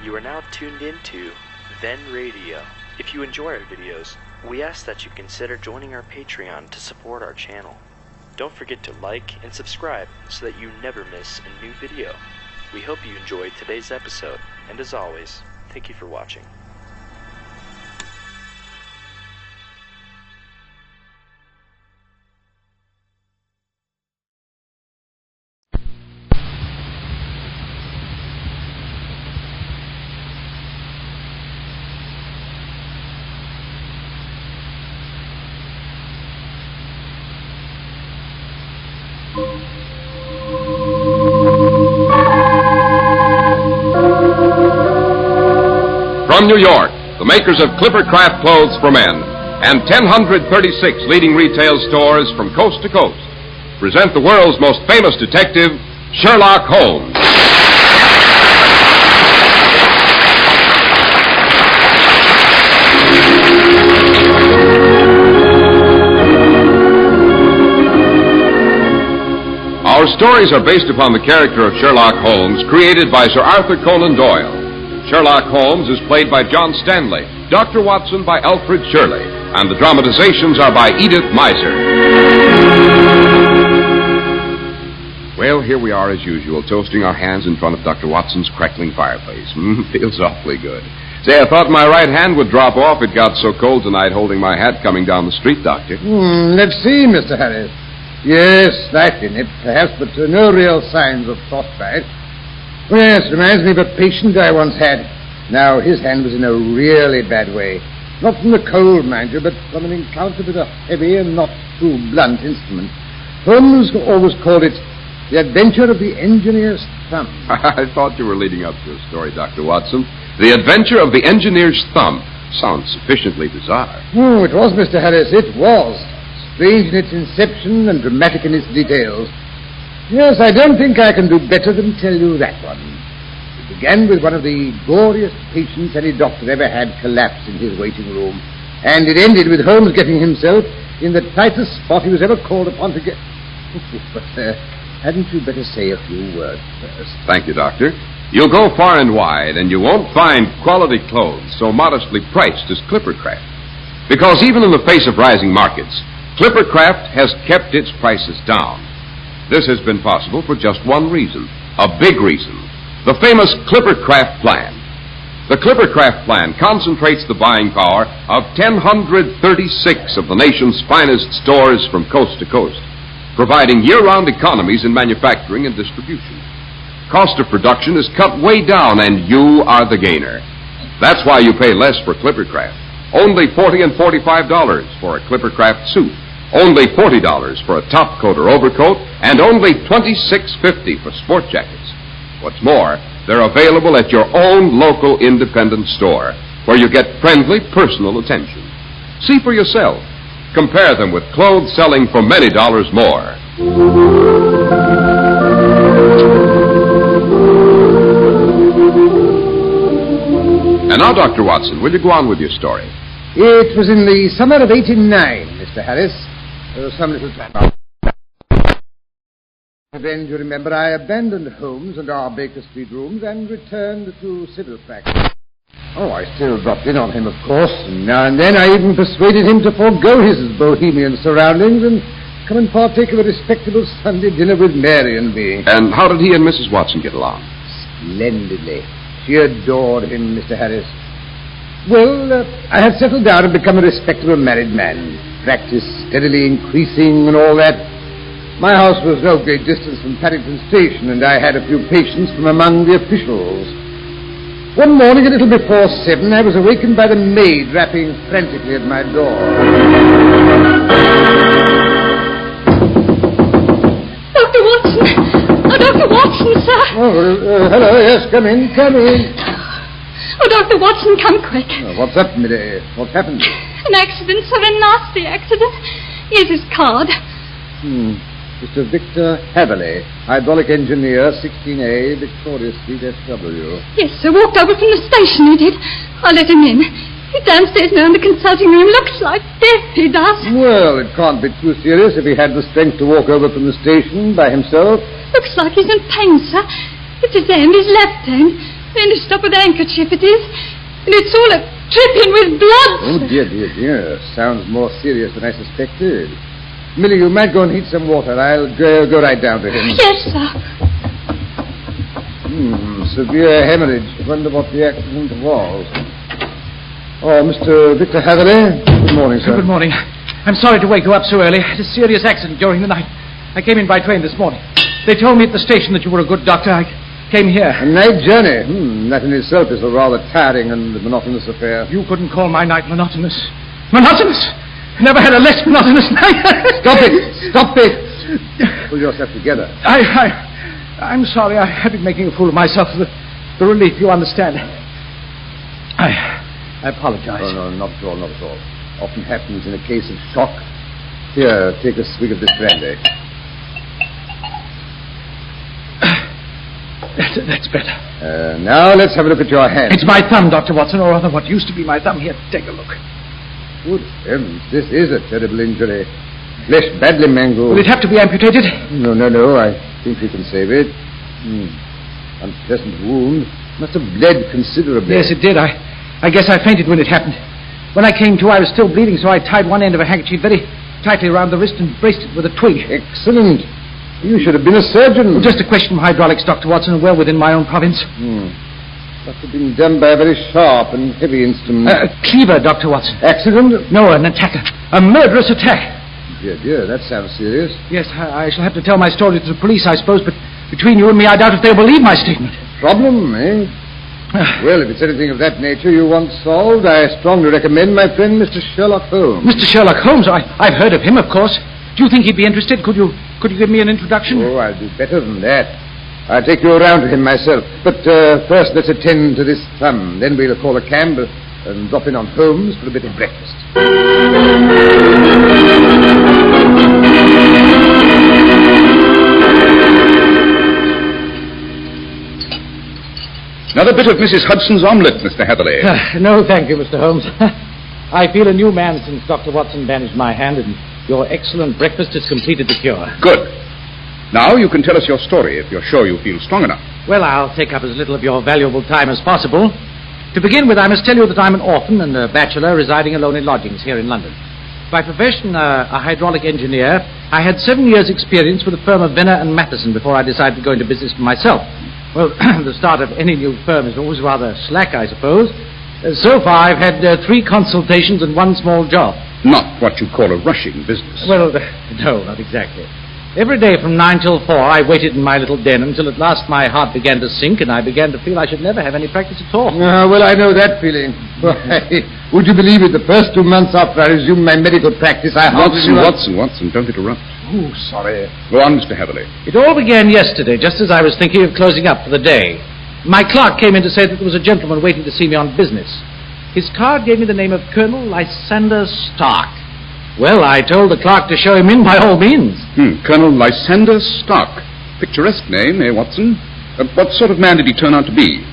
You are now tuned into Then Radio. If you enjoy our videos, we ask that you consider joining our Patreon to support our channel. Don't forget to like and subscribe so that you never miss a new video. We hope you enjoyed today's episode, and as always, thank you for watching. From New York, the makers of Clippercraft Clothes for Men and 1,036 leading retail stores from coast to coast present the world's most famous detective, Sherlock Holmes. Our stories are based upon the character of Sherlock Holmes, created by Sir Arthur Conan Doyle. Sherlock Holmes is played by John Stanley, Dr. Watson by Alfred Shirley, and the dramatizations are by Edith Meiser. Well, here we are as usual, toasting our hands in front of Dr. Watson's crackling fireplace. Feels awfully good. Say, I thought my right hand would drop off. It got so cold tonight holding my hat coming down the street, Doctor. Let's see, Mr. Harris. Yes, that in it, perhaps, but no real signs of frostbite. Yes, reminds me of a patient I once had. Now, his hand was in a really bad way. Not from the cold, mind you, but from an encounter with a heavy and not too blunt instrument. Holmes always called it the adventure of the engineer's thumb. I thought you were leading up to a story, Dr. Watson. The adventure of the engineer's thumb sounds sufficiently bizarre. Oh, it was, Mr. Harris, it was. Strange in its inception and dramatic in its details. Yes, I don't think I can do better than tell you that one. It began with one of the goriest patients any doctor ever had collapse in his waiting room. And it ended with Holmes getting himself in the tightest spot he was ever called upon to get. But hadn't you better say a few words first? Thank you, Doctor. You'll go far and wide, and you won't find quality clothes so modestly priced as Clippercraft. Because even in the face of rising markets, Clippercraft has kept its prices down. This has been possible for just one reason, a big reason, the famous Clippercraft Plan. The Clippercraft Plan concentrates the buying power of 1,036 of the nation's finest stores from coast to coast, providing year-round economies in manufacturing and distribution. Cost of production is cut way down, and you are the gainer. That's why you pay less for Clippercraft. Only $40 and $45 for a Clippercraft suit. Only $40 for a top coat or overcoat, and only $26.50 for sport jackets. What's more, they're available at your own local independent store, where you get friendly personal attention. See for yourself. Compare them with clothes selling for many dollars more. And now, Dr. Watson, will you go on with your story? It was in the summer of '89, Mr. Harris. There was some little time. Then, you remember, I abandoned Holmes and our Baker Street rooms and returned to civil practice. Oh, I still dropped in on him, of course, and now and then I even persuaded him to forego his bohemian surroundings and come and partake of a respectable Sunday dinner with Mary and me. And how did he and Mrs. Watson get along? Splendidly. She adored him, Mr. Harris. Well, I had settled down and become a respectable married man. Practice steadily increasing and all that. My house was no great distance from Paddington Station, and I had a few patients from among the officials. One morning, a little before 7, I was awakened by the maid rapping frantically at my door. Dr. Watson! Oh, Dr. Watson, sir! Oh, hello, yes, come in, come in. Oh, Dr. Watson, come quick. What's up, Millie? What's happened? An accident, sir, a nasty accident. Here's his card. Mr. Victor Waverly, hydraulic engineer, 16A, Victoria Street, SW. Yes, sir, walked over from the station, he did. I let him in. He's downstairs now in the consulting room. Looks like death, he does. Well, it can't be too serious if he had the strength to walk over from the station by himself. Looks like he's in pain, sir. It's his hand, his left hand. Finished up with handkerchief, it is. And it's all a dripping with blood. Oh, dear. Sounds more serious than I suspected. Millie, you might go and heat some water. I'll go right down to him. Yes, sir. Severe hemorrhage. Wonder what the accident was. Oh, Mr. Victor Haverly. Good morning, sir. Good morning. I'm sorry to wake you up so early. I had a serious accident during the night. I came in by train this morning. They told me at the station that you were a good doctor. I came here. A night journey? That in itself is a rather tiring and monotonous affair. You couldn't call my night monotonous. Monotonous? I never had a less monotonous night. Stop it. Pull yourself together. I'm sorry. I have been making a fool of myself for the relief, you understand. I apologize. Oh, no, not at all. Often happens in a case of shock. Here, take a swig of this brandy. That's better. Now let's have a look at your hand. It's my thumb, Dr. Watson, or rather what used to be my thumb. Here, take a look. Good heavens, this is a terrible injury. Flesh badly mangled. Will it have to be amputated? No. I think we can save it. Unpleasant wound. Must have bled considerably. Yes, it did. I guess I fainted when it happened. When I came to, I was still bleeding, so I tied one end of a handkerchief very tightly around the wrist and braced it with a twig. Excellent. You should have been a surgeon. Well, just a question of hydraulics, Dr. Watson, well within my own province. Must have been done by a very sharp and heavy instrument. A cleaver, Dr. Watson. Accident? No, an attacker. A murderous attack. Dear, that sounds serious. Yes, I shall have to tell my story to the police, I suppose, but between you and me, I doubt if they'll believe my statement. Problem, eh? Well, if it's anything of that nature you want solved, I strongly recommend my friend Mr. Sherlock Holmes. Mr. Sherlock Holmes? I've heard of him, of course. Do you think he'd be interested? Could you give me an introduction? Oh, I'll do better than that. I'll take you around to him myself. But first, let's attend to this thumb. Then we'll call a cab and drop in on Holmes for a bit of breakfast. Another bit of Mrs. Hudson's omelette, Mr. Haverly. No, thank you, Mr. Holmes. I feel a new man since Dr. Watson bandaged my hand, and your excellent breakfast has completed the cure. Good. Now you can tell us your story if you're sure you feel strong enough. Well, I'll take up as little of your valuable time as possible. To begin with, I must tell you that I'm an orphan and a bachelor residing alone in lodgings here in London. By profession, a hydraulic engineer, I had 7 years' experience with the firm of Venner and Matheson before I decided to go into business for myself. Well, the start of any new firm is always rather slack, I suppose. So far, I've had 3 consultations and 1 small job. Not what you call a rushing business. Well, no, not exactly. Every day from 9 till 4, I waited in my little den until at last my heart began to sink and I began to feel I should never have any practice at all. Well, I know that feeling. Would you believe it? The first 2 months after I resumed my medical practice, I Watson, don't interrupt. Oh, sorry. Go on, Mr. Haverly. It all began yesterday, just as I was thinking of closing up for the day. My clerk came in to say that there was a gentleman waiting to see me on business. His card gave me the name of Colonel Lysander Stark. Well, I told the clerk to show him in by all means. Colonel Lysander Stark. Picturesque name, eh, Watson? What sort of man did he turn out to be?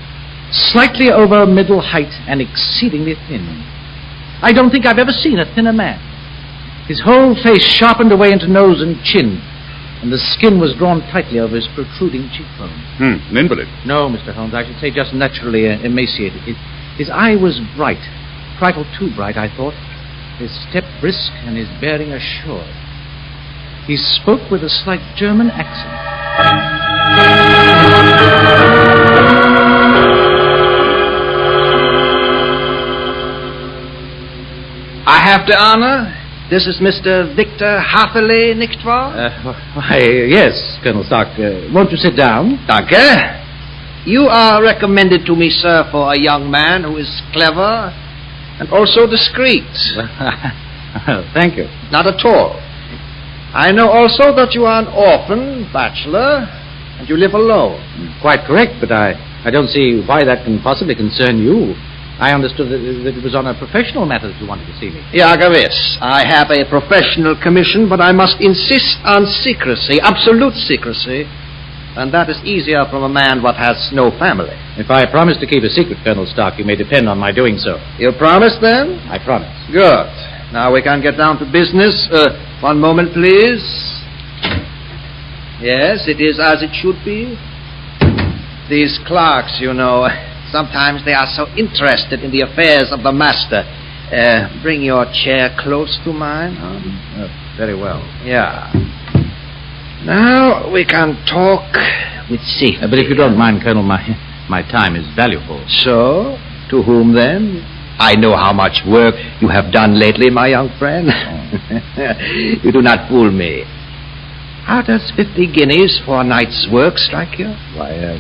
Slightly over middle height and exceedingly thin. I don't think I've ever seen a thinner man. His whole face sharpened away into nose and chin, and the skin was drawn tightly over his protruding cheekbone. An invalid? No, Mr. Holmes, I should say just naturally emaciated. His eye was bright, a trifle too bright, I thought. His step brisk and his bearing assured. He spoke with a slight German accent. I have the honor. This is Mr. Victor Haverly, nicht wahr? Why, yes, Colonel Stark. Won't you sit down? Danke. You are recommended to me, sir, for a young man who is clever and also discreet. Thank you. Not at all. I know also that you are an orphan, bachelor, and you live alone. Quite correct, but I don't see why that can possibly concern you. I understood that it was on a professional matter that you wanted to see me. Ja, gewiss. I have a professional commission, but I must insist on secrecy, absolute secrecy. And that is easier from a man what has no family. If I promise to keep a secret, Colonel Stark, you may depend on my doing so. You promise, then? I promise. Good. Now we can get down to business. 1 moment, please. Yes, it is as it should be. These clerks, you know, Sometimes they are so interested in the affairs of the master. Bring your chair close to mine, Holmes. Very well. Yeah. Now we can talk with safety. But if you don't mind, Colonel, my time is valuable. So, to whom then? I know how much work you have done lately, my young friend. You do not fool me. How does 50 guineas for a night's work strike you? Why,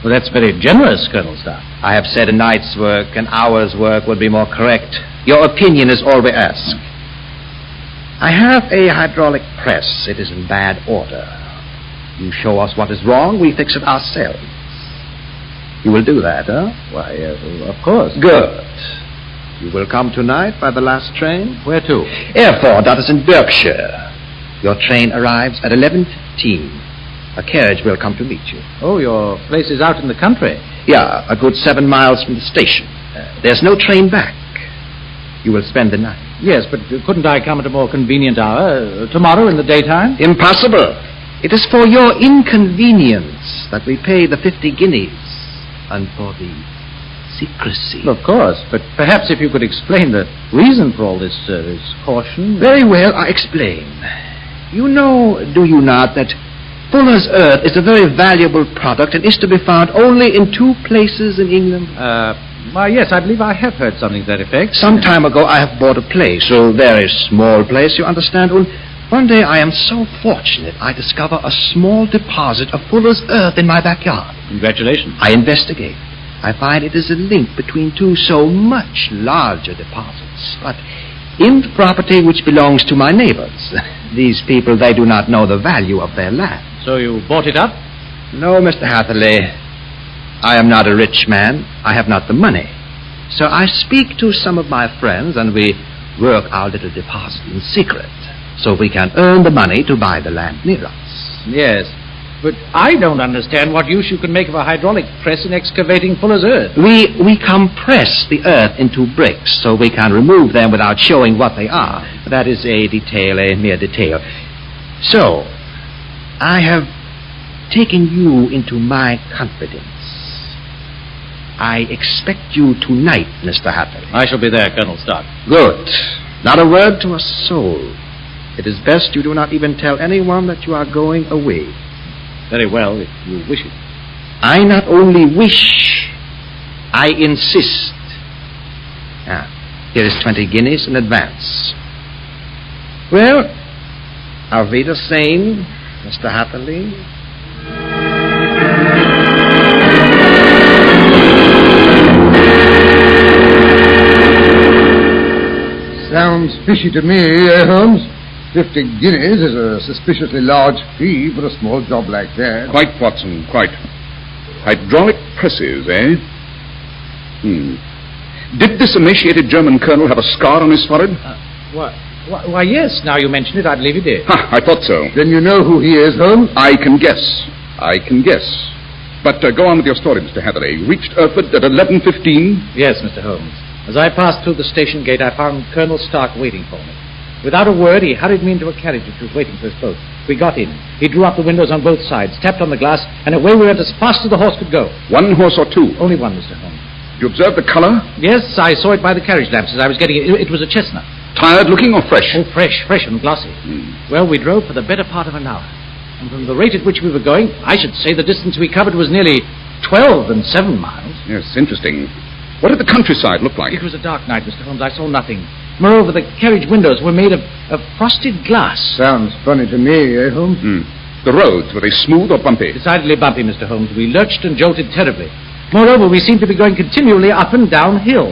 well, that's very generous, Colonel Stark. I have said a night's work. An hour's work would be more correct. Your opinion is all we ask. I have a hydraulic press. It is in bad order. You show us what is wrong, we fix it ourselves. You will do that, huh? Why, of course. Good. You will come tonight by the last train? Where to? Airport, that is in Berkshire. Your train arrives at 11:15. A carriage will come to meet you. Oh, your place is out in the country? Yeah, a good 7 miles from the station. There's no train back. You will spend the night. Yes, but couldn't I come at a more convenient hour? Tomorrow in the daytime? Impossible. It is for your inconvenience that we pay the 50 guineas. And for the secrecy. Of course, but perhaps if you could explain the reason for all this caution. Very well, I explain. You know, do you not, that Fuller's Earth is a very valuable product and is to be found only in 2 places in England? Why, yes, I believe I have heard something to that effect. Some time ago I have bought a place, a very small place, you understand. One day I am so fortunate I discover a small deposit of Fuller's Earth in my backyard. Congratulations. I investigate. I find it is a link between 2 so much larger deposits. But in the property which belongs to my neighbors, these people, they do not know the value of their land. So you bought it up? No, Mr. Hatherley. I am not a rich man. I have not the money. So I speak to some of my friends and we work our little deposit in secret so we can earn the money to buy the land near us. Yes, but I don't understand what use you can make of a hydraulic press in excavating Fuller's Earth. We compress the earth into bricks so we can remove them without showing what they are. That is a detail, a mere detail. So, I have taken you into my confidence. I expect you tonight, Mr. Hatherley. I shall be there, Colonel Stark. Good. Not a word to a soul. It is best you do not even tell anyone that you are going away. Very well, if you wish it. I not only wish, I insist. Here is 20 guineas in advance. Well, auf Wiedersehen, Mr. Hatherley. Sounds fishy to me, Holmes? 50 guineas is a suspiciously large fee for a small job like that. Quite, Watson, quite. Hydraulic presses, eh? Did this emaciated German colonel have a scar on his forehead? Why, yes, now you mention it, I believe he did. I thought so. Then you know who he is, Holmes? I can guess. But go on with your story, Mr. Hatherley. You reached Erfurt at 11:15? Yes, Mr. Holmes. As I passed through the station gate, I found Colonel Stark waiting for me. Without a word, he hurried me into a carriage which was waiting for his boat. We got in. He drew up the windows on both sides, tapped on the glass, and away we went as fast as the horse could go. One horse or 2? Only one, Mr. Holmes. You observed the color? Yes, I saw it by the carriage lamps as I was getting it. It was a chestnut. Tired looking or fresh? Oh, fresh and glossy. Well, we drove for the better part of an hour. And from the rate at which we were going, I should say the distance we covered was nearly 12 and 7 miles. Yes, interesting. What did the countryside look like? It was a dark night, Mr. Holmes. I saw nothing. Moreover, the carriage windows were made of frosted glass. Sounds funny to me, Holmes? The roads, were they smooth or bumpy? Decidedly bumpy, Mr. Holmes. We lurched and jolted terribly. Moreover, we seemed to be going continually up and down hill.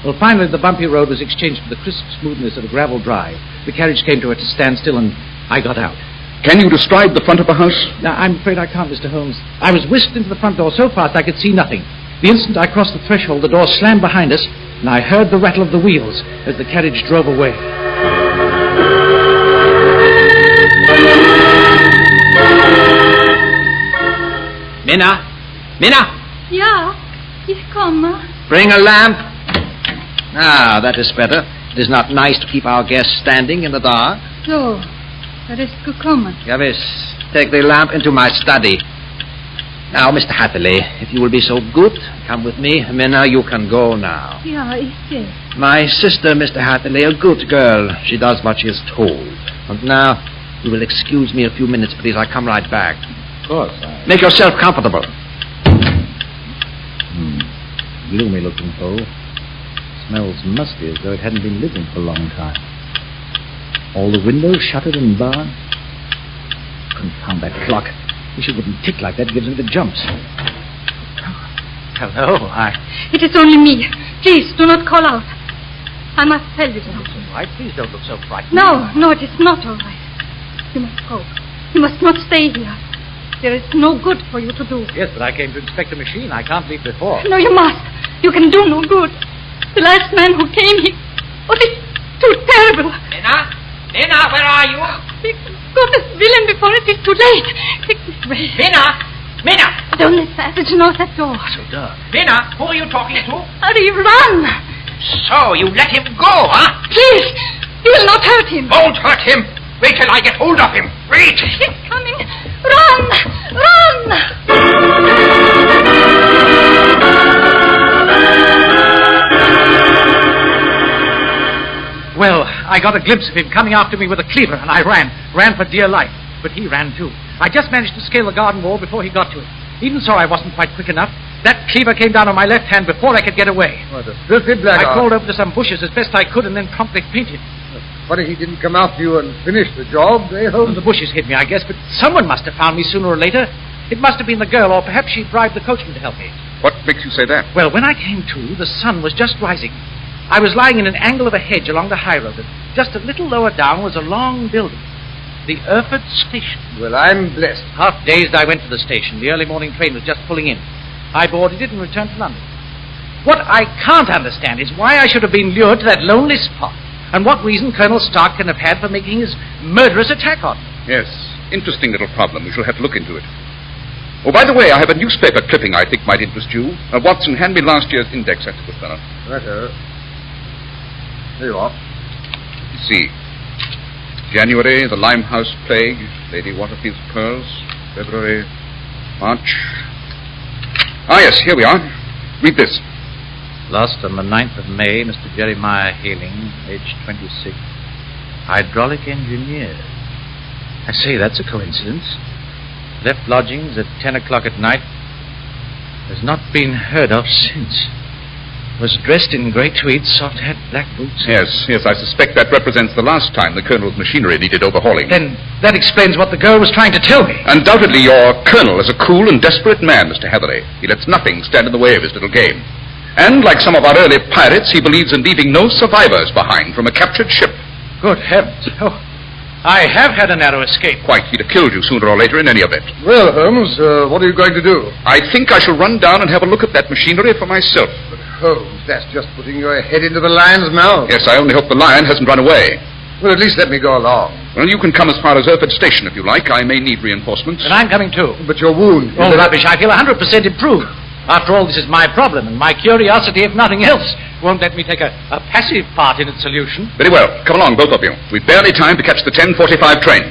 Well, finally, the bumpy road was exchanged for the crisp smoothness of a gravel drive. The carriage came to a standstill, and I got out. Can you describe the front of the house? No, I'm afraid I can't, Mr. Holmes. I was whisked into the front door so fast I could see nothing. The instant I crossed the threshold, the door slammed behind us, and I heard the rattle of the wheels as the carriage drove away. Minna! Ja, ich komme. Bring a lamp. That is better. It is not nice to keep our guests standing in the dark. So, ist gekommen. Javis, take the lamp into my study. Now, Mr. Hatherley, if you will be so good, come with me. Minna, you can go now. Yes. My sister, Mr. Hatherley, a good girl. She does what she is told. And now, you will excuse me a few minutes, please. I'll come right back. Of course. Make yourself comfortable. Gloomy looking hole. Smells musty, as though it hadn't been lived in for a long time. All the windows shuttered and barred. Confound that clock. Wish it wouldn't tick like that. Gives me the jumps. Hello, It is only me. Please, do not call out. I must tell you something. All right, please don't look so frightened. No, it is not all right. You must go. You must not stay here. There is no good for you to do. Yes, but I came to inspect the machine. I can't leave before. No, you must. You can do no good. The last man who came, Oh, it's too terrible. Minna, where are you? Go this villain before it is too late. Take this way. Minna! Down this passage and out that door. So dark. Minna, who are you talking to? Hurry, run. So, you let him go, huh? Please, you will not hurt him. Won't hurt him. Wait till I get hold of him. Wait. He's coming. Run! Well, I got a glimpse of him coming after me with a cleaver, and I ran for dear life. But he ran too. I just managed to scale the garden wall before he got to it. Even so, I wasn't quite quick enough. That cleaver came down on my left hand before I could get away. What a filthy blackguard. I crawled over to some bushes as best I could and then promptly fainted. Funny he didn't come after you and finish the job, eh, Holmes? The bushes hid me, I guess, but someone must have found me sooner or later. It must have been the girl, or perhaps she bribed the coachman to help me. What makes you say that? Well, when I came to, the sun was just rising. I was lying in an angle of a hedge along the high road, and just a little lower down was a long building. The Erfurt Station. Well, I'm blessed. Half dazed, I went to the station. The early morning train was just pulling in. I boarded it and returned to London. What I can't understand is why I should have been lured to that lonely spot, and what reason Colonel Stark can have had for making his murderous attack on me. Yes, interesting little problem. We shall have to look into it. Oh, by the way, I have a newspaper clipping I think might interest you. Watson, hand me last year's index, that's a good fellow. Righto. There you are. See. January, the Limehouse Plague, Lady Waterfield's Pearls, February, March. Ah, yes, here we are. Read this. Lost on the 9th of May, Mr. Jeremiah Haling, age 26, hydraulic engineer. I say, that's a coincidence. Left lodgings at 10 o'clock at night. Has not been heard of since. Was dressed in grey tweeds, soft hat, black boots. Yes, I suspect that represents the last time the Colonel's machinery needed overhauling. Then that explains what the girl was trying to tell me. Undoubtedly, your Colonel is a cool and desperate man, Mr. Hatherley. He lets nothing stand in the way of his little game. And, like some of our early pirates, he believes in leaving no survivors behind from a captured ship. Good heavens. Oh, I have had a narrow escape. Quite. He'd have killed you sooner or later in any event. Well, Holmes, what are you going to do? I think I shall run down and have a look at that machinery for myself. But, Holmes, that's just putting your head into the lion's mouth. Yes, I only hope the lion hasn't run away. Well, at least let me go along. Well, you can come as far as Erfurt Station if you like. I may need reinforcements. And I'm coming too. But your wound... Oh, rubbish. I feel 100% improved. After all, this is my problem, and my curiosity, if nothing else, won't let me take a passive part in its solution. Very well. Come along, both of you. We've barely time to catch the 10:45 train.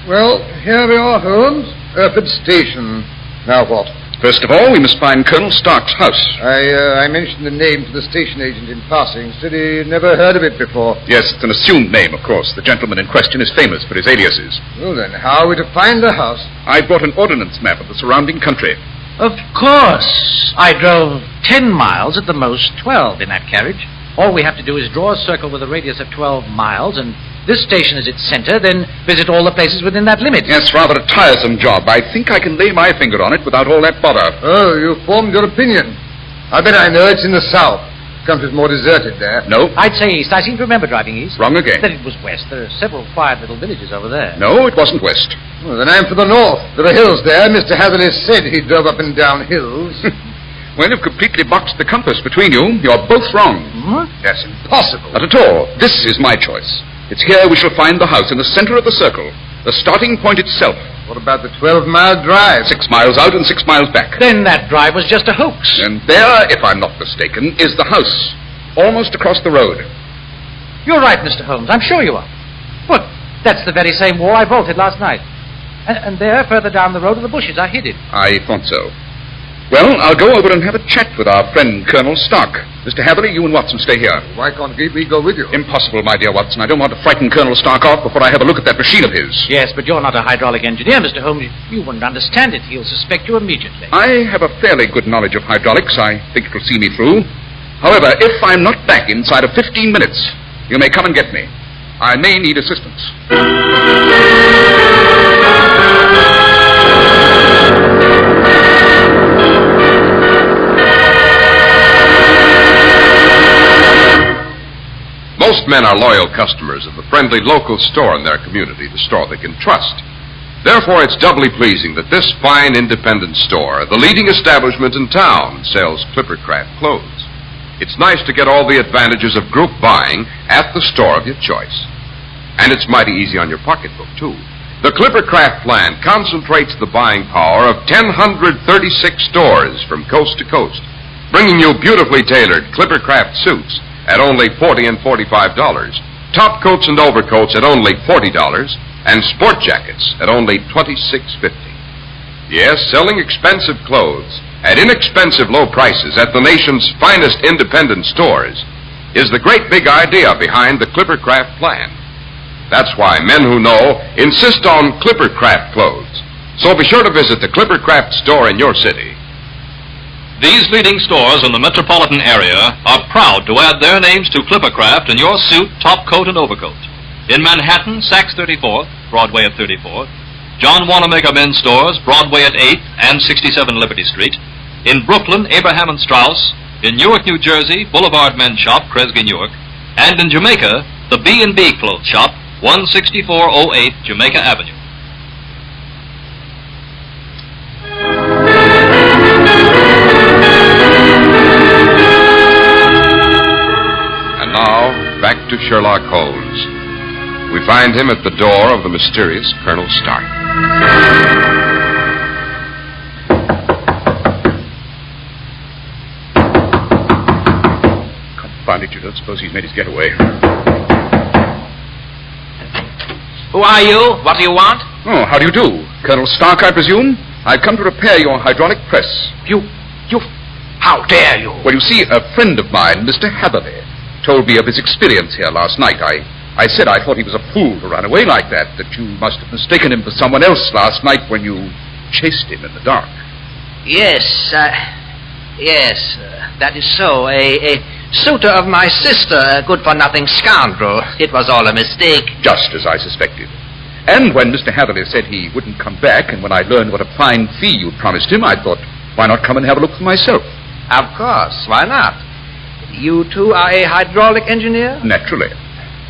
Well, here we are, Holmes. Erfurt Station. Now what? First of all, we must find Colonel Stark's house. I mentioned the name to the station agent in passing. Said he never heard of it before. Yes, it's an assumed name, of course. The gentleman in question is famous for his aliases. Well, then, how are we to find the house? I brought an ordnance map of the surrounding country. Of course. I drove 10 miles, at the most 12 in that carriage. All we have to do is draw a circle with a radius of 12 miles, and this station is its center, then visit all the places within that limit. Yes, rather a tiresome job. I think I can lay my finger on it without all that bother. Oh, you formed your opinion. I bet I know it's in the south. The country's more deserted there. No. I'd say east. I seem to remember driving east. Wrong again. Then it was west. There are several quiet little villages over there. No, it wasn't west. Well, then I'm for the north. There are hills there. Mr. Hatherley said he drove up and down hills. Well, you've completely boxed the compass between you. You're both wrong. What? That's impossible. Not at all. This is my choice. It's here we shall find the house in the center of the circle. The starting point itself. What about the 12-mile drive? 6 miles out and 6 miles back. Then that drive was just a hoax. And there, if I'm not mistaken, is the house. Almost across the road. You're right, Mr. Holmes. I'm sure you are. Look, that's the very same wall I vaulted last night. And there, further down the road, are the bushes. I hid it. I thought so. Well, I'll go over and have a chat with our friend, Colonel Stark. Mr. Haverly, you and Watson stay here. Why can't we go with you? Impossible, my dear Watson. I don't want to frighten Colonel Stark off before I have a look at that machine of his. Yes, but you're not a hydraulic engineer, Mr. Holmes. You wouldn't understand it. He'll suspect you immediately. I have a fairly good knowledge of hydraulics. I think it'll see me through. However, if I'm not back inside of 15 minutes, you may come and get me. I may need assistance. Most men are loyal customers of the friendly local store in their community, the store they can trust. Therefore, it's doubly pleasing that this fine independent store, the leading establishment in town, sells Clippercraft clothes. It's nice to get all the advantages of group buying at the store of your choice. And it's mighty easy on your pocketbook, too. The Clippercraft plan concentrates the buying power of 1,036 stores from coast to coast, bringing you beautifully tailored Clippercraft suits at only $40 and $45, top coats and overcoats at only $40, and sport jackets at only $26.50. Yes, selling expensive clothes at inexpensive low prices at the nation's finest independent stores is the great big idea behind the Clippercraft plan. That's why men who know insist on Clippercraft clothes. So be sure to visit the Clippercraft store in your city. These leading stores in the metropolitan area are proud to add their names to Clippercraft in your suit, top coat, and overcoat. In Manhattan, Saks 34th, Broadway at 34th. John Wanamaker Men's Stores, Broadway at 8th and 67 Liberty Street. In Brooklyn, Abraham and Strauss. In Newark, New Jersey, Boulevard Men's Shop, Kresge, Newark. And in Jamaica, the B&B Clothes Shop, 16408 Jamaica Avenue. Now, back to Sherlock Holmes. We find him at the door of the mysterious Colonel Stark. Confound it, you don't suppose he's made his getaway. Who are you? What do you want? Oh, how do you do? Colonel Stark, I presume? I've come to repair your hydraulic press. You... How dare you? Well, you see, a friend of mine, Mr. Haverly, told me of his experience here last night. I said I thought he was a fool to run away like that you must have mistaken him for someone else last night when you chased him in the dark. Yes, that is so. A suitor of my sister, a good-for-nothing scoundrel. It was all a mistake. Just as I suspected. And when Mr. Haverly said he wouldn't come back, and when I learned what a fine fee you'd promised him, I thought, why not come and have a look for myself? Of course, why not? You too are a hydraulic engineer? Naturally.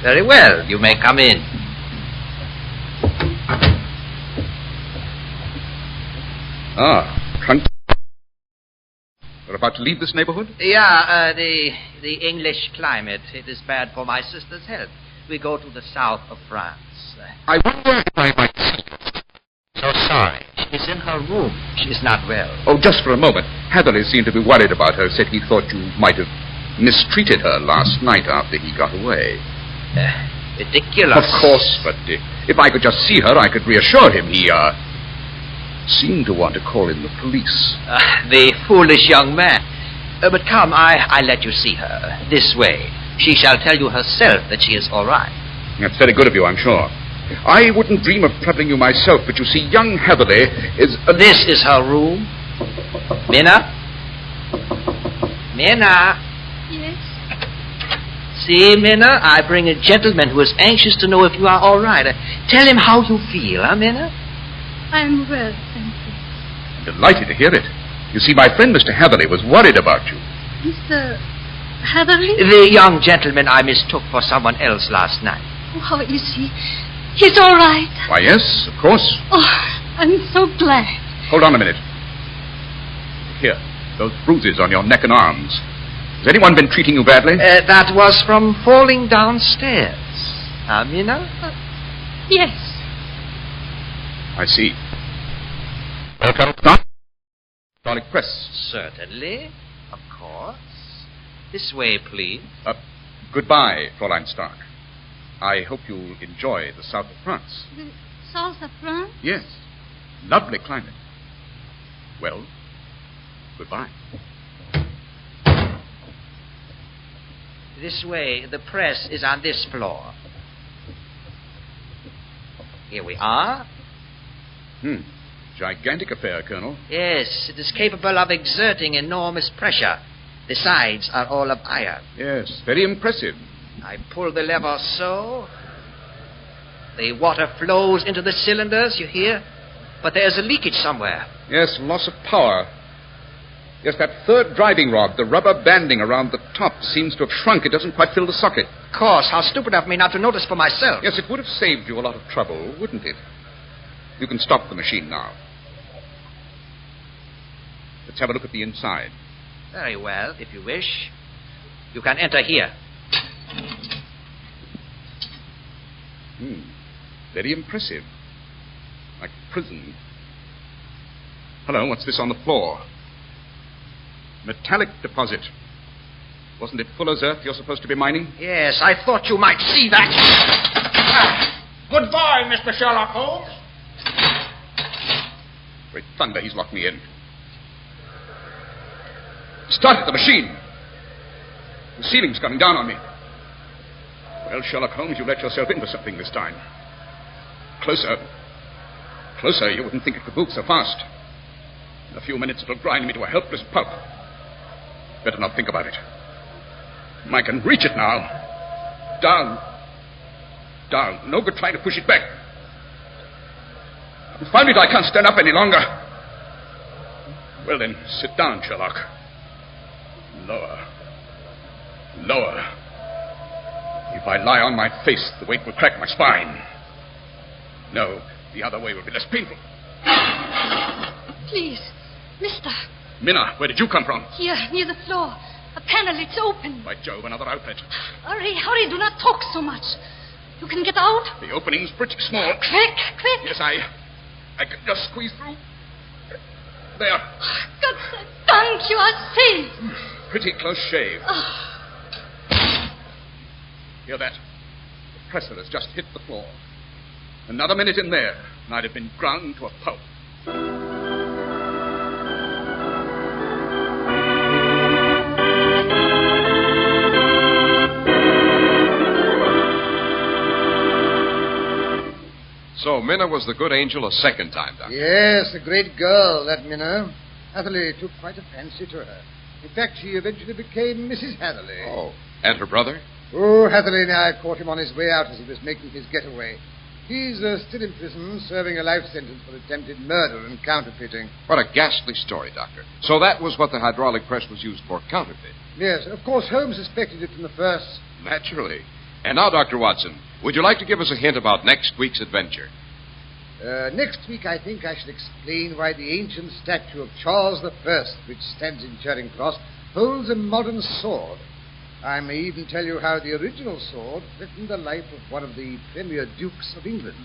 Very well, you may come in. Trunk. We're about to leave this neighborhood? Yeah, the English climate. It is bad for my sister's health. We go to the south of France. I wonder if I might see her. So sorry. She's in her room. She's not well. Oh, just for a moment. Haverly seemed to be worried about her, said he thought you might have mistreated her last night after he got away. Ridiculous. Of course, but if I could just see her, I could reassure him. He, seemed to want to call in the police. The foolish young man. But come, I'll let you see her. This way. She shall tell you herself that she is all right. That's very good of you, I'm sure. I wouldn't dream of troubling you myself, but you see, young Haverly is... This is her room. Minna? Minna? Yes? See, Minna, I bring a gentleman who is anxious to know if you are all right. Tell him how you feel, huh, Minna? I am well, thank you. I'm delighted to hear it. You see, my friend Mr. Haverly was worried about you. Mr. Haverly? The young gentleman I mistook for someone else last night. Oh, you see, he's all right. Why, yes, of course. Oh, I'm so glad. Hold on a minute. Here, those bruises on your neck and arms. Has anyone been treating you badly? That was from falling downstairs. Minna? Yes. I see. Welcome, Doc. Hydraulic press. Certainly. Of course. This way, please. Goodbye, Fräulein Stark. I hope you'll enjoy the south of France. The south of France? Yes. Lovely climate. Well, goodbye. This way. The press is on this floor. Here we are. Gigantic affair, Colonel. Yes, it is capable of exerting enormous pressure. The sides are all of iron. Yes, very impressive. I pull the lever so. The water flows into the cylinders, you hear? But there's a leakage somewhere. Yes, loss of power. Yes, that third driving rod, the rubber banding around the top, seems to have shrunk. It doesn't quite fill the socket. Of course, how stupid of me not to notice for myself. Yes, it would have saved you a lot of trouble, wouldn't it? You can stop the machine now. Let's have a look at the inside. Very well, if you wish. You can enter here. Very impressive. Like prison. Hello, what's this on the floor? Metallic deposit. Wasn't it Fuller's Earth you're supposed to be mining? Yes, I thought you might see that. Goodbye, Mr. Sherlock Holmes. Great thunder, he's locked me in. Started the machine. The ceiling's coming down on me. Well, Sherlock Holmes, you let yourself into something this time. Closer. Closer, you wouldn't think it could move so fast. In a few minutes, it'll grind me to a helpless pulp. Better not think about it. I can reach it now. Down. Down. No good trying to push it back. I found it. I can't stand up any longer. Well, then, sit down, Sherlock. Lower. Lower. If I lie on my face, the weight will crack my spine. No, the other way will be less painful. Please, mister. Minna, where did you come from? Here, near the floor. A panel, it's open. By Jove, another outlet. Hurry, hurry, do not talk so much. You can get out? The opening's pretty small. Quick, quick. Yes, I can just squeeze through. There. God thank you, are safe. Pretty close shave. Hear that? The presser has just hit the floor. Another minute in there, and I'd have been ground to a pulp. So Minna was the good angel a second time, Doctor. Yes, a great girl, that Minna. Hatherley took quite a fancy to her. In fact, she eventually became Mrs. Hatherley. Oh, and her brother? Oh, Hatherley and I caught him on his way out as he was making his getaway. He's still in prison, serving a life sentence for attempted murder and counterfeiting. What a ghastly story, Doctor. So that was what the hydraulic press was used for, counterfeit. Yes, of course, Holmes suspected it from the first. Naturally. And now, Dr. Watson, would you like to give us a hint about next week's adventure? Next week, I think I shall explain why the ancient statue of Charles I, which stands in Charing Cross, holds a modern sword. I may even tell you how the original sword threatened the life of one of the premier dukes of England.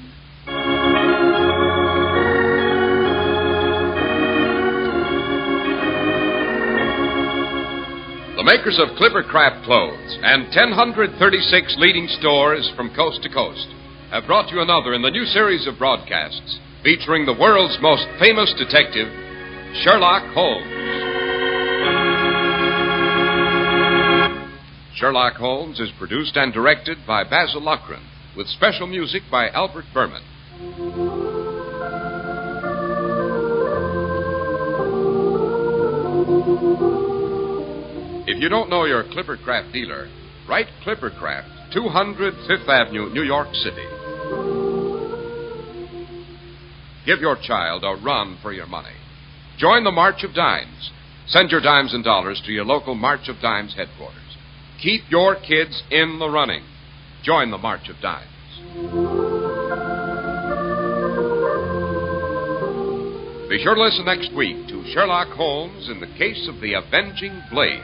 The makers of Clippercraft clothes and 1,036 leading stores from coast to coast have brought you another in the new series of broadcasts featuring the world's most famous detective, Sherlock Holmes. Sherlock Holmes is produced and directed by Basil Lochran, with special music by Albert Berman. If you don't know your Clippercraft dealer, write Clippercraft, 200 Fifth Avenue, New York City. Give your child a run for your money. Join the March of Dimes. Send your dimes and dollars to your local March of Dimes headquarters. Keep your kids in the running. Join the March of Dimes. Be sure to listen next week to Sherlock Holmes in the case of the Avenging Blade.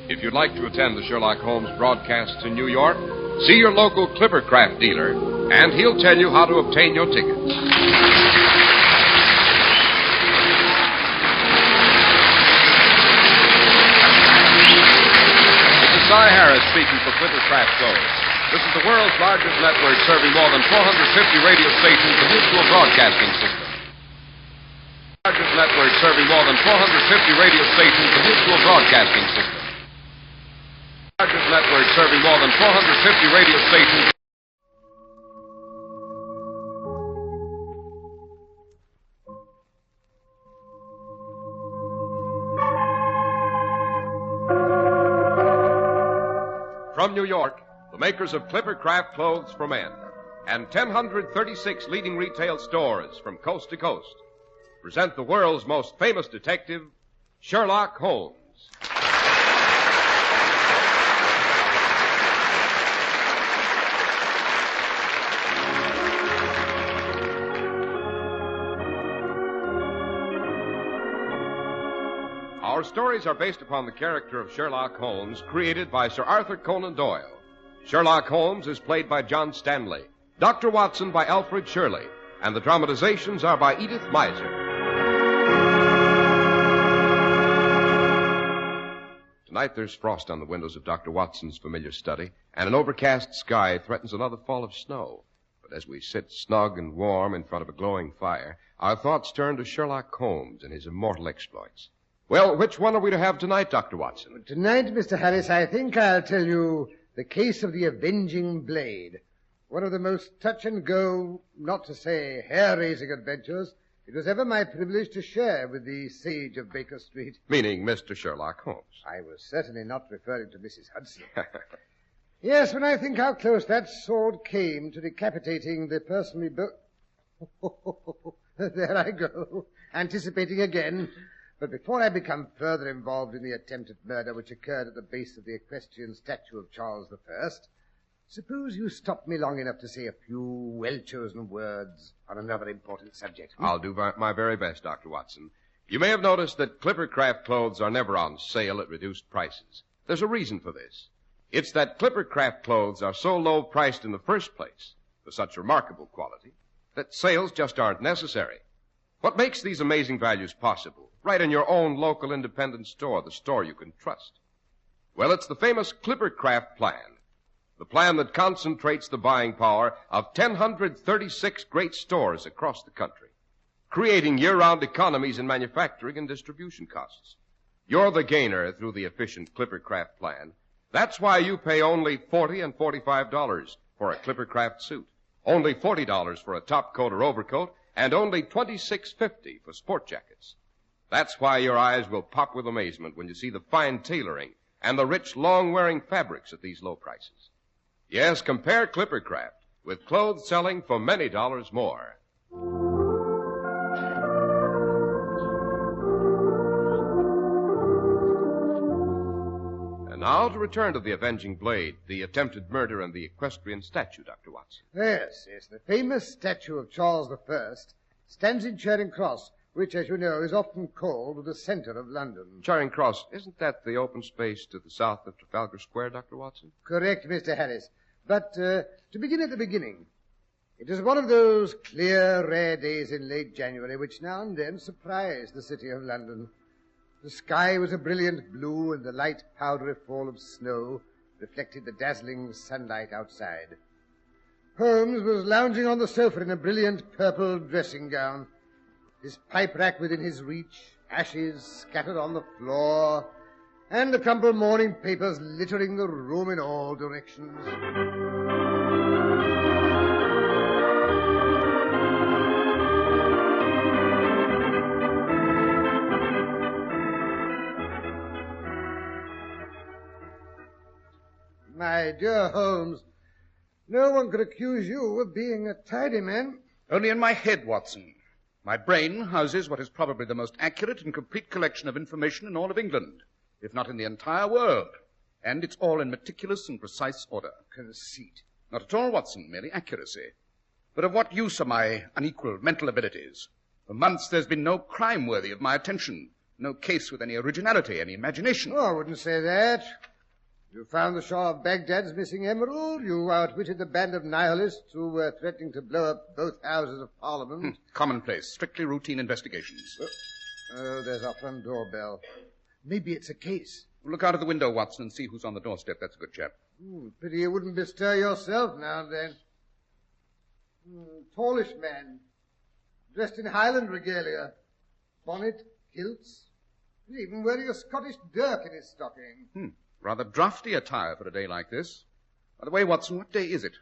If you'd like to attend the Sherlock Holmes broadcasts in New York, See your local Clippercraft dealer, and he'll tell you how to obtain your tickets. This is Cy Harris speaking for Clippercraft Clothes. This is the world's largest network serving more than 450 radio stations and mutual broadcasting system. Largest network serving more than 450 radio stations and mutual broadcasting system. Largest network serving more than 450 radio stations. From New York, the makers of Clippercraft Clothes for Men and 1,036 leading retail stores from coast to coast present the world's most famous detective, Sherlock Holmes. Our stories are based upon the character of Sherlock Holmes, created by Sir Arthur Conan Doyle. Sherlock Holmes is played by John Stanley, Dr. Watson by Alfred Shirley, and the dramatizations are by Edith Meiser. Tonight there's frost on the windows of Dr. Watson's familiar study, and an overcast sky threatens another fall of snow. But as we sit snug and warm in front of a glowing fire, our thoughts turn to Sherlock Holmes and his immortal exploits. Well, which one are we to have tonight, Dr. Watson? Tonight, Mr. Harris, I think I'll tell you the case of the Avenging Blade. One of the most touch-and-go, not to say hair-raising adventures it was ever my privilege to share with the sage of Baker Street. Meaning Mr. Sherlock Holmes. I was certainly not referring to Mrs. Hudson. Yes, when I think how close that sword came to decapitating the person we both... There I go, anticipating again. But before I become further involved in the attempted murder which occurred at the base of the equestrian statue of Charles I, suppose you stop me long enough to say a few well-chosen words on another important subject. I'll do my very best, Dr. Watson. You may have noticed that Clippercraft clothes are never on sale at reduced prices. There's a reason for this. It's that Clippercraft clothes are so low priced in the first place, for such remarkable quality, that sales just aren't necessary. What makes these amazing values possible? Right in your own local independent store, the store you can trust. Well, it's the famous Clippercraft plan. The plan that concentrates the buying power of 1,036 great stores across the country, creating year-round economies in manufacturing and distribution costs. You're the gainer through the efficient Clippercraft plan. That's why you pay only $40 and $45 for a Clippercraft suit, only $40 for a top coat or overcoat, and only $26.50 for sport jackets. That's why your eyes will pop with amazement when you see the fine tailoring and the rich, long-wearing fabrics at these low prices. Yes, compare Clippercraft with clothes selling for many dollars more. And now to return to the Avenging Blade, the attempted murder and the equestrian statue, Dr. Watson. Yes. The famous statue of Charles I stands in Charing Cross, which, as you know, is often called the center of London. Charing Cross, isn't that the open space to the south of Trafalgar Square, Dr. Watson? Correct, Mr. Harris. But to begin at the beginning, it is one of those clear, rare days in late January which now and then surprise the city of London. The sky was a brilliant blue, and the light, powdery fall of snow reflected the dazzling sunlight outside. Holmes was lounging on the sofa in a brilliant purple dressing gown, his pipe rack within his reach, ashes scattered on the floor, and the crumpled morning papers littering the room in all directions. My dear Holmes, no one could accuse you of being a tidy man. Only in my head, Watson. My brain houses what is probably the most accurate and complete collection of information in all of England, if not in the entire world. And it's all in meticulous and precise order. Conceit. Not at all, Watson, merely accuracy. But of what use are my unequaled mental abilities? For months there's been no crime worthy of my attention, no case with any originality, any imagination. Oh, I wouldn't say that. You found the Shah of Baghdad's missing emerald. You outwitted the band of nihilists who were threatening to blow up both houses of Parliament. Commonplace, strictly routine investigations. Oh, there's our front doorbell. Maybe it's a case. Look out of the window, Watson, and see who's on the doorstep. That's a good chap. Pity you wouldn't bestir yourself now and then. Tallish man, dressed in Highland regalia. Bonnet, kilts. He's even wearing a Scottish dirk in his stocking. Rather drafty attire for a day like this. By the way, Watson, what day is it?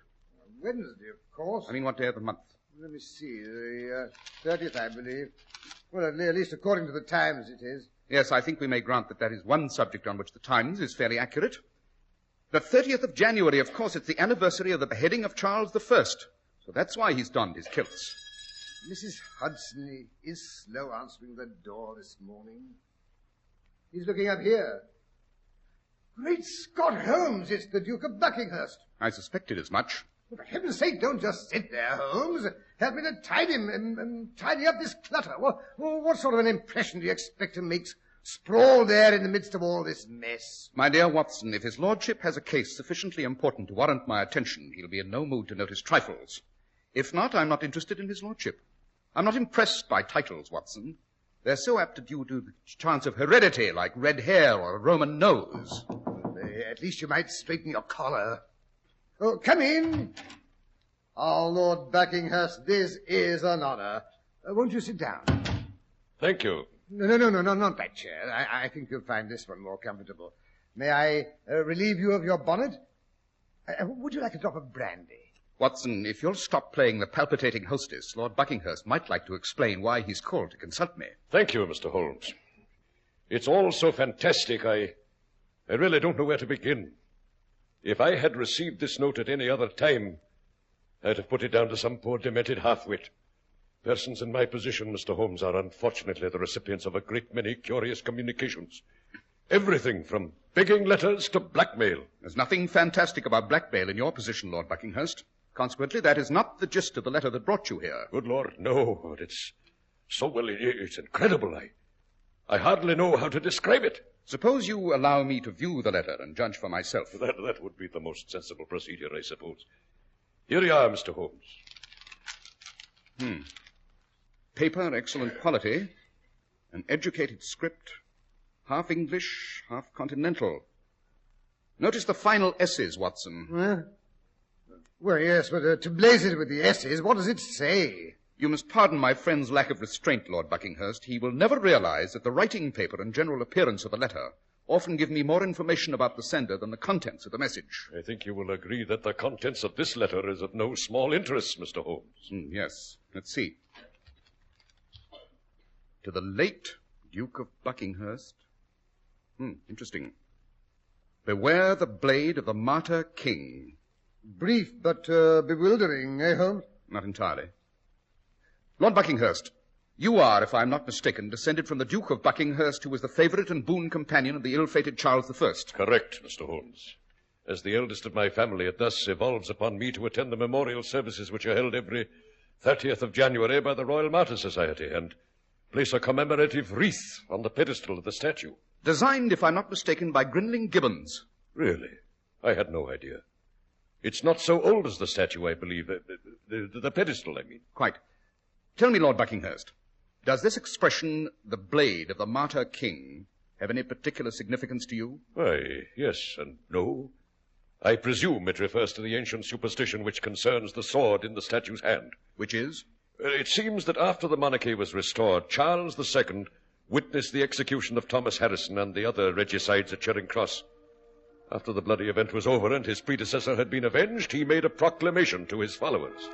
Wednesday, of course. I mean, what day of the month? Let me see. The 30th, I believe. Well, at least according to the Times it is. Yes, I think we may grant that is one subject on which the Times is fairly accurate. The 30th of January, of course, it's the anniversary of the beheading of Charles I. So that's why he's donned his kilts. Mrs. Hudson is slow answering the door this morning. He's looking up here. Great Scott, Holmes, it's the Duke of Buckinghurst. I suspected as much. Well, for heaven's sake, don't just sit there, Holmes. Help me to tidy up this clutter. What sort of an impression do you expect to make sprawled there in the midst of all this mess? My dear Watson, if his lordship has a case sufficiently important to warrant my attention, he'll be in no mood to notice trifles. If not, I'm not interested in his lordship. I'm not impressed by titles, Watson. They're so apt to due to the chance of heredity, like red hair or a Roman nose. At least you might straighten your collar. Oh, come in. Oh, Lord Buckinghurst, this is an honor. Won't you sit down? Thank you. No, not that chair. I think you'll find this one more comfortable. May I relieve you of your bonnet? Would you like a drop of brandy? Watson, if you'll stop playing the palpitating hostess, Lord Buckinghurst might like to explain why he's called to consult me. Thank you, Mr. Holmes. It's all so fantastic, I really don't know where to begin. If I had received this note at any other time, I'd have put it down to some poor demented half-wit. Persons in my position, Mr. Holmes, are unfortunately the recipients of a great many curious communications. Everything from begging letters to blackmail. There's nothing fantastic about blackmail in your position, Lord Buckinghurst. Consequently, that is not the gist of the letter that brought you here. Good Lord, no. But it's it's incredible. I hardly know how to describe it. Suppose you allow me to view the letter and judge for myself. That would be the most sensible procedure, I suppose. Here you are, Mr. Holmes. Paper, excellent quality. An educated script. Half English, half continental. Notice the final S's, Watson. Well, yes, but to blaze it with the S's, what does it say? You must pardon my friend's lack of restraint, Lord Buckinghurst. He will never realize that the writing paper and general appearance of the letter often give me more information about the sender than the contents of the message. I think you will agree that the contents of this letter is of no small interest, Mr. Holmes. Yes. Let's see. To the late Duke of Buckinghurst. Interesting. Beware the blade of the martyr king. Brief but bewildering, eh, Holmes? Not entirely. Lord Buckinghurst, you are, if I'm not mistaken, descended from the Duke of Buckinghurst, who was the favourite and boon companion of the ill-fated Charles I. Correct, Mr. Holmes. As the eldest of my family, it thus evolves upon me to attend the memorial services which are held every 30th of January by the Royal Martyr Society and place a commemorative wreath on the pedestal of the statue. Designed, if I'm not mistaken, by Grinling Gibbons. Really? I had no idea. It's not so old as the statue, I believe. The pedestal, I mean. Quite. Tell me, Lord Buckinghurst, does this expression, the blade of the martyr king, have any particular significance to you? Why, yes and no. I presume it refers to the ancient superstition which concerns the sword in the statue's hand. Which is? It seems that after the monarchy was restored, Charles II witnessed the execution of Thomas Harrison and the other regicides at Charing Cross. After the bloody event was over and his predecessor had been avenged, he made a proclamation to his followers.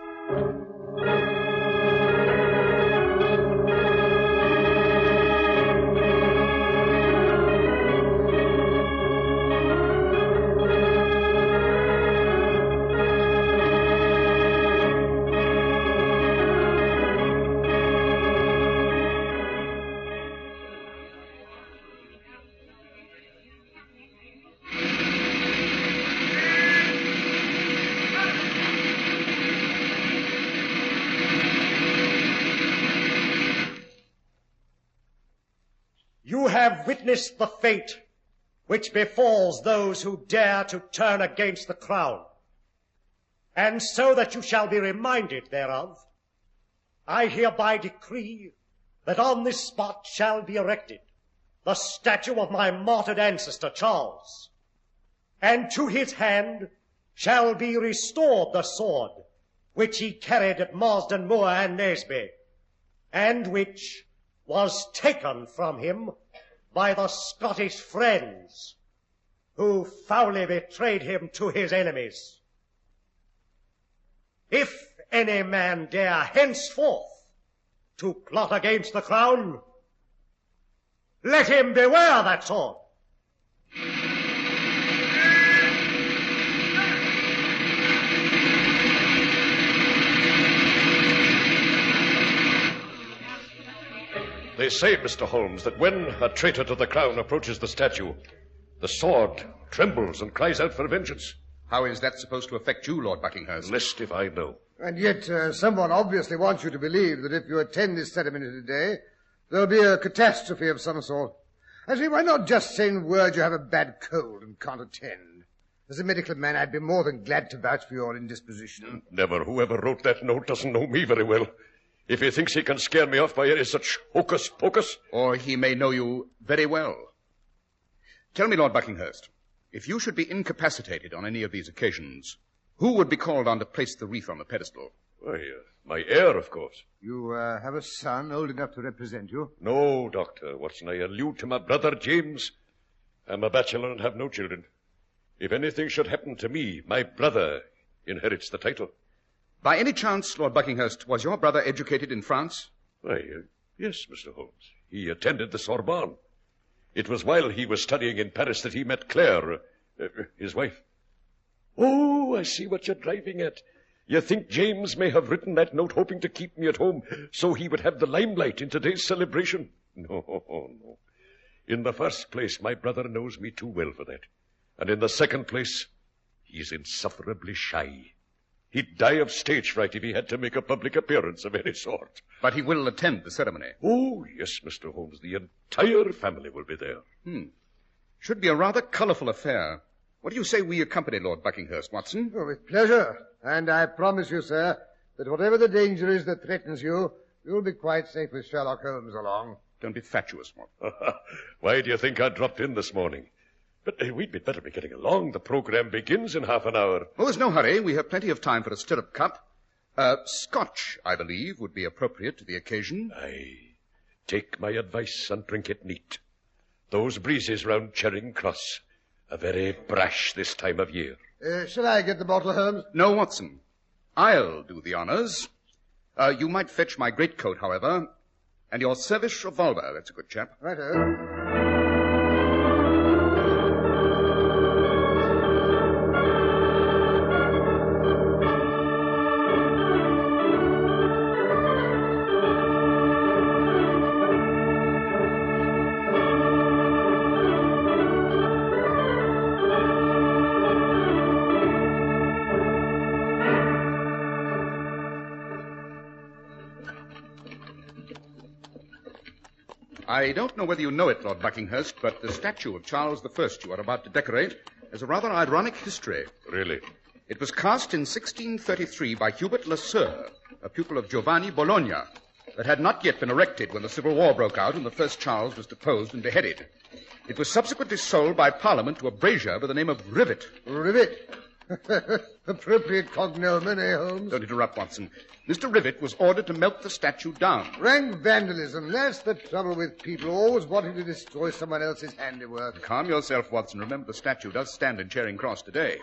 You have witnessed the fate which befalls those who dare to turn against the crown. And so that you shall be reminded thereof, I hereby decree that on this spot shall be erected the statue of my martyred ancestor Charles, and to his hand shall be restored the sword which he carried at Marsden Moor and Naseby, and which was taken from him by the Scottish friends who foully betrayed him to his enemies. If any man dare henceforth to plot against the crown, let him beware that sword. They say, Mr. Holmes, that when a traitor to the crown approaches the statue, the sword trembles and cries out for vengeance. How is that supposed to affect you, Lord Buckinghurst? Lest if I know. And yet someone obviously wants you to believe that if you attend this ceremony today, there'll be a catastrophe of some sort. Actually, why not just send word you have a bad cold and can't attend? As a medical man, I'd be more than glad to vouch for your indisposition. Never. Whoever wrote that note doesn't know me very well. If he thinks he can scare me off by any such hocus-pocus... Or he may know you very well. Tell me, Lord Buckinghurst, if you should be incapacitated on any of these occasions, who would be called on to place the wreath on the pedestal? Why, my heir, of course. You have a son old enough to represent you? No, Doctor. Watson, I allude to my brother James. I'm a bachelor and have no children. If anything should happen to me, my brother inherits the title. By any chance, Lord Buckinghurst, was your brother educated in France? Why, yes, Mr. Holmes. He attended the Sorbonne. It was while he was studying in Paris that he met Claire, his wife. Oh, I see what you're driving at. You think James may have written that note hoping to keep me at home so he would have the limelight in today's celebration? No. In the first place, my brother knows me too well for that. And in the second place, he's insufferably shy. He'd die of stage fright if he had to make a public appearance of any sort. But he will attend the ceremony. Oh, yes, Mr. Holmes. The entire family will be there. Should be a rather colourful affair. What do you say we accompany Lord Buckinghurst, Watson? Oh, with pleasure. And I promise you, sir, that whatever the danger is that threatens you, you'll be quite safe with Sherlock Holmes along. Don't be fatuous, Watson. Why do you think I dropped in this morning? But we'd better be getting along. The program begins in half an hour. Oh, there's no hurry. We have plenty of time for a stirrup cup. Scotch, I believe, would be appropriate to the occasion. Aye. Take my advice and drink it neat. Those breezes round Charing Cross are very brash this time of year. Shall I get the bottle, Holmes? No, Watson. I'll do the honours. You might fetch my greatcoat, however, and your service revolver. That's a good chap. Righto. I don't know whether you know it, Lord Buckinghurst, but the statue of Charles I you are about to decorate has a rather ironic history. Really? It was cast in 1633 by Hubert Lesueur, a pupil of Giovanni Bologna, that had not yet been erected when the Civil War broke out and the first Charles was deposed and beheaded. It was subsequently sold by Parliament to a brazier by the name of Rivet. Rivet? Appropriate cognomen, eh, Holmes? Don't interrupt, Watson. Mr. Rivet was ordered to melt the statue down. Rank vandalism. That's the trouble with people always wanting to destroy someone else's handiwork. Calm yourself, Watson. Remember, the statue does stand in Charing Cross today.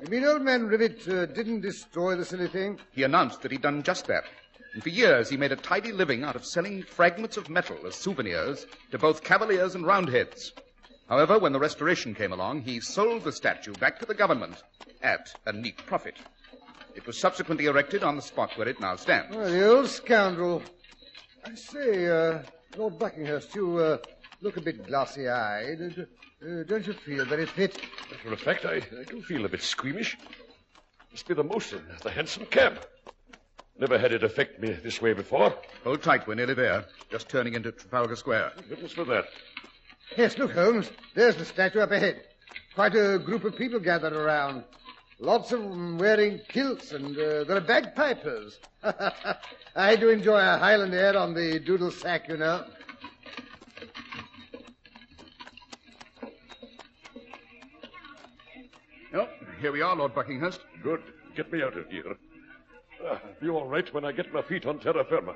You mean old man Rivet didn't destroy the silly thing? He announced that he'd done just that. And for years he made a tidy living out of selling fragments of metal as souvenirs to both cavaliers and roundheads. However, when the Restoration came along, he sold the statue back to the government at a neat profit. It was subsequently erected on the spot where it now stands. Oh, the old scoundrel. I say, Lord Buckinghurst, you look a bit glassy-eyed. Don't you feel very fit? For a fact, I do feel a bit squeamish. Must be the motion, the handsome cab. Never had it affect me this way before. Hold tight, we're nearly there. Just turning into Trafalgar Square. Goodness for that. Yes, look, Holmes. There's the statue up ahead. Quite a group of people gathered around. Lots of them wearing kilts, and there are bagpipers. I do enjoy a Highland air on the doodle sack, you know. Oh, here we are, Lord Buckinghurst. Good. Get me out of here. Be all right when I get my feet on terra firma.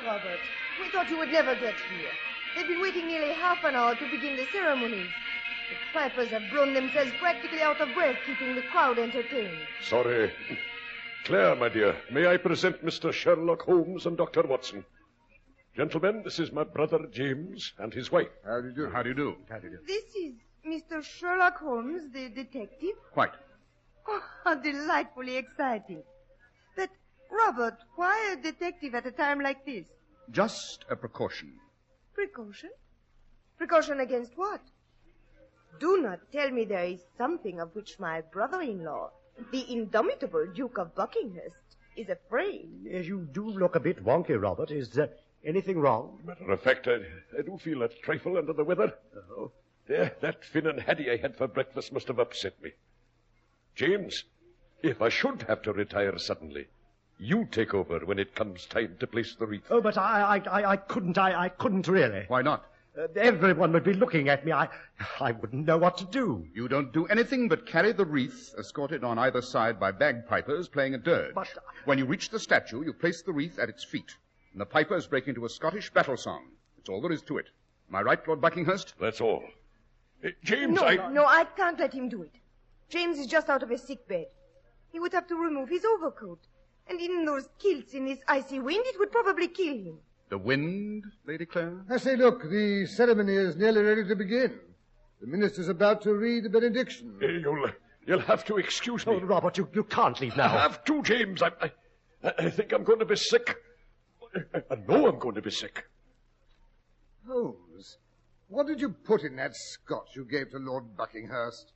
Robert. We thought you would never get here. They've been waiting nearly half an hour to begin the ceremonies. The pipers have blown themselves practically out of breath, keeping the crowd entertained. Sorry. Claire, my dear, may I present Mr. Sherlock Holmes and Dr. Watson? Gentlemen, this is my brother James and his wife. How do you do? How do you do? How do you do? This is Mr. Sherlock Holmes, the detective. Quite. Oh, how delightfully exciting. But, Robert, why a detective at a time like this? Just a precaution. Precaution? Precaution against what? Do not tell me there is something of which my brother-in-law, the indomitable Duke of Buckinghurst, is afraid. Yes, you do look a bit wonky, Robert. Is anything wrong? Matter of fact, I do feel a trifle under the weather. Oh. That Finn and Haddie I had for breakfast must have upset me. James, if I should have to retire suddenly, you take over when it comes time to place the wreath. Oh, but I couldn't really. Why not? Everyone would be looking at me. I wouldn't know what to do. You don't do anything but carry the wreath, escorted on either side by bagpipers playing a dirge. But when you reach the statue, you place the wreath at its feet, and the pipers break into a Scottish battle song. That's all there is to it. Am I right, Lord Buckinghurst? That's all. James, No, I can't let him do it. James is just out of a sick bed. He would have to remove his overcoat. And in those kilts in this icy wind, it would probably kill him. The wind, Lady Claire? I say, look, the ceremony is nearly ready to begin. The minister's about to read the benediction. You'll have to excuse me. Oh, Robert, you can't leave now. I have to, James. I think I'm going to be sick. I know I'm going to be sick. Holmes, what did you put in that scotch you gave to Lord Buckinghurst?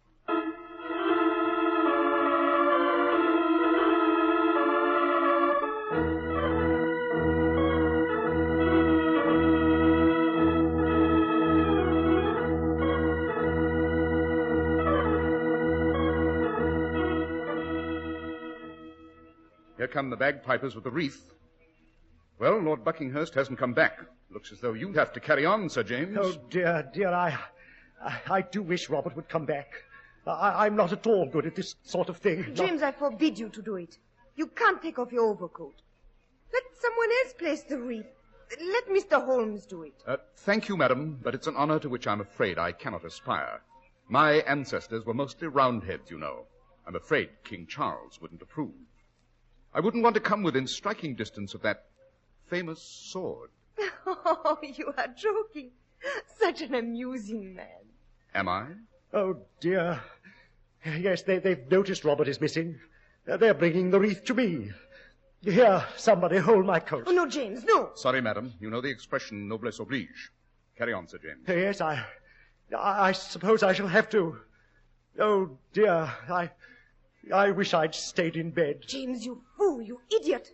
Here come the bagpipers with the wreath. Well, Lord Buckinghurst hasn't come back. Looks as though you'd have to carry on, Sir James. Oh, dear, I do wish Robert would come back. I'm not at all good at this sort of thing. James, I forbid you to do it. You can't take off your overcoat. Let someone else place the wreath. Let Mr. Holmes do it. Thank you, madam, but it's an honor to which I'm afraid I cannot aspire. My ancestors were mostly Roundheads, you know. I'm afraid King Charles wouldn't approve. I wouldn't want to come within striking distance of that famous sword. Oh, you are joking. Such an amusing man. Am I? Oh, dear. Yes, they've noticed Robert is missing. They're bringing the wreath to me. Here, somebody hold my coat. Oh, no, James, no. Sorry, madam. You know the expression noblesse oblige. Carry on, Sir James. Yes, I suppose I shall have to. Oh, dear, I wish I'd stayed in bed. James, you fool, you idiot.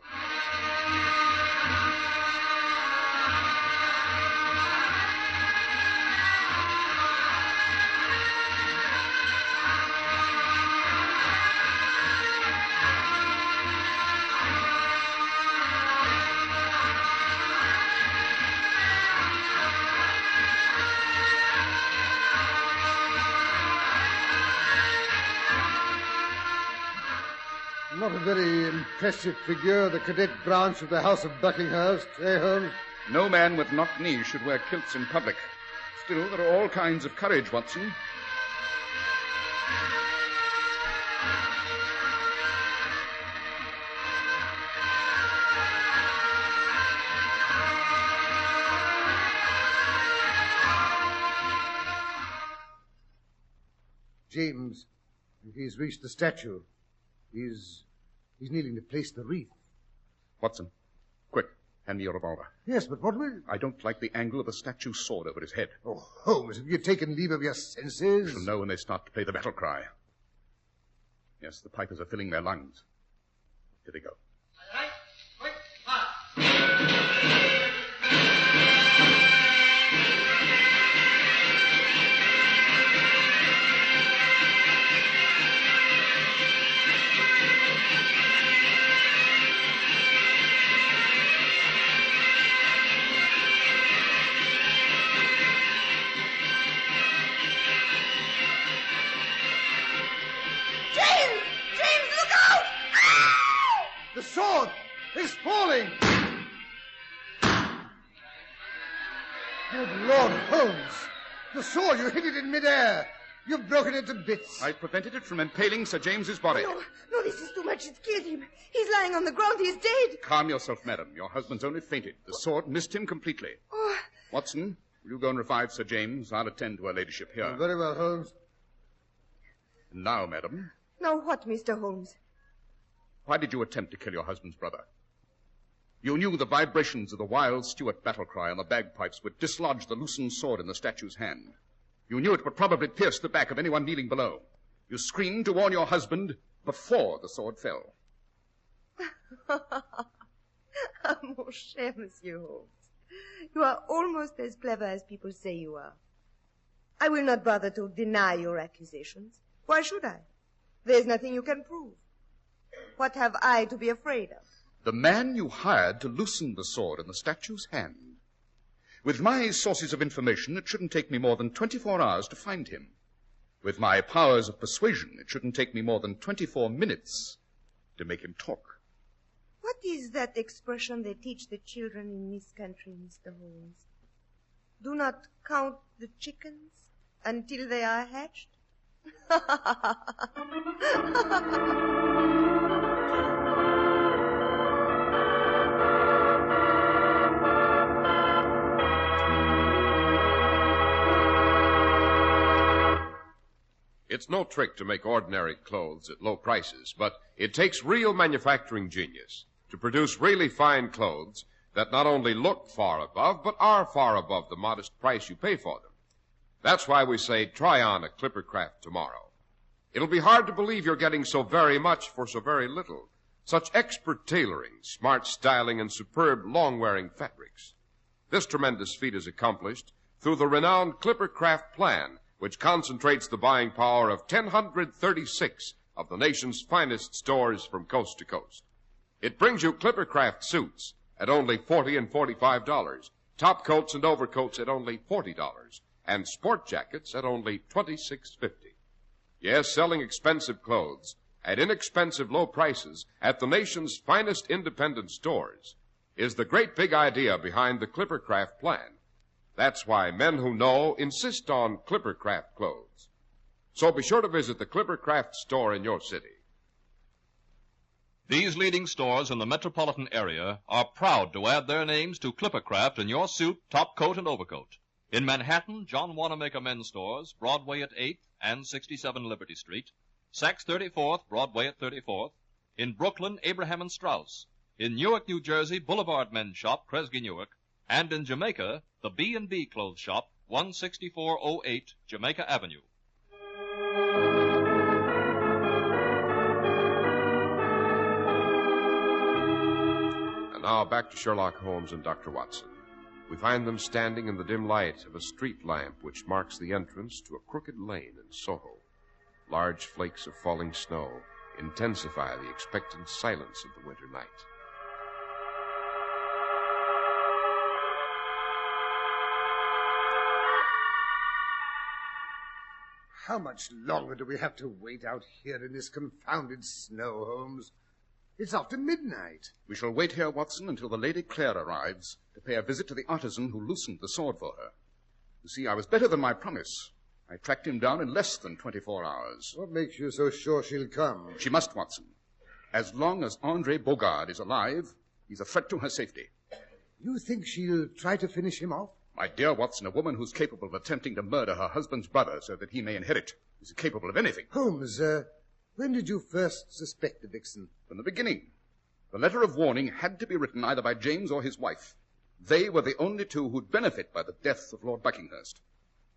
Not a very impressive figure, the cadet branch of the House of Buckinghurst, eh, Holmes? No man with knocked knees should wear kilts in public. Still, there are all kinds of courage, Watson. James, he's reached the statue. He's kneeling to place the wreath. Watson, quick, hand me your revolver. Yes, but what will... I don't like the angle of the statue's sword over his head. Oh, Holmes, have you taken leave of your senses? We shall know when they start to play the battle cry. Yes, the pipers are filling their lungs. Here they go. The sword is falling! Good Lord, Holmes! The sword, you hit it in midair. You've broken it to bits. I prevented it from impaling Sir James's body. No, this is too much. It's killed him. He's lying on the ground. He's dead. Calm yourself, madam. Your husband's only fainted. The sword missed him completely. Oh. Watson, will you go and revive Sir James? I'll attend to her ladyship here. Very well, Holmes. And now, madam. Now what, Mr. Holmes? Why did you attempt to kill your husband's brother? You knew the vibrations of the wild Stuart battle cry on the bagpipes would dislodge the loosened sword in the statue's hand. You knew it would probably pierce the back of anyone kneeling below. You screamed to warn your husband before the sword fell. Mon cher Monsieur Holmes, you are almost as clever as people say you are. I will not bother to deny your accusations. Why should I? There's nothing you can prove. What have I to be afraid of? The man you hired to loosen the sword in the statue's hand. With my sources of information, it shouldn't take me more than 24 hours to find him. With my powers of persuasion, it shouldn't take me more than 24 minutes to make him talk. What is that expression they teach the children in this country, Mr. Holmes? Do not count the chickens until they are hatched? It's no trick to make ordinary clothes at low prices, but it takes real manufacturing genius to produce really fine clothes that not only look far above, but are far above the modest price you pay for them. That's why we say try on a Clippercraft tomorrow. It'll be hard to believe you're getting so very much for so very little. Such expert tailoring, smart styling, and superb long-wearing fabrics. This tremendous feat is accomplished through the renowned Clippercraft plan, which concentrates the buying power of 1,036 of the nation's finest stores from coast to coast. It brings you Clippercraft suits at only $40 and $45, top coats and overcoats at only $40, and sport jackets at only $26.50. Yes, selling expensive clothes at inexpensive low prices at the nation's finest independent stores is the great big idea behind the Clippercraft plan. That's why men who know insist on Clippercraft clothes. So be sure to visit the Clippercraft store in your city. These leading stores in the metropolitan area are proud to add their names to Clippercraft in your suit, top coat, and overcoat. In Manhattan, John Wanamaker Men's Stores, Broadway at 8th and 67 Liberty Street. Saks 34th, Broadway at 34th. In Brooklyn, Abraham and Strauss. In Newark, New Jersey, Boulevard Men's Shop, Kresge Newark. And in Jamaica, the B&B Clothes Shop, 16408 Jamaica Avenue. And now back to Sherlock Holmes and Dr. Watson. We find them standing in the dim light of a street lamp which marks the entrance to a crooked lane in Soho. Large flakes of falling snow intensify the expectant silence of the winter night. How much longer do we have to wait out here in this confounded snow, Holmes? It's after midnight. We shall wait here, Watson, until the Lady Clare arrives to pay a visit to the artisan who loosened the sword for her. You see, I was better than my promise. I tracked him down in less than 24 hours. What makes you so sure she'll come? She must, Watson. As long as Andre Bogard is alive, he's a threat to her safety. You think she'll try to finish him off? My dear Watson, a woman who's capable of attempting to murder her husband's brother so that he may inherit is capable of anything. Holmes, when did you first suspect the vixen? From the beginning. The letter of warning had to be written either by James or his wife. They were the only two who'd benefit by the death of Lord Buckinghurst.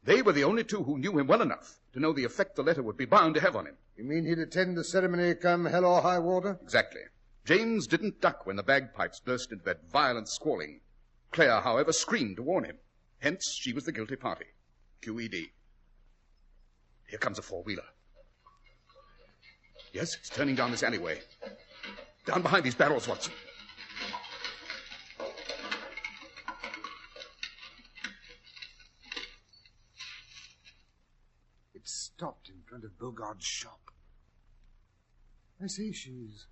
They were the only two who knew him well enough to know the effect the letter would be bound to have on him. You mean he'd attend the ceremony come hell or high water? Exactly. James didn't duck when the bagpipes burst into that violent squalling. Claire, however, screamed to warn him. Hence, she was the guilty party. QED. Here comes a four-wheeler. Yes, it's turning down this alleyway. Down behind these barrels, Watson. It stopped in front of Bogart's shop. I say she's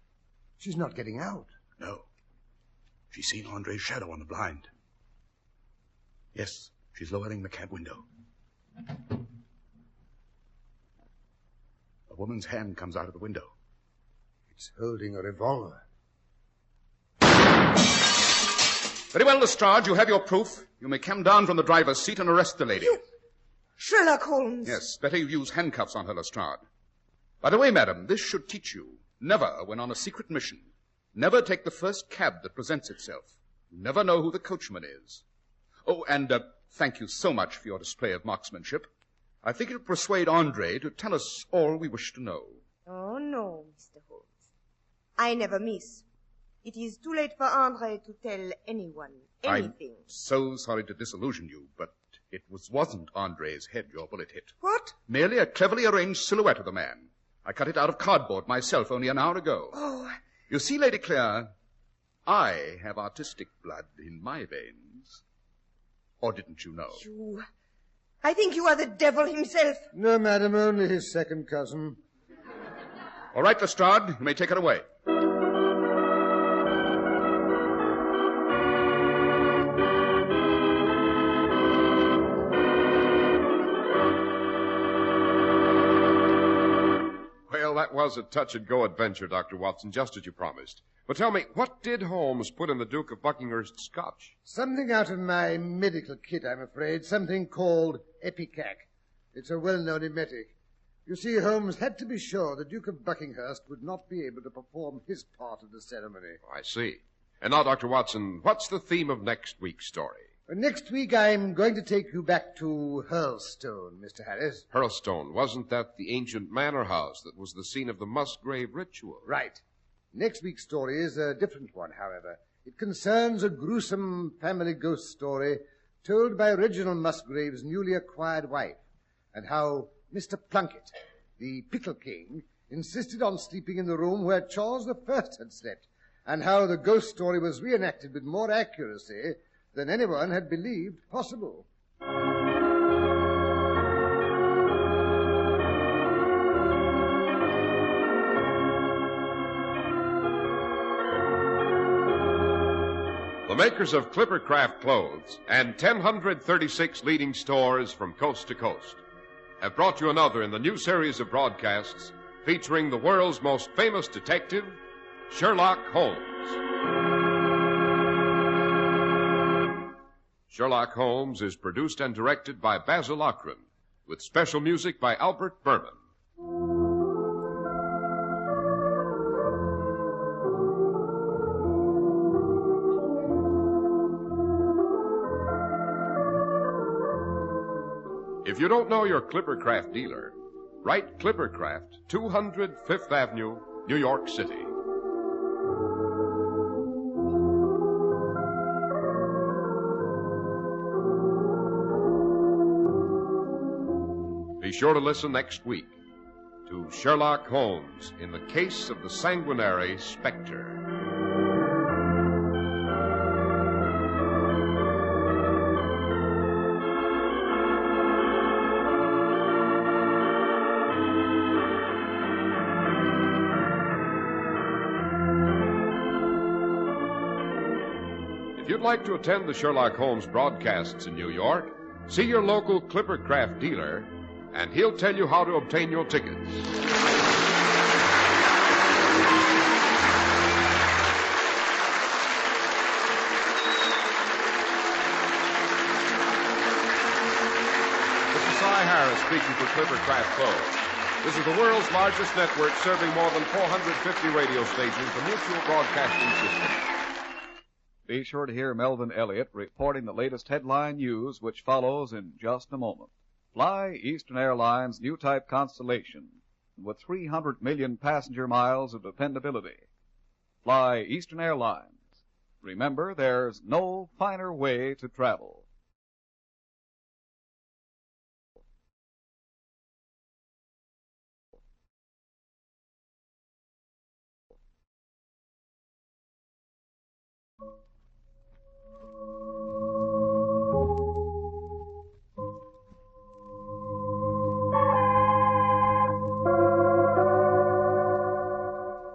not getting out. No. She's seen Andre's shadow on the blind. Yes, she's lowering the cab window. A woman's hand comes out of the window. It's holding a revolver. Very well, Lestrade, you have your proof. You may come down from the driver's seat and arrest the lady. Sherlock Holmes. Yes, better you use handcuffs on her, Lestrade. By the way, madam, this should teach you. Never, when on a secret mission, never take the first cab that presents itself. You never know who the coachman is. Oh, and thank you so much for your display of marksmanship. I think it'll persuade Andre to tell us all we wish to know. Oh, no, Mr. Holmes. I never miss. It is too late for Andre to tell anyone anything. I'm so sorry to disillusion you, but it wasn't Andre's head your bullet hit. What? Merely a cleverly arranged silhouette of the man. I cut it out of cardboard myself only an hour ago. Oh. You see, Lady Claire, I have artistic blood in my veins. Or didn't you know? I think you are the devil himself. No, madam, only his second cousin. All right, Lestrade, you may take it away. Well, that was a touch-and-go adventure, Dr. Watson, just as you promised. But tell me, what did Holmes put in the Duke of Buckinghurst's scotch? Something out of my medical kit, I'm afraid. Something called Epicac. It's a well-known emetic. You see, Holmes had to be sure the Duke of Buckinghurst would not be able to perform his part of the ceremony. Oh, I see. And now, Dr. Watson, what's the theme of next week's story? Next week, I'm going to take you back to Hurlstone, Mr. Harris. Hurlstone, wasn't that the ancient manor house that was the scene of the Musgrave ritual? Right. Next week's story is a different one, however. It concerns a gruesome family ghost story told by Reginald Musgrave's newly acquired wife, and how Mr. Plunkett, the Pickle King, insisted on sleeping in the room where Charles I had slept, and how the ghost story was reenacted with more accuracy than anyone had believed possible. The makers of Clippercraft Clothes and 1,036 leading stores from coast to coast have brought you another in the new series of broadcasts featuring the world's most famous detective, Sherlock Holmes. Sherlock Holmes is produced and directed by Basil Lochran, with special music by Albert Berman. If you don't know your Clippercraft dealer, write Clippercraft, 200 Fifth Avenue, New York City. Be sure to listen next week to Sherlock Holmes in the case of the Sanguinary Spectre. If you'd like to attend the Sherlock Holmes broadcasts in New York, see your local Clippercraft dealer, and he'll tell you how to obtain your tickets. Eli Harris speaking for Clippercraft Clothes. This is the world's largest network serving more than 450 radio stations, the Mutual Broadcasting System. Be sure to hear Melvin Elliott reporting the latest headline news, which follows in just a moment. Fly Eastern Airlines' new type Constellation with 300 million passenger miles of dependability. Fly Eastern Airlines. Remember, there's no finer way to travel.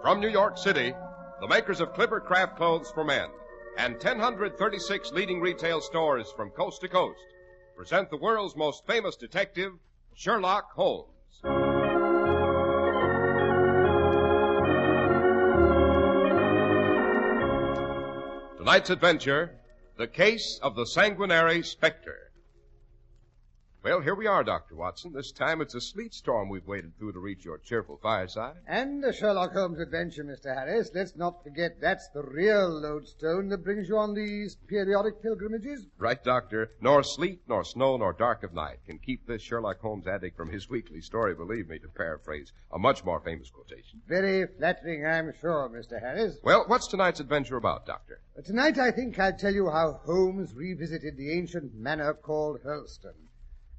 From New York City, the makers of Clippercraft Clothes for Men and 1,036 leading retail stores from coast to coast present the world's most famous detective, Sherlock Holmes. Tonight's adventure, the case of the sanguinary Spectre. Well, here we are, Dr. Watson. This time it's a sleet storm we've waded through to reach your cheerful fireside. And a Sherlock Holmes adventure, Mr. Harris. Let's not forget that's the real lodestone that brings you on these periodic pilgrimages. Right, Doctor. Nor sleet, nor snow, nor dark of night can keep this Sherlock Holmes addict from his weekly story, believe me, to paraphrase a much more famous quotation. Very flattering, I'm sure, Mr. Harris. Well, what's tonight's adventure about, Doctor? Tonight I think I'll tell you how Holmes revisited the ancient manor called Hurlstone,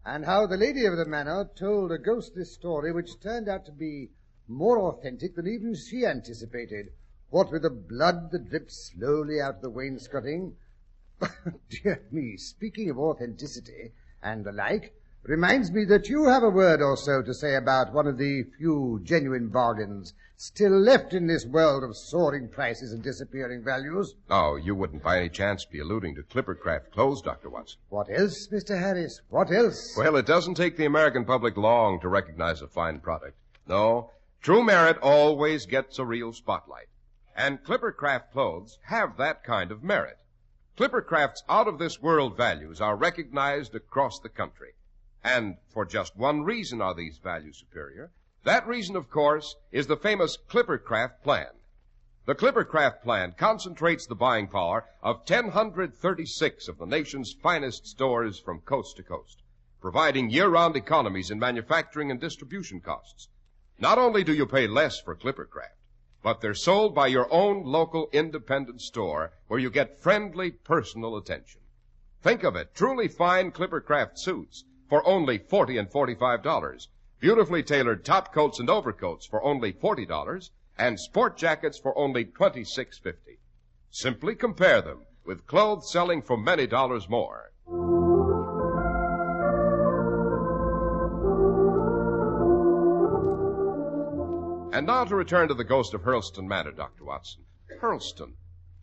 and how the lady of the manor told a ghostly story which turned out to be more authentic than even she anticipated. What with the blood that dripped slowly out of the wainscoting. Dear me, speaking of authenticity and the like, reminds me that you have a word or so to say about one of the few genuine bargains still left in this world of soaring prices and disappearing values. Oh, you wouldn't by any chance be alluding to Clippercraft Clothes, Dr. Watson. What else, Mr. Harris? What else? Well, it doesn't take the American public long to recognize a fine product. No, true merit always gets a real spotlight. And Clippercraft Clothes have that kind of merit. Clippercraft's out-of-this-world values are recognized across the country. And for just one reason are these values superior. That reason, of course, is the famous Clippercraft Plan. The Clippercraft Plan concentrates the buying power of 1,036 of the nation's finest stores from coast to coast, providing year-round economies in manufacturing and distribution costs. Not only do you pay less for Clippercraft, but they're sold by your own local independent store where you get friendly personal attention. Think of it, truly fine Clippercraft suits for only $40 and $45, beautifully tailored top coats and overcoats for only $40, and sport jackets for only $26.50. Simply compare them with clothes selling for many dollars more. And now to return to the ghost of Hurlstone Manor, Dr. Watson. Hurlstone.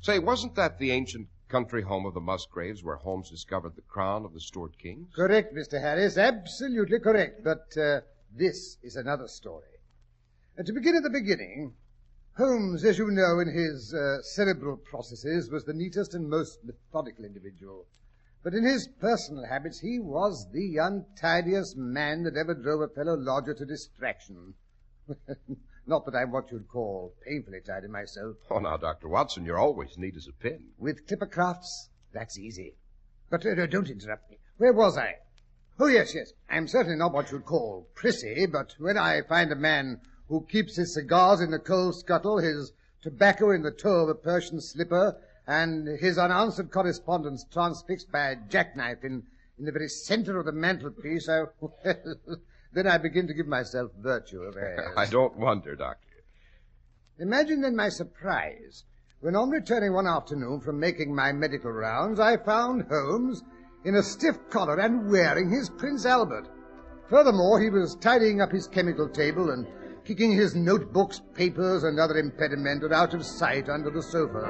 Say, wasn't that the ancient country home of the Musgraves where Holmes discovered the crown of the Stuart kings? Correct, Mr. Harris. Absolutely correct. But this is another story. To begin at the beginning, Holmes, as you know, in his cerebral processes, was the neatest and most methodical individual. But in his personal habits, he was the untidiest man that ever drove a fellow lodger to distraction. Not that I'm what you'd call painfully tidy myself. Oh, now, Dr. Watson, you're always neat as a pin. With Clippercrafts, that's easy. But don't interrupt me. Where was I? Oh, yes. I'm certainly not what you'd call prissy, but when I find a man who keeps his cigars in the coal scuttle, his tobacco in the toe of a Persian slipper, and his unanswered correspondence transfixed by a jackknife in the very center of the mantelpiece, then I begin to give myself virtue of airs. I don't wonder, Doctor. Imagine then my surprise when on returning one afternoon from making my medical rounds, I found Holmes in a stiff collar and wearing his Prince Albert. Furthermore, he was tidying up his chemical table and kicking his notebooks, papers, and other impedimenta out of sight under the sofa.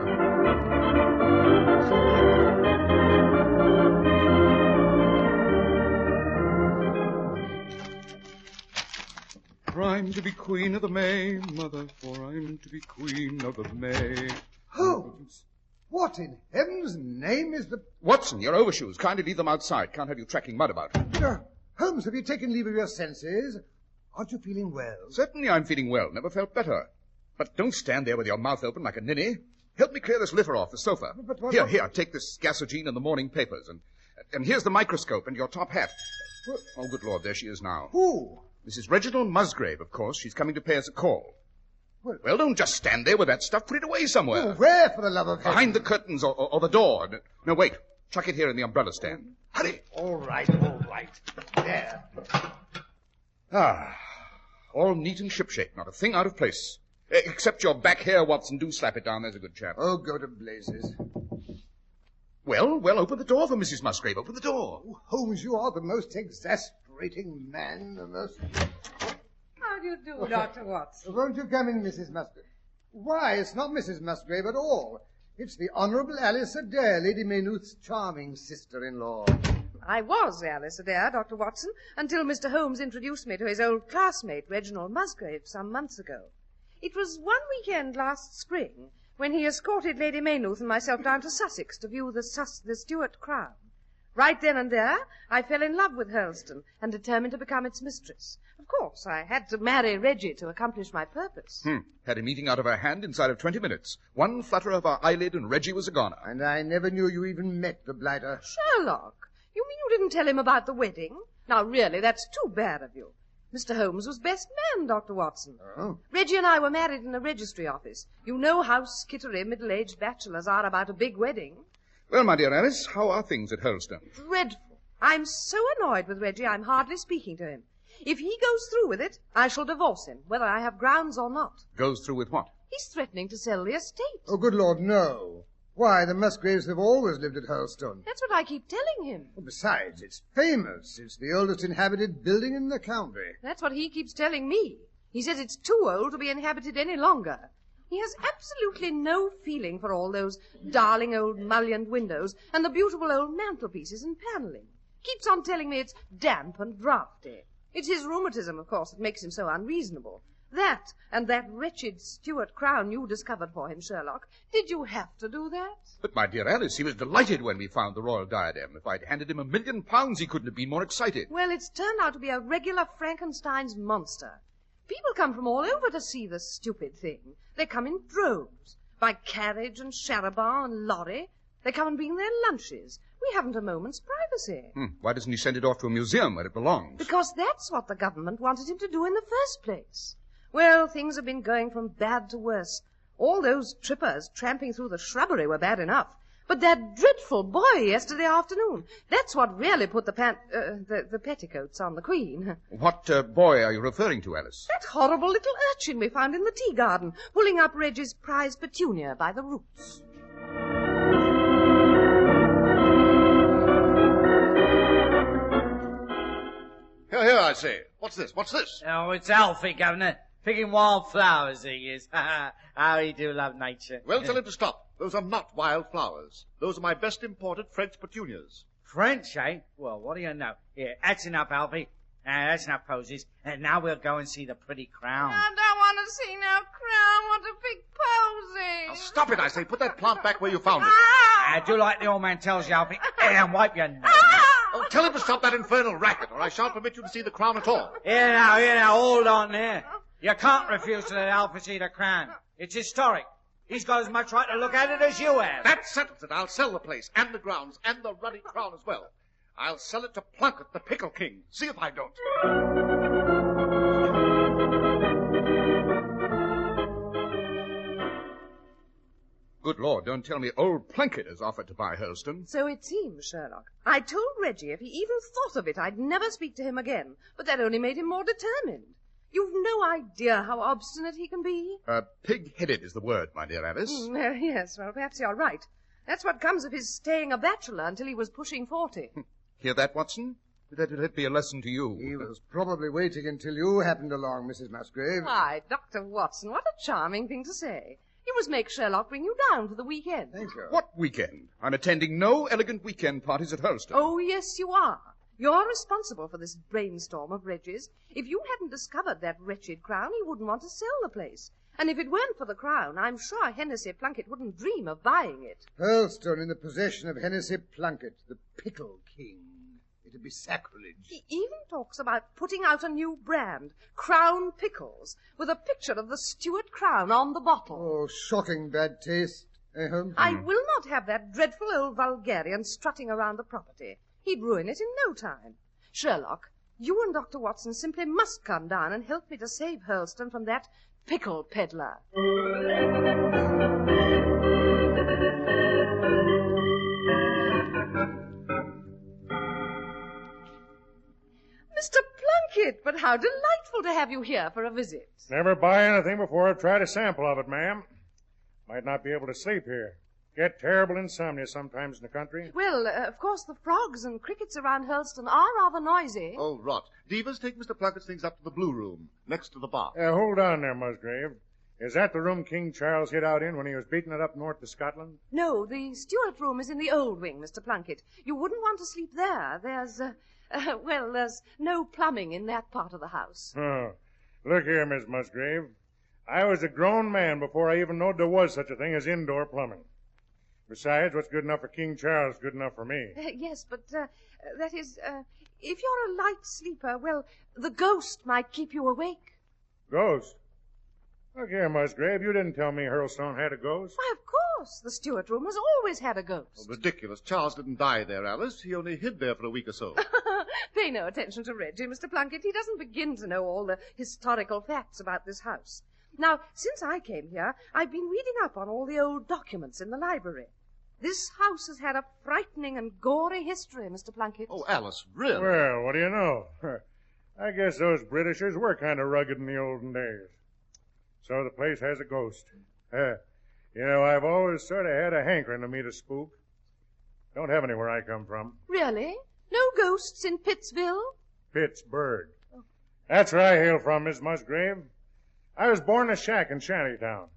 For I'm to be queen of the May, mother, for I'm to be queen of the May. Holmes! What in heaven's name is the... Watson, your overshoes. Kindly leave them outside. Can't have you tracking mud about. Holmes, have you taken leave of your senses? Aren't you feeling well? Certainly I'm feeling well. Never felt better. But don't stand there with your mouth open like a ninny. Help me clear this litter off the sofa. But what... Here, take this gasogene and the morning papers. And here's the microscope and your top hat. Oh, good Lord, there she is now. Who? Mrs. Reginald Musgrave, of course. She's coming to pay us a call. Well, don't just stand there with that stuff. Put it away somewhere. Oh, where, for the love of heaven? Behind the curtains or the door. No, wait. Chuck it here in the umbrella stand. Hurry. All right. There. All neat and shipshape. Not a thing out of place. Except your back hair, Watson. Do slap it down. There's a good chap. Oh, go to blazes. Well, open the door for Mrs. Musgrave. Open the door. Oh, Holmes, you are the most exasperating man, the most... How do you do, Dr. Watson? Won't you come in, Mrs. Musgrave? Why, it's not Mrs. Musgrave at all. It's the Honourable Alice Adair, Lady Maynooth's charming sister-in-law. I was Alice Adair, Dr. Watson, until Mr. Holmes introduced me to his old classmate, Reginald Musgrave, some months ago. It was one weekend last spring when he escorted Lady Maynooth and myself down to Sussex to view the Stuart crown. Right then and there, I fell in love with Hurlstone and determined to become its mistress. Of course, I had to marry Reggie to accomplish my purpose. Had him eating out of her hand inside of 20 minutes. One flutter of her eyelid and Reggie was a goner. And I never knew you even met the blighter. Sherlock, you mean you didn't tell him about the wedding? Now, really, that's too bad of you. Mr. Holmes was best man, Dr. Watson. Oh? Reggie and I were married in a registry office. You know how skittery middle-aged bachelors are about a big wedding. Well, my dear Alice, how are things at Hurlstone? Dreadful. I'm so annoyed with Reggie, I'm hardly speaking to him. If he goes through with it, I shall divorce him, whether I have grounds or not. Goes through with what? He's threatening to sell the estate. Oh, good Lord, no. Why, the Musgraves have always lived at Hurlstone. That's what I keep telling him. Well, besides, it's famous. It's the oldest inhabited building in the county. That's what he keeps telling me. He says it's too old to be inhabited any longer. He has absolutely no feeling for all those darling old mullioned windows and the beautiful old mantelpieces and panelling. Keeps on telling me it's damp and draughty. It's his rheumatism, of course, that makes him so unreasonable. That and that wretched Stuart crown you discovered for him, Sherlock. Did you have to do that? But, my dear Alice, he was delighted when we found the royal diadem. If I'd handed him £1 million, he couldn't have been more excited. Well, it's turned out to be a regular Frankenstein's monster. People come from all over to see the stupid thing. They come in droves, by carriage and charabanc and lorry. They come and bring their lunches. We haven't a moment's privacy. Why doesn't he send it off to a museum where it belongs? Because that's what the government wanted him to do in the first place. Well, things have been going from bad to worse. All those trippers tramping through the shrubbery were bad enough. But that dreadful boy yesterday afternoon, that's what really put the petticoats on the Queen. What boy are you referring to, Alice? That horrible little urchin we found in the tea garden, pulling up Reggie's prize petunia by the roots. Here, I say. What's this? Oh, it's Alfie, Governor. Picking wildflowers, he is. How he do love nature. Well, tell him to stop. Those are not wild flowers. Those are my best imported French petunias. French, eh? Well, what do you know? Here, that's enough, Alfie. That's enough poses. And now we'll go and see the pretty crown. I don't want to see no crown. I want to pick posies. Now, stop it, I say. Put that plant back where you found it. Do like the old man tells you, Alfie. And wipe your nose. Oh, tell him to stop that infernal racket, or I shan't permit you to see the crown at all. Here now, hold on there. You can't refuse to let Alfie see the crown. It's historic. He's got as much right to look at it as you have. That settles it. I'll sell the place, and the grounds, and the ruddy crown as well. I'll sell it to Plunkett, the Pickle King. See if I don't. Good Lord, don't tell me old Plunkett has offered to buy Hurlstone. So it seems, Sherlock. I told Reggie if he even thought of it, I'd never speak to him again. But that only made him more determined. You've no idea how obstinate he can be. Pig-headed is the word, my dear Alice. Yes, well, perhaps you're right. That's what comes of his staying a bachelor until he was pushing 40. Hear that, Watson? Let be a lesson to you. He was probably waiting until you happened along, Mrs. Musgrave. Why, Dr. Watson, what a charming thing to say. You must make Sherlock bring you down for the weekend. Thank you. What weekend? I'm attending no elegant weekend parties at Hurlstone. Oh, yes, you are. You're responsible for this brainstorm of Reggie's. If you hadn't discovered that wretched crown, he wouldn't want to sell the place. And if it weren't for the crown, I'm sure Hennessy Plunkett wouldn't dream of buying it. Hurlstone in the possession of Hennessy Plunkett, the Pickle King. It to be sacrilege. He even talks about putting out a new brand, Crown Pickles, with a picture of the Stuart crown on the bottle. Oh, shocking bad taste. Eh, Holmes? I will not have that dreadful old vulgarian strutting around the property. He'd ruin it in no time. Sherlock, you and Dr. Watson simply must come down and help me to save Hurlstone from that pickle peddler. Mr. Plunkett, but how delightful to have you here for a visit. Never buy anything before I've tried a sample of it, ma'am. Might not be able to sleep here. Get terrible insomnia sometimes in the country. Well, of course, the frogs and crickets around Hurlstone are rather noisy. Oh, rot. Divas, take Mr. Plunkett's things up to the Blue Room, next to the bar. Hold on there, Musgrave. Is that the room King Charles hid out in when he was beating it up north to Scotland? No, the Stuart room is in the old wing, Mr. Plunkett. You wouldn't want to sleep there. There's no plumbing in that part of the house. Oh, look here, Miss Musgrave. I was a grown man before I even knowed there was such a thing as indoor plumbing. Besides, what's good enough for King Charles is good enough for me. Yes, but that is, if you're a light sleeper, well, the ghost might keep you awake. Ghost? Look here, Musgrave, you didn't tell me Hurlstone had a ghost. Why, of course. The Stuart room has always had a ghost. Oh, ridiculous. Charles didn't die there, Alice. He only hid there for a week or so. Pay no attention to Reggie, Mr. Plunkett. He doesn't begin to know all the historical facts about this house. Now, since I came here, I've been reading up on all the old documents in the library. This house has had a frightening and gory history, Mr. Plunkett. Oh, Alice, really? Well, what do you know? I guess those Britishers were kind of rugged in the olden days. So the place has a ghost. I've always sort of had a hankering to meet a spook. Don't have any where I come from. Really? No ghosts in Pittsville? Pittsburgh. Oh. That's where I hail from, Miss Musgrave. I was born in a shack in Shantytown.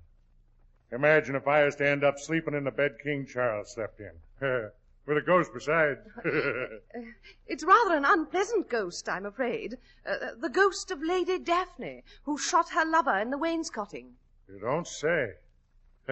Imagine if I was to end up sleeping in the bed King Charles slept in. With a ghost besides. It's rather an unpleasant ghost, I'm afraid. The ghost of Lady Daphne, who shot her lover in the wainscoting. You don't say.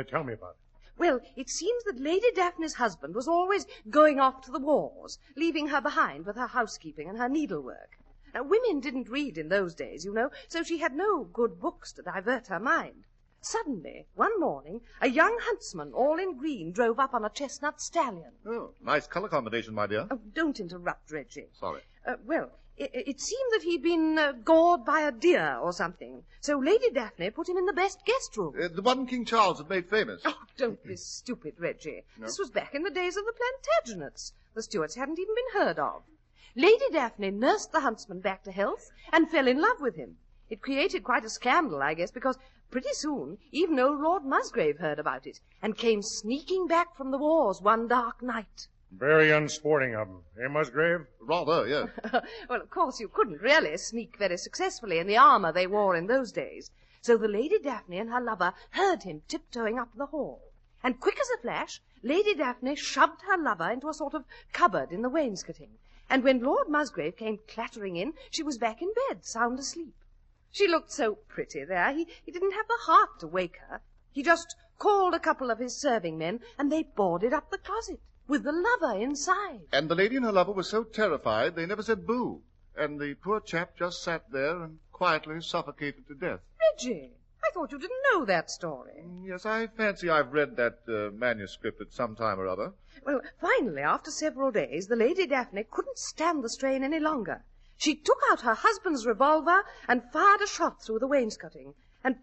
Tell me about it. Well, it seems that Lady Daphne's husband was always going off to the wars, leaving her behind with her housekeeping and her needlework. Women didn't read in those days, you know, so she had no good books to divert her mind. Suddenly, one morning, a young huntsman, all in green, drove up on a chestnut stallion. Oh, nice color combination, my dear. Oh, don't interrupt, Reggie. Sorry. It seemed that he'd been gored by a deer or something, so Lady Daphne put him in the best guest room. The one King Charles had made famous. Oh, don't be stupid, Reggie. No? This was back in the days of the Plantagenets. The Stuarts hadn't even been heard of. Lady Daphne nursed the huntsman back to health and fell in love with him. It created quite a scandal, I guess, because pretty soon even old Lord Musgrave heard about it and came sneaking back from the wars one dark night. Very unsporting of them, eh, Musgrave? Rather, yes. Well, of course, you couldn't really sneak very successfully in the armor they wore in those days. So the Lady Daphne and her lover heard him tiptoeing up the hall. And quick as a flash, Lady Daphne shoved her lover into a sort of cupboard in the wainscoting. And when Lord Musgrave came clattering in, she was back in bed, sound asleep. She looked so pretty there, he didn't have the heart to wake her. He just called a couple of his serving men, and they boarded up the closet, with the lover inside. And the lady and her lover were so terrified they never said boo. And the poor chap just sat there and quietly suffocated to death. Reggie, I thought you didn't know that story. Yes, I fancy I've read that manuscript at some time or other. Well, finally, after several days, the Lady Daphne couldn't stand the strain any longer. She took out her husband's revolver and fired a shot through the wainscoting. And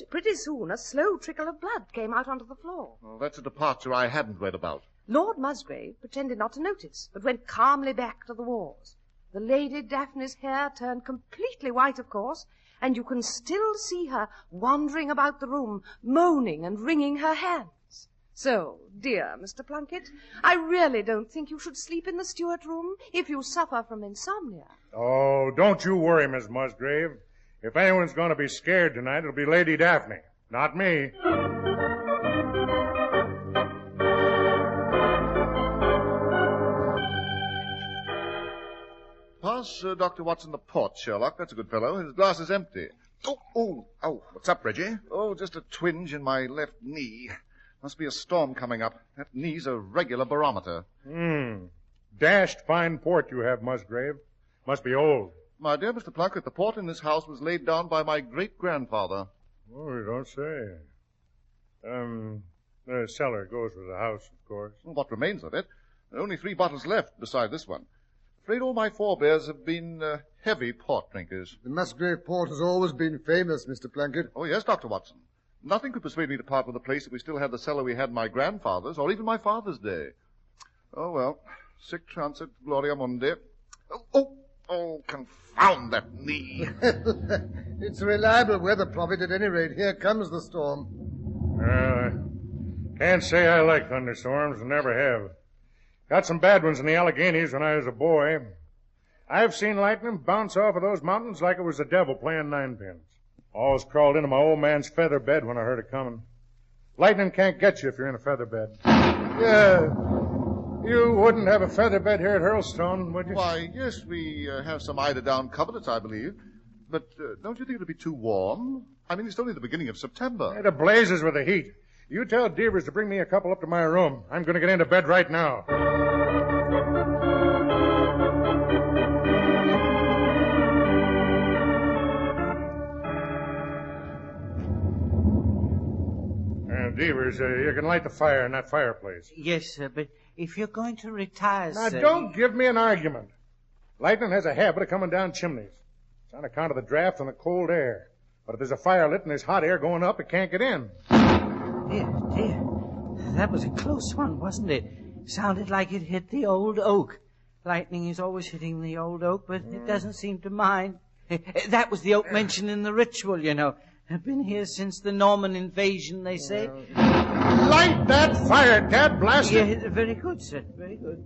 pretty soon a slow trickle of blood came out onto the floor. Well, that's a departure I hadn't read about. Lord Musgrave pretended not to notice, but went calmly back to the wars. The Lady Daphne's hair turned completely white, of course, and you can still see her wandering about the room, moaning and wringing her hands. So, dear Mr. Plunkett, I really don't think you should sleep in the Stuart room if you suffer from insomnia. Oh, don't you worry, Miss Musgrave. If anyone's going to be scared tonight, it'll be Lady Daphne, not me. Pass Dr. Watson the port, Sherlock. That's a good fellow. His glass is empty. Oh, what's up, Reggie? Oh, just a twinge in my left knee. Must be a storm coming up. That knee's a regular barometer. Dashed fine port you have, Musgrave. Must be old. My dear Mr. Plunkett, the port in this house was laid down by my great-grandfather. Oh, you don't say. The cellar goes with the house, of course. Well, what remains of it? There are only 3 bottles left beside this one. Afraid all my forebears have been heavy port drinkers. The Musgrave port has always been famous, Mr. Plunkett. Oh, yes, Dr. Watson. Nothing could persuade me to part with the place if we still had the cellar we had in my grandfather's, or even my father's day. Oh, well. Sic transit gloria mundi. Oh, confound that knee. It's a reliable weather prophet at any rate. Here comes the storm. Can't say I like thunderstorms and never have. Got some bad ones in the Alleghenies when I was a boy. I've seen lightning bounce off of those mountains like it was the devil playing ninepins. Always crawled into my old man's feather bed when I heard it coming. Lightning can't get you if you're in a feather bed. Yeah. You wouldn't have a feather bed here at Hurlstone, would you? Why, yes, we have some eider-down coverlets, I believe. But don't you think it'll be too warm? I mean, it's only the beginning of September. It blazes with the heat. You tell Devers to bring me a couple up to my room. I'm going to get into bed right now. Devers, you can light the fire in that fireplace. Yes, sir, but if you're going to retire, Now, sir... don't give me an argument. Lightning has a habit of coming down chimneys. It's on account of the draft and the cold air. But if there's a fire lit and there's hot air going up, it can't get in. Dear. That was a close one, wasn't it? Sounded like it hit the old oak. Lightning is always hitting the old oak, but it doesn't seem to mind. That was the oak mentioned in the ritual, you know. I've been here since the Norman invasion, they say. Light that fire, Dad, blast it! Yeah, very good, sir, very good.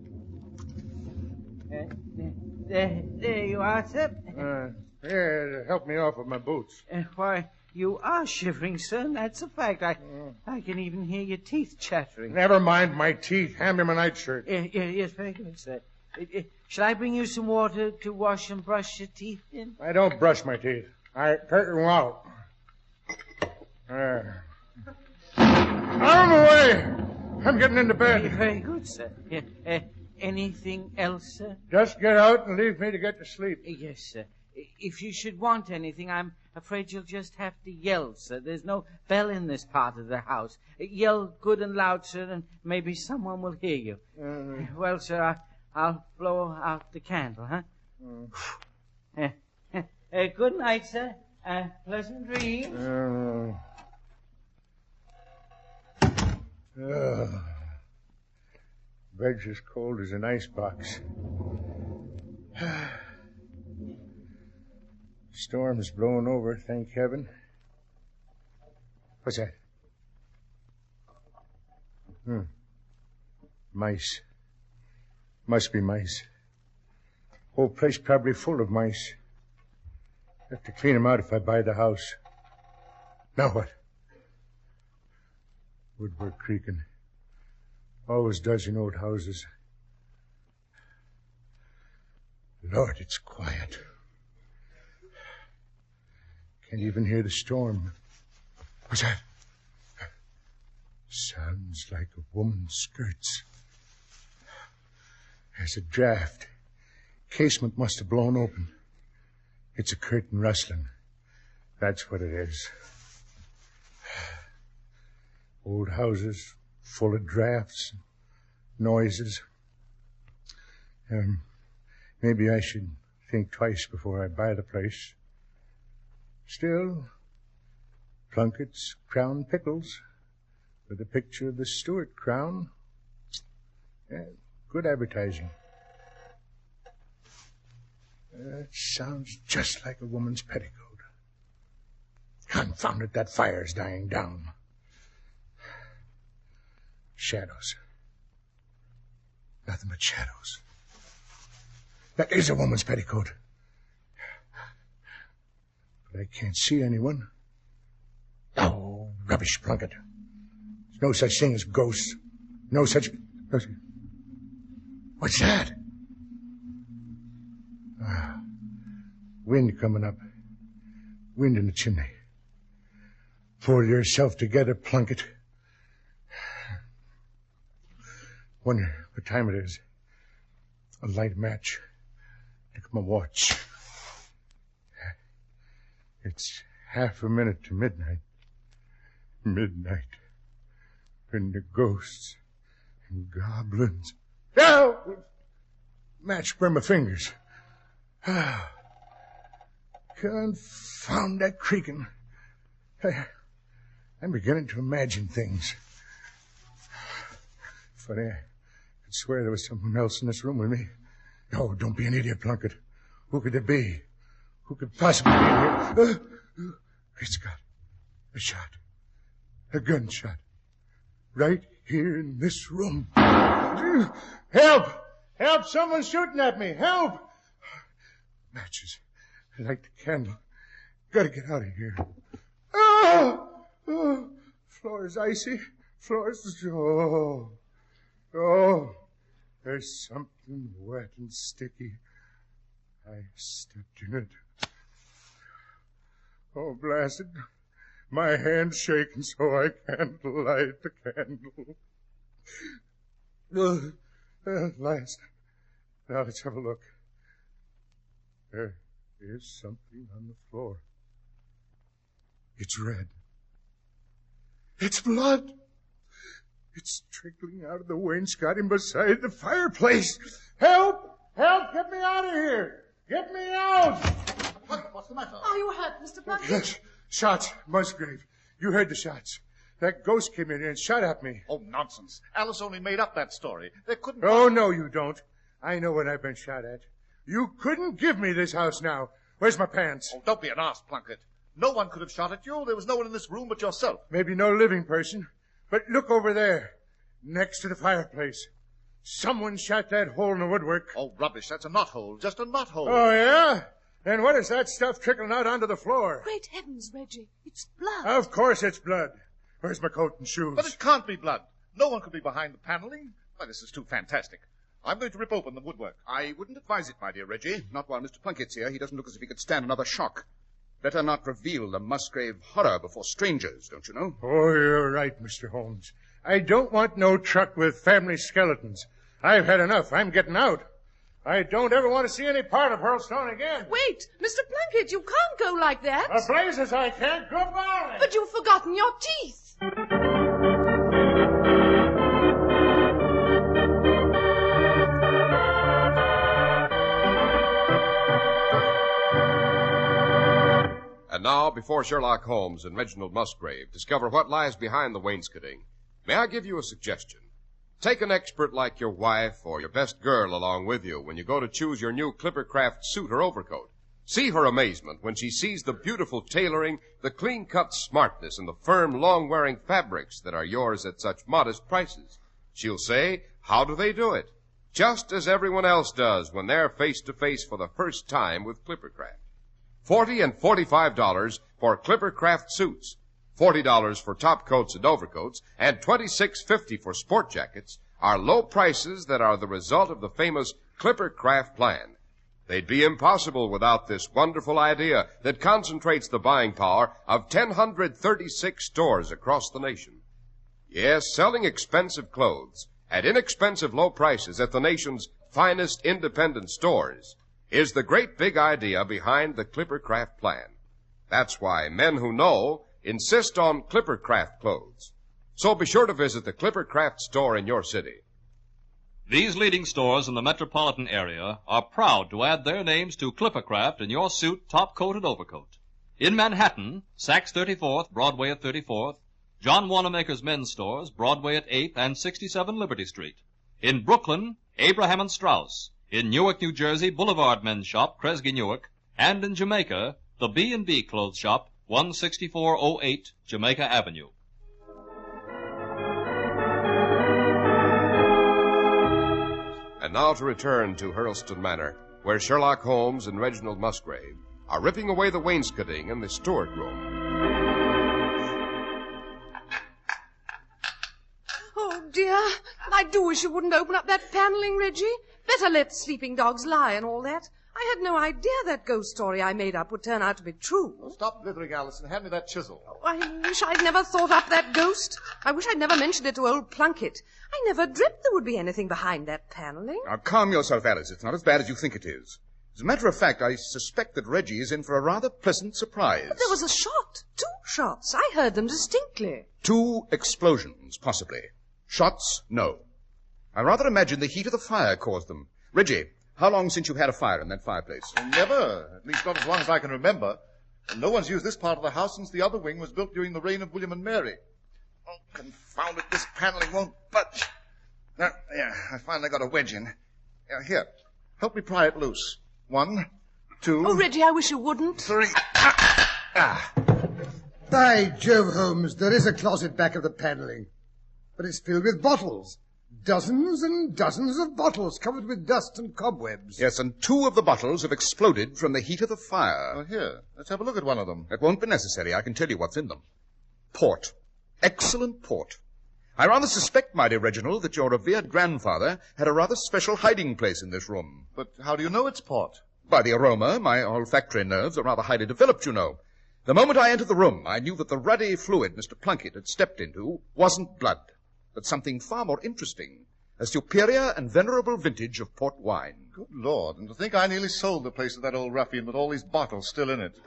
There you are, sir. Here, help me off with my boots. Why, you are shivering, sir, and that's a fact. I can even hear your teeth chattering. Never mind my teeth. Hand me my nightshirt. Yes, very good, sir. Shall I bring you some water to wash and brush your teeth in? I don't brush my teeth. I curtain them out. Out of the way! I'm getting into bed. Very good, sir. Anything else, sir? Just get out and leave me to get to sleep. Yes, sir. If you should want anything, I'm afraid you'll just have to yell, sir. There's no bell in this part of the house. Yell good and loud, sir, and maybe someone will hear you. Well, sir, I'll blow out the candle, huh? Good night, sir. Pleasant dreams. Bed's as cold as an icebox. Storm's blowing over, thank heaven. What's that? Mice. Must be mice. Whole place probably full of mice. Have to clean them out if I buy the house. Now what? Woodwork creaking. Always does in old houses. Lord, it's quiet. Can't even hear the storm. What's that? Sounds like a woman's skirts. There's a draft. Casement must have blown open. It's a curtain rustling. That's what it is. Old houses full of drafts, noises. Maybe I should think twice before I buy the place. Still, Plunkett's Crown Pickles with a picture of the Stuart crown. Good advertising. It sounds just like a woman's petticoat. Confound it, that fire's dying down. Shadows. Nothing but shadows. That is a woman's petticoat. But I can't see anyone. Oh, rubbish, Plunkett. There's no such thing as ghosts. No such... What's that? Wind coming up. Wind in the chimney. Pull yourself together, Plunkett. Wonder what time it is. I'll light a match. Look at my watch. It's half a minute to midnight. Midnight. And the ghosts and goblins. Help! Match burn my fingers. Confound that creaking. I'm beginning to imagine things. Funny, I could swear there was someone else in this room with me. Oh, don't be an idiot, Plunkett. Who could it be? Who could possibly be here? It's got a shot. A gunshot. Right here in this room. Help! Help! Someone's shooting at me! Help! Matches. Light the candle. Gotta get out of here. Oh! Floor is icy. Floor is... Oh! There's something wet and sticky. I stepped in it. Oh, blasted. My hand's shaking so I can't light the candle. At last. Now let's have a look. There is something on the floor. It's red. It's blood. It's trickling out of the wainscoting beside the fireplace. Help! Help! Get me out of here! Get me out! What's the matter? Are you hurt, Mr. Plunkett? Yes. Shots. Musgrave. You heard the shots. That ghost came in here and shot at me. Oh, nonsense. Alice only made up that story. There couldn't... Oh, no, you don't. I know when I've been shot at. You couldn't give me this house now. Where's my pants? Oh, don't be an arse, Plunkett. No one could have shot at you. There was no one in this room but yourself. Maybe no living person. But look over there. Next to the fireplace. Someone shot that hole in the woodwork. Oh, rubbish. That's a knothole. Just a knothole. Oh, yeah? And what is that stuff trickling out onto the floor? Great heavens, Reggie. It's blood. Of course it's blood. Where's my coat and shoes? But it can't be blood. No one could be behind the paneling. Why, this is too fantastic. I'm going to rip open the woodwork. I wouldn't advise it, my dear Reggie. Not while Mr. Plunkett's here. He doesn't look as if he could stand another shock. Better not reveal the Musgrave horror before strangers, don't you know? Oh, you're right, Mr. Holmes. I don't want no truck with family skeletons. I've had enough. I'm getting out. I don't ever want to see any part of Hurlstone again. Wait, Mr. Plunkett, you can't go like that. Blazes, I can't. Goodbye. But you've forgotten your teeth. And now, before Sherlock Holmes and Reginald Musgrave discover what lies behind the wainscoting, may I give you a suggestion? Take an expert like your wife or your best girl along with you when you go to choose your new Clippercraft suit or overcoat. See her amazement when she sees the beautiful tailoring, the clean-cut smartness, and the firm, long-wearing fabrics that are yours at such modest prices. She'll say, how do they do it? Just as everyone else does when they're face-to-face for the first time with Clippercraft. $40 and $45 for Clippercraft suits, $40 for top coats and overcoats, and $26.50 for sport jackets are low prices that are the result of the famous Clippercraft plan. They'd be impossible without this wonderful idea that concentrates the buying power of 1,036 stores across the nation. Yes, selling expensive clothes at inexpensive low prices at the nation's finest independent stores is the great big idea behind the Clippercraft plan. That's why men who know insist on Clippercraft clothes. So be sure to visit the Clippercraft store in your city. These leading stores in the metropolitan area are proud to add their names to Clippercraft in your suit, top coat, and overcoat. In Manhattan, Saks 34th, Broadway at 34th, John Wanamaker's men's stores, Broadway at 8th and 67 Liberty Street. In Brooklyn, Abraham and Strauss. In Newark, New Jersey, Boulevard Men's Shop, Kresge Newark. And in Jamaica, the B&B Clothes Shop, 16408 Jamaica Avenue. And now to return to Hurlstone Manor, where Sherlock Holmes and Reginald Musgrave are ripping away the wainscoting in the steward room. Oh, dear. I do wish you wouldn't open up that paneling, Reggie. Better let sleeping dogs lie and all that. I had no idea that ghost story I made up would turn out to be true. Oh, stop blithering, Alice, and hand me that chisel. Oh, I wish I'd never thought up that ghost. I wish I'd never mentioned it to old Plunkett. I never dreamt there would be anything behind that paneling. Now, calm yourself, Alice. It's not as bad as you think it is. As a matter of fact, I suspect that Reggie is in for a rather pleasant surprise. But there was a shot. 2 shots. I heard them distinctly. 2 explosions, possibly. Shots, no. I rather imagine the heat of the fire caused them. Reggie, how long since you had a fire in that fireplace? Never. At least not as long as I can remember. And no one's used this part of the house since the other wing was built during the reign of William and Mary. Oh, confound it, this paneling won't budge. Now, yeah, I finally got a wedge in. Here, help me pry it loose. 1, 2... Oh, Reggie, I wish you wouldn't. 3... By Jove, Holmes, there is a closet back of the paneling. But it's filled with bottles. Dozens and dozens of bottles covered with dust and cobwebs. Yes, and 2 of the bottles have exploded from the heat of the fire. Oh, here, let's have a look at one of them. It won't be necessary. I can tell you what's in them. Port. Excellent port. I rather suspect, my dear Reginald, that your revered grandfather had a rather special hiding place in this room. But how do you know it's port? By the aroma. My olfactory nerves are rather highly developed, you know. The moment I entered the room, I knew that the ruddy fluid Mr. Plunkett had stepped into wasn't blood, but something far more interesting, a superior and venerable vintage of port wine. Good Lord, and to think I nearly sold the place to that old ruffian with all these bottles still in it.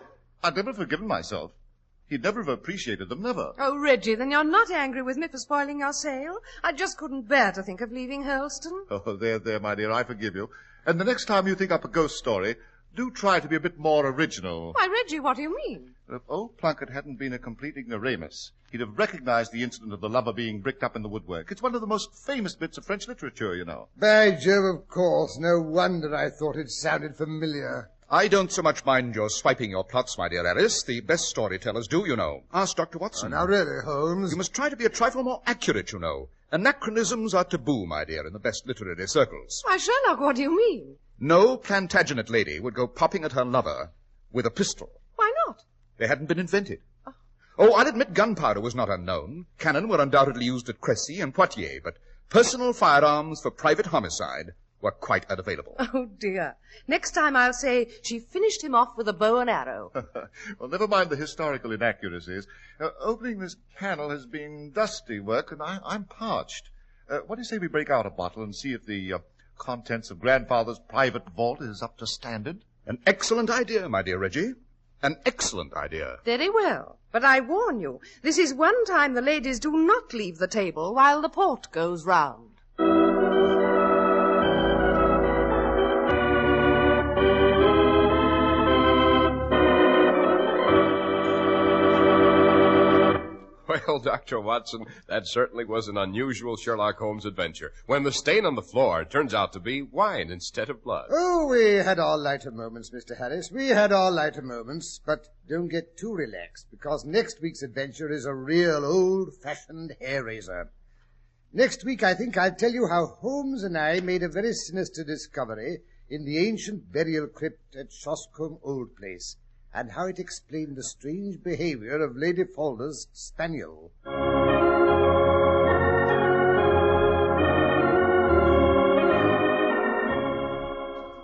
I'd never forgiven myself. He'd never have appreciated them, never. Oh, Reggie, then you're not angry with me for spoiling your sale? I just couldn't bear to think of leaving Hurlston. Oh, there, my dear, I forgive you. And the next time you think up a ghost story, do try to be a bit more original. Why, Reggie, what do you mean? If old Plunkett hadn't been a complete ignoramus, he'd have recognized the incident of the lover being bricked up in the woodwork. It's one of the most famous bits of French literature, you know. By Jove, of course. No wonder I thought it sounded familiar. I don't so much mind your swiping your plots, my dear Alice. The best storytellers do, you know. Ask Dr. Watson. Oh, now really, Holmes. You must try to be a trifle more accurate, you know. Anachronisms are taboo, my dear, in the best literary circles. Why, Sherlock, what do you mean? No Plantagenet lady would go popping at her lover with a pistol. Why not? They hadn't been invented. Oh, I'll admit gunpowder was not unknown. Cannon were undoubtedly used at Crecy and Poitiers, but personal firearms for private homicide were quite unavailable. Oh, dear. Next time I'll say she finished him off with a bow and arrow. Well, never mind the historical inaccuracies. Opening this panel has been dusty work, and I'm parched. What do you say we break out a bottle and see if the contents of Grandfather's private vault is up to standard? An excellent idea, my dear Reggie. An excellent idea. Very well. But I warn you, this is one time the ladies do not leave the table while the port goes round. Well, Dr. Watson, that certainly was an unusual Sherlock Holmes adventure, when the stain on the floor turns out to be wine instead of blood. Oh, we had our lighter moments, Mr. Harris. We had our lighter moments, but don't get too relaxed, because next week's adventure is a real old-fashioned hair-raiser. Next week, I think I'll tell you how Holmes and I made a very sinister discovery in the ancient burial crypt at Shoshome Old Place, and how it explained the strange behavior of Lady Falder's spaniel.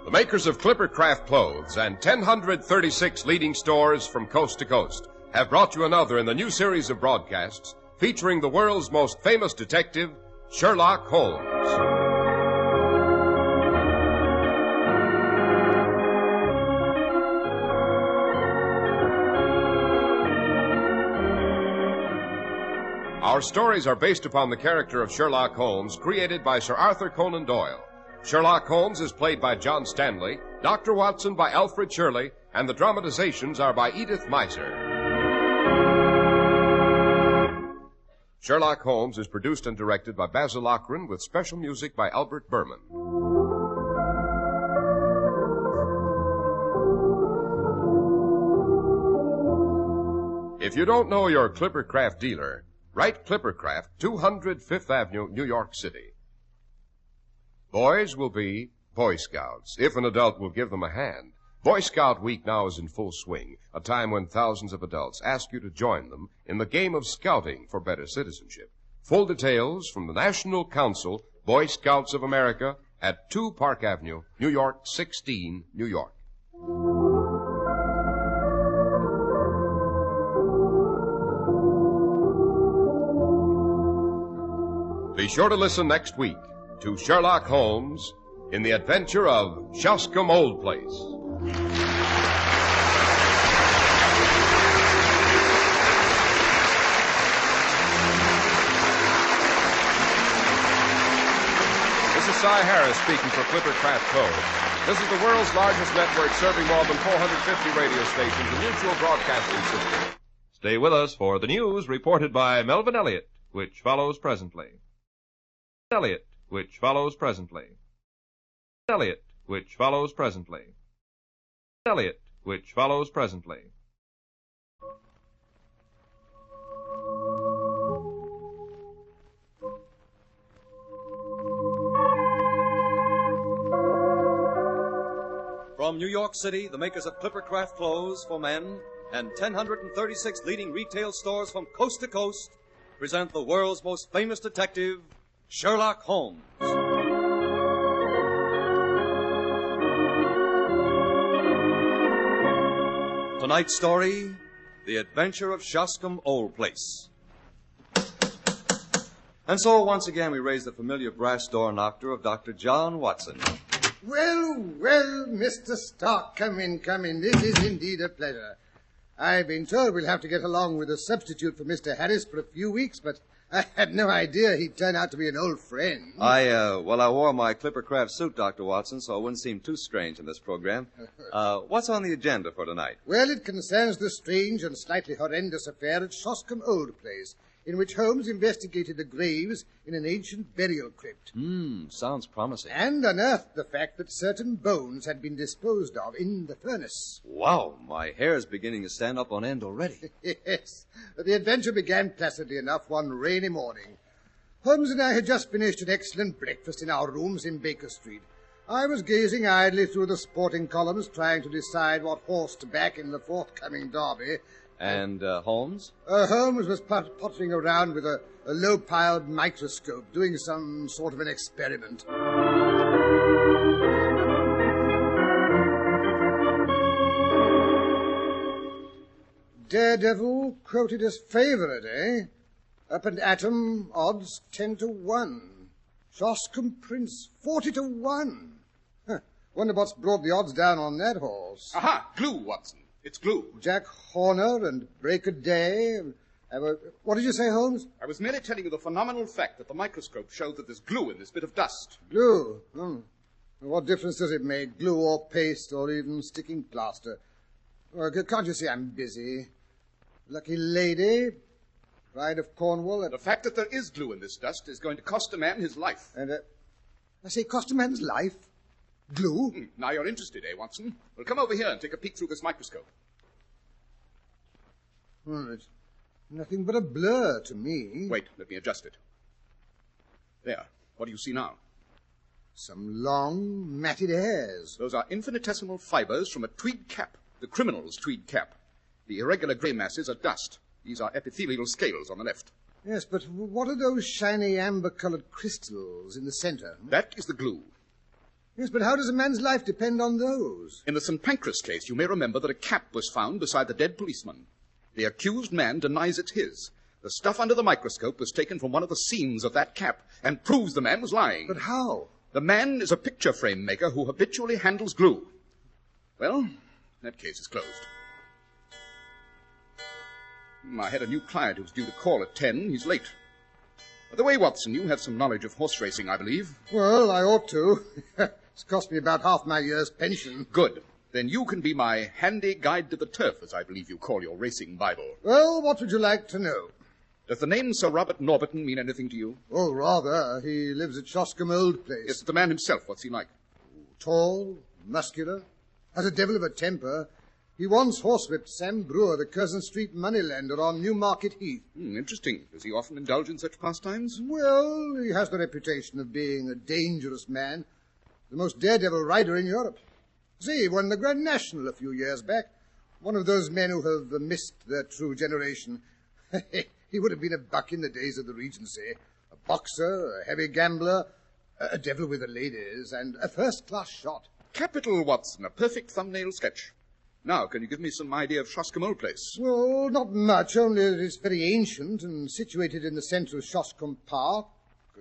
The makers of Clippercraft clothes and 1,036 leading stores from coast to coast have brought you another in the new series of broadcasts featuring the world's most famous detective, Sherlock Holmes. Our stories are based upon the character of Sherlock Holmes, created by Sir Arthur Conan Doyle. Sherlock Holmes is played by John Stanley, Dr. Watson by Alfred Shirley, and the dramatizations are by Edith Meiser. Sherlock Holmes is produced and directed by Basil Lochran with special music by Albert Berman. If you don't know your Clippercraft dealer, write Clippercraft, 200 Fifth Avenue, New York City. Boys will be Boy Scouts, if an adult will give them a hand. Boy Scout Week now is in full swing, a time when thousands of adults ask you to join them in the game of scouting for better citizenship. Full details from the National Council, Boy Scouts of America, at 2 Park Avenue, New York, 16, New York. Be sure to listen next week to Sherlock Holmes in the adventure of Shoshome Old Place. This is Cy Harris speaking for Clippercraft Code. This is the world's largest network serving more than 450 radio stations and mutual broadcasting system. Stay with us for the news reported by Melvin Elliott, which follows presently. Elliott, which follows presently. Elliott, which follows presently. Elliott, which follows presently. From New York City, the makers of Clippercraft clothes for men and 1,036 leading retail stores from coast to coast present the world's most famous detective, Sherlock Holmes. Tonight's story, The Adventure of Shoshome Old Place. And so once again we raise the familiar brass door knocker of Dr. John Watson. Well, well, Mr. Stark, come in. This is indeed a pleasure. I've been told we'll have to get along with a substitute for Mr. Harris for a few weeks, but I had no idea he'd turn out to be an old friend. I wore my Clippercraft suit, Dr. Watson, so it wouldn't seem too strange in this program. What's on the agenda for tonight? Well, it concerns the strange and slightly horrendous affair at Shoshome Old Place, in which Holmes investigated the graves in an ancient burial crypt. Sounds promising. And unearthed the fact that certain bones had been disposed of in the furnace. Wow, my hair's beginning to stand up on end already. Yes. The adventure began placidly enough one rainy morning. Holmes and I had just finished an excellent breakfast in our rooms in Baker Street. I was gazing idly through the sporting columns, trying to decide what horse to back in the forthcoming derby. And Holmes? Holmes was pottering around with a low-piled microscope, doing some sort of an experiment. Daredevil quoted as favorite, eh? Up and Atom, odds 10-1. Shoshome Prince, 40-1. Wonder what's brought the odds down on that horse. Aha! Glue, Watson. It's glue. Jack Horner and Break a Day. What did you say, Holmes? I was merely telling you the phenomenal fact that the microscope showed that there's glue in this bit of dust. Glue? What difference does it make? Glue or paste or even sticking plaster? Can't you see I'm busy? Lucky lady, pride of Cornwall. The fact that there is glue in this dust is going to cost a man his life. And, I say cost a man's life? Glue? Now you're interested, eh, Watson? Well, come over here and take a peek through this microscope. It's nothing but a blur to me. Wait, let me adjust it. There. What do you see now? Some long, matted hairs. Those are infinitesimal fibers from a tweed cap, the criminal's tweed cap. The irregular grey masses are dust. These are epithelial scales on the left. Yes, but what are those shiny amber-colored crystals in the center? That is the glue. Yes, but how does a man's life depend on those? In the St. Pancras case, you may remember that a cap was found beside the dead policeman. The accused man denies it's his. The stuff under the microscope was taken from one of the seams of that cap and proves the man was lying. But how? The man is a picture frame maker who habitually handles glue. Well, that case is closed. I had a new client who was due to call at 10. He's late. By the way, Watson, you have some knowledge of horse racing, I believe. Well, I ought to. It's cost me about half my year's pension. Good. Then you can be my handy guide to the turf, as I believe you call your racing Bible. Well, what would you like to know? Does the name Sir Robert Norberton mean anything to you? Oh, rather. He lives at Shoshome Old Place. Yes, the man himself. What's he like? Tall, muscular, has a devil of a temper. He once horsewhipped Sam Brewer, the Curzon Street moneylender on Newmarket Heath. Interesting. Does he often indulge in such pastimes? Well, he has the reputation of being a dangerous man. The most daredevil rider in Europe. See, he won the Grand National a few years back. One of those men who have missed their true generation. He would have been a buck in the days of the Regency. A boxer, a heavy gambler, a devil with the ladies, and a first-class shot. Capital, Watson. A perfect thumbnail sketch. Now, can you give me some idea of Shoshome Old Place? Well, not much, only that it's very ancient and situated in the centre of Shoshome Park.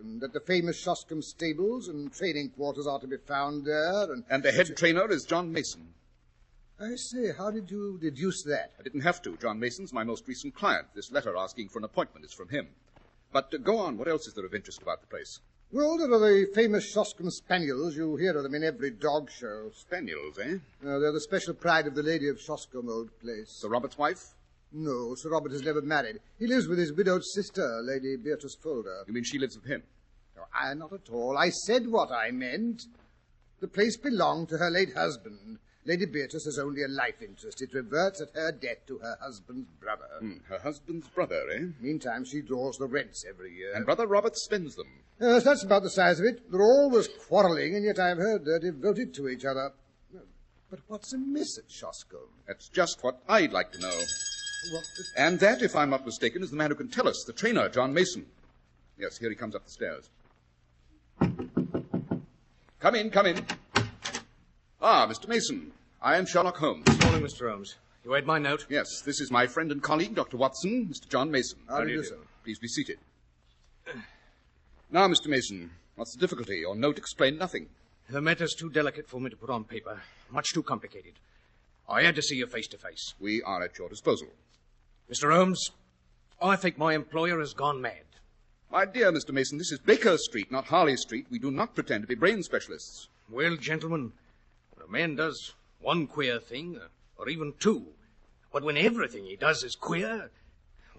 and that the famous Shoshome stables and training quarters are to be found there. And the head trainer is John Mason. I say, how did you deduce that? I didn't have to. John Mason's my most recent client. This letter asking for an appointment is from him. But go on. What else is there of interest about the place? Well, there are the famous Shoshome spaniels. You hear of them in every dog show. Spaniels, eh? They're the special pride of the lady of Shoshome, old place. Sir Robert's wife? No, Sir Robert has never married. He lives with his widowed sister, Lady Beatrice Folder. You mean she lives with him? No, not at all. I said what I meant. The place belonged to her late husband. Lady Beatrice is only a life interest. It reverts at her death to her husband's brother. Her husband's brother, eh? Meantime, she draws the rents every year. And Brother Robert spends them. Yes, that's about the size of it. They're always quarrelling, and yet I've heard they're devoted to each other. But what's amiss at Shoshome? That's just what I'd like to know. And that, if I'm not mistaken, is the man who can tell us, the trainer, John Mason. Yes, here he comes up the stairs. Come in, come in. Ah, Mr. Mason. I am Sherlock Holmes. Good morning, Mr. Holmes. You read my note? Yes, this is my friend and colleague, Dr. Watson, Mr. John Mason. How do you do, sir? Please be seated. Now, Mr. Mason, what's the difficulty? Your note explained nothing. The matter's too delicate for me to put on paper. Much too complicated. I had to see you face to face. We are at your disposal. Mr. Holmes, I think my employer has gone mad. My dear Mr. Mason, this is Baker Street, not Harley Street. We do not pretend to be brain specialists. Well, gentlemen, when a man does one queer thing, or even two, but when everything he does is queer,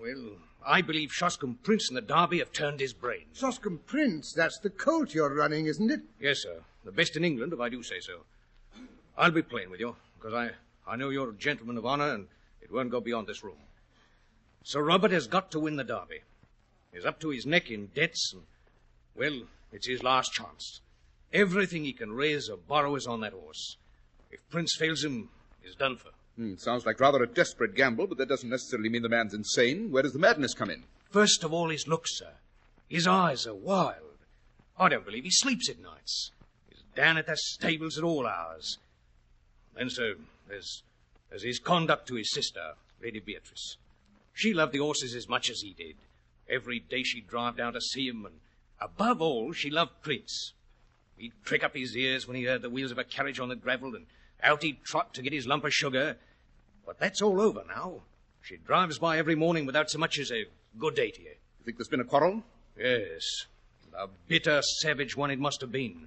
well, I believe Shoshome Prince and the Derby have turned his brain. Shoshome Prince? That's the colt you're running, isn't it? Yes, sir. The best in England, if I do say so. I'll be plain with you, because I know you're a gentleman of honor, and it won't go beyond this room. Sir Robert has got to win the Derby. He's up to his neck in debts, and, well, it's his last chance. Everything he can raise or borrow is on that horse. If Prince fails him, he's done for. Sounds like rather a desperate gamble, but that doesn't necessarily mean the man's insane. Where does the madness come in? First of all, his looks, sir. His eyes are wild. I don't believe he sleeps at nights. He's down at the stables at all hours. Then, sir, there's his conduct to his sister, Lady Beatrice. She loved the horses as much as he did. Every day she'd drive down to see him, and above all, she loved Prince. He'd prick up his ears when he heard the wheels of a carriage on the gravel, and out he'd trot to get his lump of sugar. But that's all over now. She drives by every morning without so much as a good day to you. You think there's been a quarrel? Yes. A bitter, savage one it must have been.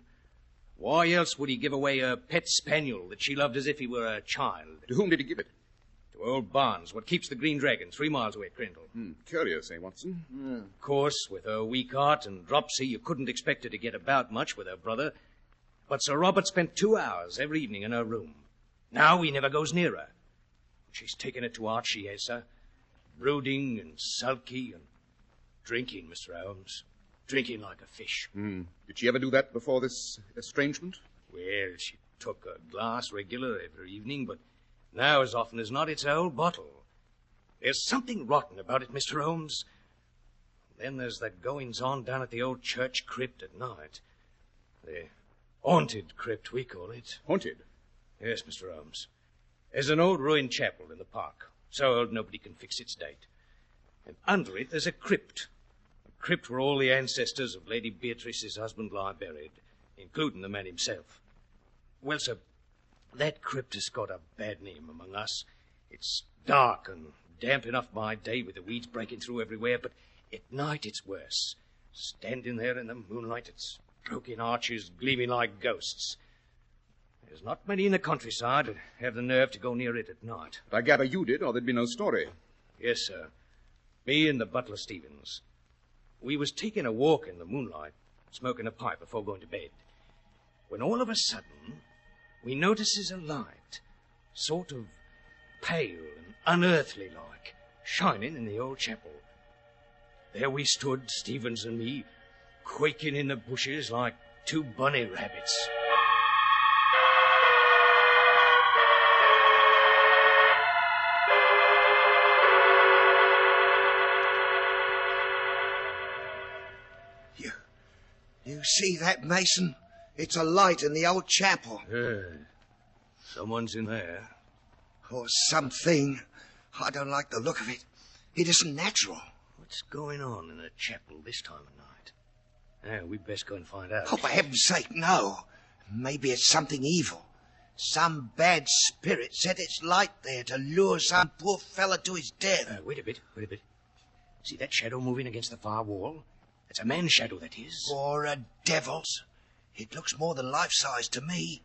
Why else would he give away a pet spaniel that she loved as if he were a child? To whom did he give it? To old Barnes, what keeps the Green Dragon, 3 miles away at Crendell. Curious, eh, Watson? Of course, with her weak heart and dropsy, you couldn't expect her to get about much with her brother. But Sir Robert spent 2 hours every evening in her room. Now he never goes near her. She's taken it to heart, she has, sir. Brooding and sulky and drinking, Mr. Holmes. Drinking like a fish. Did she ever do that before this estrangement? Well, she took a glass regular every evening, but now, as often as not, it's her old bottle. There's something rotten about it, Mr. Holmes. Then there's the goings-on down at the old church crypt at night. The haunted crypt, we call it. Haunted? Yes, Mr. Holmes. There's an old ruined chapel in the park, so old nobody can fix its date. And under it there's a crypt. A crypt where all the ancestors of Lady Beatrice's husband lie buried, including the man himself. Well, sir, that crypt has got a bad name among us. It's dark and damp enough by day with the weeds breaking through everywhere, but at night it's worse. Standing there in the moonlight, its broken arches gleaming like ghosts. There's not many in the countryside that have the nerve to go near it at night. But I gather you did, or there'd be no story. Yes, sir. Me and the butler Stevens. We was taking a walk in the moonlight, smoking a pipe before going to bed, when all of a sudden we notices a light, sort of pale and unearthly like, shining in the old chapel. There we stood, Stevens and me, quaking in the bushes like 2 bunny rabbits. You see that, Mason? It's a light in the old chapel. Someone's in there. Or something. I don't like the look of it. It isn't natural. What's going on in a chapel this time of night? Yeah, we'd best go and find out. Oh, for heaven's sake, no. Maybe it's something evil. Some bad spirit set its light there to lure some poor fella to his death. Wait a bit. See that shadow moving against the far wall? It's a man's shadow, that is. Or a devil's. It looks more than life-size to me.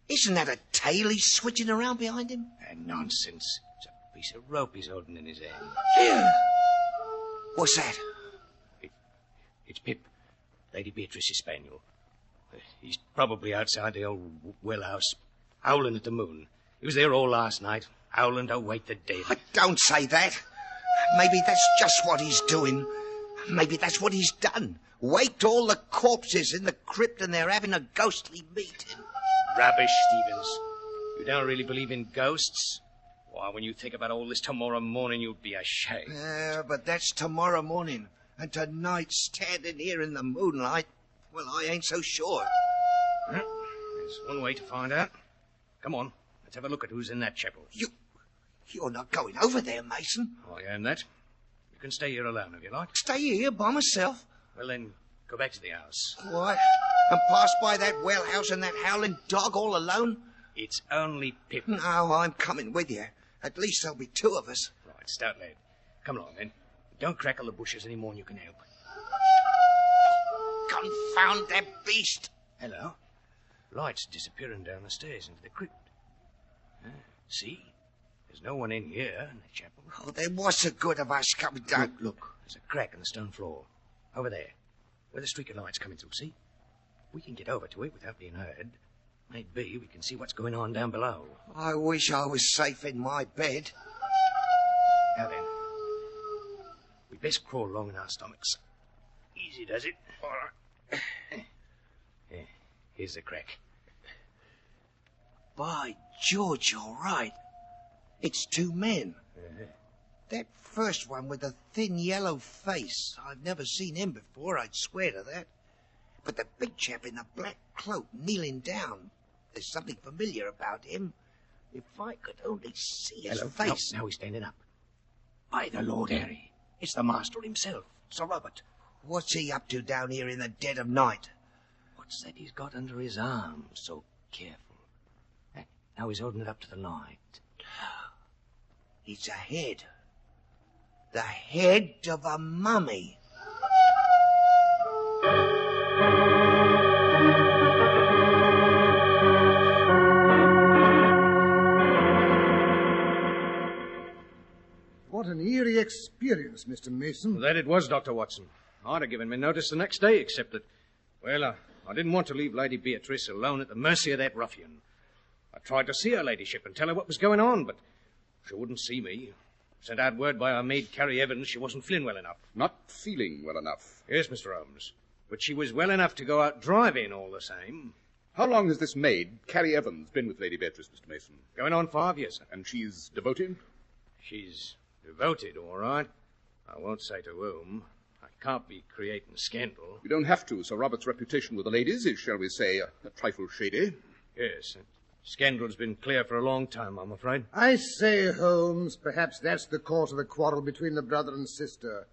Isn't that a tail he's switching around behind him? Nonsense. It's a piece of rope he's holding in his hand. Here. What's that? It's Pip, Lady Beatrice's spaniel. He's probably outside the old well house, howling at the moon. He was there all last night, howling to await the dead. Don't say that. Maybe that's just what he's doing. Maybe that's what he's done. Waked all the corpses in the crypt and they're having a ghostly meeting. Rubbish, Stevens. You don't really believe in ghosts? Why, when you think about all this tomorrow morning, you'll be ashamed. But that's tomorrow morning. And tonight, standing here in the moonlight, well, I ain't so sure. There's one way to find out. Come on, let's have a look at who's in that chapel. You're not going over there, Mason. I am that. You can stay here alone if you like. Stay here by myself. Well, then, go back to the house. What? And pass by that well house and that howling dog all alone? It's only Pip. No, I'm coming with you. At least there'll be two of us. Right, stout lad. Come along, then. Don't crackle the bushes any more than you can help. Confound that beast! Hello. Light's disappearing down the stairs into the crypt. See? There's no one in here in the chapel. Oh, then what's the good of us coming down? Look. There's a crack in the stone floor. Over there. Where the streak of light's coming through, see? We can get over to it without being heard. Maybe we can see what's going on down below. I wish I was safe in my bed. Now then. We'd best crawl along in our stomachs. Easy does it. All right. Yeah, here's the crack. By George, you're right. It's two men. That first one with the thin yellow face. I've never seen him before, I'd swear to that. But the big chap in the black cloak kneeling down. There's something familiar about him. If I could only see his face. Now he's standing up. By the Lord Harry. It's the master himself, Sir Robert. What's he up to down here in the dead of night? What's that he's got under his arm? So careful. Now he's holding it up to the light. It's a head. The head of a mummy. What an eerie experience, Mr. Mason. That it was, Dr. Watson. I'd have given me notice the next day, except that, well, I didn't want to leave Lady Beatrice alone at the mercy of that ruffian. I tried to see her ladyship and tell her what was going on, but she wouldn't see me. Sent out word by our maid, Carrie Evans, she wasn't feeling well enough. Not feeling well enough? Yes, Mr. Holmes. But she was well enough to go out driving all the same. How long has this maid, Carrie Evans, been with Lady Beatrice, Mr. Mason? Going on 5 years, sir. And she's devoted? She's devoted, all right. I won't say to whom. I can't be creating scandal. You don't have to. Sir Robert's reputation with the ladies is, shall we say, a trifle shady. Yes, scandal's been clear for a long time, I'm afraid. I say, Holmes, perhaps that's the cause of the quarrel between the brother and sister.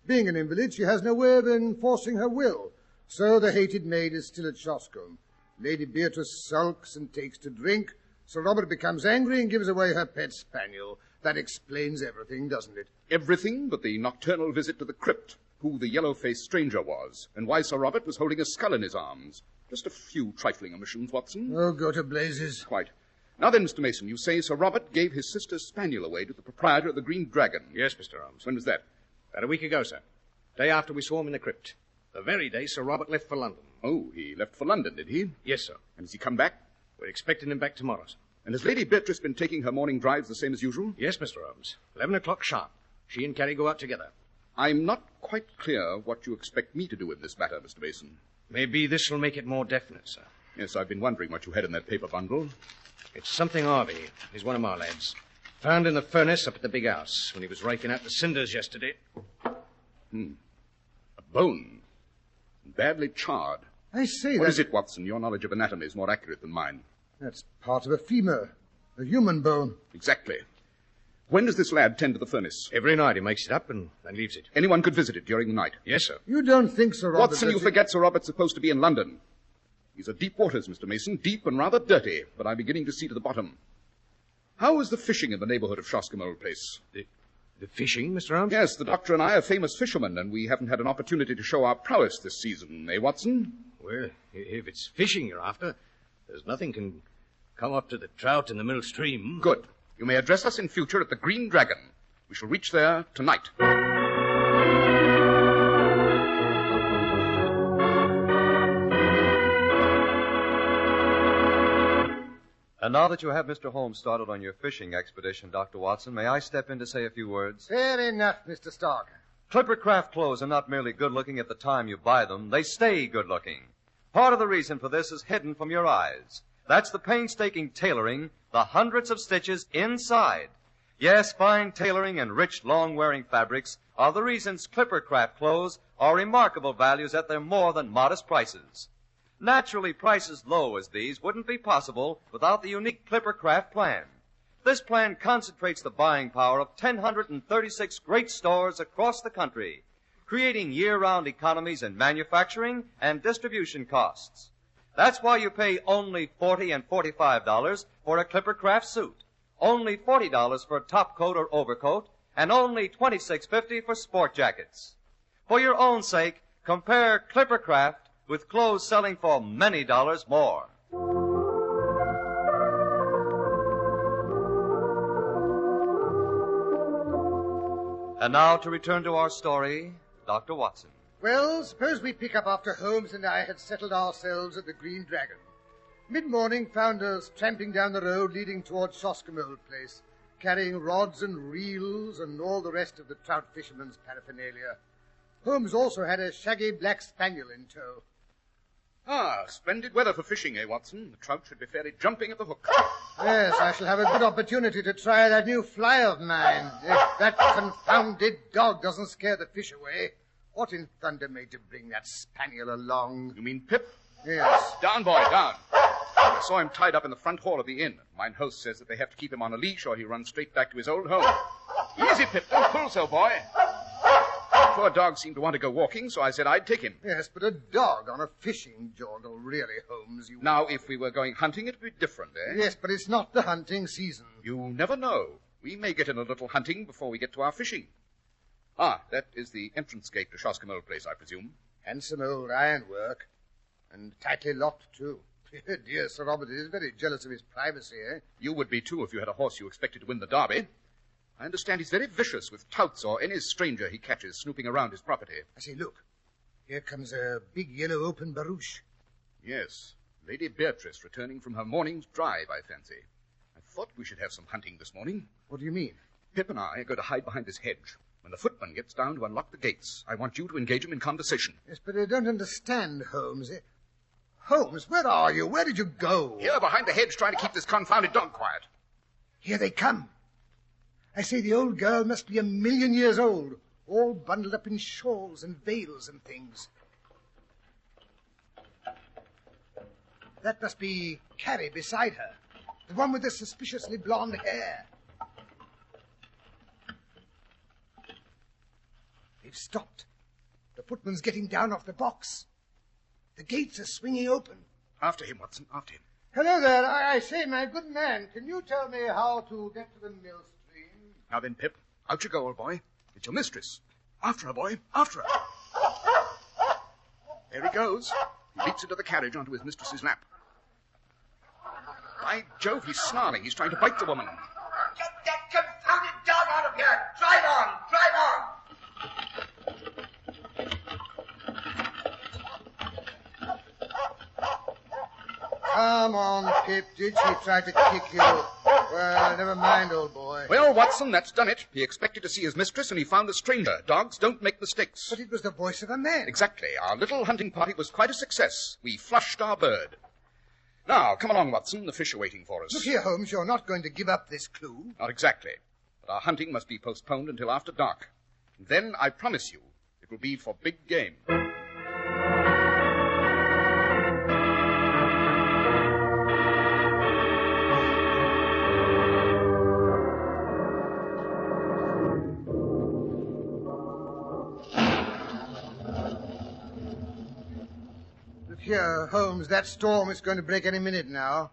Being an invalid, she has no way of enforcing her will. So the hated maid is still at Shoshome. Lady Beatrice sulks and takes to drink. Sir Robert becomes angry and gives away her pet spaniel. That explains everything, doesn't it? Everything but the nocturnal visit to the crypt, who the yellow-faced stranger was, and why Sir Robert was holding a skull in his arms. Just a few trifling omissions, Watson. Oh, go to blazes. Quite. Now then, Mr. Mason, you say Sir Robert gave his sister's spaniel away to the proprietor of the Green Dragon. Yes, Mr. Holmes. When was that? About a week ago, sir. Day after we saw him in the crypt. The very day Sir Robert left for London. Oh, he left for London, did he? Yes, sir. And has he come back? We're expecting him back tomorrow, sir. And has Lady Beatrice been taking her morning drives the same as usual? Yes, Mr. Holmes. 11 o'clock sharp. She and Carrie go out together. I'm not quite clear what you expect me to do in this matter, Mr. Mason. Maybe this will make it more definite, sir. Yes, I've been wondering what you had in that paper bundle. It's something Harvey. He's one of my lads. Found in the furnace up at the big house when he was raking out the cinders yesterday. A bone. Badly charred. I say What is it, Watson? Your knowledge of anatomy is more accurate than mine. That's part of a femur, a human bone. Exactly. When does this lad tend to the furnace? Every night he makes it up and then leaves it. Anyone could visit it during the night? Yes, sir. You don't think Sir Robert... Watson, you forget Sir Robert's supposed to be in London. These are deep waters, Mr. Mason, deep and rather dirty, but I'm beginning to see to the bottom. How is the fishing in the neighborhood of Shoshome Old Place? The fishing, Mr. Holmes? Yes, the doctor and I are famous fishermen, and we haven't had an opportunity to show our prowess this season, eh, Watson? Well, if it's fishing you're after, there's nothing can come up to the trout in the middle stream. Good. You may address us in future at the Green Dragon. We shall reach there tonight. And now that you have Mr. Holmes started on your fishing expedition, Dr. Watson, may I step in to say a few words? Fair enough, Mr. Stark. Clipper craft clothes are not merely good-looking at the time you buy them. They stay good-looking. Part of the reason for this is hidden from your eyes. That's the painstaking tailoring, the hundreds of stitches inside. Yes, fine tailoring and rich, long-wearing fabrics are the reasons Clipper craft clothes are remarkable values at their more than modest prices. Naturally, prices low as these wouldn't be possible without the unique Clipper craft plan. This plan concentrates the buying power of 1,036 great stores across the country, creating year-round economies in manufacturing and distribution costs. That's why you pay only $40 and $45 for a Clipper craft suit, only $40 for a top coat or overcoat, and only $26.50 for sport jackets. For your own sake, compare Clipper craft with clothes selling for many dollars more. And now to return to our story, Dr. Watson. Well, suppose we pick up after Holmes and I had settled ourselves at the Green Dragon. Mid-morning found us tramping down the road leading towards Shoshome Old Place, carrying rods and reels and all the rest of the trout fisherman's paraphernalia. Holmes also had a shaggy black spaniel in tow. Ah, splendid weather for fishing, eh, Watson? The trout should be fairly jumping at the hook. Yes, I shall have a good opportunity to try that new fly of mine. If that confounded dog doesn't scare the fish away. What in thunder made you bring that spaniel along? You mean Pip? Yes. Down, boy, down. I saw him tied up in the front hall of the inn. Mine host says that they have to keep him on a leash or he runs straight back to his old home. Easy, Pip. Don't pull so, boy. The poor dog seemed to want to go walking, so I said I'd take him. Yes, but a dog on a fishing joggle, really, Holmes. Now, if we were going hunting, it would be different, eh? Yes, but it's not the hunting season. You never know. We may get in a little hunting before we get to our fishing. Ah, that is the entrance gate to Shoshome Old Place, I presume. Handsome old ironwork. And tightly locked, too. Dear Sir Robert is very jealous of his privacy, eh? You would be, too, if you had a horse you expected to win the derby. I understand he's very vicious with touts or any stranger he catches snooping around his property. I say, look. Here comes a big yellow open barouche. Yes. Lady Beatrice returning from her morning's drive, I fancy. I thought we should have some hunting this morning. What do you mean? Pip and I are going to hide behind this hedge. When the footman gets down to unlock the gates, I want you to engage him in conversation. Yes, but I don't understand, Holmes. Holmes, where are you? Where did you go? Here, behind the hedge, trying to keep this confounded dog quiet. Here they come. I say the old girl must be 1,000,000 years old, all bundled up in shawls and veils and things. That must be Carrie beside her, the one with the suspiciously blonde hair. They've stopped. The footman's getting down off the box. The gates are swinging open. After him, Watson, after him. Hello there. I say, my good man, can you tell me how to get to the mill stream? Now then, Pip, out you go, old boy. It's your mistress. After her, boy, after her. There he goes. He leaps into the carriage onto his mistress's lap. By Jove, he's snarling. He's trying to bite the woman. Get that confounded dog out of here! Drive on! Drive on! Come on, Pip. Did she try to kick you? Well, never mind, old boy. Well, Watson, that's done it. He expected to see his mistress, and he found a stranger. Dogs don't make mistakes. But it was the voice of a man. Exactly. Our little hunting party was quite a success. We flushed our bird. Now, come along, Watson. The fish are waiting for us. Look here, Holmes. You're not going to give up this clue. Not exactly. But our hunting must be postponed until after dark. And then, I promise you, it will be for big game. Here, Holmes, that storm is going to break any minute now.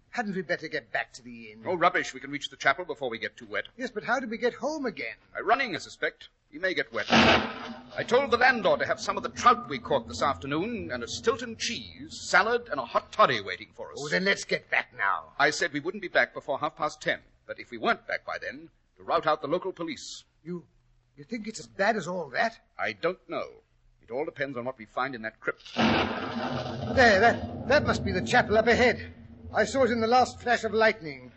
Hadn't we better get back to the inn? Oh, rubbish. We can reach the chapel before we get too wet. Yes, but how do we get home again? By running, I suspect. He may get wet. I told the landlord to have some of the trout we caught this afternoon and a Stilton cheese, salad, and a hot toddy waiting for us. Oh, then let's get back now. I said we wouldn't be back before 10:30, but if we weren't back by then, to rout out the local police. You think it's as bad as all that? I don't know. It all depends on what we find in that crypt. There, that must be the chapel up ahead. I saw it in the last flash of lightning.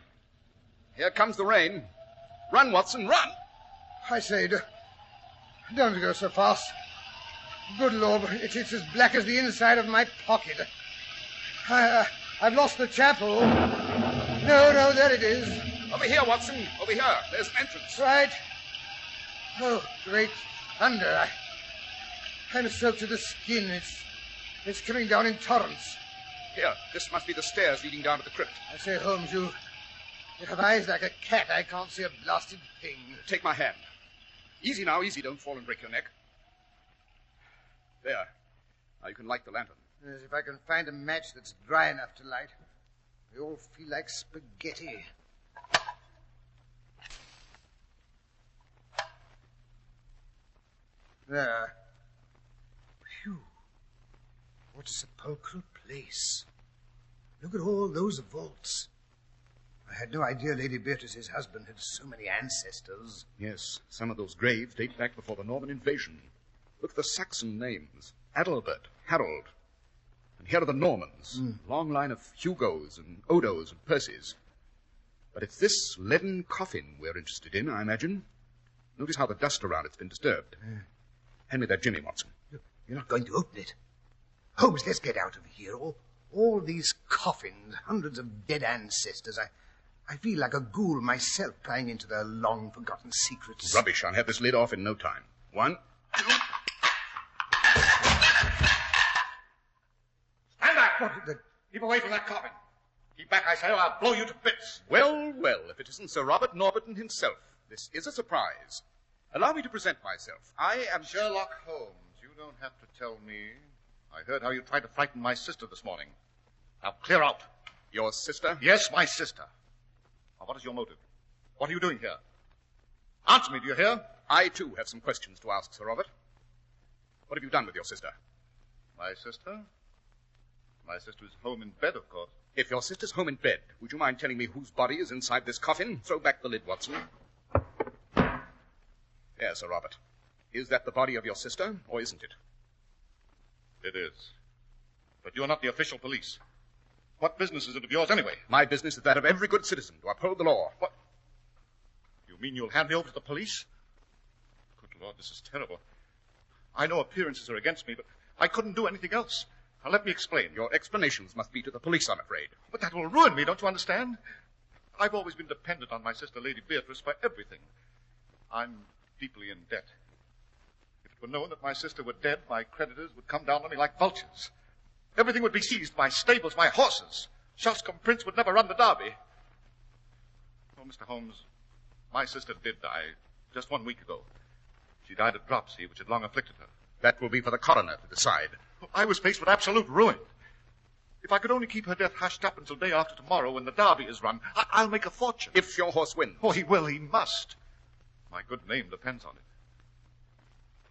Here comes the rain. Run, Watson, run! I say, don't go so fast. Good Lord, it's as black as the inside of my pocket. I've lost the chapel. No, there it is. Over here, Watson, over here. There's an entrance. Right. Oh, great thunder. I'm soaked to the skin. It's coming down in torrents. Here, this must be the stairs leading down to the crypt. I say, Holmes, you have eyes like a cat. I can't see a blasted thing. Take my hand. Easy now, easy. Don't fall and break your neck. There. Now you can light the lantern. Yes, if I can find a match that's dry enough to light. They all feel like spaghetti. There. Phew. What a sepulchral place. Look at all those vaults. I had no idea Lady Beatrice's husband had so many ancestors. Yes, some of those graves date back before the Norman invasion. Look at the Saxon names. Adalbert, Harold. And here are the Normans. Long line of Hugos and Odos and Percys. But it's this leaden coffin we're interested in, I imagine. Notice how the dust around it's been disturbed. Hand me that jimmy, Watson. You're not going to open it. Holmes, let's get out of here. All these coffins, hundreds of dead ancestors. I feel like a ghoul myself prying into their long-forgotten secrets. Rubbish. I'll have this lid off in no time. 1, 2... Stand back! Keep away from that coffin. Keep back, I say, or I'll blow you to bits. Well, if it isn't Sir Robert Norberton himself. This is a surprise. Allow me to present myself. I am Sherlock Holmes. You don't have to tell me. I heard how you tried to frighten my sister this morning. Now, clear out. Your sister? Yes, my sister. Now, what is your motive? What are you doing here? Answer me, do you hear? I, too, have some questions to ask, Sir Robert. What have you done with your sister? My sister? My sister is home in bed, of course. If your sister's home in bed, would you mind telling me whose body is inside this coffin? Throw back the lid, Watson. There, Sir Robert. Is that the body of your sister, or isn't it? It is. But you're not the official police. What business is it of yours, anyway? My business is that of every good citizen, to uphold the law. What? You mean you'll hand me over to the police? Good Lord, this is terrible. I know appearances are against me, but I couldn't do anything else. Now, let me explain. Your explanations must be to the police, I'm afraid. But that will ruin me, don't you understand? I've always been dependent on my sister, Lady Beatrice, for everything. I'm deeply in debt. If it were known that my sister were dead, my creditors would come down on me like vultures. Everything would be seized, my stables, my horses. Shoshome Prince would never run the Derby. Oh, Mr. Holmes, my sister did die just 1 week ago. She died of dropsy, which had long afflicted her. That will be for the coroner to decide. I was faced with absolute ruin. If I could only keep her death hushed up until day after tomorrow when the Derby is run, I'll make a fortune. If your horse wins. Oh, he will, he must. My good name depends on it.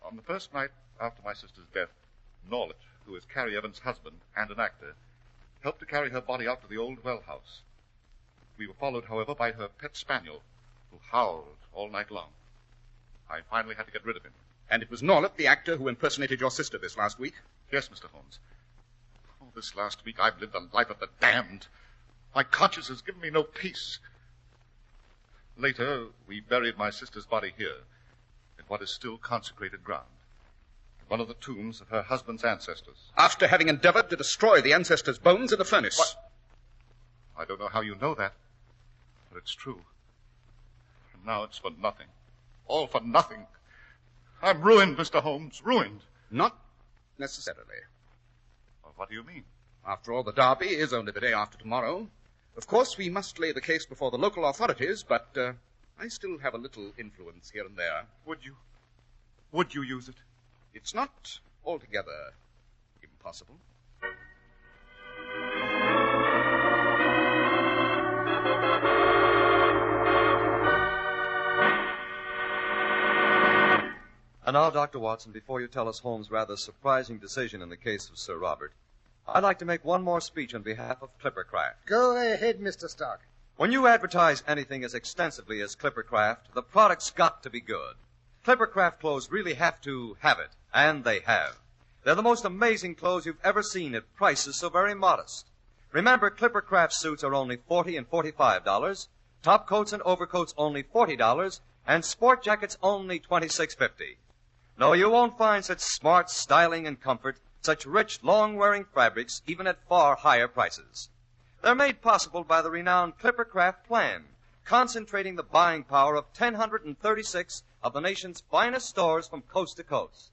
On the first night after my sister's death, Norlet, who is Carrie Evans' husband and an actor, helped to carry her body out to the old well house. We were followed, however, by her pet spaniel, who howled all night long. I finally had to get rid of him. And it was Norlet, the actor, who impersonated your sister this last week? Yes, Mr. Holmes. Oh, this last week I've lived the life of the damned. My conscience has given me no peace. Later, we buried my sister's body here, in what is still consecrated ground. One of the tombs of her husband's ancestors. After having endeavored to destroy the ancestors' bones in the furnace. What? I don't know how you know that, but it's true. And now it's for nothing. All for nothing. I'm ruined, Mr. Holmes, ruined. Not necessarily. Well, what do you mean? After all, the Derby is only the day after tomorrow. Of course, we must lay the case before the local authorities, but I still have a little influence here and there. Would you use it? It's not altogether impossible. And now, Dr. Watson, before you tell us Holmes' rather surprising decision in the case of Sir Robert, I'd like to make one more speech on behalf of Clippercraft. Go ahead, Mr. Stark. When you advertise anything as extensively as Clippercraft, the product's got to be good. Clippercraft clothes really have to have it, and they have. They're the most amazing clothes you've ever seen at prices so very modest. Remember, Clippercraft suits are only $40 and $45, top coats and overcoats only $40, and sport jackets only $26.50. No, you won't find such smart styling and comfort, such rich, long-wearing fabrics, even at far higher prices. They're made possible by the renowned Clippercraft plan, concentrating the buying power of 1,036 of the nation's finest stores from coast to coast.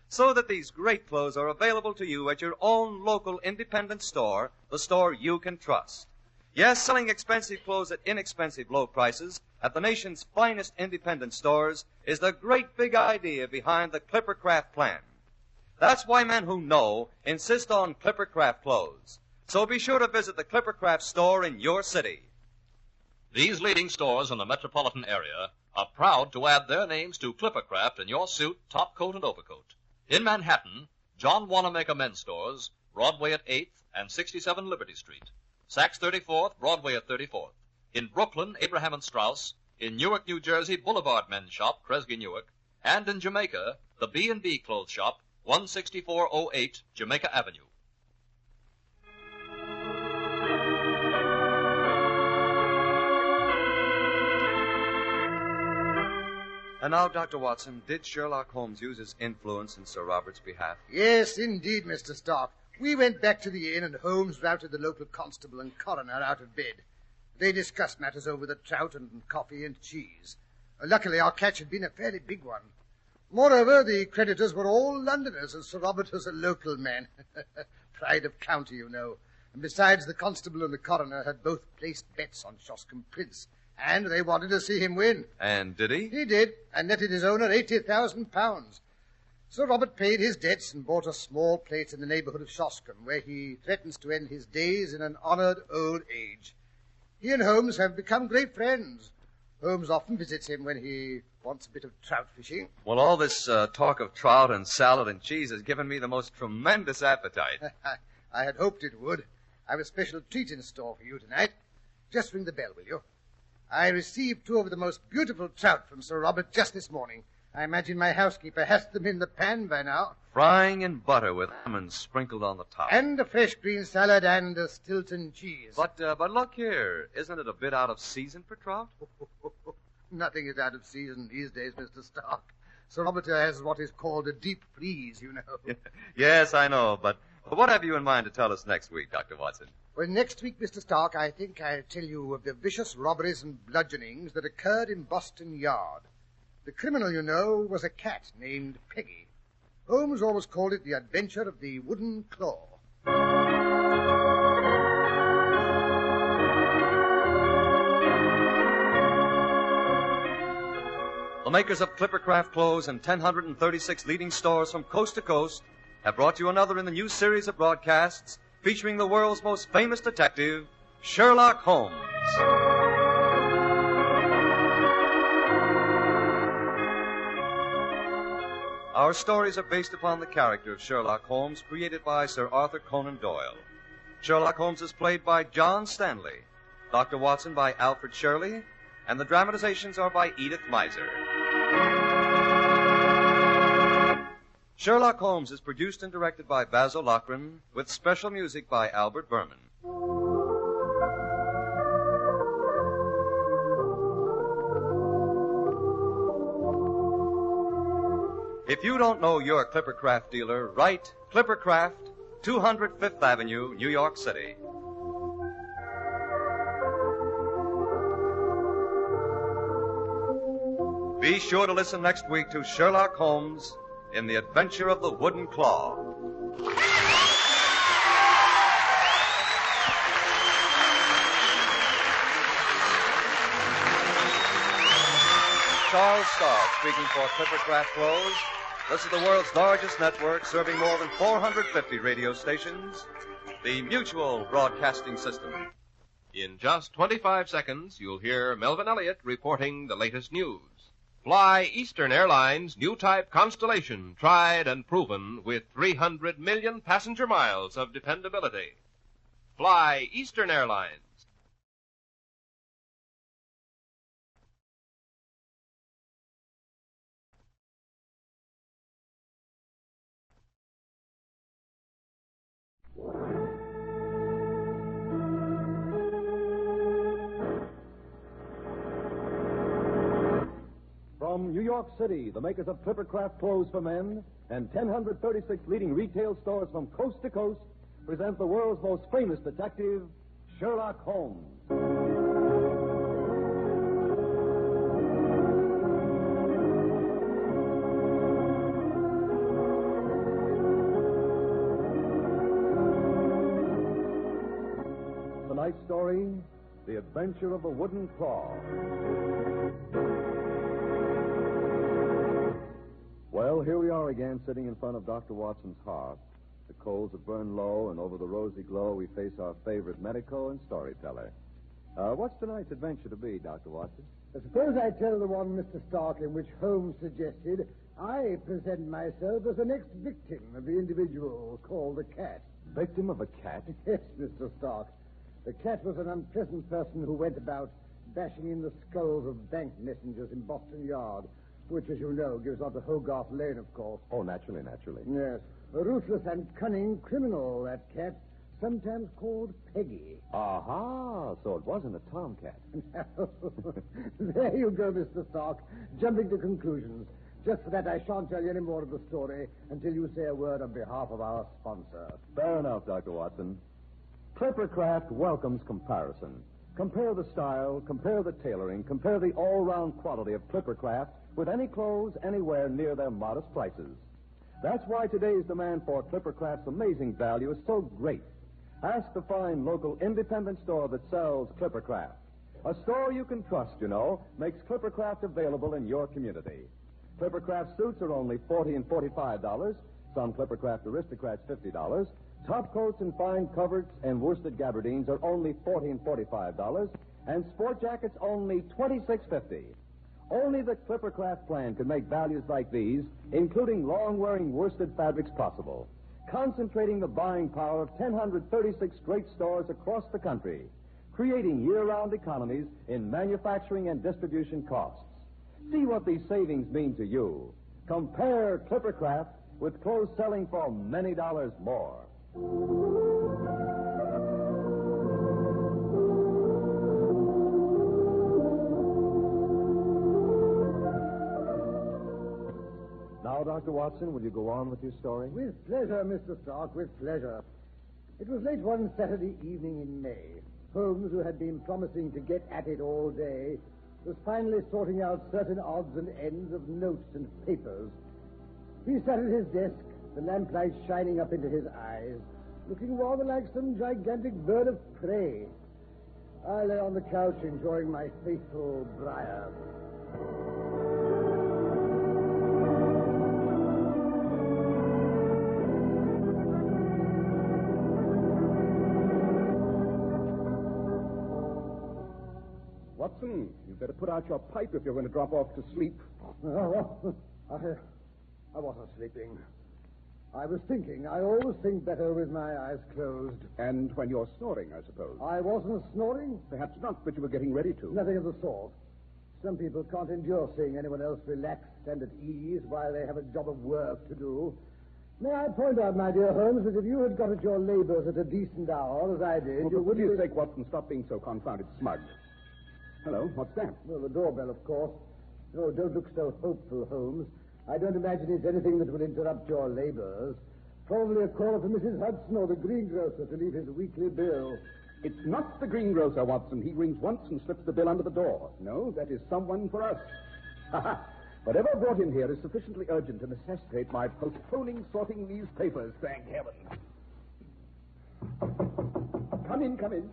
So that these great clothes are available to you at your own local independent store, the store you can trust. Yes, selling expensive clothes at inexpensive low prices at the nation's finest independent stores is the great big idea behind the Clippercraft plan. That's why men who know insist on Clippercraft clothes. So be sure to visit the Clippercraft store in your city. These leading stores in the metropolitan area are proud to add their names to Clippercraft in your suit, top coat, and overcoat. In Manhattan, John Wanamaker Men's Stores, Broadway at 8th and 67 Liberty Street. Saks 34th, Broadway at 34th. In Brooklyn, Abraham and Straus. In Newark, New Jersey, Boulevard Men's Shop, Kresge Newark. And in Jamaica, the B&B Clothes Shop, 16408 Jamaica Avenue. And now, Dr. Watson, did Sherlock Holmes use his influence in Sir Robert's behalf? Yes, indeed, Mr. Stark. We went back to the inn, and Holmes routed the local constable and coroner out of bed. They discussed matters over the trout and coffee and cheese. Luckily, our catch had been a fairly big one. Moreover, the creditors were all Londoners, and Sir Robert was a local man. Pride of county, you know. And besides, the constable and the coroner had both placed bets on Shoshome Prince, and they wanted to see him win. And did he? He did, and netted his owner £80,000. Sir Robert paid his debts and bought a small place in the neighborhood of Shoshome, where he threatens to end his days in an honored old age. He and Holmes have become great friends. Holmes often visits him when he wants a bit of trout fishing. Well, all this talk of trout and salad and cheese has given me the most tremendous appetite. I had hoped it would. I've a special treat in store for you tonight. Just ring the bell, will you? I received 2 of the most beautiful trout from Sir Robert just this morning. I imagine my housekeeper has them in the pan by now. Frying in butter with almonds sprinkled on the top. And a fresh green salad and a Stilton cheese. But look here. Isn't it a bit out of season for trout? Nothing is out of season these days, Mr. Stark. Sir Robert has what is called a deep freeze, you know. Yes, I know, but what have you in mind to tell us next week, Dr. Watson? Well, next week, Mr. Stark, I think I'll tell you of the vicious robberies and bludgeonings that occurred in Boston Yard. The criminal, you know, was a cat named Peggy. Holmes always called it the adventure of the wooden claw. The makers of Clippercraft clothes and 1,036 leading stores from coast to coast have brought you another in the new series of broadcasts featuring the world's most famous detective, Sherlock Holmes. Our stories are based upon the character of Sherlock Holmes created by Sir Arthur Conan Doyle. Sherlock Holmes is played by John Stanley, Dr. Watson by Alfred Shirley, and the dramatizations are by Edith Miser. Sherlock Holmes is produced and directed by Basil Lochran, with special music by Albert Berman. If you don't know your Clippercraft dealer, write Clippercraft, 200 Fifth Avenue, New York City. Be sure to listen next week to Sherlock Holmes in The Adventure of the Wooden Claw. Charles Stark speaking for Clippercraft Clothes. This is the world's largest network, serving more than 450 radio stations. The Mutual Broadcasting System. In just 25 seconds, you'll hear Melvin Elliott reporting the latest news. Fly Eastern Airlines' new type Constellation, tried and proven with 300 million passenger miles of dependability. Fly Eastern Airlines. From New York City, the makers of Clippercraft clothes for men and 1,036 leading retail stores from coast to coast present the world's most famous detective, Sherlock Holmes. Tonight's story, The Adventure of the Wooden Claw. Well, here we are again, sitting in front of Dr. Watson's hearth. The coals have burned low, and over the rosy glow, we face our favorite medico and storyteller. What's tonight's adventure to be, Dr. Watson? Suppose I tell the one, Mr. Stark, in which Holmes suggested I present myself as the next victim of the individual called the cat. Victim of a cat? Yes, Mr. Stark. The cat was an unpleasant person who went about bashing in the skulls of bank messengers in Boston Yard, which, as you know, gives onto Hogarth Lane, of course. Oh, naturally. Yes. A ruthless and cunning criminal, that cat, sometimes called Peggy. Aha, so it wasn't a tomcat. There you go, Mr. Stark, jumping to conclusions. Just for that, I shan't tell you any more of the story until you say a word on behalf of our sponsor. Fair enough, Dr. Watson. Clippercraft welcomes comparison. Compare the style, compare the tailoring, compare the all-round quality of Clippercraft with any clothes anywhere near their modest prices. That's why today's demand for Clippercraft's amazing value is so great. Ask the fine local independent store that sells Clippercraft. A store you can trust, you know, makes Clippercraft available in your community. Clippercraft suits are only $40 and $45. Some Clippercraft aristocrats, $50. Top coats and fine coverts and worsted gabardines are only $40 and $45. And sport jackets only $26.50. Only the Clippercraft plan can make values like these, including long-wearing worsted fabrics, possible, concentrating the buying power of 1,036 great stores across the country, creating year-round economies in manufacturing and distribution costs. See what these savings mean to you. Compare Clippercraft with clothes selling for many dollars more. Now, Dr. Watson, will you go on with your story? With pleasure, Mr. Stark, with pleasure. It was late one Saturday evening in May. Holmes, who had been promising to get at it all day, was finally sorting out certain odds and ends of notes and papers. He sat at his desk, the lamplight shining up into his eyes, looking rather like some gigantic bird of prey. I lay on the couch enjoying my faithful briar. Watson, you'd better put out your pipe if you're going to drop off to sleep. I wasn't sleeping. I was thinking. I always think better with my eyes closed. And when you're snoring, I suppose. I wasn't snoring? Perhaps not, but you were getting ready to. Nothing of the sort. Some people can't endure seeing anyone else relaxed and at ease while they have a job of work to do. May I point out, my dear Holmes, that if you had got at your labors at a decent hour, as I did, you wouldn't... For goodness sake, Watson, stop being so confounded smug. Hello, what's that? Well, the doorbell, of course. Oh, don't look so hopeful, Holmes. I don't imagine it's anything that will interrupt your labors. Probably a call from Mrs. Hudson or the greengrocer to leave his weekly bill. It's not the greengrocer, Watson. He rings once and slips the bill under the door. No, that is someone for us. Whatever brought him here is sufficiently urgent to necessitate my postponing sorting these papers, thank heaven. Come in, come in.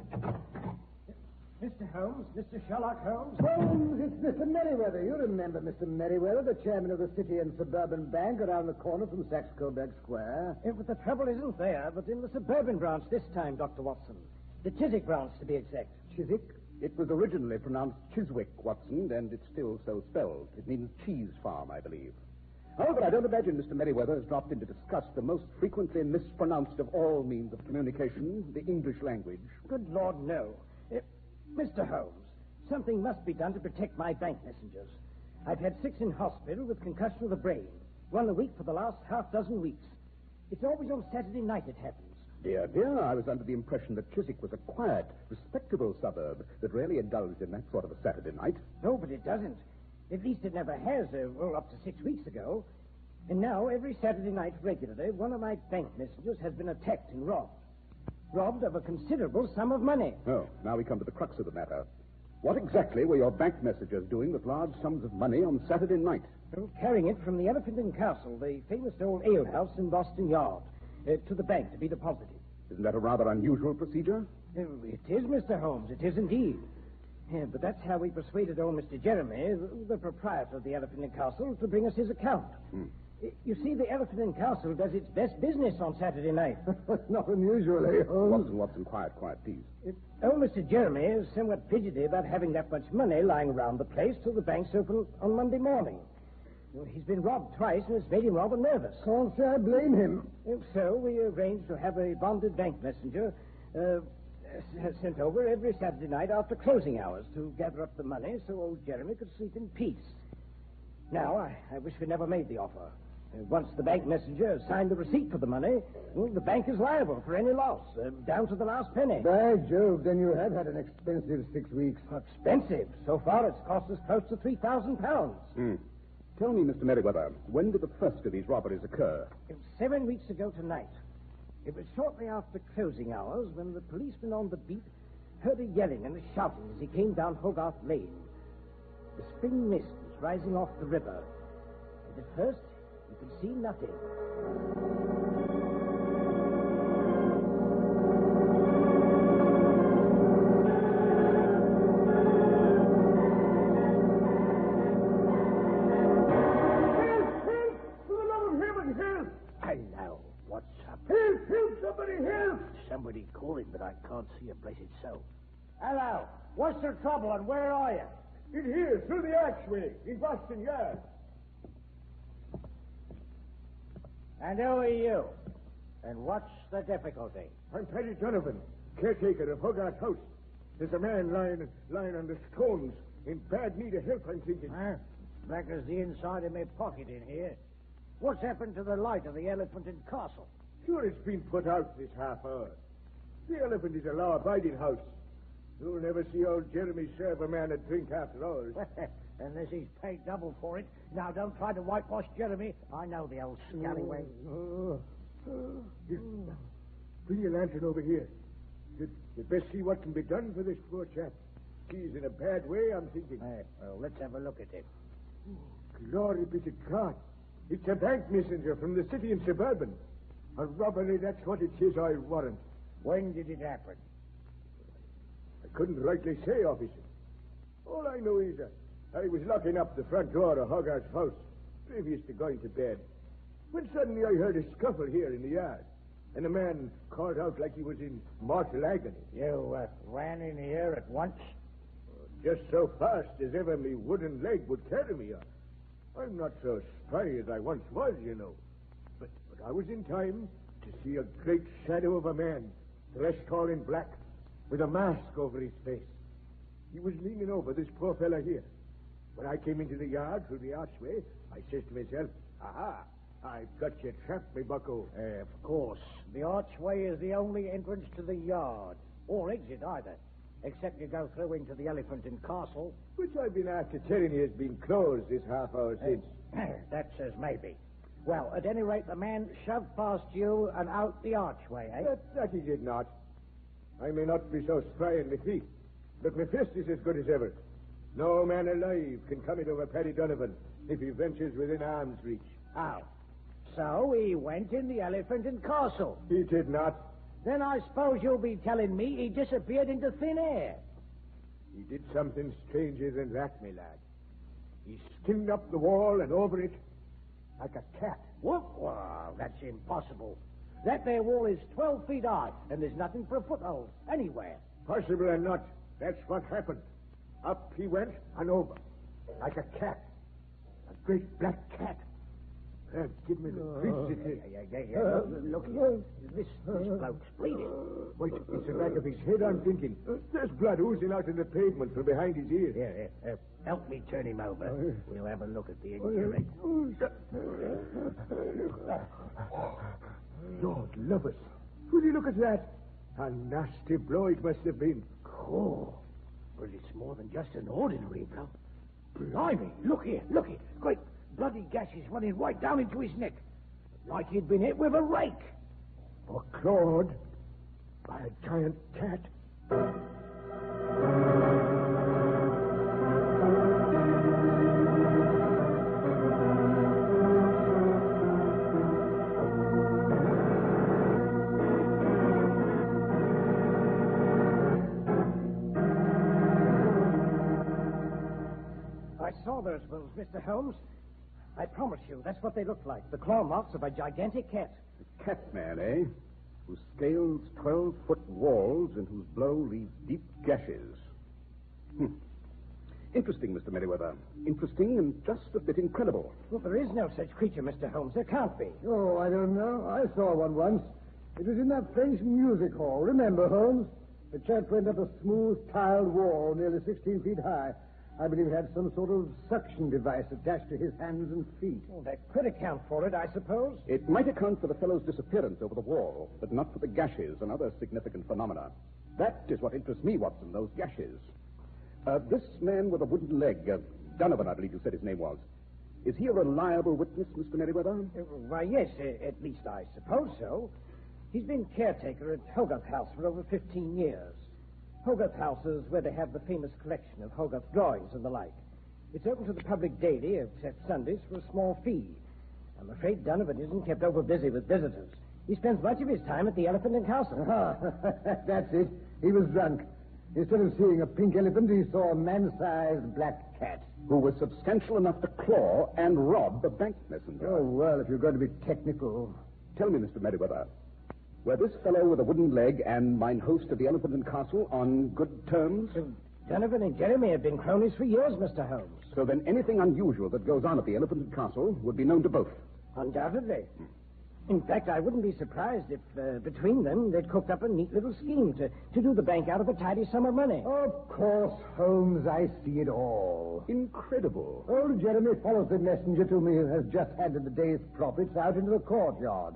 Mr. Holmes, Mr. Sherlock Holmes. Holmes, it's Mr. Merriweather. You remember Mr. Merriweather, the chairman of the City and Suburban Bank around the corner from Saxe-Coburg Square. But the trouble isn't there, but in the suburban branch this time, Dr. Watson. The Chiswick branch, to be exact. Chiswick? It was originally pronounced Chiswick, Watson, and it's still so spelled. It means cheese farm, I believe. However, I don't imagine Mr. Merriweather has dropped in to discuss the most frequently mispronounced of all means of communication, the English language. Good Lord, no. Mr. Holmes, something must be done to protect my bank messengers. I've had 6 in hospital with concussion of the brain. 1 a week for the last half dozen weeks. It's always on Saturday night it happens. Dear, dear, I was under the impression that Chiswick was a quiet, respectable suburb that rarely indulged in that sort of a Saturday night. No, but it doesn't. At least it never has, up to 6 weeks ago. And now, every Saturday night regularly, one of my bank messengers has been attacked and robbed. Robbed of a considerable sum of money. Oh, now we come to the crux of the matter. What exactly were your bank messengers doing with large sums of money on Saturday night? Well, carrying it from the Elephant and Castle, the famous old alehouse in Boston Yard, to the bank to be deposited. Isn't that a rather unusual procedure? It is, Mr. Holmes. It is indeed. But that's how we persuaded old Mr. Jeremy, the proprietor of the Elephant and Castle, to bring us his account. You see, the Elephant and Castle does its best business on Saturday night. Not unusual, eh, Holmes? Watson, quiet, please. Old Mr. Jeremy is somewhat fidgety about having that much money lying around the place till the bank's open on Monday morning. Well, he's been robbed twice, and it's made him rather nervous. Can't say I blame him. So we arranged to have a bonded bank messenger sent over every Saturday night after closing hours to gather up the money so old Jeremy could sleep in peace. Now, I wish we never made the offer. Once the bank messenger signed the receipt for the money, well, the bank is liable for any loss, down to the last penny. By Jove, then you have had an expensive 6 weeks. Expensive? So far, it's cost us close to £3,000. Tell me, Mr. Merriweather, when did the first of these robberies occur? It was 7 weeks ago tonight. It was shortly after closing hours when the policeman on the beat heard a yelling and a shouting as he came down Hogarth Lane. The spring mist was rising off the river, and at first you could see nothing. Somebody calling, but I can't see a blessed soul. Hello. What's the trouble and where are you? In here, through the archway, in Boston Yard. And who are you? And what's the difficulty? I'm Paddy Donovan, caretaker of Hogarth House. There's a man lying on the stones in bad need of help, I'm thinking. Black as the inside of my pocket in here. What's happened to the light of the Elephant and Castle? Sure, it's been put out this half hour. The Elephant is a law-abiding house. You'll never see old Jeremy serve a man a drink after hours. Unless he's paid double for it. Now, don't try to whitewash Jeremy. I know the old scallywag. Bring your lantern over here. You'd best see what can be done for this poor chap. He's in a bad way, I'm thinking. Well, let's have a look at him. Glory be to God. It's a bank messenger from the city and suburban. A robbery, that's what it is, I warrant. When did it happen? I couldn't rightly say, officer. All I know is I was locking up the front door of Hogarth's house, previous to going to bed, when suddenly I heard a scuffle here in the yard, and a man called out like he was in mortal agony. You ran in here at once? Just so fast as ever me wooden leg would carry me. I'm not so spry as I once was, you know. But I was in time to see a great shadow of a man, dressed all in black, with a mask over his face. He was leaning over this poor fella here. When I came into the yard through the archway, I says to myself, aha, I've got you trapped, me bucko. Of course. The archway is the only entrance to the yard, or exit either, except you go through into the Elephant and Castle. Which I've been after telling you has been closed this half hour since. That says maybe. Well, at any rate, the man shoved past you and out the archway, eh? That he did not. I may not be so spry in my feet, but my fist is as good as ever. No man alive can come it over Paddy Donovan if he ventures within arm's reach. How? So he went in the Elephant and Castle? He did not. Then I suppose you'll be telling me he disappeared into thin air. He did something stranger than that, me lad. He skinned up the wall and over it like a cat. What? Well, that's impossible. That there wall is 12 feet high, and there's nothing for a foothold anywhere. Possible or not, That's what happened. Up he went and over. Like a cat. A great black cat. Give me the creeps. Look here. This bloke's bleeding. Wait, it's the back of his head, I'm thinking. There's blood oozing out in the pavement from behind his ears. Here. Help me turn him over. We'll have a look at the injury. Lord love us. Will you look at that? A nasty blow it must have been. Oh, well, it's more than just an ordinary blow. Blimey, look here. Great bloody gashes running right down into his neck. Like he'd been hit with a rake. Or clawed by a giant cat. I saw those wounds, Mr. Holmes. I promise you, that's what they look like. The claw marks of a gigantic cat. A cat man, eh? Who scales 12-foot walls and whose blow leaves deep gashes. Interesting, Mr. Merriweather. Interesting and just a bit incredible. Well, there is no such creature, Mr. Holmes. There can't be. Oh, I don't know. I saw one once. It was in that French music hall. Remember, Holmes? The chap went up a smooth tiled wall nearly 16 feet high. I believe it had some sort of suction device attached to his hands and feet. Well, that could account for it, I suppose. It might account for the fellow's disappearance over the wall, but not for the gashes and other significant phenomena. That is what interests me, Watson, those gashes. This man with a wooden leg, Donovan, I believe you said his name was. Is he a reliable witness, Mr. Merriweather? Why, yes, at least I suppose so. He's been caretaker at Hogarth House for over 15 years. Hogarth House is where they have the famous collection of Hogarth drawings and the like. It's open to the public daily, except Sundays, for a small fee. I'm afraid Donovan isn't kept over busy with visitors. He spends much of his time at the Elephant and Castle. That's it. He was drunk. Instead of seeing a pink elephant, he saw a man-sized black cat. Who was substantial enough to claw and rob a bank messenger. Oh, well, if you're going to be technical. Tell me, Mr. Merriweather, were this fellow with a wooden leg and mine host of the Elephant and Castle on good terms? Donovan and Jeremy have been cronies for years, Mr. Holmes. So then anything unusual that goes on at the Elephant and Castle would be known to both? Undoubtedly. In fact, I wouldn't be surprised if, between them, they'd cooked up a neat little scheme to do the bank out of a tidy sum of money. Of course, Holmes, I see it all. Incredible. Old Jeremy follows the messenger to me and has just handed the day's profits out into the courtyard,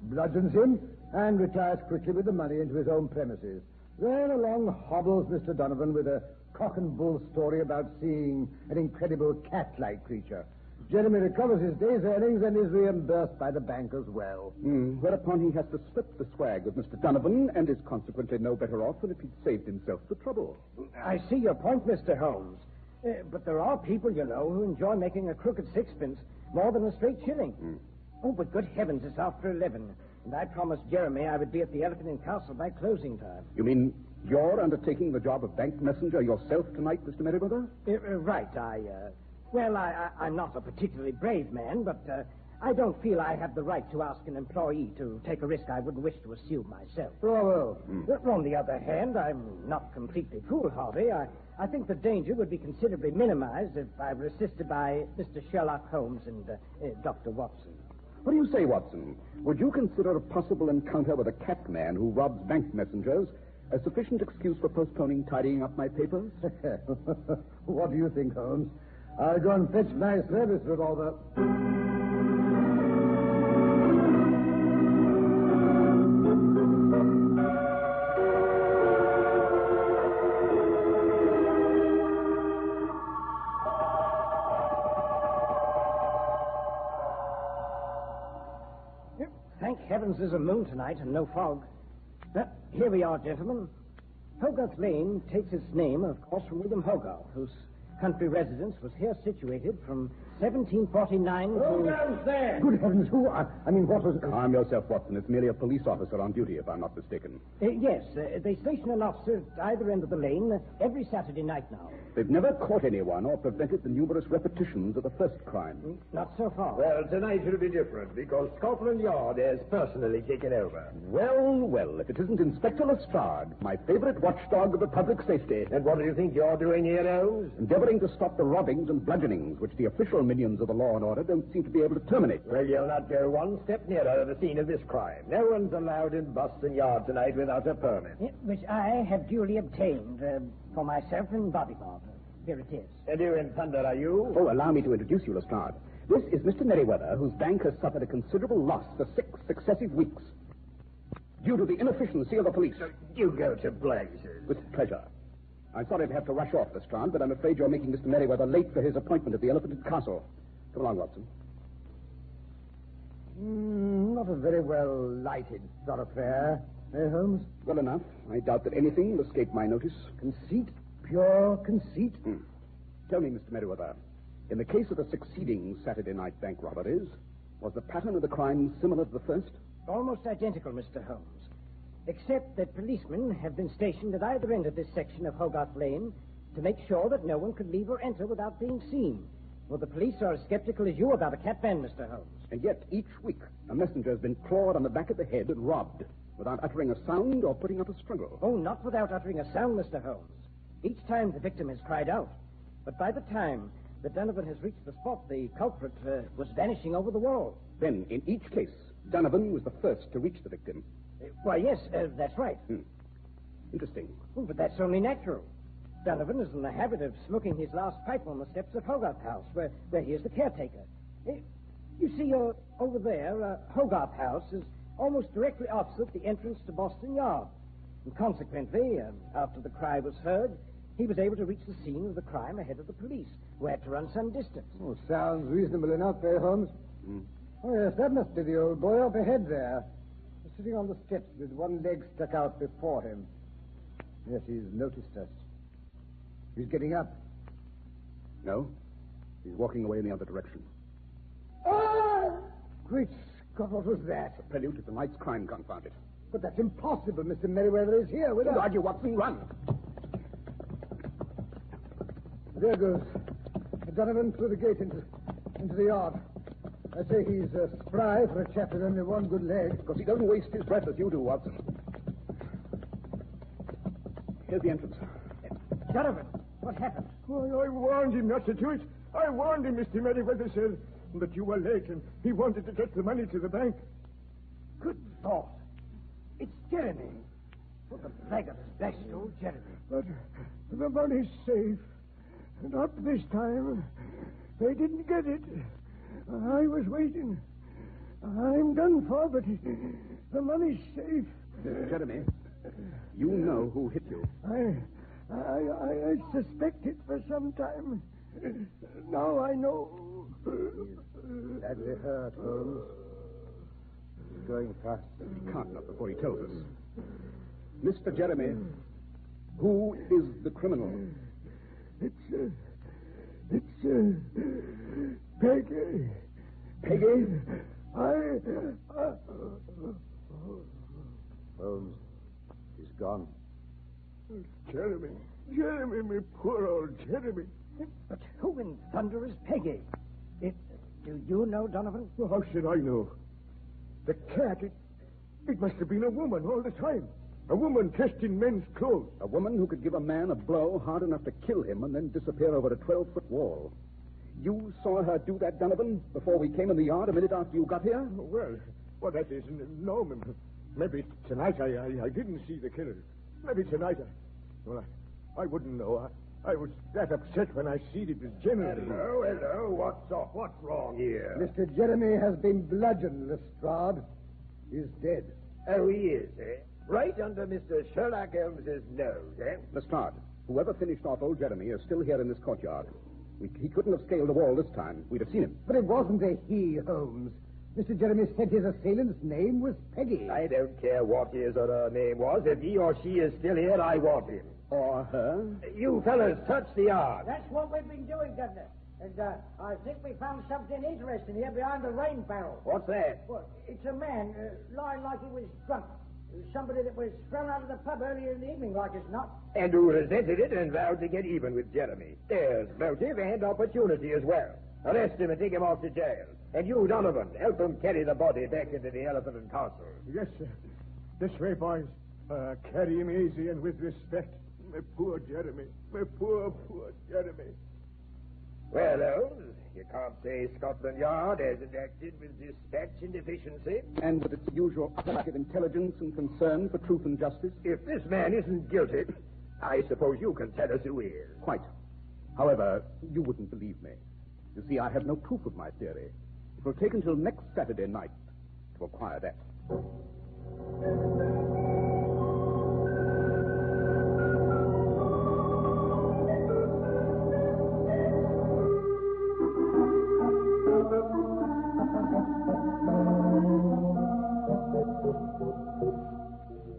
bludgeons him, and retires quickly with the money into his own premises. Then along hobbles Mr. Donovan with a cock and bull story about seeing an incredible cat-like creature. Jeremy recovers his day's earnings and is reimbursed by the bank as well. Whereupon he has to split the swag with Mr. Donovan and is consequently no better off than if he'd saved himself the trouble. I see your point, Mr. Holmes. But there are people, you know, who enjoy making a crooked sixpence more than a straight shilling. Oh, but good heavens, it's after 11. And I promised Jeremy I would be at the Elephant and Castle by closing time. You mean you're undertaking the job of bank messenger yourself tonight, Mr. Merriweather? Right. I'm not a particularly brave man, but I don't feel I have the right to ask an employee to take a risk I wouldn't wish to assume myself. Oh, well. On the other hand, I'm not completely foolhardy. I think the danger would be considerably minimized if I were assisted by Mr. Sherlock Holmes and Dr. Watson. What do you say, Watson? Would you consider a possible encounter with a cat man who robs bank messengers a sufficient excuse for postponing tidying up my papers? What do you think, Holmes? I'll go and fetch my service revolver. Thank heavens there's a moon tonight and no fog. Here we are, gentlemen. Hogarth Lane takes its name, of course, from William Hogarth, whose country residence was here situated from 1749 Who to... goes there? Good heavens, who? I mean, what was... Calm yourself, Watson. It's merely a police officer on duty, if I'm not mistaken. Yes, they station an officer at either end of the lane every Saturday night now. They've never caught anyone or prevented the numerous repetitions of the first crime. Not so far. Well, tonight it'll be different, because Scotland Yard has personally taken over. Well, if it isn't Inspector Lestrade, my favorite watchdog of the public safety. And what do you think you're doing here, Holmes? Endeavoring to stop the robbings and bludgeonings, which the official minions of the law and order don't seem to be able to terminate. Well, you'll not go one step nearer the scene of this crime. No one's allowed in Boston Yard tonight without a permit. Which I have duly obtained for myself and bodyguard. Here it is. And who in thunder are you? Oh, allow me to introduce you, Lestrade. This is Mr. Merriweather, whose bank has suffered a considerable loss for 6 successive weeks, due to the inefficiency of the police. You go to blazes. With pleasure. I'm sorry to have to rush off, Lestrade, but I'm afraid you're making Mr. Merriweather late for his appointment at the Elephant Castle. Come along, Watson. Not a very well lighted thoroughfare, eh, Holmes? Well enough. I doubt that anything will escape my notice. Conceit? Pure conceit? Tell me, Mr. Merriweather, in the case of the succeeding Saturday night bank robberies, was the pattern of the crime similar to the first? Almost identical, Mr. Holmes. Except that policemen have been stationed at either end of this section of Hogarth Lane to make sure that no one could leave or enter without being seen. Well, the police are as skeptical as you about a cat band, Mr. Holmes. And yet, each week, a messenger has been clawed on the back of the head and robbed, without uttering a sound or putting up a struggle. Oh, not without uttering a sound, Mr. Holmes. Each time the victim has cried out. But by the time that Donovan has reached the spot, the culprit was vanishing over the wall. Then, in each case, Donovan was the first to reach the victim. Why, yes, that's right. Interesting. Oh, but that's only natural. Donovan is in the habit of smoking his last pipe on the steps of Hogarth House, where he is the caretaker. You see, over there, Hogarth House is almost directly opposite the entrance to Boston Yard. And consequently, after the cry was heard, he was able to reach the scene of the crime ahead of the police, who had to run some distance. Oh, sounds reasonable enough, eh, Holmes? Oh, yes, that must be the old boy up ahead there. Sitting on the steps with one leg stuck out before him. Yes, he's noticed us. He's getting up. No, he's walking away in the other direction. Ah! Great Scott, what was that? A prelude to tonight's crime, confound it. But that's impossible. Mr. Merriweather is here with us. Don't argue, Watson, run. There goes Donovan through the gate into the yard. I say he's spry for a chap with only one good leg. Because he doesn't waste his breath as you do, Watson. Here's the entrance. Donovan, what happened? Oh, I warned him not to do it. I warned him, Mr. Merriweather, sir, that you were late and he wanted to get the money to the bank. Good thought. It's Jeremy. Well, the blackguard has bashed old Jeremy. But the money's safe. Not this time. They didn't get it. I was waiting. I'm done for, but the money's safe. Jeremy, you know who hit you. I suspected for some time. Now I know. Badly hurt, Holmes. He's going fast. He can't not before he tells us. Mr. Jeremy, who is the criminal? It's Peggy. Peggy? Holmes, he's gone. Jeremy, my poor old Jeremy. But who in thunder is Peggy? Do you know, Donovan? Well, how should I know? The cat, it must have been a woman all the time. A woman dressed in men's clothes. A woman who could give a man a blow hard enough to kill him and then disappear over a 12-foot wall. You saw her do that, Donovan, before we came in the yard a minute after you got here? Well, that isn't... No, maybe tonight I didn't see the killer. Maybe tonight I wouldn't know. I was that upset when I seen it was generally... Hello. What's up? What's wrong here? Mr. Jeremy has been bludgeoned, Lestrade. He's dead. Oh, he is, eh? Right under Mr. Sherlock Holmes' nose, eh? Lestrade, whoever finished off old Jeremy is still here in this courtyard. He couldn't have scaled the wall this time. We'd have seen him. But it wasn't a he, Holmes. Mr. Jeremy said his assailant's name was Peggy. I don't care what his or her name was. If he or she is still here, I want him. Or her? You fellas, touch the yard. That's what we've been doing, Governor. And I think we found something interesting here behind the rain barrel. What's that? Well, it's a man lying like he was drunk. Somebody that was thrown out of the pub earlier in the evening, like as not. And who resented it and vowed to get even with Jeremy. There's motive and opportunity as well. Arrest him and take him off to jail. And you, Donovan, help him carry the body back into the Elephant and Castle. Yes, sir. This way, boys. Carry him easy and with respect. My poor Jeremy. My poor Jeremy. Well, Holmes, you can't say Scotland Yard hasn't acted with dispatch and efficiency. And with its usual lack of intelligence and concern for truth and justice. If this man isn't guilty, I suppose you can tell us who is. Quite. However, you wouldn't believe me. You see, I have no proof of my theory. It will take until next Saturday night to acquire that.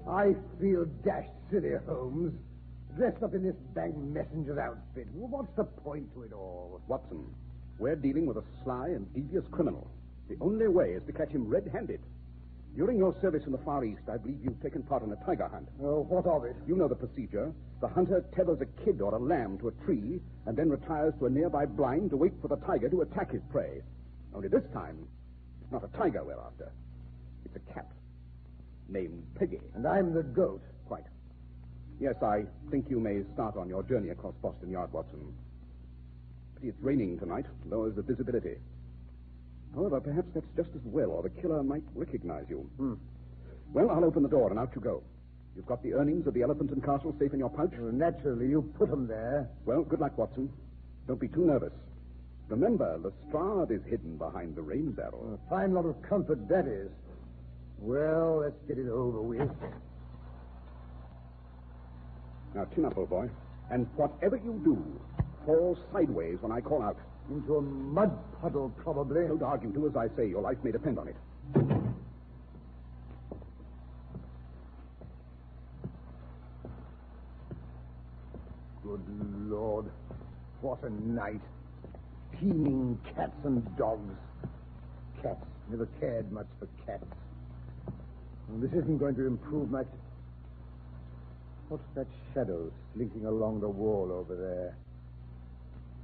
I feel dashed silly, Holmes. Dressed up in this bank messenger's outfit. What's the point to it all? Watson, we're dealing with a sly and devious criminal. The only way is to catch him red-handed. During your service in the Far East, I believe you've taken part in a tiger hunt. Oh, what of it? You know the procedure. The hunter tethers a kid or a lamb to a tree and then retires to a nearby blind to wait for the tiger to attack his prey. Only this time, it's not a tiger we're after. It's a cat named Peggy. And I'm the goat. Quite. Yes, I think you may start on your journey across Boston Yard, Watson. Pity it's raining tonight. Lowers the visibility. However, perhaps that's just as well, or the killer might recognize you. Well, I'll open the door, and out you go. You've got the earnings of the Elephant and Castle safe in your pouch? Well, naturally, you put them there. Well, good luck, Watson. Don't be too nervous. Remember, Lestrade is hidden behind the rain barrel. A fine lot of comfort that is. Well, let's get it over with. Now, chin up, old boy. And whatever you do, fall sideways when I call out. Into a mud puddle, probably. Don't argue. Do as I say. Your life may depend on it. Good Lord. What a night. Teeming cats and dogs. Cats. Never cared much for cats. Well, this isn't going to improve my... What's that shadow slinking along the wall over there?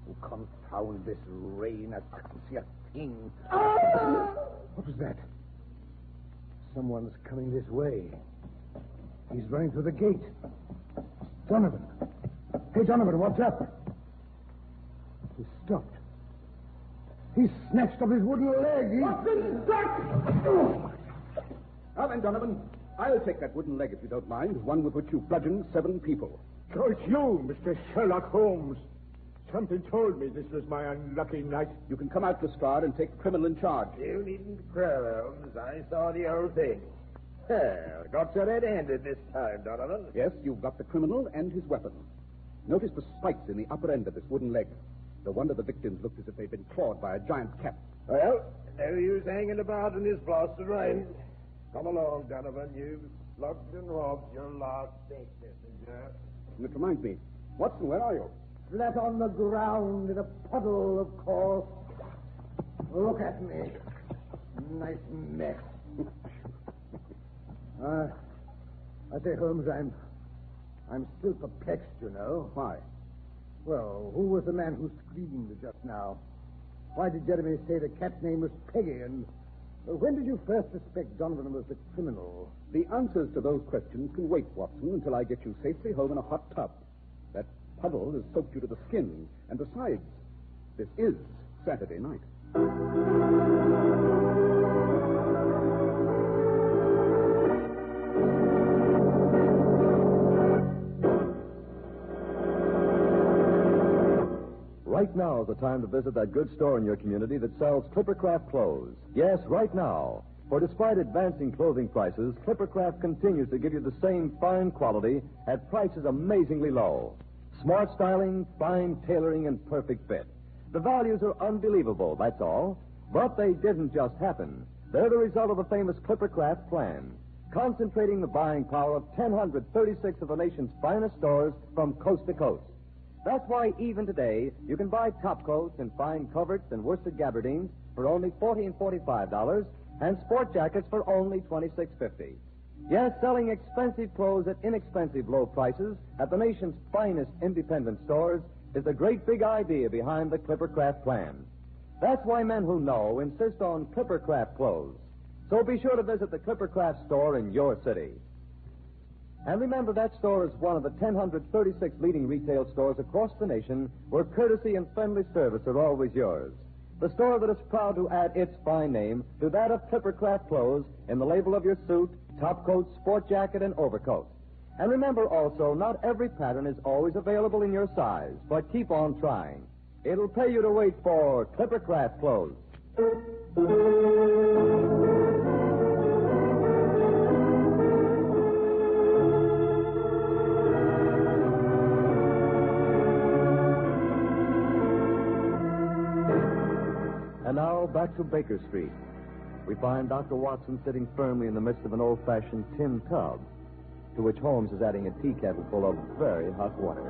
Oh, confound this rain. I can't see a thing. What was that? Someone's coming this way. He's running through the gate. Donovan. Hey, Donovan, what's up? He stopped. He snatched up his wooden leg. What's in that? Now then, Donovan, I'll take that wooden leg if you don't mind, one with which you bludgeoned 7 people. So it's you, Mr. Sherlock Holmes. Something told me this was my unlucky night. You can come out, Lestrade, and take the criminal in charge. You needn't crow, Holmes. I saw the whole thing. Well, got you red-handed this time, Donovan. Yes, you've got the criminal and his weapon. Notice the spikes in the upper end of this wooden leg. No wonder the victims looked as if they'd been clawed by a giant cat. Well, no use hanging about in this blasted rain. Come along, Donovan. You've slugged and robbed your last bank messenger. And it reminds me, Watson, where are you? Flat on the ground in a puddle, of course. Look at me. Nice mess. I say, Holmes, I'm still perplexed, you know. Why? Well, who was the man who screamed just now? Why did Jeremy say the cat's name was Peggy? And when did you first suspect Donovan was the criminal? The answers to those questions can wait, Watson, until I get you safely home in a hot tub. That puddle has soaked you to the skin. And besides, this is Saturday night. Right now is the time to visit that good store in your community that sells Clippercraft clothes. Yes, right now. For despite advancing clothing prices, Clippercraft continues to give you the same fine quality at prices amazingly low. Smart styling, fine tailoring, and perfect fit. The values are unbelievable, that's all. But they didn't just happen. They're the result of the famous Clippercraft plan, concentrating the buying power of 1,036 of the nation's finest stores from coast to coast. That's why even today you can buy top coats and fine coverts and worsted gabardines for only $40 and $45 and sport jackets for only $26.50. Yes, selling expensive clothes at inexpensive low prices at the nation's finest independent stores is the great big idea behind the Clippercraft plan. That's why men who know insist on Clippercraft clothes. So be sure to visit the Clippercraft store in your city. And remember, that store is one of the 1,036 leading retail stores across the nation where courtesy and friendly service are always yours. The store that is proud to add its fine name to that of Clippercraft clothes in the label of your suit, top coat, sport jacket, and overcoat. And remember also, not every pattern is always available in your size, but keep on trying. It'll pay you to wait for Clippercraft clothes. And now, back to Baker Street. We find Dr. Watson sitting firmly in the midst of an old-fashioned tin tub, to which Holmes is adding a tea kettle full of very hot water.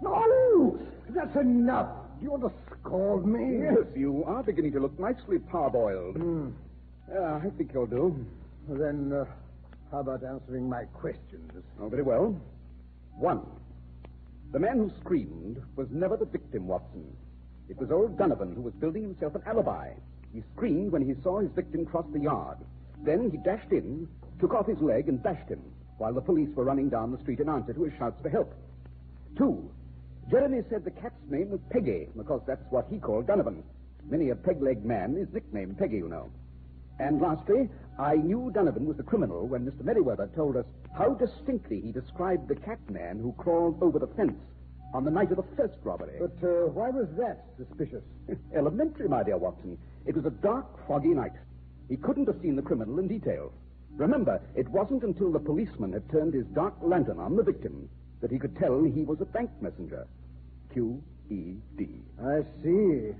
No! That's enough. Do you want to scold me? Yes, you are beginning to look nicely parboiled. I think you'll do. Then, how about answering my questions? Oh, very well. 1. The man who screamed was never the victim, Watson. It was old Donovan who was building himself an alibi. He screamed when he saw his victim cross the yard. Then he dashed in, took off his leg, and bashed him, while the police were running down the street in answer to his shouts for help. 2. Jeremy said the cat's name was Peggy, because that's what he called Donovan. Many a peg-legged man is nicknamed Peggy, you know. And lastly, I knew Donovan was the criminal when Mr. Merriweather told us how distinctly he described the cat man who crawled over the fence on the night of the first robbery. But why was that suspicious? Elementary, my dear Watson. It was a dark, foggy night. He couldn't have seen the criminal in detail. Remember, it wasn't until the policeman had turned his dark lantern on the victim that he could tell he was a bank messenger. Q-E-D. I see.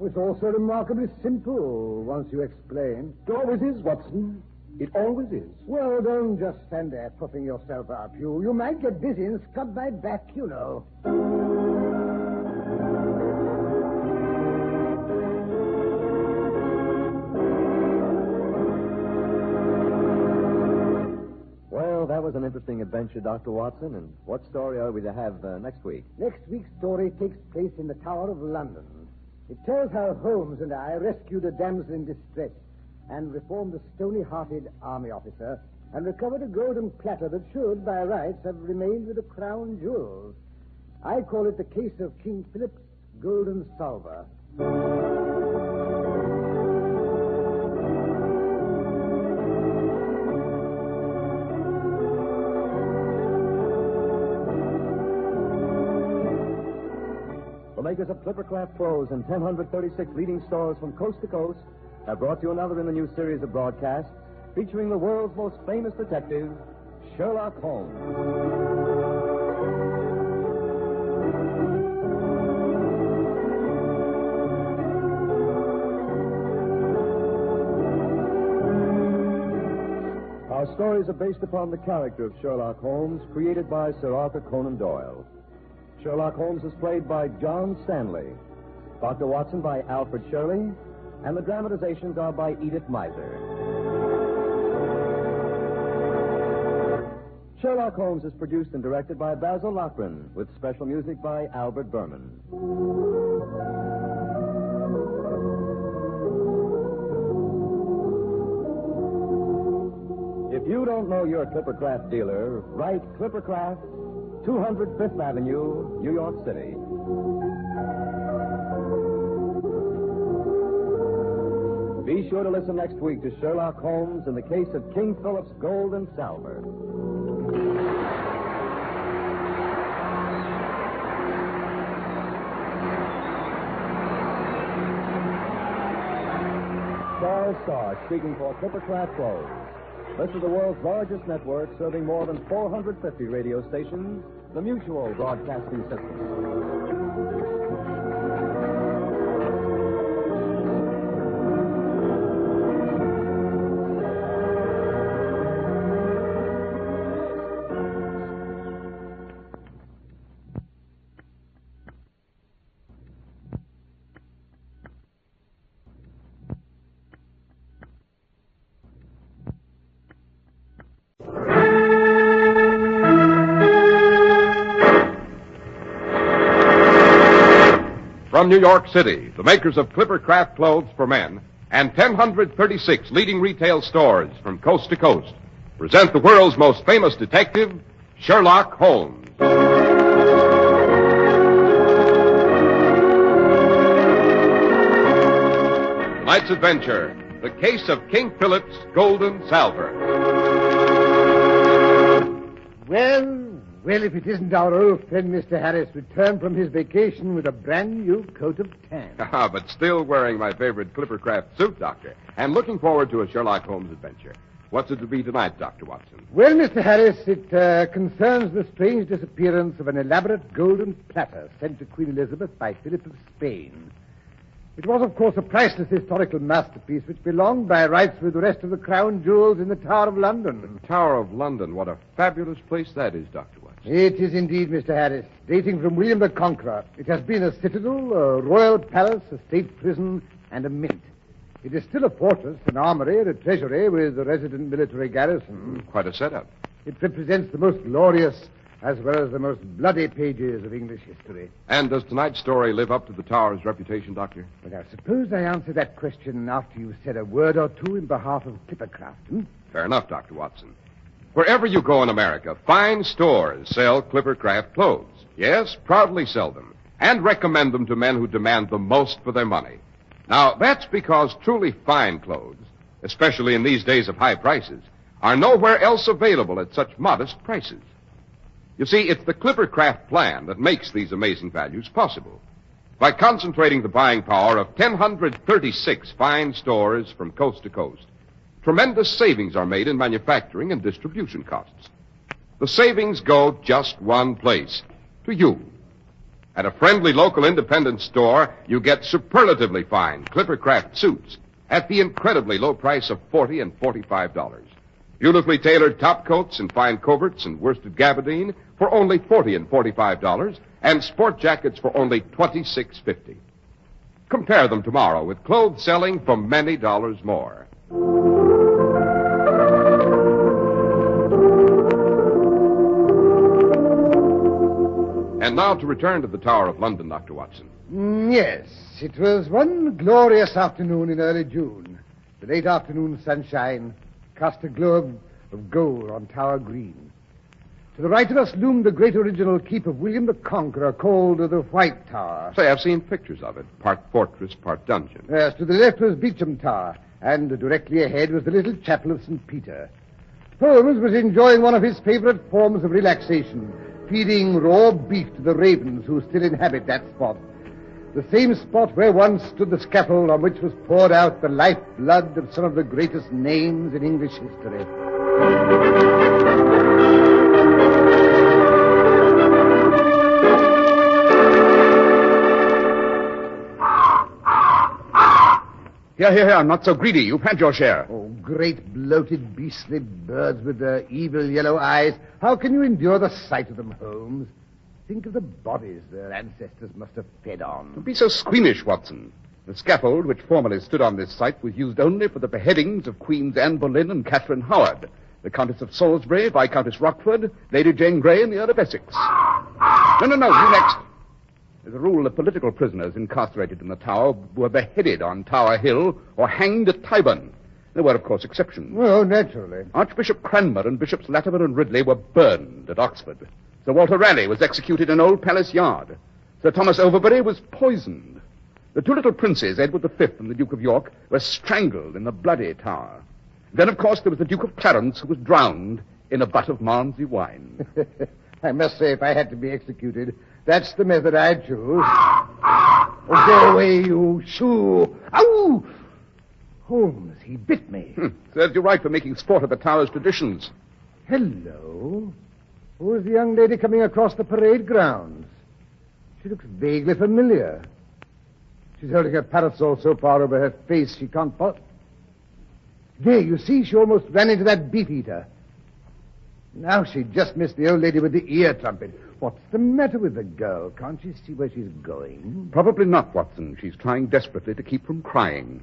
It's all so remarkably simple once you explain. It always is, Watson. It always is. Well, don't just stand there puffing yourself up. You might get dizzy and scud my back, you know. Well, that was an interesting adventure, Dr. Watson. And what story are we to have next week? Next week's story takes place in the Tower of London. It tells how Holmes and I rescued a damsel in distress and reformed a stony-hearted army officer and recovered a golden platter that should, by rights, have remained with the crown jewels. I call it the case of King Philip's golden salver. The makers of Clippercraft clothes and 1,036 leading stores from coast to coast have brought you another in the new series of broadcasts featuring the world's most famous detective, Sherlock Holmes. Our stories are based upon the character of Sherlock Holmes, created by Sir Arthur Conan Doyle. Sherlock Holmes is played by John Stanley, Dr. Watson by Alfred Shirley, and the dramatizations are by Edith Meiser. Sherlock Holmes is produced and directed by Basil Lochran, with special music by Albert Berman. If you don't know your Clippercraft dealer, write Clippercraft, 200 Fifth Avenue, New York City. Be sure to listen next week to Sherlock Holmes in the case of King Philip's gold and salver. Charles Stark speaking for Clippercraft Clothes. This is the world's largest network serving more than 450 radio stations, the Mutual Broadcasting System. From New York City, the makers of Clippercraft clothes for men and 1,036 leading retail stores from coast to coast present the world's most famous detective, Sherlock Holmes. Tonight's adventure, the case of King Philip's golden salver. Well, if it isn't our old friend Mr. Harris returned from his vacation with a brand new coat of tan. But still wearing my favorite Clippercraft suit, Doctor, and looking forward to a Sherlock Holmes adventure. What's it to be tonight, Dr. Watson? Well, Mr. Harris, it concerns the strange disappearance of an elaborate golden platter sent to Queen Elizabeth by Philip of Spain. It was, of course, a priceless historical masterpiece which belonged by rights with the rest of the crown jewels in the Tower of London. The Tower of London. What a fabulous place that is, Dr. Watson. It is indeed, Mr. Harris. Dating from William the Conqueror, it has been a citadel, a royal palace, a state prison, and a mint. It is still a fortress, an armory, and a treasury with a resident military garrison. Quite a setup. It represents the most glorious as well as the most bloody pages of English history. And does tonight's story live up to the Tower's reputation, Doctor? But I suppose I answer that question after you've said a word or two in behalf of Clippercraft. Fair enough, Dr. Watson. Wherever you go in America, fine stores sell Clippercraft clothes. Yes, proudly sell them, and recommend them to men who demand the most for their money. Now, that's because truly fine clothes, especially in these days of high prices, are nowhere else available at such modest prices. You see, it's the Clippercraft plan that makes these amazing values possible. By concentrating the buying power of 1,036 fine stores from coast to coast, tremendous savings are made in manufacturing and distribution costs. The savings go just one place, to you. At a friendly local independent store, you get superlatively fine Clippercraft suits at the incredibly low price of $40 and $45. Beautifully tailored top coats and fine coverts and worsted gabardine for only $40 and $45, and sport jackets for only $26.50. Compare them tomorrow with clothes selling for many dollars more. And now to return to the Tower of London, Dr. Watson. Yes, it was one glorious afternoon in early June. The late afternoon sunshine cast a glow of gold on Tower Green. To the right of us loomed the great original keep of William the Conqueror, called the White Tower. Say, I've seen pictures of it, part fortress, part dungeon. Yes, to the left was Beauchamp Tower, and directly ahead was the little chapel of St. Peter. Holmes was enjoying one of his favorite forms of relaxation, feeding raw beef to the ravens who still inhabit that spot. The same spot where once stood the scaffold on which was poured out the lifeblood of some of the greatest names in English history. Here, I'm not so greedy. You've had your share. Oh, great bloated beastly birds with their evil yellow eyes. How can you endure the sight of them, Holmes? Think of the bodies their ancestors must have fed on. Don't be so squeamish, Watson. The scaffold which formerly stood on this site was used only for the beheadings of Queens Anne Boleyn and Catherine Howard, the Countess of Salisbury, Viscountess Rochford, Lady Jane Grey, and the Earl of Essex. No, you next. There's a rule that political prisoners incarcerated in the Tower were beheaded on Tower Hill or hanged at Tyburn. There were, of course, exceptions. Oh, naturally. Archbishop Cranmer and Bishops Latimer and Ridley were burned at Oxford. Sir Walter Raleigh was executed in Old Palace Yard. Sir Thomas Overbury was poisoned. The two little princes, Edward V and the Duke of York, were strangled in the bloody Tower. Then, of course, there was the Duke of Clarence, who was drowned in a butt of Malmsey wine. I must say, if I had to be executed, that's the method I'd choose. Oh, go away, you shoo! Ow! Holmes, he bit me. Serves you right for making sport of the Tower's traditions. Hello. Who's the young lady coming across the parade grounds? She looks vaguely familiar. She's holding her parasol so far over her face she can't... There, you see, she almost ran into that beef-eater. Now she just missed the old lady with the ear trumpet. What's the matter with the girl? Can't she see where she's going? Probably not, Watson. She's trying desperately to keep from crying.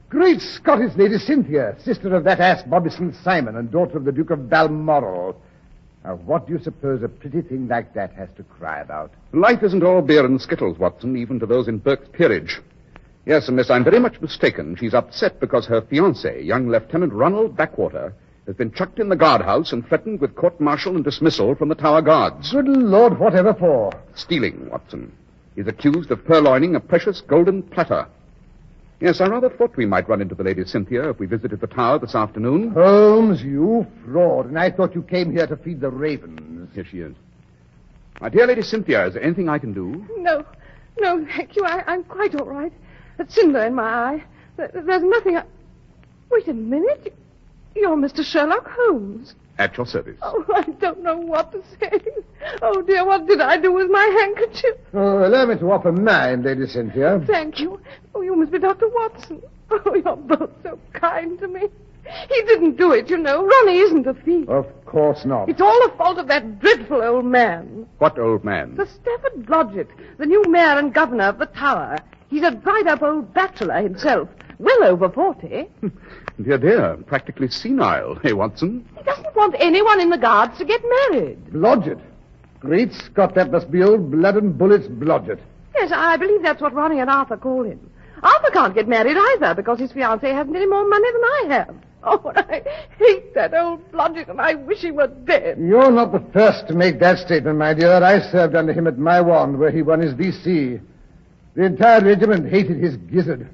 Great Scott, it's Lady Cynthia, sister of that ass Bobbison Simon and daughter of the Duke of Balmoral. Now, what do you suppose a pretty thing like that has to cry about? Life isn't all beer and skittles, Watson, even to those in Burke's peerage. Yes, unless I'm very much mistaken, she's upset because her fiancé, young Lieutenant Ronald Backwater, has been chucked in the guardhouse and threatened with court-martial and dismissal from the Tower Guards. Good Lord, whatever for? Stealing, Watson. He's accused of purloining a precious golden platter. Yes, I rather thought we might run into the Lady Cynthia if we visited the Tower this afternoon. Holmes, you fraud. And I thought you came here to feed the ravens. Here she is. My dear Lady Cynthia, is there anything I can do? No, thank you. I'm quite all right. A cinder in my eye. There's nothing. Wait a minute. You're Mr. Sherlock Holmes. At your service. Oh, I don't know what to say. Oh, dear, what did I do with my handkerchief? Oh, allow me to offer mine, Lady Cynthia. Thank you. Oh, you must be Dr. Watson. Oh, you're both so kind to me. He didn't do it, you know. Ronnie isn't a thief. Of course not. It's all the fault of that dreadful old man. What old man? Sir Stafford Blodgett, the new mayor and governor of the Tower. He's a dried-up old bachelor himself, well over 40. Dear, practically senile, eh, Watson? He doesn't want anyone in the guards to get married. Blodgett. Great Scott, that must be old blood and bullets Blodgett. Yes, I believe that's what Ronnie and Arthur call him. Arthur can't get married either because his fiancée hasn't any more money than I have. Oh, I hate that old Blodgett, and I wish he were dead. You're not the first to make that statement, my dear. I served under him at my wand, where he won his V.C. The entire regiment hated his gizzard.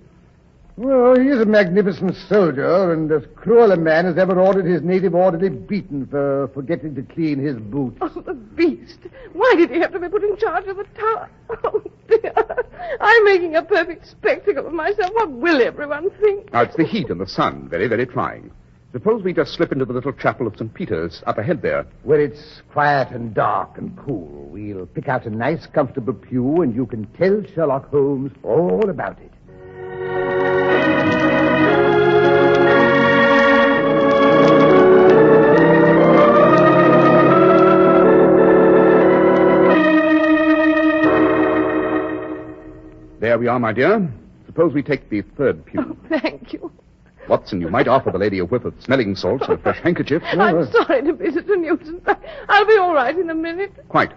Well, he is a magnificent soldier, and as cruel a man as ever ordered his native orderly beaten for forgetting to clean his boots. Oh, the beast. Why did he have to be put in charge of the Tower? Oh, dear. I'm making a perfect spectacle of myself. What will everyone think? Now, it's the heat and the sun. Very, very trying. Suppose we just slip into the little chapel of St. Peter's up ahead there. Where it's quiet and dark and cool. We'll pick out a nice, comfortable pew, and you can tell Sherlock Holmes all about it. There we are, my dear. Suppose we take the third pew. Oh, thank you. Watson, you might offer the lady a whiff of smelling salts and a fresh handkerchief. I'm sorry to be such a nuisance. I'll be all right in a minute. Quite.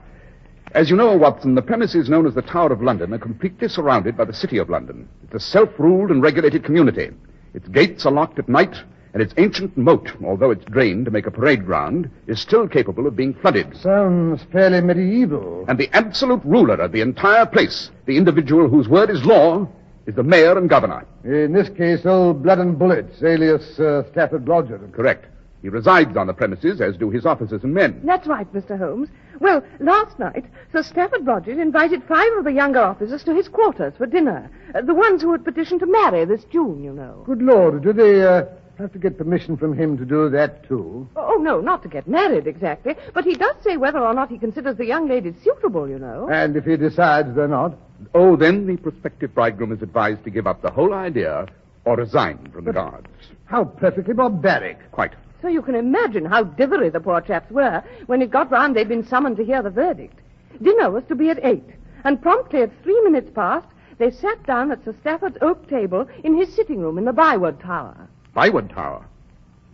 As you know, Watson, the premises known as the Tower of London are completely surrounded by the City of London. It's a self-ruled and regulated community. Its gates are locked at night, and its ancient moat, although it's drained to make a parade ground, is still capable of being flooded. Sounds fairly medieval. And the absolute ruler of the entire place, the individual whose word is law, is the mayor and governor. In this case, old Blood and Bullets, alias Stafford Blodgett. Correct. He resides on the premises, as do his officers and men. That's right, Mr. Holmes. Well, last night, Sir Stafford Blodgett invited 5 of the younger officers to his quarters for dinner. The ones who had petitioned to marry this June, you know. Good Lord, do they have to get permission from him to do that, too? Oh, no, not to get married, exactly. But he does say whether or not he considers the young ladies suitable, you know. And if he decides they're not? Oh, then the prospective bridegroom is advised to give up the whole idea or resign from the guards. How perfectly barbaric. Quite. So you can imagine how dithery the poor chaps were when it got round they'd been summoned to hear the verdict. Dinner was to be at 8, and promptly at 3 minutes past, they sat down at Sir Stafford's oak table in his sitting room in the Byward Tower. Byward Tower?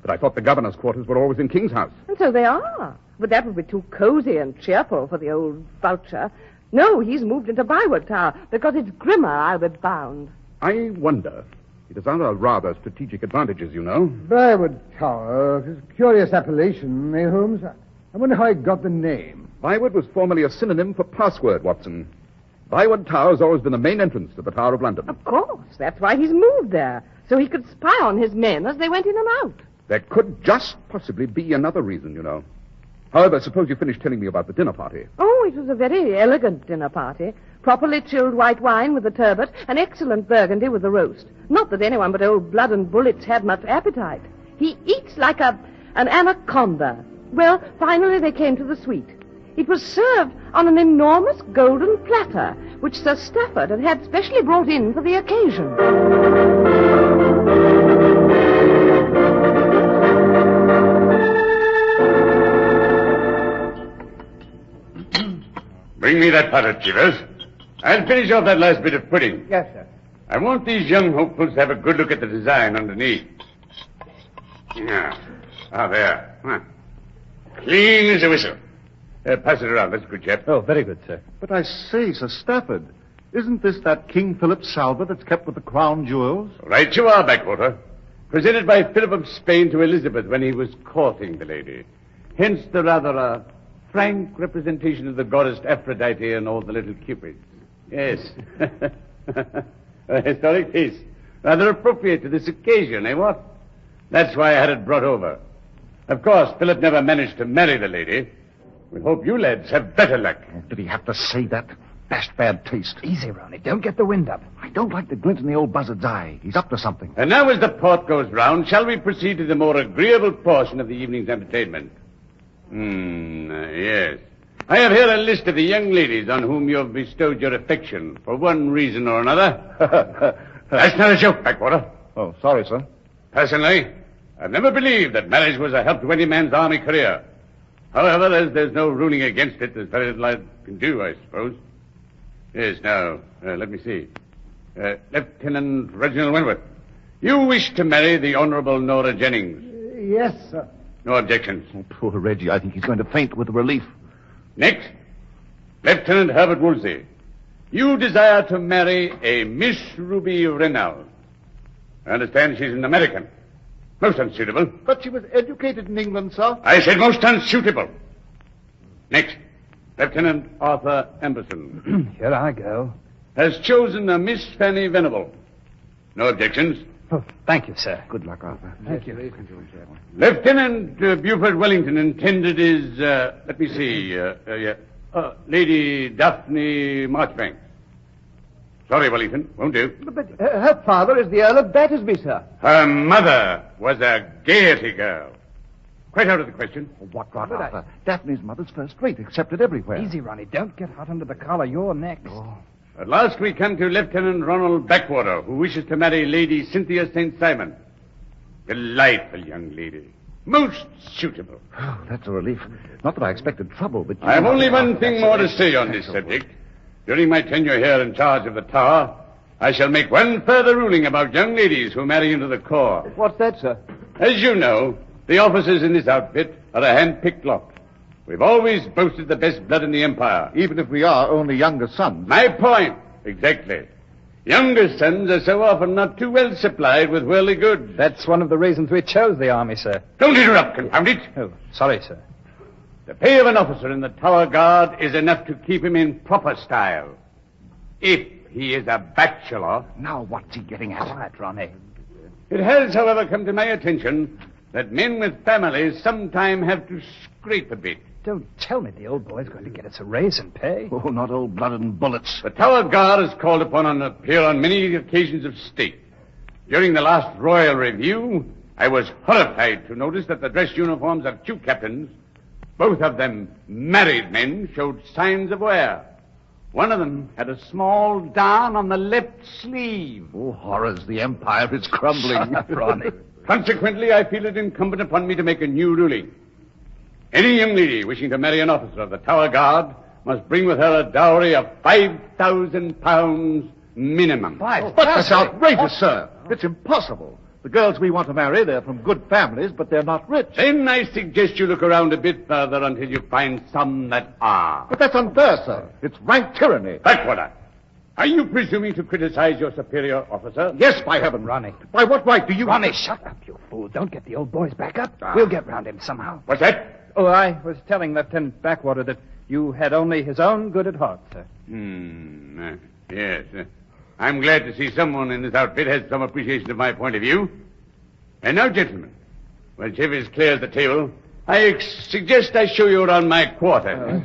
But I thought the governor's quarters were always in King's House. And so they are. But that would be too cozy and cheerful for the old vulture. No, he's moved into Byward Tower because it's grimmer, I'll be bound. I wonder. It has other rather strategic advantages, you know. Byward Tower. It's a curious appellation, eh, Holmes? I wonder how he got the name. Byward was formerly a synonym for password, Watson. Byward Tower has always been the main entrance to the Tower of London. Of course. That's why he's moved there. So he could spy on his men as they went in and out. There could just possibly be another reason, you know. However, suppose you finish telling me about the dinner party. Oh, it was a very elegant dinner party. Properly chilled white wine with the turbot, and excellent burgundy with the roast. Not that anyone but old Blood and Bullets had much appetite. He eats like an anaconda. Well, finally they came to the suite. It was served on an enormous golden platter, which Sir Stafford had specially brought in for the occasion. Bring me that potted, Chivers. I'll finish off that last bit of pudding. Yes, sir. I want these young hopefuls to have a good look at the design underneath. Yeah. Ah, there. Huh. Clean as a whistle. Pass it around. That's a good chap. Oh, very good, sir. But I say, Sir Stafford, isn't this that King Philip salver that's kept with the crown jewels? Right you are, Backwater. Presented by Philip of Spain to Elizabeth when he was courting the lady. Hence the rather frank representation of the goddess Aphrodite and all the little cupids. Yes. A historic piece. Rather appropriate to this occasion, eh, what? That's why I had it brought over. Of course, Philip never managed to marry the lady. We hope you lads have better luck. Did he have to say that? Dashed bad taste. Easy, Ronnie. Don't get the wind up. I don't like the glint in the old buzzard's eye. He's up to something. And now as the port goes round, shall we proceed to the more agreeable portion of the evening's entertainment? Yes. I have here a list of the young ladies on whom you have bestowed your affection for one reason or another. That's not a joke, Backwater. Oh, sorry, sir. Personally, I've never believed that marriage was a help to any man's army career. However, as there's no ruling against it, there's very little I can do, I suppose. Yes, now, let me see. Lieutenant Reginald Wentworth, you wish to marry the Honorable Nora Jennings. Yes, sir. No objections. Oh, poor Reggie. I think he's going to faint with relief. Next, Lieutenant Herbert Woolsey. You desire to marry a Miss Ruby Reynolds. I understand she's an American. Most unsuitable. But she was educated in England, sir. I said most unsuitable. Next, Lieutenant Arthur Emberson. Here I go. Has chosen a Miss Fanny Venable. No objections. Oh, thank you, sir. Good luck, Arthur. Thank you. Lieutenant Buford Wellington intended his, let me see, Lady Daphne Marchbanks. Sorry, Wellington, won't do. But her father is the Earl of Battersby, sir. Her mother was a Gaiety girl. Quite out of the question. What rot, Arthur? Daphne's mother's first rate, accepted everywhere. Easy, Ronnie. Don't get hot under the collar. You're next. Oh. At last we come to Lieutenant Ronald Backwater, who wishes to marry Lady Cynthia St. Simon. Delightful young lady. Most suitable. Oh, that's a relief. Not that I expected trouble, but... I have only one thing more to say on this subject. During my tenure here in charge of the tower, I shall make one further ruling about young ladies who marry into the corps. What's that, sir? As you know, the officers in this outfit are a hand-picked lot. We've always boasted the best blood in the Empire. Even if we are only younger sons. My point. Exactly. Younger sons are so often not too well supplied with worldly goods. That's one of the reasons we chose the army, sir. Don't interrupt, confound it. Oh, sorry, sir. The pay of an officer in the Tower Guard is enough to keep him in proper style. If he is a bachelor. Now what's he getting at? Quiet, Ronnie. It has, however, come to my attention that men with families sometimes have to scrape a bit. Don't tell me the old boy's going to get us a raise in pay. Oh, not old blood and bullets. The Tower Guard is called upon to appear on many occasions of state. During the last Royal Review, I was horrified to notice that the dress uniforms of two captains, both of them married men, showed signs of wear. One of them had a small darn on the left sleeve. Oh, horrors, the Empire is crumbling. Ronnie. Consequently, I feel it incumbent upon me to make a new ruling. Any young lady wishing to marry an officer of the Tower Guard must bring with her a dowry of £5,000 minimum. But that's outrageous, sir. It's impossible. The girls we want to marry, they're from good families, but they're not rich. Then I suggest you look around a bit further until you find some that are. But that's unfair, sir. It's rank tyranny. Backwater. Are you presuming to criticize your superior officer? Yes, by heaven. Ronnie. By what right do you... Ronnie, shut up, you fool. Don't get the old boys back up. We'll get round him somehow. What's that? Oh, I was telling Lieutenant Backwater that you had only his own good at heart, sir. Yes. I'm glad to see someone in this outfit has some appreciation of my point of view. And now, gentlemen, when Chivers clears the table, I suggest I show you around my quarter.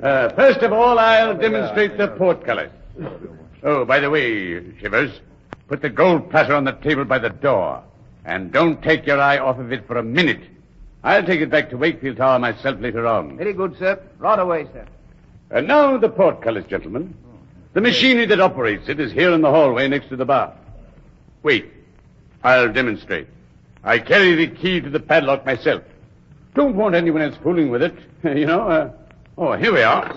First of all, I'll demonstrate the portcullis. Oh, by the way, Shivers, put the gold platter on the table by the door. And don't take your eye off of it for a minute. I'll take it back to Wakefield Tower myself later on. Very good, sir. Right away, sir. And now the portcullis, gentlemen. The machinery that operates it is here in the hallway next to the bar. Wait. I'll demonstrate. I carry the key to the padlock myself. Don't want anyone else fooling with it. Here we are.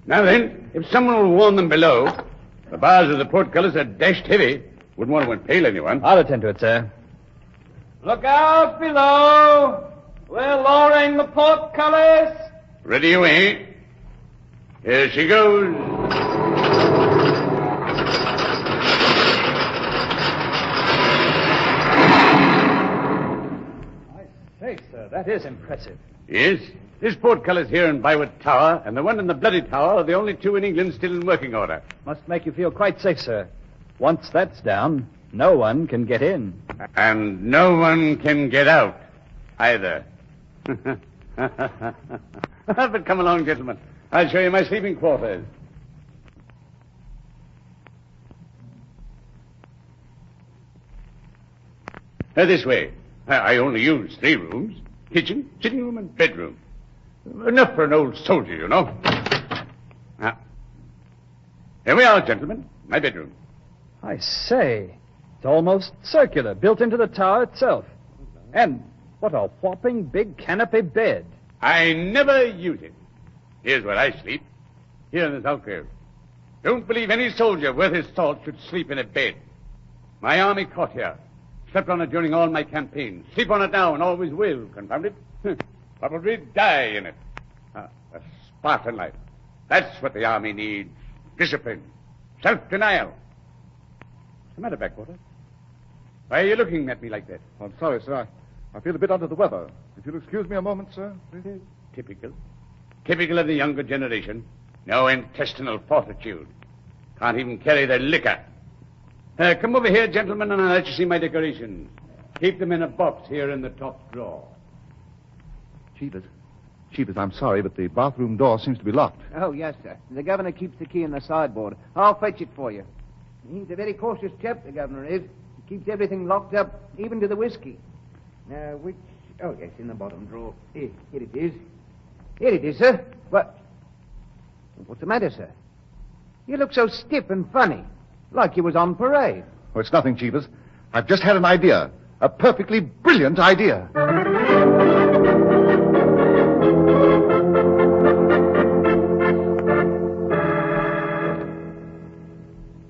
Now then, if someone will warn them below, the bars of the portcullis are dashed heavy. Wouldn't want to impale anyone. I'll attend to it, sir. Look out below. We're lowering the portcullis. Ready away. Here she goes. I say, sir, that is impressive. Yes. This portcullis here in Bywood Tower and the one in the Bloody Tower are the only two in England still in working order. Must make you feel quite safe, sir. Once that's down, no one can get in. And no one can get out, either. But come along, gentlemen. I'll show you my sleeping quarters. This way. I only use 3 rooms. Kitchen, sitting room, and bedroom. Enough for an old soldier, you know. Now, here we are, gentlemen. My bedroom. I say, it's almost circular, built into the tower itself. And what a whopping big canopy bed. I never use it. Here's where I sleep. Here in this alcove. Don't believe any soldier worth his salt should sleep in a bed. My army cot here. Slept on it during all my campaigns. Sleep on it now and always will, confound it. Probably die in it. A Spartan life. That's what the army needs. Discipline. Self-denial. What's the matter, Backwater? Why are you looking at me like that? I'm sorry, sir. I feel a bit under the weather. If you'll excuse me a moment, sir, please. Typical. Typical of the younger generation. No intestinal fortitude. Can't even carry their liquor. Come over here, gentlemen, and I'll let you see my decorations. Keep them in a box here in the top drawer. Cheapers, I'm sorry, but the bathroom door seems to be locked. Oh, yes, sir. The governor keeps the key in the sideboard. I'll fetch it for you. He's a very cautious chap, the governor is. He keeps everything locked up, even to the whiskey. Now, which... Oh, yes, in the bottom drawer. Here it is. Here it is, sir. What? What's the matter, sir? You look so stiff and funny, like you was on parade. Oh, it's nothing, Cheapers. I've just had an idea. A perfectly brilliant idea.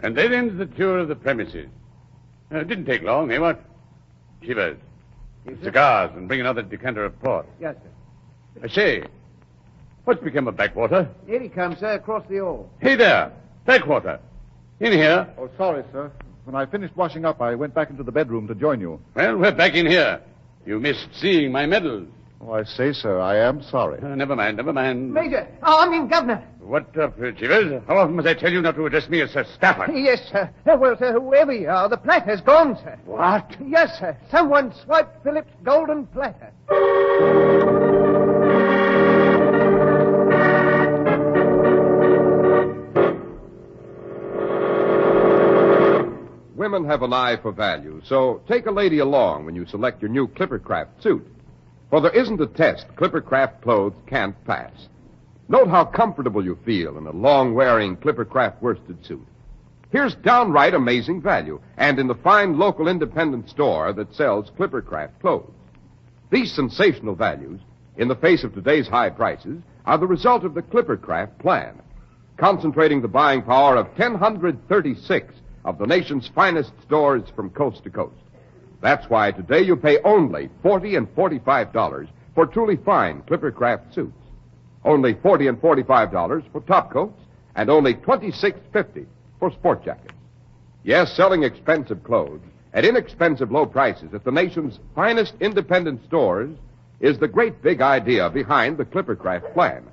And that ends the tour of the premises. It didn't take long, eh, what? Shivers. Cigars, and bring another decanter of port. Yes, sir. I say, what's become of Backwater? Here he comes, sir, across the hall. Hey there, Backwater. In here. Oh, sorry, sir. When I finished washing up, I went back into the bedroom to join you. Well, we're back in here. You missed seeing my medals. Oh, I say, sir, I am sorry. Never mind. Major! Oh, I mean, governor! What up, Chivers? How often must I tell you not to address me as Sir Stafford? Yes, sir. Well, sir, whoever you are, the platter's gone, sir. What? Yes, sir. Someone swiped Philip's golden platter. Women have an eye for value, so take a lady along when you select your new Clippercraft suit. For there isn't a test Clippercraft clothes can't pass. Note how comfortable you feel in a long-wearing Clippercraft worsted suit. Here's downright amazing value, and in the fine local independent store that sells Clippercraft clothes. These sensational values, in the face of today's high prices, are the result of the Clippercraft plan, concentrating the buying power of 1,036 of the nation's finest stores from coast to coast. That's why today you pay only $40 and $45 for truly fine Clippercraft suits. Only $40 and $45 for top coats, and only $26.50 for sport jackets. Yes, selling expensive clothes at inexpensive low prices at the nation's finest independent stores is the great big idea behind the Clippercraft plan.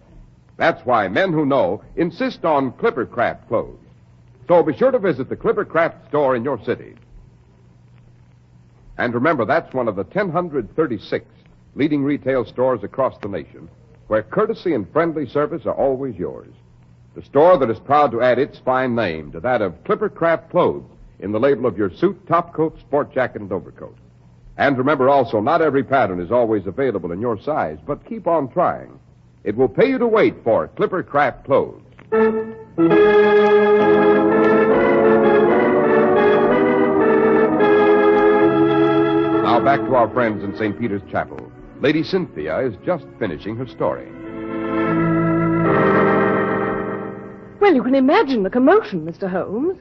That's why men who know insist on Clippercraft clothes. So be sure to visit the Clippercraft store in your city. And remember, that's one of the 1,036 leading retail stores across the nation where courtesy and friendly service are always yours. The store that is proud to add its fine name to that of Clippercraft clothes in the label of your suit, top coat, sport jacket, and overcoat. And remember also, not every pattern is always available in your size, but keep on trying. It will pay you to wait for Clippercraft clothes. Now back to our friends in St. Peter's Chapel. Lady Cynthia is just finishing her story. Well, you can imagine the commotion, Mr. Holmes.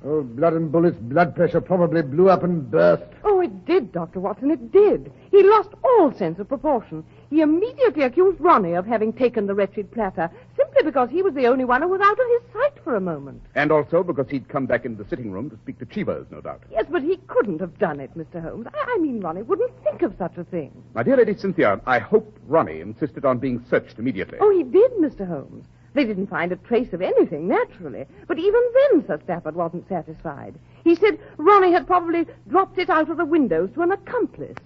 Old Blood and Bullet's blood pressure probably blew up and burst. Oh, it did, Dr. Watson, it did. He lost all sense of proportion. He immediately accused Ronnie of having taken the wretched platter, simply because he was the only one who was out of his sight for a moment. And also because he'd come back into the sitting room to speak to Cheevers, no doubt. Yes, but he couldn't have done it, Mr. Holmes. I mean, Ronnie wouldn't think of such a thing. My dear Lady Cynthia, I hope Ronnie insisted on being searched immediately. Oh, he did, Mr. Holmes. They didn't find a trace of anything, naturally. But even then, Sir Stafford wasn't satisfied. He said Ronnie had probably dropped it out of the windows to an accomplice.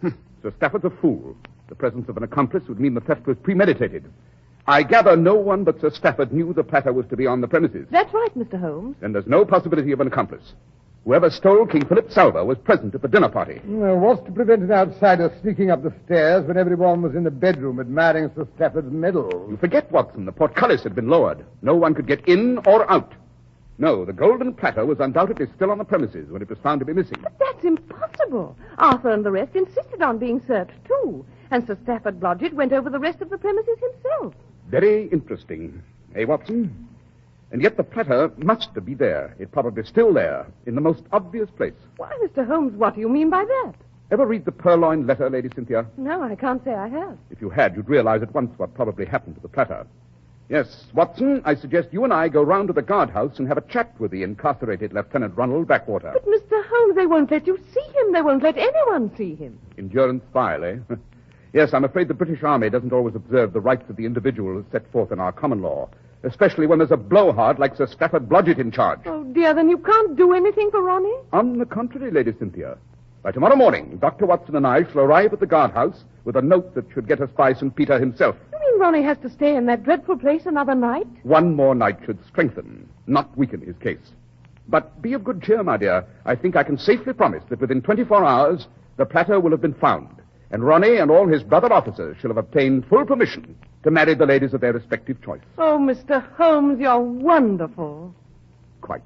Sir Stafford's a fool. The presence of an accomplice would mean the theft was premeditated. I gather no one but Sir Stafford knew the platter was to be on the premises. That's right, Mr. Holmes. Then there's no possibility of an accomplice. Whoever stole King Philip's salver was present at the dinner party. Well, what's to prevent an outsider sneaking up the stairs when everyone was in the bedroom admiring Sir Stafford's medal? You forget, Watson, the portcullis had been lowered. No one could get in or out. No, the golden platter was undoubtedly still on the premises when it was found to be missing. But that's impossible. Arthur and the rest insisted on being searched, too. And Sir Stafford Blodgett went over the rest of the premises himself. Very interesting. Eh, Watson? And yet the platter must be there. It's probably still there, in the most obvious place. Why, Mr. Holmes, what do you mean by that? Ever read the Purloined Letter, Lady Cynthia? No, I can't say I have. If you had, you'd realize at once what probably happened to the platter. Yes, Watson, I suggest you and I go round to the guardhouse and have a chat with the incarcerated Lieutenant Ronald Backwater. But, Mr. Holmes, they won't let you see him. They won't let anyone see him. Endurance vile, eh? Yes, I'm afraid the British Army doesn't always observe the rights of the individual as set forth in our common law, especially when there's a blowhard like Sir Stafford Blodgett in charge. Oh, dear, then you can't do anything for Ronnie? On the contrary, Lady Cynthia. By tomorrow morning, Dr. Watson and I shall arrive at the guardhouse with a note that should get us by St. Peter himself. You mean Ronnie has to stay in that dreadful place another night? One more night should strengthen, not weaken his case. But be of good cheer, my dear. I think I can safely promise that within 24 hours, the platter will have been found, and Ronnie and all his brother officers shall have obtained full permission to marry the ladies of their respective choice. Oh, Mr. Holmes, you're wonderful. Quite.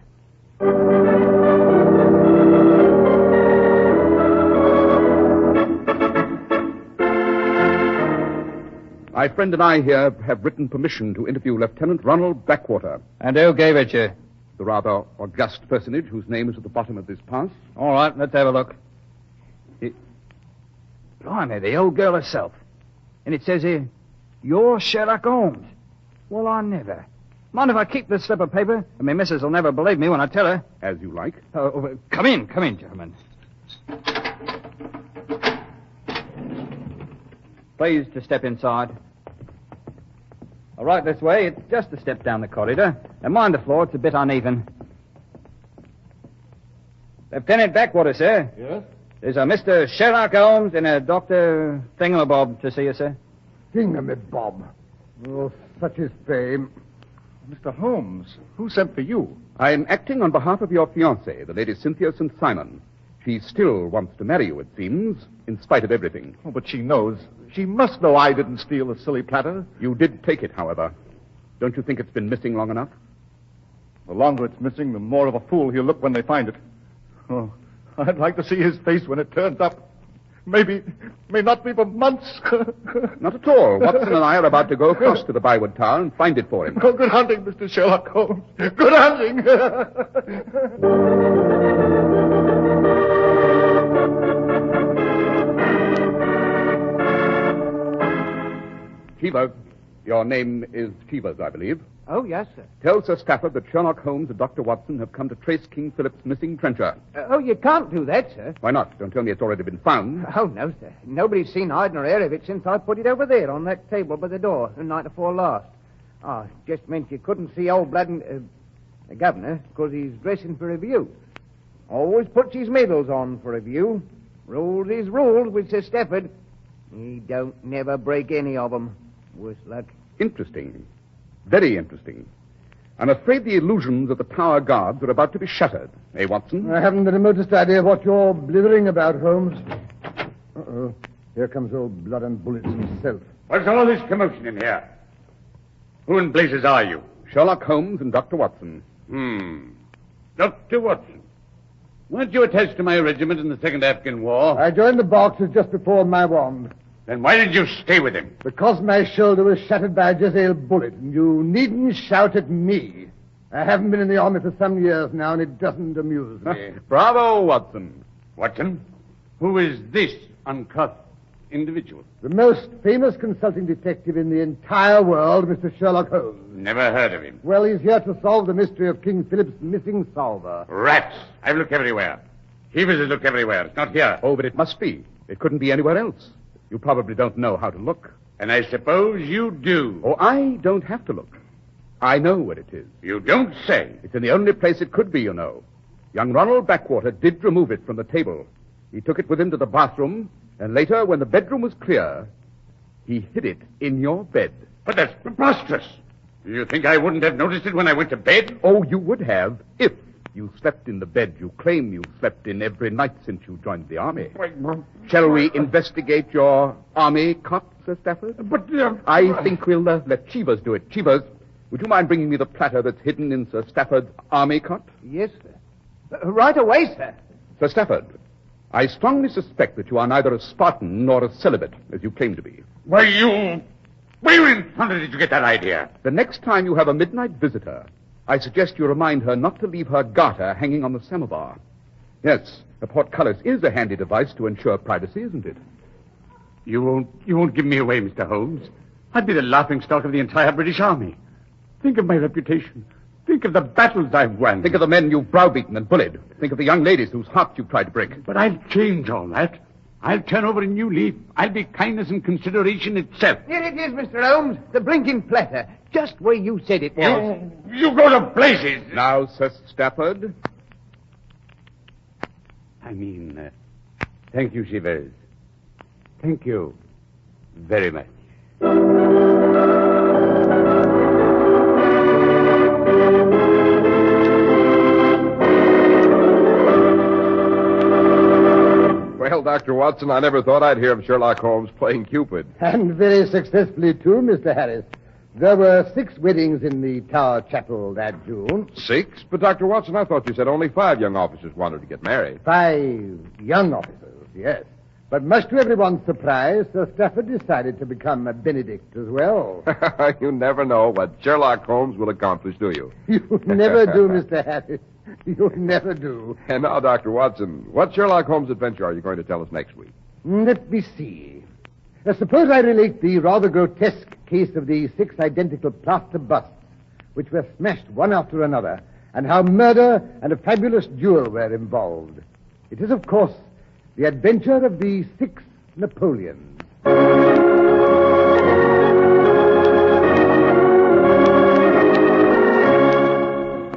My friend and I here have written permission to interview Lieutenant Ronald Backwater. And who gave it you? The rather august personage whose name is at the bottom of this pass. All right, let's have a look. Blimey, the old girl herself. And it says here, you're Sherlock Holmes. Well, I never. Mind if I keep this slip of paper? My missus will never believe me when I tell her. As you like. Come in, gentlemen. Please to step inside. All right, this way. It's just a step down the corridor. And mind the floor, it's a bit uneven. Lieutenant Backwater, sir. Yes? There's a Mr. Sherlock Holmes and a Dr. Thingamabob to see you, sir. Thingamabob. Oh, such is fame. Mr. Holmes, who sent for you? I'm acting on behalf of your fiancée, the Lady Cynthia St. Simon. She still wants to marry you, it seems, in spite of everything. Oh, but she knows. She must know I didn't steal the silly platter. You did take it, however. Don't you think it's been missing long enough? The longer it's missing, the more of a fool he'll look when they find it. Oh, I'd like to see his face when it turns up. May not be for months. Not at all. Watson and I are about to go across to the Byward Tower and find it for him. Oh, good hunting, Mr. Sherlock Holmes. Good hunting. Cheevers. Your name is Cheevers, I believe. Oh, yes, sir. Tell Sir Stafford that Sherlock Holmes and Dr. Watson have come to trace King Philip's missing trencher. Oh, you can't do that, sir. Why not? Don't tell me it's already been found. Oh, no, sir. Nobody's seen hide nor hair of it since I put it over there on that table by the door the night before last. Oh, just meant you couldn't see old Blood and the governor because he's dressing for review. Always puts his medals on for review. Rules is rules with Sir Stafford. He don't never break any of them. Worse luck. Interesting. Very interesting. I'm afraid the illusions of the tower guards are about to be shattered. Eh, Watson? I haven't the remotest idea what you're blithering about, Holmes. Uh-oh. Here comes old Blood and Bullets himself. What's all this commotion in here? Who in blazes are you? Sherlock Holmes and Dr. Watson. Dr. Watson. Weren't you attached to my regiment in the Second Afghan War? I joined the Berkshires just before my wand. Then why did you stay with him? Because my shoulder was shattered by a Jezebel bullet, and you needn't shout at me. I haven't been in the army for some years now, and it doesn't amuse me. Bravo, Watson. Watson, who is this uncouth individual? The most famous consulting detective in the entire world, Mr. Sherlock Holmes. Never heard of him. Well, he's here to solve the mystery of King Philip's missing Salver. Rats. I've looked everywhere. Jeeves has looked everywhere. It's not here. Oh, but it must be. It couldn't be anywhere else. You probably don't know how to look. And I suppose you do. Oh, I don't have to look. I know where it is. You don't say. It's in the only place it could be, you know. Young Ronald Backwater did remove it from the table. He took it with him to the bathroom, and later, when the bedroom was clear, he hid it in your bed. But that's preposterous. Do you think I wouldn't have noticed it when I went to bed? Oh, you would have, if you slept in the bed you claim you slept in every night since you joined the army. Shall we investigate your army cot, Sir Stafford? But, I think we'll let Cheevers do it. Cheevers, would you mind bringing me the platter that's hidden in Sir Stafford's army cot? Yes, sir. Right away, sir. Sir Stafford, I strongly suspect that you are neither a Spartan nor a celibate, as you claim to be. Where in thunder did you get that idea? The next time you have a midnight visitor, I suggest you remind her not to leave her garter hanging on the samovar. Yes, a portcullis is a handy device to ensure privacy, isn't it? You won't give me away, Mr. Holmes. I'd be the laughingstock of the entire British Army. Think of my reputation. Think of the battles I've won. Think of the men you've browbeaten and bullied. Think of the young ladies whose hearts you've tried to break. But I'll change all that. I'll turn over a new leaf. I'll be kindness and consideration itself. Here it is, Mr. Holmes. The blinking platter. Just where you said it was. You go to places. Now, Sir Stafford. Thank you, Chivers. Thank you very much. Well, Dr. Watson, I never thought I'd hear of Sherlock Holmes playing Cupid. And very successfully, too, Mr. Harris. There were 6 weddings in the Tower Chapel that June. 6? But, Dr. Watson, I thought you said only 5 young officers wanted to get married. 5 young officers, yes. But much to everyone's surprise, Sir Stafford decided to become a Benedict as well. You never know what Sherlock Holmes will accomplish, do you? You never do, Mr. Harris. You never do. And now, Dr. Watson, what Sherlock Holmes adventure are you going to tell us next week? Let me see. Suppose I relate the rather grotesque case of the 6 identical plaster busts, which were smashed one after another, and how murder and a fabulous jewel were involved. It is, of course, the adventure of the 6 Napoleons.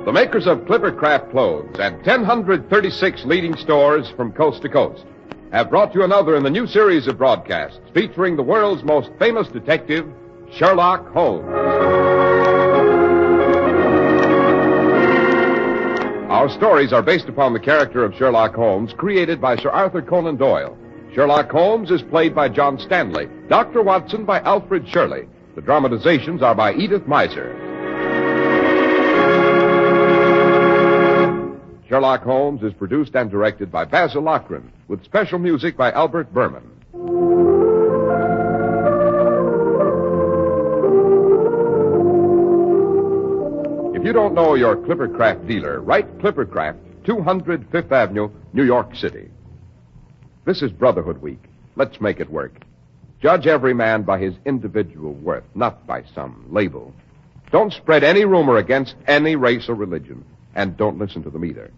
The makers of Clippercraft clothes and 1,036 leading stores from coast to coast have brought you another in the new series of broadcasts featuring the world's most famous detective, Sherlock Holmes. Our stories are based upon the character of Sherlock Holmes created by Sir Arthur Conan Doyle. Sherlock Holmes is played by John Stanley, Dr. Watson by Alfred Shirley. The dramatizations are by Edith Meiser. Sherlock Holmes is produced and directed by Basil Lochran, with special music by Albert Berman. If you don't know your Clippercraft dealer, write Clippercraft, 200 Fifth Avenue, New York City. This is Brotherhood Week. Let's make it work. Judge every man by his individual worth, not by some label. Don't spread any rumor against any race or religion, and don't listen to them either.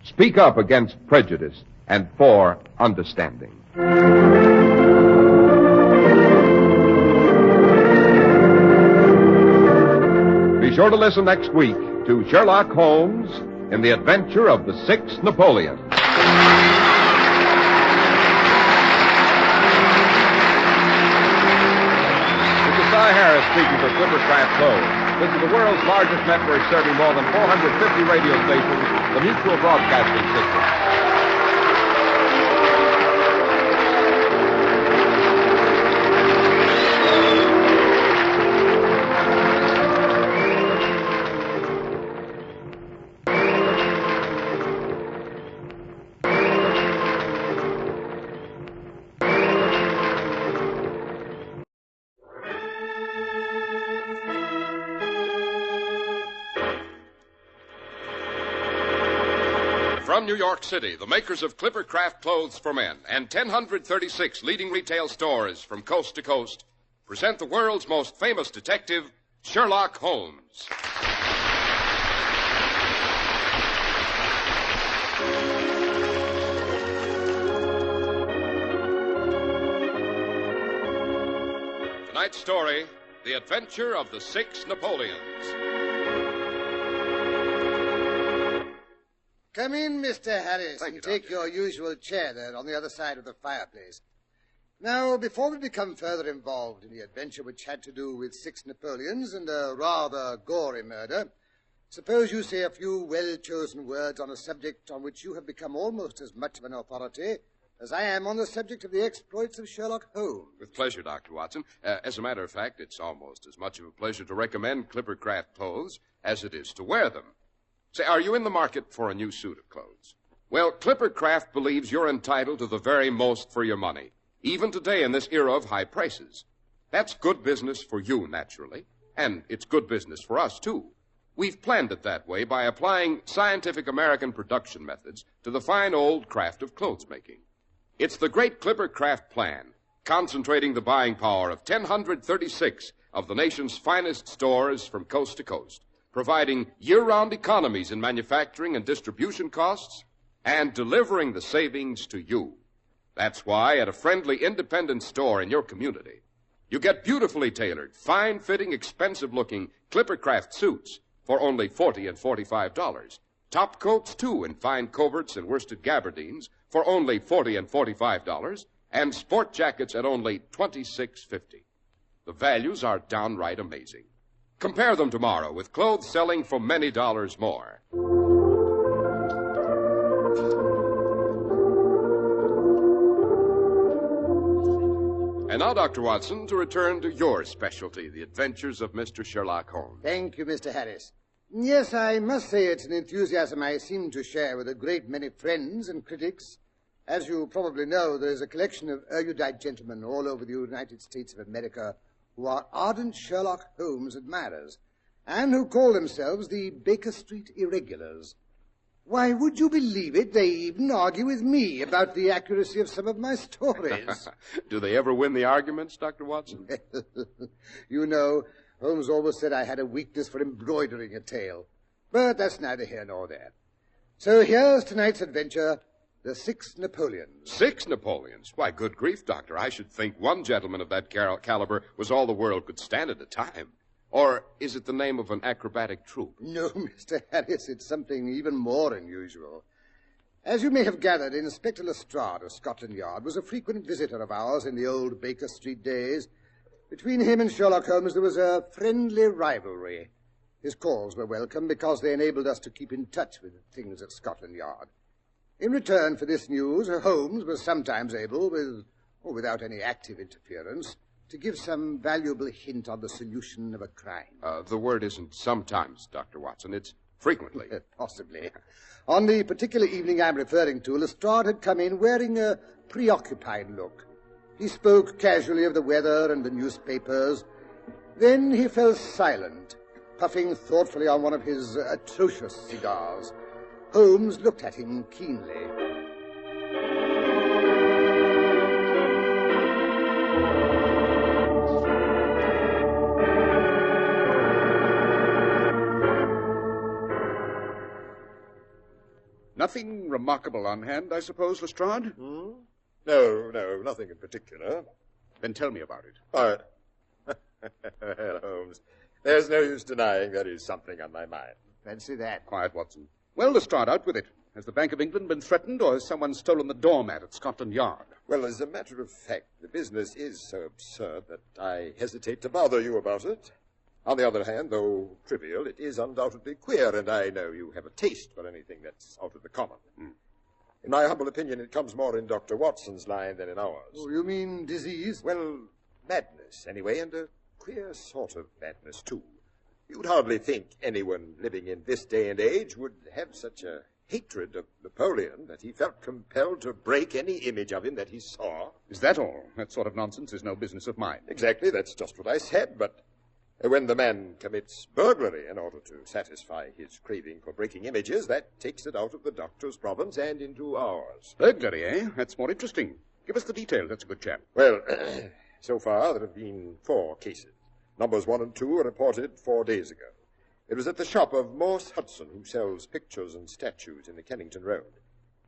Speak up against prejudice and for understanding. Be sure to listen next week to Sherlock Holmes in the adventure of the 6 Napoleons. This is Cy Harris speaking for Clippercraft Clothes. This is the world's largest network serving more than 450 radio stations, the Mutual Broadcasting System. From New York City, the makers of Clipper Craft Clothes for Men and 1,036 leading retail stores from coast to coast present the world's most famous detective, Sherlock Holmes. Tonight's story, The Adventure of the 6 Napoleons. Come in, Mr. Harris, and take your usual chair there on the other side of the fireplace. Now, before we become further involved in the adventure which had to do with 6 Napoleons and a rather gory murder, suppose you say a few well-chosen words on a subject on which you have become almost as much of an authority as I am on the subject of the exploits of Sherlock Holmes. With pleasure, Dr. Watson. As a matter of fact, it's almost as much of a pleasure to recommend Clipper Craft clothes as it is to wear them. Say, are you in the market for a new suit of clothes? Well, Clipper Craft believes you're entitled to the very most for your money, even today in this era of high prices. That's good business for you, naturally, and it's good business for us, too. We've planned it that way by applying scientific American production methods to the fine old craft of clothes making. It's the great Clipper Craft plan, concentrating the buying power of 1,036 of the nation's finest stores from coast to coast, providing year-round economies in manufacturing and distribution costs, and delivering the savings to you. That's why at a friendly independent store in your community, you get beautifully tailored, fine-fitting, expensive-looking Clipper Craft suits for only $40 and $45. Top coats, too, in fine coverts and worsted gabardines for only $40 and $45, and sport jackets at only $26.50. The values are downright amazing. Compare them tomorrow with clothes selling for many dollars more. And now, Dr. Watson, to return to your specialty, the adventures of Mr. Sherlock Holmes. Thank you, Mr. Harris. Yes, I must say it's an enthusiasm I seem to share with a great many friends and critics. As you probably know, there is a collection of erudite gentlemen all over the United States of America who are ardent Sherlock Holmes admirers, and who call themselves the Baker Street Irregulars. Why, would you believe it, they even argue with me about the accuracy of some of my stories. Do they ever win the arguments, Dr. Watson? You know, Holmes always said I had a weakness for embroidering a tale. But that's neither here nor there. So here's tonight's adventure, the 6 Napoleons. 6 Napoleons? Why, good grief, Doctor. I should think one gentleman of that caliber was all the world could stand at a time. Or is it the name of an acrobatic troupe? No, Mr. Harris, it's something even more unusual. As you may have gathered, Inspector Lestrade of Scotland Yard was a frequent visitor of ours in the old Baker Street days. Between him and Sherlock Holmes there was a friendly rivalry. His calls were welcome because they enabled us to keep in touch with things at Scotland Yard. In return for this news, Holmes was sometimes able, without any active interference, to give some valuable hint on the solution of a crime. The word isn't sometimes, Dr. Watson. It's frequently. Possibly. On the particular evening I'm referring to, Lestrade had come in wearing a preoccupied look. He spoke casually of the weather and the newspapers. Then he fell silent, puffing thoughtfully on one of his atrocious cigars. Holmes looked at him keenly. Nothing remarkable on hand, I suppose, Lestrade? No, nothing in particular. Then tell me about it. All right. Well, Holmes, there's no use denying there is something on my mind. Fancy that. Quiet, Watson. Well, Lestrade, out with it. Has the Bank of England been threatened, or has someone stolen the doormat at Scotland Yard? Well, as a matter of fact, the business is so absurd that I hesitate to bother you about it. On the other hand, though trivial, it is undoubtedly queer, and I know you have a taste for anything that's out of the common. In my humble opinion, it comes more in Dr. Watson's line than in ours. Oh, you mean disease? Well, madness, anyway, and a queer sort of madness, too. You'd hardly think anyone living in this day and age would have such a hatred of Napoleon that he felt compelled to break any image of him that he saw. Is that all? That sort of nonsense is no business of mine. Exactly, that's just what I said, but When the man commits burglary in order to satisfy his craving for breaking images, that takes it out of the doctor's province and into ours. Burglary, eh? That's more interesting. Give us the details. That's a good chap. Well, so far there have been 4 cases. Numbers 1 and 2 were reported 4 days ago. It was at the shop of Morse Hudson, who sells pictures and statues in the Kennington Road.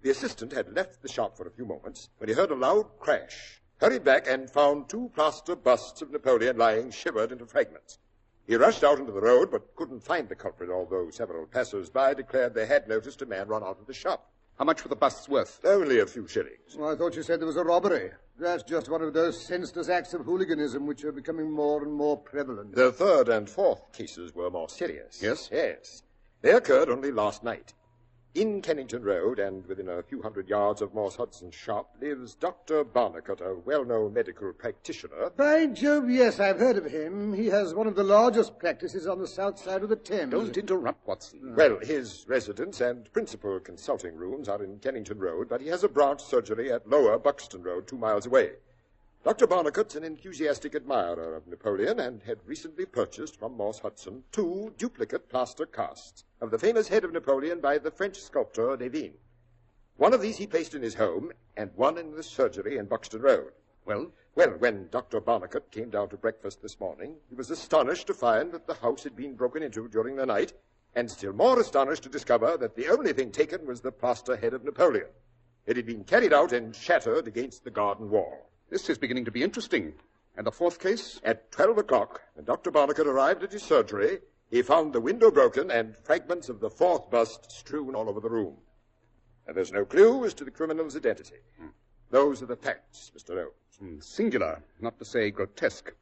The assistant had left the shop for a few moments when he heard a loud crash, hurried back and found 2 plaster busts of Napoleon lying shivered into fragments. He rushed out into the road but couldn't find the culprit, although several passers-by declared they had noticed a man run out of the shop. How much were the busts worth? Only a few shillings. Well, I thought you said there was a robbery. That's just one of those senseless acts of hooliganism which are becoming more and more prevalent. The 3rd and 4th cases were more serious. Yes? Yes. They occurred only last night. In Kennington Road, and within a few hundred yards of Morse Hudson's shop, lives Dr. Barnacut, a well-known medical practitioner. By Jove, yes, I've heard of him. He has one of the largest practices on the south side of the Thames. Don't interrupt, Watson. Well, his residence and principal consulting rooms are in Kennington Road, but he has a branch surgery at Lower Buxton Road, 2 miles away. Dr. Barnacut's an enthusiastic admirer of Napoleon and had recently purchased from Morse Hudson 2 duplicate plaster casts of the famous head of Napoleon by the French sculptor Devine. One of these he placed in his home and one in the surgery in Buxton Road. Well, when Dr. Barnacut came down to breakfast this morning, he was astonished to find that the house had been broken into during the night, and still more astonished to discover that the only thing taken was the plaster head of Napoleon. It had been carried out and shattered against the garden wall. This is beginning to be interesting. And the 4th case? At 12 o'clock, when Dr. Barnacut arrived at his surgery, he found the window broken and fragments of the 4th bust strewn all over the room. And there's no clue as to the criminal's identity. Those are the facts, Mr. Holmes. Singular, not to say grotesque.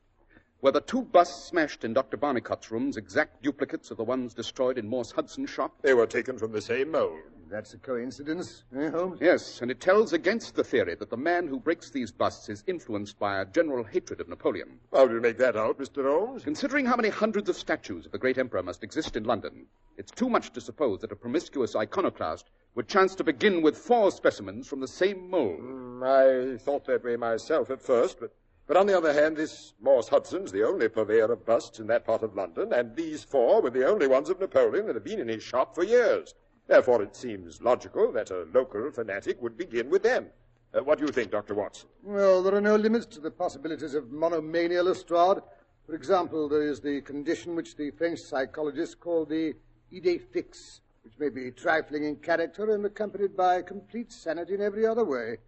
Were the 2 busts smashed in Dr. Barnacut's rooms exact duplicates of the ones destroyed in Morse Hudson's shop? They were taken from the same mold. That's a coincidence, eh, Holmes? Yes, and it tells against the theory that the man who breaks these busts is influenced by a general hatred of Napoleon. How do you make that out, Mr. Holmes? Considering how many hundreds of statues of the great emperor must exist in London, it's too much to suppose that a promiscuous iconoclast would chance to begin with 4 specimens from the same mold. I thought that way myself at first, but on the other hand, this Morse Hudson's the only purveyor of busts in that part of London, and these 4 were the only ones of Napoleon that have been in his shop for years. Therefore, it seems logical that a local fanatic would begin with them. What do you think, Dr. Watson? Well, there are no limits to the possibilities of monomania, Lestrade. For example, there is the condition which the French psychologists call the idée fixe, which may be trifling in character and accompanied by complete sanity in every other way.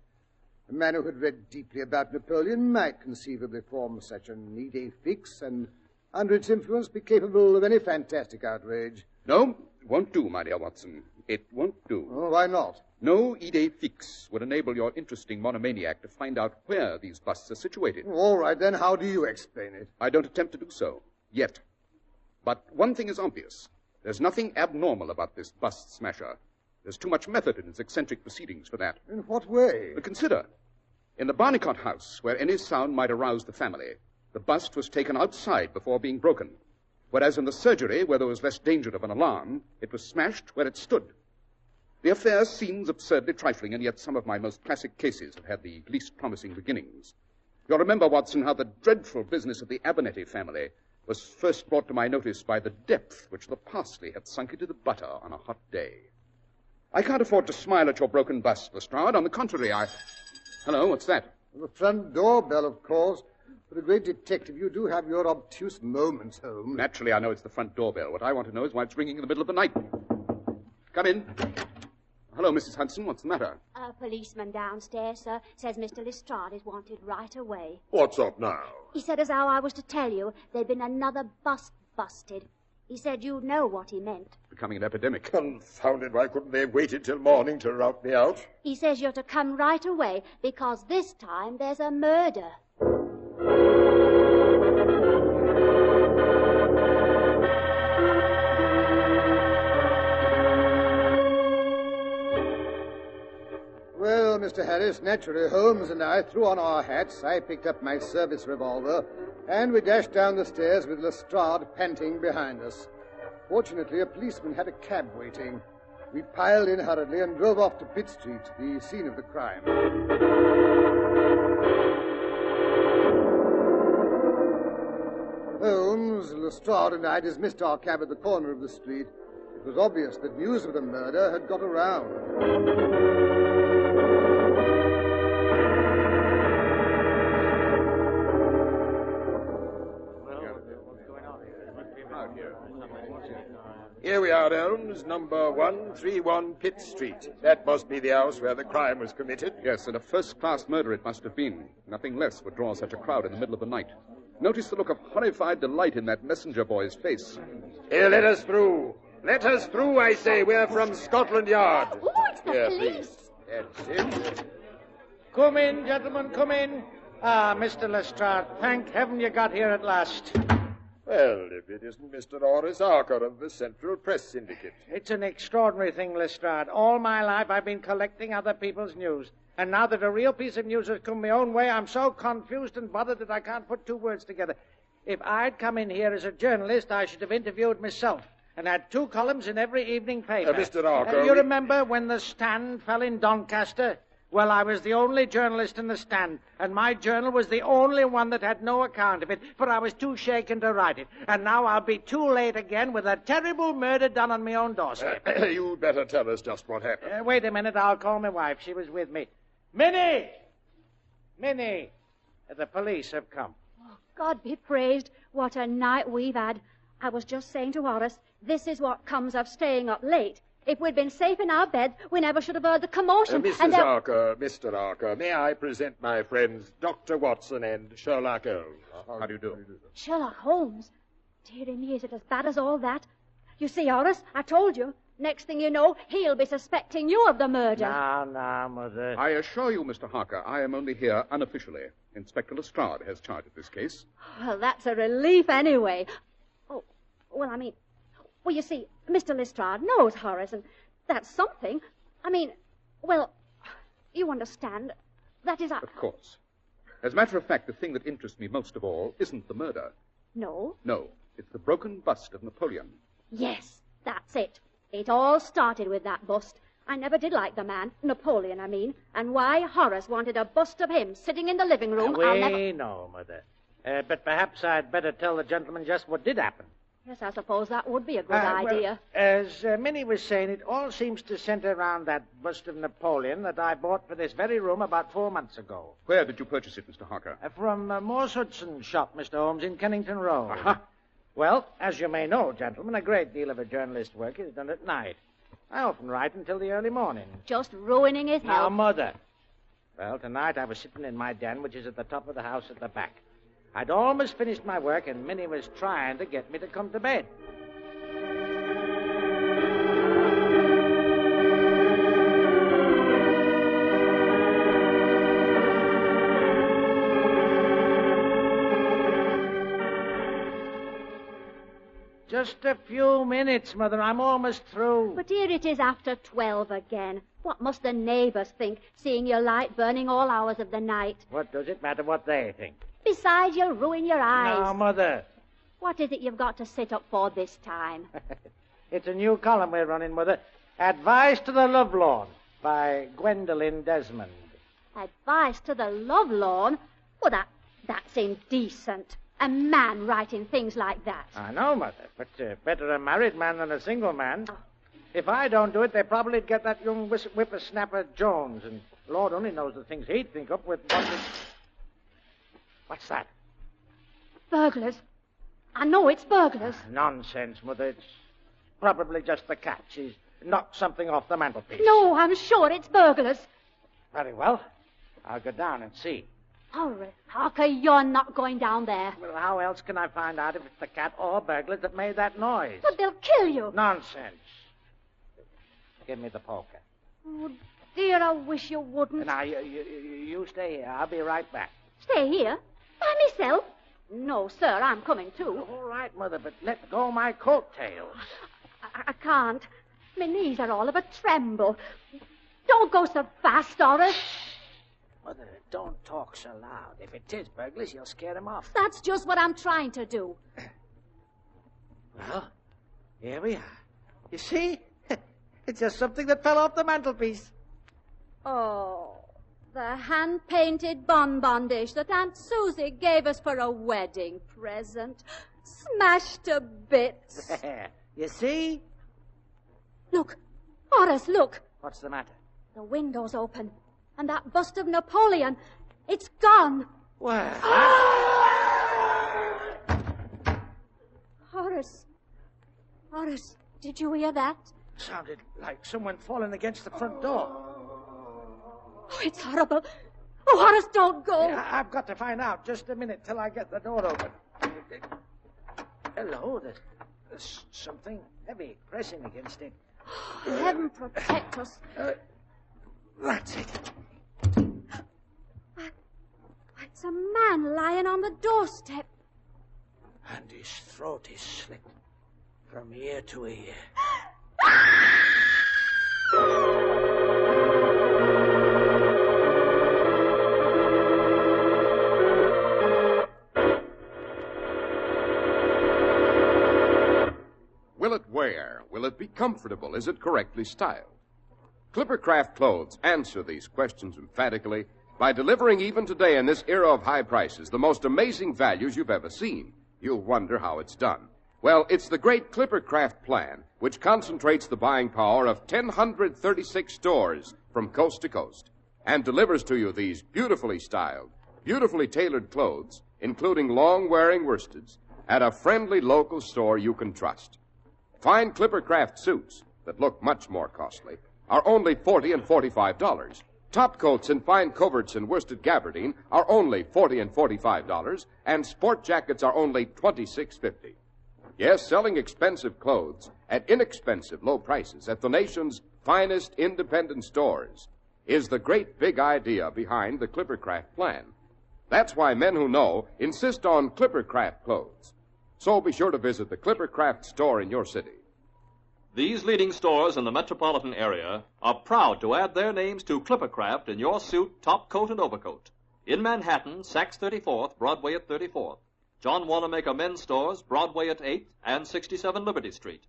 A man who had read deeply about Napoleon might conceivably form such an idée fixe and, under its influence, be capable of any fantastic outrage. No, it won't do, my dear Watson. It won't do. Oh, why not? No idée fixe would enable your interesting monomaniac to find out where these busts are situated. All right, then, how do you explain it? I don't attempt to do so, yet. But one thing is obvious. There's nothing abnormal about this bust smasher. There's too much method in his eccentric proceedings for that. In what way? But consider. In the Barnicot house, where any sound might arouse the family, the bust was taken outside before being broken. Whereas in the surgery, where there was less danger of an alarm, it was smashed where it stood. The affair seems absurdly trifling, and yet some of my most classic cases have had the least promising beginnings. You'll remember, Watson, how the dreadful business of the Abernethy family was first brought to my notice by the depth which the parsley had sunk into the butter on a hot day. I can't afford to smile at your broken bust, Lestrade. On the contrary, Hello, what's that? The front doorbell, of course. For a great detective, you do have your obtuse moments, Holmes. Naturally, I know it's the front doorbell. What I want to know is why it's ringing in the middle of the night. Come in. Hello, Mrs. Hudson. What's the matter? A policeman downstairs, sir, says Mr. Lestrade is wanted right away. What's up now? He said as how I was to tell you there'd been another bust busted. He said you'd know what he meant. Becoming an epidemic. Confound it, why couldn't they have waited till morning to rout me out? He says you're to come right away because this time there's a murder. Well, Mr. Harris, naturally, Holmes and I threw on our hats. I picked up my service revolver, and we dashed down the stairs with Lestrade panting behind us. Fortunately, a policeman had a cab waiting. We piled in hurriedly and drove off to Pitt Street, the scene of the crime. Holmes, Lestrade and I dismissed our cab at the corner of the street. It was obvious that news of the murder had got around. Here we are, Holmes, number 131 Pitt Street. That must be the house where the crime was committed. Yes, and a first-class murder it must have been. Nothing less would draw such a crowd in the middle of the night. Notice the look of horrified delight in that messenger boy's face. Here, let us through. Let us through, I say. We're from Scotland Yard. Oh, it's the police. Please. That's it. Come in, gentlemen, come in. Ah, Mr. Lestrade, thank heaven you got here at last. Well, if it isn't Mr. Horace Harker of the Central Press Syndicate. It's an extraordinary thing, Lestrade. All my life I've been collecting other people's news. And now that a real piece of news has come my own way, I'm so confused and bothered that I can't put two words together. If I'd come in here as a journalist, I should have interviewed myself and had 2 columns in every evening paper. Mr. Harker... you remember when the Stand fell in Doncaster? Well, I was the only journalist in the Stand, and my journal was the only one that had no account of it, for I was too shaken to write it. And now I'll be too late again with a terrible murder done on my own doorstep. You'd better tell us just what happened. Wait a minute, I'll call my wife. She was with me. Minnie! Minnie! The police have come. Oh, God be praised. What a night we've had. I was just saying to Horace, this is what comes of staying up late. If we'd been safe in our beds, we never should have heard the commotion. Mrs. Harker, Mr. Harker, may I present my friends Dr. Watson and Sherlock Holmes? How do you do? Sherlock Holmes? Dearie me, is it as bad as all that? You see, Horace, I told you. Next thing you know, he'll be suspecting you of the murder. Now, Mother. I assure you, Mr. Harker, I am only here unofficially. Inspector Lestrade has charge of this case. Well, that's a relief anyway. Oh, well, I mean... Well, you see, Mr. Lestrade knows Horace, and that's something. I mean, well, you understand. That is... Of course. As a matter of fact, the thing that interests me most of all isn't the murder. No? No, it's the broken bust of Napoleon. Yes, that's it. It all started with that bust. I never did like the man, Napoleon, I mean, and why Horace wanted a bust of him sitting in the living room, I'll never... We know, Mother. But perhaps I'd better tell the gentleman just what did happen. Yes, I suppose that would be a good idea. Well, as Minnie was saying, it all seems to center around that bust of Napoleon that I bought for this very room about 4 months ago. Where did you purchase it, Mr. Harker? From Morse Hudson's shop, Mr. Holmes, in Kennington Road. Uh-huh. Well, as you may know, gentlemen, a great deal of a journalist's work is done at night. I often write until the early morning. Just ruining his Now, health. Mother. Well, tonight I was sitting in my den, which is at the top of the house at the back. I'd almost finished my work, and Minnie was trying to get me to come to bed. Just a few minutes, Mother. I'm almost through. But here it is after 12 again. What must the neighbors think, seeing your light burning all hours of the night? What does it matter what they think? Besides, you'll ruin your eyes. Now, Mother. What is it you've got to sit up for this time? It's a new column we're running, Mother. Advice to the Lovelorn by Gwendolyn Desmond. Advice to the lovelorn? Well, that's indecent. A man writing things like that. I know, Mother, but better a married man than a single man. Oh. If I don't do it, they probably'd get that young whippersnapper Jones, and Lord only knows the things he'd think up with What's that? Burglars. I know it's burglars. Nonsense, Mother. It's probably just the cat. She's knocked something off the mantelpiece. No, I'm sure it's burglars. Very well. I'll go down and see. Horace Harker, you're not going down there. Well, how else can I find out if it's the cat or burglars that made that noise? But they'll kill you. Nonsense. Give me the poker. Oh, dear, I wish you wouldn't. Now, you stay here. I'll be right back. Stay here? By myself? No, sir, I'm coming too. All right, Mother, but let go my coattails. I can't. My knees are all of a tremble. Don't go so fast, Horace. Mother, don't talk so loud. If it is burglars, you'll scare them off. That's just what I'm trying to do. Well, here we are. You see? It's just something that fell off the mantelpiece. Oh, the hand-painted bonbon dish that Aunt Susie gave us for a wedding present. Smashed to bits. You see? Look, Horace, look. What's the matter? The window's open. And that bust of Napoleon, it's gone. Well, Horace, did you hear that? sounded like someone falling against the front door. Oh, it's horrible. Oh, Horace, don't go. Yeah, I've got to find out. Just a minute till I get the door open. Hello, there's something heavy pressing against it. Heaven protect us. That's it. It's a man lying on the doorstep. And his throat is slit from ear to ear. Will it wear? Will it be comfortable? Is it correctly styled? Clippercraft Clothes answer these questions emphatically by delivering even today in this era of high prices the most amazing values you've ever seen. You'll wonder how it's done. Well, it's the great Clippercraft plan, which concentrates the buying power of 1,036 stores from coast to coast and delivers to you these beautifully styled, beautifully tailored clothes, including long-wearing worsteds, at a friendly local store you can trust. Fine Clippercraft suits that look much more costly are only $40 and $45. Top coats in fine coverts and worsted gabardine are only $40 and $45, and sport jackets are only $26.50. Yes, selling expensive clothes at inexpensive low prices at the nation's finest independent stores is the great big idea behind the Clippercraft plan. That's why men who know insist on Clippercraft clothes. So be sure to visit the Clippercraft store in your city. These leading stores in the metropolitan area are proud to add their names to Clippercraft in your suit, top coat, and overcoat. In Manhattan, Saks 34th, Broadway at 34th. John Wanamaker Men's Stores, Broadway at 8th and 67 Liberty Street.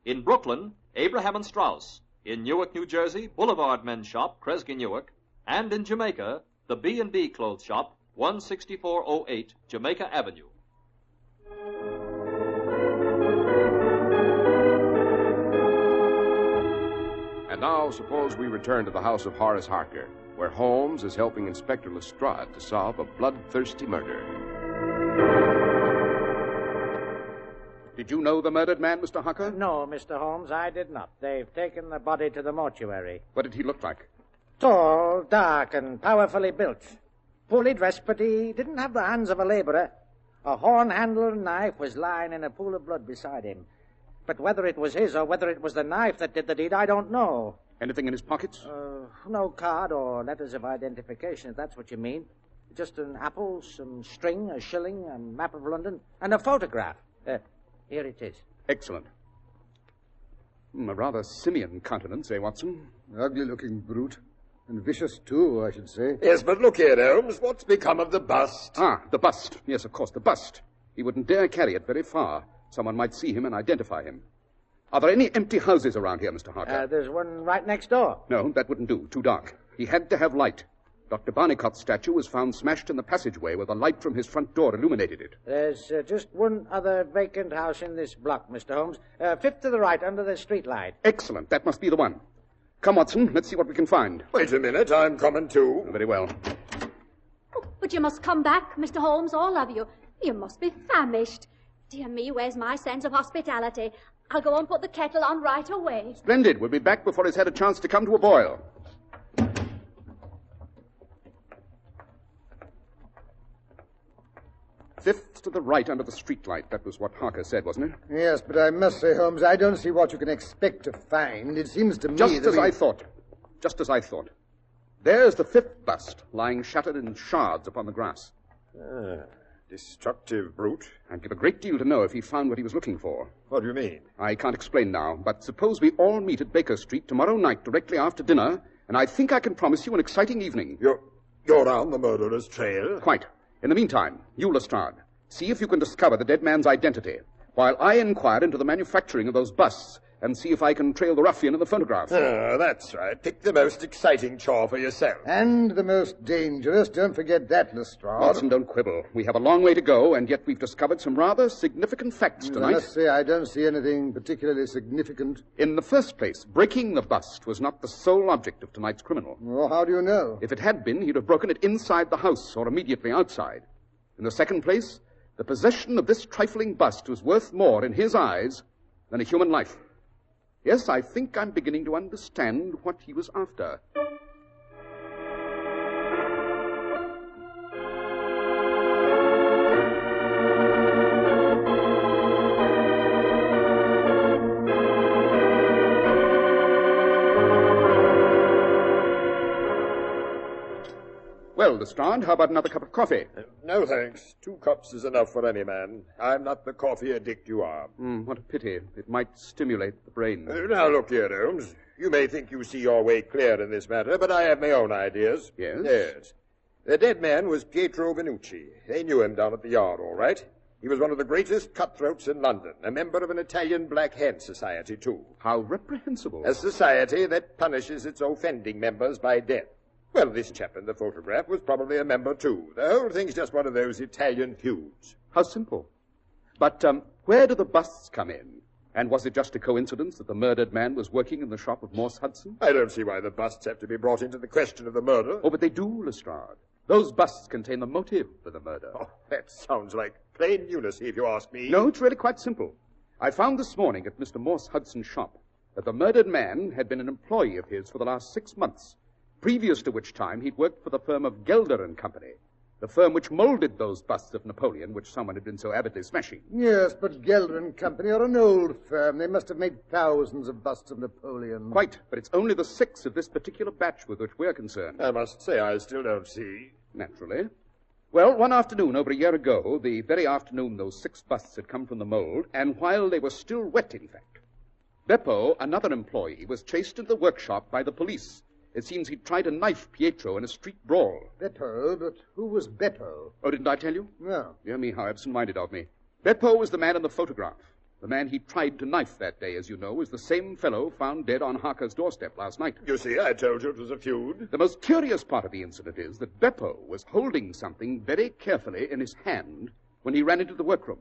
In Brooklyn, Abraham & Straus. In Newark, New Jersey, Boulevard Men's Shop, Kresge Newark. And in Jamaica, the B&B Clothes Shop, 16408 Jamaica Avenue. And now, suppose we return to the house of Horace Harker, where Holmes is helping Inspector Lestrade to solve a bloodthirsty murder. Did you know the murdered man, Mr. Harker? No, Mr. Holmes, I did not. They've taken the body to the mortuary. What did he look like? Tall, dark, and powerfully built. Poorly dressed, but he didn't have the hands of a laborer. A horn-handled knife was lying in a pool of blood beside him. But whether it was his or whether it was the knife that did the deed, I don't know. Anything in his pockets? No card or letters of identification, if that's what you mean. Just an apple, some string, a shilling, a map of London, and a photograph. Here it is. Excellent. A rather simian countenance, eh, Watson? Ugly-looking brute. And vicious, too, I should say. Yes, but look here, Holmes. What's become of the bust? Ah, the bust. Yes, of course, the bust. He wouldn't dare carry it very far. Someone might see him and identify him. Are there any empty houses around here, Mr. Harker? There's one right next door. No, that wouldn't do. Too dark. He had to have light. Dr. Barnicot's statue was found smashed in the passageway where the light from his front door illuminated it. There's just one other vacant house in this block, Mr. Holmes. Fifth to the right, under the street light. Excellent. That must be the one. Come, Watson, let's see what we can find. Wait a minute, I'm coming too. Very well. Oh, but you must come back, Mr. Holmes, all of you. You must be famished. Dear me, where's my sense of hospitality? I'll go and put the kettle on right away. Splendid. We'll be back before it's had a chance to come to a boil. Fifth to the right under the streetlight. That was what Harker said, wasn't it? Yes, but I must say, Holmes, I don't see what you can expect to find. It seems to me Just as I thought. There's the fifth bust, lying shattered in shards upon the grass. Destructive brute. I'd give a great deal to know if he found what he was looking for. What do you mean? I can't explain now, but suppose we all meet at Baker Street tomorrow night directly after dinner, and I think I can promise you an exciting evening. You're on the murderer's trail? Quite. In the meantime, you, Lestrade, see if you can discover the dead man's identity, while I inquire into the manufacturing of those busts and see if I can trail the ruffian in the photograph. Oh, that's right. Pick the most exciting chore for yourself. And the most dangerous. Don't forget that, Lestrade. Watson, don't quibble. We have a long way to go, and yet we've discovered some rather significant facts tonight. I must say, I don't see anything particularly significant. In the first place, breaking the bust was not the sole object of tonight's criminal. Well, how do you know? If it had been, he'd have broken it inside the house or immediately outside. In the second place, the possession of this trifling bust was worth more in his eyes than a human life. Yes, I think I'm beginning to understand what he was after. Well, Lestrade, how about another cup of coffee? No, thanks. 2 cups is enough for any man. I'm not the coffee addict you are. What a pity. It might stimulate the brain. Now, look here, Holmes. You may think you see your way clear in this matter, but I have my own ideas. Yes? Yes. The dead man was Pietro Venucci. They knew him down at the Yard, all right. He was one of the greatest cutthroats in London, a member of an Italian Black Hand Society, too. How reprehensible. A society that punishes its offending members by death. Well, this chap in the photograph was probably a member, too. The whole thing's just one of those Italian feuds. How simple. But where do the busts come in? And was it just a coincidence that the murdered man was working in the shop of Morse Hudson? I don't see why the busts have to be brought into the question of the murder. Oh, but they do, Lestrade. Those busts contain the motive for the murder. Oh, that sounds like plain lunacy, if you ask me. No, it's really quite simple. I found this morning at Mr. Morse Hudson's shop that the murdered man had been an employee of his for the last 6 months, previous to which time he'd worked for the firm of Gelder and Company, the firm which molded those busts of Napoleon which someone had been so avidly smashing. Yes, but Gelder and Company are an old firm. They must have made thousands of busts of Napoleon. Quite, but it's only the 6th of this particular batch with which we're concerned. I must say I still don't see. Naturally. Well, one afternoon over a year ago, the very afternoon those 6 busts had come from the mold, and while they were still wet, in fact, Beppo, another employee, was chased into the workshop by the police. It seems he'd tried to knife Pietro in a street brawl. Beppo? But who was Beppo? Oh, didn't I tell you? No. Dear me, how absent-minded of me. Beppo was the man in the photograph. The man he tried to knife that day, as you know, was the same fellow found dead on Harker's doorstep last night. You see, I told you it was a feud. The most curious part of the incident is that Beppo was holding something very carefully in his hand when he ran into the workroom.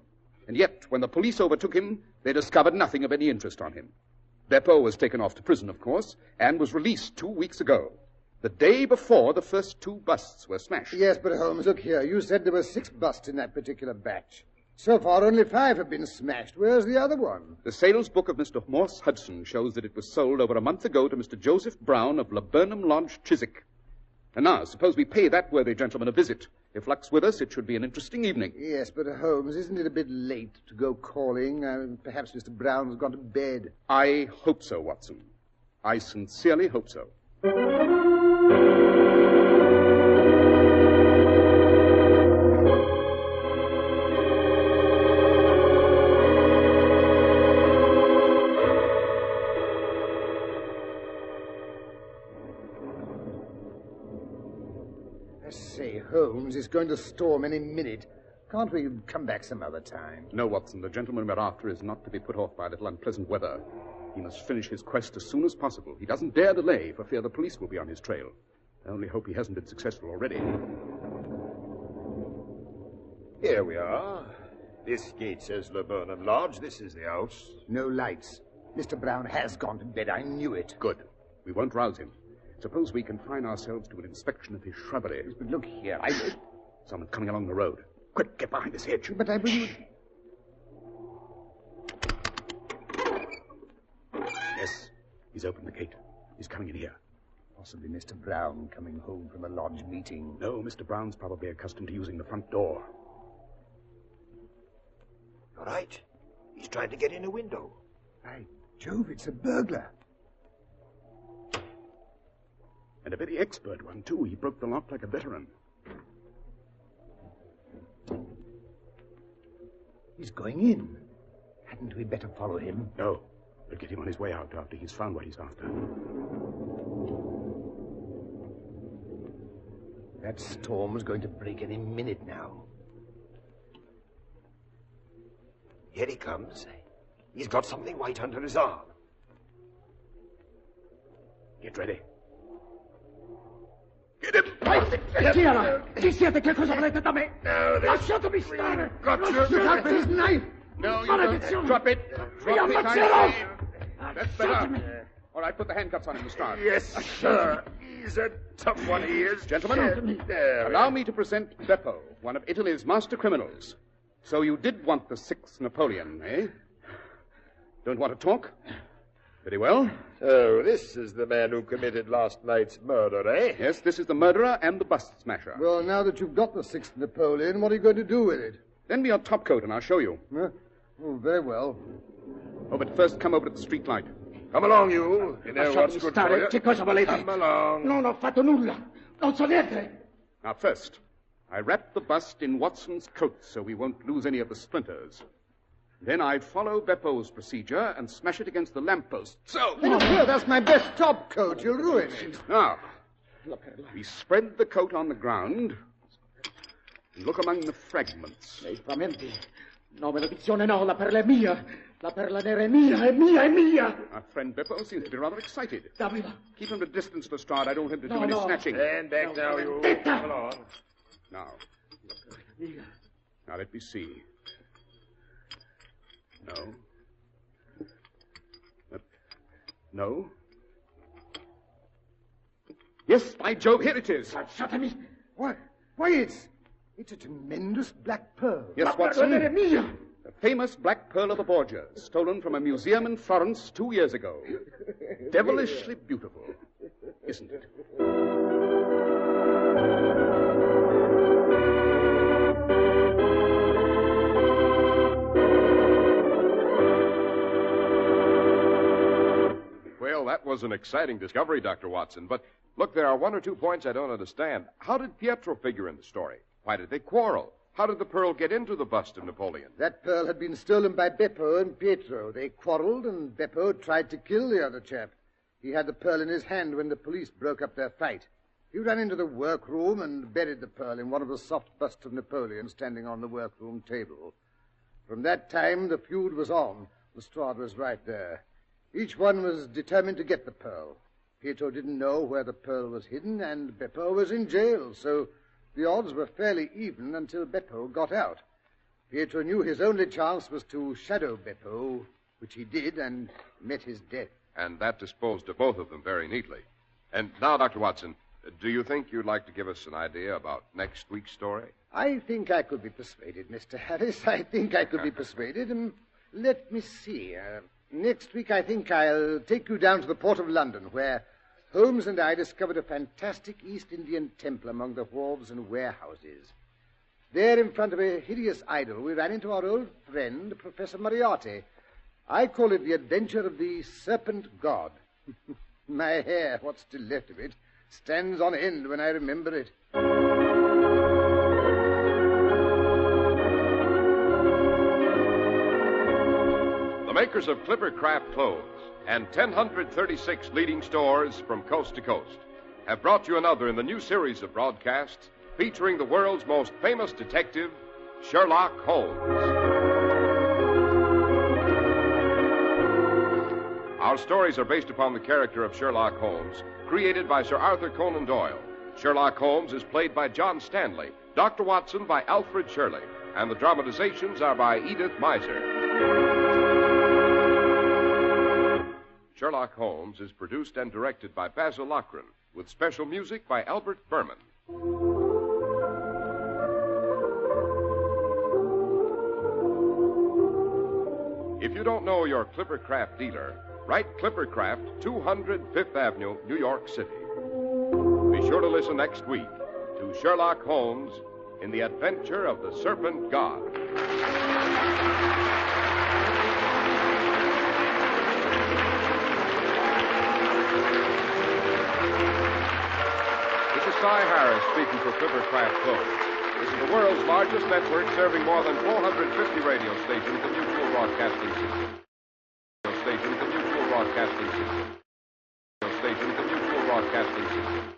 And yet, when the police overtook him, they discovered nothing of any interest on him. Beppo was taken off to prison, of course, and was released 2 weeks ago, the day before the first 2 busts were smashed. Yes, but Holmes, look here. You said there were 6 busts in that particular batch. So far, only 5 have been smashed. Where's the other one? The sales book of Mr. Morse Hudson shows that it was sold over a month ago to Mr. Joseph Brown of Laburnum Lodge, Chiswick. And now, suppose we pay that worthy gentleman a visit. If luck's with us, it should be an interesting evening. Yes, but Holmes, isn't it a bit late to go calling? Perhaps Mr. Brown's gone to bed. I hope so, Watson. I sincerely hope so. Holmes is going to storm any minute. Can't we come back some other time? No, Watson. The gentleman we're after is not to be put off by a little unpleasant weather. He must finish his quest as soon as possible. He doesn't dare delay for fear the police will be on his trail. I only hope he hasn't been successful already. Here we are. This gate says Laburnum Lodge. This is the house. No lights. Mr. Brown has gone to bed. I knew it. Good. We won't rouse him. Suppose we confine ourselves to an inspection of his shrubbery. Yes, but look here, Someone's coming along the road. Quick, get behind this hedge. But I believe... Yes, he's opened the gate. He's coming in here. Possibly Mr. Brown coming home from a lodge meeting. No, Mr. Brown's probably accustomed to using the front door. All right. He's trying to get in a window. By Jove, it's a burglar. And a very expert one, too. He broke the lock like a veteran. He's going in. Hadn't we better follow him? No. We'll get him on his way out after he's found what he's after. That storm's going to break any minute now. Here he comes. He's got something white under his arm. Get ready. Get him! Chi siete? Che cosa volete da me? No, Lasciatemi stare! Got you. Drop his knife! No, you Maledizione! don't. Drop it. Mi Drop it, ammazzerò! I say. That's Lasciatemi! better. All right, put the handcuffs on him, Lestrade. Yes, sir. He's a tough one, he is. Gentlemen, There. allow me to present Beppo, one of Italy's master criminals. So you did want the 6th Napoleon, eh? Don't want to talk? Very well. So, this is the man who committed last night's murder, eh? Yes, this is the murderer and the bust smasher. Well, now that you've got the 6th Napoleon, what are you going to do with it? Lend me your top coat and I'll show you. Oh, very well. Oh, but first come over to the street light. Come along, you. You know what's good for you. Che cosa volete? Come along. Non ho fatto nulla. Non so niente. Now, first, I wrap the bust in Watson's coat so we won't lose any of the splinters. Then I follow Beppo's procedure and smash it against the lamppost. So... Here, that's my best top coat. You'll ruin it. Now, we spread the coat on the ground and look among the fragments. Lei frammenti. No, maledizione, no. La perla è mia. La perla nera è mia, è mia, è mia. Our friend Beppo seems to be rather excited. Dammela. Keep him at a distance, Lestrade. I don't want him to do No, any no. snatching. Stand back now, you. Detta. Come along. Now, let me see. No. No. Yes, by Jove, here it is. Lasciatemi. Why, it's a tremendous black pearl. Yes, La Watson. perla nera è mia. The famous black pearl of the Borgias, stolen from a museum in Florence 2 years ago. Devilishly beautiful, isn't it? Well, that was an exciting discovery, Dr. Watson. But look, there are 1 or 2 points I don't understand. How did Pietro figure in the story? Why did they quarrel? How did the pearl get into the bust of Napoleon? That pearl had been stolen by Beppo and Pietro. They quarreled, and Beppo tried to kill the other chap. He had the pearl in his hand when the police broke up their fight. He ran into the workroom and buried the pearl in one of the soft busts of Napoleon standing on the workroom table. From that time, the feud was on. Lestrade was right there. Each one was determined to get the pearl. Pietro didn't know where the pearl was hidden, and Beppo was in jail, so the odds were fairly even until Beppo got out. Pietro knew his only chance was to shadow Beppo, which he did, and met his death. And that disposed of both of them very neatly. And now, Dr. Watson, do you think you'd like to give us an idea about next week's story? I think I could be persuaded, Mr. Harris. I think I could be persuaded. Let me see. Next week, I think I'll take you down to the port of London, where Holmes and I discovered a fantastic East Indian temple among the wharves and warehouses. There, in front of a hideous idol, we ran into our old friend, Professor Moriarty. I call it the adventure of the Serpent God. My hair, what's still left of it, stands on end when I remember it. The makers of Clipper Craft Clothes and 1,036 leading stores from coast to coast have brought you another in the new series of broadcasts featuring the world's most famous detective, Sherlock Holmes. Our stories are based upon the character of Sherlock Holmes, created by Sir Arthur Conan Doyle. Sherlock Holmes is played by John Stanley, Dr. Watson by Alfred Shirley, and the dramatizations are by Edith Meiser. Sherlock Holmes is produced and directed by Basil Lochran, with special music by Albert Berman. If you don't know your Clipper Craft dealer, write Clipper Craft, 200 Fifth Avenue, New York City. Be sure to listen next week to Sherlock Holmes in the Adventure of the Serpent God. This is Cy Harris speaking for Clipper Craft Clothes. This is the world's largest network serving more than 450 radio stations and mutual broadcasting systems. Stations and mutual broadcasting systems. Stations and mutual broadcasting systems.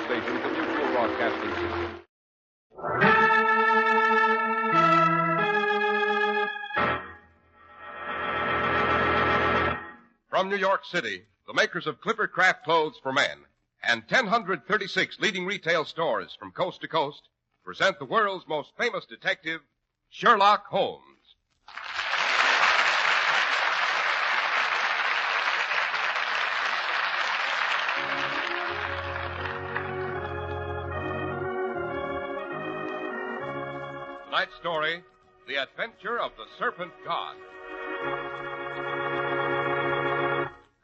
Stations and mutual broadcasting systems. From New York City, the makers of Clipper Craft clothes for men, and 1,036 leading retail stores from coast to coast present the world's most famous detective, Sherlock Holmes. Tonight's story, The Adventure of the Serpent God.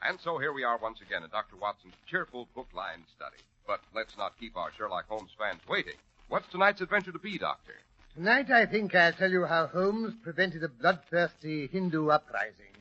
And so here we are once again in Dr. Watson's cheerful book-lined study. But let's not keep our Sherlock Holmes fans waiting. What's tonight's adventure to be, Doctor? Tonight, I think I'll tell you how Holmes prevented a bloodthirsty Hindu uprising.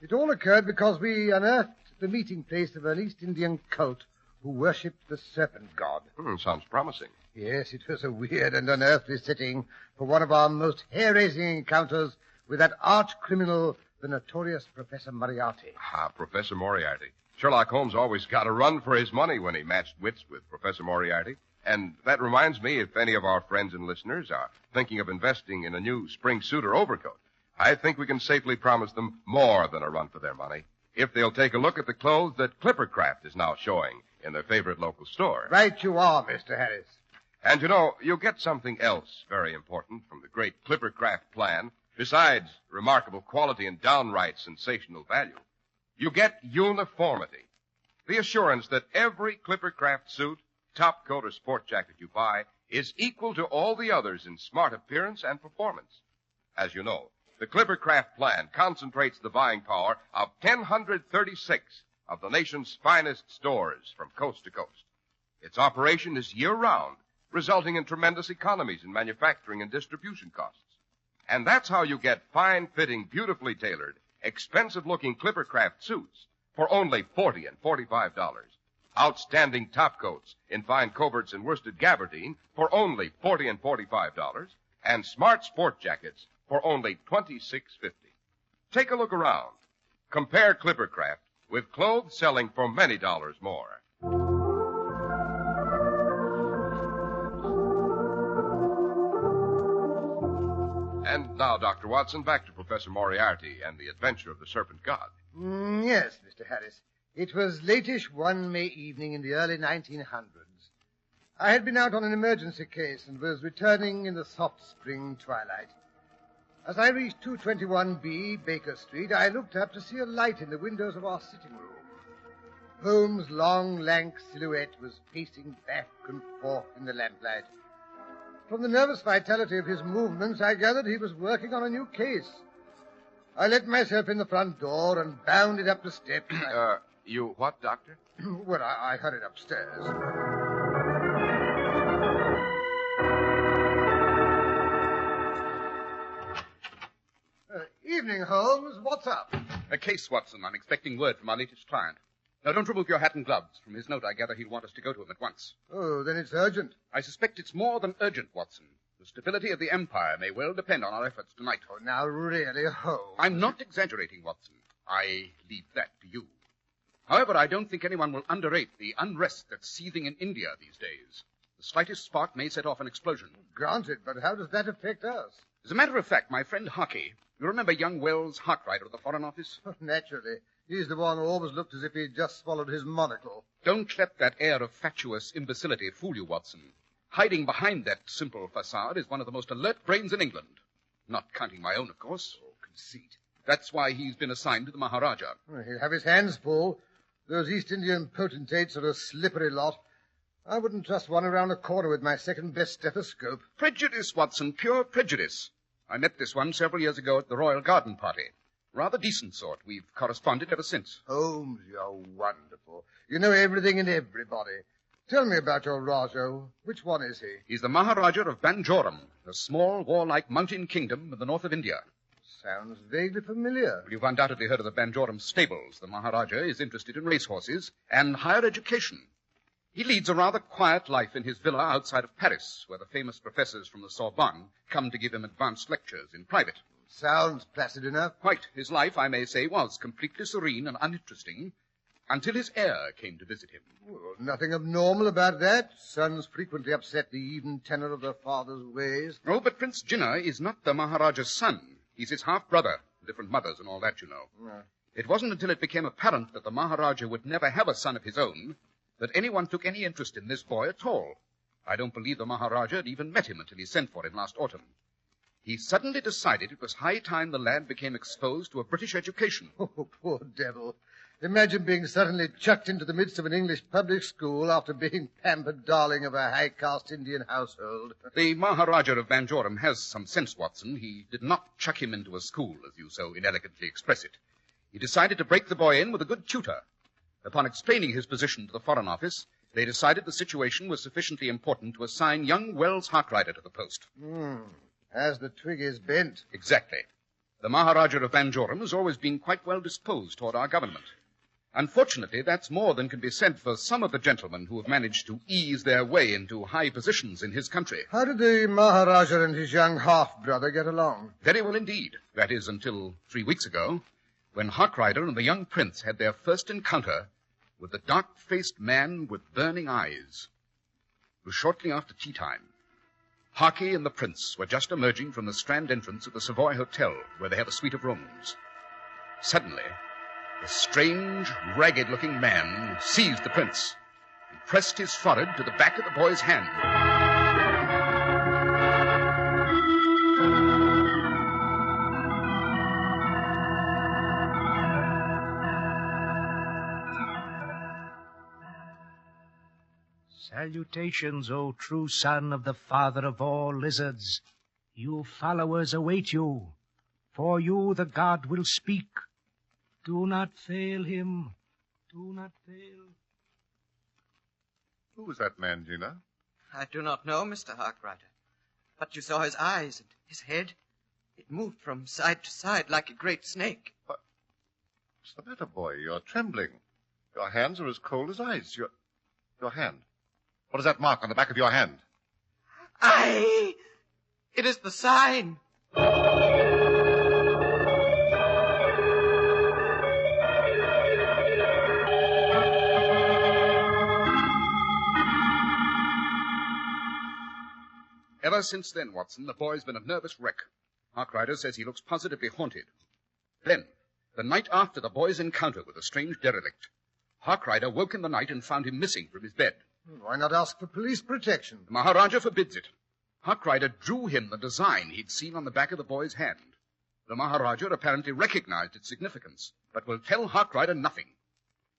It all occurred because we unearthed the meeting place of an East Indian cult who worshipped the Serpent God. Sounds promising. Yes, it was a weird and unearthly setting for one of our most hair-raising encounters with that arch-criminal, the notorious Professor Moriarty. Professor Moriarty. Sherlock Holmes always got a run for his money when he matched wits with Professor Moriarty. And that reminds me, if any of our friends and listeners are thinking of investing in a new spring suit or overcoat, I think we can safely promise them more than a run for their money if they'll take a look at the clothes that Clipper Craft is now showing in their favorite local store. Right you are, Mr. Harris. And, you know, you'll get something else very important from the great Clipper Craft plan, besides remarkable quality and downright sensational value. You get uniformity. The assurance that every Clipper Craft suit, top coat, or sport jacket you buy is equal to all the others in smart appearance and performance. As you know, the Clipper Craft plan concentrates the buying power of 1,036 of the nation's finest stores from coast to coast. Its operation is year-round, resulting in tremendous economies in manufacturing and distribution costs. And that's how you get fine-fitting, beautifully tailored, expensive-looking Clipper Craft suits for only $40 and $45. Outstanding top coats in fine coverts and worsted gabardine for only $40 and $45, and smart sport jackets for only $26.50. Take a look around. Compare Clipper Craft with clothes selling for many dollars more. And now, Dr. Watson, back to Professor Moriarty and the adventure of the Serpent God. Yes, Mr. Harris. It was latish one May evening in the early 1900s. I had been out on an emergency case and was returning in the soft spring twilight. As I reached 221B Baker Street, I looked up to see a light in the windows of our sitting room. Holmes' long, lank silhouette was pacing back and forth in the lamplight. From the nervous vitality of his movements, I gathered he was working on a new case. I let myself in the front door and bounded up the steps. You what, Doctor? Well, I hurried upstairs. Evening, Holmes. What's up? A case, Watson. I'm expecting word from our latest client. Now, don't remove your hat and gloves. From his note, I gather he'll want us to go to him at once. Oh, then it's urgent. I suspect it's more than urgent, Watson. The stability of the Empire may well depend on our efforts tonight. Oh, now, really, Holmes. I'm not exaggerating, Watson. I leave that to you. However, I don't think anyone will underrate the unrest that's seething in India these days. The slightest spark may set off an explosion. Granted, but how does that affect us? As a matter of fact, my friend Harkey, you remember young Wells Hartrider of the Foreign Office? Naturally. He's the one who always looked as if he'd just swallowed his monocle. Don't let that air of fatuous imbecility fool you, Watson. Hiding behind that simple facade is one of the most alert brains in England. Not counting my own, of course. Oh, conceit. That's why he's been assigned to the Maharaja. Well, he'll have his hands full. Those East Indian potentates are a slippery lot. I wouldn't trust one around the corner with my second-best stethoscope. Prejudice, Watson, pure prejudice. I met this one several years ago at the Royal Garden Party. Rather decent sort. We've corresponded ever since. Holmes, you're wonderful. You know everything and everybody. Tell me about your Rajo. Which one is he? He's the Maharaja of Banjoram, a small, warlike mountain kingdom in the north of India. Sounds vaguely familiar. You've undoubtedly heard of the Banjoram stables. The Maharaja is interested in racehorses and higher education. He leads a rather quiet life in his villa outside of Paris, where the famous professors from the Sorbonne come to give him advanced lectures in private. Sounds placid enough. Quite. His life, I may say, was completely serene and uninteresting until his heir came to visit him. Well, nothing abnormal about that. Sons frequently upset the even tenor of their father's ways. Oh, but Prince Jinnah is not the Maharaja's son. He's his half-brother. Different mothers and all that, you know. It wasn't until it became apparent that the Maharaja would never have a son of his own that anyone took any interest in this boy at all. I don't believe the Maharaja had even met him until he sent for him last autumn. He suddenly decided it was high time the lad became exposed to a British education. Oh, poor devil. Imagine being suddenly chucked into the midst of an English public school after being pampered darling of a high-caste Indian household. The Maharaja of Banjoram has some sense, Watson. He did not chuck him into a school, as you so inelegantly express it. He decided to break the boy in with a good tutor. Upon explaining his position to the Foreign Office, they decided the situation was sufficiently important to assign young Wells Harkrider to the post. As the twig is bent. Exactly. The Maharaja of Banjoram has always been quite well disposed toward our government. Unfortunately, that's more than can be said for some of the gentlemen who have managed to ease their way into high positions in his country. How did the Maharaja and his young half-brother get along? Very well indeed. That is, until 3 weeks ago, when Harkrider and the young prince had their first encounter with the dark-faced man with burning eyes. It was shortly after tea time. Harky and the prince were just emerging from the Strand entrance of the Savoy Hotel, where they have a suite of rooms. Suddenly, a strange, ragged-looking man seized the prince and pressed his forehead to the back of the boy's hand. Salutations, O true son of the father of all lizards. You followers await you. For you the god will speak. Do not fail him. Do not fail. Who was that man, Gina? I do not know, Mr. Harkrider. But you saw his eyes and his head. It moved from side to side like a great snake. What's the matter, boy? You're trembling. Your hands are as cold as ice. Your hand. What is that mark on the back of your hand? Aye! It is the sign. Ever since then, Watson, the boy's been a nervous wreck. Harkrider says he looks positively haunted. Then, the night after the boy's encounter with a strange derelict, Harkrider woke in the night and found him missing from his bed. Why not ask for police protection? The Maharaja forbids it. Harkrider drew him the design he'd seen on the back of the boy's hand. The Maharaja apparently recognized its significance, but will tell Harkrider nothing.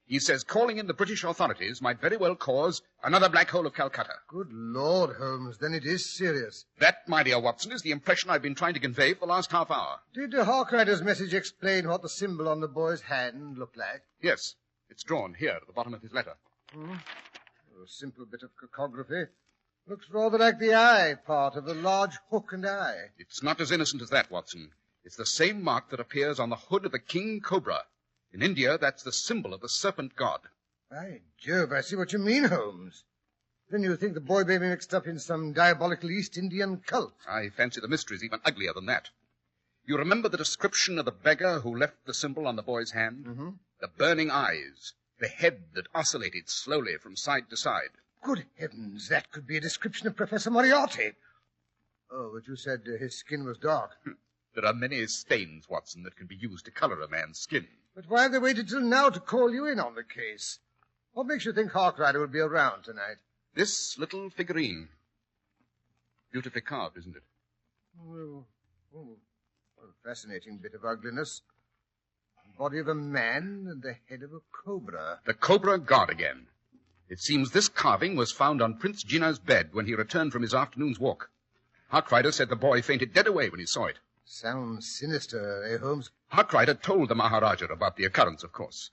He says calling in the British authorities might very well cause another black hole of Calcutta. Good Lord, Holmes, then it is serious. That, my dear Watson, is the impression I've been trying to convey for the last half hour. Did Harkrider's message explain what the symbol on the boy's hand looked like? Yes. It's drawn here at the bottom of his letter. A simple bit of cacography. Looks rather like the eye part of the large hook and eye. It's not as innocent as that, Watson. It's the same mark that appears on the hood of the king cobra. In India, that's the symbol of the serpent god. By Jove, I see what you mean, Holmes. Then you think the boy may be mixed up in some diabolical East Indian cult. I fancy the mystery's even uglier than that. You remember the description of the beggar who left the symbol on the boy's hand? The burning eyes, the head that oscillated slowly from side to side. Good heavens, that could be a description of Professor Moriarty. Oh, but you said his skin was dark. There are many stains, Watson, that can be used to color a man's skin. But why have they waited till now to call you in on the case? What makes you think Harkrider will be around tonight? This little figurine. Beautifully carved, isn't it? Well, a fascinating bit of ugliness. The body of a man and the head of a cobra. The cobra god again. It seems this carving was found on Prince Jinnah's bed when he returned from his afternoon's walk. Harkrider said the boy fainted dead away when he saw it. Sounds sinister, eh, Holmes? Harkrider told the Maharaja about the occurrence, of course.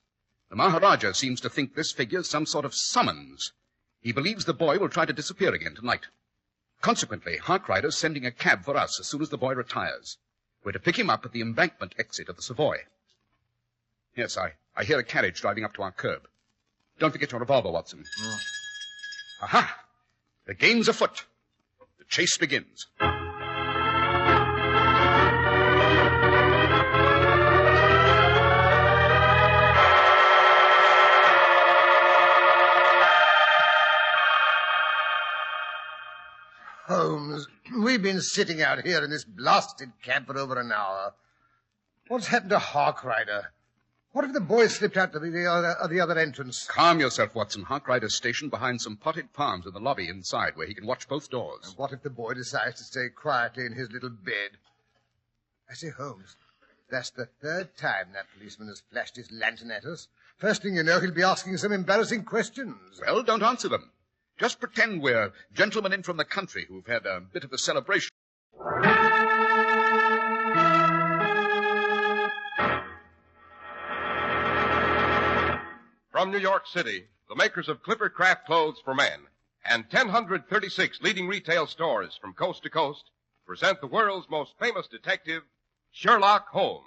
The Maharaja seems to think this figure's some sort of summons. He believes the boy will try to disappear again tonight. Consequently, Harkrider's sending a cab for us as soon as the boy retires. We're to pick him up at the embankment exit of the Savoy. Yes, I hear a carriage driving up to our curb. Don't forget your revolver, Watson. Aha! The game's afoot. The chase begins. Holmes, we've been sitting out here in this blasted cab for over an hour. What's happened to Harkrider? What if the boy slipped out to the other entrance? Calm yourself, Watson. Harkrider's stationed behind some potted palms in the lobby inside, where he can watch both doors. And what if the boy decides to stay quietly in his little bed? I say, Holmes, that's the third time that policeman has flashed his lantern at us. First thing you know, he'll be asking some embarrassing questions. Well, don't answer them. Just pretend we're gentlemen in from the country who've had a bit of a celebration. From New York City, the makers of Clipper Craft Clothes for Men and 1,036 leading retail stores from coast to coast present the world's most famous detective, Sherlock Holmes.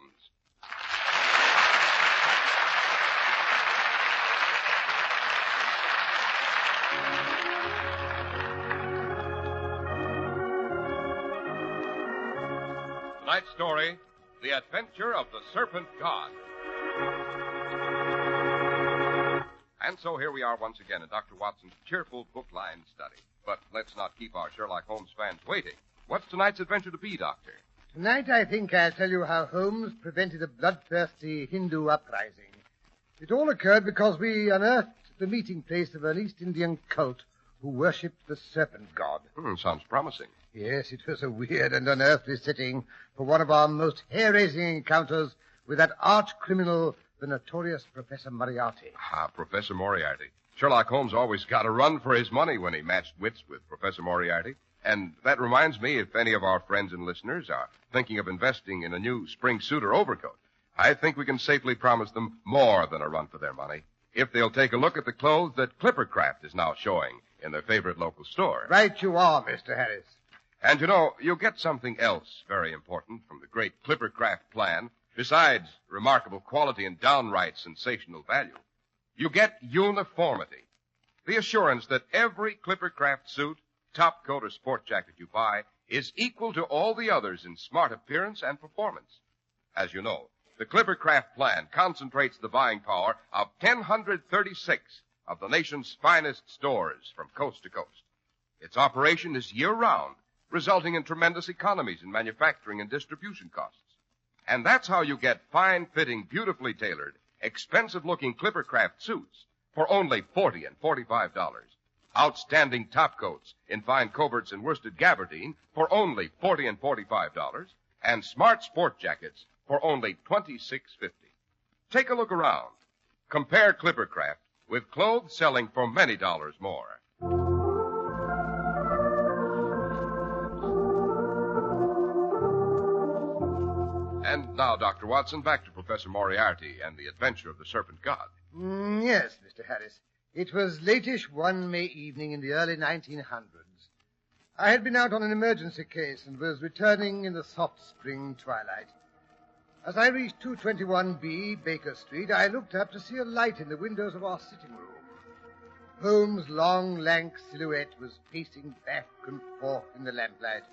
Tonight's story, The Adventure of the Serpent God. And so here we are once again in Dr. Watson's cheerful book-lined study. But let's not keep our Sherlock Holmes fans waiting. What's tonight's adventure to be, Doctor? Tonight, I think I'll tell you how Holmes prevented a bloodthirsty Hindu uprising. It all occurred because we unearthed the meeting place of an East Indian cult who worshipped the Serpent God. Sounds promising. Yes, it was a weird and unearthly setting for one of our most hair-raising encounters with that arch-criminal, the notorious Professor Moriarty. Professor Moriarty. Sherlock Holmes always got a run for his money when he matched wits with Professor Moriarty. And that reminds me, if any of our friends and listeners are thinking of investing in a new spring suit or overcoat, I think we can safely promise them more than a run for their money if they'll take a look at the clothes that Clipper Craft is now showing in their favorite local store. Right you are, Mr. Harris. And you know, you'll get something else very important from the great Clipper Craft plan, besides remarkable quality and downright sensational value. You get uniformity. The assurance that every Clipper Craft suit, top coat, or sport jacket you buy is equal to all the others in smart appearance and performance. As you know, the Clipper Craft plan concentrates the buying power of 136 of the nation's finest stores from coast to coast. Its operation is year-round, resulting in tremendous economies in manufacturing and distribution costs. And that's how you get fine-fitting, beautifully tailored, expensive-looking Clipper Craft suits for only $40 and $45. Outstanding top coats in fine coverts and worsted gabardine for only $40 and $45. And smart sport jackets for only $26.50. Take a look around. Compare Clipper Craft with clothes selling for many dollars more. And now, Dr. Watson, back to Professor Moriarty and the adventure of the Serpent God. Yes, Mr. Harris. It was latish one May evening in the early 1900s. I had been out on an emergency case and was returning in the soft spring twilight. As I reached 221B Baker Street, I looked up to see a light in the windows of our sitting room. Holmes' long, lank silhouette was pacing back and forth in the lamplight.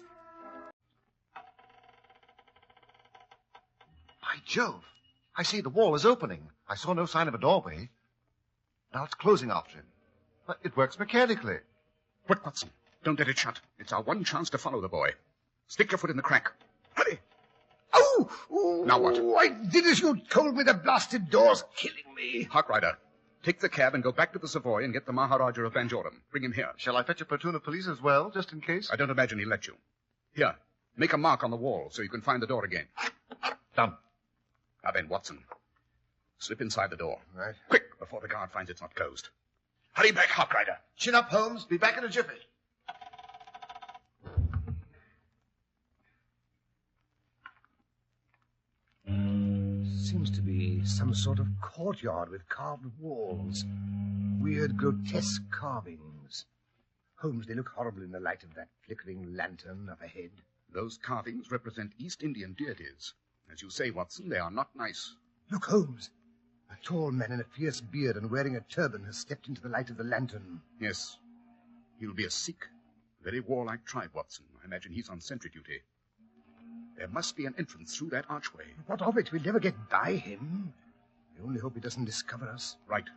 By Jove! I see the wall is opening. I saw no sign of a doorway. Now it's closing after him. But it works mechanically. Quick, Watson. Don't let it shut. It's our one chance to follow the boy. Stick your foot in the crack. Hurry. Oh! Now what? I did as you told me. The blasted door's killing me. Harkrider, take the cab and go back to the Savoy and get the Maharaja of Banjoram. Bring him here. Shall I fetch a platoon of police as well, just in case? I don't imagine he'll let you. Here, make a mark on the wall so you can find the door again. Done. Now then, Watson, slip inside the door. Right. Quick, before the guard finds it's not closed. Hurry back, Harkrider. Chin up, Holmes. Be back in a jiffy. Seems to be some sort of courtyard with carved walls. Weird, grotesque carvings. Holmes, they look horrible in the light of that flickering lantern up ahead. Those carvings represent East Indian deities. As you say, Watson, they are not nice. Look, Holmes. A tall man in a fierce beard and wearing a turban has stepped into the light of the lantern. Yes. He'll be a Sikh. A very warlike tribe, Watson. I imagine he's on sentry duty. There must be an entrance through that archway. What of it? We'll never get by him. I only hope he doesn't discover us. Right.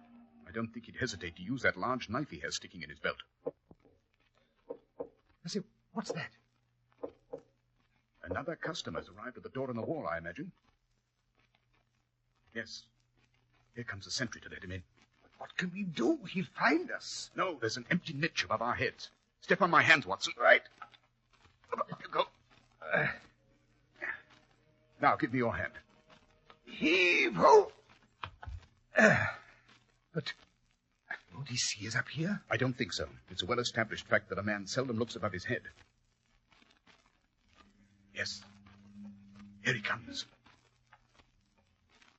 I don't think he'd hesitate to use that large knife he has sticking in his belt. I say, what's that? Another customer's arrived at the door in the wall, I imagine. Yes. Here comes the sentry to let him in. What can we do? He'll find us. No, there's an empty niche above our heads. Step on my hands, Watson. Right. Up you go. Now, give me your hand. Heave-ho! But won't he see us up here? I don't think so. It's a well-established fact that a man seldom looks above his head. Yes. Here he comes.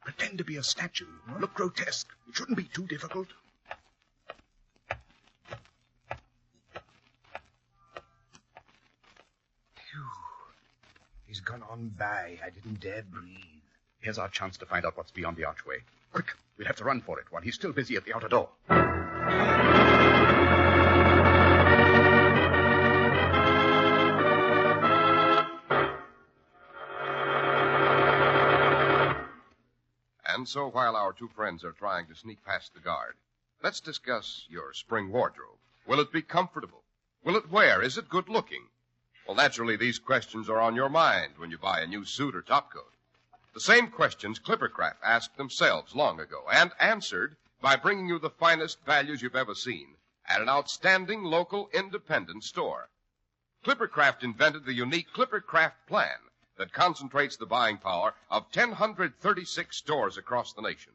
Pretend to be a statue. Look grotesque. It shouldn't be too difficult. Phew. He's gone on by. I didn't dare breathe. Here's our chance to find out what's beyond the archway. Quick, we'll have to run for it while he's still busy at the outer door. And so while our two friends are trying to sneak past the guard, let's discuss your spring wardrobe. Will it be comfortable? Will it wear? Is it good looking? Well, naturally, these questions are on your mind when you buy a new suit or topcoat. The same questions Clippercraft asked themselves long ago and answered by bringing you the finest values you've ever seen at an outstanding local independent store. Clippercraft invented the unique Clippercraft plan that concentrates the buying power of 1,036 stores across the nation.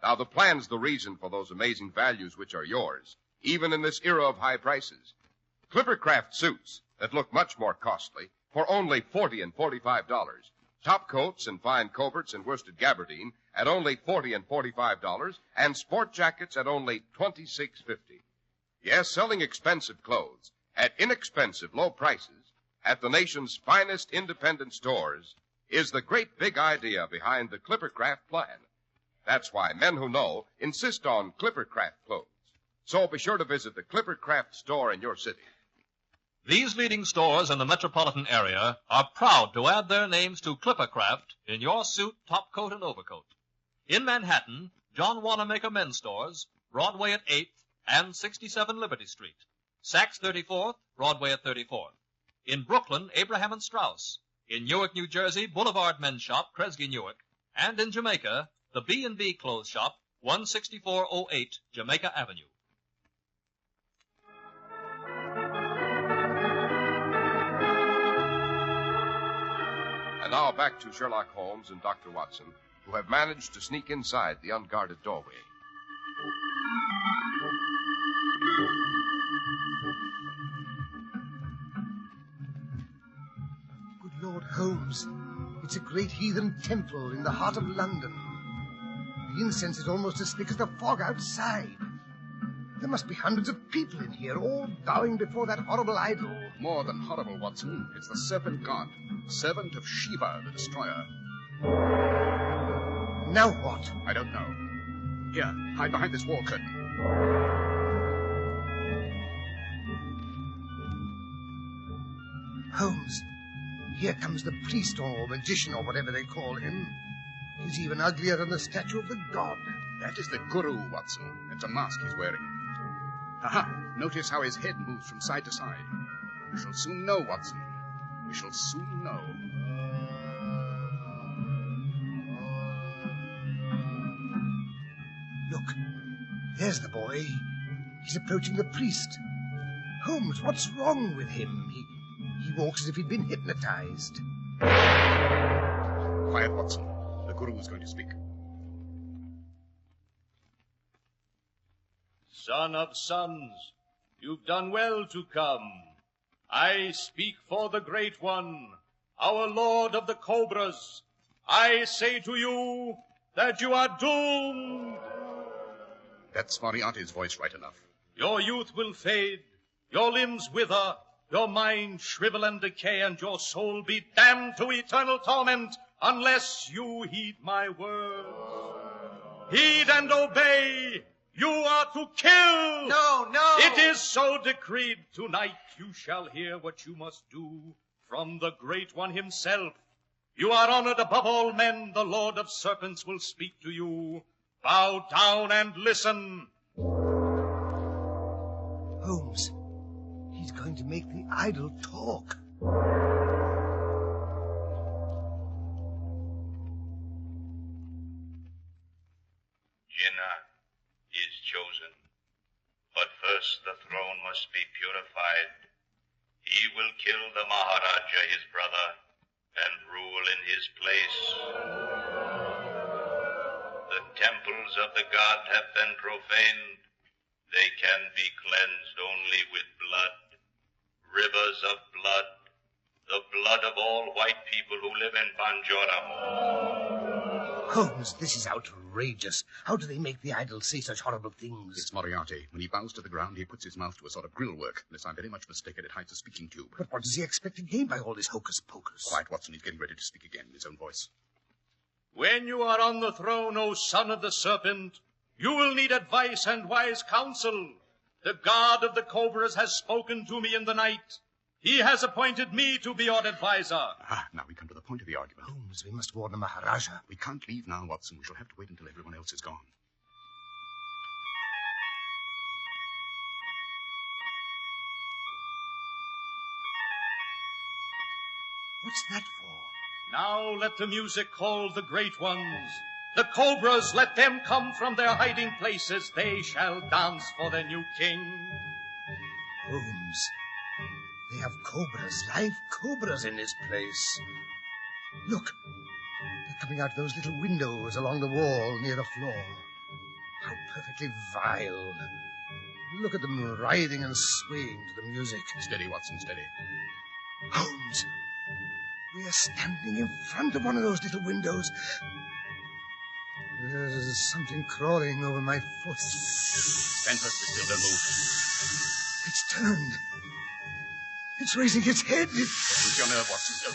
Now, the plan's the reason for those amazing values which are yours, even in this era of high prices. Clippercraft suits that look much more costly for only $40 and $45. Top coats and fine coverts and worsted gabardine at only $40 and $45, and sport jackets at only $26.50. Yes, selling expensive clothes at inexpensive low prices at the nation's finest independent stores is the great big idea behind the Clippercraft plan. That's why men who know insist on Clippercraft clothes. So be sure to visit the Clippercraft store in your city. These leading stores in the metropolitan area are proud to add their names to Clippercraft in your suit, top coat, and overcoat. In Manhattan, John Wanamaker Men's Stores, Broadway at 8th and 67 Liberty Street. Saks 34th, Broadway at 34th. In Brooklyn, Abraham and Strauss. In Newark, New Jersey, Boulevard Men's Shop, Kresge Newark. And in Jamaica, the B&B Clothes Shop, 16408 Jamaica Avenue. And now back to Sherlock Holmes and Dr. Watson, who have managed to sneak inside the unguarded doorway. Good Lord, Holmes, it's a great heathen temple in the heart of London. The incense is almost as thick as the fog outside. There must be hundreds of people in here, all bowing before that horrible idol. More than horrible, Watson. It's the Serpent God, servant of Shiva, the destroyer. Now what? I don't know. Here, hide behind this wall curtain. Holmes, here comes the priest or magician or whatever they call him. He's even uglier than the statue of the god. That is the Guru, Watson. It's a mask he's wearing. Aha! Notice how his head moves from side to side. We shall soon know, Watson. We shall soon know. Look, there's the boy. He's approaching the priest. Holmes, what's wrong with him? He walks as if he'd been hypnotized. Quiet, Watson. The Guru is going to speak. Son of sons, you've done well to come. I speak for the Great One, our Lord of the Cobras. I say to you that you are doomed. That's Moriarty's voice right enough. Your youth will fade, your limbs wither, your mind shrivel and decay, and your soul be damned to eternal torment unless you heed my words. Heed and obey. You are to kill! No, no! It is so decreed. Tonight you shall hear what you must do from the Great One himself. You are honored above all men. The Lord of Serpents will speak to you. Bow down and listen. Holmes, he's going to make the idol talk. must be purified. He will kill the Maharaja, his brother, and rule in his place. The temples of the god have been profaned. They can be cleansed only with blood. Rivers of blood. The blood of all white people who live in Banjoram. Holmes, this is outrageous. How do they make the idols say such horrible things? It's Moriarty. When he bows to the ground, he puts his mouth to a sort of grill work. Unless I'm very much mistaken, it hides a speaking tube. But what does he expect to gain by all this hocus-pocus? Quiet, Watson. He's getting ready to speak again in his own voice. When you are on the throne, O son of the Serpent, you will need advice and wise counsel. The god of the cobras has spoken to me in the night. He has appointed me to be your advisor. Now we come to the point of the argument. Holmes, we must warn the Maharaja. We can't leave now, Watson. We shall have to wait until everyone else is gone. What's that for? Now let the music call the great ones. The cobras, let them come from their hiding places. They shall dance for their new king. Holmes, they have cobras, live cobras in this place. Look, they're coming out those little windows along the wall near the floor. How perfectly vile. Look at them writhing and swaying to the music. Steady, Watson, steady. Holmes, we are standing in front of one of those little windows. There's something crawling over my foot. Stand fast, still, don't move. It's turned. It's raising its head. Keep your nerve, Watson.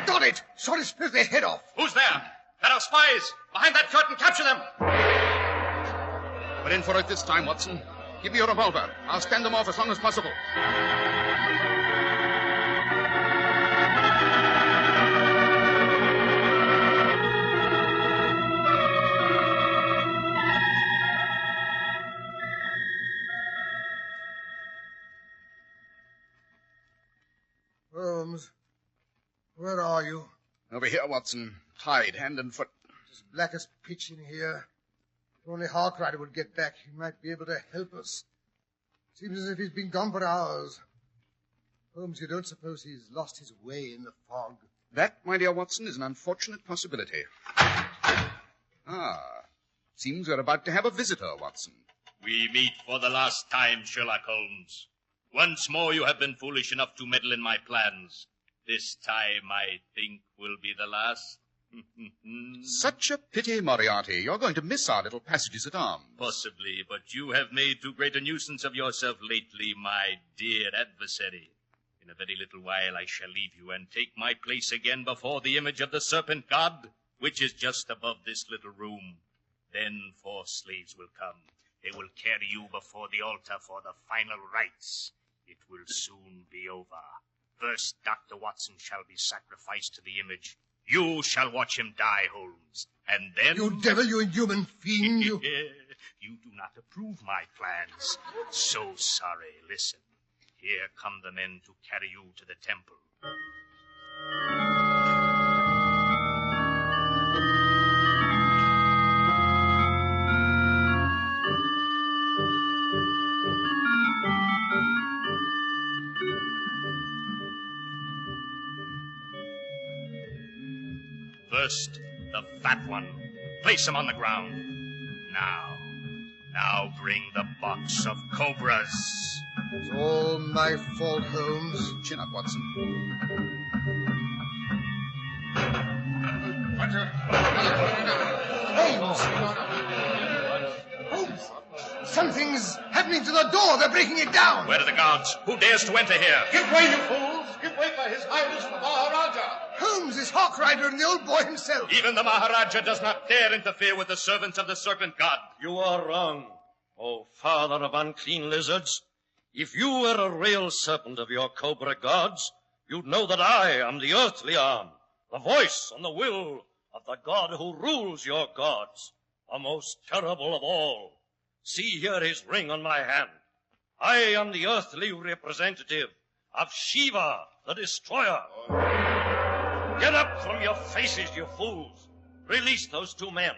Got it! Shot its filthy head off. Who's there? There are spies. Behind that curtain, capture them. We're in for it this time, Watson. Give me your revolver. I'll stand them off as long as possible. Holmes, where are you? Over here, Watson. Tied, hand and foot. It's as black as pitch in here. If only Harkrider would get back, he might be able to help us. Seems as if he's been gone for hours. Holmes, you don't suppose he's lost his way in the fog? That, my dear Watson, is an unfortunate possibility. Seems we're about to have a visitor, Watson. We meet for the last time, Sherlock Holmes. Once more you have been foolish enough to meddle in my plans. This time, I think, will be the last. Such a pity, Moriarty. You're going to miss our little passages at arms. Possibly, but you have made too great a nuisance of yourself lately, my dear adversary. In a very little while I shall leave you and take my place again before the image of the Serpent God, which is just above this little room. Then 4 slaves will come. They will carry you before the altar for the final rites. It will soon be over. First, Dr. Watson shall be sacrificed to the image. You shall watch him die, Holmes. And then... You devil, you inhuman fiend, you... You do not approve my plans. So sorry. Listen. Here come the men to carry you to the temple. First, the fat one. Place him on the ground. Now bring the box of cobras. It's all my fault, Holmes. Chin up, Watson. Holmes! Something's happening to the door. They're breaking it down. Where are the guards? Who dares to enter here? Give way, you fools! Give way for His Highness the Maharaja! Holmes is Harkrider and the old boy himself. Even the Maharaja does not dare interfere with the servants of the Serpent God. You are wrong, O father of unclean lizards. If you were a real serpent of your cobra gods, you'd know that I am the earthly arm, the voice and the will of the god who rules your gods, the most terrible of all. See here his ring on my hand. I am the earthly representative of Shiva, the destroyer. Get up from your faces, you fools. Release those 2 men.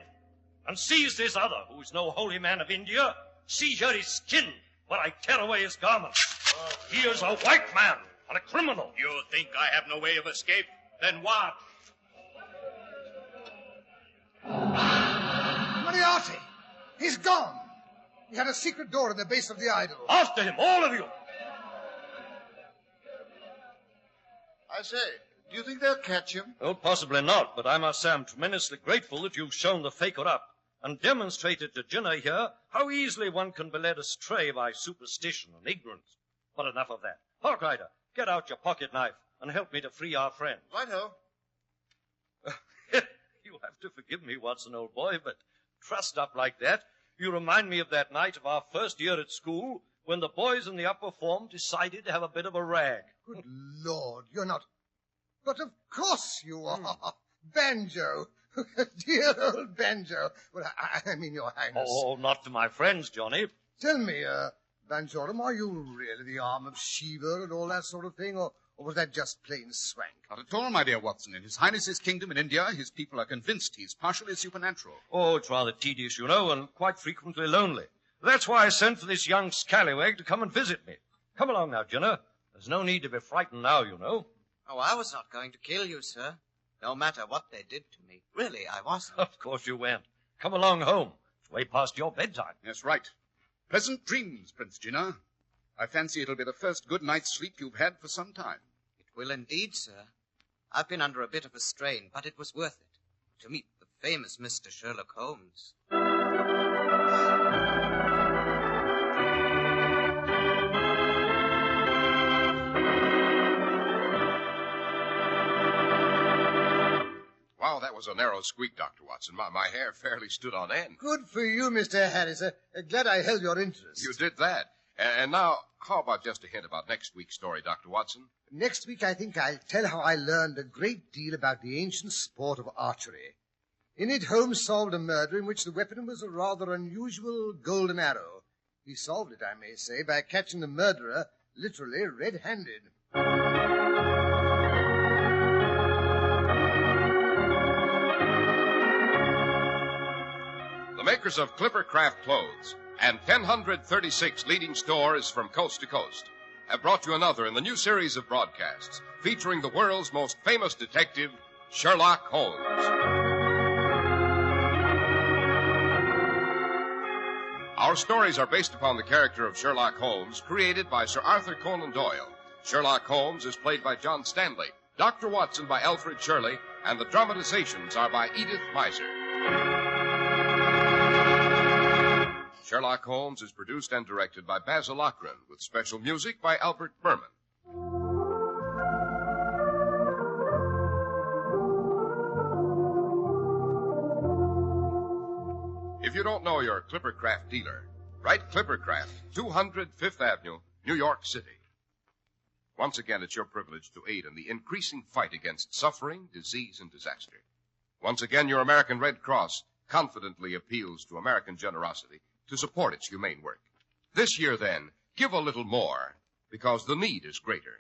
And seize this other, who is no holy man of India. Seize here his skin but I tear away his garments. He is a white man and a criminal. You think I have no way of escape? Then what? Moriarty! He's gone! He had a secret door in the base of the idol. After him, all of you! I say, do you think they'll catch him? Oh, possibly not, but I must say I'm tremendously grateful that you've shown the faker up and demonstrated to Jenner here how easily one can be led astray by superstition and ignorance. But enough of that. Hawkrider, get out your pocket knife and help me to free our friend. Righto. You'll have to forgive me, Watson, old boy, but trussed up like that, you remind me of that night of our first year at school when the boys in the upper form decided to have a bit of a rag. Good Lord, you're not... But of course you are. Banjo. Dear old Banjo. Well, I mean, Your Highness. Oh, not to my friends, Johnny. Tell me, Banjorum, are you really the arm of Shiva and all that sort of thing, or was that just plain swank? Not at all, my dear Watson. In His Highness's kingdom in India, his people are convinced he's partially supernatural. Oh, it's rather tedious, you know, and quite frequently lonely. That's why I sent for this young scallywag to come and visit me. Come along now, Jenner. There's no need to be frightened now, you know. Oh, I was not going to kill you, sir. No matter what they did to me. Really, I wasn't. Of course you went. Come along home. It's way past your bedtime. Yes, right. Pleasant dreams, Prince Jinnah. I fancy it'll be the first good night's sleep you've had for some time. It will indeed, sir. I've been under a bit of a strain, but it was worth it. To meet the famous Mr. Sherlock Holmes. Wow, that was a narrow squeak, Dr. Watson. My hair fairly stood on end. Good for you, Mr. Harris. Glad I held your interest. You did that. And now, how about just a hint about next week's story, Dr. Watson? Next week, I think I'll tell how I learned a great deal about the ancient sport of archery. In it, Holmes solved a murder in which the weapon was a rather unusual golden arrow. He solved it, I may say, by catching the murderer literally red-handed. The makers of Clippercraft clothes and 1,036 leading stores from coast to coast have brought you another in the new series of broadcasts featuring the world's most famous detective, Sherlock Holmes. Our stories are based upon the character of Sherlock Holmes, created by Sir Arthur Conan Doyle. Sherlock Holmes is played by John Stanley, Dr. Watson by Alfred Shirley, and the dramatizations are by Edith Meiser. Sherlock Holmes is produced and directed by Basil Lochran, with special music by Albert Berman. If you don't know your Clippercraft dealer, write Clippercraft, 200 Fifth Avenue, New York City. Once again, it's your privilege to aid in the increasing fight against suffering, disease, and disaster. Once again, your American Red Cross confidently appeals to American generosity to support its humane work. This year, then, give a little more, because the need is greater.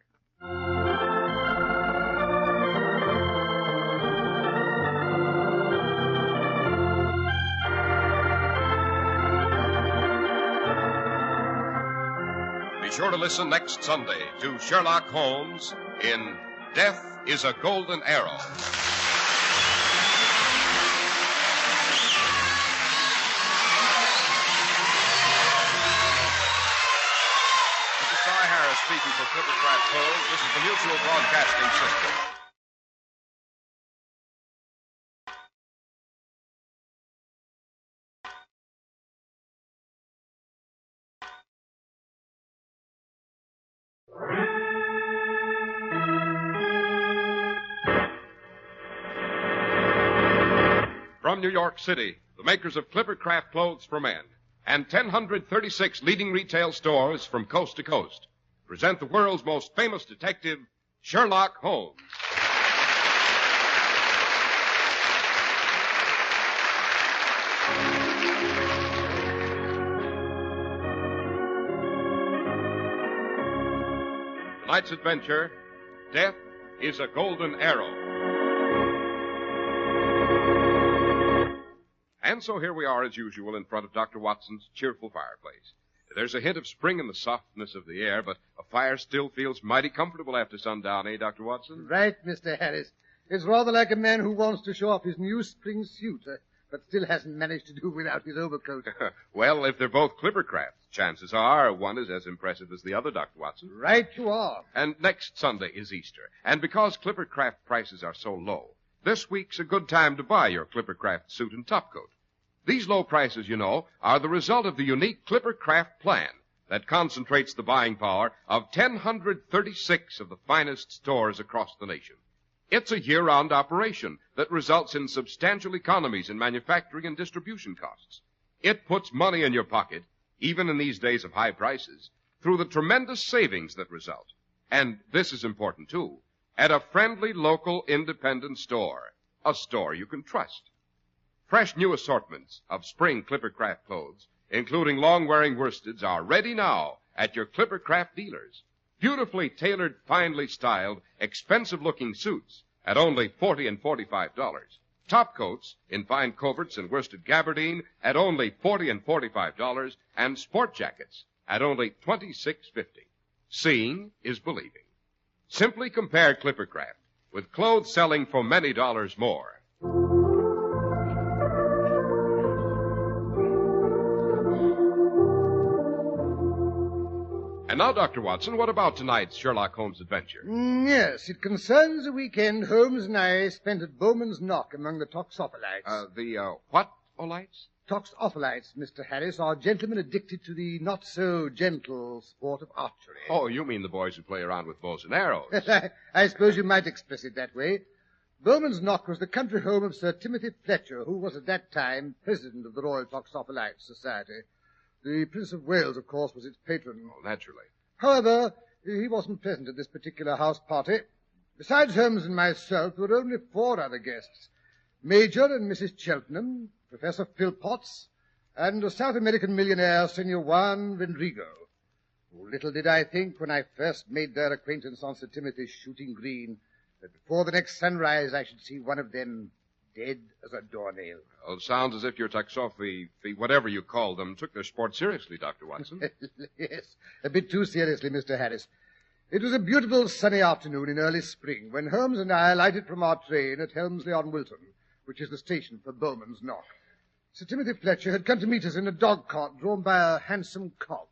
Be sure to listen next Sunday to Sherlock Holmes in Death is a Golden Arrow. Speaking for Clippercraft Holmes, this is the Mutual Broadcasting System. From New York City, the makers of Clippercraft Clothes for Men and 1,036 leading retail stores from coast to coast present the world's most famous detective, Sherlock Holmes. Tonight's adventure, Death is a Golden Arrow. And so here we are, as usual, in front of Dr. Watson's cheerful fireplace. There's a hint of spring in the softness of the air, but a fire still feels mighty comfortable after sundown, eh, Dr. Watson? Right, Mr. Harris. It's rather like a man who wants to show off his new spring suit, but still hasn't managed to do without his overcoat. Well, if they're both Clippercrafts, chances are one is as impressive as the other, Dr. Watson. Right you are. And next Sunday is Easter. And because Clippercraft prices are so low, this week's a good time to buy your Clippercraft suit and topcoat. These low prices, you know, are the result of the unique Clippercraft plan that concentrates the buying power of 1,036 of the finest stores across the nation. It's a year-round operation that results in substantial economies in manufacturing and distribution costs. It puts money in your pocket, even in these days of high prices, through the tremendous savings that result. And this is important, too, at a friendly local independent store, a store you can trust. Fresh new assortments of spring Clippercraft clothes, including long-wearing worsteds, are ready now at your Clippercraft dealers. Beautifully tailored, finely styled, expensive-looking suits at only $40 and $45. Top coats in fine coverts and worsted gabardine at only $40 and $45, and sport jackets at only $26.50. Seeing is believing. Simply compare Clippercraft with clothes selling for many dollars more. And now, Dr. Watson, what about tonight's Sherlock Holmes adventure? Yes, it concerns a weekend Holmes and I spent at Bowman's Knock among the toxophilites. What olites? Toxophilites, Mr. Harris, are gentlemen addicted to the not-so-gentle sport of archery. Oh, you mean the boys who play around with bows and arrows. I suppose you might express it that way. Bowman's Knock was the country home of Sir Timothy Fletcher, who was at that time president of the Royal Toxophilites Society. The Prince of Wales, of course, was its patron. Oh, naturally. However, he wasn't present at this particular house party. Besides Holmes and myself, there were only 4 other guests. Major and Mrs. Cheltenham, Professor Philpotts, and a South American millionaire, Senor Juan Vendrigo. Oh, little did I think when I first made their acquaintance on Sir Timothy's shooting green that before the next sunrise I should see one of them dead as a doornail. Well, it sounds as if your Toxophi, whatever you call them, took their sport seriously, Dr. Watson. Yes, a bit too seriously, Mr. Harris. It was a beautiful sunny afternoon in early spring when Holmes and I alighted from our train at Helmsley-on-Wilton, which is the station for Bowman's Knock. Sir Timothy Fletcher had come to meet us in a dog cart drawn by a handsome cob.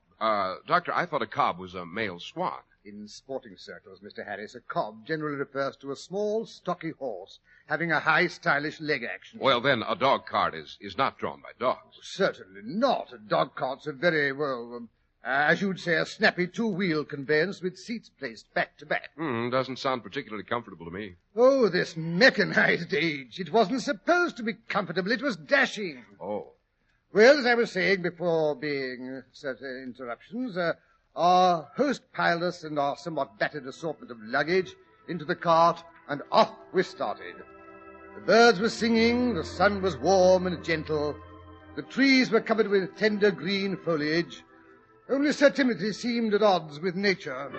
Doctor, I thought a cob was a male swan. In sporting circles, Mr. Harris, a cob generally refers to a small, stocky horse having a high, stylish leg action. Well, then, a dog cart is not drawn by dogs. Certainly not. A dog cart's a very, as you'd say, a snappy 2-wheel conveyance with seats placed back to back. Doesn't sound particularly comfortable to me. Oh, this mechanized age. It wasn't supposed to be comfortable. It was dashing. Oh. Well, as I was saying before being certain interruptions, our host piled us and our somewhat battered assortment of luggage into the cart, and off we started. The birds were singing, the sun was warm and gentle, the trees were covered with tender green foliage. Only Sir Timothy seemed at odds with nature.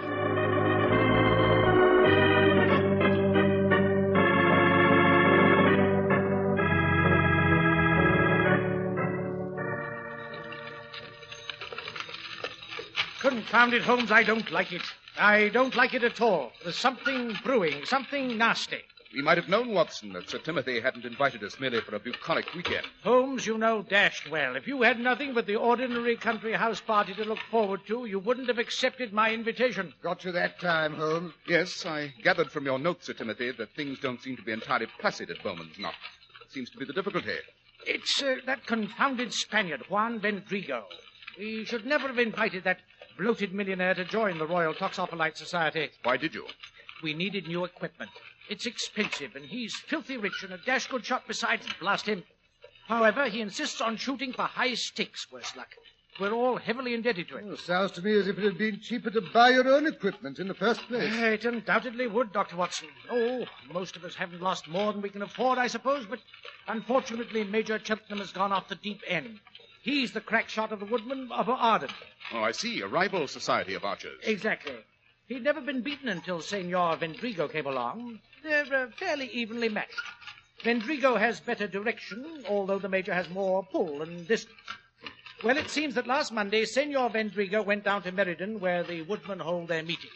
Confound it, Holmes, I don't like it. I don't like it at all. There's something brewing, something nasty. We might have known, Watson, that Sir Timothy hadn't invited us merely for a bucolic weekend. Holmes, you know dashed well. If you had nothing but the ordinary country house party to look forward to, you wouldn't have accepted my invitation. Got you that time, Holmes. Yes, I gathered from your note, Sir Timothy, that things don't seem to be entirely placid at Bowman's Knock. Seems to be the difficulty. It's that confounded Spaniard, Juan Vendrigo. We should never have invited that bloated millionaire to join the Royal Toxophilite Society. Why did you? We needed new equipment. It's expensive, and he's filthy rich and a dash good shot besides, blast him. However, he insists on shooting for high stakes, worse luck. We're all heavily indebted to him. Well, sounds to me as if it had been cheaper to buy your own equipment in the first place. It undoubtedly would, Dr. Watson. Oh, most of us haven't lost more than we can afford, I suppose, but unfortunately Major Cheltenham has gone off the deep end. He's the crack shot of the woodman of Arden. Oh, I see. A rival society of archers. Exactly. He'd never been beaten until Senor Vendrigo came along. They're fairly evenly matched. Vendrigo has better direction, although the Major has more pull and distance. Well, it seems that last Monday, Senor Vendrigo went down to Meriden, where the woodmen hold their meetings.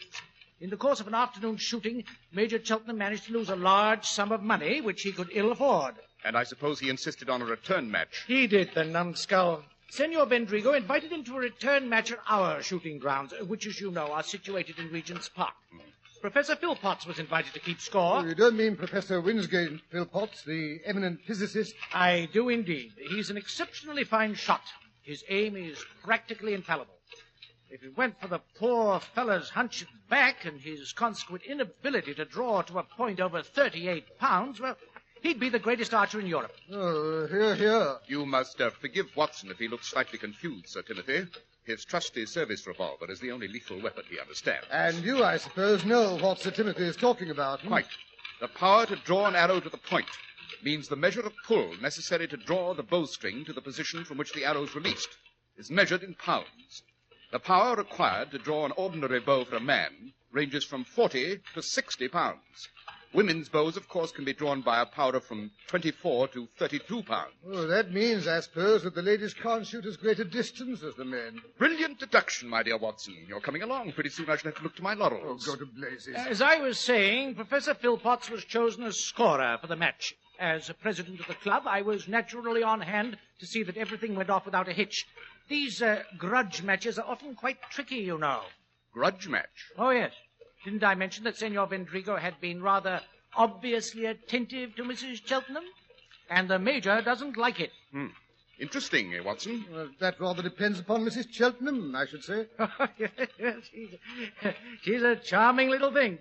In the course of an afternoon shooting, Major Cheltenham managed to lose a large sum of money, which he could ill afford. And I suppose he insisted on a return match. He did, the numbskull. Senor Vendrigo invited him to a return match at our shooting grounds, which, as you know, are situated in Regent's Park. Professor Philpotts was invited to keep score. You don't mean Professor Winsgate Philpotts, the eminent physicist? I do indeed. He's an exceptionally fine shot. His aim is practically infallible. If it went for the poor fellow's hunched back and his consequent inability to draw to a point over 38 pounds, well, he'd be the greatest archer in Europe. Oh, hear, hear. You must forgive Watson if he looks slightly confused, Sir Timothy. His trusty service revolver is the only lethal weapon he understands. And you, I suppose, know what Sir Timothy is talking about. Quite. The power to draw an arrow to the point means the measure of pull necessary to draw the bowstring to the position from which the arrow is released is measured in pounds. The power required to draw an ordinary bow for a man ranges from 40 to 60 pounds. Women's bows, of course, can be drawn by a power of from 24 to 32 pounds. Oh, that means, I suppose, that the ladies can't shoot as great a distance as the men. Brilliant deduction, my dear Watson. You're coming along. Pretty soon I shall have to look to my laurels. Oh, go to blazes. As I was saying, Professor Philpotts was chosen as scorer for the match. As president of the club, I was naturally on hand to see that everything went off without a hitch. These grudge matches are often quite tricky, you know. Grudge match? Oh, yes. Didn't I mention that Senor Vendrigo had been rather obviously attentive to Mrs. Cheltenham? And the Major doesn't like it. Interesting, Watson. Well, that rather depends upon Mrs. Cheltenham, I should say. Yes, she's a charming little thing.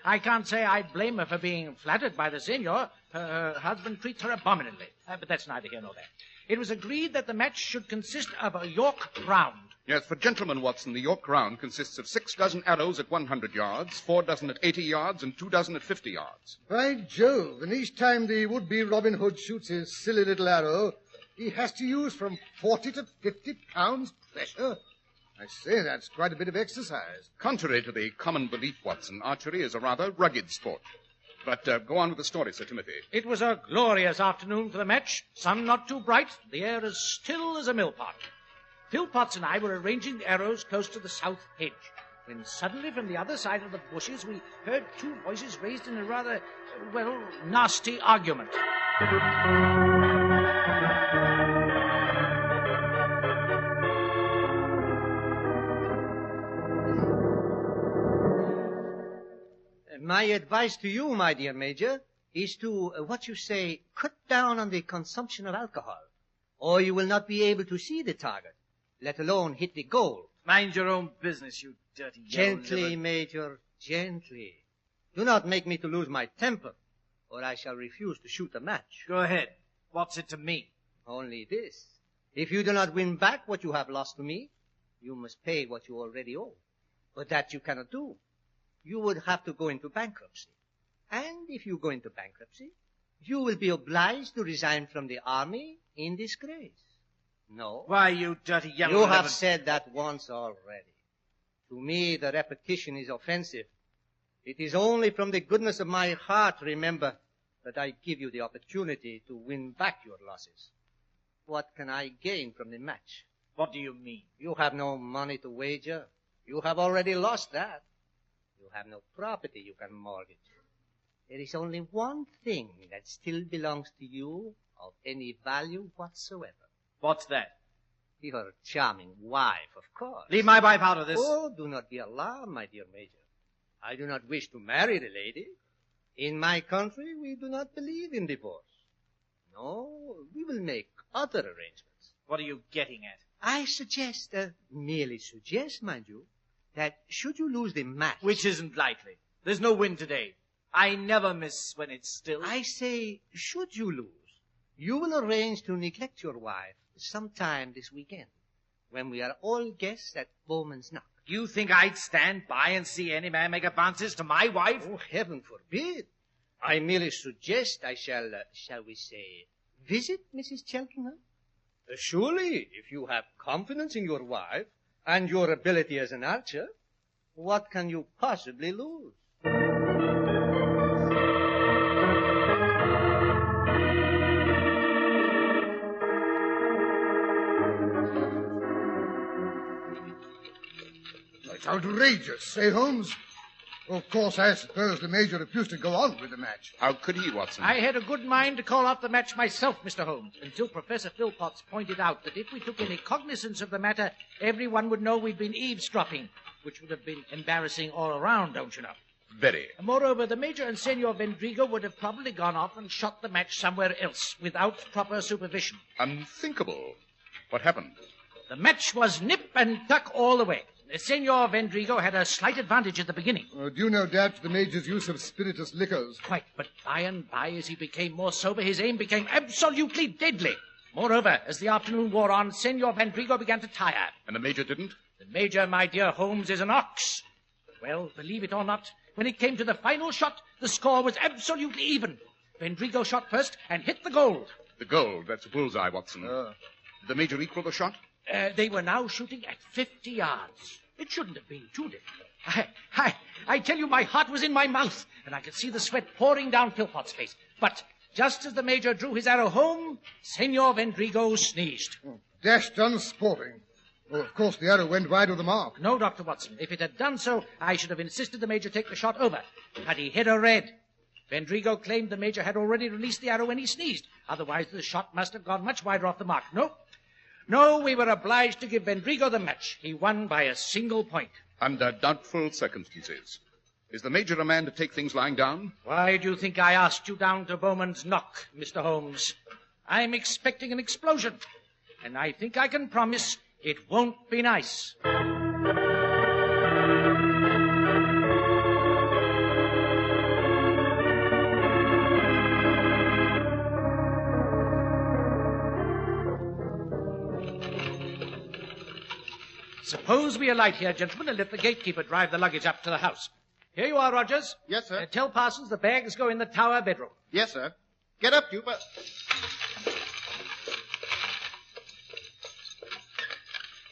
I can't say I blame her for being flattered by the Senor. Her husband treats her abominably. But that's neither here nor there. It was agreed that the match should consist of a York round. Yes, for gentlemen, Watson, the York round consists of 6 dozen arrows at 100 yards, 4 dozen at 80 yards, and 2 dozen at 50 yards. By Jove, and each time the would-be Robin Hood shoots his silly little arrow, he has to use from 40 to 50 pounds pressure. I say, that's quite a bit of exercise. Contrary to the common belief, Watson, archery is a rather rugged sport. But go on with the story, Sir Timothy. It was a glorious afternoon for the match. Sun not too bright, the air as still as a millpot. Philpotts and I were arranging the arrows close to the south hedge, when suddenly from the other side of the bushes we heard 2 voices raised in a rather, well, nasty argument. My advice to you, my dear Major, is to, cut down on the consumption of alcohol, or you will not be able to see the target, let alone hit the goal. Mind your own business, you dirty Gently, Major, gently. Do not make me to lose my temper, or I shall refuse to shoot a match. Go ahead. What's it to me? Only this. If you do not win back what you have lost to me, you must pay what you already owe. But that you cannot do. You would have to go into bankruptcy. And if you go into bankruptcy, you will be obliged to resign from the army in disgrace. No. Why, you dirty young... You have said that once already. To me, the repetition is offensive. It is only from the goodness of my heart, remember, that I give you the opportunity to win back your losses. What can I gain from the match? What do you mean? You have no money to wager. You have already lost that. You have no property you can mortgage. There is only one thing that still belongs to you of any value whatsoever. What's that? Your charming wife, of course. Leave my wife out of this. Oh, do not be alarmed, my dear Major. I do not wish to marry the lady. In my country, we do not believe in divorce. No, we will make other arrangements. What are you getting at? I suggest, merely suggest, mind you, that should you lose the match... Which isn't likely. There's no wind today. I never miss when it's still. I say, should you lose, you will arrange to neglect your wife sometime this weekend, when we are all guests at Bowman's Knock. You think I'd stand by and see any man make advances to my wife? Oh, heaven forbid. I merely suggest I shall we say, visit Mrs. Cheltenham. Surely, if you have confidence in your wife and your ability as an archer, what can you possibly lose? It's outrageous, eh, Holmes? Of course, I suppose the Major refused to go on with the match. How could he, Watson? I had a good mind to call off the match myself, Mr. Holmes, until Professor Philpotts pointed out that if we took any cognizance of the matter, everyone would know we'd been eavesdropping, which would have been embarrassing all around, don't you know? Very. Moreover, the Major and Senor Vendrigo would have probably gone off and shot the match somewhere else without proper supervision. Unthinkable. What happened? The match was nip and tuck all the way. Senor Vendrigo had a slight advantage at the beginning. Due no doubt to the Major's use of spirituous liquors. Quite, but by and by, as he became more sober, his aim became absolutely deadly. Moreover, as the afternoon wore on, Senor Vendrigo began to tire. And the Major didn't? The Major, my dear Holmes, is an ox. Well, believe it or not, when it came to the final shot, the score was absolutely even. Vendrigo shot first and hit the gold. The gold, that's a bullseye, Watson. Did the Major equal the shot? They were now shooting at 50 yards. It shouldn't have been too difficult. I tell you, my heart was in my mouth, and I could see the sweat pouring down Philpotts' face. But just as the Major drew his arrow home, Senor Vendrigo sneezed. Dashed unsporting. Well, of course, the arrow went wide of the mark. No, Dr. Watson. If it had done so, I should have insisted the Major take the shot over. But he hit a red. Vendrigo claimed the Major had already released the arrow when he sneezed. Otherwise, the shot must have gone much wider off the mark. No, we were obliged to give Vendrigo the match. He won by a single point. Under doubtful circumstances. Is the Major a man to take things lying down? Why do you think I asked you down to Bowman's knock, Mr. Holmes? I'm expecting an explosion, and I think I can promise it won't be nice. Suppose we alight here, gentlemen, and let the gatekeeper drive the luggage up to the house. Here you are, Rogers. Yes, sir. Tell Parsons the bags go in the tower bedroom. Yes, sir. Get up, you, but...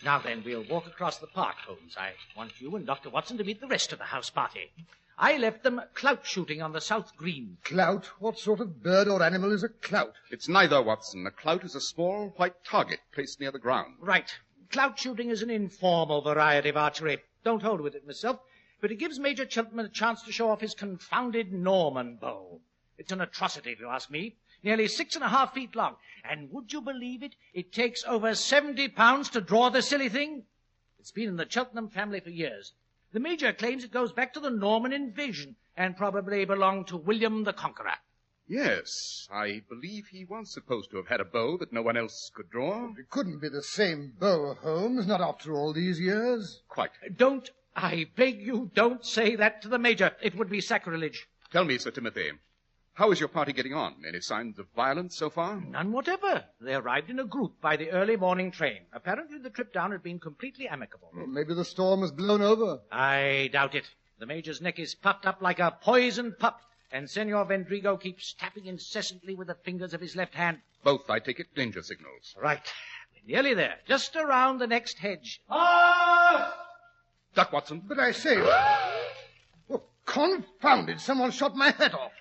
Now then, we'll walk across the park, Holmes. I want you and Dr. Watson to meet the rest of the house party. I left them clout shooting on the south green. Clout? What sort of bird or animal is a clout? It's neither, Watson. A clout is a small white target placed near the ground. Right. Clout shooting is an informal variety of archery. Don't hold with it myself, but it gives Major Cheltenham a chance to show off his confounded Norman bow. It's an atrocity, if you ask me. Nearly 6.5 feet long. And would you believe it? It takes over 70 pounds to draw the silly thing. It's been in the Cheltenham family for years. The Major claims it goes back to the Norman invasion and probably belonged to William the Conqueror. Yes, I believe he was supposed to have had a bow that no one else could draw. It couldn't be the same bow, Holmes, not after all these years. Quite. I beg you, don't say that to the Major. It would be sacrilege. Tell me, Sir Timothy, how is your party getting on? Any signs of violence so far? None whatever. They arrived in a group by the early morning train. Apparently the trip down had been completely amicable. Well, maybe the storm has blown over. I doubt it. The Major's neck is puffed up like a poisoned pup, and Senor Vendrigo keeps tapping incessantly with the fingers of his left hand. Both, I take it, danger signals. Right. We're nearly there. Just around the next hedge. Duck, Watson. But I say... Oh, confound it. Someone shot my hat off.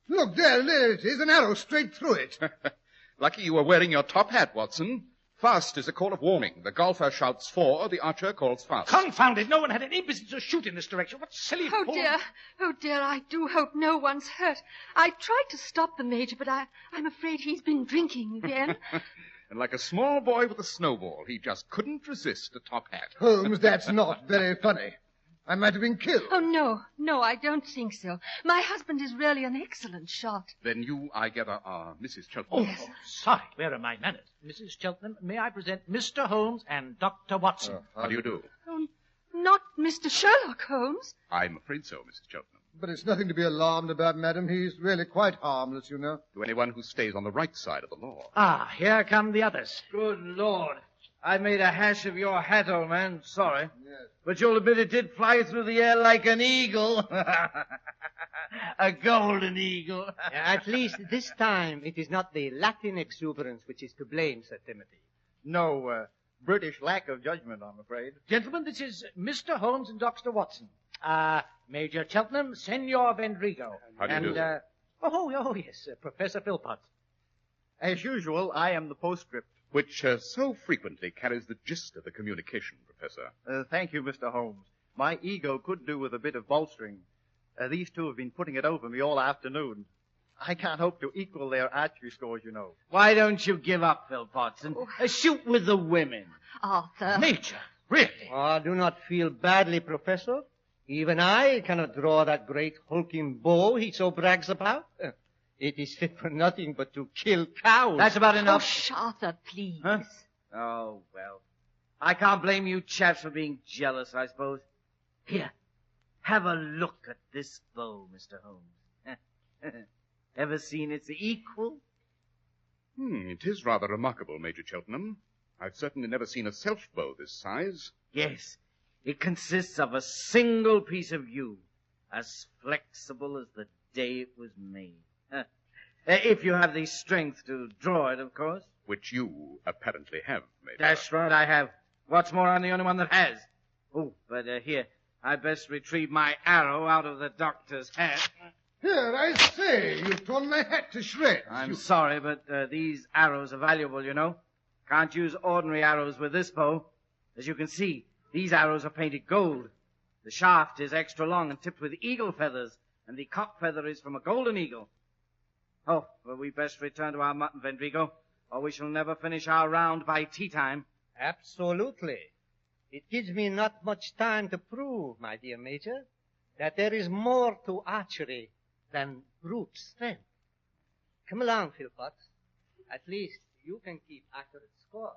Look, there it is. An arrow straight through it. Lucky you were wearing your top hat, Watson. Fast is a call of warning. The golfer shouts for, the archer calls fast. Confound it! No one had any business to shoot in this direction. What silly fool! Oh, dear, I do hope no one's hurt. I tried to stop the Major, but I'm afraid he's been drinking again. And like a small boy with a snowball, he just couldn't resist a top hat. Holmes, that's not very funny. I might have been killed. Oh, no, I don't think so. My husband is really an excellent shot. Then you, I gather, are Mrs. Cheltenham. Yes. Sorry, where are my manners? Mrs. Cheltenham, may I present Mr. Holmes and Dr. Watson? How do you do? Oh, not Mr. Sherlock Holmes. I'm afraid so, Mrs. Cheltenham. But it's nothing to be alarmed about, madam. He's really quite harmless, you know. To anyone who stays on the right side of the law. Ah, here come the others. Good Lord. I made a hash of your hat, old man. Sorry. Yes. But you'll admit it did fly through the air like an eagle. A golden eagle. At least this time it is not the Latin exuberance which is to blame, Sir Timothy. No, British lack of judgment, I'm afraid. Gentlemen, this is Mr. Holmes and Dr. Watson. Major Cheltenham, Senor Vendrigo. How do you do? Oh, yes, Professor Philpotts. As usual, I am the postscript. Which so frequently carries the gist of the communication, Professor. Thank you, Mr. Holmes. My ego could do with a bit of bolstering. These two have been putting it over me all afternoon. I can't hope to equal their archery scores, you know. Why don't you give up, Philpotts, and shoot with the women? Arthur. Nature, really. Oh, do not feel badly, Professor. Even I cannot draw that great hulking bow he so brags about. It is fit for nothing but to kill cows. That's about enough. Oh, Arthur, please. Huh? Oh, well. I can't blame you chaps for being jealous, I suppose. Here, have a look at this bow, Mr. Holmes. Ever seen its equal? It is rather remarkable, Major Cheltenham. I've certainly never seen a self-bow this size. Yes. It consists of a single piece of yew, as flexible as the day it was made. If you have the strength to draw it, of course. Which you apparently have, Major. That's right, I have. What's more, I'm the only one that has. Oh, but here, I'd best retrieve my arrow out of the doctor's hat. Here, I say, you've torn my hat to shreds. I'm sorry, but these arrows are valuable, you know. Can't use ordinary arrows with this bow. As you can see, these arrows are painted gold. The shaft is extra long and tipped with eagle feathers, and the cock feather is from a golden eagle. Oh, well, we best return to our mutton, Vendrigo, or we shall never finish our round by tea time. Absolutely. It gives me not much time to prove, my dear Major, that there is more to archery than brute strength. Come along, Philpotts. At least you can keep accurate score.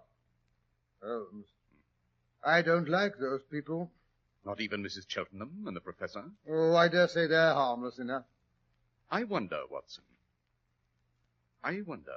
Holmes, I don't like those people. Not even Mrs. Cheltenham and the Professor? Oh, I dare say they're harmless enough. I wonder, Watson. I wonder.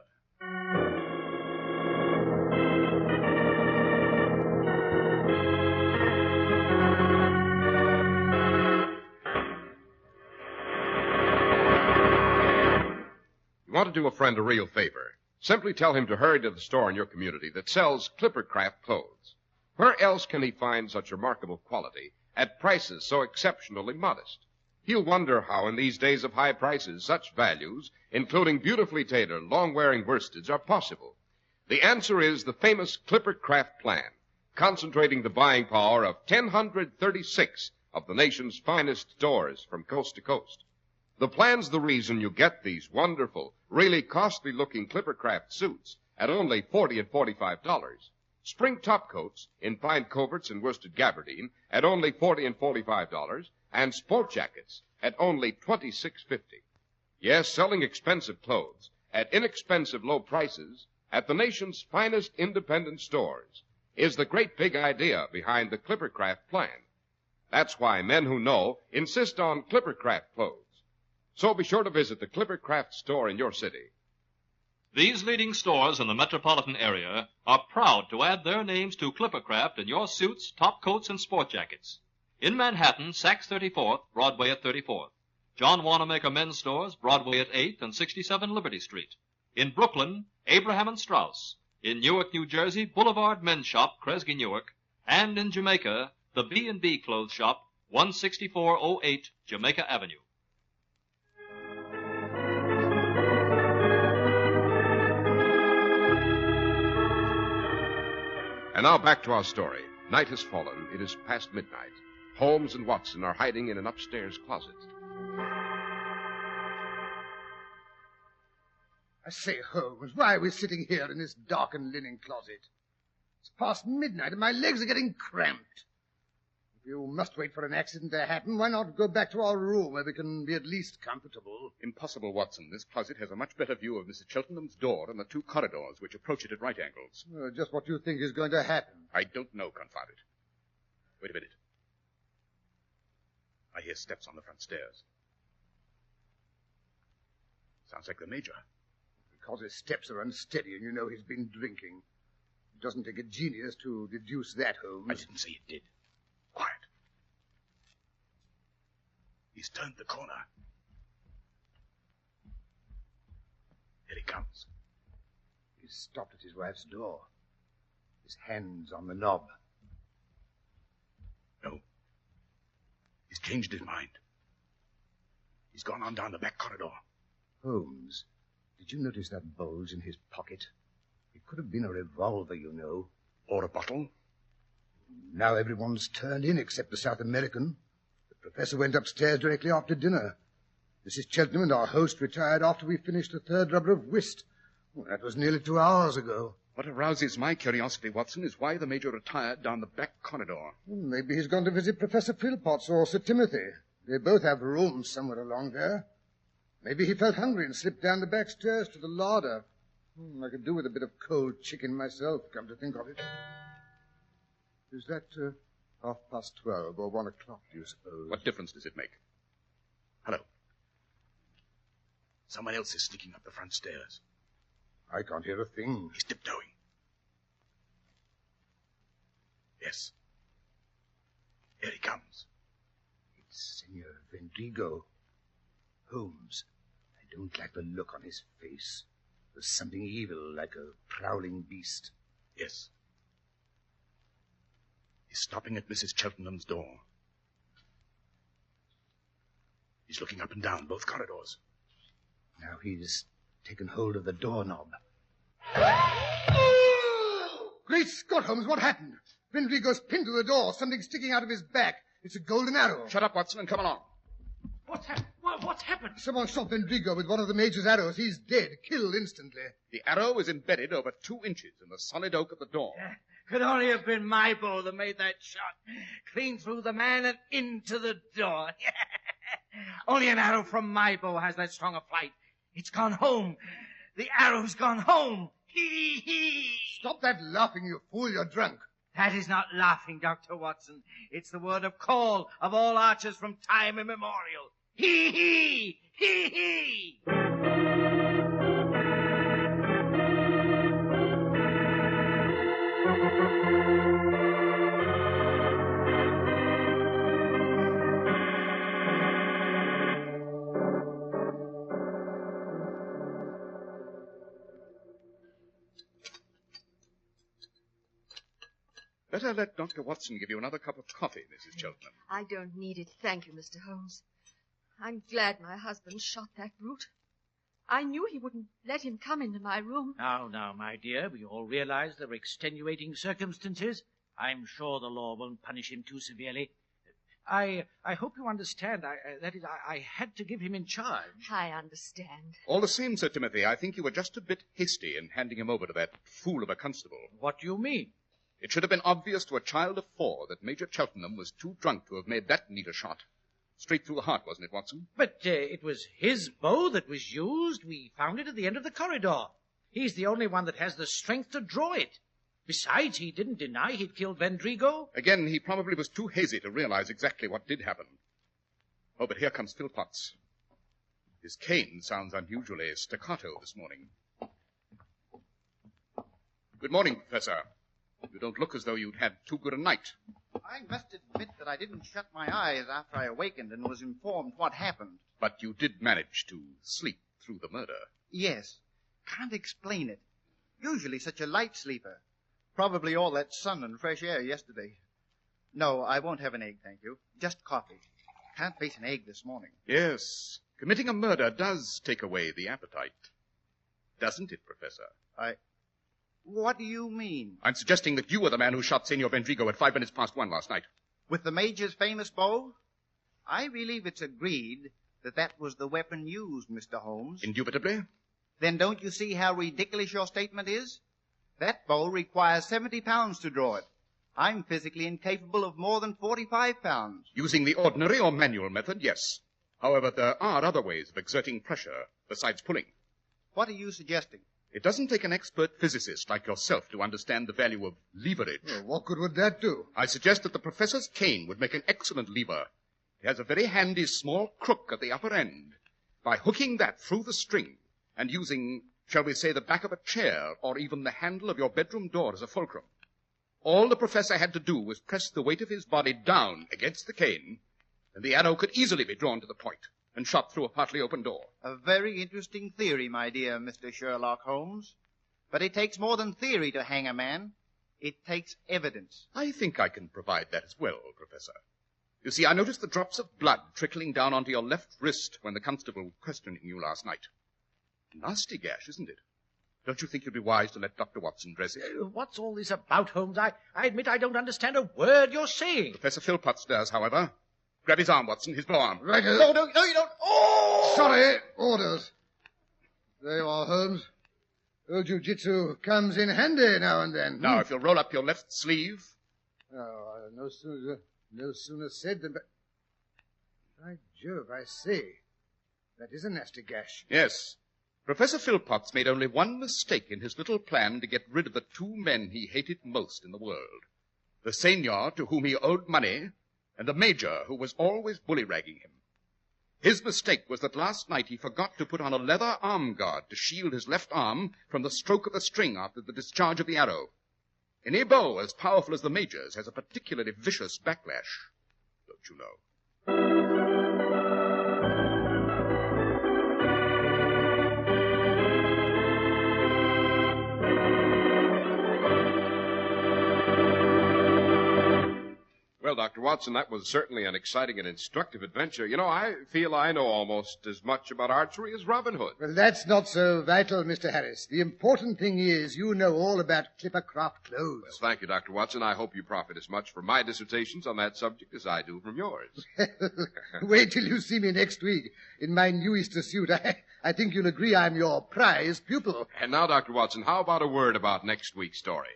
You want to do a friend a real favor. Simply tell him to hurry to the store in your community that sells Clippercraft clothes. Where else can he find such remarkable quality at prices so exceptionally modest? He'll wonder how in these days of high prices such values, including beautifully tailored, long-wearing worsteds, are possible. The answer is the famous Clippercraft plan, concentrating the buying power of 1,036 of the nation's finest stores from coast to coast. The plan's the reason you get these wonderful, really costly-looking Clippercraft suits at only $40 and $45. Spring topcoats in fine coverts and worsted gabardine at only $40 and $45, and sport jackets at only $26.50. Yes, selling expensive clothes at inexpensive low prices at the nation's finest independent stores is the great big idea behind the Clippercraft plan. That's why men who know insist on Clippercraft clothes. So be sure to visit the Clippercraft store in your city. These leading stores in the metropolitan area are proud to add their names to Clippercraft in your suits, top coats, and sport jackets. In Manhattan, Saks 34th, Broadway at 34th. John Wanamaker Men's Stores, Broadway at 8th and 67 Liberty Street. In Brooklyn, Abraham and Strauss. In Newark, New Jersey, Boulevard Men's Shop, Kresge, Newark. And in Jamaica, the B&B Clothes Shop, 16408 Jamaica Avenue. And now back to our story. Night has fallen. It is past midnight. Holmes and Watson are hiding in an upstairs closet. I say, Holmes, why are we sitting here in this darkened linen closet? It's past midnight and my legs are getting cramped. If you must wait for an accident to happen, why not go back to our room where we can be at least comfortable? Impossible, Watson. This closet has a much better view of Mrs. Cheltenham's door and the two corridors which approach it at right angles. Just what you think is going to happen. I don't know, confound it. Wait a minute. I hear steps on the front stairs. Sounds like the Major. Because his steps are unsteady and you know he's been drinking. It doesn't take a genius to deduce that, Holmes. I didn't say it did. Quiet. He's turned the corner. Here he comes. He's stopped at his wife's door. His hand's on the knob. No. He's changed his mind. He's gone on down the back corridor. Holmes, did you notice that bulge in his pocket? It could have been a revolver, you know. Or a bottle. Now everyone's turned in except the South American. The professor went upstairs directly after dinner. Mrs. Cheltenham and our host retired after we finished the third rubber of whist. Well, that was nearly 2 hours ago. What arouses my curiosity, Watson, is why the Major retired down the back corridor. Maybe he's gone to visit Professor Philpotts or Sir Timothy. They both have rooms somewhere along there. Maybe he felt hungry and slipped down the back stairs to the larder. I could do with a bit of cold chicken myself, come to think of it. Is that 12:30 or 1 o'clock, do you suppose? What difference does it make? Hello. Someone else is sneaking up the front stairs. I can't hear a thing. He's tiptoeing. Yes. Here he comes. It's Senor Vendrigo. Holmes, I don't like the look on his face. There's something evil, like a prowling beast. Yes. He's stopping at Mrs. Cheltenham's door. He's looking up and down both corridors. Now he's taken hold of the doorknob. Great Scott, Holmes, what happened? Vendrigo's pinned to the door, something sticking out of his back. It's a golden arrow. Shut up, Watson, and come along. What's happened? Someone shot Vendrigo with one of the Major's arrows. He's dead, killed instantly. The arrow is embedded over 2 inches in the solid oak of the door. Could only have been my bow that made that shot. Clean through the man and into the door. Only an arrow from my bow has that strong a flight. It's gone home. The arrow's gone home. Hee hee. Stop that laughing, you fool. You're drunk. That is not laughing, Dr. Watson. It's the word of call of all archers from time immemorial. Hee hee. Hee hee. Better let Dr. Watson give you another cup of coffee, Mrs. Cheltenham. I don't need it, thank you, Mr. Holmes. I'm glad my husband shot that brute. I knew he wouldn't let him come into my room. Now, my dear, we all realize there are extenuating circumstances. I'm sure the law won't punish him too severely. I hope you understand. I had to give him in charge. I understand. All the same, Sir Timothy, I think you were just a bit hasty in handing him over to that fool of a constable. What do you mean? It should have been obvious to a child of 4 that Major Cheltenham was too drunk to have made that neat a shot. Straight through the heart, wasn't it, Watson? But it was his bow that was used. We found it at the end of the corridor. He's the only one that has the strength to draw it. Besides, he didn't deny he'd killed Vendrigo. Again, he probably was too hazy to realize exactly what did happen. Oh, but here comes Philpotts. His cane sounds unusually staccato this morning. Good morning, Professor. You don't look as though you'd had too good a night. I must admit that I didn't shut my eyes after I awakened and was informed what happened. But you did manage to sleep through the murder. Yes. Can't explain it. Usually such a light sleeper. Probably all that sun and fresh air yesterday. No, I won't have an egg, thank you. Just coffee. Can't face an egg this morning. Yes. Committing a murder does take away the appetite. Doesn't it, Professor? What do you mean? I'm suggesting that you were the man who shot Senor Vendrigo at 5 minutes past 1 last night. With the Major's famous bow? I believe it's agreed that was the weapon used, Mr. Holmes. Indubitably. Then don't you see how ridiculous your statement is? That bow requires 70 pounds to draw it. I'm physically incapable of more than 45 pounds. Using the ordinary or manual method, yes. However, there are other ways of exerting pressure besides pulling. What are you suggesting? It doesn't take an expert physicist like yourself to understand the value of leverage. Well, what good would that do? I suggest that the professor's cane would make an excellent lever. It has a very handy small crook at the upper end. By hooking that through the string and using, shall we say, the back of a chair or even the handle of your bedroom door as a fulcrum, all the professor had to do was press the weight of his body down against the cane, and the arrow could easily be drawn to the point and shot through a partly open door. A very interesting theory, my dear Mr. Sherlock Holmes. But it takes more than theory to hang a man. It takes evidence. I think I can provide that as well, Professor. You see, I noticed the drops of blood trickling down onto your left wrist when the constable was questioning you last night. Nasty gash, isn't it? Don't you think you'd be wise to let Dr. Watson dress it? What's all this about, Holmes? I admit I don't understand a word you're saying. Professor Philpotts does, however. Grab his arm, Watson, his blow arm. Right. No, you don't. Oh! Sorry, orders. There you are, Holmes. Old jiu-jitsu comes in handy now and then. Now, if you'll roll up your left sleeve. Oh, no sooner said than... By Jove, I say. That is a nasty gash. Yes. Professor Philpotts made only one mistake in his little plan to get rid of the two men he hated most in the world. The seigneur, to whom he owed money, and the major, who was always bully-ragging him. His mistake was that last night he forgot to put on a leather arm guard to shield his left arm from the stroke of the string after the discharge of the arrow. Any bow as powerful as the major's has a particularly vicious backlash, don't you know? Well, Dr. Watson, that was certainly an exciting and instructive adventure. You know, I feel I know almost as much about archery as Robin Hood. Well, that's not so vital, Mr. Harris. The important thing is you know all about Clippercraft clothes. Well, thank you, Dr. Watson. I hope you profit as much from my dissertations on that subject as I do from yours. Wait till you see me next week in my new Easter suit. I think you'll agree I'm your prize pupil. And now, Dr. Watson, how about a word about next week's story?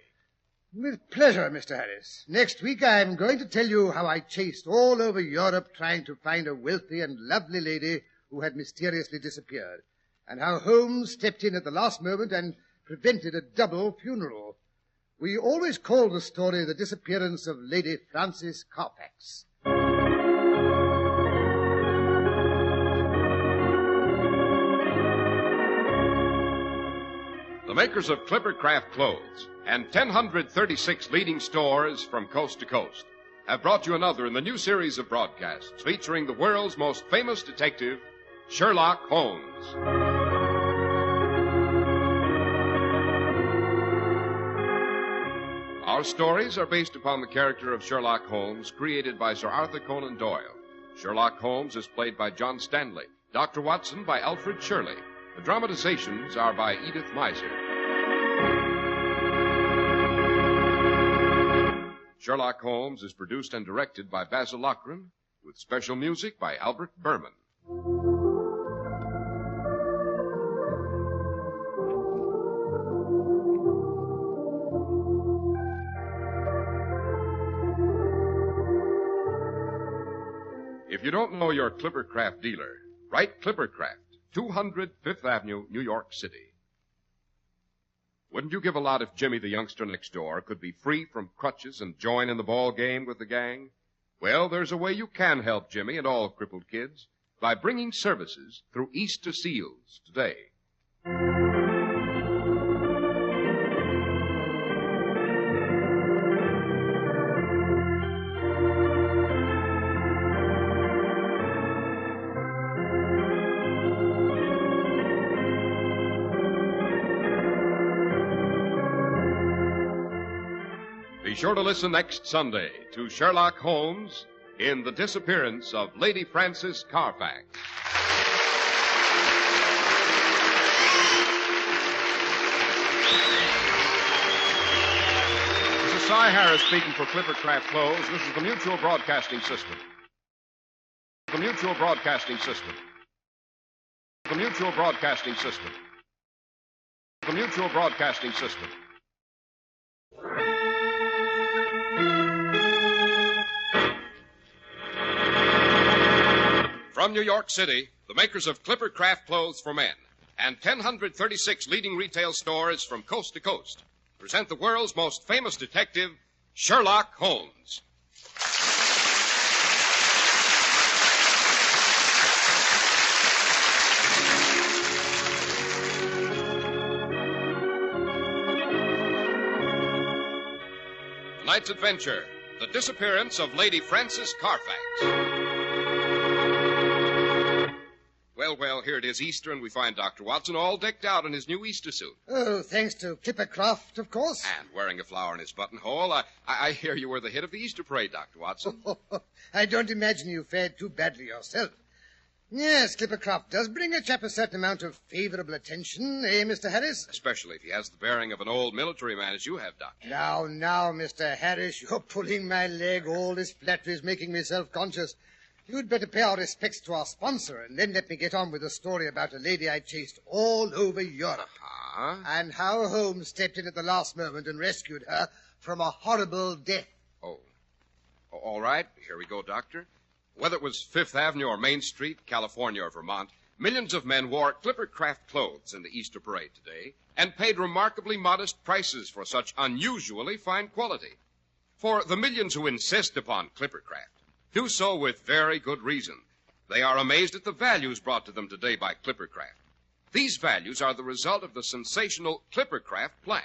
With pleasure, Mr. Harris. Next week I'm going to tell you how I chased all over Europe trying to find a wealthy and lovely lady who had mysteriously disappeared, and how Holmes stepped in at the last moment and prevented a double funeral. We always call the story The Disappearance of Lady Frances Carfax. The makers of Clippercraft Clothes and 1,036 leading stores from coast to coast have brought you another in the new series of broadcasts featuring the world's most famous detective, Sherlock Holmes. Our stories are based upon the character of Sherlock Holmes created by Sir Arthur Conan Doyle. Sherlock Holmes is played by John Stanley, Dr. Watson by Alfred Shirley. The dramatizations are by Edith Miser. Sherlock Holmes is produced and directed by Basil Lochran, with special music by Albert Berman. If you don't know your Clippercraft dealer, write Clippercraft, 200 Fifth Avenue, New York City. Wouldn't you give a lot if Jimmy, the youngster next door, could be free from crutches and join in the ball game with the gang? Well, there's a way you can help Jimmy and all crippled kids by bringing services through Easter Seals today. Be sure to listen next Sunday to Sherlock Holmes in The Disappearance of Lady Frances Carfax. This is Cy Harris speaking for Clippercraft Clothes. This is the Mutual Broadcasting System. The Mutual Broadcasting System. The Mutual Broadcasting System. The Mutual Broadcasting System. From New York City, the makers of Clippercraft Clothes for Men and 1,036 leading retail stores from coast to coast present the world's most famous detective, Sherlock Holmes. Tonight's adventure, The Disappearance of Lady Frances Carfax. Well, here it is Easter, and we find Dr. Watson all decked out in his new Easter suit. Oh, thanks to Clippercraft, of course. And wearing a flower in his buttonhole. I hear you were the hit of the Easter parade, Dr. Watson. I don't imagine you fared too badly yourself. Yes, Clippercraft does bring a chap a certain amount of favourable attention, eh, Mr. Harris? Especially if he has the bearing of an old military man as you have, Doctor. Now, Mr. Harris, you're pulling my leg. All this flattery is making me self-conscious. You'd better pay our respects to our sponsor and then let me get on with the story about a lady I chased all over Europe. And how Holmes stepped in at the last moment and rescued her from a horrible death. Oh, all right. Here we go, Doctor. Whether it was Fifth Avenue or Main Street, California or Vermont, millions of men wore Clippercraft clothes in the Easter parade today and paid remarkably modest prices for such unusually fine quality. For the millions who insist upon Clippercraft do so with very good reason. They are amazed at the values brought to them today by Clippercraft. These values are the result of the sensational Clippercraft plan,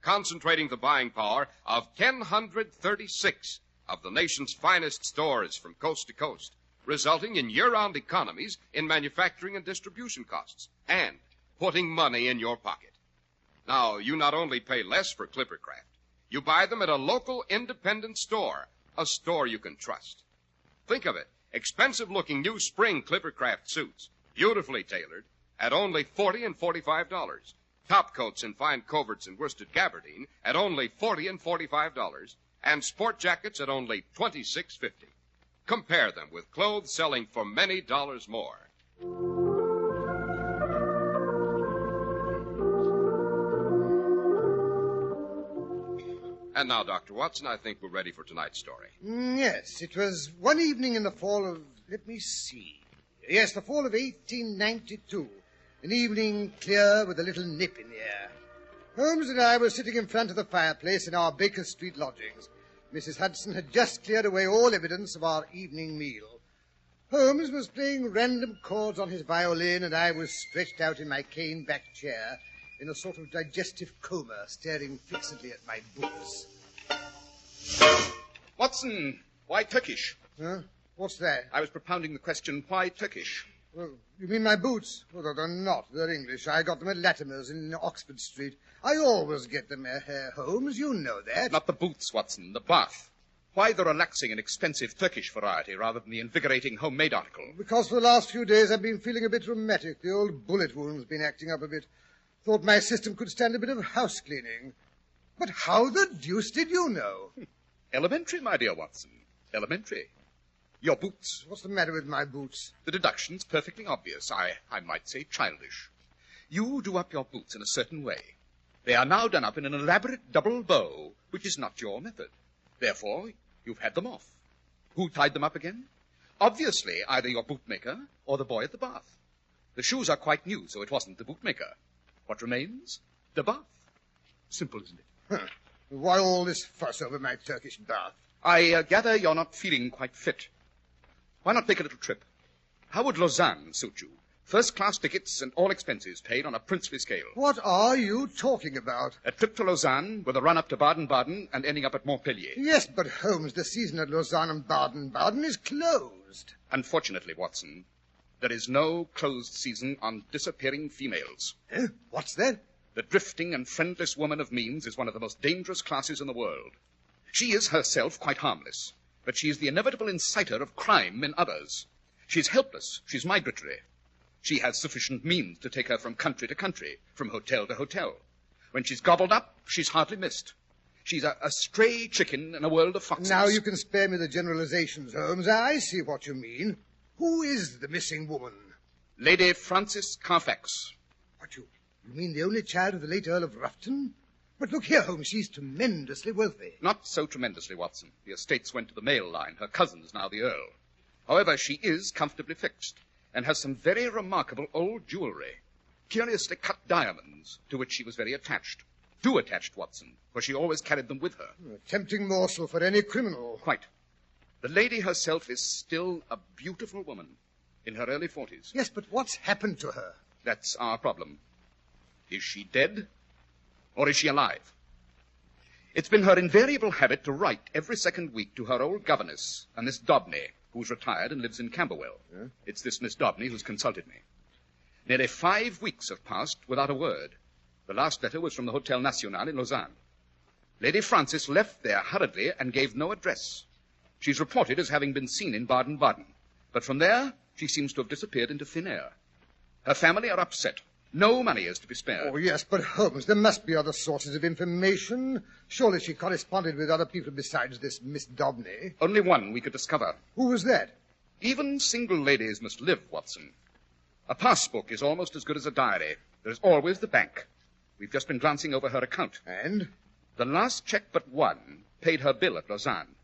concentrating the buying power of 1,036 of the nation's finest stores from coast to coast, resulting in year-round economies in manufacturing and distribution costs, and putting money in your pocket. Now, you not only pay less for Clippercraft, you buy them at a local independent store, a store you can trust. Think of it, expensive-looking new spring Clippercraft suits, beautifully tailored, at only $40 and $45. Top coats in fine coverts and worsted gabardine at only $40 and $45. And sport jackets at only $26.50. Compare them with clothes selling for many dollars more. And now, Dr. Watson, I think we're ready for tonight's story. Yes, it was one evening in the fall of, let me see. Yes, the fall of 1892. An evening clear with a little nip in the air. Holmes and I were sitting in front of the fireplace in our Baker Street lodgings. Mrs. Hudson had just cleared away all evidence of our evening meal. Holmes was playing random chords on his violin, and I was stretched out in my cane-backed chair in a sort of digestive coma, staring fixedly at my boots. Watson, why Turkish? Huh? What's that? I was propounding the question, why Turkish? Well, you mean my boots? Well, they're not. They're English. I got them at Latimer's in Oxford Street. I always get them, Holmes. You know that. Not the boots, Watson, the bath. Why the relaxing and expensive Turkish variety rather than the invigorating homemade article? Because for the last few days I've been feeling a bit rheumatic. The old bullet wound's been acting up a bit. Thought my system could stand a bit of house cleaning. But how the deuce did you know? Elementary, my dear Watson. Elementary. Your boots. What's the matter with my boots? The deduction's perfectly obvious. I might say childish. You do up your boots in a certain way. They are now done up in an elaborate double bow, which is not your method. Therefore, you've had them off. Who tied them up again? Obviously, either your bootmaker or the boy at the bath. The shoes are quite new, so it wasn't the bootmaker. What remains? The bath. Simple, isn't it? Huh. Why all this fuss over my Turkish bath? I gather you're not feeling quite fit. Why not take a little trip? How would Lausanne suit you? First-class tickets and all expenses paid on a princely scale. What are you talking about? A trip to Lausanne with a run up to Baden-Baden and ending up at Montpellier. Yes, but Holmes, the season at Lausanne and Baden-Baden is closed. Unfortunately, Watson, there is no closed season on disappearing females. What's that? The drifting and friendless woman of means is one of the most dangerous classes in the world. She is herself quite harmless, but she is the inevitable inciter of crime in others. She's helpless. She's migratory. She has sufficient means to take her from country to country, from hotel to hotel. When she's gobbled up, she's hardly missed. She's a stray chicken in a world of foxes. Now you can spare me the generalizations, Holmes. I see what you mean. Who is the missing woman? Lady Frances Carfax. What, you mean the only child of the late Earl of Rufton? But look here, Holmes, she's tremendously wealthy. Not so tremendously, Watson. The estates went to the male line. Her cousin's now the Earl. However, she is comfortably fixed and has some very remarkable old jewelry, curiously cut diamonds, to which she was very attached. Too attached, Watson, for she always carried them with her. A tempting morsel for any criminal. Quite. The lady herself is still a beautiful woman in her early 40s. Yes, but what's happened to her? That's our problem. Is she dead, or is she alive? It's been her invariable habit to write every second week to her old governess, a Miss Dobney, who's retired and lives in Camberwell. Yeah? It's this Miss Dobney who's consulted me. Nearly 5 weeks have passed without a word. The last letter was from the Hotel National in Lausanne. Lady Frances left there hurriedly and gave no address. She's reported as having been seen in Baden-Baden. But from there, She seems to have disappeared into thin air. Her family are upset. No money is to be spared. Oh, yes, but Holmes, there must be other sources of information. Surely she corresponded with other people besides this Miss Dobney. Only one we could discover. Who was that? Even single ladies must live, Watson. A passbook is almost as good as a diary. There's always the bank. We've just been glancing over her account. And? The last check but one paid her bill at Lausanne.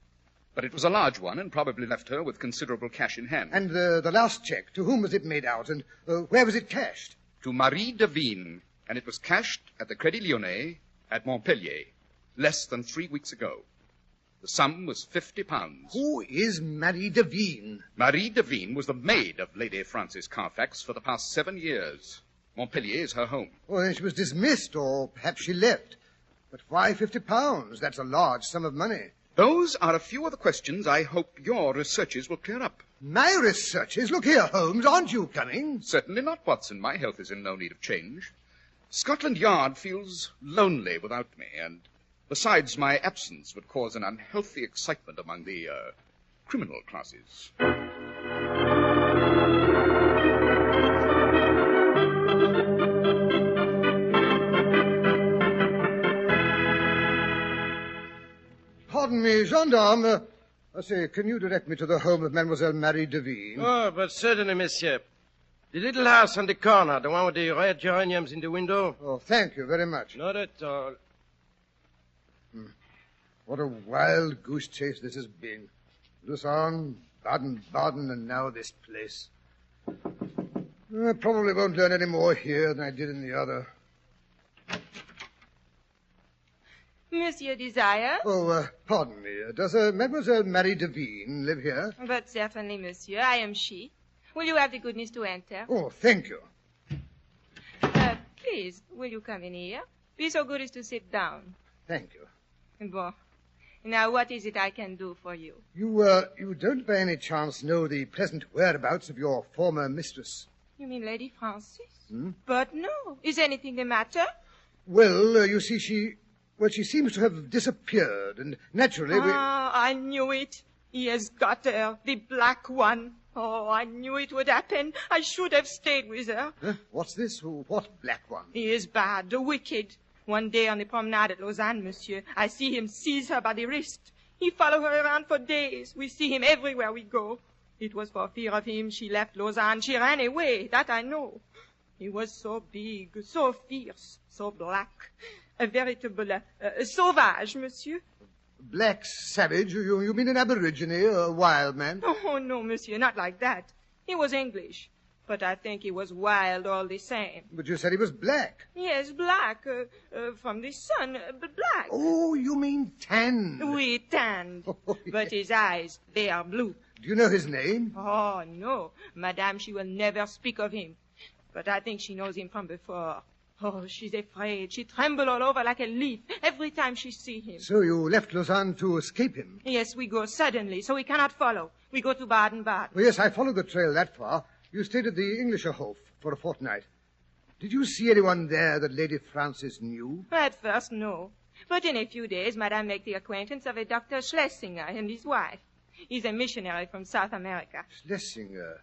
But it was a large one and probably left her with considerable cash in hand. And the last check, to whom was it made out, and where was it cashed? To Marie Devine, and it was cashed at the Crédit Lyonnais at Montpellier, less than 3 weeks ago. The sum was £50. Who is Marie Devine? Marie Devine was the maid of Lady Frances Carfax for the past 7 years. Montpellier is her home. Oh, then she was dismissed, or perhaps she left. But why £50? That's a large sum of money. Those are a few of the questions I hope your researches will clear up. My researches? Look here, Holmes, aren't you coming? Certainly not, Watson. My health is in no need of change. Scotland Yard feels lonely without me, and besides, my absence would cause an unhealthy excitement among the criminal classes. Pardon me, gendarme. I say, can you direct me to the home of Mademoiselle Marie Devine? Oh, but certainly, monsieur. The little house on the corner, the one with the red geraniums in the window. Oh, thank you very much. Not at all. What a wild goose chase this has been. Lausanne, Baden-Baden, and now this place. I probably won't learn any more here than I did in the other. Monsieur desire? Oh, pardon me. Does Mademoiselle Marie Devine live here? But certainly, monsieur. I am she. Will you have the goodness to enter? Oh, thank you. Please, will you come in here? Be so good as to sit down. Thank you. Bon. Now, what is it I can do for you? You don't by any chance know the present whereabouts of your former mistress? You mean Lady Frances? Hmm? But no. Is anything the matter? Well, you see, she seems to have disappeared, and naturally I knew it. He has got her, the black one. Oh, I knew it would happen. I should have stayed with her. Huh? What's this? What black one? He is bad, wicked. One day on the promenade at Lausanne, monsieur, I see him seize her by the wrist. He follows her around for days. We see him everywhere we go. It was for fear of him she left Lausanne. She ran away, that I know. He was so big, so fierce, so black. A veritable sauvage, monsieur. Black savage? You mean an aborigine, a wild man? Oh, no, monsieur, not like that. He was English, but I think he was wild all the same. But you said he was black. Yes, black, from the sun, black. Oh, you mean tanned. Oui, tanned. Oh, yes. But his eyes, they are blue. Do you know his name? Oh, no. Madame, she will never speak of him. But I think she knows him from before. Oh, she's afraid. She trembles all over like a leaf every time she sees him. So you left Lausanne to escape him? Yes, we go suddenly, so we cannot follow. We go to Baden-Baden. Oh, yes, I followed the trail that far. You stayed at the Englischerhof for a fortnight. Did you see anyone there that Lady Frances knew? At first, no. But in a few days, Madame made the acquaintance of a Dr. Schlesinger and his wife. He's a missionary from South America. Schlesinger?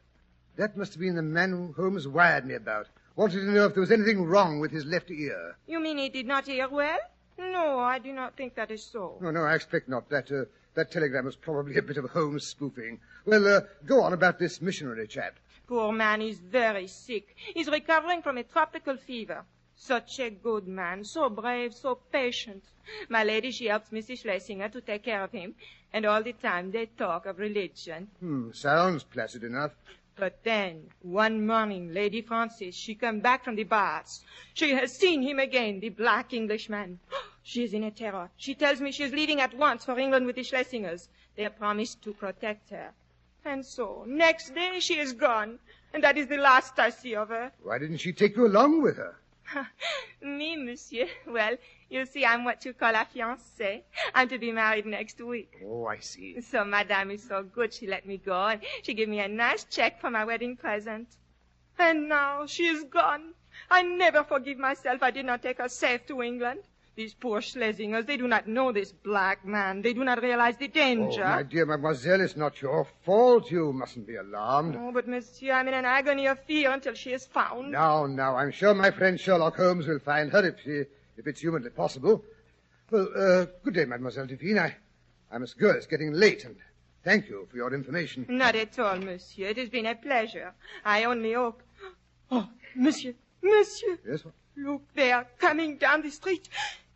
That must have been the man whom Holmes wired me about. Wanted to know if there was anything wrong with his left ear. You mean he did not hear well? No, I do not think that is so. No, I expect not. That telegram was probably a bit of Holmes spoofing. Well, go on about this missionary chap. Poor man is very sick. He's recovering from a tropical fever. Such a good man, so brave, so patient. My lady, she helps Mrs. Schlesinger to take care of him, and all the time they talk of religion. Sounds placid enough. But then, one morning, Lady Frances, she come back from the baths. She has seen him again, the black Englishman. She is in a terror. She tells me she is leaving at once for England with the Schlesingers. They have promised to protect her. And so, next day, she is gone. And that is the last I see of her. Why didn't she take you along with her? Me, monsieur? Well, you see, I'm what you call a fiancée. I'm to be married next week. Oh, I see. So Madame is so good, she let me go, and she gave me a nice check for my wedding present. And now she is gone. I never forgive myself I did not take her safe to England. These poor Schlesingers, they do not know this black man. They do not realize the danger. Oh, my dear mademoiselle, it's not your fault. You mustn't be alarmed. Oh, but monsieur, I'm in an agony of fear until she is found. Now, I'm sure my friend Sherlock Holmes will find her if it's humanly possible. Well, good day, Mademoiselle Devine. I must go. It's getting late, and thank you for your information. Not at all, monsieur. It has been a pleasure. I only hope... Oh, monsieur. Yes, what? Look there, coming down the street.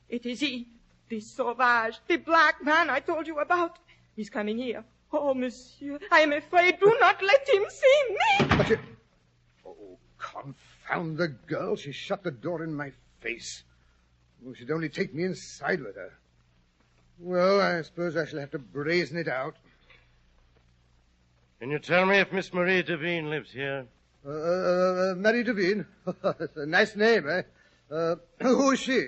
It is he, the sauvage, the black man I told you about. He's coming here. Oh, monsieur, I am afraid. Do not let him see me. But you... Oh, confound the girl. She shut the door in my face. Oh, she'd only take me inside with her. Well, I suppose I shall have to brazen it out. Can you tell me if Miss Marie Devine lives here? Marie Devine? That's a nice name, eh? Who is she?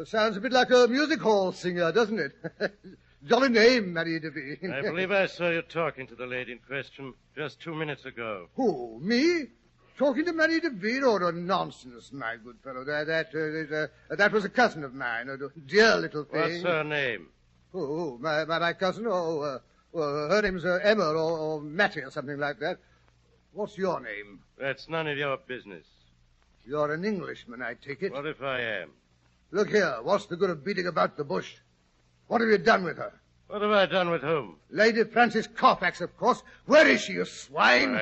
Sounds a bit like a music hall singer, doesn't it? Jolly name, Marie Devine. I believe I saw you talking to the lady in question just 2 minutes ago. Who, me? Talking to Marie Devine? Oh, nonsense, my good fellow. That was a cousin of mine, a dear little thing. What's her name? Oh, my cousin? Oh, her name's Emma or Mattie or something like that. What's your name? That's none of your business. You're an Englishman, I take it. What if I am? Look here, what's the good of beating about the bush? What have you done with her? What have I done with whom? Lady Frances Carfax, of course. Where is she, you swine?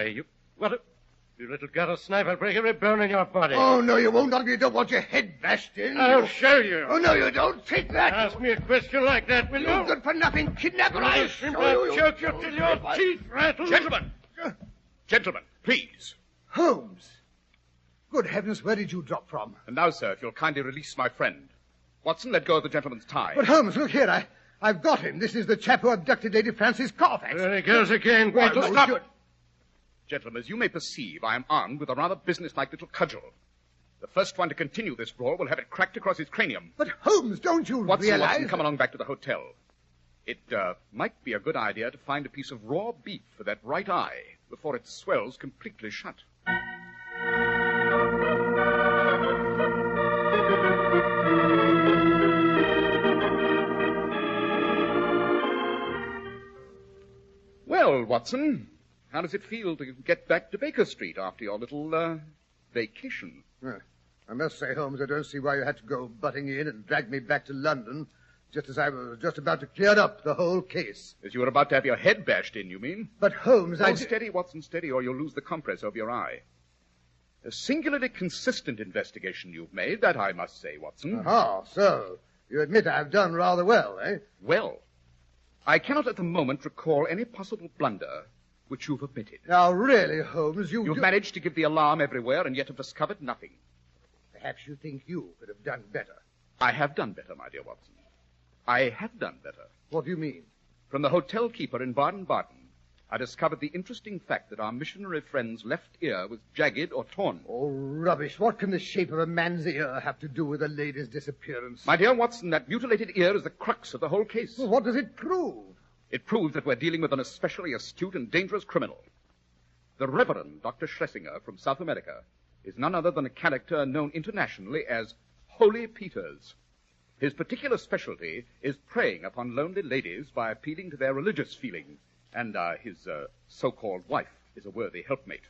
Why, you little gutter snipe, I'll break every bone in your body. Oh, no, you won't. Not if you don't want your head bashed in. I'll show you. Oh, no, you don't. Take that. Ask me a question like that, will you? You good-for-nothing kidnapper. I'll show you. Choke you till your teeth rattle. Gentlemen, please. Holmes. Good heavens, where did you drop from? And now, sir, if you'll kindly release my friend. Watson, let go of the gentleman's tie. But, Holmes, look here. I've got him. This is the chap who abducted Lady Frances Carfax. There he goes again. Wait, stop it. Gentlemen, as you may perceive, I am armed with a rather businesslike little cudgel. The first one to continue this brawl will have it cracked across his cranium. But, Holmes, don't you realize... Watson, come along back to the hotel. It might be a good idea to find a piece of raw beef for that right eye before it swells completely shut. Well, Watson, how does it feel to get back to Baker Street after your little, vacation? I must say, Holmes, I don't see why you had to go butting in and drag me back to London, just as I was just about to clear up the whole case. As you were about to have your head bashed in, you mean? But, Holmes, Steady, Watson, steady, or you'll lose the compress over your eye. A singularly consistent investigation you've made, that I must say, Watson. Ah, so you admit I've done rather well, eh? Well, I cannot at the moment recall any possible blunder which you've omitted. Now, really, Holmes, You've managed to give the alarm everywhere and yet have discovered nothing. Perhaps you think you could have done better. I have done better, my dear Watson. I have done better. What do you mean? From the hotel keeper in Baden-Baden, I discovered the interesting fact that our missionary friend's left ear was jagged or torn. Oh, rubbish. What can the shape of a man's ear have to do with a lady's disappearance? My dear Watson, that mutilated ear is the crux of the whole case. Well, what does it prove? It proves that we're dealing with an especially astute and dangerous criminal. The Reverend Dr. Schlesinger from South America is none other than a character known internationally as Holy Peters. His particular specialty is preying upon lonely ladies by appealing to their religious feelings, and his so-called wife is a worthy helpmate.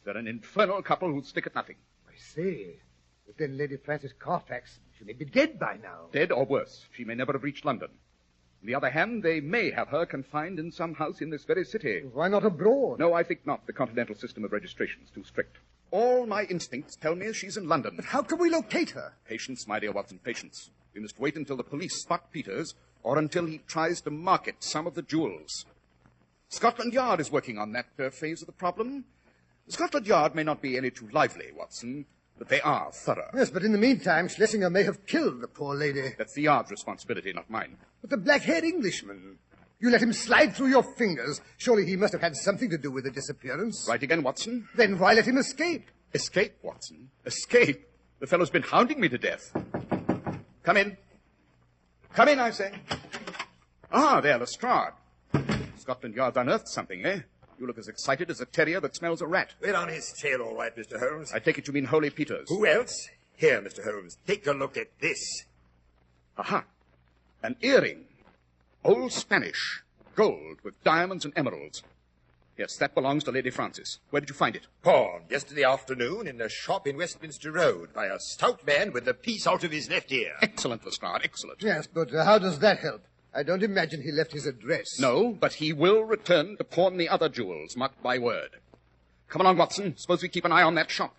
They're an infernal couple who'll stick at nothing. I see. But then Lady Frances Carfax, she may be dead by now. Dead or worse. She may never have reached London. On the other hand, they may have her confined in some house in this very city. Why not abroad? No, I think not. The continental system of registration is too strict. All my instincts tell me she's in London. But how can we locate her? Patience, my dear Watson, patience. We must wait until the police spot Peters, or until he tries to market some of the jewels. Scotland Yard is working on that phase of the problem. Scotland Yard may not be any too lively, Watson, but they are thorough. Yes, but in the meantime, Schlesinger may have killed the poor lady. That's the Yard's responsibility, not mine. But the black-haired Englishman, you let him slide through your fingers. Surely he must have had something to do with the disappearance. Right again, Watson. Then why let him escape? Escape, Watson? Escape? The fellow's been hounding me to death. Come in. Come in, I say. Ah, there, Lestrade. Scotland Yard's unearthed something, eh? You look as excited as a terrier that smells a rat. We're on his tail, all right, Mr. Holmes. I take it you mean Holy Peters. Who else? Here, Mr. Holmes, take a look at this. Aha! An earring. Old Spanish. Gold with diamonds and emeralds. Yes, that belongs to Lady Francis. Where did you find it? Pawned yesterday afternoon in a shop in Westminster Road by a stout man with a piece out of his left ear. Excellent, Lestrade, excellent. Yes, but how does that help? I don't imagine he left his address. No, but he will return to pawn the other jewels, mark my word. Come along, Watson. Suppose we keep an eye on that shop.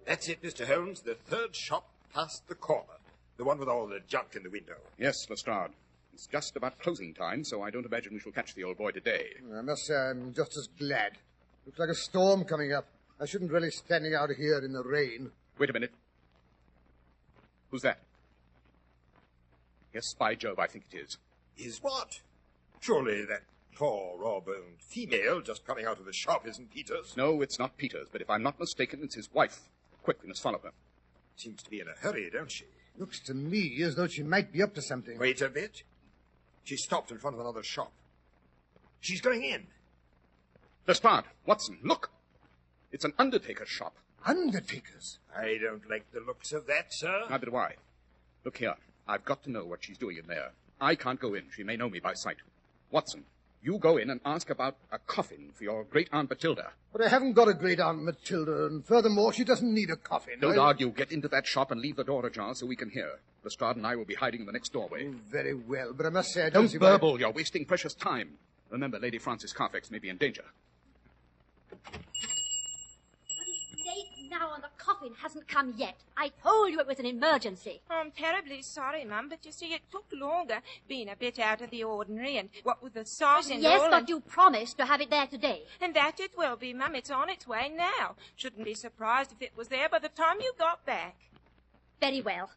That's it, Mr. Holmes. The third shop past the corner. The one with all the junk in the window. Yes, Lestrade. It's just about closing time, so I don't imagine we shall catch the old boy today. I must say I'm just as glad. Looks like a storm coming up. I shouldn't really standing out here in the rain. Wait a minute. Who's that? Yes, by Jove, I think it is. Is what? Surely that poor, raw-boned female just coming out of the shop isn't Peters? No, it's not Peters, but if I'm not mistaken, it's his wife. Quick, we must follow her. Seems to be in a hurry, don't she? Looks to me as though she might be up to something. Wait a bit. She stopped in front of another shop. She's going in. Lestrade, Watson, look. It's an undertaker's shop. Undertakers? I don't like the looks of that, sir. Neither do I. Look here. I've got to know what she's doing in there. I can't go in. She may know me by sight. Watson, you go in and ask about a coffin for your great-aunt Matilda. But I haven't got a great-aunt Matilda, and furthermore, she doesn't need a coffin. Don't argue. Get into that shop and leave the door ajar so we can hear. Lestrade and I will be hiding in the next doorway. Oh, very well, but I must say I don't see burble. You're wasting precious time. Remember, Lady Francis Carfax may be in danger. But it's late now and the coffin hasn't come yet. I told you it was an emergency. Oh, I'm terribly sorry, Mum, but you see, it took longer, being a bit out of the ordinary, and what with the sauce and yes, all. But you promised to have it there today. And that it will be, Mum. It's on its way now. Shouldn't be surprised if it was there by the time you got back. Very well.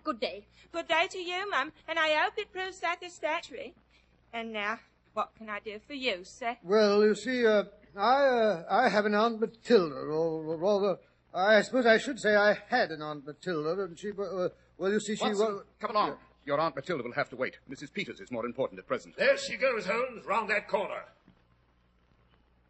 Good day. Good day to you, Mum, and I hope it proves satisfactory. And now, what can I do for you, sir? Well, you see, I have an Aunt Matilda, or rather, I suppose I should say I had an Aunt Matilda, and she, well, you see, she Watson, was... come along. Your Aunt Matilda will have to wait. Mrs. Peters is more important at present. There she goes, Holmes, round that corner.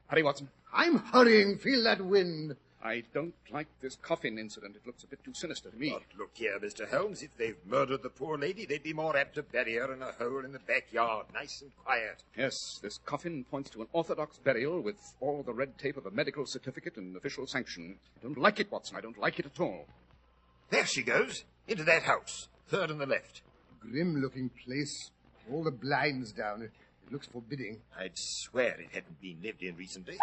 Hurry, Watson. I'm hurrying. Feel that wind. I don't like this coffin incident. It looks a bit too sinister to me. But look here, Mr. Holmes. If they've murdered the poor lady, they'd be more apt to bury her in a hole in the backyard, nice and quiet. Yes, this coffin points to an orthodox burial with all the red tape of a medical certificate and official sanction. I don't like it, Watson. I don't like it at all. There she goes, into that house, third on the left. Grim-looking place. All the blinds down. It looks forbidding. I'd swear it hadn't been lived in recently.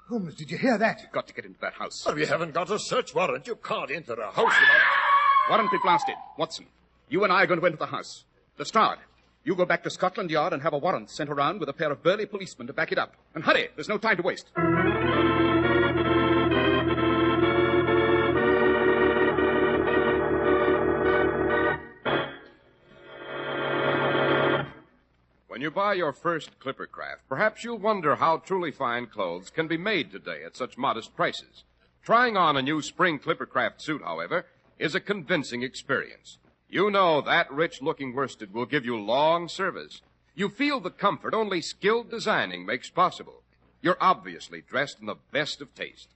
Holmes, did you hear that? You've got to get into that house. Well, we haven't got a search warrant. You can't enter a house without... Warrant be blasted. Watson, you and I are going to enter the house. Lestrade, you go back to Scotland Yard and have a warrant sent around with a pair of burly policemen to back it up. And hurry, there's no time to waste. When you buy your first Clippercraft, perhaps you'll wonder how truly fine clothes can be made today at such modest prices. Trying on a new spring Clippercraft suit, however, is a convincing experience. You know that rich-looking worsted will give you long service. You feel the comfort only skilled designing makes possible. You're obviously dressed in the best of taste.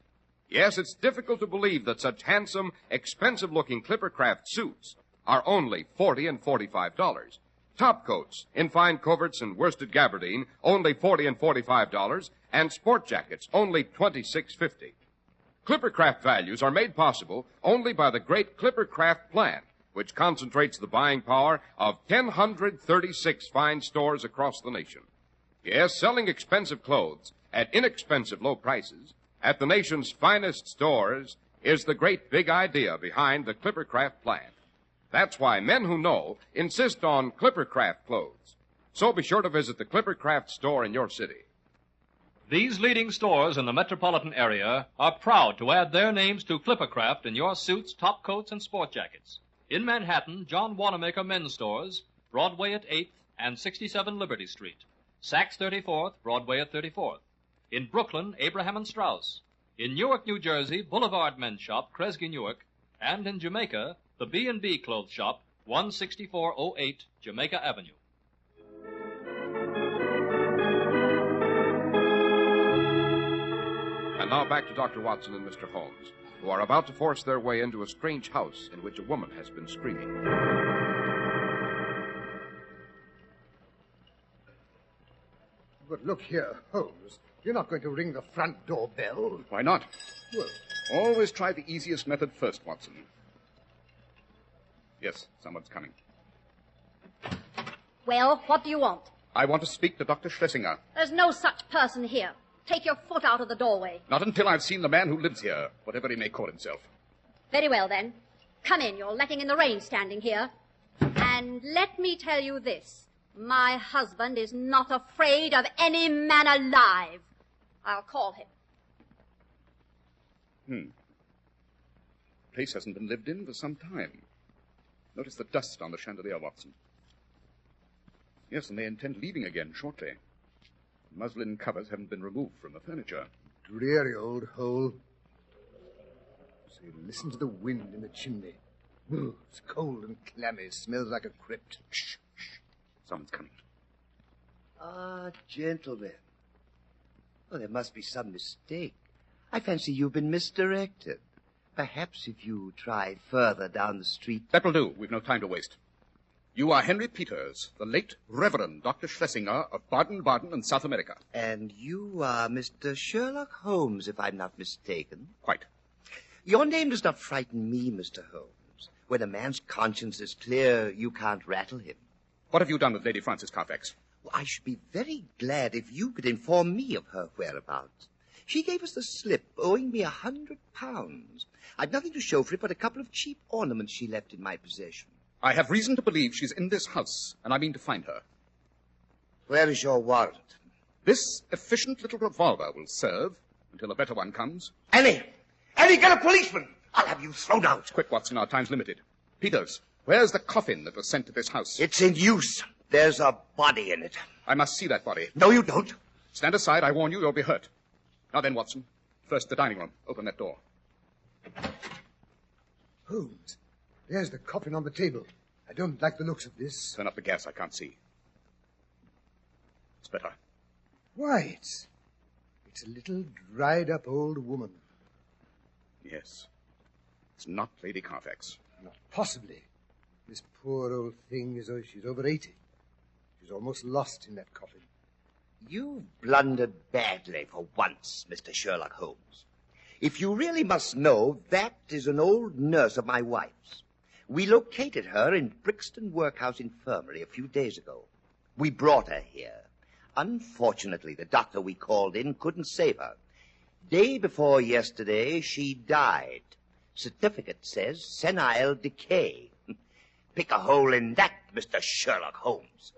Yes, it's difficult to believe that such handsome, expensive-looking Clippercraft suits are only $40 and $45. Top coats in fine coverts and worsted gabardine, only $40 and $45, and sport jackets, only $26.50. Clippercraft values are made possible only by the great Clippercraft plan, which concentrates the buying power of 1,036 fine stores across the nation. Yes, selling expensive clothes at inexpensive low prices at the nation's finest stores is the great big idea behind the Clippercraft plan. That's why men who know insist on Clippercraft clothes. So be sure to visit the Clippercraft store in your city. These leading stores in the metropolitan area are proud to add their names to Clippercraft in your suits, top coats, and sport jackets. In Manhattan, John Wanamaker Men's Stores, Broadway at 8th and 67 Liberty Street. Saks 34th, Broadway at 34th. In Brooklyn, Abraham and Strauss. In Newark, New Jersey, Boulevard Men's Shop, Kresge Newark. And in Jamaica, the B&B Clothes Shop, 16408 Jamaica Avenue. And now back to Dr. Watson and Mr. Holmes, who are about to force their way into a strange house in which a woman has been screaming. But look here, Holmes. You're not going to ring the front door bell. Why not? Well, Always try the easiest method first, Watson. Yes, someone's coming. Well, what do you want? I want to speak to Dr. Schlesinger. There's no such person here. Take your foot out of the doorway. Not until I've seen the man who lives here, whatever he may call himself. Very well, then. Come in. You're letting in the rain standing here. And let me tell you this. My husband is not afraid of any man alive. I'll call him. The place hasn't been lived in for some time. Notice the dust on the chandelier, Watson. Yes, and they intend leaving again shortly. Muslin covers haven't been removed from the furniture. dreary old hole. Say, listen to the wind in the chimney. Ooh, it's cold and clammy. Smells like a crypt. Shh, shh. Someone's coming. Ah, gentlemen. Oh, there must be some mistake. I fancy you've been misdirected. Perhaps if you try further down the street... That will do. We've no time to waste. You are Henry Peters, the late Reverend Dr. Schlesinger of Baden-Baden in South America. And you are Mr. Sherlock Holmes, if I'm not mistaken. Quite. Your name does not frighten me, Mr. Holmes. When a man's conscience is clear, you can't rattle him. What have you done with Lady Frances Carfax? Well, I should be very glad if you could inform me of her whereabouts. She gave us the slip, owing me £100. I've nothing to show for it but a couple of cheap ornaments she left in my possession. I have reason to believe she's in this house, and I mean to find her. Where is your warrant? This efficient little revolver will serve until a better one comes. Annie! Annie, get a policeman! I'll have you thrown out. Quick, Watson, our time's limited. Peters, where's the coffin that was sent to this house? It's in use. There's a body in it. I must see that body. No, you don't. Stand aside. I warn you, you'll be hurt. Now then, Watson. First, the dining room. Open that door. Holmes, there's the coffin on the table. I don't like the looks of this. Turn up the gas. I can't see. It's better. Why, it's a little dried-up old woman. Yes. It's not Lady Carfax. Not possibly. This poor old thing she's over 80. She's almost lost in that coffin. You've blundered badly for once, Mr. Sherlock Holmes. If you really must know, that is an old nurse of my wife's. We located her in Brixton Workhouse Infirmary a few days ago. We brought her here. Unfortunately, the doctor we called in couldn't save her. Day before yesterday, she died. Certificate says senile decay. Pick a hole in that, Mr. Sherlock Holmes.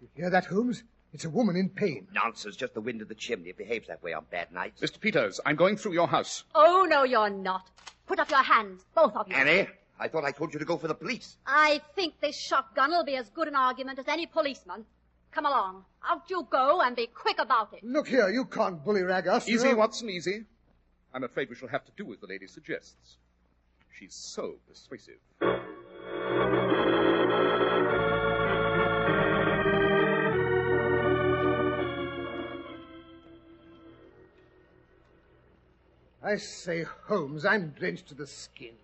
You hear that, Holmes? It's a woman in pain. Nonsense, just the wind of the chimney. It behaves that way on bad nights. Mr. Peters, I'm going through your house. Oh, no, you're not. Put up your hands, both of you. Annie, I thought I told you to go for the police. I think this shotgun will be as good an argument as any policeman. Come along. Out you go and be quick about it. Look here, you can't bullyrag us. Easy, Watson, easy. I'm afraid we shall have to do as the lady suggests. She's so persuasive. I say, Holmes, I'm drenched to the skin.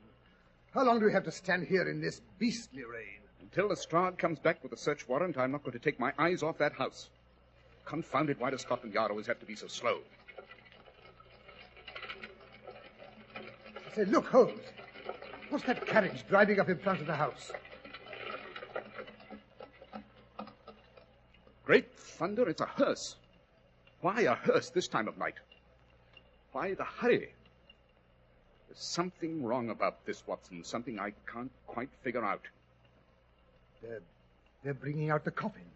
How long do we have to stand here in this beastly rain? Until Lestrade comes back with a search warrant, I'm not going to take my eyes off that house. Confound it, why does Scotland Yard always have to be so slow? I say, look, Holmes. What's that carriage driving up in front of the house? Great thunder, it's a hearse. Why a hearse this time of night? Why the hurry? There's something wrong about this, Watson. Something I can't quite figure out. They're bringing out the coffin.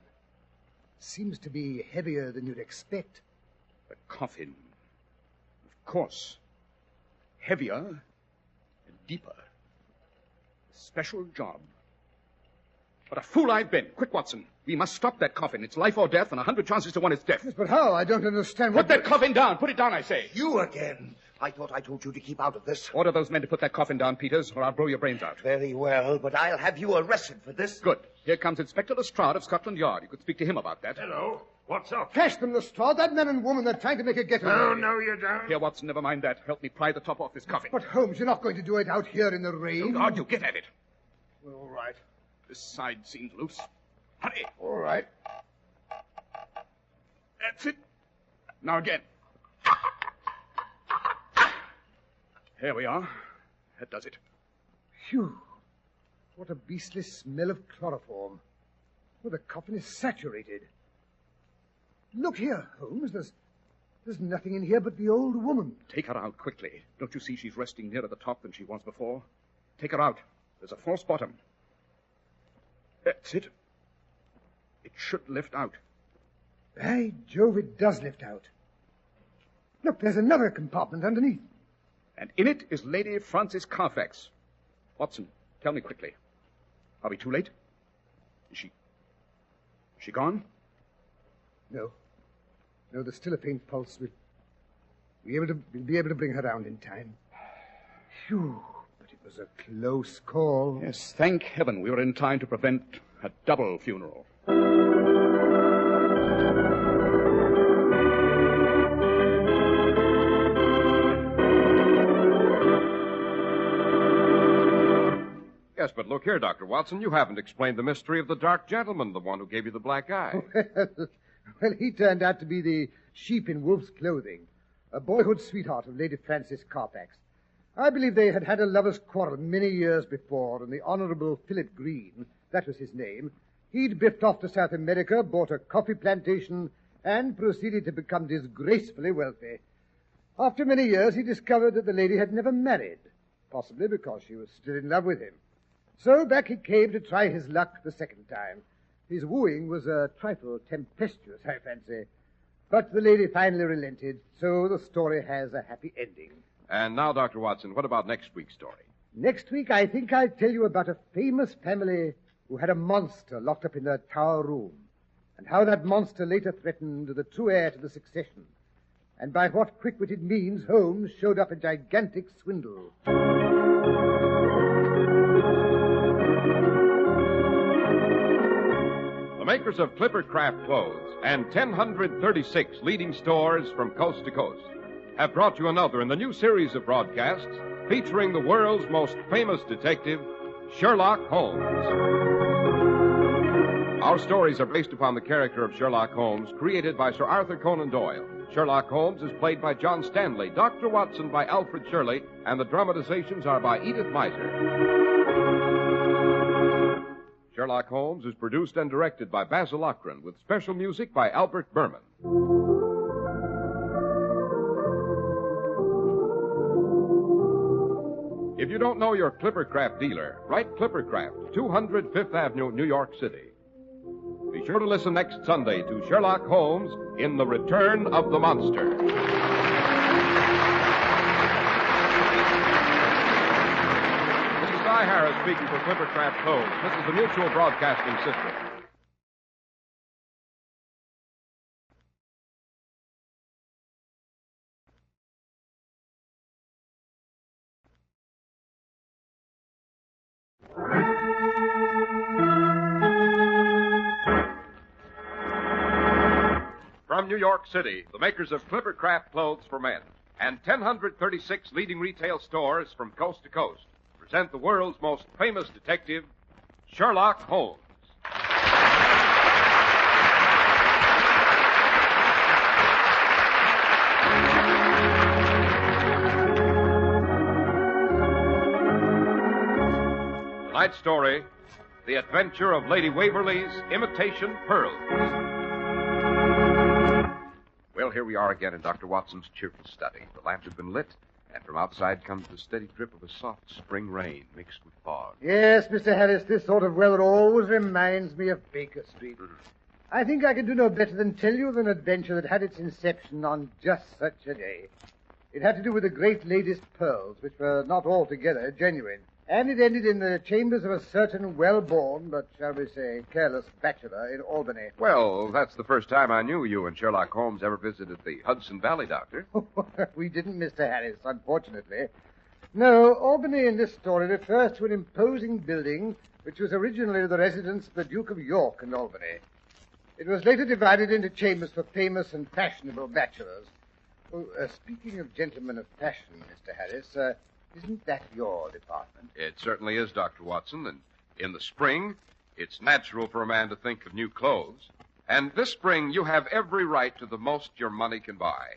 Seems to be heavier than you'd expect. The coffin. Of course. Heavier and deeper. A special job. What a fool I've been. Quick, Watson. We must stop that coffin. It's life or death, and 100 chances to 1 it's death. Yes, but how? I don't understand. Put that coffin down. Put it down, I say. You again. I thought I told you to keep out of this. Order those men to put that coffin down, Peters, or I'll blow your brains out. Very well, but I'll have you arrested for this. Good. Here comes Inspector Lestrade of Scotland Yard. You could speak to him about that. Hello. What's up? Catch them, Lestrade. That man and woman, they're trying to make a getaway. No, no, you don't. Here, Watson, never mind that. Help me pry the top off this coffin. But, Holmes, you're not going to do it out here in the rain. Don't argue. Get at it. Well, all right. This side seems loose. Hurry. All right. That's it. Now again. Here we are. That does it. Phew. What a beastly smell of chloroform. Well, the coffin is saturated. Look here, Holmes. There's nothing in here but the old woman. Take her out quickly. Don't you see she's resting nearer the top than she was before? Take her out. There's a false bottom. That's it. It should lift out. By Jove, it does lift out. Look, there's another compartment underneath. And in it is Lady Frances Carfax. Watson, tell me quickly. Are we too late? Is she gone? No. No, there's still a faint pulse. We'll be able to bring her round in time. Phew, but it was a close call. Yes, thank heaven we were in time to prevent a double funeral. Yes, but look here, Dr. Watson, you haven't explained the mystery of the dark gentleman, the one who gave you the black eye. Well, he turned out to be the sheep in wolf's clothing, a boyhood sweetheart of Lady Frances Carfax. I believe they had had a lover's quarrel many years before, and the Honorable Philip Green, that was his name, he'd biffed off to South America, bought a coffee plantation, and proceeded to become disgracefully wealthy. After many years, he discovered that the lady had never married, possibly because she was still in love with him. So back he came to try his luck the second time. His wooing was a trifle tempestuous, I fancy. But the lady finally relented, so the story has a happy ending. And now, Dr. Watson, what about next week's story? Next week, I think I'll tell you about a famous family who had a monster locked up in their tower room, and how that monster later threatened the true heir to the succession, and by what quick-witted means Holmes showed up a gigantic swindle. The makers of Clipper Craft Clothes and 1,036 leading stores from coast to coast have brought you another in the new series of broadcasts featuring the world's most famous detective, Sherlock Holmes. Our stories are based upon the character of Sherlock Holmes, created by Sir Arthur Conan Doyle. Sherlock Holmes is played by John Stanley, Dr. Watson by Alfred Shirley, and the dramatizations are by Edith Meiser. Sherlock Holmes is produced and directed by Basil Lochran, with special music by Albert Berman. If you don't know your Clippercraft dealer, write Clippercraft, 200 Fifth Avenue, New York City. Be sure to listen next Sunday to Sherlock Holmes in The Return of the Monster. Guy Harris speaking for Clippercraft Clothes. This is the Mutual Broadcasting System. From New York City, the makers of Clippercraft Clothes for Men and 1,036 leading retail stores from coast to coast present the world's most famous detective, Sherlock Holmes. Tonight's story, The Adventure of Lady Waverly's Imitation Pearls. Well, here we are again in Dr. Watson's cheerful study. The lamps have been lit, and from outside comes the steady drip of a soft spring rain mixed with fog. Yes, Mr. Harris, this sort of weather always reminds me of Baker Street. I think I can do no better than tell you of an adventure that had its inception on just such a day. It had to do with the great lady's pearls, which were not altogether genuine. And it ended in the chambers of a certain well-born, but shall we say, careless bachelor in Albany. Well, that's the first time I knew you and Sherlock Holmes ever visited the Hudson Valley, Doctor. We didn't, Mr. Harris, unfortunately. No, Albany in this story refers to an imposing building which was originally the residence of the Duke of York in Albany. It was later divided into chambers for famous and fashionable bachelors. Oh, speaking of gentlemen of fashion, Mr. Harris, isn't that your department? It certainly is, Dr. Watson, and in the spring, it's natural for a man to think of new clothes. And this spring, you have every right to the most your money can buy,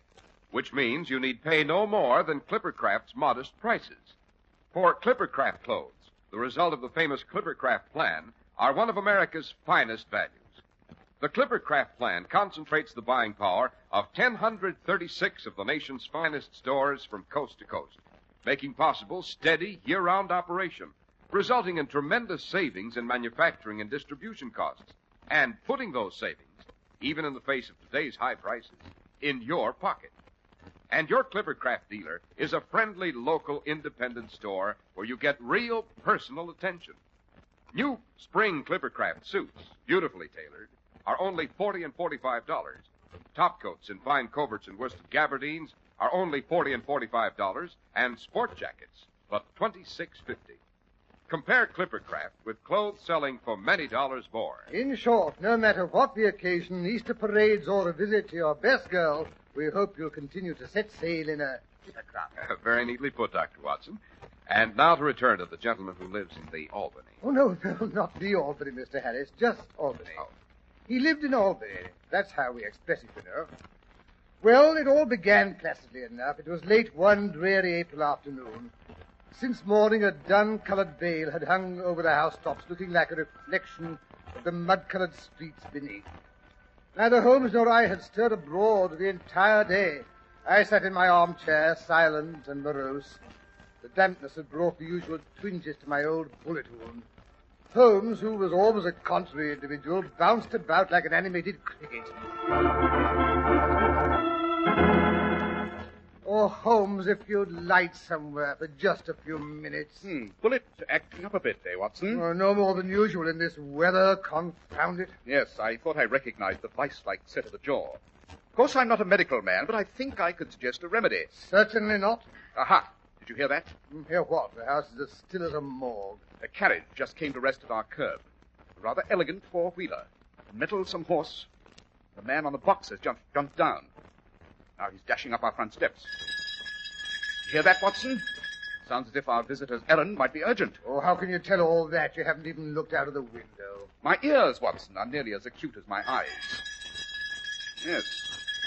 which means you need pay no more than Clippercraft's modest prices. For Clippercraft clothes, the result of the famous Clippercraft plan, are one of America's finest values. The Clippercraft plan concentrates the buying power of 1,036 of the nation's finest stores from coast to coast, making possible steady, year-round operation, resulting in tremendous savings in manufacturing and distribution costs, and putting those savings, even in the face of today's high prices, in your pocket. And your Clippercraft dealer is a friendly, local, independent store where you get real personal attention. New spring Clippercraft suits, beautifully tailored, are only $40 and $45. Top coats in fine coverts and worsted gabardines are only $40 and $45, and sport jackets, but $26.50. Compare Clippercraft with clothes selling for many dollars more. In short, no matter what the occasion, Easter parades or a visit to your best girl, we hope you'll continue to set sail in a Clippercraft. Very neatly put, Dr. Watson. And now to return to the gentleman who lives in the Albany. Oh, no, not the Albany, Mr. Harris, just Albany. Oh. He lived in Albany. That's how we express it, you know. Well, it all began placidly enough. It was late one dreary April afternoon. Since morning, a dun-colored veil had hung over the housetops, looking like a reflection of the mud-colored streets beneath. Neither Holmes nor I had stirred abroad the entire day. I sat in my armchair, silent and morose. The dampness had brought the usual twinges to my old bullet wound. Holmes, who was always a contrary individual, bounced about like an animated cricket. Oh, Holmes, if you'd light somewhere for just a few minutes. Bullet acting up a bit, eh, Watson? Oh, no more than usual in this weather, confound it. Yes, I thought I recognized the vice-like set of the jaw. Of course, I'm not a medical man, but I think I could suggest a remedy. Certainly not. Aha! Did you hear that? Hear what? The house is as still as a morgue. A carriage just came to rest at our curb. A rather elegant four-wheeler. A mettlesome horse. The man on the box has jumped down. Now he's dashing up our front steps. You hear that, Watson? Sounds as if our visitor's errand might be urgent. Oh, how can you tell all that? You haven't even looked out of the window. My ears, Watson, are nearly as acute as my eyes. Yes,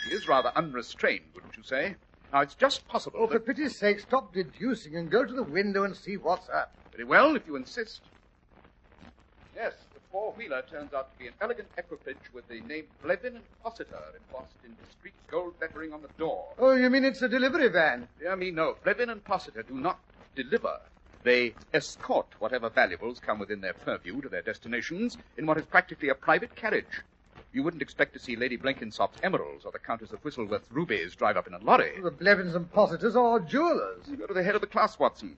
he is rather unrestrained, wouldn't you say? Now, it's just possible. Oh, for pity's sake, stop deducing and go to the window and see what's up. Very well, if you insist. Yes, the four-wheeler turns out to be an elegant equipage with the name Blevin and Fossiter embossed in discreet gold lettering on the door. Oh, you mean it's a delivery van? Dear me, no. Blevin and Fossiter do not deliver. They escort whatever valuables come within their purview to their destinations in what is practically a private carriage. You wouldn't expect to see Lady Blenkinsop's emeralds or the Countess of Whistleworth's rubies drive up in a lorry. The Blevins and Fossiters are jewelers. You go to the head of the class, Watson.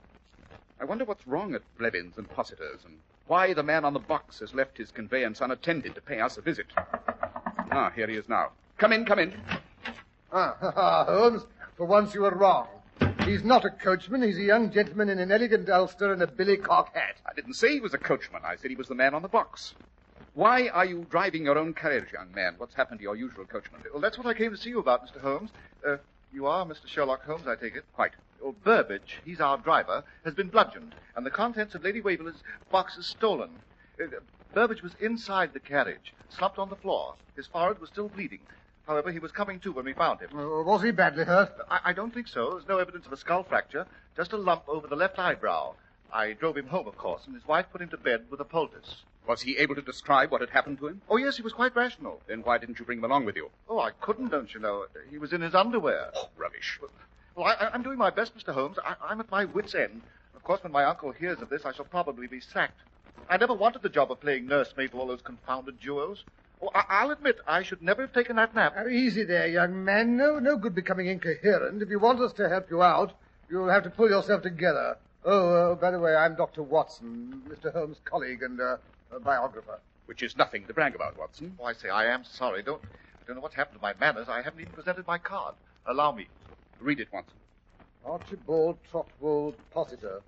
I wonder what's wrong at Blevins and Fossiters and why the man on the box has left his conveyance unattended to pay us a visit. Ah, here he is now. Come in, come in. Holmes, for once you were wrong. He's not a coachman. He's a young gentleman in an elegant ulster and a billycock hat. I didn't say he was a coachman. I said he was the man on the box. Why are you driving your own carriage, young man? What's happened to your usual coachman? Well, that's what I came to see you about, Mr. Holmes. You are Mr. Sherlock Holmes, I take it? Quite. Oh, Burbage, he's our driver, has been bludgeoned, and the contents of Lady Waverly's box is stolen. Burbage was inside the carriage, slumped on the floor. His forehead was still bleeding. However, he was coming to when we found him. Was he badly hurt? I don't think so. There's no evidence of a skull fracture, just a lump over the left eyebrow. I drove him home, of course, and his wife put him to bed with a poultice. Was he able to describe what had happened to him? Oh, yes, he was quite rational. Then why didn't you bring him along with you? Oh, I couldn't, don't you know. He was in his underwear. Oh, rubbish. Well, I'm doing my best, Mr. Holmes. I'm at my wit's end. Of course, when my uncle hears of this, I shall probably be sacked. I never wanted the job of playing nursemaid to all those confounded jewels. Oh, I'll admit I should never have taken that nap. Easy there, young man. No good becoming incoherent. If you want us to help you out, you'll have to pull yourself together. Oh, by the way, I'm Dr. Watson, Mr. Holmes' colleague and biographer. Which is nothing to brag about, Watson. Oh, I say, I am sorry. I don't know what's happened to my manners. I haven't even presented my card. Allow me. Read it, Watson. Archibald Trotwold Fossiter.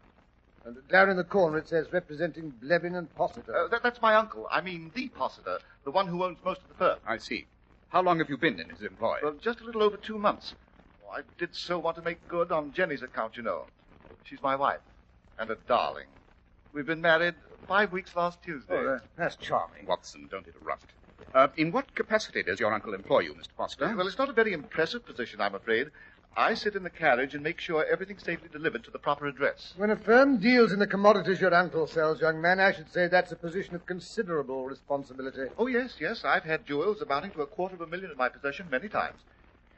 And down in the corner it says representing Blevin and Possitor. That's my uncle. I mean the Possitor, the one who owns most of the firm. I see. How long have you been in his employ? Well, just a little over 2 months. I did so want to make good on Jenny's account, you know. She's my wife. And a darling. We've been married 5 weeks last Tuesday. Oh, that's charming. Watson, don't interrupt. In what capacity does your uncle employ you, Mr. Foster? Well, it's not a very impressive position, I'm afraid. I sit in the carriage and make sure everything's safely delivered to the proper address. When a firm deals in the commodities your uncle sells, young man, I should say that's a position of considerable responsibility. Oh, yes. I've had jewels amounting to $250,000 in my possession many times.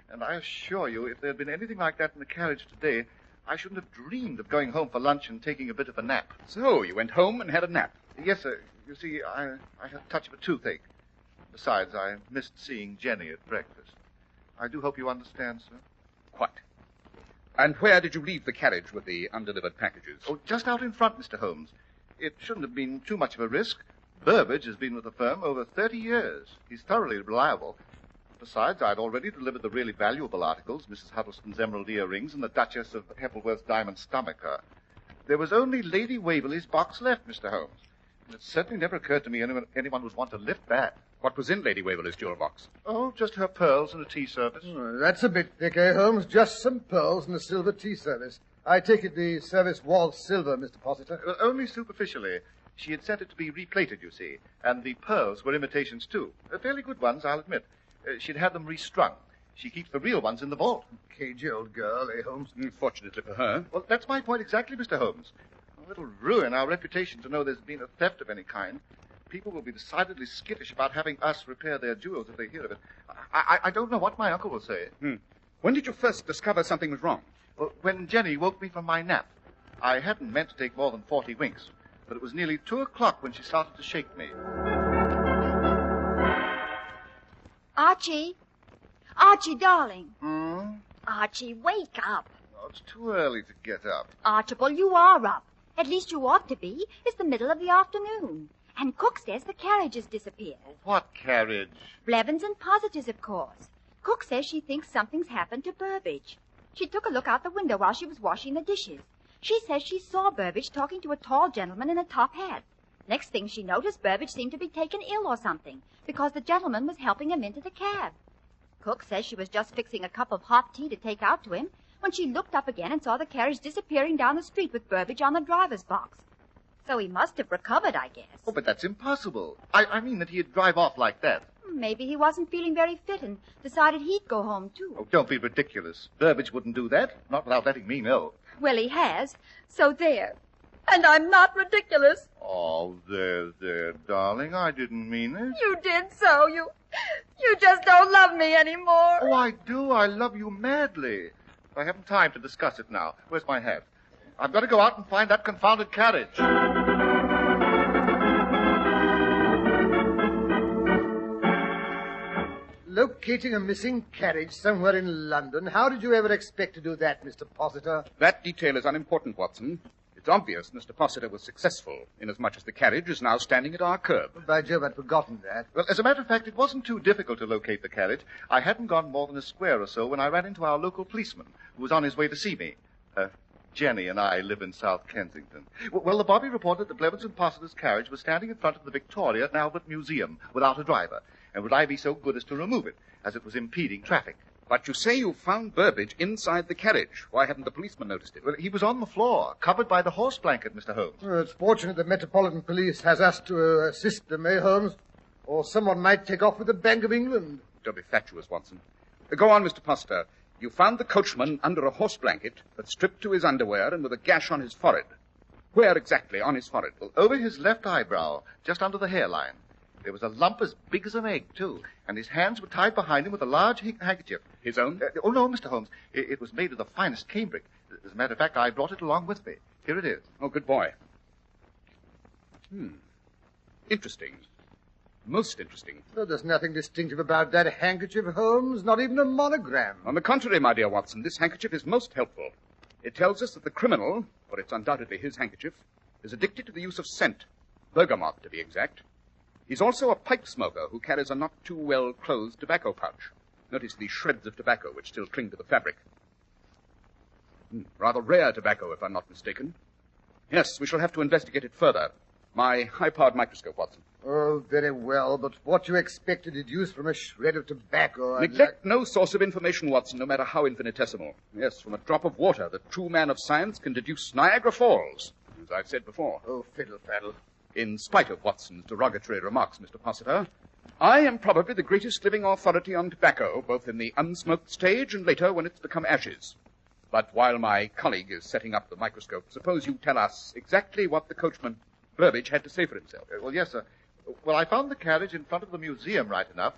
And I assure you, if there had been anything like that in the carriage today, I shouldn't have dreamed of going home for lunch and taking a bit of a nap. So, you went home and had a nap? Yes, sir. You see, I had a touch of a toothache. Besides, I missed seeing Jenny at breakfast. I do hope you understand, sir. Quite. And where did you leave the carriage with the undelivered packages? Oh, just out in front, Mr. Holmes. It shouldn't have been too much of a risk. Burbage has been with the firm over 30 years. He's thoroughly reliable. Besides, I'd already delivered the really valuable articles, Mrs. Huddleston's emerald earrings and the Duchess of Heppelworth's diamond stomacher. There was only Lady Waverly's box left, Mr. Holmes. And it certainly never occurred to me anyone would want to lift that. What was in Lady Waverly's jewel box? Oh, just her pearls and a tea service. Oh, that's a bit thick, eh, Holmes? Just some pearls and a silver tea service. I take it the service was silver, Mr. Possitor. Well, only superficially. She had sent it to be replated, you see, and the pearls were imitations, too. Fairly good ones, I'll admit. She'd had them restrung. She keeps the real ones in the vault. Cagey old girl, eh, Holmes? Fortunately for her. Well, that's my point exactly, Mr. Holmes. It'll ruin our reputation to know there's been a theft of any kind. People will be decidedly skittish about having us repair their jewels if they hear of it. I don't know what my uncle will say. When did you first discover something was wrong? Well, when Jenny woke me from my nap. I hadn't meant to take more than 40 winks, but it was nearly 2 o'clock when she started to shake me. Archie! Archie, darling. Hmm? Archie, wake up. Oh, it's too early to get up. Archibald, you are up. At least you ought to be. It's the middle of the afternoon. And Cook says the carriage has disappeared. What carriage? Blevins and Positives, of course. Cook says she thinks something's happened to Burbage. She took a look out the window while she was washing the dishes. She says she saw Burbage talking to a tall gentleman in a top hat. Next thing she noticed, Burbage seemed to be taken ill or something, because the gentleman was helping him into the cab. Cook says she was just fixing a cup of hot tea to take out to him when she looked up again and saw the carriage disappearing down the street with Burbage on the driver's box. So he must have recovered, I guess. Oh, but that's impossible. I mean that he'd drive off like that. Maybe he wasn't feeling very fit and decided he'd go home, too. Oh, don't be ridiculous. Burbage wouldn't do that, not without letting me know. Well, he has. So there. And I'm not ridiculous. Oh, there, darling. I didn't mean it. You did so. You just don't love me anymore. Oh, I do. I love you madly. I haven't time to discuss it now. Where's my hat? I've got to go out and find that confounded carriage. Locating a missing carriage somewhere in London. How did you ever expect to do that, Mr. Possitor? That detail is unimportant, Watson. It's obvious Mr. Possitor was successful, inasmuch as the carriage is now standing at our curb. By Jove, I'd forgotten that. Well, as a matter of fact, it wasn't too difficult to locate the carriage. I hadn't gone more than a square or so when I ran into our local policeman, who was on his way to see me. Jenny and I live in South Kensington. Well, the bobby reported that Blevins and Possitor's carriage was standing in front of the Victoria and Albert Museum without a driver. And would I be so good as to remove it, as it was impeding traffic? But you say you found Burbage inside the carriage. Why hadn't the policeman noticed it? Well, he was on the floor, covered by the horse blanket, Mr. Holmes. Well, it's fortunate the Metropolitan Police has us to assist them, eh, Holmes? Or someone might take off with the Bank of England. Don't be fatuous, Watson. Go on, Mr. Possitor. You found the coachman under a horse blanket, but stripped to his underwear and with a gash on his forehead. Where exactly on his forehead? Well, over his left eyebrow, just under the hairline. There was a lump as big as an egg, too, and his hands were tied behind him with a large handkerchief. His own? Oh, no, Mr. Holmes. It was made of the finest cambric. As a matter of fact, I brought it along with me. Here it is. Oh, good boy. Interesting. Most interesting. Well, there's nothing distinctive about that handkerchief, Holmes. Not even a monogram. On the contrary, my dear Watson, this handkerchief is most helpful. It tells us that the criminal, for it's undoubtedly his handkerchief, is addicted to the use of scent. Bergamot, to be exact. He's also a pipe smoker who carries a not-too-well-closed tobacco pouch. Notice the shreds of tobacco which still cling to the fabric. Rather rare tobacco, if I'm not mistaken. Yes, we shall have to investigate it further. My high-powered microscope, Watson. Oh, very well, but what you expect to deduce from a shred of tobacco... Neglect no source of information, Watson, no matter how infinitesimal. Yes, from a drop of water, the true man of science can deduce Niagara Falls, as I've said before. Oh, fiddle-faddle. In spite of Watson's derogatory remarks, Mr. Possiter, I am probably the greatest living authority on tobacco, both in the unsmoked stage and later when it's become ashes. But while my colleague is setting up the microscope, suppose you tell us exactly what the coachman, Burbage, had to say for himself. Well, yes, sir. Well, I found the carriage in front of the museum right enough,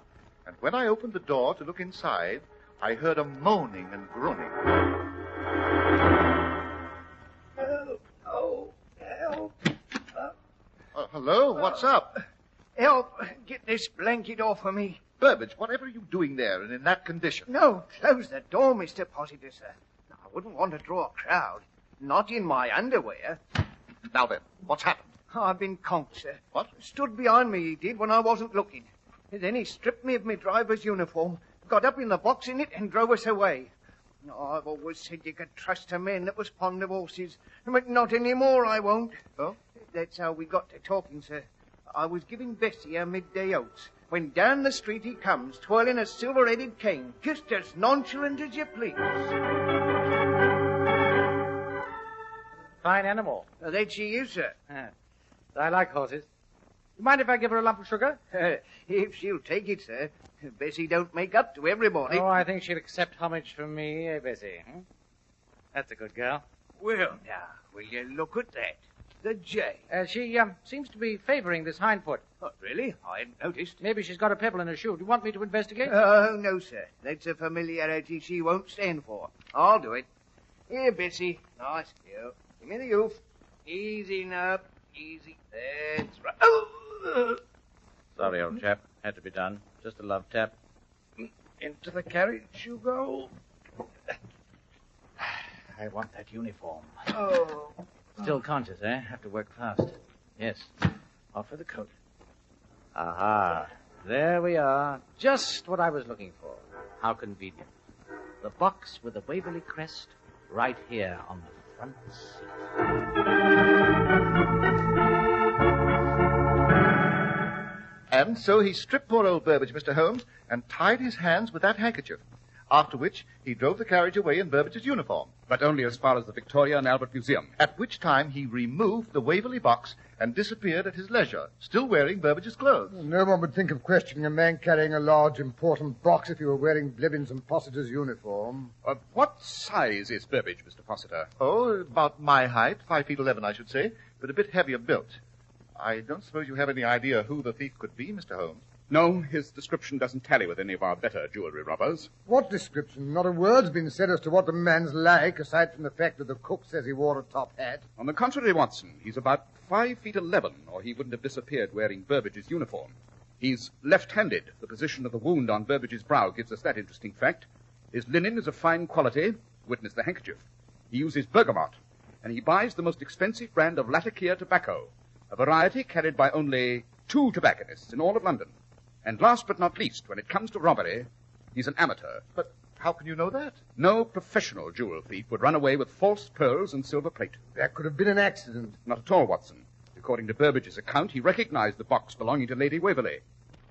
and when I opened the door to look inside, I heard a moaning and groaning. Help! Oh, help! Hello, what's up? Help! Get this blanket off of me. Burbage, whatever are you doing there and in that condition? No, close the door, Mr. Possitor, sir. I wouldn't want to draw a crowd. Not in my underwear. Now then, what's happened? I've been conked, sir. What? Stood behind me, he did, when I wasn't looking. Then he stripped me of my driver's uniform, got up in the box in it, and drove us away. I've always said you could trust a man that was fond of horses, but not anymore, I won't. Oh? That's how we got to talking, sir. I was giving Bessie her midday oats, when down the street he comes, twirling a silver-headed cane, just as nonchalant as you please. Fine animal. That she is, sir. I like horses. You mind if I give her a lump of sugar? If she'll take it, sir. Bessie don't make up to everybody. Oh, I think she'll accept homage from me, Bessie. That's a good girl. Well, now, will you look at that? The J. She seems to be favoring this hind foot. Oh, really? I hadn't noticed. Maybe she's got a pebble in her shoe. Do you want me to investigate? Oh, no, sir. That's a familiarity she won't stand for. I'll do it. Here, Bessie. Nice girl. Give me the hoof. Easy now. Easy. That's right. Oh! Sorry, old chap. Had to be done. Just a love tap. Into the carriage you go. I want that uniform. Oh. Still conscious, eh? Have to work fast. Yes. Off for the coat. Aha. There we are. Just what I was looking for. How convenient. The box with the Waverly crest right here on the front seat. And so he stripped poor old Burbage, Mr. Holmes, and tied his hands with that handkerchief. After which, he drove the carriage away in Burbage's uniform. But only as far as the Victoria and Albert Museum. At which time he removed the Waverly box and disappeared at his leisure, still wearing Burbage's clothes. No one would think of questioning a man carrying a large, important box if he were wearing Blevins and Possiter's uniform. What size is Burbage, Mr. Possiter? Oh, about my height, 5'11", I should say, but a bit heavier built. I don't suppose you have any idea who the thief could be, Mr. Holmes? No, his description doesn't tally with any of our better jewelry robbers. What description? Not a word's been said as to what the man's like, aside from the fact that the cook says he wore a top hat. On the contrary, Watson, he's about 5'11", or he wouldn't have disappeared wearing Burbage's uniform. He's left-handed. The position of the wound on Burbage's brow gives us that interesting fact. His linen is of fine quality, witness the handkerchief. He uses bergamot, and he buys the most expensive brand of Latakia tobacco, a variety carried by only 2 tobacconists in all of London. And last but not least, when it comes to robbery, he's an amateur. But how can you know that? No professional jewel thief would run away with false pearls and silver plate. That could have been an accident. Not at all, Watson. According to Burbage's account, he recognized the box belonging to Lady Waverly.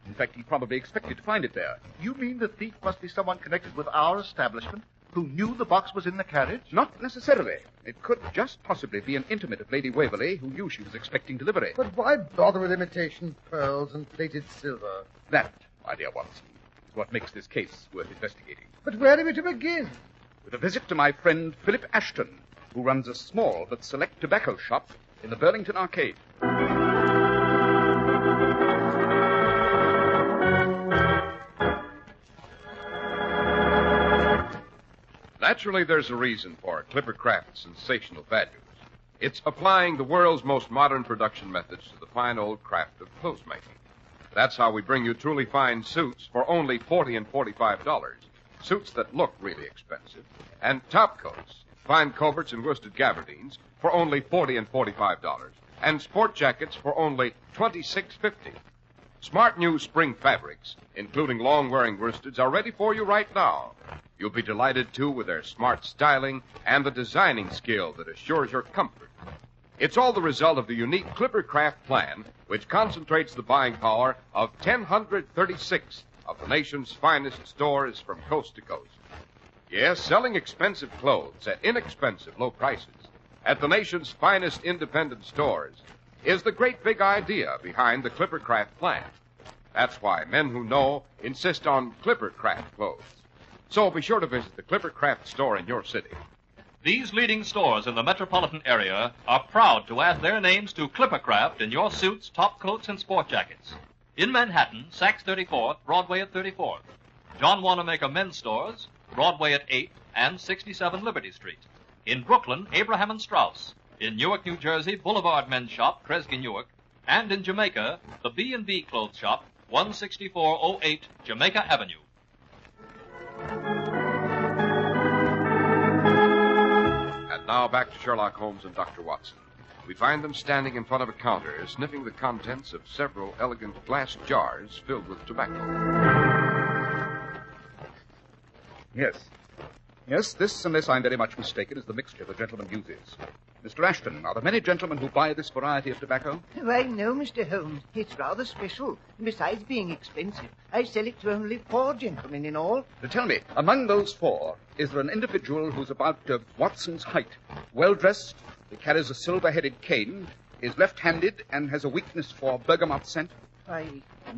In fact, he probably expected to find it there. You mean the thief must be someone connected with our establishment who knew the box was in the carriage? Not necessarily. It could just possibly be an intimate of Lady Waverly who knew she was expecting delivery. But why bother with imitation pearls and plated silver? That, my dear Watson, is what makes this case worth investigating. But where are we to begin? With a visit to my friend Philip Ashton, who runs a small but select tobacco shop in the Burlington Arcade. Naturally, there's a reason for Clippercraft's sensational values. It's applying the world's most modern production methods to the fine old craft of clothes making. That's how we bring you truly fine suits for only $40 and $45. Suits that look really expensive. And top coats, fine coverts and worsted gabardines for only $40 and $45. And sport jackets for only $26.50. Smart new spring fabrics, including long-wearing worsteds, are ready for you right now. You'll be delighted, too, with their smart styling and the designing skill that assures your comfort. It's all the result of the unique Clippercraft plan, which concentrates the buying power of 1,036 of the nation's finest stores from coast to coast. Yes, selling expensive clothes at inexpensive low prices at the nation's finest independent stores is the great big idea behind the Clippercraft plan. That's why men who know insist on Clippercraft clothes. So be sure to visit the Clippercraft store in your city. These leading stores in the metropolitan area are proud to add their names to Clippercraft in your suits, top coats, and sport jackets. In Manhattan, Saks 34th, Broadway at 34th. John Wanamaker Men's Stores, Broadway at 8th and 67 Liberty Street. In Brooklyn, Abraham and Strauss. In Newark, New Jersey, Boulevard Men's Shop, Kresge Newark. And in Jamaica, the B&B Clothes Shop, 16408 Jamaica Avenue. And now back to Sherlock Holmes and Dr. Watson. We find them standing in front of a counter, sniffing the contents of several elegant glass jars filled with tobacco. Yes, this, unless I'm very much mistaken, is the mixture the gentleman uses. Mr. Ashton, are there many gentlemen who buy this variety of tobacco? Why, no, Mr. Holmes. It's rather special. Besides being expensive, I sell it to only 4 gentlemen in all. Tell me, among those 4, is there an individual who's about Watson's height, well-dressed, who carries a silver-headed cane, is left-handed, and has a weakness for bergamot scent? Why,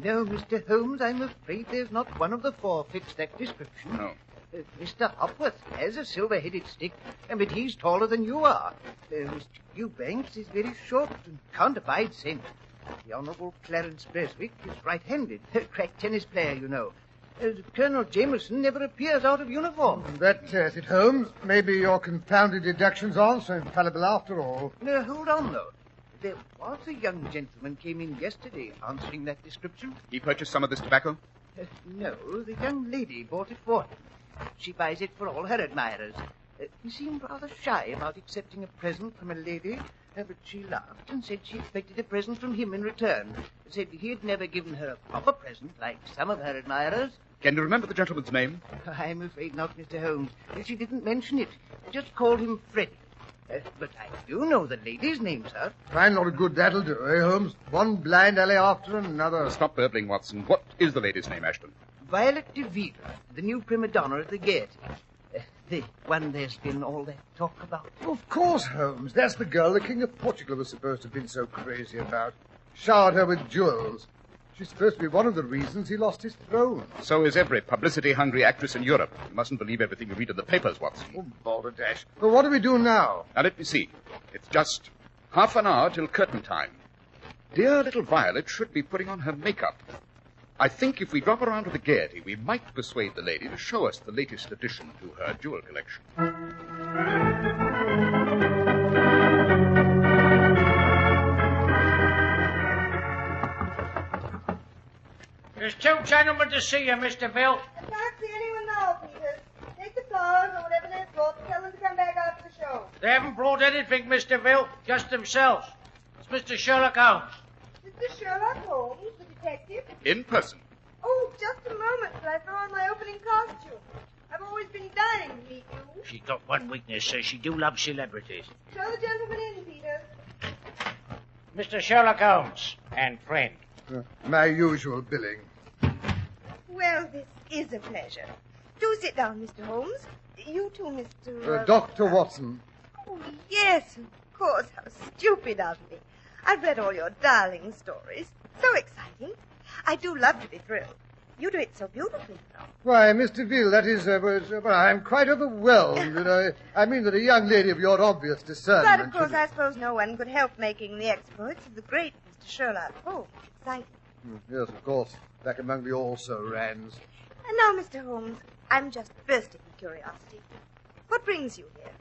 no, Mr. Holmes, I'm afraid there's not one of the 4 fits that description. No. Mr. Hopworth has a silver-headed stick, but he's taller than you are. Mr. Eubanks is very short and can't abide scent. The Honourable Clarence Beswick is right-handed, a crack tennis player, you know. Colonel Jameson never appears out of uniform. That says it, Holmes. Maybe your confounded deductions aren't so infallible after all. Hold on, though. There was a young gentleman came in yesterday answering that description. He purchased some of this tobacco? No, the young lady bought it for him. She buys it for all her admirers. He seemed rather shy about accepting a present from a lady, but she laughed and said she expected a present from him in return. Said he had never given her a proper present like some of her admirers. Can you remember the gentleman's name? I'm afraid not, Mr. Holmes. She didn't mention it. Just called him Freddie. But I do know the lady's name, sir. Fine lot of good that'll do, eh, Holmes? One blind alley after another. Stop burbling, Watson. What is the lady's name, Ashton? Violet DeVille, the new prima donna at the Gaiety. The one there's been all that talk about. Of course, Holmes. That's the girl the King of Portugal was supposed to have been so crazy about. Showered her with jewels. She's supposed to be one of the reasons he lost his throne. So is every publicity-hungry actress in Europe. You mustn't believe everything you read in the papers, Watson. Oh, balderdash. Well, what do we do now? Now, let me see. It's just half an hour till curtain time. Dear little Violet should be putting on her makeup. I think if we drop around to the Gaiety, we might persuade the lady to show us the latest addition to her jewel collection. There's 2 gentlemen to see you, Mr. Bill. I can't see anyone now, Peter. Take the flowers or whatever they've brought and tell them to come back after the show. They haven't brought anything, Mr. Bill, just themselves. It's Mr. Sherlock Holmes. Mr. Sherlock Holmes, the detective? In person. Oh, just a moment till I throw on my opening costume. I've always been dying to meet you. She's got one weakness, sir. She do love celebrities. Show the gentleman in, Peter. Mr. Sherlock Holmes and friend. My usual billing. Well, this is a pleasure. Do sit down, Mr. Holmes. You too, Mr. Dr. Watson. Oh, yes, of course. How stupid of me. I've read all your darling stories. So exciting. I do love to be thrilled. You do it so beautifully, you know. Why, Miss DeVille, that is, I'm quite overwhelmed. I mean that a young lady of your obvious discernment... But, of course, I suppose no one could help making the exploits of the great Mr. Sherlock Holmes exciting. Yes, of course. Back among the also-rans. And now, Mr. Holmes, I'm just bursting with curiosity. What brings you here?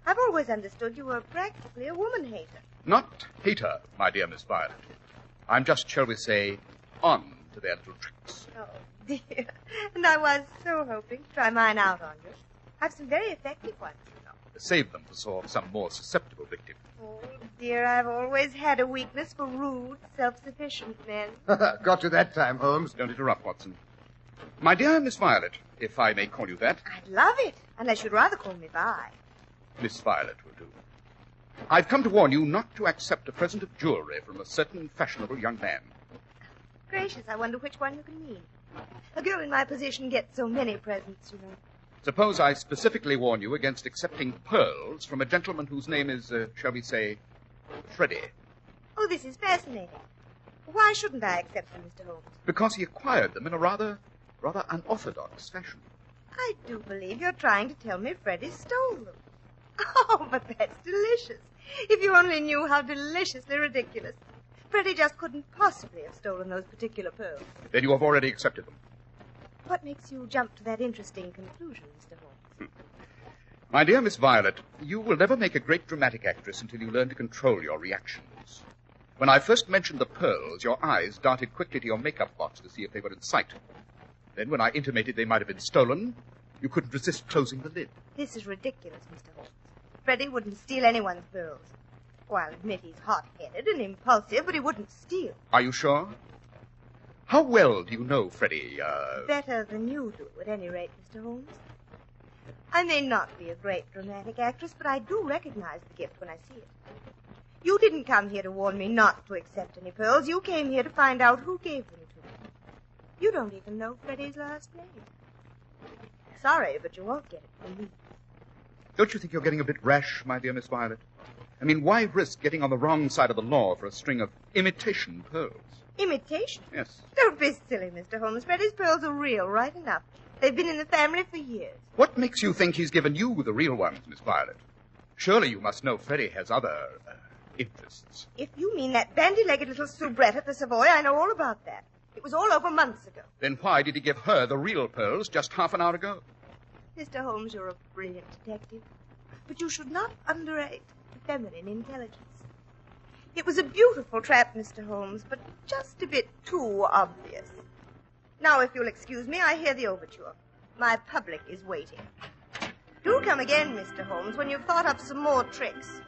I've always understood you were practically a woman-hater. Not hater, my dear Miss Violet. I'm just, shall we say, on to their little tricks. Oh, dear. And I was so hoping to try mine out on you. I've some very effective ones, you know. Save them for some more susceptible victim. Oh, dear, I've always had a weakness for rude, self-sufficient men. Got you that time, Holmes. Don't interrupt, Watson. My dear Miss Violet, if I may call you that. I'd love it, unless you'd rather call me Vi. Miss Violet will do. I've come to warn you not to accept a present of jewelry from a certain fashionable young man. Gracious, I wonder which one you can mean. A girl in my position gets so many presents, you know. Suppose I specifically warn you against accepting pearls from a gentleman whose name is, shall we say, Freddie. Oh, this is fascinating. Why shouldn't I accept them, Mr. Holmes? Because he acquired them in a rather unorthodox fashion. I do believe you're trying to tell me Freddie stole them. Oh, but that's delicious. If you only knew how deliciously ridiculous. Freddie just couldn't possibly have stolen those particular pearls. Then you have already accepted them. What makes you jump to that interesting conclusion, Mr. Holmes? My dear Miss Violet, you will never make a great dramatic actress until you learn to control your reactions. When I first mentioned the pearls, your eyes darted quickly to your makeup box to see if they were in sight. Then when I intimated they might have been stolen, you couldn't resist closing the lid. This is ridiculous, Mr. Holmes. Freddie wouldn't steal anyone's pearls. Oh, I'll admit he's hot-headed and impulsive, but he wouldn't steal. Are you sure? How well do you know Freddie, Better than you do, at any rate, Mr. Holmes. I may not be a great dramatic actress, but I do recognize the gift when I see it. You didn't come here to warn me not to accept any pearls. You came here to find out who gave them to me. You don't even know Freddie's last name. Sorry, but you won't get it from me. Don't you think you're getting a bit rash, my dear Miss Violet? I mean, why risk getting on the wrong side of the law for a string of imitation pearls? Imitation? Yes. Don't be silly, Mr. Holmes. Freddie's pearls are real, right enough. They've been in the family for years. What makes you think he's given you the real ones, Miss Violet? Surely you must know Freddie has other, interests. If you mean that bandy-legged little soubrette at the Savoy, I know all about that. It was all over months ago. Then why did he give her the real pearls just half an hour ago? Mr. Holmes, you're a brilliant detective. But you should not underrate feminine intelligence. It was a beautiful trap, Mr. Holmes, but just a bit too obvious. Now, if you'll excuse me, I hear the overture. My public is waiting. Do come again, Mr. Holmes, when you've thought up some more tricks.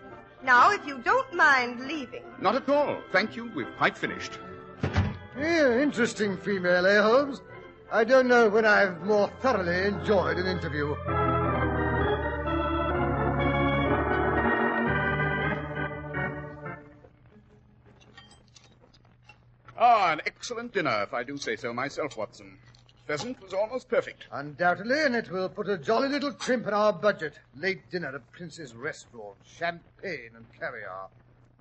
Now, if you don't mind leaving. Not at all. Thank you. We've quite finished. Yeah, interesting female, eh, Holmes? I don't know when I've more thoroughly enjoyed an interview. Ah, an excellent dinner, if I do say so myself, Watson. Pheasant was almost perfect. Undoubtedly, and it will put a jolly little crimp in our budget. Late dinner at Prince's Restaurant, champagne and caviar.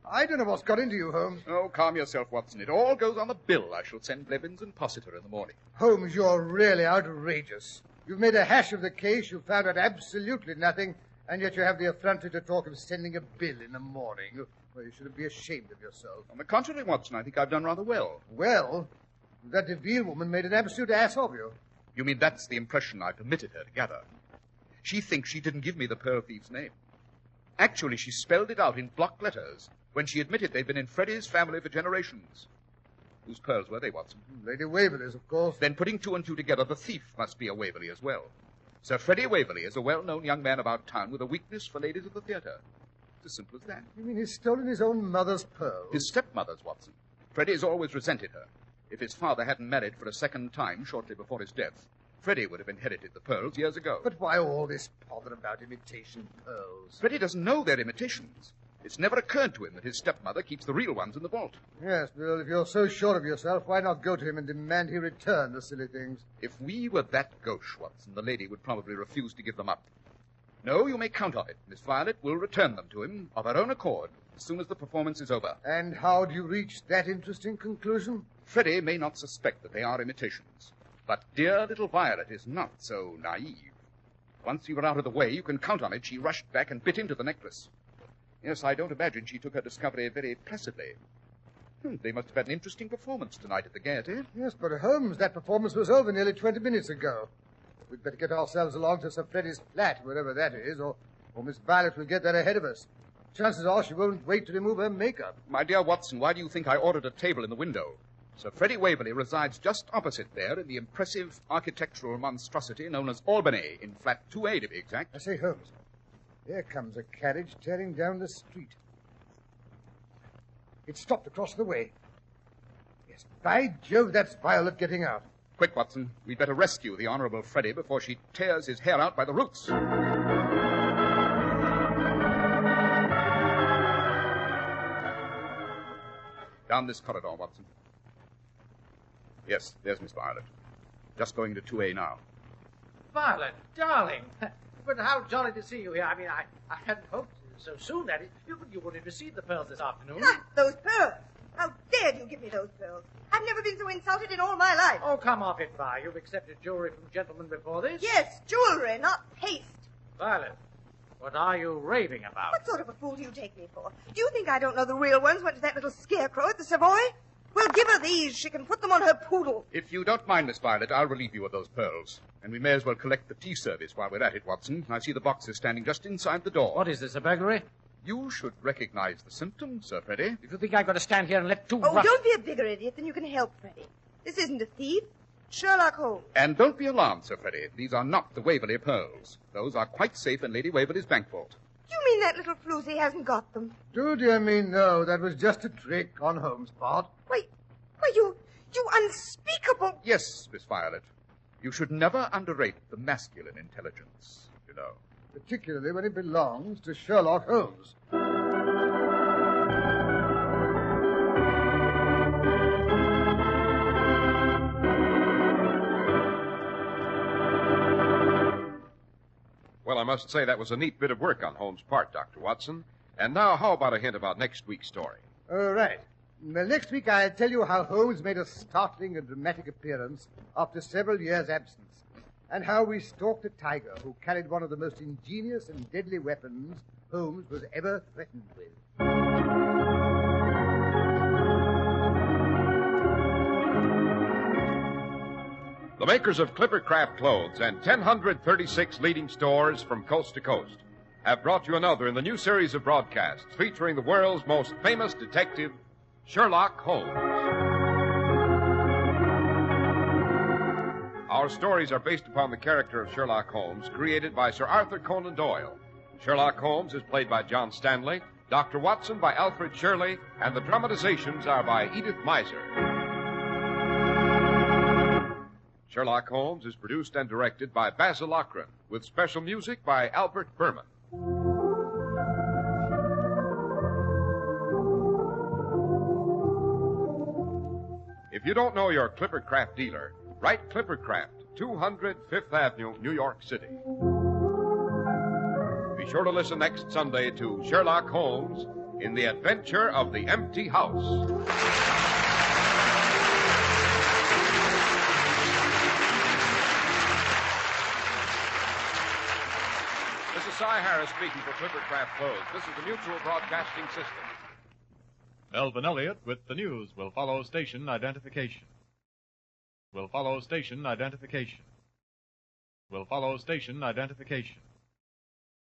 I don't know what's got into you, Holmes. Oh, calm yourself, Watson. It all goes on the bill. I shall send Blevins and Possitor in the morning. Holmes, you're really outrageous. You've made a hash of the case, you found out absolutely nothing, and yet you have the effrontery to talk of sending a bill in the morning. Well, you should be ashamed of yourself. On the contrary, Watson, I think I've done rather well. Well, that DeVille woman made an absolute ass of you. You mean that's the impression I permitted her to gather? She thinks she didn't give me the pearl thief's name. Actually, she spelled it out in block letters when she admitted they'd been in Freddie's family for generations. Whose pearls were they, Watson? Lady Waverly's, of course. Then putting two and two together, the thief must be a Waverly as well. Sir Freddie Waverly is a well-known young man about town with a weakness for ladies of the theatre. It's as simple as that. You mean he's stolen his own mother's pearls? His stepmother's, Watson. Freddie's always resented her. If his father hadn't married for a second time shortly before his death, Freddie would have inherited the pearls years ago. But why all this bother about imitation pearls? Freddie doesn't know they're imitations. It's never occurred to him that his stepmother keeps the real ones in the vault. Yes, well, if you're so sure of yourself, why not go to him and demand he return the silly things? If we were that gauche, Watson, the lady would probably refuse to give them up. No, you may count on it. Miss Violet will return them to him of her own accord as soon as the performance is over. And how do you reach that interesting conclusion? Freddie may not suspect that they are imitations, but dear little Violet is not so naive. Once you were out of the way, you can count on it, she rushed back and bit into the necklace. Yes, I don't imagine she took her discovery very placidly. They must have had an interesting performance tonight at the Gaiety. Yes, but Holmes, that performance was over nearly 20 minutes ago. We'd better get ourselves along to Sir Freddie's flat, wherever that is, or Miss Violet will get there ahead of us. Chances are she won't wait to remove her makeup. My dear Watson, why do you think I ordered a table in the window? Sir Freddie Waverly resides just opposite there in the impressive architectural monstrosity known as Albany, in flat 2A to be exact. I say, Holmes, there comes a carriage tearing down the street. It stopped across the way. Yes, by Jove, that's Violet getting out. Quick, Watson. We'd better rescue the Honorable Freddie before she tears his hair out by the roots. Down this corridor, Watson. Yes, there's Miss Violet. Just going to 2A now. Violet, darling. But how jolly to see you here. I mean, I hadn't hoped so soon that you would have received the pearls this afternoon. Not those pearls. How dared you give me those pearls? I've never been so insulted in all my life. Oh, come off it, Vi. You've accepted jewelry from gentlemen before this? Yes, jewelry, not paste. Violet, what are you raving about? What sort of a fool do you take me for? Do you think I don't know the real ones went to that little scarecrow at the Savoy? Well, give her these. She can put them on her poodle. If you don't mind, Miss Violet, I'll relieve you of those pearls. And we may as well collect the tea service while we're at it, Watson. I see the boxes standing just inside the door. What is this, a burglary? You should recognize the symptoms, Sir Freddie. If you think I've got to stand here and let two Oh, don't be a bigger idiot than you can help, Freddie. This isn't a thief. Sherlock Holmes. And don't be alarmed, Sir Freddie. These are not the Waverly pearls. Those are quite safe in Lady Waverly's bank vault. You mean that little floozy hasn't got them? Do dear me, no. That was just a trick on Holmes' part. Why, you unspeakable... Yes, Miss Violet. You should never underrate the masculine intelligence, you know. Particularly when it belongs to Sherlock Holmes. Well, I must say that was a neat bit of work on Holmes' part, Dr. Watson. And now, how about a hint about next week's story? Right. Well, next week I'll tell you how Holmes made a startling and dramatic appearance after several years' absence, and how we stalked a tiger who carried one of the most ingenious and deadly weapons Holmes was ever threatened with. The makers of Clippercraft clothes and 1,036 leading stores from coast to coast have brought you another in the new series of broadcasts featuring the world's most famous detective, Sherlock Holmes. Our stories are based upon the character of Sherlock Holmes, created by Sir Arthur Conan Doyle. Sherlock Holmes is played by John Stanley, Dr. Watson by Alfred Shirley, and the dramatizations are by Edith Meiser. Sherlock Holmes is produced and directed by Basil Lochran, with special music by Albert Berman. If you don't know your Clippercraft dealer, write Clippercraft, 200 Fifth Avenue, New York City. Be sure to listen next Sunday to Sherlock Holmes in The Adventure of the Empty House. This is Cy Harris speaking for Clippercraft Clothes. This is the Mutual Broadcasting System. Melvin Elliott with the news will follow station identification. Will follow station identification. Will follow station identification.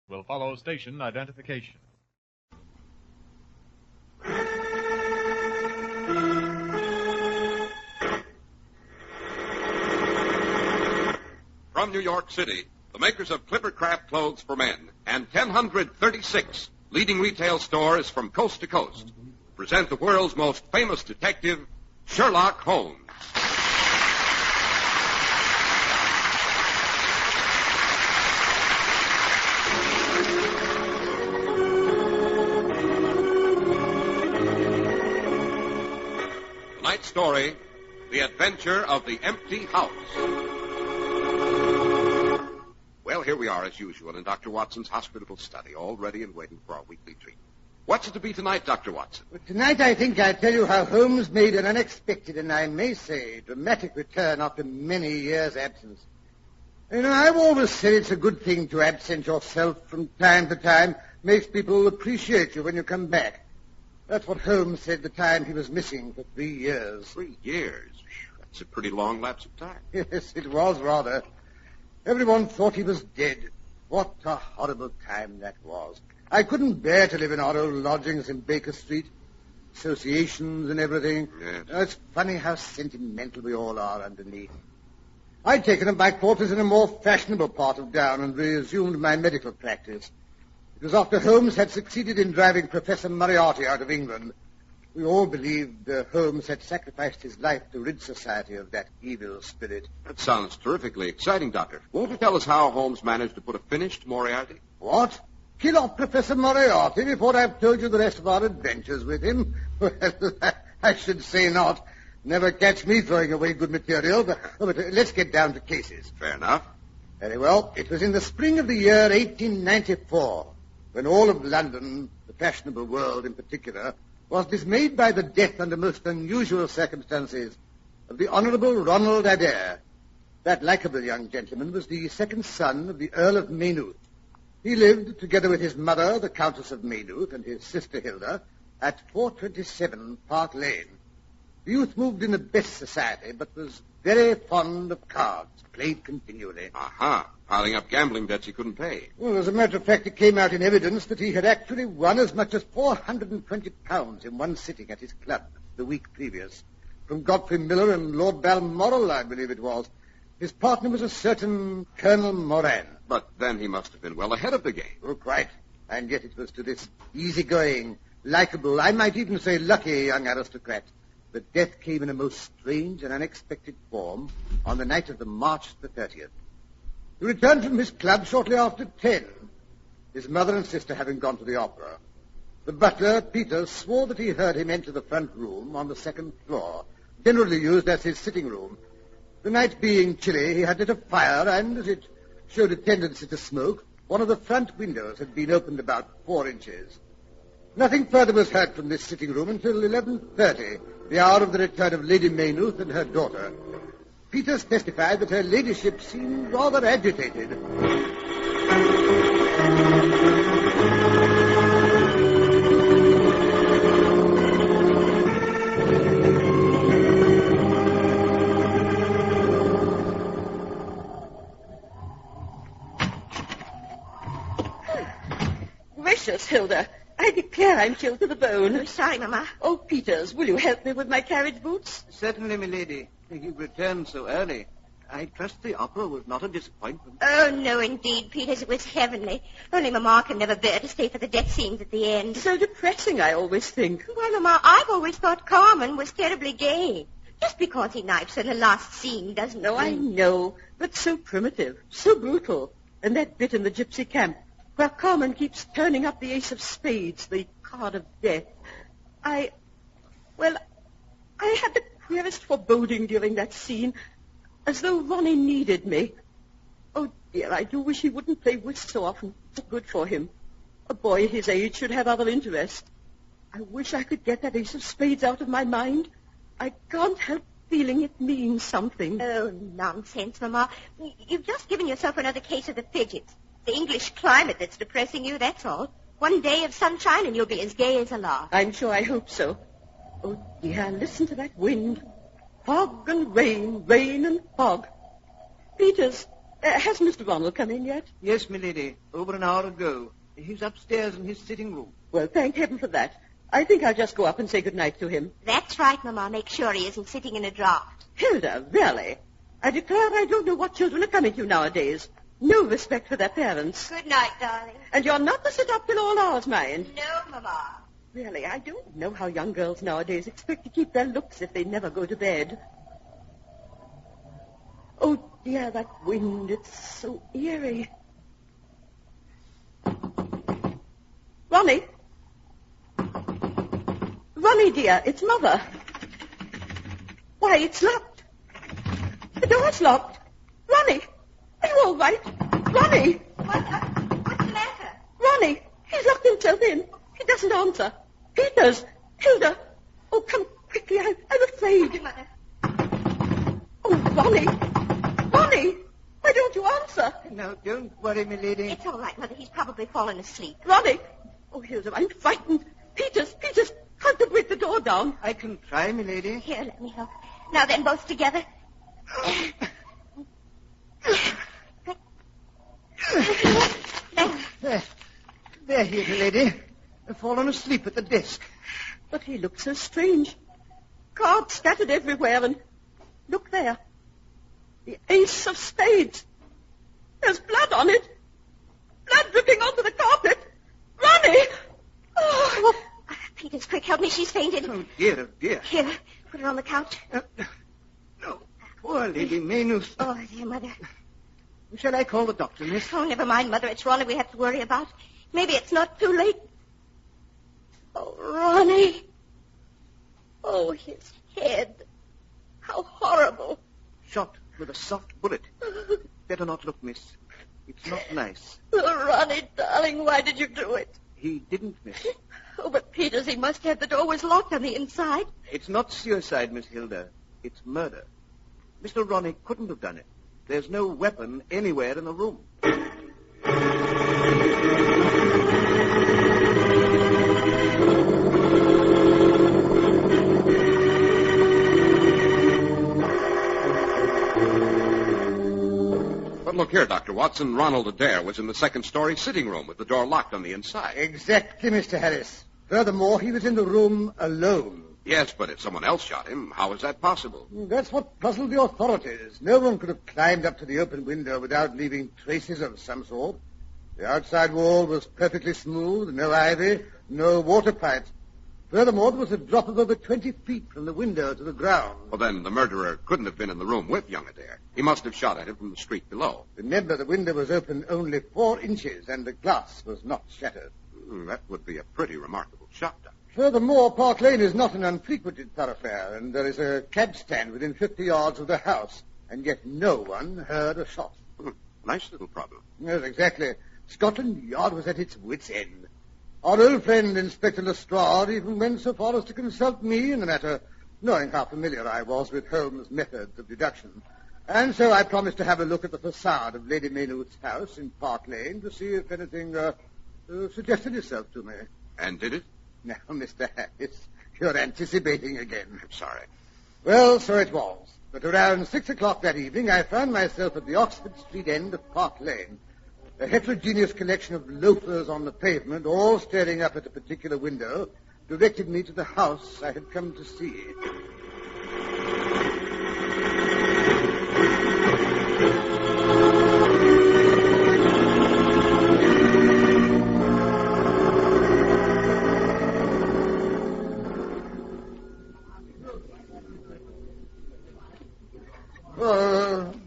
Will follow station identification. From New York City, the makers of Clippercraft clothes for men and 1,036 leading retail stores from coast to coast present the world's most famous detective, Sherlock Holmes. Tonight's story, The Adventure of the Empty House. Well, here we are as usual in Dr. Watson's hospitable study, all ready and waiting for our weekly treat. What's it to be tonight, Dr. Watson? Well, tonight I think I'll tell you how Holmes made an unexpected and, I may say, dramatic return after many years' absence. You know, I've always said it's a good thing to absent yourself from time to time. Makes people appreciate you when you come back. That's what Holmes said the time he was missing for 3 years. 3 years? That's a pretty long lapse of time. Yes, it was rather. Everyone thought he was dead. What a horrible time that was. I couldn't bear to live in our old lodgings in Baker Street. Associations and everything. Yes. It's funny how sentimental we all are underneath. I'd taken up my quarters in a more fashionable part of town and resumed my medical practice. It was after Holmes had succeeded in driving Professor Moriarty out of England. We all believed Holmes had sacrificed his life to rid society of that evil spirit. That sounds terrifically exciting, Doctor. Won't you tell us how Holmes managed to put a finish to Moriarty? What? Kill off Professor Moriarty before I've told you the rest of our adventures with him? Well, I should say not. Never catch me throwing away good material. But let's get down to cases. Fair enough. Very well. It was in the spring of the year 1894 when all of London, the fashionable world in particular, was dismayed by the death under most unusual circumstances of the Honourable Ronald Adair. That likeable young gentleman was the second son of the Earl of Maynooth. He lived, together with his mother, the Countess of Maynooth, and his sister Hilda, at 427 Park Lane. The youth moved in the best society, but was very fond of cards, played continually. Aha. Piling up gambling debts he couldn't pay. Well, as a matter of fact, it came out in evidence that he had actually won as much as £420 in one sitting at his club the week previous. From Godfrey Miller and Lord Balmoral, I believe it was. His partner was a certain Colonel Moran. But then he must have been well ahead of the game. Oh, quite. And yet it was to this easygoing, likeable, I might even say lucky young aristocrat that death came in a most strange and unexpected form on the night of the March the 30th. He returned from his club shortly after 10, his mother and sister having gone to the opera. The butler, Peter, swore that he heard him enter the front room on the second floor, generally used as his sitting room. The night being chilly, he had lit a fire, and as it showed a tendency to smoke, one of the front windows had been opened about 4 inches. Nothing further was heard from this sitting room until 11:30, the hour of the return of Lady Maynooth and her daughter. Peters testified that her ladyship seemed rather agitated. Gracious, Hilda. I declare I'm chilled to the bone. I'm sorry, Mamma. Oh, Peters, will you help me with my carriage boots? Certainly, milady. You returned so early. I trust the opera was not a disappointment. Oh, no, indeed, Peters. It was heavenly. Only Mamma can never bear to stay for the death scenes at the end. So depressing, I always think. Well, Mamma, I've always thought Carmen was terribly gay. Just because he knifes her in the last scene doesn't... No, I know. But so primitive, so brutal. And that bit in the gypsy camp, where Carmen keeps turning up the ace of spades, the card of death. I had the queerest foreboding during that scene, as though Ronnie needed me. Oh, dear, I do wish he wouldn't play whist so often. It's good for him. A boy his age should have other interests. I wish I could get that ace of spades out of my mind. I can't help feeling it means something. Oh, nonsense, Mamma. You've just given yourself another case of the fidgets. The English climate that's depressing you, that's all. One day of sunshine and you'll be as gay as a lark. I'm sure I hope so. Oh, dear, listen to that wind. Fog and rain, rain and fog. Peters, has Mr. Ronald come in yet? Yes, milady. Over an hour ago. He's upstairs in his sitting room. Well, thank heaven for that. I think I'll just go up and say good night to him. That's right, Mamma. Make sure he isn't sitting in a draught. Hilda, really? I declare I don't know what children are coming to nowadays. No respect for their parents. Good night, darling. And you're not to sit up till all hours, mind. No, Mamma. Really, I don't know how young girls nowadays expect to keep their looks if they never go to bed. Oh, dear, that wind, it's so eerie. Ronnie? Ronnie, dear, it's Mother. Why, it's locked. The door's locked. Ronnie! Are you all right? Ronnie! What's the matter? Ronnie! He's locked himself in. He doesn't answer. Peters! Hilda! Oh, come quickly. I'm afraid. Okay, Mother. Oh, Ronnie! Ronnie! Why don't you answer? No, don't worry, milady. It's all right, Mother. He's probably fallen asleep. Ronnie! Oh, Hilda, I'm frightened. Peters! Can't you break the door down? I can try, milady. Here, let me help. Now then, both together. There he is, milady. Fallen asleep at the desk. But he looks so strange. Cards scattered everywhere, and look there. The ace of spades. There's blood on it. Blood dripping onto the carpet. Ronnie! Oh. Peters, quick, help me. She's fainted. Oh, dear. Here, put her on the couch. No, poor Lady Maynooth. Oh, dear, Mother. Shall I call the doctor, miss? Oh, never mind, Mother. It's Ronnie we have to worry about. Maybe it's not too late. Oh, Ronnie. Oh, his head. How horrible. Shot with a soft bullet. Better not look, miss. It's not nice. Oh, Ronnie, darling, why did you do it? He didn't, miss. Oh, but Peters, he must have. The door was locked on the inside. It's not suicide, Miss Hilda. It's murder. Mr. Ronnie couldn't have done it. There's no weapon anywhere in the room. But look here, Dr. Watson. Ronald Adair was in the second-story sitting room with the door locked on the inside. Exactly, Mr. Harris. Furthermore, he was in the room alone. Yes, but if someone else shot him, how is that possible? That's what puzzled the authorities. No one could have climbed up to the open window without leaving traces of some sort. The outside wall was perfectly smooth, no ivy, no water pipes. Furthermore, there was a drop of over 20 feet from the window to the ground. Well, then the murderer couldn't have been in the room with young Adair. He must have shot at him from the street below. Remember, the window was open only 4 inches, and the glass was not shattered. That would be a pretty remarkable shot, Doctor. Furthermore, Park Lane is not an unfrequented thoroughfare, and there is a cab stand within 50 yards of the house, and yet no one heard a shot. Nice little problem. Yes, exactly. Scotland Yard was at its wits' end. Our old friend, Inspector Lestrade, even went so far as to consult me in the matter, knowing how familiar I was with Holmes' methods of deduction. And so I promised to have a look at the facade of Lady Maynooth's house in Park Lane to see if anything suggested itself to me. And did it? Now, Mr. Harris, you're anticipating again. I'm sorry. Well, so it was. But around 6 o'clock that evening, I found myself at the Oxford Street end of Park Lane. A heterogeneous collection of loafers on the pavement, all staring up at a particular window, directed me to the house I had come to see.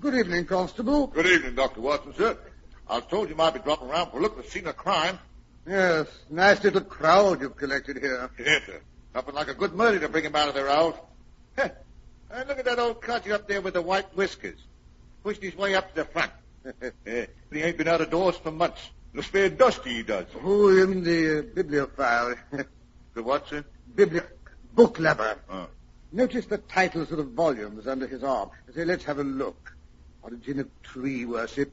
Good evening, Constable. Good evening, Dr. Watson, sir. I was told you might be dropping around for a look at the scene of crime. Yes, nice little crowd you've collected here. Yes, sir. Nothing like a good murder to bring him out of their house. Hey, look at that old codger up there with the white whiskers. Pushed his way up to the front. He ain't been out of doors for months. Looks fair dusty, he does. Oh, you mean the bibliophile. The what, sir? Book lover. Oh. Notice the titles of the volumes under his arm. Say, let's have a look. Origin of Tree Worship,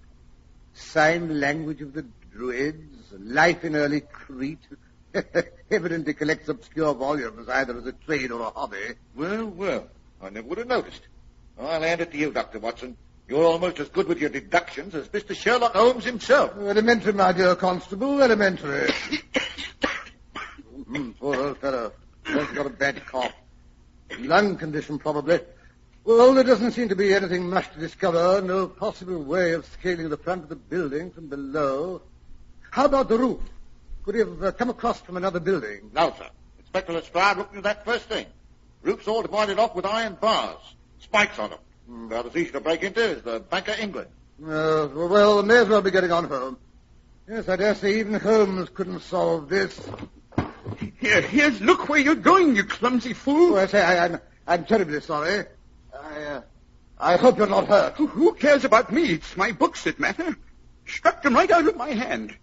Sign Language of the Druids, Life in Early Crete. Evidently collects obscure volumes, either as a trade or a hobby. Well, I never would have noticed. I'll hand it to you, Dr. Watson. You're almost as good with your deductions as Mr. Sherlock Holmes himself. Elementary, my dear Constable, elementary. Poor old fellow. He's got a bad cough. Lung condition, probably. Well, there doesn't seem to be anything much to discover. No possible way of scaling the front of the building from below. How about the roof? Could he have come across from another building? No, sir. Inspector Lestrade looked into that first thing. Roof's all divided off with iron bars. Spikes on them. About as easy to break into as the Bank of England. Well, may as well be getting on home. Yes, I dare say even Holmes couldn't solve this. Here's look where you're going, you clumsy fool. Oh, I say, I'm terribly sorry. I hope you're not hurt. Who cares about me? It's my books that matter. Struck them right out of my hand.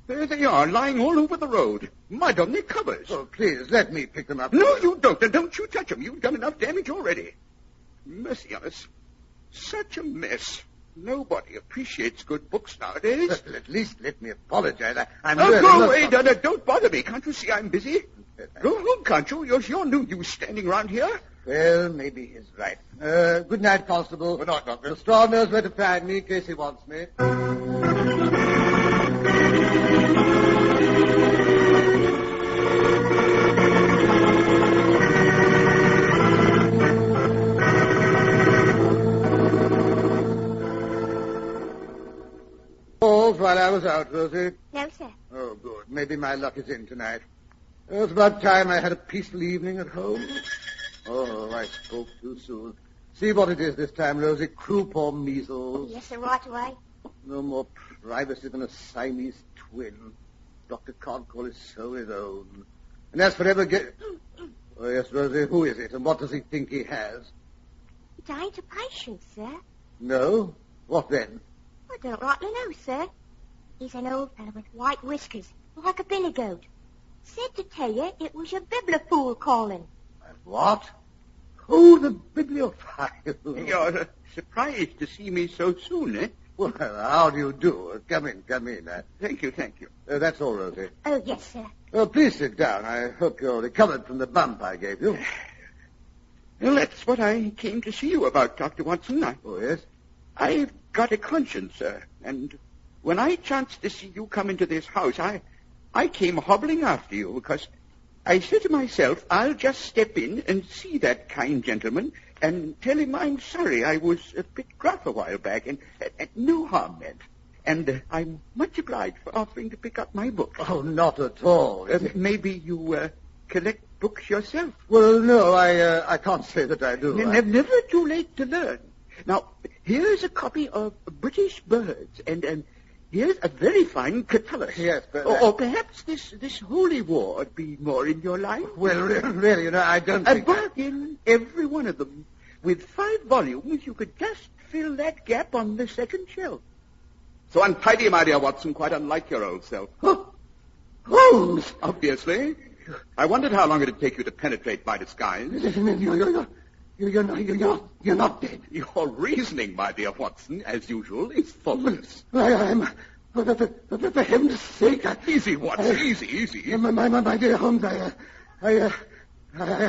There they are, lying all over the road. Mud on their covers. Oh, please, let me pick them up. No, you don't. And don't you touch them. You've done enough damage already. Mercy on us. Such a mess. Nobody appreciates good books nowadays. Well, at least let me apologize. I'm Oh, really go not away, Donna. Don't bother me. Can't you see I'm busy? Go home, can't you? You're no use standing around here. Well, maybe he's right. Good night, Constable. Good night, Doctor. Lestrade knows where to find me in case he wants me. Calls while I was out, Rosie? No, sir. Oh, good. Maybe my luck is in tonight. It was about time I had a peaceful evening at home. Oh, I spoke too soon. See what it is this time, Rosie. Croup or measles. Yes, sir, right away. No more privacy than a Siamese twin. Dr. Codcall is so his own. And as for ever Oh, yes, Rosie, who is it, and what does he think he has? It ain't a patient, sir. No? What then? I don't rightly know, sir. He's an old fellow with white whiskers, like a billy goat. Said to tell you it was your bibliophile calling. What? Who, the bibliophile? You're surprised to see me so soon, eh? Well, how do you do? Come in. Thank you. That's all, Rosie. Oh, yes, sir. Please sit down. I hope you're recovered from the bump I gave you. Well, that's what I came to see you about, Dr. Watson. Oh, yes? I've got a conscience, sir, and when I chanced to see you come into this house, I came hobbling after you because I said to myself, I'll just step in and see that kind gentleman and tell him I'm sorry I was a bit gruff a while back and no harm meant. And I'm much obliged for offering to pick up my book. Oh, not at all. Maybe you collect books yourself? Well, no, I can't say that I do. Never too late to learn. Now, here's a copy of British Birds, and here's a very fine Catullus. Yes, but... Or perhaps this Holy War would be more in your line. Well, really, you know, I don't think... A bargain, every one of them. With 5 volumes, you could just fill that gap on the second shelf. So untidy, my dear Watson, quite unlike your old self. Holmes! Obviously. I wondered how long it'd take you to penetrate my disguise. You're not dead. Your reasoning, my dear Watson, as usual, is faultless. I'm... For heaven's sake, Easy, Watson, easy. My dear Holmes, I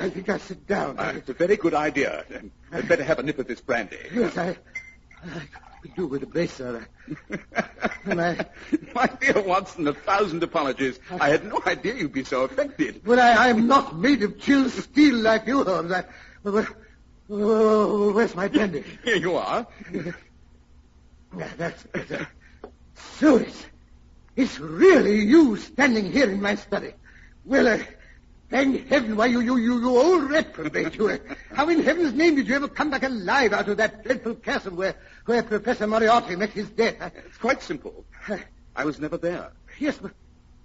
think I'll sit down. It's a very good idea. I'd better have a nip of this brandy. Yes, I could do with a brace, sir. My dear Watson, 1,000 apologies. I had no idea you'd be so affected. Well, I'm not made of chilled steel like you, Holmes. Where's my brandy? Here you are. That's so it's really you standing here in my study. Well, thank heaven, why, you old reprobate, you. How in heaven's name did you ever come back alive out of that dreadful chasm where Professor Moriarty met his death? It's quite simple. I was never there. Yes,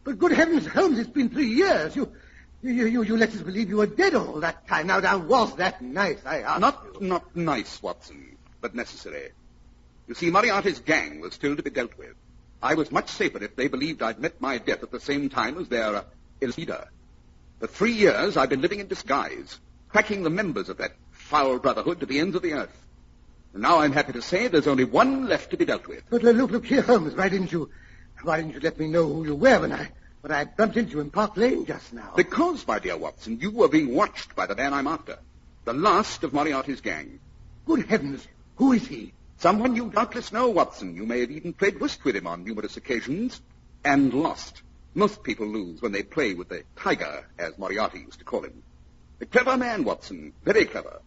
but good heavens, Holmes, it's been 3 years. You let us believe you were dead all that time. Now, was that nice? Not nice, Watson, but necessary. You see, Moriarty's gang was still to be dealt with. I was much safer if they believed I'd met my death at the same time as their leader. For 3 years, I've been living in disguise, tracking the members of that foul brotherhood to the ends of the earth. And now I'm happy to say there's only one left to be dealt with. But look here, Holmes. Why didn't you let me know who you were when I bumped into you in Park Lane just now? Because, my dear Watson, you were being watched by the man I'm after. The last of Moriarty's gang. Good heavens, who is he? Someone you doubtless know, Watson. You may have even played whist with him on numerous occasions. And lost. Most people lose when they play with the tiger, as Moriarty used to call him. A clever man, Watson. Very clever.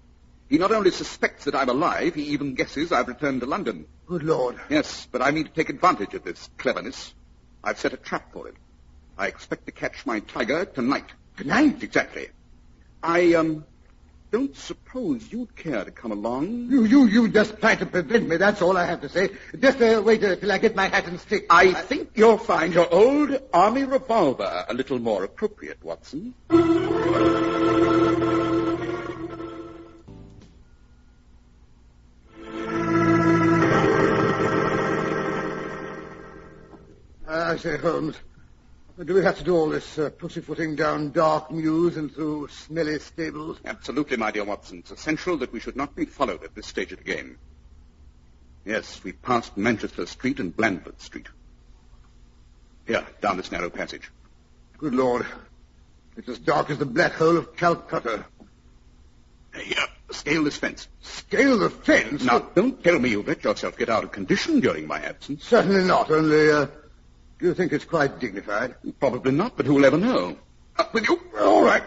He not only suspects that I'm alive, he even guesses I've returned to London. Good Lord. Yes, but I mean to take advantage of this cleverness. I've set a trap for him. I expect to catch my tiger tonight. Tonight? Exactly. I, don't suppose you'd care to come along? You just try to prevent me, that's all I have to say. Just wait till I get my hat and stick. I think you'll find your old army revolver a little more appropriate, Watson. I say, Holmes, do we have to do all this pussyfooting down dark mews and through smelly stables? Absolutely, my dear Watson. It's essential that we should not be followed at this stage of the game. Yes, we've passed Manchester Street and Blandford Street. Here, down this narrow passage. Good Lord. It's as dark as the black hole of Calcutta. Here, scale this fence. Scale the fence? Now, don't tell me you've let yourself get out of condition during my absence. Certainly not, only, do you think it's quite dignified? Probably not, but who'll ever know? Up with you. All right.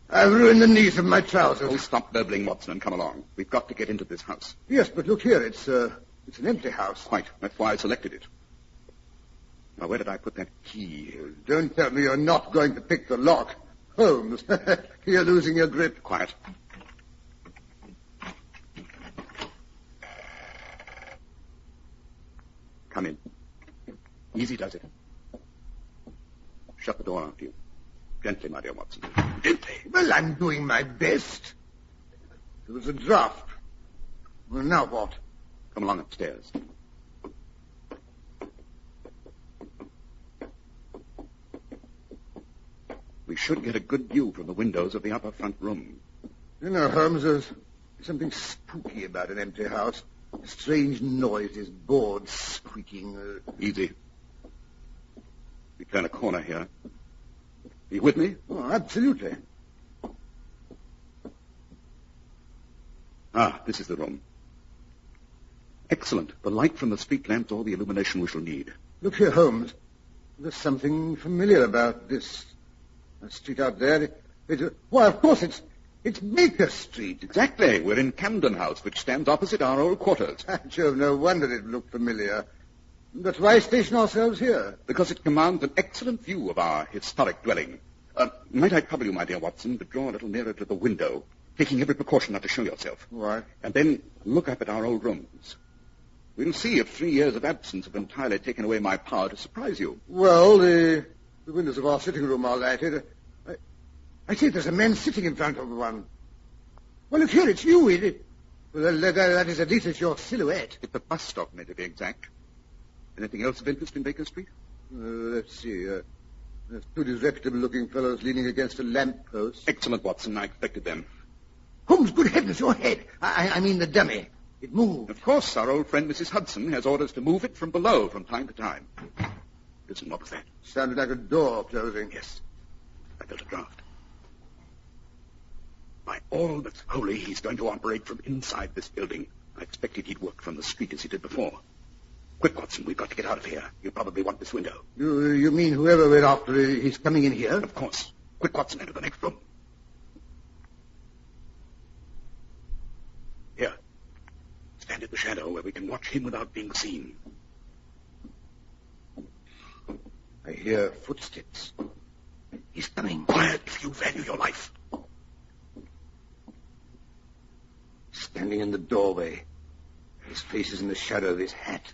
I've ruined the knees of my trousers. Oh, stop burbling, Watson, and come along. We've got to get into this house. Yes, but look here, it's an empty house. Quite. That's why I selected it. Now, where did I put that key? Don't tell me you're not going to pick the lock. Holmes, you're losing your grip. Quiet. Come in. Easy does it. Shut the door after you. Gently, my dear Watson. Gently? Well, I'm doing my best. There was a draft. Well, now what? Come along upstairs. We should get a good view from the windows of the upper front room. You know, Holmes, there's something spooky about an empty house. Strange noises, boards squeaking. Easy. We turn a corner here. Are you with me? Oh, absolutely. Ah, this is the room. Excellent. The light from the street lamps, all the illumination we shall need. Look here, Holmes. There's something familiar about this street out there. Why, of course, it's Baker Street. Exactly. We're in Camden House, which stands opposite our old quarters. Jove, no wonder it looked familiar. But why station ourselves here? Because it commands an excellent view of our historic dwelling. Might I trouble you, my dear Watson, to draw a little nearer to the window, taking every precaution not to show yourself. Right. And then look up at our old rooms. We'll see if 3 years of absence have entirely taken away my power to surprise you. Well, the windows of our sitting room are lighted. I see there's a man sitting in front of one. Well, look here, it's you, is it? Well, that is, at least it's your silhouette. It's a bus stop, to be exact. Anything else of interest in Baker Street? Let's see. There's two disreputable-looking fellows leaning against a lamp-post. Excellent, Watson. I expected them. Holmes, good heavens, your head. I mean the dummy. It moved. Of course, our old friend Mrs. Hudson has orders to move it from below from time to time. Listen, what was that? Sounded like a door closing. Yes. I felt a draft. By all that's holy, he's going to operate from inside this building. I expected he'd work from the street as he did before. Quick, Watson, we've got to get out of here. You'll probably want this window. You mean whoever we're after, he's coming in here? Of course. Quick, Watson, into the next room. Here. Stand in the shadow where we can watch him without being seen. I hear footsteps. He's coming. Quiet if you value your life. Standing in the doorway. His face is in the shadow of his hat.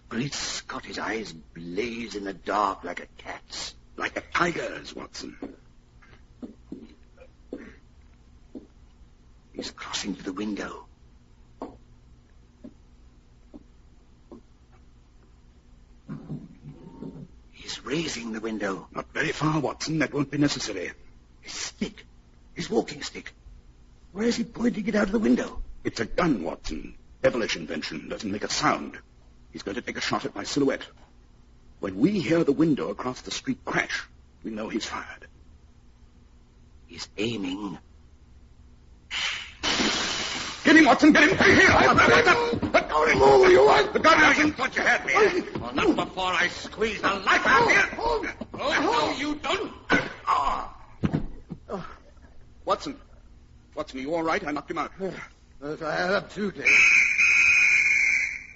Great Scott, his eyes blaze in the dark like a cat's. Like a tiger's, Watson. He's crossing to the window. He's raising the window. Not very far, Watson. That won't be necessary. His stick. His walking stick. Where is he pointing it out of the window? It's a gun, Watson. Devilish invention. Doesn't make a sound. He's going to take a shot at my silhouette. When we hear the window across the street crash, we know he's fired. He's aiming. Get him, Watson, get him! Here, let go him over, you want? The gun hasn't put your head me. Well, not before I squeeze the life out of you. Oh, no, you don't. Watson, are you all right? I knocked him out. Yes, absolutely.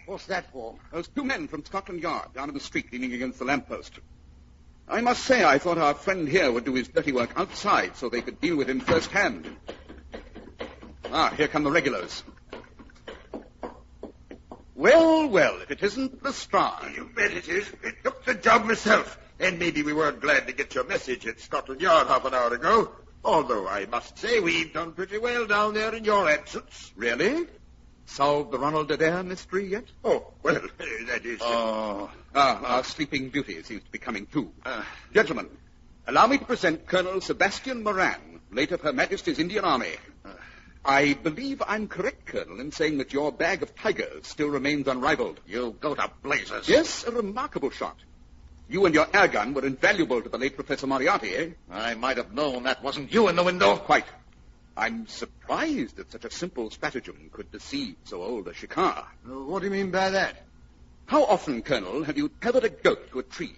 What's that for? Those two men from Scotland Yard down in the street leaning against the lamppost. I must say I thought our friend here would do his dirty work outside so they could deal with him firsthand. Ah, here come the regulars. Well, if it isn't Lestrade. You bet it is. It took the job myself. And maybe we weren't glad to get your message at Scotland Yard half an hour ago. Although I must say we've done pretty well down there in your absence. Really? Solved the Ronald Adair mystery yet? Oh, well, that is... our sleeping beauty seems to be coming too. Gentlemen, allow me to present Colonel Sebastian Moran, late of Her Majesty's Indian Army. I believe I'm correct, Colonel, in saying that your bag of tigers still remains unrivaled. You go to blazes. Yes, a remarkable shot. You and your air gun were invaluable to the late Professor Moriarty, eh? I might have known that wasn't you in the window. Quite. I'm surprised that such a simple stratagem could deceive so old a shikar. What do you mean by that? How often, Colonel, have you tethered a goat to a tree,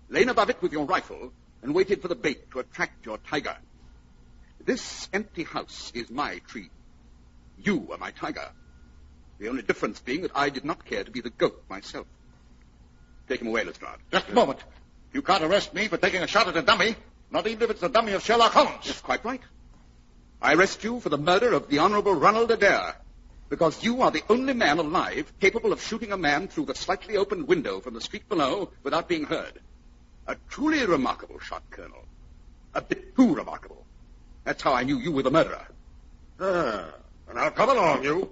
lain above it with your rifle, and waited for the bait to attract your tiger? This empty house is my tree. You are my tiger. The only difference being that I did not care to be the goat myself. Take him away, Lestrade. Just a moment. You can't arrest me for taking a shot at a dummy, not even if it's the dummy of Sherlock Holmes. That's quite right. I arrest you for the murder of the Honorable Ronald Adair. Because you are the only man alive capable of shooting a man through the slightly opened window from the street below without being heard. A truly remarkable shot, Colonel. A bit too remarkable. That's how I knew you were the murderer. And I'll come along, you.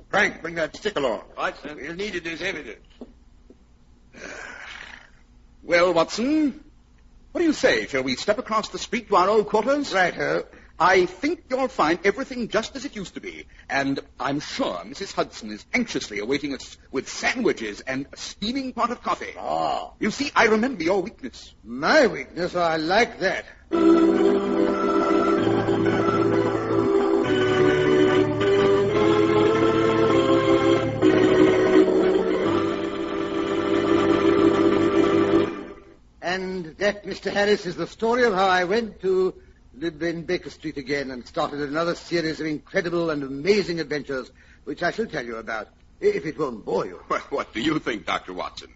Frank, bring that stick along. Right, sir. We'll need it as evidence. Well, Watson, what do you say? Shall we step across the street to our old quarters? Right-o. I think you'll find everything just as it used to be, and I'm sure Mrs. Hudson is anxiously awaiting us with sandwiches and a steaming pot of coffee. Ah. You see, I remember your weakness. My weakness? I like that. And that, Mr. Harris, is the story of how I went to live in Baker Street again and started another series of incredible and amazing adventures, which I shall tell you about, if it won't bore you. Well, what do you think, Dr. Watson?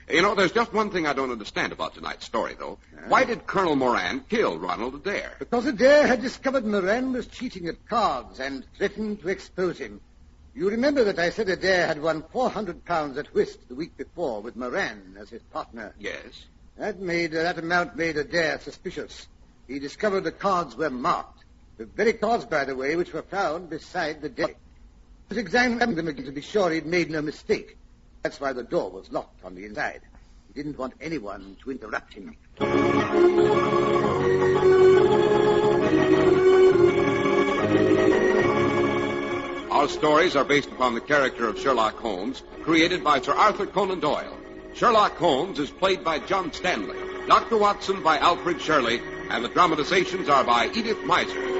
You know, there's just one thing I don't understand about tonight's story, though. Why did Colonel Moran kill Ronald Adair? Because Adair had discovered Moran was cheating at cards and threatened to expose him. You remember that I said Adair had won £400 at whist the week before with Moran as his partner. Yes. That amount made Adair suspicious. He discovered the cards were marked. The very cards, by the way, which were found beside the desk. He examined them again to be sure he'd made no mistake. That's why the door was locked on the inside. He didn't want anyone to interrupt him. Our stories are based upon the character of Sherlock Holmes, created by Sir Arthur Conan Doyle. Sherlock Holmes is played by John Stanley, Dr. Watson by Alfred Shirley, and the dramatizations are by Edith Meiser.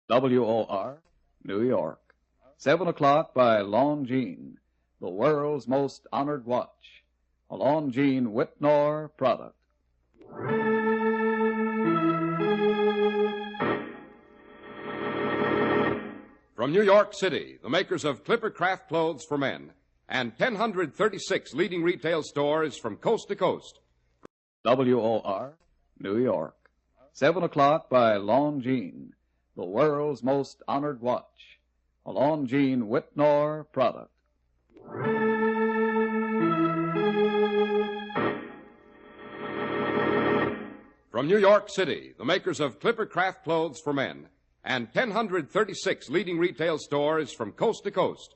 WOR, New York. 7 o'clock by Longines, the world's most honored watch. A Longines Whitnor product. From New York City, the makers of Clipper Craft Clothes for Men and 1,036 leading retail stores from coast to coast. WOR, New York. 7 o'clock by Longines, the world's most honored watch. A Longines Whitnor product. From New York City, the makers of Clipper Craft Clothes for Men and 1,036 leading retail stores from coast to coast.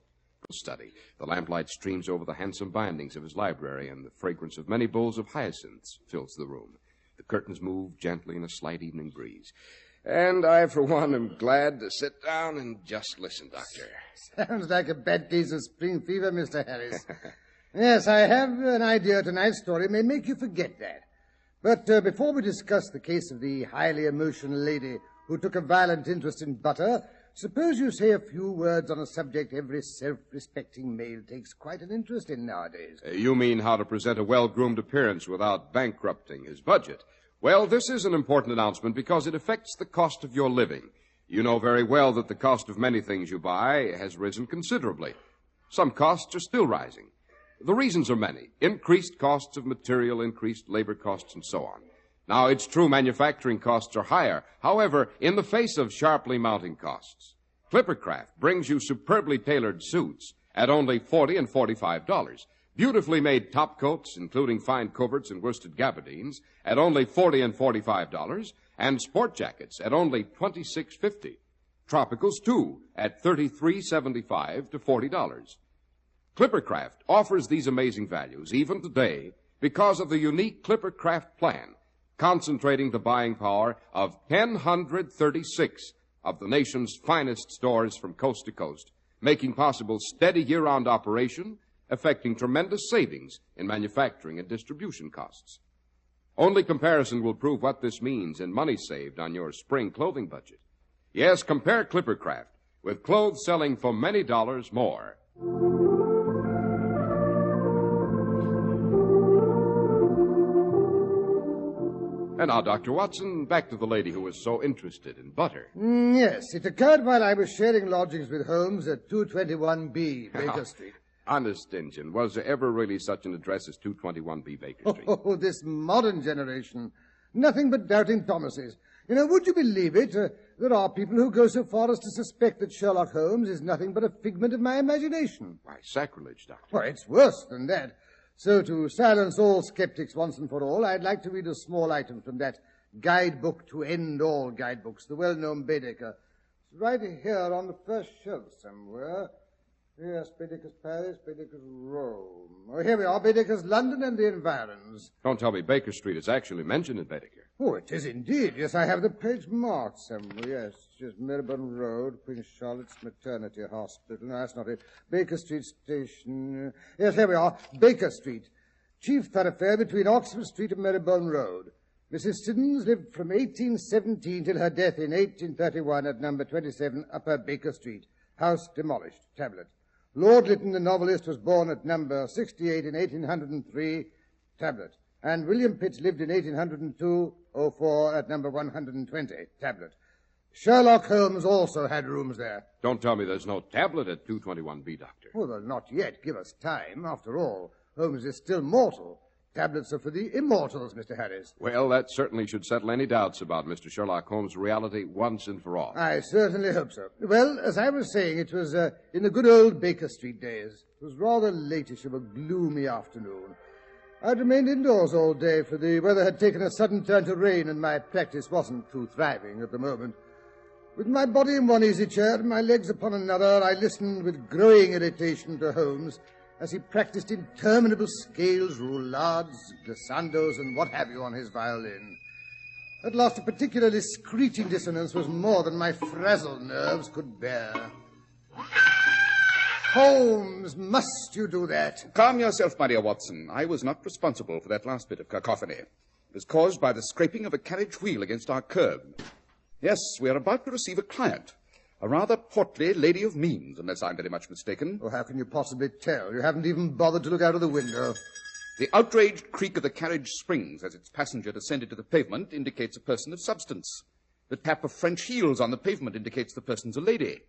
Study. The lamplight streams over the handsome bindings of his library, and the fragrance of many bowls of hyacinths fills the room. The curtains move gently in a slight evening breeze. And I, for one, am glad to sit down and just listen, Doctor. Sounds like a bad case of spring fever, Mr. Harris. Yes, I have an idea tonight's story may make you forget that. But before we discuss the case of the highly emotional lady who took a violent interest in butter, suppose you say a few words on a subject every self-respecting male takes quite an interest in nowadays. You mean how to present a well-groomed appearance without bankrupting his budget. Well, this is an important announcement because it affects the cost of your living. You know very well that the cost of many things you buy has risen considerably. Some costs are still rising. The reasons are many. Increased costs of material, increased labor costs, and so on. Now, it's true manufacturing costs are higher. However, in the face of sharply mounting costs, Clippercraft brings you superbly tailored suits at only $40 and $45. Beautifully made topcoats, including fine coverts and worsted gabardines, at only $40 and $45, and sport jackets at only $26.50. Tropicals, too, at $33.75 to $40. Clippercraft offers these amazing values even today because of the unique Clippercraft plan, concentrating the buying power of 1,036 of the nation's finest stores from coast to coast, making possible steady year-round operation, affecting tremendous savings in manufacturing and distribution costs. Only comparison will prove what this means in money saved on your spring clothing budget. Yes, compare Clippercraft with clothes selling for many dollars more. And now, Dr. Watson, back to the lady who was so interested in butter. Yes, it occurred while I was sharing lodgings with Holmes at 221B, Baker Street. Honest, Injun, was there ever really such an address as 221B Baker Street? Oh, this modern generation. Nothing but doubting Thomases. You know, would you believe it? There are people who go so far as to suspect that Sherlock Holmes is nothing but a figment of my imagination. Why, sacrilege, Doctor. Well, it's worse than that. So to silence all skeptics once and for all, I'd like to read a small item from that guidebook to end all guidebooks, the well-known Baedeker. It's right here on the first shelf somewhere. Yes, Baedeker's Paris, Baedeker's Rome. Oh, here we are, Baedeker's London and the environs. Don't tell me Baker Street is actually mentioned in Baedeker. Oh, it is indeed. Yes, I have the page marked somewhere. Yes, just Marylebone Road, Queen Charlotte's Maternity Hospital. No, that's not it. Baker Street Station. Yes, here we are. Baker Street. Chief thoroughfare between Oxford Street and Marylebone Road. Mrs. Siddons lived from 1817 till her death in 1831 at number 27 Upper Baker Street. House demolished. Tablet. Lord Lytton, the novelist, was born at number 68 in 1803. Tablet. And William Pitts lived in 1802-04 at number 120. Tablet. Sherlock Holmes also had rooms there. Don't tell me there's no tablet at 221B, Doctor. Oh, well, not yet. Give us time. After all, Holmes is still mortal. Tablets are for the immortals, Mr. Harris. Well, that certainly should settle any doubts about Mr. Sherlock Holmes' reality once and for all. I certainly hope so. Well, as I was saying, it was in the good old Baker Street days. It was rather latish of a gloomy afternoon. I'd remained indoors all day, for the weather had taken a sudden turn to rain, and my practice wasn't too thriving at the moment. With my body in one easy chair and my legs upon another, I listened with growing irritation to Holmes as he practiced interminable scales, roulades, glissandos, and what have you on his violin. At last, a particularly screeching dissonance was more than my frazzled nerves could bear. Holmes, must you do that? Calm yourself, my dear Watson. I was not responsible for that last bit of cacophony. It was caused by the scraping of a carriage wheel against our curb. Yes, we are about to receive a client. A rather portly lady of means, unless I'm very much mistaken. Oh, how can you possibly tell? You haven't even bothered to look out of the window. The outraged creak of the carriage springs as its passenger descended to the pavement indicates a person of substance. The tap of French heels on the pavement indicates the person's a lady.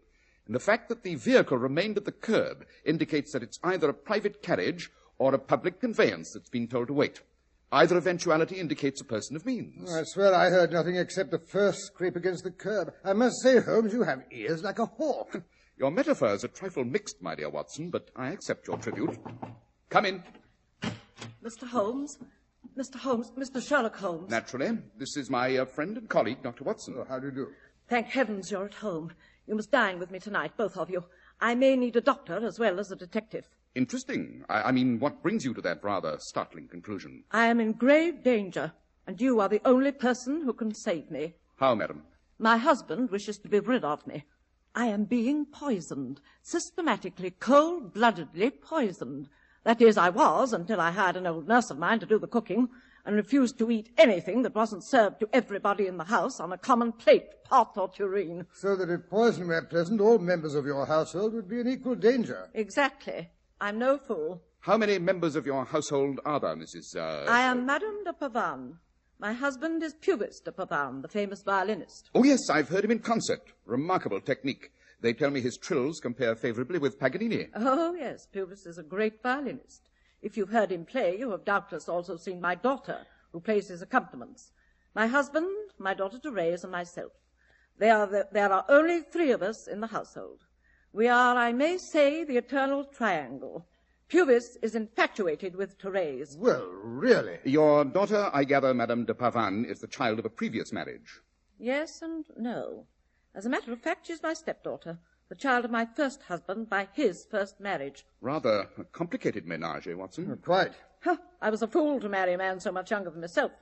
And the fact that the vehicle remained at the curb indicates that it's either a private carriage or a public conveyance that's been told to wait. Either eventuality indicates a person of means. I swear I heard nothing except the first scrape against the curb. I must say, Holmes, you have ears like a hawk. Your metaphor is a trifle mixed, my dear Watson, but I accept your tribute. Come in. Mr. Holmes? Mr. Holmes, Mr. Sherlock Holmes. Naturally. This is my friend and colleague, Dr. Watson. Oh, how do you do? Thank heavens you're at home. You must dine with me tonight, both of you. I may need a doctor as well as a detective. Interesting. I mean, what brings you to that rather startling conclusion? I am in grave danger, and you are the only person who can save me. How, madam? My husband wishes to be rid of me. I am being poisoned, systematically, cold-bloodedly poisoned. That is, I was, until I hired an old nurse of mine to do the cooking, and refused to eat anything that wasn't served to everybody in the house on a common plate, pot or tureen. So that if poison were present, all members of your household would be in equal danger. Exactly. I'm no fool. How many members of your household are there, Mrs. I am Madame de Pavane. My husband is Puvis de Pavane, the famous violinist. Oh, yes, I've heard him in concert. Remarkable technique. They tell me his trills compare favorably with Paganini. Oh, yes, Puvis is a great violinist. If you've heard him play, you have doubtless also seen my daughter, who plays his accompaniments. My husband, my daughter Therese, and myself. There are only three of us in the household. We are, I may say, the eternal triangle. Puvis is infatuated with Therese. Well, really? Your daughter, I gather, Madame de Pavane, is the child of a previous marriage. Yes and no. As a matter of fact, she's my stepdaughter, the child of my first husband by his first marriage. Rather a complicated menage, Watson. Quite. Huh, I was a fool to marry a man so much younger than myself.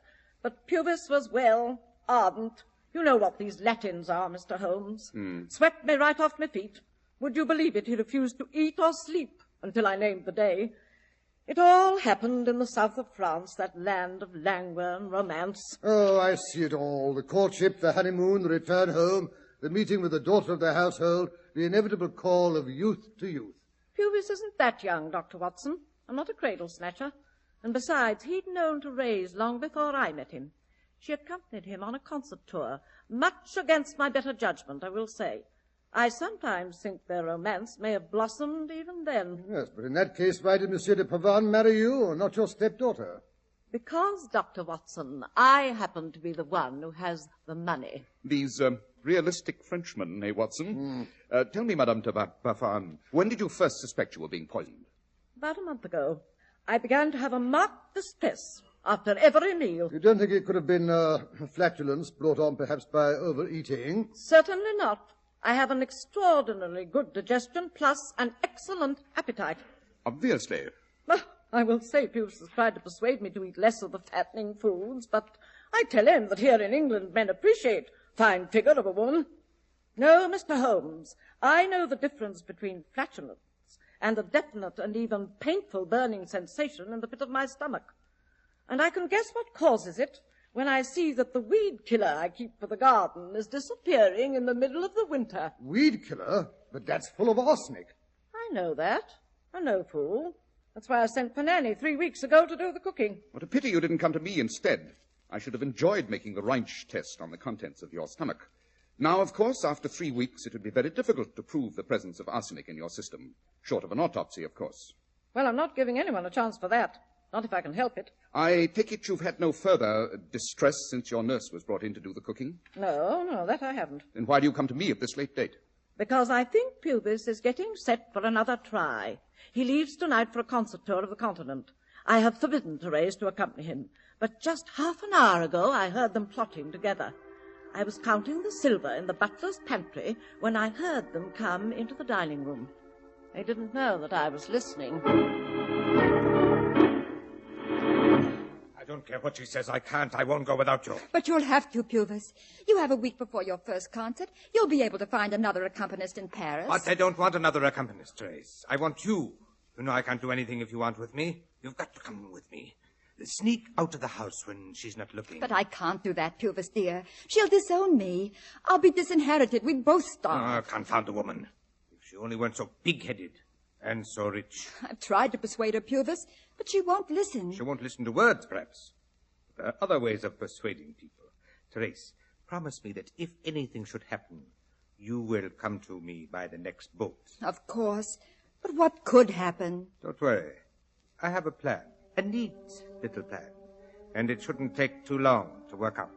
But Puvis was, well, ardent. You know what these Latins are, Mr. Holmes. Swept me right off my feet. Would you believe it? He refused to eat or sleep until I named the day. It all happened in the south of France, that land of languor and romance. Oh, I see it all. The courtship, the honeymoon, the return home, the meeting with the daughter of the household, the inevitable call of youth to youth. Puvis isn't that young, Dr. Watson. I'm not a cradle snatcher. And besides, he'd known Therese long before I met him. She accompanied him on a concert tour, much against my better judgment, I will say. I sometimes think their romance may have blossomed even then. Yes, but in that case, why did Monsieur de Pavane marry you, not your stepdaughter? Because, Dr. Watson, I happen to be the one who has the money. These realistic Frenchmen, eh, Watson? Tell me, Madame de Pavane, when did you first suspect you were being poisoned? About a month ago, I began to have a marked distress after every meal. You don't think it could have been flatulence brought on perhaps by overeating? Certainly not. I have an extraordinarily good digestion plus an excellent appetite. Obviously. I will say Puce has tried to persuade me to eat less of the fattening foods, but I tell him that here in England men appreciate fine figure of a woman. No, Mr. Holmes, I know the difference between flatulence and a definite and even painful burning sensation in the pit of my stomach. And I can guess what causes it when I see that the weed killer I keep for the garden is disappearing in the middle of the winter. Weed killer? But that's full of arsenic. I know that. I'm no fool. That's why I sent for Nanny 3 weeks ago to do the cooking. What a pity you didn't come to me instead. I should have enjoyed making the Reinsch test on the contents of your stomach. Now, of course, after 3 weeks, it would be very difficult to prove the presence of arsenic in your system. Short of an autopsy, of course. Well, I'm not giving anyone a chance for that. Not if I can help it. I take it you've had no further distress since your nurse was brought in to do the cooking? No, that I haven't. Then why do you come to me at this late date? Because I think Pubis is getting set for another try. He leaves tonight for a concert tour of the continent. I have forbidden Therese to accompany him, but just half an hour ago I heard them plotting together. I was counting the silver in the butler's pantry when I heard them come into the dining room. They didn't know that I was listening. I don't care what she says. I won't go without you. But you'll have to, Pubis. You have a week before your first concert. You'll be able to find another accompanist in Paris. But I don't want another accompanist, Therese. I want you. You know I can't do anything if you aren't with me. You've got to come with me. Sneak out of the house when she's not looking. But I can't do that, Pubis, dear. She'll disown me. I'll be disinherited. We'd both starve. Oh, confound the woman. If she only weren't so big-headed and so rich. I've tried to persuade her, Pubis, but she won't listen. She won't listen to words, perhaps. There are other ways of persuading people. Therese, promise me that if anything should happen, you will come to me by the next boat. Of course. But what could happen? Don't worry. I have a plan. A neat little plan. And it shouldn't take too long to work out.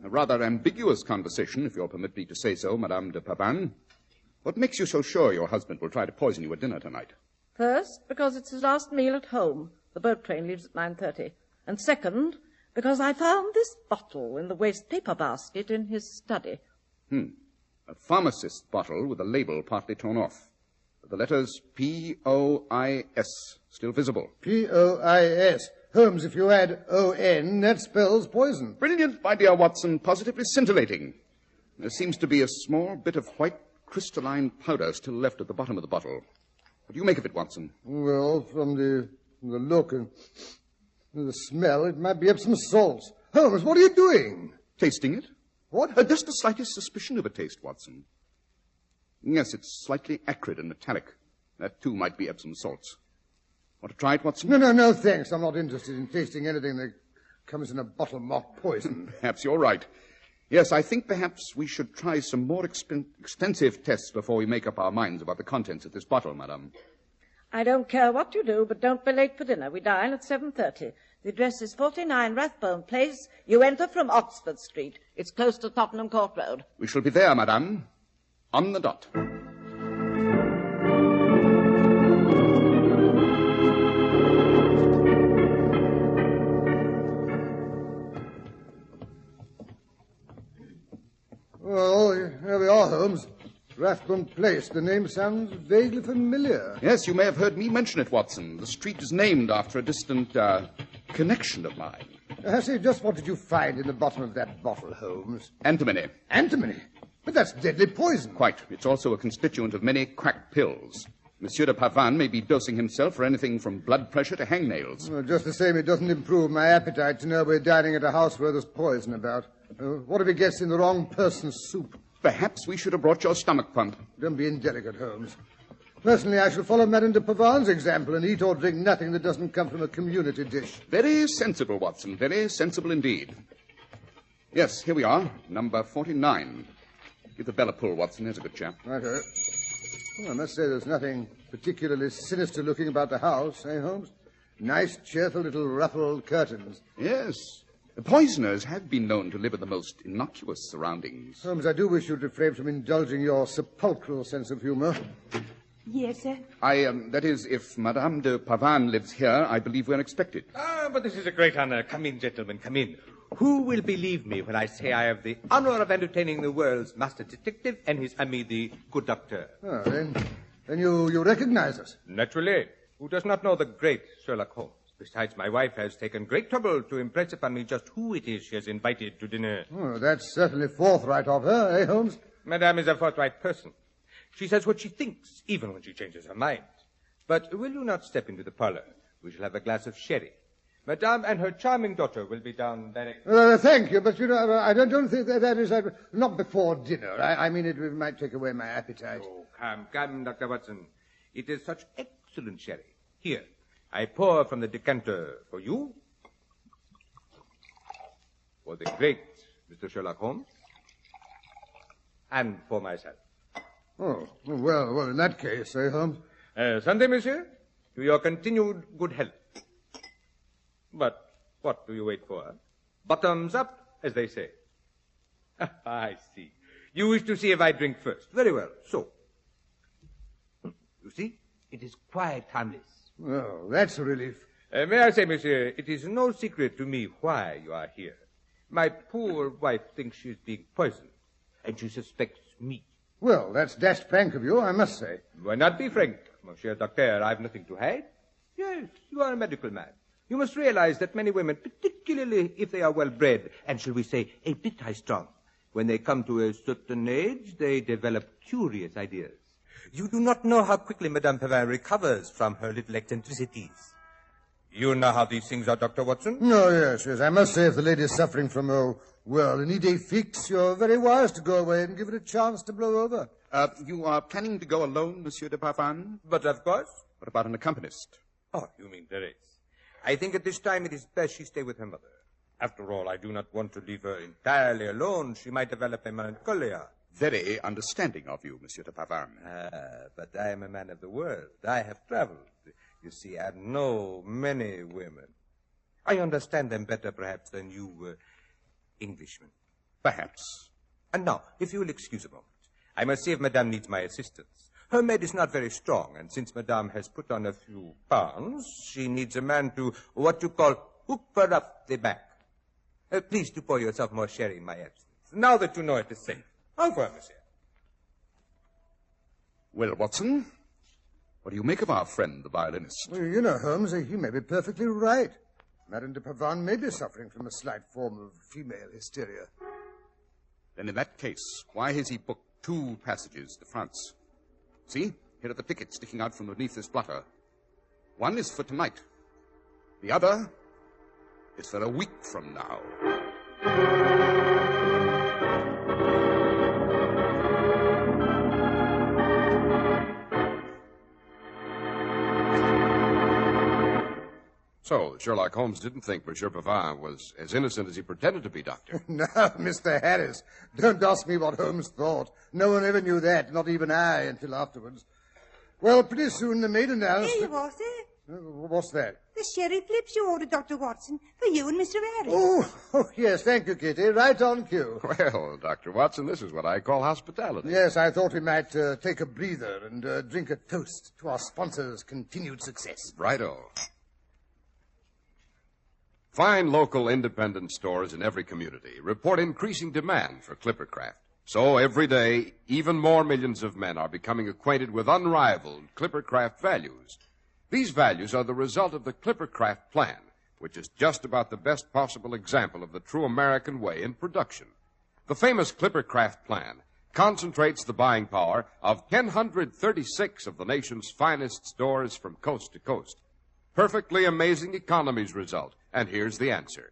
A rather ambiguous conversation, if you'll permit me to say so, Madame de Pavane. What makes you so sure your husband will try to poison you at dinner tonight? First, because it's his last meal at home. The boat train leaves at 9:30. And second, because I found this bottle in the waste paper basket in his study. A pharmacist's bottle with a label partly torn off. The letters P-O-I-S still visible. P-O-I-S. Holmes, if you add O-N, that spells poison. Brilliant, my dear Watson. Positively scintillating. There seems to be a small bit of white crystalline powder still left at the bottom of the bottle. What do you make of it, Watson? Well, from the look and the smell, it might be Epsom salts. Holmes, what are you doing? Tasting it? What? Just the slightest suspicion of a taste, Watson. Yes, it's slightly acrid and metallic. That, too, might be Epsom salts. Want to try it, Watson? No, thanks. I'm not interested in tasting anything that comes in a bottle marked poison. Perhaps you're right. Yes, I think perhaps we should try some more extensive tests before we make up our minds about the contents of this bottle, madame. I don't care what you do, but don't be late for dinner. We dine at 7:30. The address is 49 Rathbone Place. You enter from Oxford Street. It's close to Tottenham Court Road. We shall be there, madame. On the dot. Well, here we are, Holmes. Rathbone Place. The name sounds vaguely familiar. Yes, you may have heard me mention it, Watson. The street is named after a distant, connection of mine. I say, just what did you find in the bottom of that bottle, Holmes? Antimony. Antimony? But that's deadly poison. Quite. It's also a constituent of many crack pills. Monsieur de Pavane may be dosing himself for anything from blood pressure to hangnails. Well, just the same, it doesn't improve my appetite to know we're dining at a house where there's poison about. What if he gets in the wrong person's soup? Perhaps we should have brought your stomach pump. Don't be indelicate, Holmes. Personally, I shall follow Madame de Pavan's example and eat or drink nothing that doesn't come from a community dish. Very sensible, Watson. Very sensible indeed. Yes, here we are. Number 49. Give the bell a pull, Watson. There's a good chap. Right, well, I must say there's nothing particularly sinister looking about the house, eh, Holmes? Nice, cheerful little ruffled curtains. Yes. The poisoners have been known to live in the most innocuous surroundings. Holmes, I do wish you'd refrain from indulging your sepulchral sense of humor. Yes, sir. That is, if Madame de Pavan lives here, I believe we're expected. But this is a great honor. Come in, gentlemen, come in. Who will believe me when I say I have the honor of entertaining the world's master detective and his ami, the good doctor? Oh, then you recognize us? Naturally. Who does not know the great Sherlock Holmes? Besides, my wife has taken great trouble to impress upon me just who it is she has invited to dinner. Oh, that's certainly forthright of her, eh, Holmes? Madame is a forthright person. She says what she thinks, even when she changes her mind. But will you not step into the parlor? We shall have a glass of sherry. Madame and her charming daughter will be down directly. Thank you, but, I don't think that is... not before dinner. I mean, it might take away my appetite. Oh, come, Dr. Watson. It is such excellent sherry. Here, I pour from the decanter for you, for the great Mr. Sherlock Holmes, and for myself. Oh, well, in that case, eh, Holmes? Sunday, monsieur, to your continued good health. But what do you wait for? Bottoms up, as they say. I see. You wish to see if I drink first. Very well, so. You see, it is quite harmless. Oh, that's a relief. May I say, monsieur, it is no secret to me why you are here. My poor wife thinks she is being poisoned, and she suspects me. Well, that's dashed frank of you, I must say. Why not be frank, Monsieur Doctor? I've nothing to hide. Yes, you are a medical man. You must realize that many women, particularly if they are well-bred, and shall we say, a bit high-strung, when they come to a certain age, they develop curious ideas. You do not know how quickly Madame Pavin recovers from her little eccentricities. You know how these things are, Dr. Watson? Oh, yes. I must say if the lady is suffering from, an idée fixe, you're very wise to go away and give it a chance to blow over. You are planning to go alone, Monsieur de Pavin? But of course. What about an accompanist? Oh, you mean Therese. I think at this time it is best she stay with her mother. After all, I do not want to leave her entirely alone. She might develop a melancholia. Very understanding of you, Monsieur de Pavin. But I am a man of the world. I have traveled. You see, I know many women. I understand them better, perhaps, than you, Englishmen. Perhaps. And now, if you will excuse a moment, I must see if Madame needs my assistance. Her maid is not very strong, and since Madame has put on a few pounds, she needs a man to, what you call, hook her up the back. Please to pour yourself more sherry in my absence. Now that you know it is safe. Au revoir, monsieur. Well, Watson, what do you make of our friend, the violinist? Well, you know, Holmes, he may be perfectly right. Madame de Pavin may be suffering from a slight form of female hysteria. Then in that case, why has he booked 2 passages to France? See, here are the tickets sticking out from beneath this blotter. One is for tonight. The other is for a week from now. So, Sherlock Holmes didn't think Monsieur Pavin was as innocent as he pretended to be, Doctor. No, Mr. Harris. Don't ask me what Holmes thought. No one ever knew that, not even I, until afterwards. Well, pretty soon the maid announced... Here you are, sir. What's that? The sherry flips you ordered, Dr. Watson, for you and Mr. Harris. Oh, yes, thank you, Kitty. Right on cue. Well, Dr. Watson, this is what I call hospitality. Yes, I thought we might take a breather and drink a toast to our sponsor's continued success. Righto. Fine local independent stores in every community report increasing demand for Clippercraft. So every day, even more millions of men are becoming acquainted with unrivaled Clippercraft values. These values are the result of the Clippercraft plan, which is just about the best possible example of the true American way in production. The famous Clippercraft plan concentrates the buying power of 136 of the nation's finest stores from coast to coast. Perfectly amazing economies result, and here's the answer.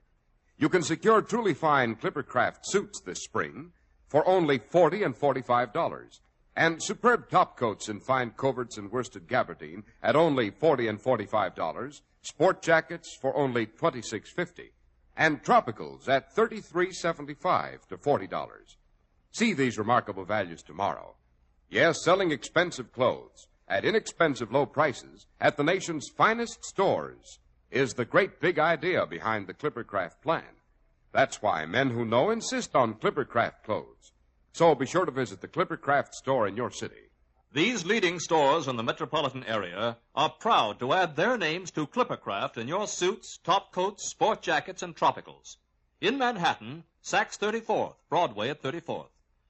You can secure truly fine Clippercraft suits this spring for only $40 and $45. And superb top coats in fine coverts and worsted gabardine at only $40 and $45. Sport jackets for only $26.50. And tropicals at $33.75 to $40. See these remarkable values tomorrow. Yes, selling expensive clothes at inexpensive low prices at the nation's finest stores is the great big idea behind the Clippercraft plan. That's why men who know insist on Clippercraft clothes. So be sure to visit the Clippercraft store in your city. These leading stores in the metropolitan area are proud to add their names to Clippercraft in your suits, top coats, sport jackets, and tropicals. In Manhattan, Saks 34th, Broadway at 34th.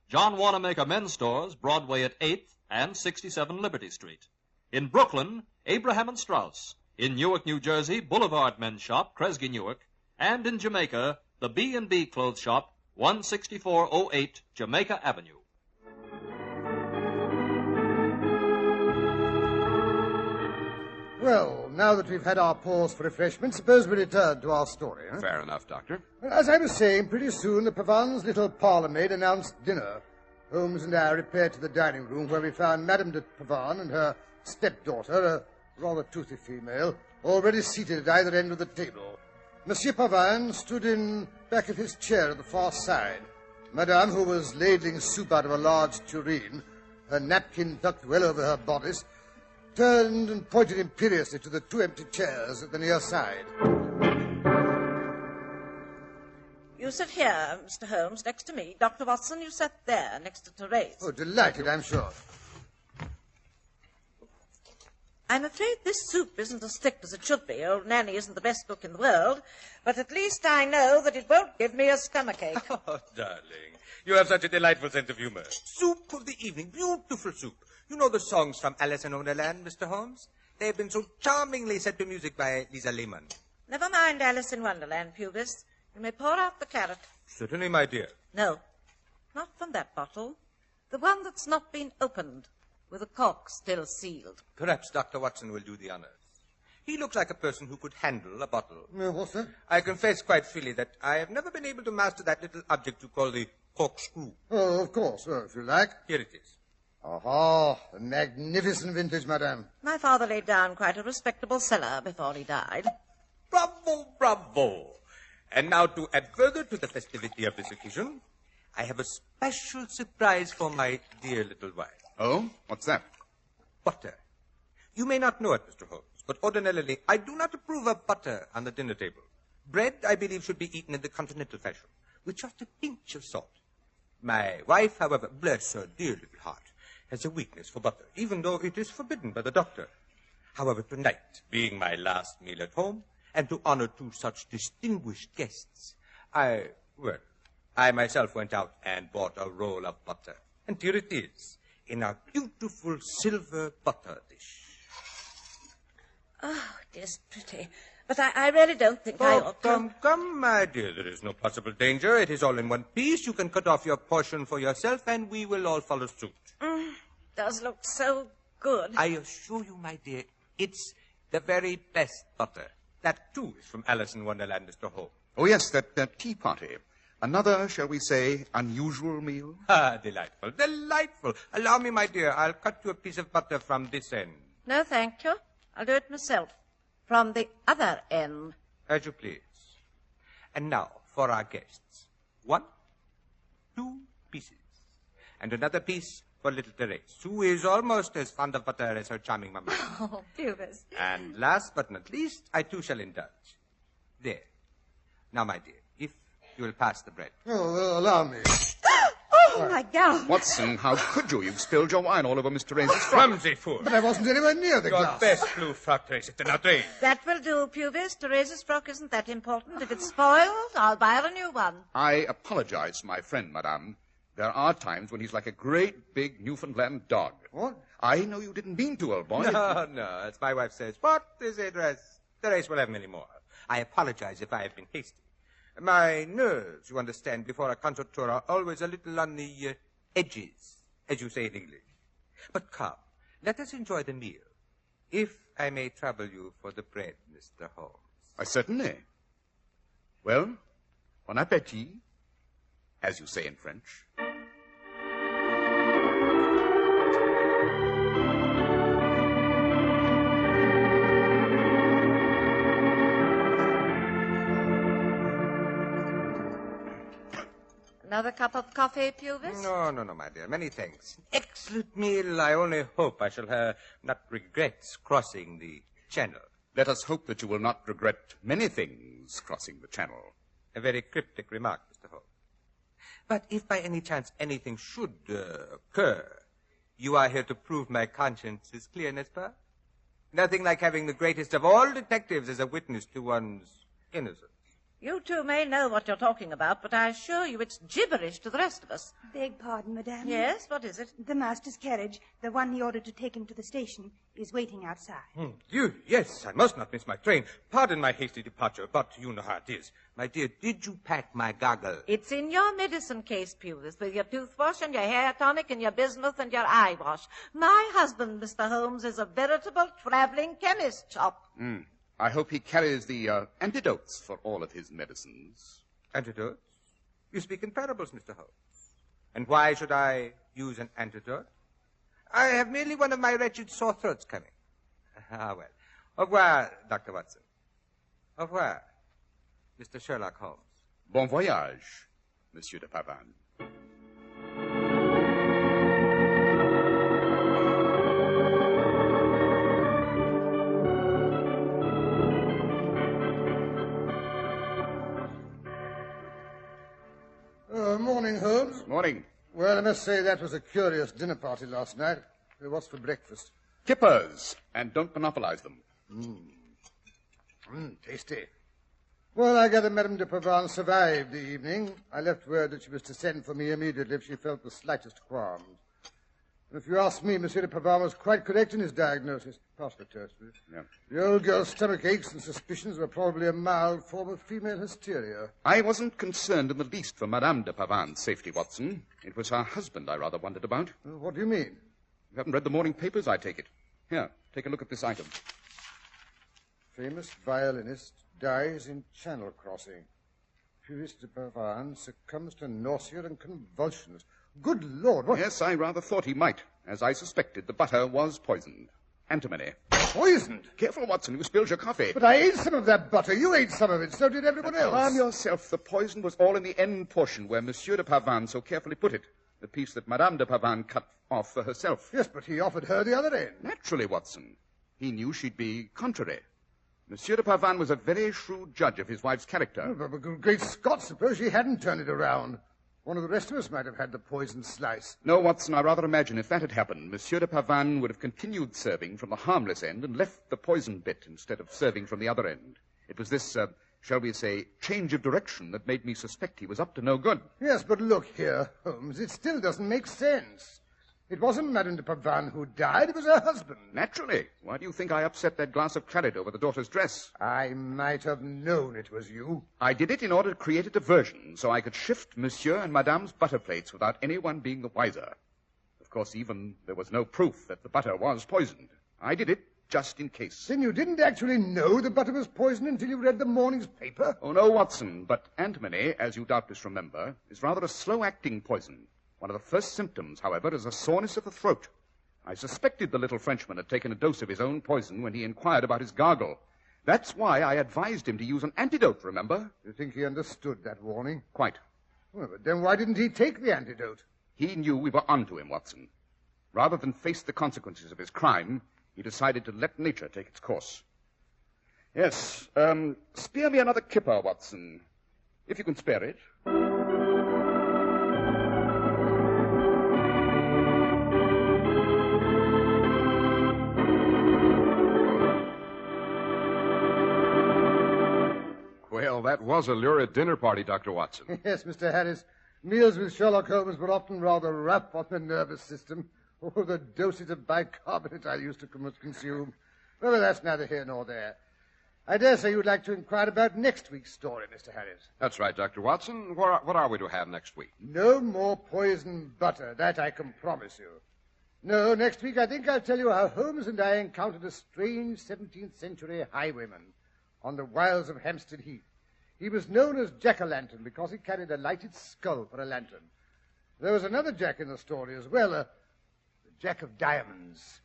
John Wanamaker Men's Stores, Broadway at 8th and 67 Liberty Street. In Brooklyn, Abraham and Strauss. In Newark, New Jersey, Boulevard Men's Shop, Kresge Newark. And in Jamaica, the B&B Clothes Shop, 16408 Jamaica Avenue. Well, now that we've had our pause for refreshment, suppose we return to our story, huh? Fair enough, Doctor. Well, as I was saying, pretty soon the Pavan's little parlour maid announced dinner. Holmes and I repaired to the dining room where we found Madame de Pavan and her stepdaughter, a rather toothy female, already seated at either end of the table. Monsieur Pavan stood in back of his chair at the far side. Madame, who was ladling soup out of a large tureen, her napkin tucked well over her bodice, turned and pointed imperiously to the two empty chairs at the near side. You sit here, Mr. Holmes, next to me. Dr. Watson, you sat there, next to Therese. Oh, delighted, I'm sure. I'm afraid this soup isn't as thick as it should be. Old Nanny isn't the best cook in the world, but at least I know that it won't give me a stomachache. Oh, darling, you have such a delightful sense of humor. Soup of the evening, beautiful soup. You know the songs from Alice in Wonderland, Mr. Holmes? They have been so charmingly set to music by Lisa Lehman. Never mind Alice in Wonderland, Pubis. You may pour out the claret. Certainly, my dear. No, not from that bottle. The one that's not been opened, with the cork still sealed. Perhaps Dr. Watson will do the honors. He looks like a person who could handle a bottle. What's that? I confess quite freely that I have never been able to master that little object you call the corkscrew. Oh, of course. Well, if you like. Here it is. Aha, a magnificent vintage, madame. My father laid down quite a respectable cellar before he died. Bravo, bravo. And now to add further to the festivity of this occasion, I have a special surprise for my dear little wife. Oh? What's that? Butter. You may not know it, Mr. Holmes, but ordinarily I do not approve of butter on the dinner table. Bread, I believe, should be eaten in the continental fashion, with just a pinch of salt. My wife, however, bless her dear little heart, has a weakness for butter, even though it is forbidden by the doctor. However, tonight, being my last meal at home, and to honor two such distinguished guests, I myself went out and bought a roll of butter. And here it is, in a beautiful silver butter dish. Oh, it is pretty. But I really don't think I ought to... Come, my dear, there is no possible danger. It is all in one piece. You can cut off your portion for yourself, and we will all follow suit. Does look so good. I assure you, my dear, it's the very best butter. That, too, is from Alice in Wonderland, Mr. Holmes. Oh, yes, that tea party. Another, shall we say, unusual meal? Ah, delightful, delightful. Allow me, my dear, I'll cut you a piece of butter from this end. No, thank you. I'll do it myself. From the other end. As you please. And now, for our guests. 1, 2 pieces. And another piece for little Therese, who is almost as fond of butter as her charming mamma. Oh, Pubis. And last but not least, I too shall indulge. There. Now, my dear, if you will pass the bread. Oh, well, allow me. Oh, my gown. Watson, how could you? You've spilled your wine all over Mr. Rains's Clumsy fool. But I wasn't anywhere near the Your glass. best blue frock, Therese. It's an outrage. That will do, Pubis. Therese's frock isn't that important. If it's spoiled, I'll buy her a new one. I apologize to my friend, madame. There are times when he's like a great big Newfoundland dog. What? I know you didn't mean to, old boy. No, as my wife says, what is a dress? Therese will have many more. I apologize if I have been hasty. My nerves, you understand, before a concert tour are always a little on the edges, as you say in English. But come, let us enjoy the meal. If I may trouble you for the bread, Mr. Holmes. Certainly. Well, bon appétit, as you say in French. Another cup of coffee, Pubis? No, my dear. Many thanks. Excellent meal. I only hope I shall not regret crossing the channel. Let us hope that you will not regret many things crossing the channel. A very cryptic remark, Mr. Holmes. But if by any chance anything should occur, you are here to prove my conscience is clear, n'est-ce pas? Nothing like having the greatest of all detectives as a witness to one's innocence. You two may know what you're talking about, but I assure you it's gibberish to the rest of us. Beg pardon, madame. Yes, what is it? The master's carriage, the one he ordered to take him to the station, is waiting outside. Yes, I must not miss my train. Pardon my hasty departure, but you know how it is. My dear, did you pack my goggle? It's in your medicine case, Pubis, with your toothwash and your hair tonic and your bismuth and your eye wash. My husband, Mr. Holmes, is a veritable traveling chemist shop. I hope he carries the antidotes for all of his medicines. Antidotes? You speak in parables, Mr. Holmes. And why should I use an antidote? I have merely one of my wretched sore throats coming. Well. Au revoir, Dr. Watson. Au revoir, Mr. Sherlock Holmes. Bon voyage, Monsieur de Pavane. Morning, Holmes. Morning. Well, I must say that was a curious dinner party last night. What's for breakfast? Kippers, and don't monopolize them. Tasty. Well, I gather Madame de Pavane survived the evening. I left word that she was to send for me immediately if she felt the slightest qualms. If you ask me, Monsieur de Pavane was quite correct in his diagnosis. Pass the toast, please. Yeah. The old girl's stomach aches and suspicions were probably a mild form of female hysteria. I wasn't concerned in the least for Madame de Pavane's safety, Watson. It was her husband I rather wondered about. What do you mean? You haven't read the morning papers, I take it. Here, take a look at this item. Famous violinist dies in Channel crossing. Puris de Pavane succumbs to nausea and convulsions. Good Lord, what? Yes, I rather thought he might. As I suspected, the butter was poisoned. Antimony. Poisoned? Careful, Watson, you spilled your coffee. But I ate some of that butter. You ate some of it. So did everyone else. Calm yourself. The poison was all in the end portion where Monsieur de Pavane so carefully put it. The piece that Madame de Pavane cut off for herself. Yes, but he offered her the other end. Naturally, Watson. He knew she'd be contrary. Monsieur de Pavane was a very shrewd judge of his wife's character. Oh, but great Scott, suppose she hadn't turned it around. One of the rest of us might have had the poisoned slice. No, Watson, I rather imagine if that had happened, Monsieur de Pavane would have continued serving from the harmless end and left the poison bit instead of serving from the other end. It was this, shall we say, change of direction that made me suspect he was up to no good. Yes, but look here, Holmes, it still doesn't make sense. It wasn't Madame de Pavane who died, it was her husband. Naturally. Why do you think I upset that glass of claret over the daughter's dress? I might have known it was you. I did it in order to create a diversion, so I could shift Monsieur and Madame's butter plates without anyone being the wiser. Of course, even there was no proof that the butter was poisoned. I did it just in case. Then you didn't actually know the butter was poisoned until you read the morning's paper? Oh, no, Watson, but antimony, as you doubtless remember, is rather a slow-acting poison. One of the first symptoms, however, is a soreness of the throat. I suspected the little Frenchman had taken a dose of his own poison when he inquired about his gargle. That's why I advised him to use an antidote, remember? You think he understood that warning? Quite. Well, but then why didn't he take the antidote? He knew we were onto him, Watson. Rather than face the consequences of his crime, he decided to let nature take its course. Yes, spare me another kipper, Watson, if you can spare it. Well, that was a lurid dinner party, Dr. Watson. Yes, Mr. Harris. Meals with Sherlock Holmes were often rather rough on the nervous system. Oh, the doses of bicarbonate I used to consume. Well, that's neither here nor there. I dare say you'd like to inquire about next week's story, Mr. Harris. That's right, Dr. Watson. What are we to have next week? No more poisoned butter. That I can promise you. No, next week I think I'll tell you how Holmes and I encountered a strange 17th century highwayman on the wilds of Hampstead Heath. He was known as Jack-o'-lantern because he carried a lighted skull for a lantern. There was another Jack in the story as well, the Jack of Diamonds.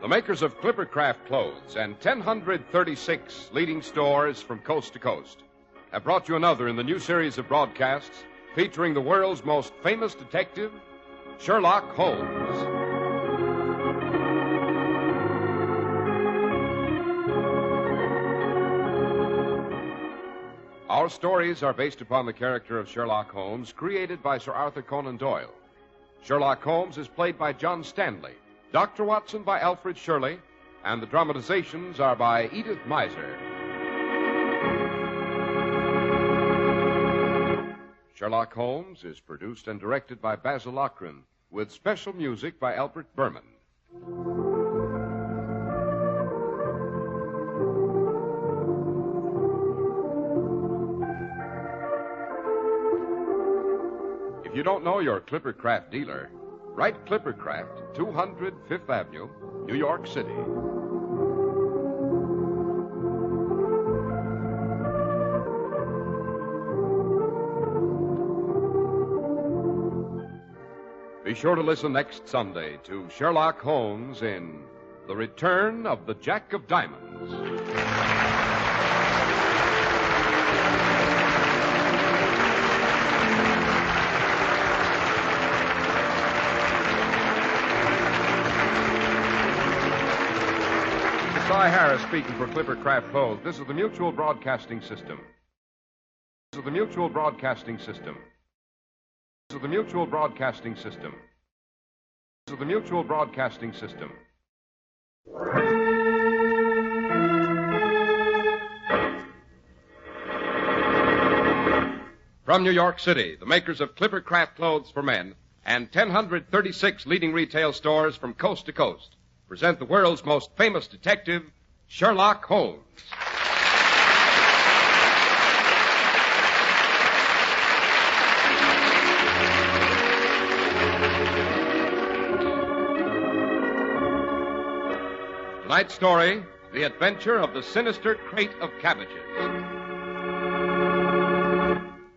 The makers of Clippercraft clothes and 1,036 leading stores from coast to coast have brought you another in the new series of broadcasts featuring the world's most famous detective, Sherlock Holmes. Our stories are based upon the character of Sherlock Holmes, created by Sir Arthur Conan Doyle. Sherlock Holmes is played by John Stanley, Dr. Watson by Alfred Shirley, and the dramatizations are by Edith Meiser. Sherlock Holmes is produced and directed by Basil Lochran, with special music by Albert Berman. If you don't know your Clippercraft dealer, write Clippercraft, 200 Fifth Avenue, New York City. Be sure to listen next Sunday to Sherlock Holmes in The Return of the Jack of Diamonds. Cy Harris speaking for Clippercraft Clothes. This is the Mutual Broadcasting System. This is the Mutual Broadcasting System. This is the Mutual Broadcasting System. This is the Mutual Broadcasting System. From New York City, the makers of Clippercraft Clothes for Men and 1,036 leading retail stores from coast to coast present the world's most famous detective, Sherlock Holmes. Tonight's story, The Adventure of the Sinister Crate of Cabbages.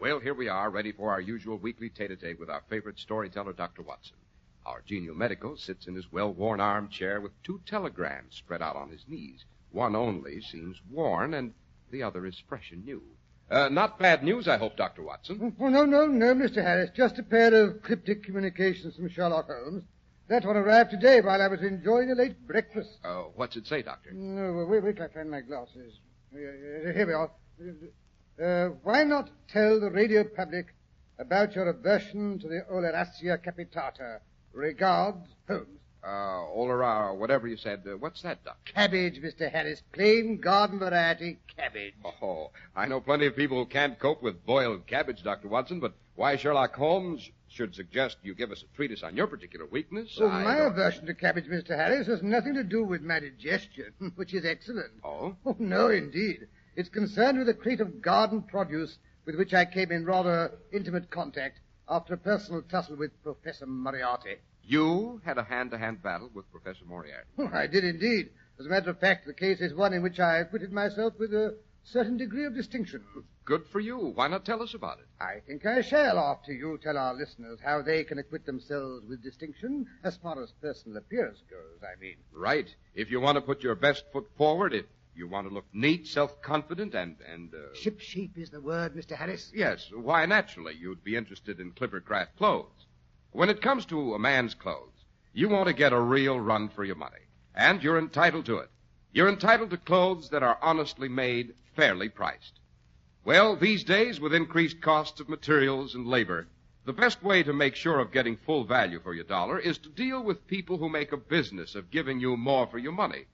Well, here we are, ready for our usual weekly tete-a-tete with our favorite storyteller, Dr. Watson. Our genial medico sits in his well-worn armchair with 2 telegrams spread out on his knees. One only seems worn, and the other is fresh and new. Not bad news, I hope, Dr. Watson. Oh, no, Mr. Harris. Just a pair of cryptic communications from Sherlock Holmes. That one arrived today while I was enjoying a late breakfast. Oh, what's it say, Doctor? No, wait, I find my glasses. Here we are. Why not tell the radio public about your aversion to the Oleracea capitata? Regards, Holmes. Olera, or whatever you said. What's that, Doctor? Cabbage, Mr. Harris. Plain garden variety cabbage. Oh, I know plenty of people who can't cope with boiled cabbage, Dr. Watson, but why Sherlock Holmes should suggest you give us a treatise on your particular weakness, Oh, my aversion to cabbage, Mr. Harris, has nothing to do with my digestion, which is excellent. Oh? Oh, no, indeed. It's concerned with a crate of garden produce with which I came in rather intimate contact after a personal tussle with Professor Moriarty. You had a hand-to-hand battle with Professor Moriarty? Oh, I did indeed. As a matter of fact, the case is one in which I acquitted myself with a certain degree of distinction. Good for you. Why not tell us about it? I think I shall, after you tell our listeners how they can acquit themselves with distinction, as far as personal appearance goes, I mean. Right. If you want to put your best foot forward, if you want to look neat, self-confident, and Ship-shape is the word, Mr. Harris. Yes. Why, naturally, you'd be interested in Clippercraft clothes. When it comes to a man's clothes, you want to get a real run for your money. And you're entitled to it. You're entitled to clothes that are honestly made, fairly priced. Well, these days, with increased costs of materials and labor, the best way to make sure of getting full value for your dollar is to deal with people who make a business of giving you more for your money.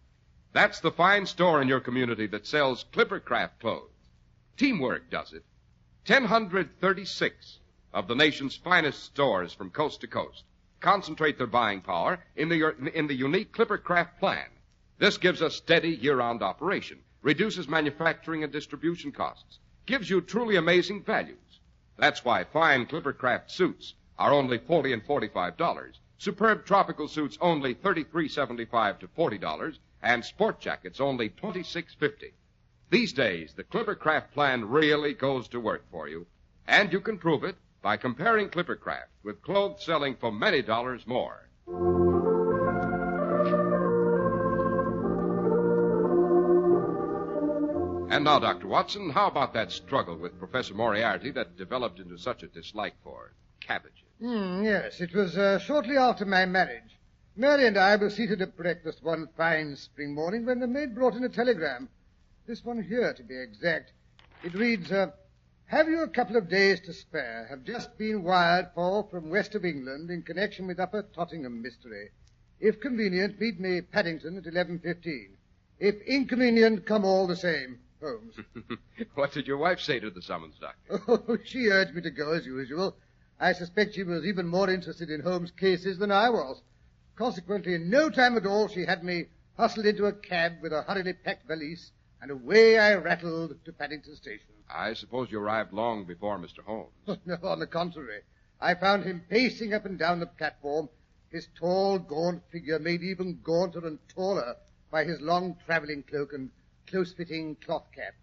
That's the fine store in your community that sells Clippercraft clothes. Teamwork does it. 1,036 of the nation's finest stores from coast to coast concentrate their buying power in the unique Clippercraft plan. This gives a steady year-round operation, reduces manufacturing and distribution costs, gives you truly amazing values. That's why fine Clippercraft suits are only $40 and $45, superb tropical suits only $33.75 to $40, and sport jackets only $26.50. These days, the Clippercraft plan really goes to work for you, and you can prove it by comparing Clippercraft with clothes selling for many dollars more. And now, Dr. Watson, how about that struggle with Professor Moriarty that developed into such a dislike for cabbages? Yes, it was shortly after my marriage. Mary and I were seated at breakfast one fine spring morning when the maid brought in a telegram. This one here, to be exact. It reads, have you a couple of days to spare? Have just been wired for from west of England in connection with Upper Tottenham mystery. If convenient, meet me Paddington at 11:15. If inconvenient, come all the same. Holmes. What did your wife say to the summons, Doctor? Oh, she urged me to go as usual. I suspect she was even more interested in Holmes' cases than I was. Consequently, in no time at all, she had me hustled into a cab with a hurriedly packed valise, and away I rattled to Paddington Station. I suppose you arrived long before Mr. Holmes. No, on the contrary. I found him pacing up and down the platform, his tall, gaunt figure made even gaunter and taller by his long travelling cloak and close-fitting cloth cap.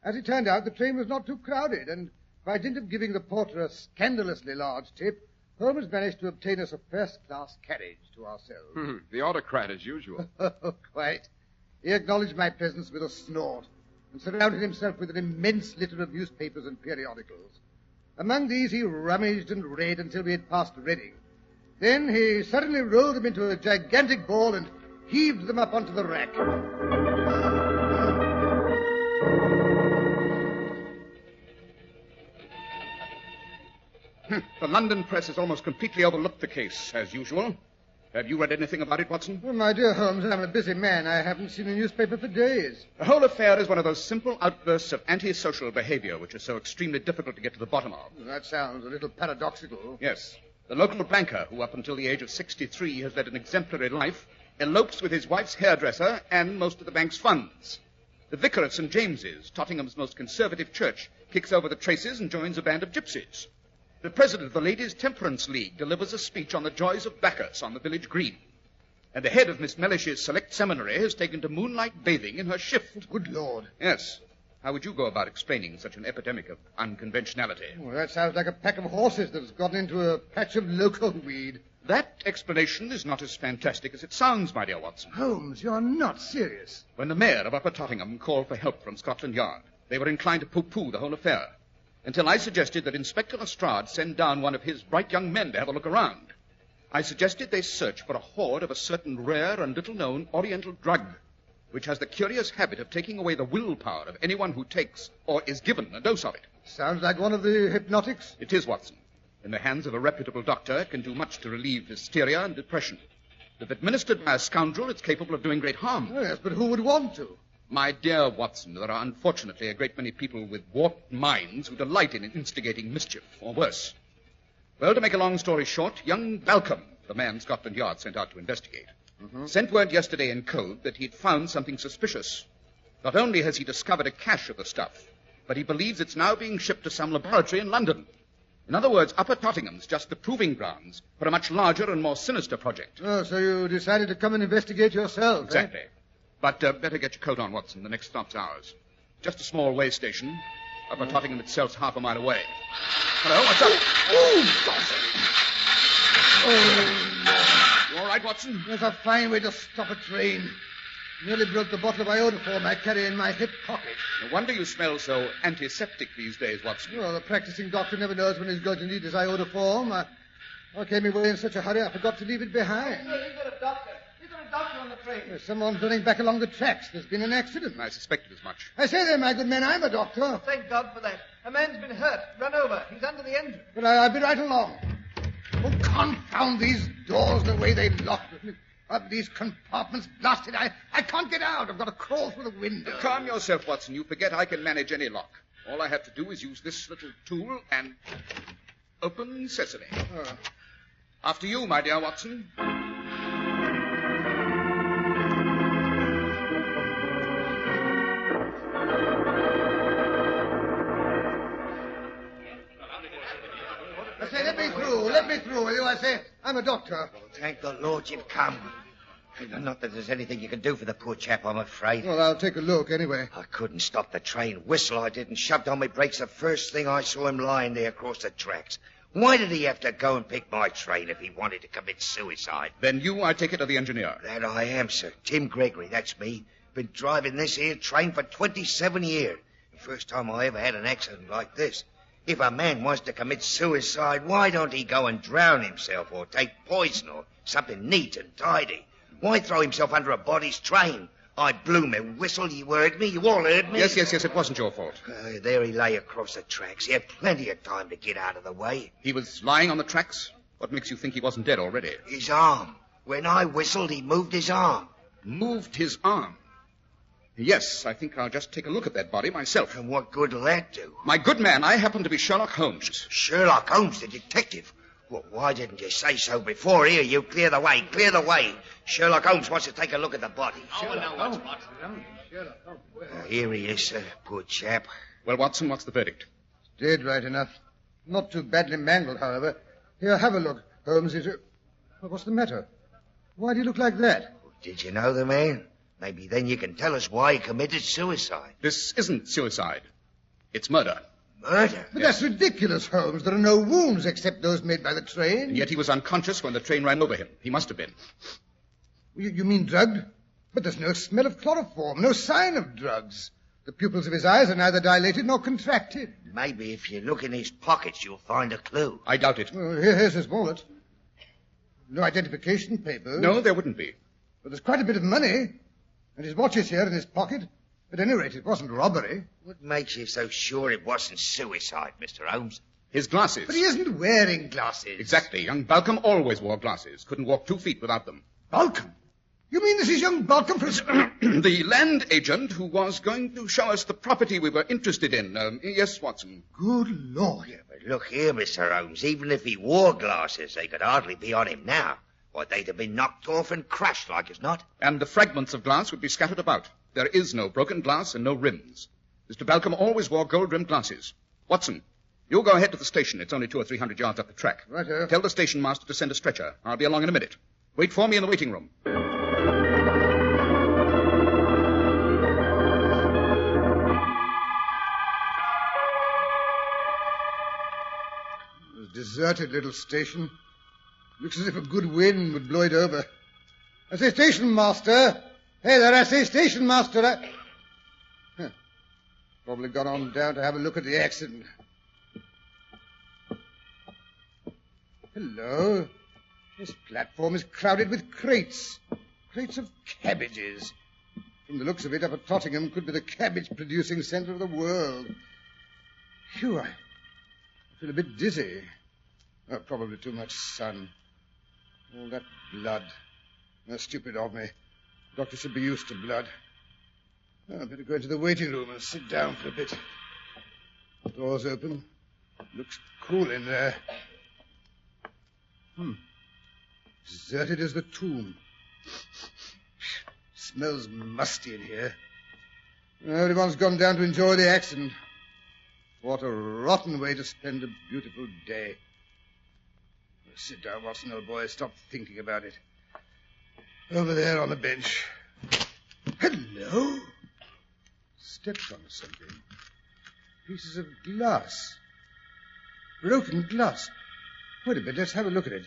As it turned out, the train was not too crowded, and by dint of giving the porter a scandalously large tip, Holmes managed to obtain us a first-class carriage to ourselves. The autocrat as usual. Oh, quite. He acknowledged my presence with a snort and surrounded himself with an immense litter of newspapers and periodicals. Among these he rummaged and read until we had passed Reading. Then he suddenly rolled them into a gigantic ball and heaved them up onto the rack. The London press has almost completely overlooked the case, as usual. Have you read anything about it, Watson? Oh, my dear Holmes, I'm a busy man. I haven't seen a newspaper for days. The whole affair is one of those simple outbursts of antisocial behavior which is so extremely difficult to get to the bottom of. That sounds a little paradoxical. Yes. The local banker, who up until the age of 63 has led an exemplary life, elopes with his wife's hairdresser and most of the bank's funds. The vicar of St. James's, Tottingham's most conservative church, kicks over the traces and joins a band of gypsies. The president of the Ladies' Temperance League delivers a speech on the joys of Bacchus on the village green. And the head of Miss Mellish's select seminary has taken to moonlight bathing in her shift. Good Lord. Yes. How would you go about explaining such an epidemic of unconventionality? Well, that sounds like a pack of horses that has gotten into a patch of local weed. That explanation is not as fantastic as it sounds, my dear Watson. Holmes, you're not serious. When the mayor of Upper Tottenham called for help from Scotland Yard, they were inclined to pooh-pooh the whole affair, until I suggested that Inspector Lestrade send down one of his bright young men to have a look around. I suggested they search for a hoard of a certain rare and little-known Oriental drug, which has the curious habit of taking away the willpower of anyone who takes or is given a dose of it. Sounds like one of the hypnotics. It is, Watson. In the hands of a reputable doctor, it can do much to relieve hysteria and depression. If administered by a scoundrel, it's capable of doing great harm. Oh, yes, but who would want to? My dear Watson, there are unfortunately a great many people with warped minds who delight in instigating mischief, or worse. Well, to make a long story short, young Balcom, the man Scotland Yard sent out to investigate, sent word yesterday in code that he'd found something suspicious. Not only has he discovered a cache of the stuff, but he believes it's now being shipped to some laboratory in London. In other words, Upper Tottingham's just the proving grounds for a much larger and more sinister project. Oh, so you decided to come and investigate yourself, Exactly. But better get your coat on, Watson. The next stop's ours. Just a small way station. Upper Tottenham itself's half a mile away. Hello, what's up? You all right, Watson? There's a fine way to stop a train. Nearly broke the bottle of iodoform I carry in my hip pocket. No wonder you smell so antiseptic these days, Watson. Well, the practicing doctor never knows when he's going to need his iodoform. I came away in such a hurry I forgot to leave it behind. He's got a doctor. He's got a doctor on the train. Someone's running back along the tracks. There's been an accident. I suspected as much. I say there, my good man, I'm a doctor. Thank God for that. A man's been hurt, run over. He's under the engine. But I'll be right along. Oh, confound these doors, the way they lock me. These compartments blasted. I can't get out. I've got to crawl through the window. Calm yourself, Watson. You forget I can manage any lock. All I have to do is use this little tool and open sesame. After you, my dear Watson. I say, let me through, will you? I say, I'm a doctor. Thank the Lord you've come. Not that there's anything you can do for the poor chap, I'm afraid. Well, I'll take a look anyway. I couldn't stop the train. Whistle I didn't. Shoved on my brakes the first thing I saw him lying there across the tracks. Why did he have to go and pick my train if he wanted to commit suicide? Then you, I take it, are the engineer. That I am, sir. Tim Gregory, that's me. Been driving this here train for 27 years. The first time I ever had an accident like this. If a man wants to commit suicide, why don't he go and drown himself or take poison or something neat and tidy? Why throw himself under a body's train? I blew my whistle, you heard me, you all heard me. Yes, it wasn't your fault. There he lay across the tracks. He had plenty of time to get out of the way. He was lying on the tracks? What makes you think he wasn't dead already? His arm. When I whistled, he moved his arm. Moved his arm? Yes, I think I'll just take a look at that body myself. And what good will that do? My good man, I happen to be Sherlock Holmes. Sherlock Holmes, the detective? Well, why didn't you say so before? Here, you clear the way, clear the way. Sherlock Holmes wants to take a look at the body. Here he is, sir. Poor chap. Well, Watson, what's the verdict? Dead, right enough. Not too badly mangled, however. Here, have a look, Holmes. Well, what's the matter? Why do you look like that? Did you know the man? Maybe then you can tell us why he committed suicide. This isn't suicide. It's murder. Murder? But that's ridiculous, Holmes. There are no wounds except those made by the train. And yet he was unconscious when the train ran over him. He must have been. You mean drugged? But there's no smell of chloroform, no sign of drugs. The pupils of his eyes are neither dilated nor contracted. Maybe if you look in his pockets, you'll find a clue. I doubt it. Here's his wallet. No identification papers. No, there wouldn't be. But there's quite a bit of money. And his watch is here in his pocket. At any rate, it wasn't robbery. What makes you so sure it wasn't suicide, Mr. Holmes? His glasses. But he isn't wearing glasses. Exactly. Young Balcom always wore glasses. Couldn't walk 2 feet without them. Balcom? You mean this is young Balcom from... The land agent who was going to show us the property we were interested in. Yes, Watson. Good Lord. Yeah, but look here, Mr. Holmes. Even if he wore glasses, they could hardly be on him now. Why, they'd have been knocked off and crushed like as not. And the fragments of glass would be scattered about. There is no broken glass and no rims. Mr. Balcom always wore gold-rimmed glasses. Watson, you'll go ahead to the station. It's only 200 or 300 yards up the track. Righto. Tell the station master to send a stretcher. I'll be along in a minute. Wait for me in the waiting room. Deserted little station. Looks as if a good wind would blow it over. I say, station master. Hey there, I say, station master. Probably gone on down to have a look at the accident. Hello. This platform is crowded with crates. Crates of cabbages. From the looks of it, Upper Tottenham could be the cabbage-producing centre of the world. Phew, I feel a bit dizzy. Oh, probably too much sun. All that blood. That's stupid of me. The doctor should be used to blood. Oh, I'd better go into the waiting room and sit down for a bit. Door's open. Looks cool in there. Deserted as the tomb. Smells musty in here. Everyone's gone down to enjoy the accident. What a rotten way to spend a beautiful day. Sit down, Watson, old boy. Stop thinking about it. Over there on the bench. Hello. Stepped on something. Pieces of glass. Broken glass. Wait a minute, let's have a look at it.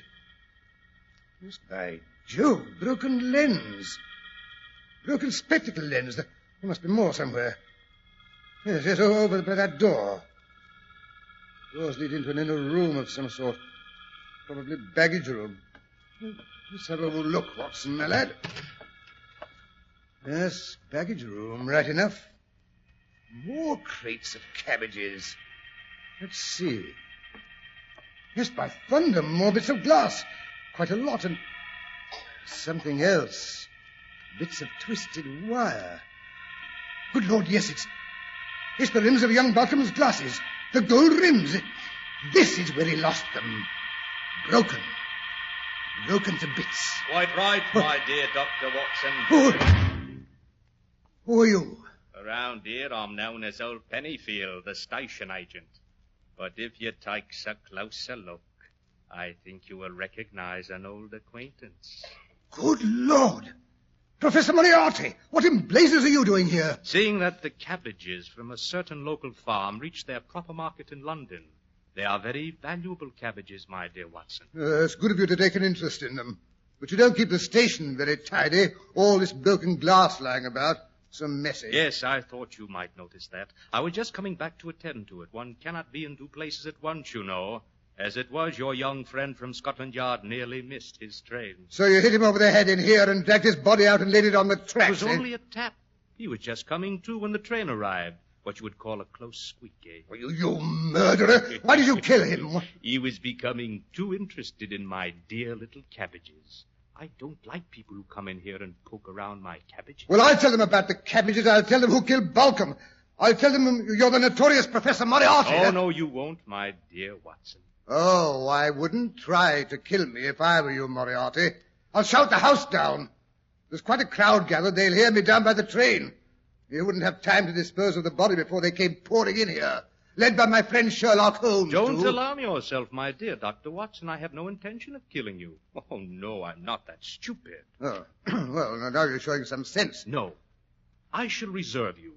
Yes, by Jove, broken lens. Broken spectacle lens. There must be more somewhere. Yes, over by that door. Doors lead into an inner room of some sort. Probably baggage room. Let's have a look, Watson, my lad. Yes, baggage room, right enough. More crates of cabbages. Let's see. Yes, by thunder, more bits of glass. Quite a lot, and something else. Bits of twisted wire. Good Lord, yes, it's the rims of young Balcom's glasses. The gold rims. This is where he lost them. Broken. Broken to bits. Quite right, my dear Dr. Watson. Who are you? Around here, I'm known as Old Pennyfield, the station agent. But if you take a closer look, I think you will recognize an old acquaintance. Good Lord! Professor Moriarty, what in blazes are you doing here? Seeing that the cabbages from a certain local farm reach their proper market in London. They are very valuable cabbages, my dear Watson. It's good of you to take an interest in them. But you don't keep the station very tidy. All this broken glass lying about. Some message. Yes, I thought you might notice that. I was just coming back to attend to it. One cannot be in two places at once, you know. As it was, your young friend from Scotland Yard nearly missed his train. So you hit him over the head in here and dragged his body out and laid it on the tracks, It was only a tap. He was just coming to when the train arrived. What you would call a close squeak, eh? Well, you murderer! Why did you kill him? He was becoming too interested in my dear little cabbages. I don't like people who come in here and poke around my cabbages. Well, I'll tell them about the cabbages. I'll tell them who killed Balcom. I'll tell them you're the notorious Professor Moriarty. Oh, no, you won't, my dear Watson. Oh, I wouldn't try to kill me if I were you, Moriarty. I'll shout the house down. There's quite a crowd gathered. They'll hear me down by the train. You wouldn't have time to dispose of the body before they came pouring in here, led by my friend Sherlock Holmes. Don't too. alarm yourself, my dear Dr. Watson. I have no intention of killing you. Oh, no, I'm not that stupid. Oh, well, now you're showing some sense. No, I shall reserve you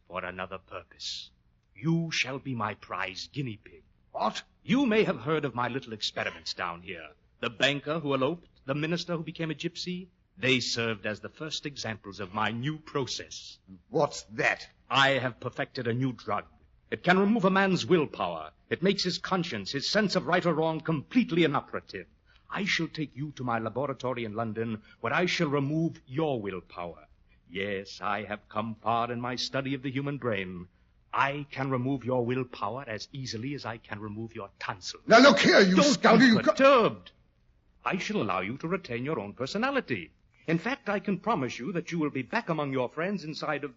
for another purpose. You shall be my prize guinea pig. What? You may have heard of my little experiments down here. The banker who eloped, the minister who became a gypsy, they served as the first examples of my new process. What's that? I have perfected a new drug. It can remove a man's willpower. It makes his conscience, his sense of right or wrong, completely inoperative. I shall take you to my laboratory in London, where I shall remove your willpower. Yes, I have come far in my study of the human brain. I can remove your willpower as easily as I can remove your tonsils. Now look here, you Don't scoundrel. be perturbed. I shall allow you to retain your own personality. In fact, I can promise you that you will be back among your friends inside of,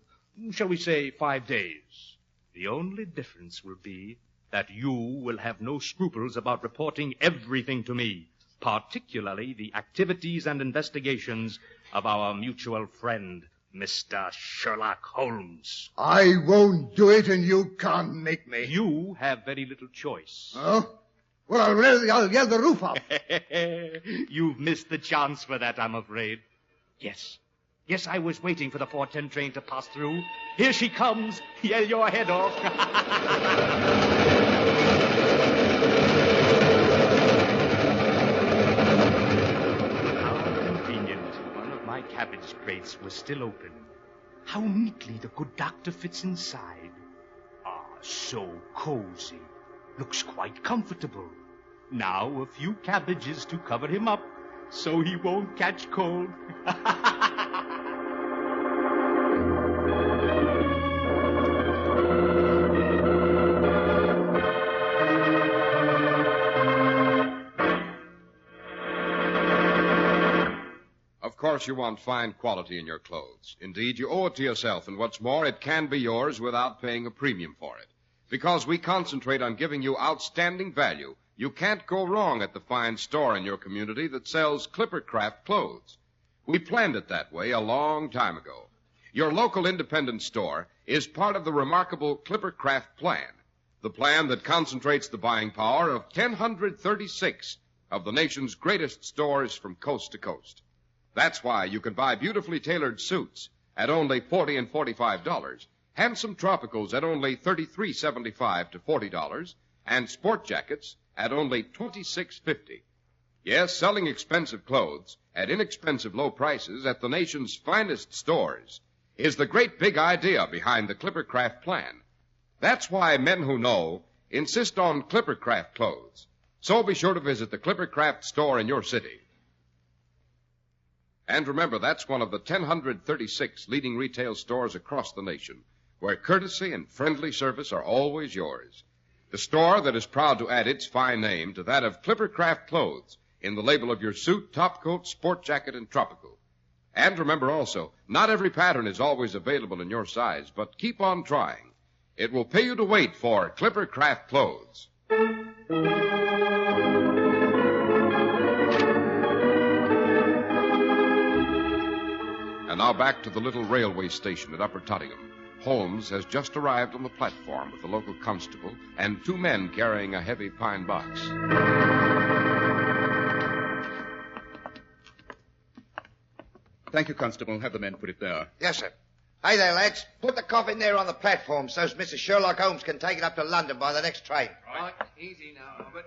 shall we say, 5 days. The only difference will be that you will have no scruples about reporting everything to me, particularly the activities and investigations of our mutual friend, Mr. Sherlock Holmes. I won't do it, and you can't make me. You have very little choice. Oh? Well, I'll yell the roof off. You've missed the chance for that, I'm afraid. Yes, I was waiting for the 4:10 train to pass through. Here she comes. Yell your head off. How convenient. One of my cabbage crates was still open. How neatly the good doctor fits inside. Ah, so cozy. Looks quite comfortable. Now a few cabbages to cover him up, so he won't catch cold. Of course, you want fine quality in your clothes. Indeed, you owe it to yourself, and what's more, it can be yours without paying a premium for it. Because we concentrate on giving you outstanding value, you can't go wrong at the fine store in your community that sells Clippercraft clothes. We planned it that way a long time ago. Your local independent store is part of the remarkable Clippercraft plan, the plan that concentrates the buying power of 1,036 of the nation's greatest stores from coast to coast. That's why you can buy beautifully tailored suits at only $40 and $45, handsome tropicals at only $33.75 to $40, and sport jackets at only $26.50. Yes, selling expensive clothes at inexpensive low prices at the nation's finest stores is the great big idea behind the Clippercraft plan. That's why men who know insist on Clippercraft clothes. So be sure to visit the Clippercraft store in your city. And remember, that's one of the 1,036 leading retail stores across the nation, where courtesy and friendly service are always yours. The store that is proud to add its fine name to that of Clippercraft clothes in the label of your suit, topcoat, sport jacket, and tropical. And remember also, not every pattern is always available in your size, but keep on trying. It will pay you to wait for Clippercraft clothes. And now back to the little railway station at Upper Tottingham. Holmes has just arrived on the platform with the local constable and 2 men carrying a heavy pine box. Thank you, Constable. Have the men put it there. Yes, sir. Hey there, lads. Put the coffin there on the platform so Mr. Sherlock Holmes can take it up to London by the next train. Right, easy now, Albert.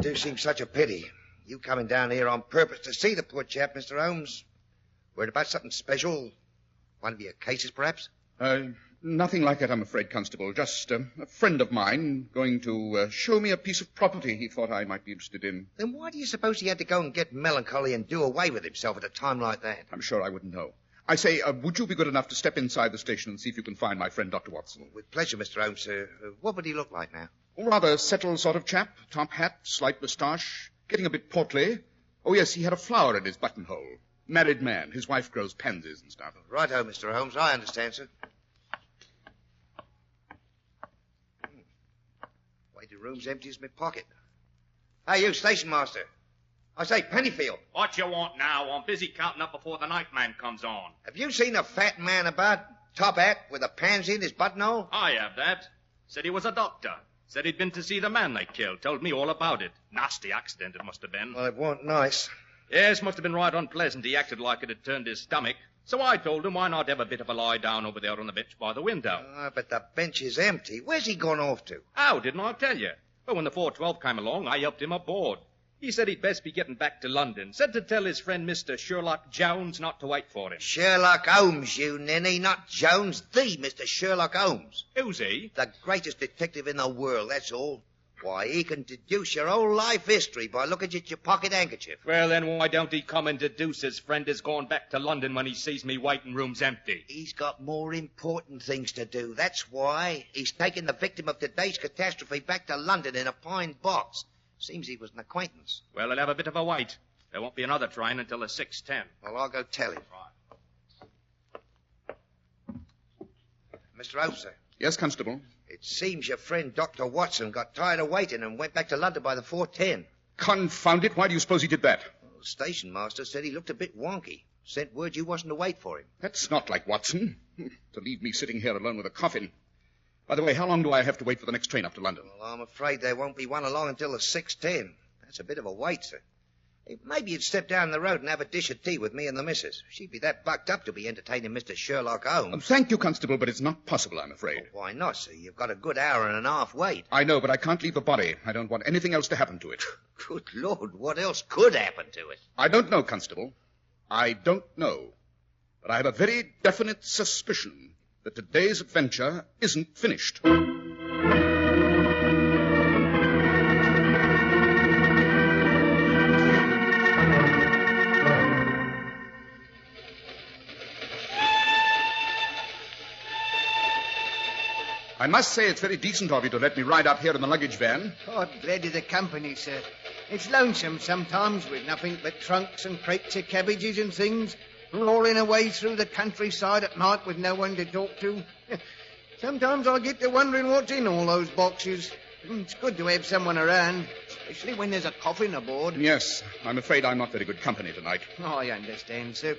Do seem such a pity. You coming down here on purpose to see the poor chap, Mr. Holmes. Worried about something special? One of your cases, perhaps? Nothing like that, I'm afraid, Constable. Just a friend of mine going to show me a piece of property he thought I might be interested in. Then why do you suppose he had to go and get melancholy and do away with himself at a time like that? I'm sure I wouldn't know. I say, would you be good enough to step inside the station and see if you can find my friend Dr. Watson? With pleasure, Mr. Holmes, sir. What would he look like now? Rather settled sort of chap. Top hat, slight moustache, getting a bit portly. Oh, yes, he had a flower in his buttonhole. Married man. His wife grows pansies and stuff. Righto, Mr. Holmes. I understand, sir. Waiting room's empty as my pocket. Hey, you, station master. I say, Pennyfield. What you want now? I'm busy counting up before the night man comes on. Have you seen a fat man about? Top hat with a pansy in his buttonhole? I have that. Said he was a doctor. Said he'd been to see the man they killed. Told me all about it. Nasty accident it must have been. Well, it wasn't nice. Yes, must have been right unpleasant. He acted like it had turned his stomach. So I told him why not have a bit of a lie down over there on the bench by the window. But the bench is empty. Where's he gone off to? How, didn't I tell you? Well, when the 412 came along, I helped him aboard. He said he'd best be getting back to London. Said to tell his friend Mr. Sherlock Jones not to wait for him. Sherlock Holmes, you ninny, not Jones. The Mr. Sherlock Holmes. Who's he? The greatest detective in the world, that's all. Why, he can deduce your whole life history by looking at your pocket handkerchief. Well, then why don't he come and deduce his friend has gone back to London when he sees me waiting room's empty? He's got more important things to do, that's why. He's taken the victim of today's catastrophe back to London in a pine box. Seems he was an acquaintance. Well, he'll have a bit of a wait. There won't be another train until the 6:10. Well, I'll go tell him. Right. Mr. Holmes, sir. Yes, Constable? It seems your friend Dr. Watson got tired of waiting and went back to London by the 4:10. Confound it, why do you suppose he did that? Well, the station master said he looked a bit wonky. Sent word you wasn't to wait for him. That's not like Watson. To leave me sitting here alone with a coffin. By the way, how long do I have to wait for the next train up to London? Well, I'm afraid there won't be one along until the 6:10. That's a bit of a wait, sir. Maybe you'd step down the road and have a dish of tea with me and the missus. She'd be that bucked up to be entertaining Mr. Sherlock Holmes. Thank you, Constable, but it's not possible, I'm afraid. Well, why not, sir? You've got a good hour and a half wait. I know, but I can't leave the body. I don't want anything else to happen to it. Good Lord, what else could happen to it? I don't know, Constable. I don't know. But I have a very definite suspicion that today's adventure isn't finished. I must say it's very decent of you to let me ride up here in the luggage van. Oh, glad of the company, sir. It's lonesome sometimes with nothing but trunks and crates of cabbages and things, rolling away through the countryside at night with no one to talk to. Sometimes I get to wondering what's in all those boxes. It's good to have someone around, especially when there's a coffin aboard. Yes, I'm afraid I'm not very good company tonight. Oh, I understand, sir.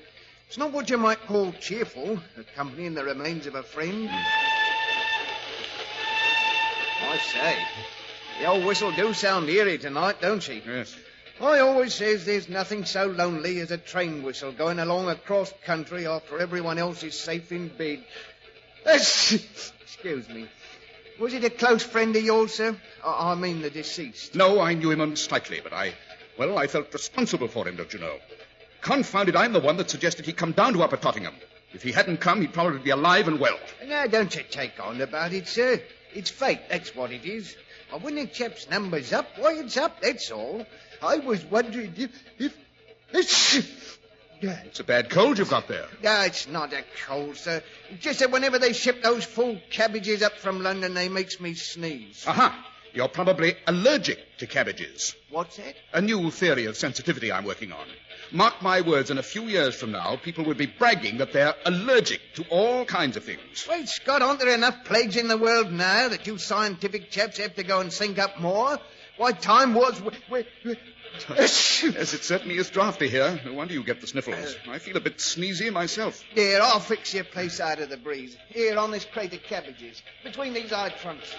It's not what you might call cheerful, accompanying the remains of a friend. I say, the old whistle do sound eerie tonight, don't she? Yes. I always says there's nothing so lonely as a train whistle going along across country after everyone else is safe in bed. Excuse me. Was it a close friend of yours, sir? I mean the deceased. No, I knew him only slightly, but I felt responsible for him, don't you know? Confounded, I'm the one that suggested he come down to Upper Tottingham. If he hadn't come, he'd probably be alive and well. Now, don't you take on about it, sir. It's fate, that's what it is. When a chap's number's up, why, it's up, that's all. I was wondering if... It's a bad cold you've got there. No, it's not a cold, sir. It's just that whenever they ship those full cabbages up from London, they makes me sneeze. Aha! You're probably allergic to cabbages. What's that? A new theory of sensitivity I'm working on. Mark my words, in a few years from now, people will be bragging that they're allergic to all kinds of things. Wait, Scott, aren't there enough plagues in the world now that you scientific chaps have to go and think up more? Why, time was... Yes, it certainly is draughty here. No wonder you get the sniffles. I feel a bit sneezy myself. Here, I'll fix your place out of the breeze. Here, on this crate of cabbages, between these eye trunks.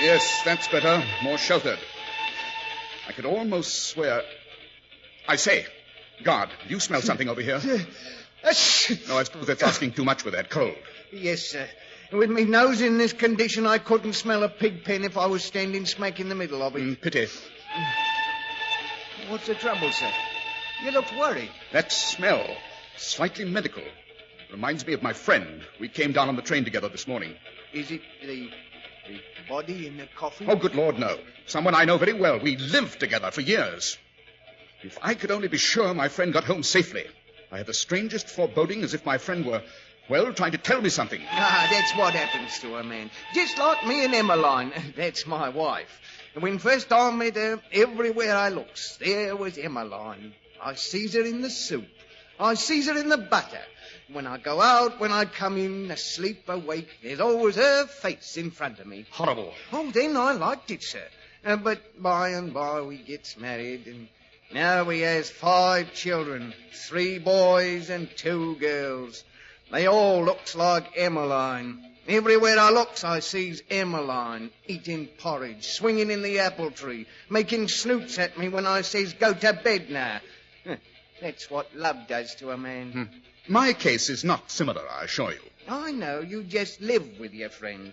Yes, that's better. More sheltered. I could almost swear... I say, guard, do you smell something over here? No, I suppose that's asking too much with that cold. Yes, sir. With me nose in this condition, I couldn't smell a pig pen if I was standing smack in the middle of it. Pity. What's the trouble, sir? You look worried. That smell, slightly medical, reminds me of my friend. We came down on the train together this morning. Is it the body in the coffin? Oh, good Lord, no. Someone I know very well. We lived together for years. If I could only be sure my friend got home safely. I have the strangest foreboding, as if my friend were, well, trying to tell me something. That's what happens to a man. Just like me and Emmeline. That's my wife. And when first I met her, everywhere I looks, there was Emmeline. I sees her in the soup. I sees her in the butter. When I go out, when I come in, asleep, awake, there's always her face in front of me. Horrible. Oh, then I liked it, sir. But by and by we gets married, and now we has 5 children, 3 boys and 2 girls. They all looks like Emmeline. Everywhere I looks, I sees Emmeline, eating porridge, swinging in the apple tree, making snoots at me when I says, go to bed now. That's what love does to a man. My case is not similar, I assure you. I know, you just live with your friend.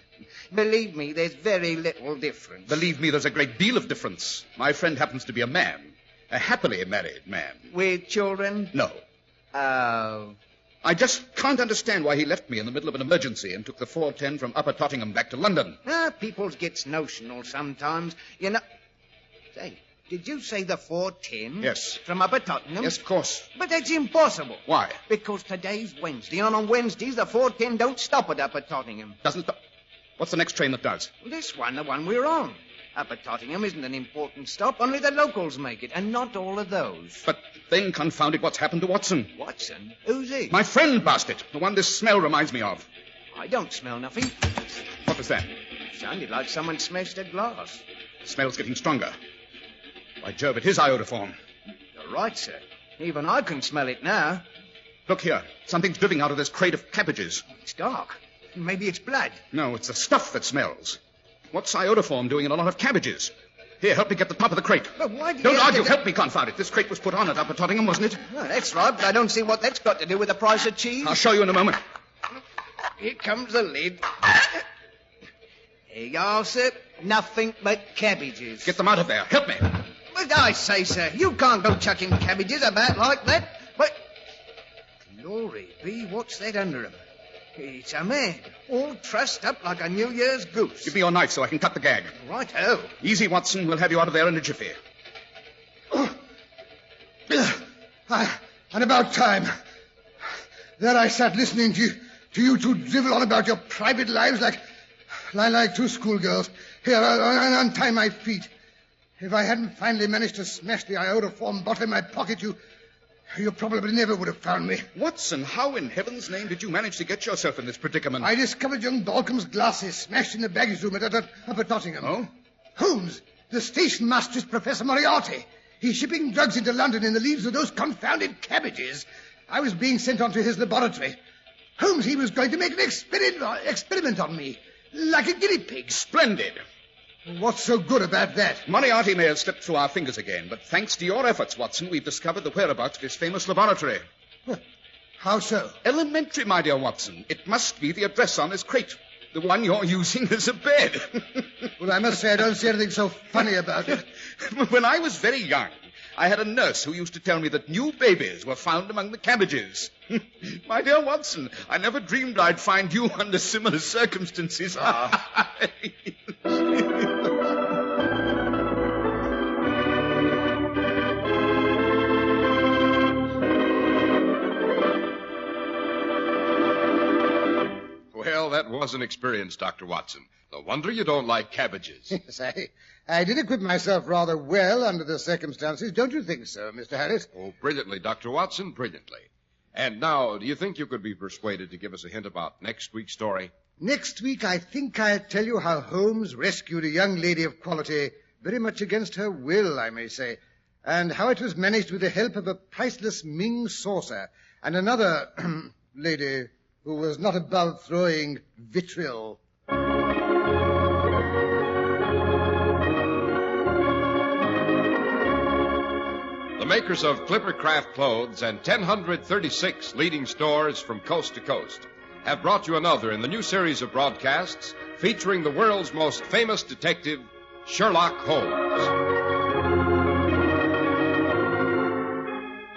Believe me, there's very little difference. Believe me, there's a great deal of difference. My friend happens to be a man, a happily married man. With children? No. Oh. I just can't understand why he left me in the middle of an emergency and took the 4:10 from Upper Tottenham back to London. People gets notional sometimes. You know... Say, did you say the 4:10? Yes. From Upper Tottenham? Yes, of course. But that's impossible. Why? Because today's Wednesday, and on Wednesdays the 4:10 don't stop at Upper Tottenham. Doesn't stop? What's the next train that does? This one, the one we're on. Upper Tottenham isn't an important stop. Only the locals make it, and not all of those. But then, confound it, what's happened to Watson? Watson? Who's he? My friend, bastard. The one this smell reminds me of. I don't smell nothing. What was that? Sounded like someone smashed a glass. The smell's getting stronger. By Jove, it is iodoform. You're right, sir. Even I can smell it now. Look here. Something's dripping out of this crate of cabbages. It's dark. Maybe it's blood. No, it's the stuff that smells. What's iodoform doing in a lot of cabbages? Here, help me get the top of the crate. But why do you... Don't argue. Help me, confound it. This crate was put on at Upper Tottenham, wasn't it? Oh, that's right, but I don't see what that's got to do with the price of cheese. I'll show you in a moment. Here comes the lid. Here you are, sir. Nothing but cabbages. Get them out of there. Help me. But I say, sir, you can't go chucking cabbages about like that. But... Glory be, what's that under him? It's a man, all trussed up like a New Year's goose. Give me your knife so I can cut the gag. Right-o. Easy, Watson. We'll have you out of there in a jiffy. And about time. There I sat listening to you two drivel on about your private lives like 2 schoolgirls. Here, untie my feet. If I hadn't finally managed to smash the iodoform bottle in my pocket, you probably never would have found me. Watson, how in heaven's name did you manage to get yourself in this predicament? I discovered young Balcom's glasses smashed in the baggage room at Upper Tottenham. Oh? Holmes, the station master is Professor Moriarty. He's shipping drugs into London in the leaves of those confounded cabbages. I was being sent on to his laboratory. Holmes, he was going to make an experiment on me, like a guinea pig. Splendid. What's so good about that? Moriarty may have slipped through our fingers again, but thanks to your efforts, Watson, we've discovered the whereabouts of his famous laboratory. How so? Elementary, my dear Watson. It must be the address on this crate. The one you're using as a bed. Well, I must say I don't see anything so funny about it. When I was very young, I had a nurse who used to tell me that new babies were found among the cabbages. My dear Watson, I never dreamed I'd find you under similar circumstances. Well, that was an experience, Dr. Watson. No wonder you don't like cabbages. Yes, I did acquit myself rather well under the circumstances, don't you think so, Mr. Harris? Oh, brilliantly, Dr. Watson, brilliantly. And now, do you think you could be persuaded to give us a hint about next week's story? Next week, I think I'll tell you how Holmes rescued a young lady of quality, very much against her will, I may say, and how it was managed with the help of a priceless Ming saucer and another lady who was not above throwing vitriol. The makers of Clippercraft clothes and 1,036 leading stores from coast to coast have brought you another in the new series of broadcasts featuring the world's most famous detective, Sherlock Holmes.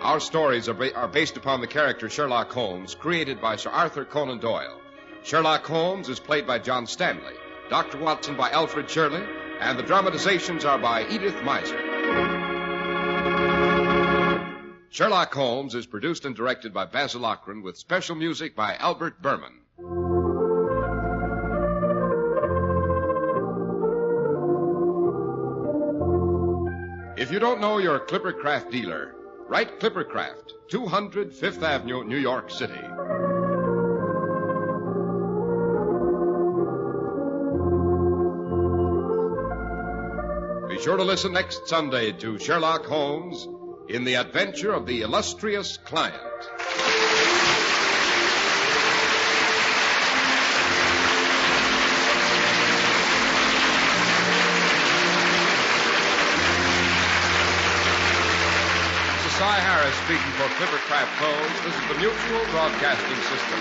Our stories are based upon the character Sherlock Holmes, created by Sir Arthur Conan Doyle. Sherlock Holmes is played by John Stanley, Dr. Watson by Alfred Shirley, and the dramatizations are by Edith Miser. Sherlock Holmes is produced and directed by Basil Lochran with special music by Albert Berman. If you don't know your Clippercraft dealer, write Clippercraft, 200 Fifth Avenue, New York City. Be sure to listen next Sunday to Sherlock Holmes in the Adventure of the Illustrious Client. Cy Harris speaking for Clippercraft Clothes. This is the Mutual Broadcasting System.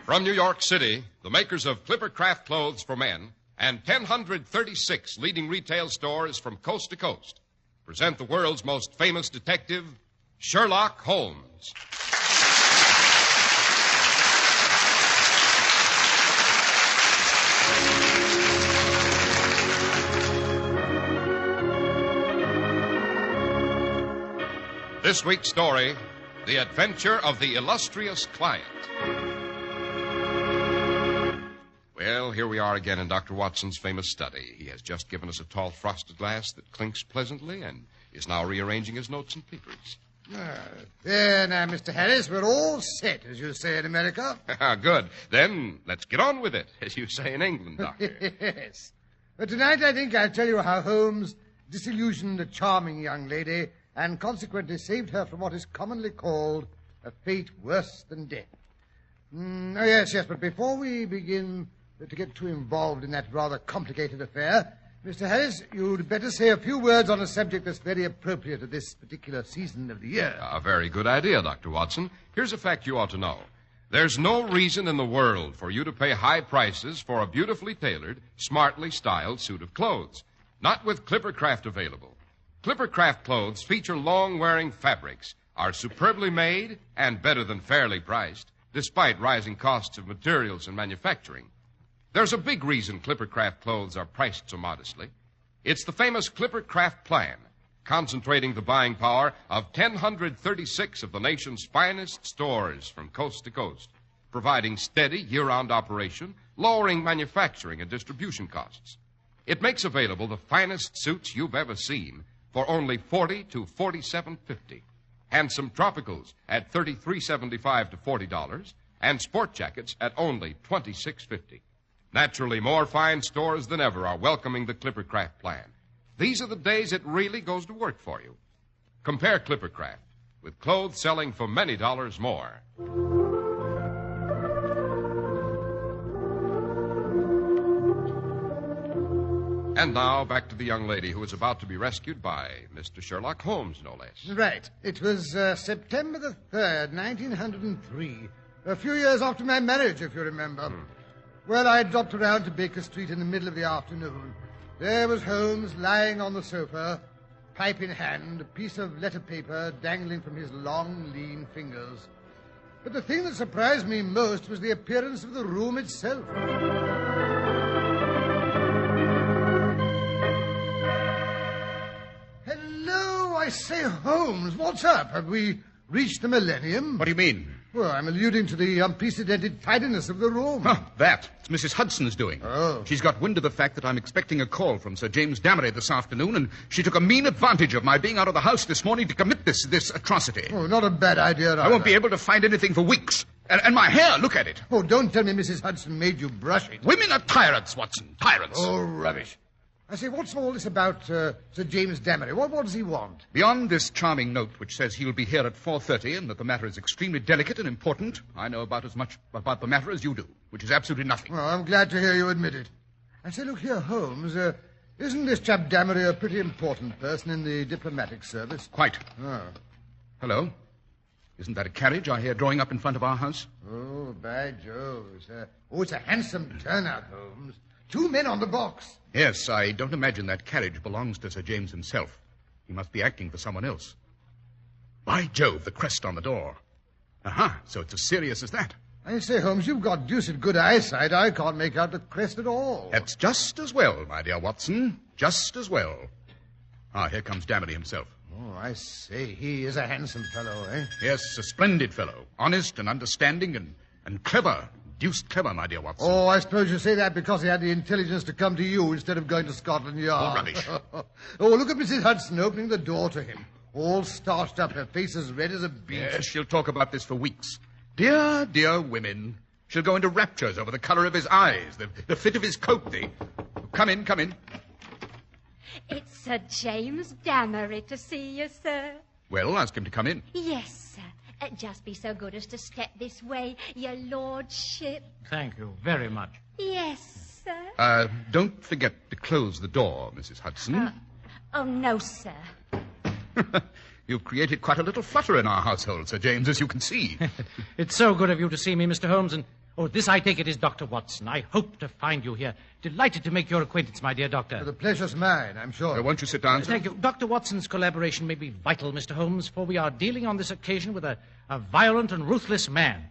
From New York City, the makers of Clippercraft Clothes for Men and 1,036 leading retail stores from coast to coast present the world's most famous detective, Sherlock Holmes. This week's story, The Adventure of the Illustrious Client. Well, here we are again in Dr. Watson's famous study. He has just given us a tall frosted glass that clinks pleasantly and is now rearranging his notes and papers. There now, Mr. Harris, we're all set, as you say in America. Good. Then let's get on with it, as you say in England, Doctor. Yes. But tonight I think I'll tell you how Holmes disillusioned a charming young lady and consequently saved her from what is commonly called a fate worse than death. Oh, yes, but before we begin to get too involved in that rather complicated affair, Mr. Harris, you'd better say a few words on a subject that's very appropriate at this particular season of the year. A very good idea, Dr. Watson. Here's a fact you ought to know. There's no reason in the world for you to pay high prices for a beautifully tailored, smartly styled suit of clothes. Not with Clippercraft available. Clippercraft clothes feature long-wearing fabrics, are superbly made, and better than fairly priced, despite rising costs of materials and manufacturing. There's a big reason Clippercraft clothes are priced so modestly. It's the famous Clippercraft plan, concentrating the buying power of 1,036 of the nation's finest stores from coast to coast, providing steady year-round operation, lowering manufacturing and distribution costs. It makes available the finest suits you've ever seen for only $40 to $47.50. Handsome tropicals at $33.75 to $40, and sport jackets at only $26.50. Naturally, more fine stores than ever are welcoming the Clippercraft plan. These are the days it really goes to work for you. Compare Clippercraft with clothes selling for many dollars more. And now, back to the young lady who was about to be rescued by Mr. Sherlock Holmes, no less. Right. It was September the 3rd, 1903. A few years after my marriage, if you remember. Well, I dropped around to Baker Street in the middle of the afternoon. There was Holmes lying on the sofa, pipe in hand, a piece of letter paper dangling from his long, lean fingers. But the thing that surprised me most was the appearance of the room itself. Hello, I say, Holmes, what's up? Have we reached the millennium? What do you mean? Well, I'm alluding to the unprecedented tidiness of the room. Oh, that. It's Mrs. Hudson's doing. Oh. She's got wind of the fact that I'm expecting a call from Sir James Damery this afternoon, and she took a mean advantage of my being out of the house this morning to commit this atrocity. Oh, not a bad idea, either. I won't be able to find anything for weeks. And my hair, look at it. Oh, don't tell me Mrs. Hudson made you brush it. Women are tyrants, Watson. Tyrants. Oh, rubbish. I say, what's all this about Sir James Damery? What does he want? Beyond this charming note which says he'll be here at 4:30 and that the matter is extremely delicate and important, I know about as much about the matter as you do, which is absolutely nothing. Well, I'm glad to hear you admit it. I say, look here, Holmes, isn't this chap Damery a pretty important person in the diplomatic service? Quite. Oh. Hello? Isn't that a carriage I hear drawing up in front of our house? Oh, by Jove. It's a handsome turnout, Holmes. 2 men on the box. Yes, I don't imagine that carriage belongs to Sir James himself. He must be acting for someone else. By Jove, the crest on the door. Aha, so it's as serious as that. I say, Holmes, you've got deuced good eyesight. I can't make out the crest at all. That's just as well, my dear Watson. Just as well. Ah, here comes Damery himself. Oh, I say, he is a handsome fellow, eh? Yes, a splendid fellow. Honest and understanding and clever. Deuced clever, my dear Watson. Oh, I suppose you say that because he had the intelligence to come to you instead of going to Scotland Yard. Oh, rubbish. Oh, look at Mrs. Hudson opening the door to him. All starched up, her face as red as a beet. Yes, she'll talk about this for weeks. Dear, dear women. She'll go into raptures over the colour of his eyes, the fit of his coat, Come in, come in. It's Sir James Damery to see you, sir. Well, ask him to come in. Yes, sir. Just be so good as to step this way, your lordship. Thank you very much. Yes, sir. Don't forget to close the door, Mrs. Hudson. Oh, no, sir. You've created quite a little flutter in our household, Sir James, as you can see. It's so good of you to see me, Mr. Holmes, and... Oh, this, I take it, is Dr. Watson. I hope to find you here. Delighted to make your acquaintance, my dear doctor. The pleasure's mine, I'm sure. Won't you sit down, sir? Thank you. Dr. Watson's collaboration may be vital, Mr. Holmes, for we are dealing on this occasion with a violent and ruthless man.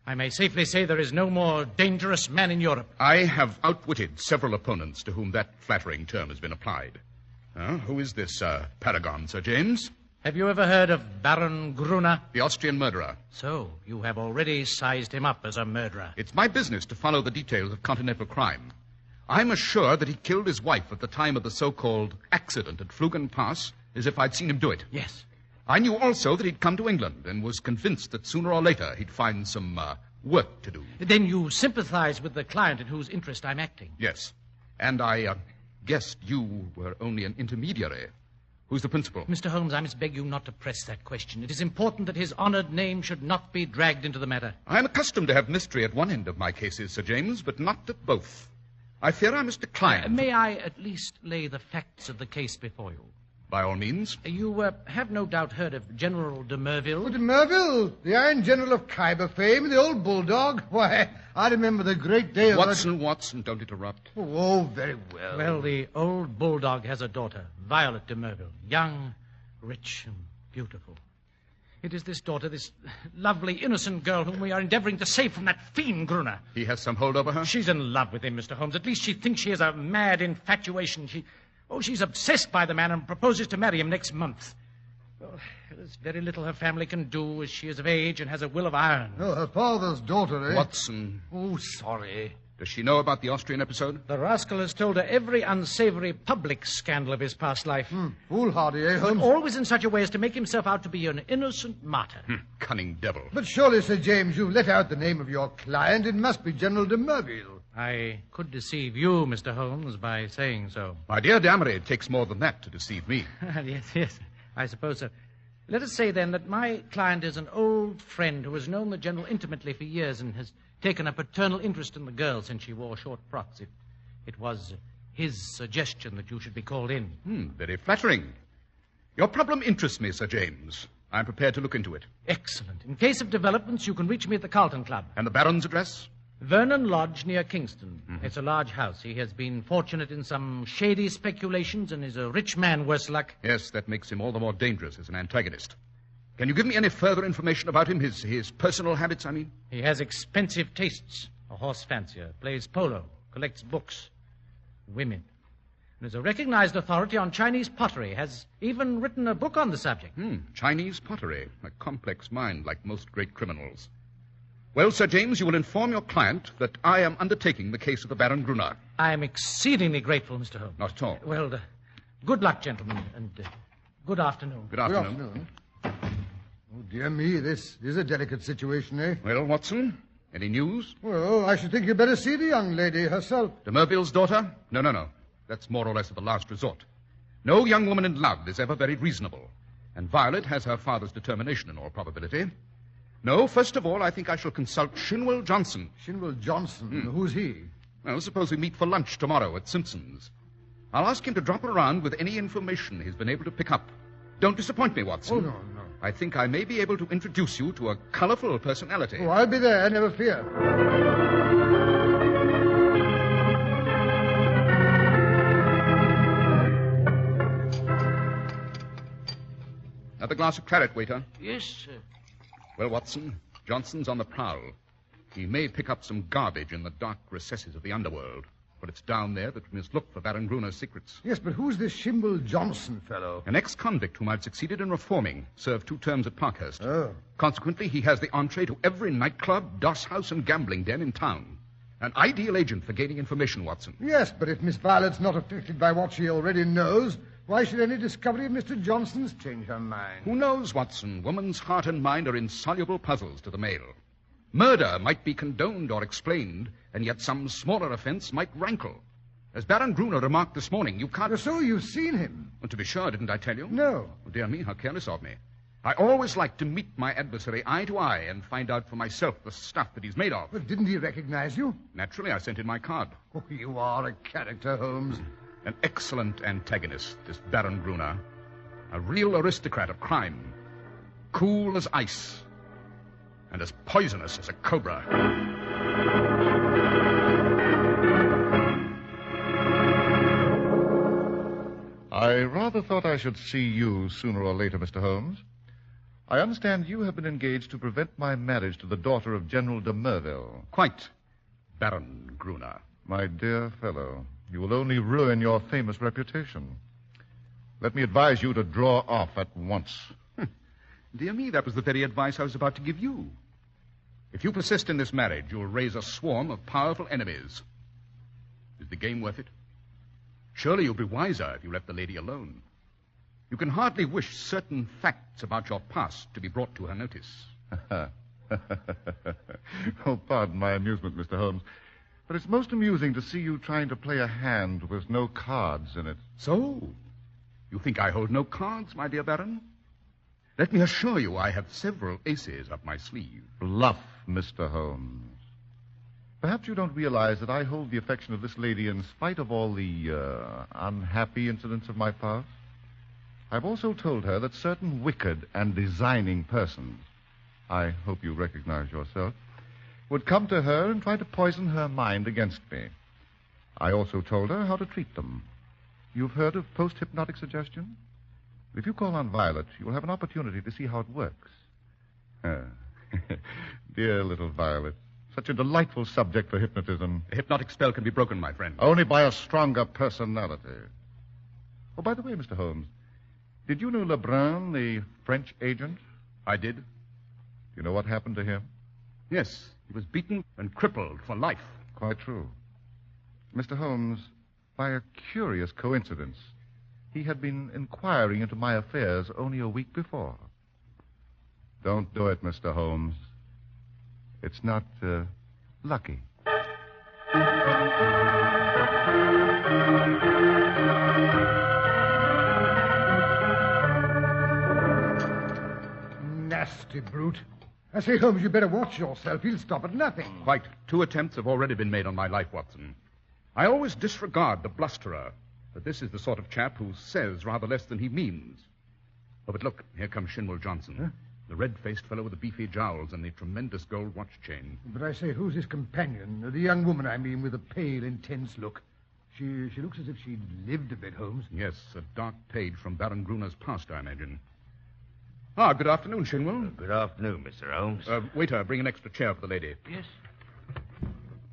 I may safely say there is no more dangerous man in Europe. I have outwitted several opponents to whom that flattering term has been applied. Who is this paragon, Sir James? Have you ever heard of Baron Gruner? The Austrian murderer. So, you have already sized him up as a murderer. It's my business to follow the details of continental crime. I'm as sure that he killed his wife at the time of the so-called accident at Flugen Pass as if I'd seen him do it. Yes. I knew also that he'd come to England and was convinced that sooner or later he'd find some work to do. Then you sympathize with the client in whose interest I'm acting? Yes. And I guessed you were only an intermediary. Who's the principal? Mr. Holmes, I must beg you not to press that question. It is important that his honored name should not be dragged into the matter. I'm accustomed to have mystery at one end of my cases, Sir James, but not at both. I fear I must decline. May I at least lay the facts of the case before you? By all means. You have no doubt heard of General de Merville? Oh, de Merville, the Iron General of Khyber fame, the old bulldog. Why, I remember the great day of... Watson, don't interrupt. Oh, very well. Well, the old bulldog has a daughter, Violet de Merville, young, rich, and beautiful. It is this daughter, this lovely, innocent girl whom we are endeavoring to save from that fiend Gruner. He has some hold over her? She's in love with him, Mr. Holmes. At least she thinks she has a mad infatuation. She's obsessed by the man and proposes to marry him next month. Well, there's very little her family can do as she is of age and has a will of iron. Oh, her father's daughter, eh? Watson. Oh, sorry. Does she know about the Austrian episode? The rascal has told her every unsavory public scandal of his past life. Foolhardy, eh, Holmes? But always in such a way as to make himself out to be an innocent martyr. Cunning devil. But surely, Sir James, you've let out the name of your client. It must be General de Merville. I could deceive you, Mr. Holmes, by saying so. My dear Damery, it takes more than that to deceive me. Yes, I suppose so. Let us say, then, that my client is an old friend who has known the General intimately for years and has taken a paternal interest in the girl since she wore short frocks. It was his suggestion that you should be called in. Very flattering. Your problem interests me, Sir James. I'm prepared to look into it. Excellent. In case of developments, you can reach me at the Carlton Club. And the Baron's address? Vernon Lodge near Kingston. It's a large house. He has been fortunate in some shady speculations and is a rich man, worse luck. Yes, that makes him all the more dangerous as an antagonist. Can you give me any further information about him, his personal habits, I mean? He has expensive tastes. A horse fancier, plays polo, collects books, women. And is a recognized authority on Chinese pottery, has even written a book on the subject. Chinese pottery, a complex mind like most great criminals. Well, Sir James, you will inform your client that I am undertaking the case of the Baron Gruner. I am exceedingly grateful, Mr. Holmes. Not at all. Well, good luck, gentlemen, and good afternoon. Good afternoon. Oh, dear me, this is a delicate situation, eh? Well, Watson, any news? Well, I should think you'd better see the young lady herself. De Merville's daughter? No. That's more or less of a last resort. No young woman in love is ever very reasonable. And Violet has her father's determination in all probability. No, first of all, I think I shall consult Shinwell Johnson. Shinwell Johnson? Who's he? Well, suppose we meet for lunch tomorrow at Simpson's. I'll ask him to drop around with any information he's been able to pick up. Don't disappoint me, Watson. Oh, no. I think I may be able to introduce you to a colorful personality. Oh, I'll be there, never fear. Another glass of claret, waiter. Yes, sir. Well, Watson, Johnson's on the prowl. He may pick up some garbage in the dark recesses of the underworld. But it's down there that we must look for Baron Gruner's secrets. Yes, but who's this Shinwell Johnson fellow? An ex-convict whom I've succeeded in reforming. Served 2 terms at Parkhurst. Oh. Consequently, he has the entree to every nightclub, doss house, and gambling den in town. An ideal agent for gaining information, Watson. Yes, but if Miss Violet's not affected by what she already knows, why should any discovery of Mr. Johnson's change her mind? Who knows, Watson? Woman's heart and mind are insoluble puzzles to the male. Murder might be condoned or explained, and yet some smaller offense might rankle. As Baron Gruner remarked this morning, you can't... So you've seen him? Well, to be sure, didn't I tell you? No. Oh, dear me, how careless of me. I always like to meet my adversary eye to eye and find out for myself the stuff that he's made of. But didn't he recognize you? Naturally, I sent in my card. Oh, you are a character, Holmes. An excellent antagonist, this Baron Gruner. A real aristocrat of crime. Cool as ice. And as poisonous as a cobra. I rather thought I should see you sooner or later, Mr. Holmes. I understand you have been engaged to prevent my marriage to the daughter of General de Merville. Quite, Baron Gruner. My dear fellow, you will only ruin your famous reputation. Let me advise you to draw off at once. Dear me, that was the very advice I was about to give you. If you persist in this marriage, you'll raise a swarm of powerful enemies. Is the game worth it? Surely you'll be wiser if you let the lady alone. You can hardly wish certain facts about your past to be brought to her notice. Oh, pardon my amusement, Mr. Holmes. But it's most amusing to see you trying to play a hand with no cards in it. So? You think I hold no cards, my dear Baron? Let me assure you I have several aces up my sleeve. Bluff, Mr. Holmes. Perhaps you don't realize that I hold the affection of this lady in spite of all the unhappy incidents of my past. I've also told her that certain wicked and designing persons, I hope you recognize yourself, would come to her and try to poison her mind against me. I also told her how to treat them. You've heard of post-hypnotic suggestion? If you call on Violet, you'll have an opportunity to see how it works. Dear little Violet. Such a delightful subject for hypnotism. The hypnotic spell can be broken, my friend. Only by a stronger personality. Oh, by the way, Mr. Holmes, did you know Lebrun, the French agent? I did. Do you know what happened to him? Yes, he was beaten and crippled for life. Quite true. Mr. Holmes, by a curious coincidence, he had been inquiring into my affairs only a week before. Don't do it, Mr. Holmes. It's not, lucky. Nasty brute. I say, Holmes, you better watch yourself. He'll stop at nothing. Quite. 2 attempts have already been made on my life, Watson. I always disregard the blusterer, but this is the sort of chap who says rather less than he means. Oh, but look, here comes Shinwell Johnson. Huh? The red-faced fellow with the beefy jowls and the tremendous gold watch chain. But I say, who's his companion? The young woman, I mean, with a pale, intense look. She looks as if she'd lived a bit, Holmes. Yes, a dark page from Baron Gruner's past, I imagine. Ah, good afternoon, Shinwell. Good afternoon, Mr. Holmes. Waiter, bring an extra chair for the lady. Yes.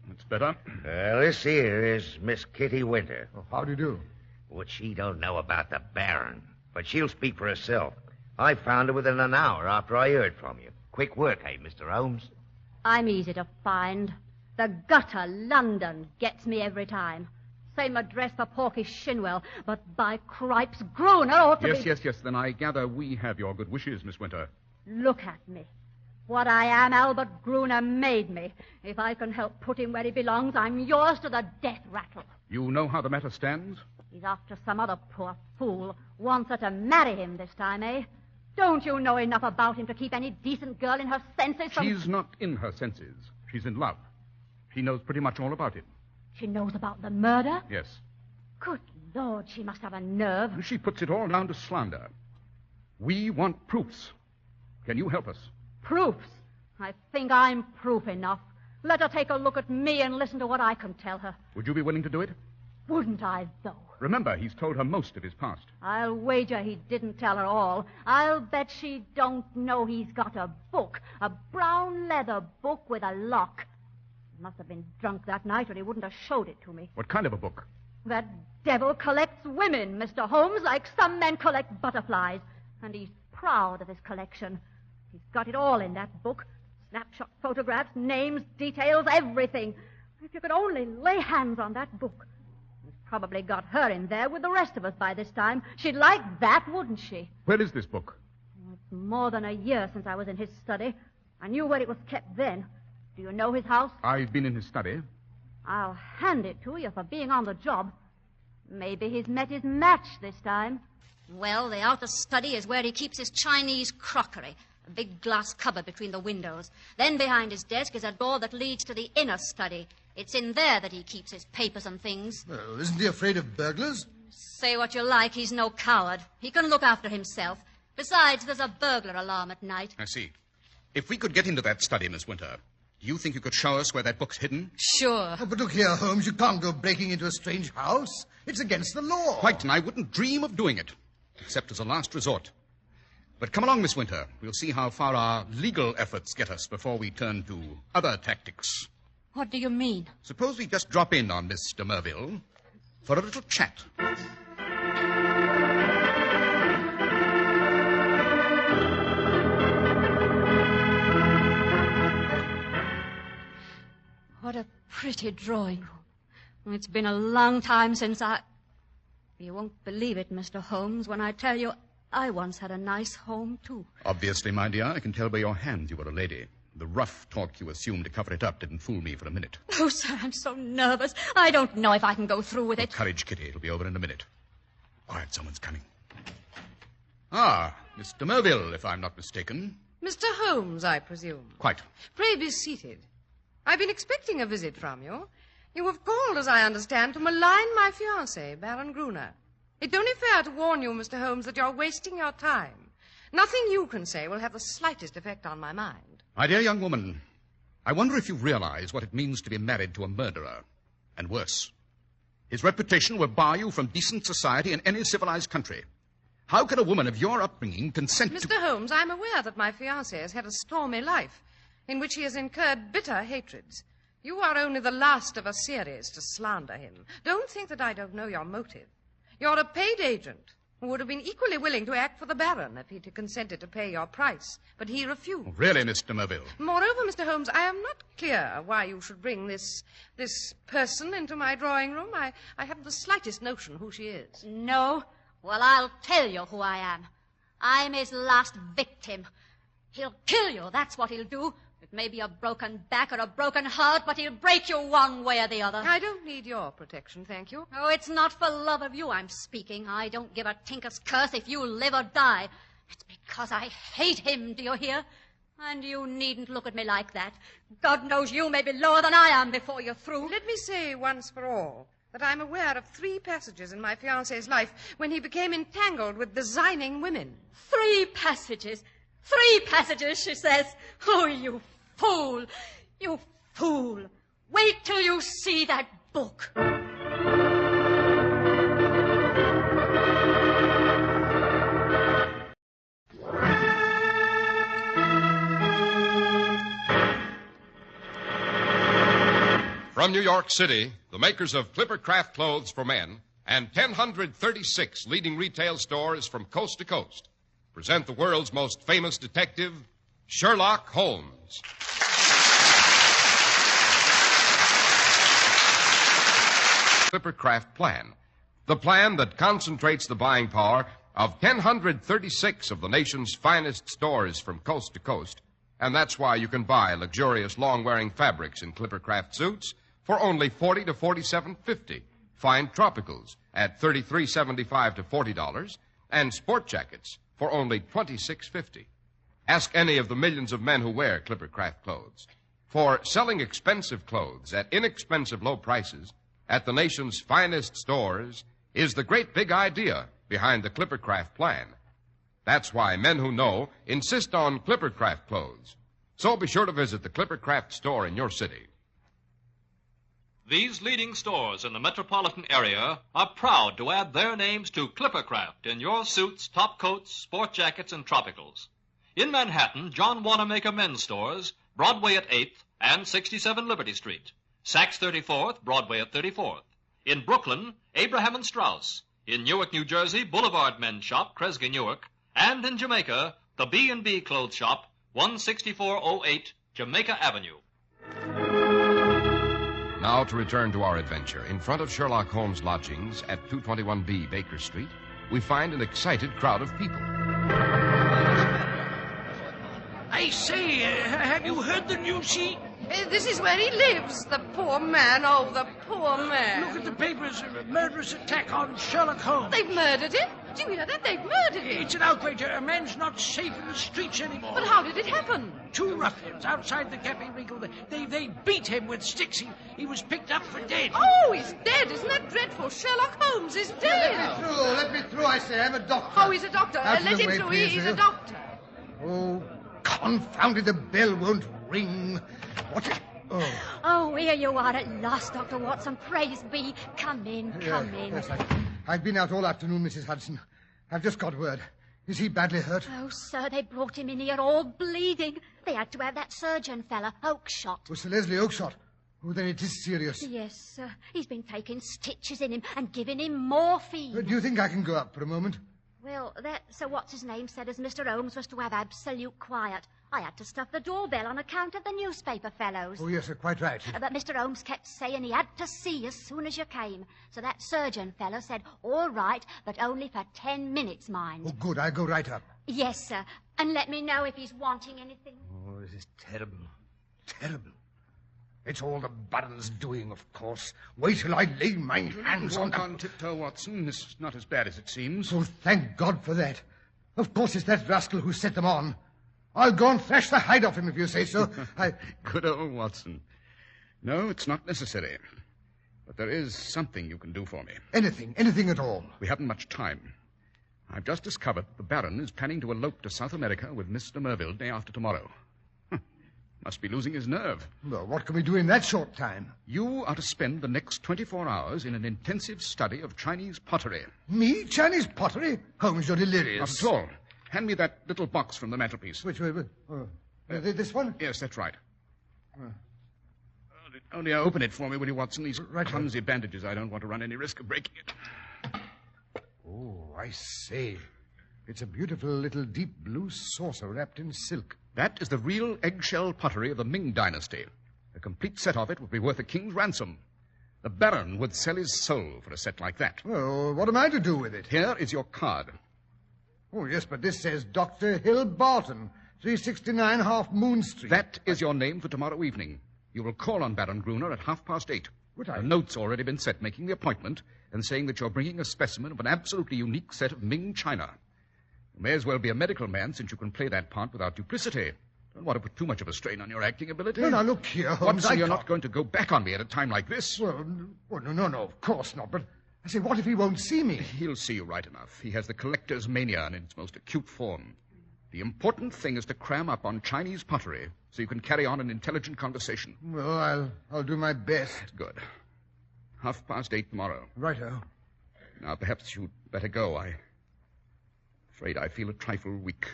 That's better. This here is Miss Kitty Winter. Oh, how do you do? What she don't know about the Baron, but she'll speak for herself. I found her within an hour after I heard from you. Quick work, eh, Mr. Holmes? I'm easy to find. The gutter, London, gets me every time. Same address for Porky Shinwell, but by cripes, Gruner ought to be... Yes. Then I gather we have your good wishes, Miss Winter. Look at me. What I am, Albert Gruner made me. If I can help put him where he belongs, I'm yours to the death rattle. You know how the matter stands? He's after some other poor fool. Wants her to marry him this time, eh? Don't you know enough about him to keep any decent girl in her senses from... She's not in her senses. She's in love. She knows pretty much all about him. She knows about the murder? Yes. Good Lord, she must have a nerve. She puts it all down to slander. We want proofs. Can you help us? Proofs? I think I'm proof enough. Let her take a look at me and listen to what I can tell her. Would you be willing to do it? Wouldn't I, though? Remember, he's told her most of his past. I'll wager he didn't tell her all. I'll bet she don't know he's got a book. A brown leather book with a lock. He must have been drunk that night or he wouldn't have showed it to me. What kind of a book? That devil collects women, Mr. Holmes, like some men collect butterflies. And he's proud of his collection. He's got it all in that book. Snapshot photographs, names, details, everything. If you could only lay hands on that book. He's probably got her in there with the rest of us by this time. She'd like that, wouldn't she? Where is this book? It's more than a year since I was in his study. I knew where it was kept then. Do you know his house? I've been in his study. I'll hand it to you for being on the job. Maybe he's met his match this time. Well, the outer study is where he keeps his Chinese crockery. A big glass cupboard between the windows. Then behind his desk is a door that leads to the inner study. It's in there that he keeps his papers and things. Well, isn't he afraid of burglars? Say what you like, he's no coward. He can look after himself. Besides, there's a burglar alarm at night. I see. If we could get into that study, Miss Winter, do you think you could show us where that book's hidden? Sure. Oh, but look here, Holmes, you can't go breaking into a strange house. It's against the law. Quite, and I wouldn't dream of doing it, except as a last resort. But come along, Miss Winter. We'll see how far our legal efforts get us before we turn to other tactics. What do you mean? Suppose we just drop in on Miss de Merville for a little chat. What a pretty drawing room. It's been a long time since You won't believe it, Mr. Holmes, when I tell you I once had a nice home, too. Obviously, my dear, I can tell by your hands you were a lady. The rough talk you assumed to cover it up didn't fool me for a minute. Oh, sir, I'm so nervous. I don't know if I can go through with it. Courage, Kitty. It'll be over in a minute. Quiet, someone's coming. Ah, Miss de Merville, if I'm not mistaken. Mr. Holmes, I presume. Quite. Pray be seated. I've been expecting a visit from you. You have called, as I understand, to malign my fiancé, Baron Gruner. It's only fair to warn you, Mr. Holmes, that you're wasting your time. Nothing you can say will have the slightest effect on my mind. My dear young woman, I wonder if you realize what it means to be married to a murderer. And worse. His reputation will bar you from decent society in any civilized country. How can a woman of your upbringing consent to... Mr. Holmes, I'm aware that my fiancé has had a stormy life, in which he has incurred bitter hatreds. You are only the last of a series to slander him. Don't think that I don't know your motive. You're a paid agent who would have been equally willing to act for the Baron if he'd consented to pay your price, but he refused. Oh, really, Miss de Merville? Moreover, Mr. Holmes, I am not clear why you should bring this person into my drawing room. I haven't the slightest notion who she is. No? Well, I'll tell you who I am. I'm his last victim. He'll kill you, that's what he'll do. It may be a broken back or a broken heart, but he'll break you one way or the other. I don't need your protection, thank you. Oh, it's not for love of you I'm speaking. I don't give a tinker's curse if you live or die. It's because I hate him, do you hear? And you needn't look at me like that. God knows you may be lower than I am before you're through. Let me say once for all that I'm aware of 3 passages in my fiancé's life when he became entangled with designing women. 3 passages? 3 passages, she says. Oh, you fool. You fool. Wait till you see that book. From New York City, the makers of Clipper Craft Clothes for Men and 1,036 leading retail stores from coast to coast present the world's most famous detective, Sherlock Holmes. Clipper Craft Plan, the plan that concentrates the buying power of 1,036 of the nation's finest stores from coast to coast And that's why you can buy luxurious long-wearing fabrics in Clippercraft suits for only $40 to $47.50. Find tropicals at $33.75 to $40, and sport jackets for only $26.50. Ask any of the millions of men who wear Clippercraft clothes. For selling expensive clothes at inexpensive low prices at the nation's finest stores is the great big idea behind the Clippercraft plan. That's why men who know insist on Clippercraft clothes. So be sure to visit the Clippercraft store in your city. These leading stores in the metropolitan area are proud to add their names to Clippercraft in your suits, top coats, sport jackets, and tropicals. In Manhattan, John Wanamaker Men's Stores, Broadway at 8th and 67 Liberty Street. Saks 34th, Broadway at 34th. In Brooklyn, Abraham and Strauss. In Newark, New Jersey, Boulevard Men's Shop, Kresge, Newark. And in Jamaica, the B&B Clothes Shop, 16408 Jamaica Avenue. Now to return to our adventure. In front of Sherlock Holmes' lodgings at 221B Baker Street, we find an excited crowd of people. I say, have you heard the news, she? This is where he lives, the poor man. Oh, the poor man. Look at the papers. Murderous attack on Sherlock Holmes. They've murdered him? Do you hear that? They've murdered him. It's an outrage. A man's not safe in the streets anymore. But how did it happen? Two ruffians outside the Cafe Regal. They beat him with sticks. He was picked up for dead. Oh, he's dead. Isn't that dreadful? Sherlock Holmes is dead. Let me through, I say. I'm a doctor. Oh, he's a doctor. Let him through. He's a doctor. Oh, confounded, the bell won't ring. What is... Oh, here you are at last, Dr. Watson. Praise be. Come in, come in. Yes, I've been out all afternoon, Mrs. Hudson. I've just got word. Is he badly hurt? Oh, sir, they brought him in here all bleeding. They had to have that surgeon fella, Oakshott. Was Sir Leslie Oakshott? Oh, then it is serious. Yes, sir. He's been taking stitches in him and giving him morphine. Do you think I can go up for a moment? Well, that Sir What's-his-name said as Mr. Holmes was to have absolute quiet. I had to stuff the doorbell on account of the newspaper fellows. Oh, yes, quite right. But Mr. Holmes kept saying he had to see you as soon as you came. So that surgeon fellow said, all right, but only for 10 minutes, mind. Oh, good. I'll go right up. Yes, sir. And let me know if he's wanting anything. Oh, this is terrible. Terrible. It's all the Baron's doing, of course. Wait till I lay my hands on Walk on tiptoe, Watson. This is not as bad as it seems. Oh, thank God for that. Of course it's that rascal who set them on. I'll go and thrash the hide off him if you say so. Good old Watson. No, it's not necessary. But there is something you can do for me. Anything at all. We haven't much time. I've just discovered that the Baron is planning to elope to South America with Mr. Merville day after tomorrow. Must be losing his nerve. Well, what can we do in that short time? You are to spend the next 24 hours in an intensive study of Chinese pottery. Me? Chinese pottery? Holmes, you're delirious. Not at all. Hand me that little box from the mantelpiece. Which way? This one? Yes, that's right. Only open it for me, will you, Watson? These clumsy bandages. I don't want to run any risk of breaking it. Oh, I say. It's a beautiful little deep blue saucer wrapped in silk. That is the real eggshell pottery of the Ming dynasty. A complete set of it would be worth a king's ransom. The Baron would sell his soul for a set like that. Well, what am I to do with it? Here is your card. Oh, yes, but this says Dr. Hill Barton, 369 Half Moon Street. That is your name for tomorrow evening. You will call on Baron Gruner at 8:30. A note's already been set making the appointment and saying that you're bringing a specimen of an absolutely unique set of Ming china. You may as well be a medical man since you can play that part without duplicity. Don't want to put too much of a strain on your acting ability. No, now, look here, Holmes. Watson, you're not going to go back on me at a time like this. Well, no, of course not. But I say, what if he won't see me? He'll see you right enough. He has the collector's mania in its most acute form. The important thing is to cram up on Chinese pottery so you can carry on an intelligent conversation. Well, I'll do my best. Good. 8:30 tomorrow. Righto. Now, perhaps you'd better go. I'm afraid I feel a trifle weak.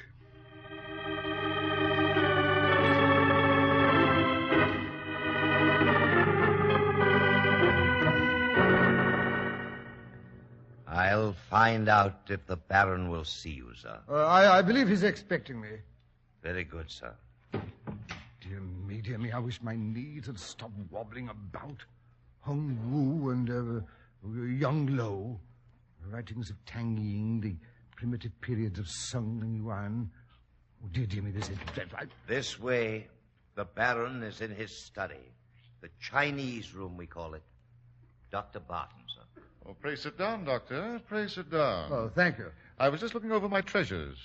I'll find out if the Baron will see you, sir. I believe he's expecting me. Very good, sir. Dear me, I wish my knees had stopped wobbling about. Hong Wu and Young Lo, the writings of Tang Ying, the primitive periods of Sung and Yuan. Oh, dear me, this is dreadful. This way. The Baron is in his study. The Chinese room, we call it. Dr. Barton, sir. Oh, pray sit down, Doctor. Pray sit down. Oh, thank you. I was just looking over my treasures.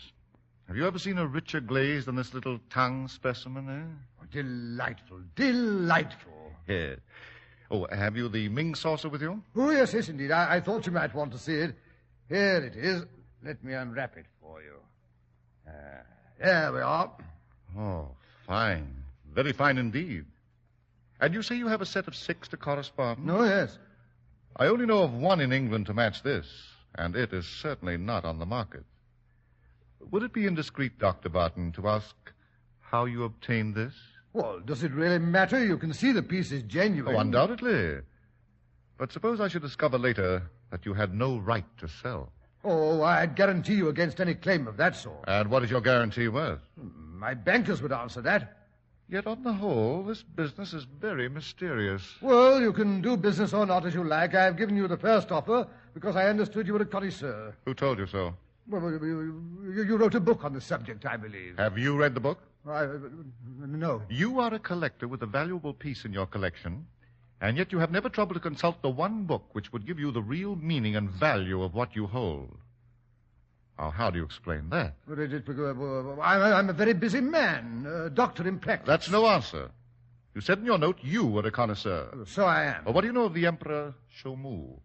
Have you ever seen a richer glaze than this little tongue specimen, eh? Oh, delightful, delightful. Yes. Oh, have you the Ming saucer with you? Oh, yes, indeed. I thought you might want to see it. Here it is. Let me unwrap it for you. There we are. Oh, fine. Very fine indeed. And you say you have a set of 6 to correspond? No, yes. I only know of one in England to match this, and it is certainly not on the market. Would it be indiscreet, Dr. Barton, to ask how you obtained this? Well, does it really matter? You can see the piece is genuine. Oh, undoubtedly. But suppose I should discover later that you had no right to sell. Oh, I'd guarantee you against any claim of that sort. And what is your guarantee worth? My bankers would answer that. Yet on the whole, this business is very mysterious. Well, you can do business or not as you like. I've given you the first offer because I understood you were a connoisseur. Who told you so? Well, you wrote a book on the subject, I believe. Have you read the book? No. You are a collector with a valuable piece in your collection, and yet you have never troubled to consult the one book which would give you the real meaning and value of what you hold. Now, how do you explain that? I'm a very busy man, a doctor in practice. That's no answer. You said in your note you were a connoisseur. So I am. Well, what do you know of the Emperor Shomu?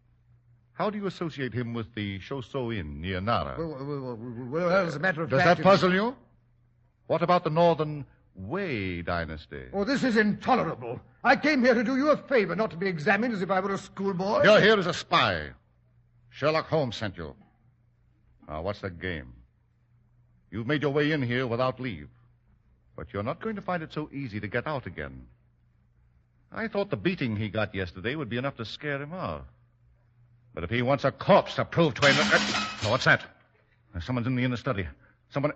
How do you associate him with the Shoshome Inn near Nara? Well, as a matter of fact... Does that puzzle you? What about the northern Wei dynasty? Oh, this is intolerable. I came here to do you a favor, not to be examined as if I were a schoolboy. You're here as a spy. Sherlock Holmes sent you. Now, what's the game? You've made your way in here without leave. But you're not going to find it so easy to get out again. I thought the beating he got yesterday would be enough to scare him off. But if he wants a corpse to prove to him that... Oh, what's that? Someone's in the inner study. Someone...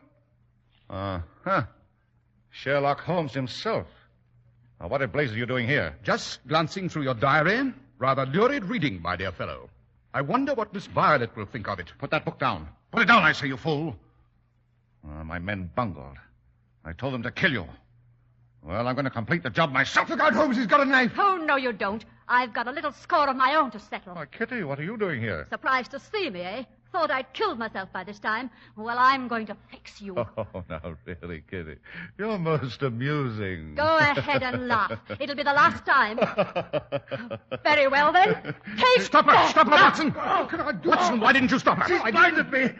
Sherlock Holmes himself. Now, what in blazes are you doing here? Just glancing through your diary. Rather lurid reading, my dear fellow. I wonder what Miss Violet will think of it. Put that book down. Put it down, I say, you fool. My men bungled. I told them to kill you. Well, I'm going to complete the job myself. Look out, Holmes, he's got a knife. Oh, no, you don't. I've got a little score of my own to settle. Oh, Kitty, what are you doing here? Surprised to see me, eh? Thought I'd killed myself by this time. Well, I'm going to fix you. Oh, now, really, Kitty. You're most amusing. Go ahead and laugh. It'll be the last time. Very well, then. Stop her, Watson. Oh, can I do Watson, why didn't you stop her? She's blinded me.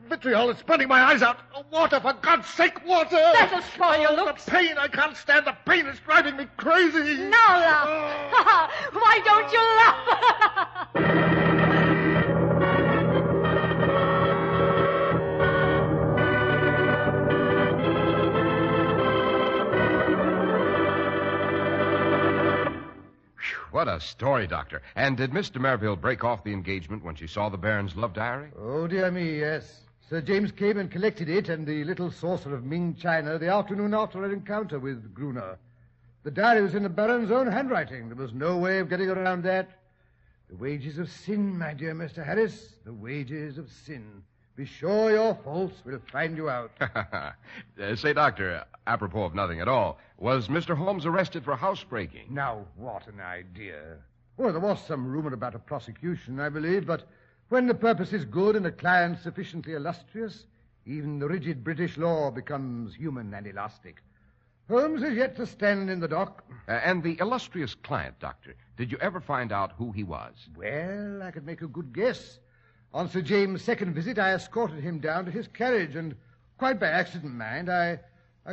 Vitriol is burning my eyes out. Water, for God's sake, water. That'll spoil your looks. The pain, I can't stand the pain. It's driving me crazy. Now laugh. Why don't you laugh? What a story, Doctor. And did Miss de Merville break off the engagement when she saw the Baron's love diary? Oh, dear me, yes. Sir James came and collected it and the little saucer of Ming china the afternoon after her encounter with Gruner. The diary was in the Baron's own handwriting. There was no way of getting around that. The wages of sin, my dear Mr. Harris, the wages of sin. Be sure your faults will find you out. Say, Doctor, apropos of nothing at all, was Mr. Holmes arrested for housebreaking? Now, what an idea. Well, there was some rumor about a prosecution, I believe, but when the purpose is good and the client sufficiently illustrious, even the rigid British law becomes human and elastic. Holmes is yet to stand in the dock. And the illustrious client, Doctor, did you ever find out who he was? Well, I could make a good guess. On Sir James' second visit, I escorted him down to his carriage, and quite by accident, mind, I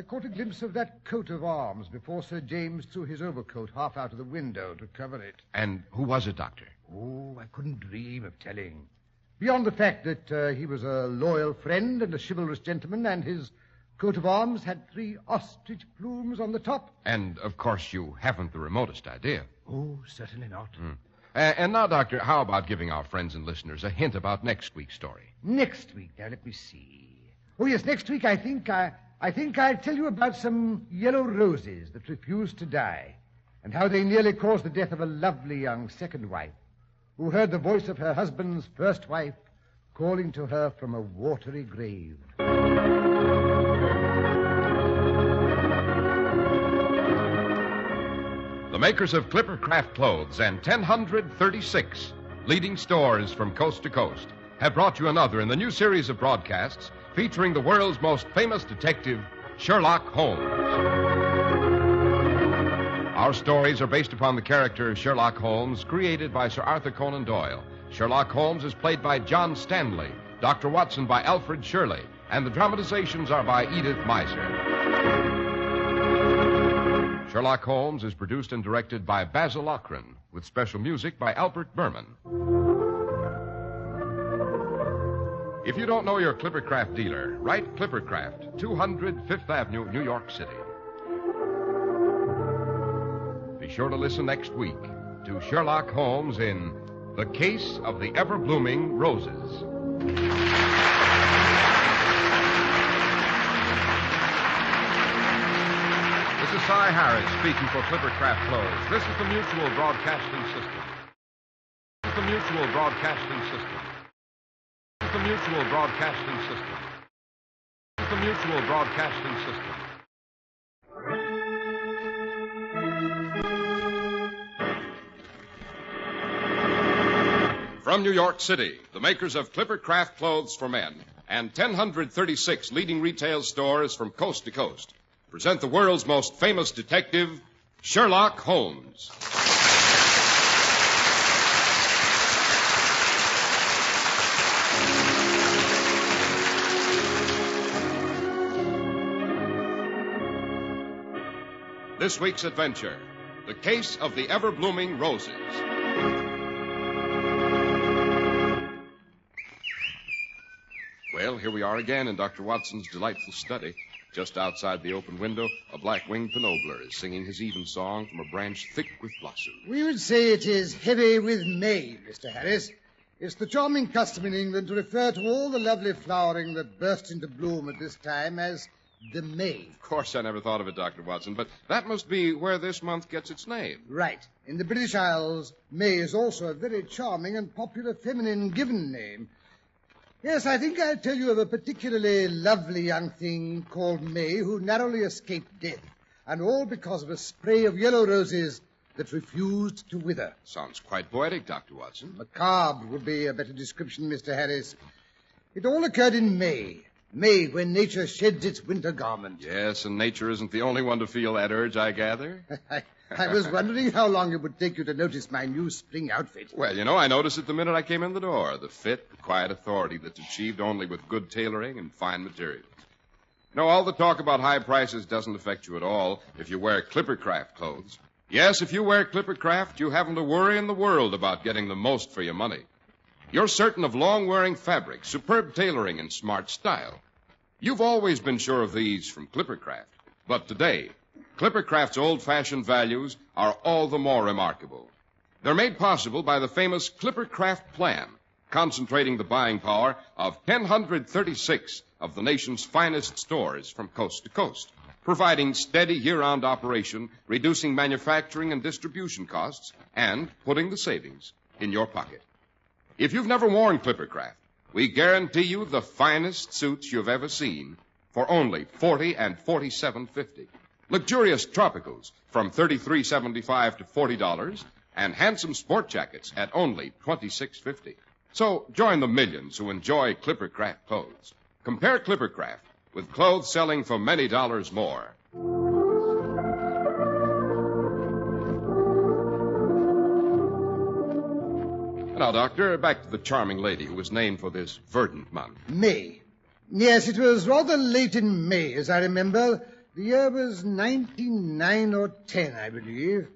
caught a glimpse of that coat of arms before Sir James threw his overcoat half out of the window to cover it. And who was it, Doctor? Oh, I couldn't dream of telling. Beyond the fact that he was a loyal friend and a chivalrous gentleman, and his coat of arms had 3 ostrich plumes on the top. And, of course, you haven't the remotest idea. Oh, certainly not. And now, Doctor, how about giving our friends and listeners a hint about next week's story? Next week? Now, let me see. Oh, yes, next week I think I'll tell you about some yellow roses that refused to die, and how they nearly caused the death of a lovely young second wife, who heard the voice of her husband's first wife calling to her from a watery grave. The makers of Clipper Craft Clothes and 1,036 leading stores from coast to coast have brought you another in the new series of broadcasts featuring the world's most famous detective, Sherlock Holmes. Our stories are based upon the character Sherlock Holmes, created by Sir Arthur Conan Doyle. Sherlock Holmes is played by John Stanley, Dr. Watson by Alfred Shirley, and the dramatizations are by Edith Meiser. Sherlock Holmes is produced and directed by Basil Lochran, with special music by Albert Berman. If you don't know your Clippercraft dealer, write Clippercraft, 200 Fifth Avenue, New York City. Be sure to listen next week to Sherlock Holmes in The Case of the Everblooming Roses. This is Cy Harris speaking for Clippercraft Clothes. This is the Mutual Broadcasting System. The Mutual Broadcasting System. The Mutual Broadcasting System. The Mutual Broadcasting System. From New York City, the makers of Clippercraft Clothes for Men and 1,036 leading retail stores from coast to coast present the world's most famous detective, Sherlock Holmes. This week's adventure, The Case of the Everblooming Roses. Well, here we are again in Dr. Watson's delightful study. Just outside the open window, a black-winged pinobler is singing his evensong from a branch thick with blossom. We would say it is heavy with May, Mr. Harris. It's the charming custom in England to refer to all the lovely flowering that bursts into bloom at this time as the May. Of course, I never thought of it, Dr. Watson, but that must be where this month gets its name. Right. In the British Isles, May is also a very charming and popular feminine given name. Yes, I think I'll tell you of a particularly lovely young thing called May who narrowly escaped death, and all because of a spray of yellow roses that refused to wither. Sounds quite poetic, Dr. Watson. Macabre would be a better description, Mr. Harris. It all occurred in May. May, when nature sheds its winter garment. Yes, and nature isn't the only one to feel that urge, I gather. I was wondering how long it would take you to notice my new spring outfit. Well, I noticed it the minute I came in the door. The fit, the quiet authority that's achieved only with good tailoring and fine materials. All the talk about high prices doesn't affect you at all if you wear Clippercraft clothes. Yes, if you wear Clippercraft, you haven't a worry in the world about getting the most for your money. You're certain of long-wearing fabric, superb tailoring, and smart style. You've always been sure of these from Clippercraft. But today, Clippercraft's old-fashioned values are all the more remarkable. They're made possible by the famous Clippercraft plan, concentrating the buying power of 1,036 of the nation's finest stores from coast to coast, providing steady year-round operation, reducing manufacturing and distribution costs, and putting the savings in your pocket. If you've never worn Clippercraft, we guarantee you the finest suits you've ever seen for only $40 and $47.50. Luxurious tropicals from $33.75 to $40, and handsome sport jackets at only $26.50. So join the millions who enjoy Clippercraft clothes. Compare Clippercraft with clothes selling for many dollars more. Now, Doctor, back to the charming lady who was named for this verdant month. May. Yes, it was rather late in May, as I remember. The year was 1909 or 10, I believe.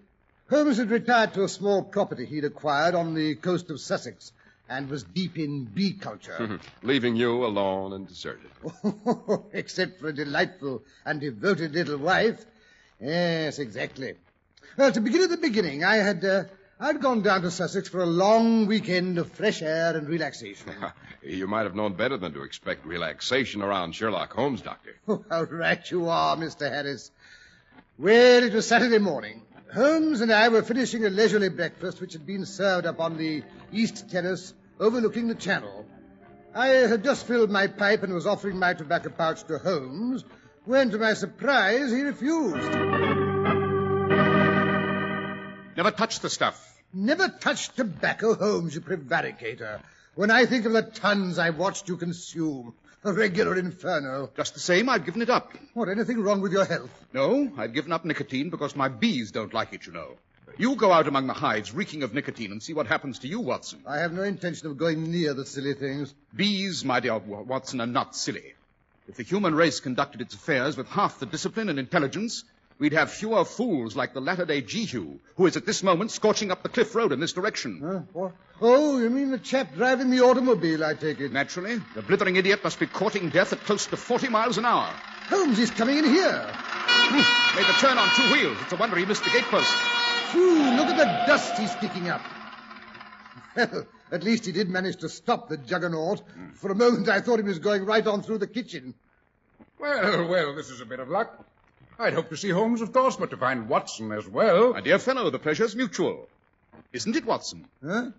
Holmes had retired to a small property he'd acquired on the coast of Sussex and was deep in bee culture. Leaving you alone and deserted. Except for a delightful and devoted little wife. Yes, exactly. Well, to begin at the beginning, I'd gone down to Sussex for a long weekend of fresh air and relaxation. You might have known better than to expect relaxation around Sherlock Holmes, Doctor. Oh, how right you are, Mr. Harris. Well, it was Saturday morning. Holmes and I were finishing a leisurely breakfast which had been served up on the east terrace overlooking the channel. I had just filled my pipe and was offering my tobacco pouch to Holmes when, to my surprise, he refused. Never touch the stuff. Never touch tobacco, Holmes, you prevaricator. When I think of the tons I've watched you consume, a regular inferno. Just the same, I've given it up. What, anything wrong with your health? No, I've given up nicotine because my bees don't like it, you know. You go out among the hives reeking of nicotine and see what happens to you, Watson. I have no intention of going near the silly things. Bees, my dear Watson, are not silly. If the human race conducted its affairs with half the discipline and intelligence, we'd have fewer fools like the latter-day Jehu, who is at this moment scorching up the cliff road in this direction. What? Oh, you mean the chap driving the automobile, I take it. Naturally. The blithering idiot must be courting death at close to 40 miles an hour. Holmes is coming in here. Made the turn on 2 wheels. It's a wonder he missed the gatepost. Phew, look at the dust he's kicking up. Well, at least he did manage to stop the juggernaut. For a moment I thought he was going right on through the kitchen. Well, this is a bit of luck. I'd hoped to see Holmes, of course, but to find Watson as well. My dear fellow, the pleasure's mutual. Isn't it, Watson? Huh?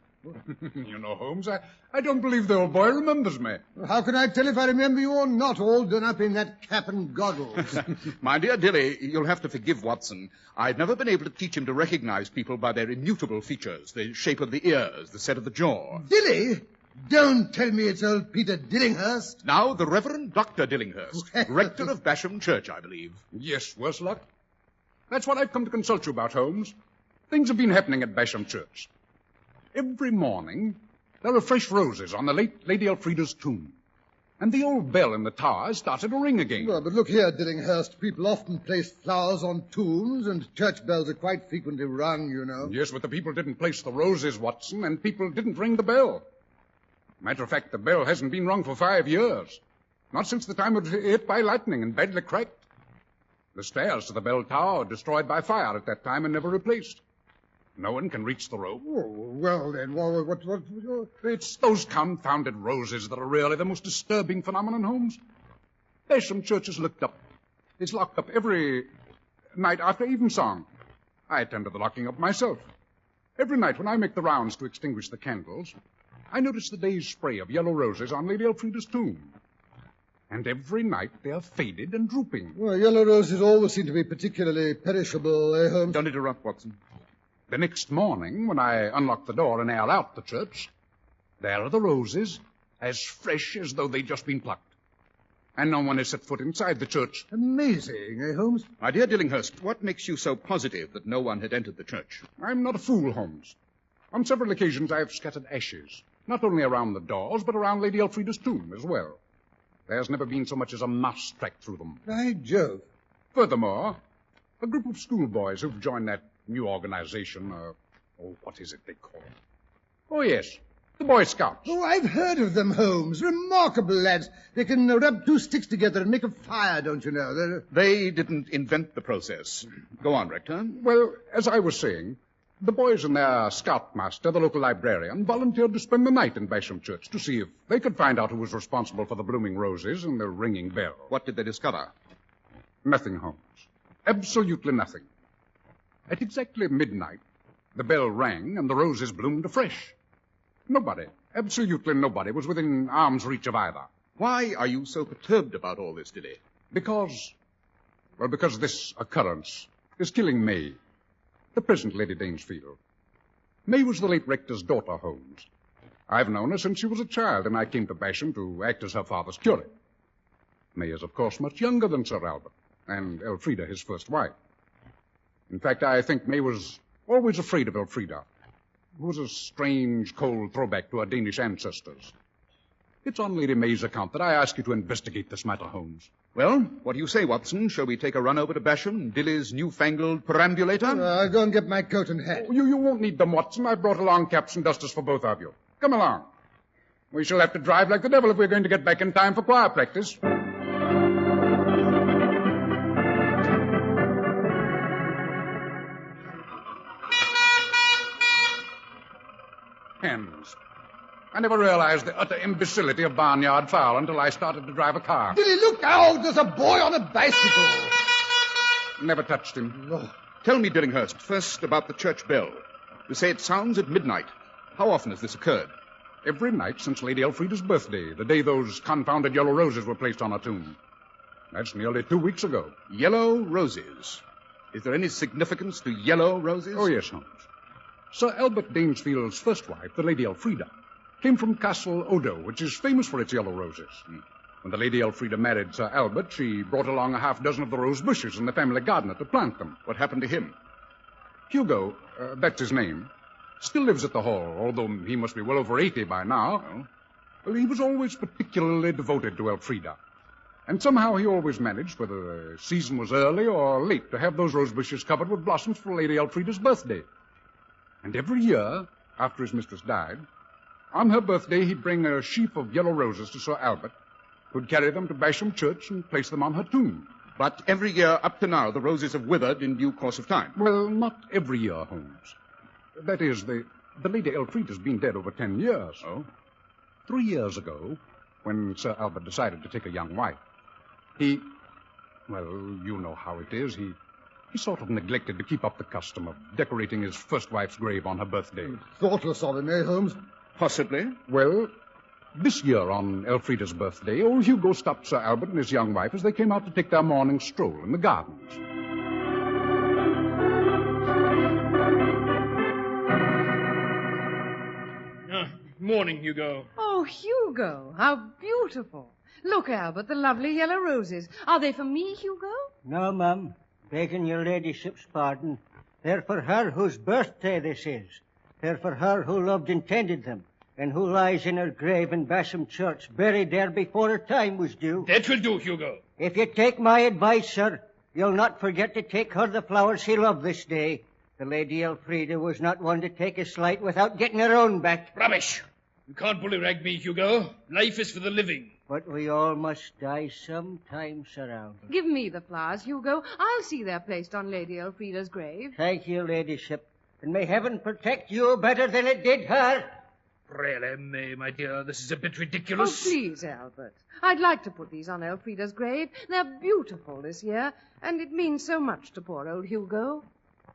You know, Holmes, I don't believe the old boy remembers me. How can I tell if I remember you or not, all done up in that cap and goggles? My dear Dilly, you'll have to forgive Watson. I've never been able to teach him to recognize people by their immutable features, the shape of the ears, the set of the jaw. Dilly? Don't tell me it's old Peter Dillinghurst. Now, the Reverend Dr. Dillinghurst, rector of Basham Church, I believe. Yes, worse luck. That's what I've come to consult you about, Holmes. Things have been happening at Basham Church. Every morning, there are fresh roses on the late Lady Elfrida's tomb. And the old bell in the tower has started to ring again. Well, but look here, Dillinghurst. People often place flowers on tombs, and church bells are quite frequently rung, you know. Yes, but the people didn't place the roses, Watson, and people didn't ring the bell. Matter of fact, the bell hasn't been rung for 5 years. Not since the time it was hit by lightning and badly cracked. The stairs to the bell tower were destroyed by fire at that time and never replaced. No one can reach the rope. Oh, well, then, what? It's those confounded roses that are really the most disturbing phenomenon, Holmes. Basham Church is locked up. It's locked up every night after evensong. I attend to the locking up myself. Every night when I make the rounds to extinguish the candles, I notice the day's spray of yellow roses on Lady Elfrida's tomb. And every night they are faded and drooping. Well, yellow roses always seem to be particularly perishable, Holmes? Don't interrupt, Watson. The next morning, when I unlock the door and air out the church, there are the roses, as fresh as though they'd just been plucked. And no one has set foot inside the church. Amazing, Holmes? My dear Dillinghurst, what makes you so positive that no one had entered the church? I'm not a fool, Holmes. On several occasions I have scattered ashes, not only around the doors, but around Lady Elfrida's tomb as well. There's never been so much as a mouse track through them. By Jove. Furthermore, a group of schoolboys who've joined that new organization, what is it they call it? Oh, yes, the Boy Scouts. Oh, I've heard of them, Holmes. Remarkable lads. They can rub 2 sticks together and make a fire, don't you know? They didn't invent the process. Go on, Rector. Well, as I was saying, the boys and their scoutmaster, the local librarian, volunteered to spend the night in Basham Church to see if they could find out who was responsible for the blooming roses and the ringing bell. What did they discover? Nothing, Holmes. Absolutely nothing. At exactly midnight, the bell rang and the roses bloomed afresh. Nobody, absolutely nobody, was within arm's reach of either. Why are you so perturbed about all this, Dilly? Because this occurrence is killing May, the present Lady Danesfield. May was the late rector's daughter, Holmes. I've known her since she was a child, and I came to Basham to act as her father's curate. May is, of course, much younger than Sir Albert, and Elfrida his first wife. In fact, I think May was always afraid of Elfrida, who was a strange, cold throwback to her Danish ancestors. It's on Lady May's account that I ask you to investigate this matter, Holmes. Well, what do you say, Watson? Shall we take a run over to Basham, Dilly's newfangled perambulator? I'll go and get my coat and hat. You won't need them, Watson. I've brought along caps and dusters for both of you. Come along. We shall have to drive like the devil if we're going to get back in time for choir practice. Hens. I never realized the utter imbecility of barnyard fowl until I started to drive a car. Dilly, look out! There's a boy on a bicycle. Never touched him. No. Tell me, Dillinghurst, first about the church bell. You say it sounds at midnight. How often has this occurred? Every night since Lady Elfrida's birthday, the day those confounded yellow roses were placed on her tomb. That's nearly 2 weeks ago. Yellow roses. Is there any significance to yellow roses? Oh, yes, Holmes. Sir Albert Danesfield's first wife, the Lady Elfrida, came from Castle Odo, which is famous for its yellow roses. When the Lady Elfrida married Sir Albert, she brought along a half-dozen of the rose bushes in the family garden to plant them. What happened to him? Hugo, that's his name, still lives at the Hall, although he must be well over 80 by now. Oh? Well, he was always particularly devoted to Elfrida. And somehow he always managed, whether the season was early or late, to have those rose bushes covered with blossoms for Lady Elfrida's birthday. And every year, after his mistress died, on her birthday he'd bring a sheaf of yellow roses to Sir Albert, who'd carry them to Basham Church and place them on her tomb. But every year up to now, the roses have withered in due course of time. Well, not every year, Holmes. That is, the Lady Elfrida's been dead over 10 years. Oh? 3 years ago, when Sir Albert decided to take a young wife, well, you know how it is. He sort of neglected to keep up the custom of decorating his first wife's grave on her birthday. Thoughtless of him, eh, Holmes? Possibly. Well, this year on Elfrida's birthday, old Hugo stopped Sir Albert and his young wife as they came out to take their morning stroll in the gardens. Morning, Hugo. Oh, Hugo, how beautiful. Look, Albert, the lovely yellow roses. Are they for me, Hugo? No, Mum. Begging your ladyship's pardon. They're for her whose birthday this is. They're for her who loved and tended them, and who lies in her grave in Basham Church, buried there before her time was due. That will do, Hugo. If you take my advice, sir, you'll not forget to take her the flowers she loved this day. The Lady Elfrida was not one to take a slight without getting her own back. Rubbish! You can't bullyrag me, Hugo. Life is for the living. But we all must die sometime, Sir Albert. Give me the flowers, Hugo. I'll see they're placed on Lady Elfrida's grave. Thank you, ladyship. And may heaven protect you better than it did her. Really, May, my dear, this is a bit ridiculous. Oh, please, Albert. I'd like to put these on Elfrida's grave. They're beautiful this year, and it means so much to poor old Hugo.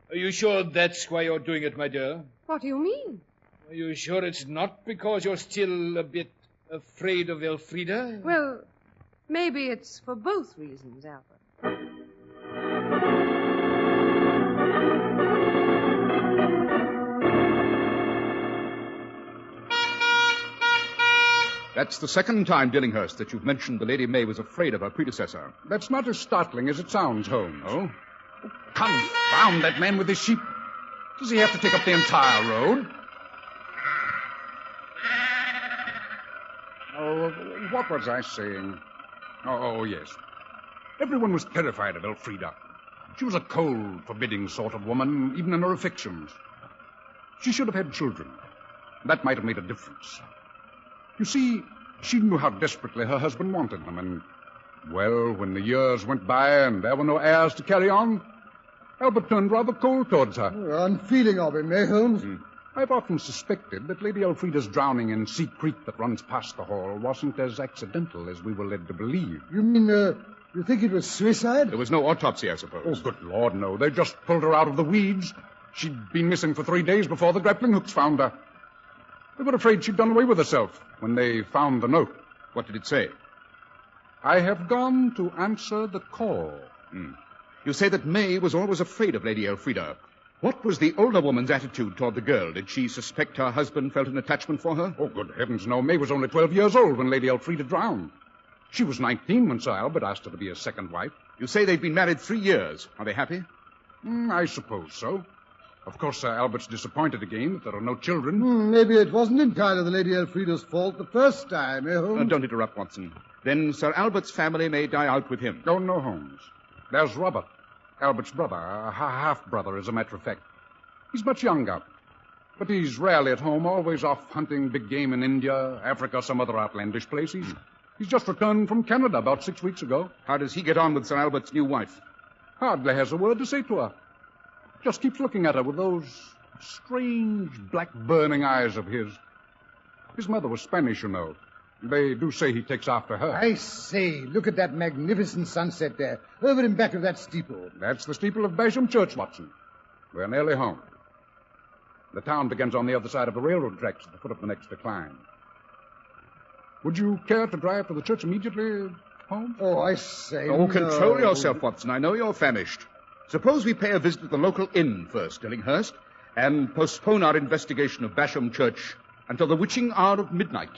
Are you sure that's why you're doing it, my dear? What do you mean? Are you sure it's not because you're still a bit afraid of Elfrida? Well, maybe it's for both reasons, Albert. That's the second time, Dillinghurst, that you've mentioned the Lady May was afraid of her predecessor. That's not as startling as it sounds, Holmes. Oh? Confound that man with his sheep. Does he have to take up the entire road? Oh, what was I saying? Oh, yes. Everyone was terrified of Elfrida. She was a cold, forbidding sort of woman, even in her affections. She should have had children. That might have made a difference. You see, she knew how desperately her husband wanted them, and, well, when the years went by and there were no heirs to carry on, Albert turned rather cold towards her. Unfeeling of him, eh, Holmes? I've often suspected that Lady Elfrida's drowning in Sea Creek that runs past the Hall wasn't as accidental as we were led to believe. You mean, you think it was suicide? There was no autopsy, I suppose. Oh, good Lord, no. They just pulled her out of the weeds. She'd been missing for 3 days before the grappling hooks found her. They were afraid she'd done away with herself when they found the note. What did it say? I have gone to answer the call. You say that May was always afraid of Lady Elfrida. What was the older woman's attitude toward the girl? Did she suspect her husband felt an attachment for her? Oh, good heavens, no. May was only 12 years old when Lady Elfrida drowned. She was 19 when Sir Albert asked her to be his second wife. You say they've been married 3 years. Are they happy? I suppose so. Of course, Sir Albert's disappointed again that there are no children. Maybe it wasn't entirely the Lady Elfrida's fault the first time, eh, Holmes? Don't interrupt, Watson. Then Sir Albert's family may die out with him. Oh, no, Holmes. There's Robert, Albert's brother, a half-brother, as a matter of fact. He's much younger, but he's rarely at home, always off hunting big game in India, Africa, some other outlandish place. He's just returned from Canada about 6 weeks ago. How does he get on with Sir Albert's new wife? Hardly has a word to say to her. Just keeps looking at her with those strange, black, burning eyes of his. His mother was Spanish, you know. They do say he takes after her. I say, look at that magnificent sunset there, over in back of that steeple. That's the steeple of Basham Church, Watson. We're nearly home. The town begins on the other side of the railroad tracks at the foot of the next decline. Would you care to drive to the church immediately, Holmes? Oh, I say, Oh, control yourself, Watson. I know you're famished. Suppose we pay a visit to the local inn first, Dillinghurst. and postpone our investigation of Basham Church until the witching hour of midnight.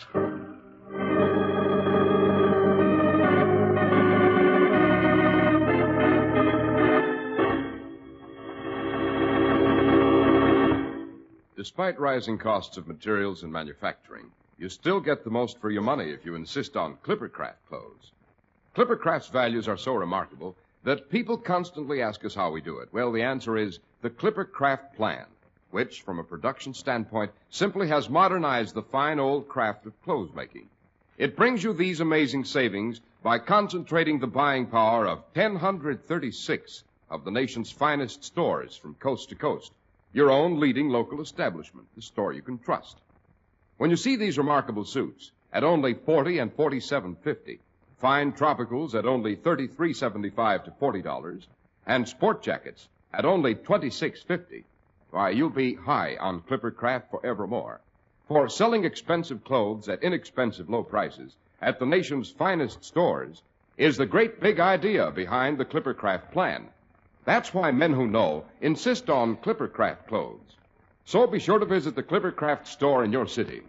Despite rising costs of materials and manufacturing, you still get the most for your money if you insist on Clippercraft clothes. Clippercraft's values are so remarkable that people constantly ask us how we do it. Well, the answer is the Clippercraft plan, which, from a production standpoint, simply has modernized the fine old craft of clothes making. It brings you these amazing savings by concentrating the buying power of 1,036 of the nation's finest stores from coast to coast. Your own leading local establishment, the store you can trust. When you see these remarkable suits at only $40 and $47.50, fine tropicals at only $33.75 to $40, and sport jackets at only $26.50, why, you'll be high on Clippercraft forevermore. For selling expensive clothes at inexpensive low prices at the nation's finest stores is the great big idea behind the Clippercraft plan. That's why men who know insist on Clippercraft clothes. So be sure to visit the Clippercraft store in your city.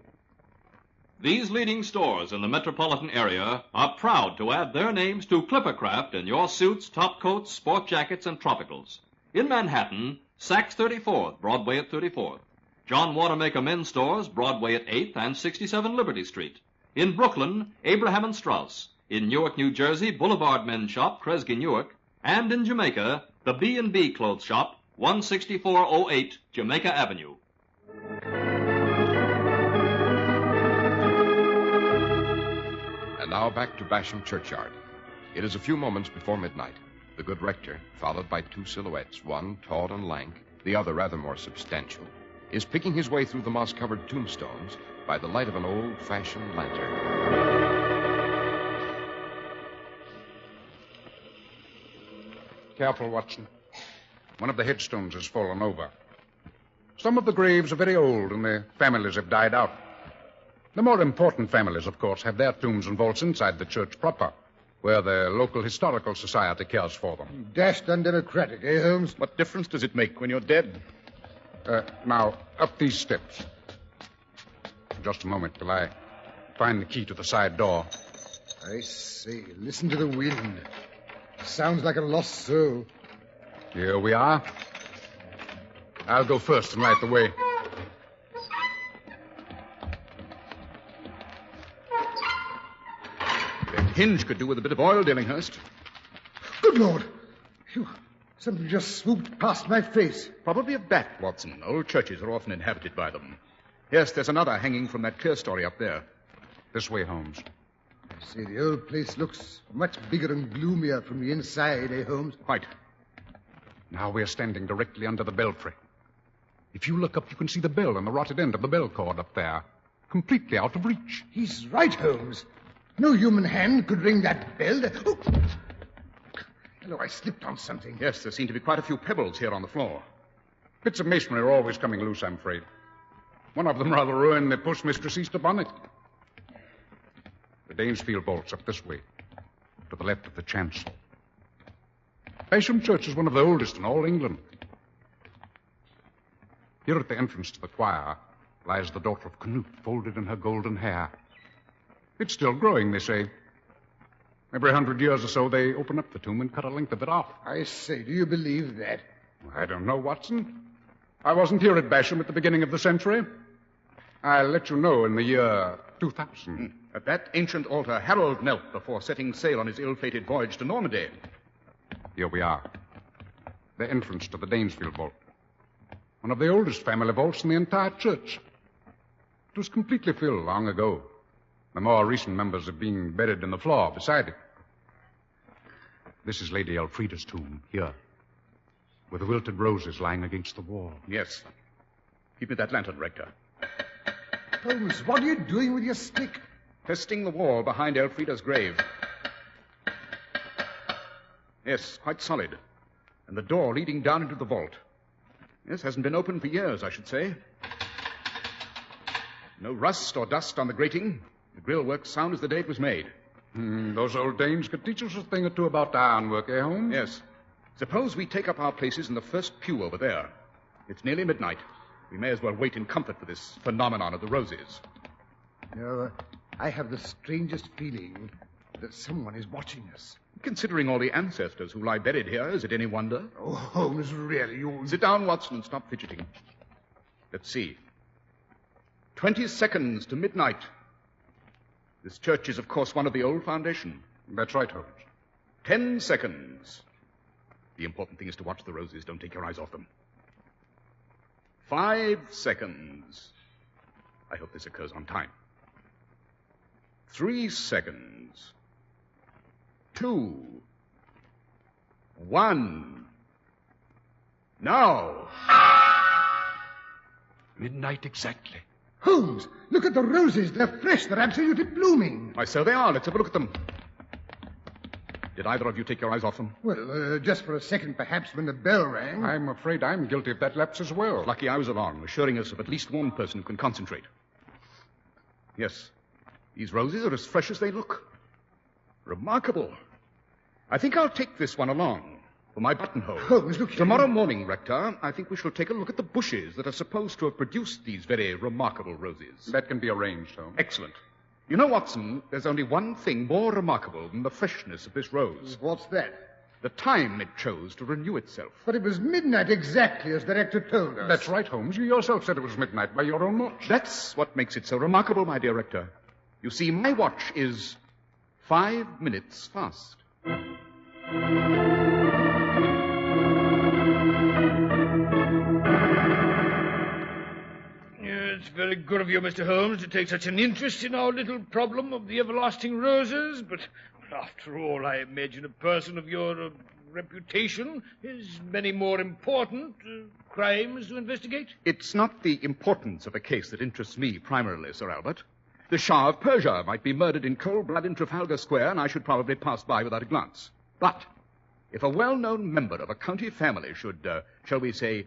These leading stores in the metropolitan area are proud to add their names to Clippercraft in your suits, top coats, sport jackets, and tropicals. In Manhattan, Saks 34th, Broadway at 34th. John Wanamaker Men's Stores, Broadway at 8th and 67 Liberty Street. In Brooklyn, Abraham and Strauss. In Newark, New Jersey, Boulevard Men's Shop, Kresge Newark. And in Jamaica, the B&B Clothes Shop, 16408 Jamaica Avenue. And now back to Basham Churchyard. It is a few moments before midnight. The good rector, followed by two silhouettes, one tall and lank, the other rather more substantial, is picking his way through the moss-covered tombstones by the light of an old-fashioned lantern. Careful, Watson. One of the headstones has fallen over. Some of the graves are very old and their families have died out. The more important families, of course, have their tombs and vaults inside the church proper, where the local historical society cares for them. Dashed undemocratic, eh, Holmes? What difference does it make when you're dead? Now, up these steps. Just a moment till I find the key to the side door. I say, listen to the wind. Sounds like a lost soul. Here we are. I'll go first and light the way. The hinge could do with a bit of oil, Dillinghurst. Good Lord! Phew. Something just swooped past my face. Probably a bat, Watson. Old churches are often inhabited by them. Yes, there's another hanging from that clerestory up there. This way, Holmes. I say, the old place looks much bigger and gloomier from the inside, eh, Holmes? Quite. Now we're standing directly under the belfry. If you look up, you can see the bell and the rotted end of the bell cord up there, completely out of reach. He's right, Holmes. No human hand could ring that bell. Oh. Hello, I slipped on something. Yes, there seem to be quite a few pebbles here on the floor. Bits of masonry are always coming loose, I'm afraid. One of them rather ruined the postmistress' Easter bonnet. The Danesfield vault's up this way, to the left of the chancel. Basham Church is one of the oldest in all England. Here at the entrance to the choir lies the daughter of Canute, folded in her golden hair. It's still growing, they say. Every 100 years or so, they open up the tomb and cut a length of it off. I say, do you believe that? I don't know, Watson. I wasn't here at Basham at the beginning of the century. I'll let you know in the year 2000. At that ancient altar, Harold knelt before setting sail on his ill-fated voyage to Normandy. Here we are. The entrance to the Danesfield vault. One of the oldest family vaults in the entire church. It was completely filled long ago. The more recent members have been buried in the floor beside it. This is Lady Elfrida's tomb, here, with the wilted roses lying against the wall. Yes. Give me that lantern, Rector. Holmes, what are you doing with your stick? Testing the wall behind Elfrida's grave. Yes, quite solid. And the door leading down into the vault. Yes, hasn't been opened for years, I should say. No rust or dust on the grating. The grill works sound as the day it was made. Those old Danes could teach us a thing or two about ironwork, eh, Holmes? Yes. Suppose we take up our places in the first pew over there. It's nearly midnight. We may as well wait in comfort for this phenomenon of the roses. No, I have the strangest feeling that someone is watching us. Considering all the ancestors who lie buried here, is it any wonder? Oh, Holmes, really, you... Sit down, Watson, and stop fidgeting. Let's see. 20 seconds to midnight. This church is, of course, one of the old foundation. That's right, Holmes. 10 seconds. The important thing is to watch the roses. Don't take your eyes off them. 5 seconds. I hope this occurs on time. 3 seconds. 2. 1. Now. Midnight exactly. Holmes, look at the roses. They're fresh. They're absolutely blooming. Why, so they are. Let's have a look at them. Did either of you take your eyes off them? Well, just for a second, perhaps, when the bell rang. I'm afraid I'm guilty of that lapse as well. Lucky I was along, assuring us of at least one person who can concentrate. Yes, these roses are as fresh as they look. Remarkable. I think I'll take this one along for my buttonhole. Holmes, look here. Tomorrow morning, Rector, I think we shall take a look at the bushes that are supposed to have produced these very remarkable roses. That can be arranged, Holmes. Excellent. You know, Watson, there's only one thing more remarkable than the freshness of this rose. What's that? The time it chose to renew itself. But it was midnight exactly, as the rector told us. That's right, Holmes. You yourself said it was midnight by your own watch. That's what makes it so remarkable, my dear Rector. You see, my watch is 5 minutes fast. It's very good of you, Mr. Holmes, to take such an interest in our little problem of the everlasting roses, but after all, I imagine a person of your reputation has many more important crimes to investigate. It's not the importance of a case that interests me primarily, Sir Albert. The Shah of Persia might be murdered in cold blood in Trafalgar Square, and I should probably pass by without a glance. But if a well-known member of a county family should, shall we say,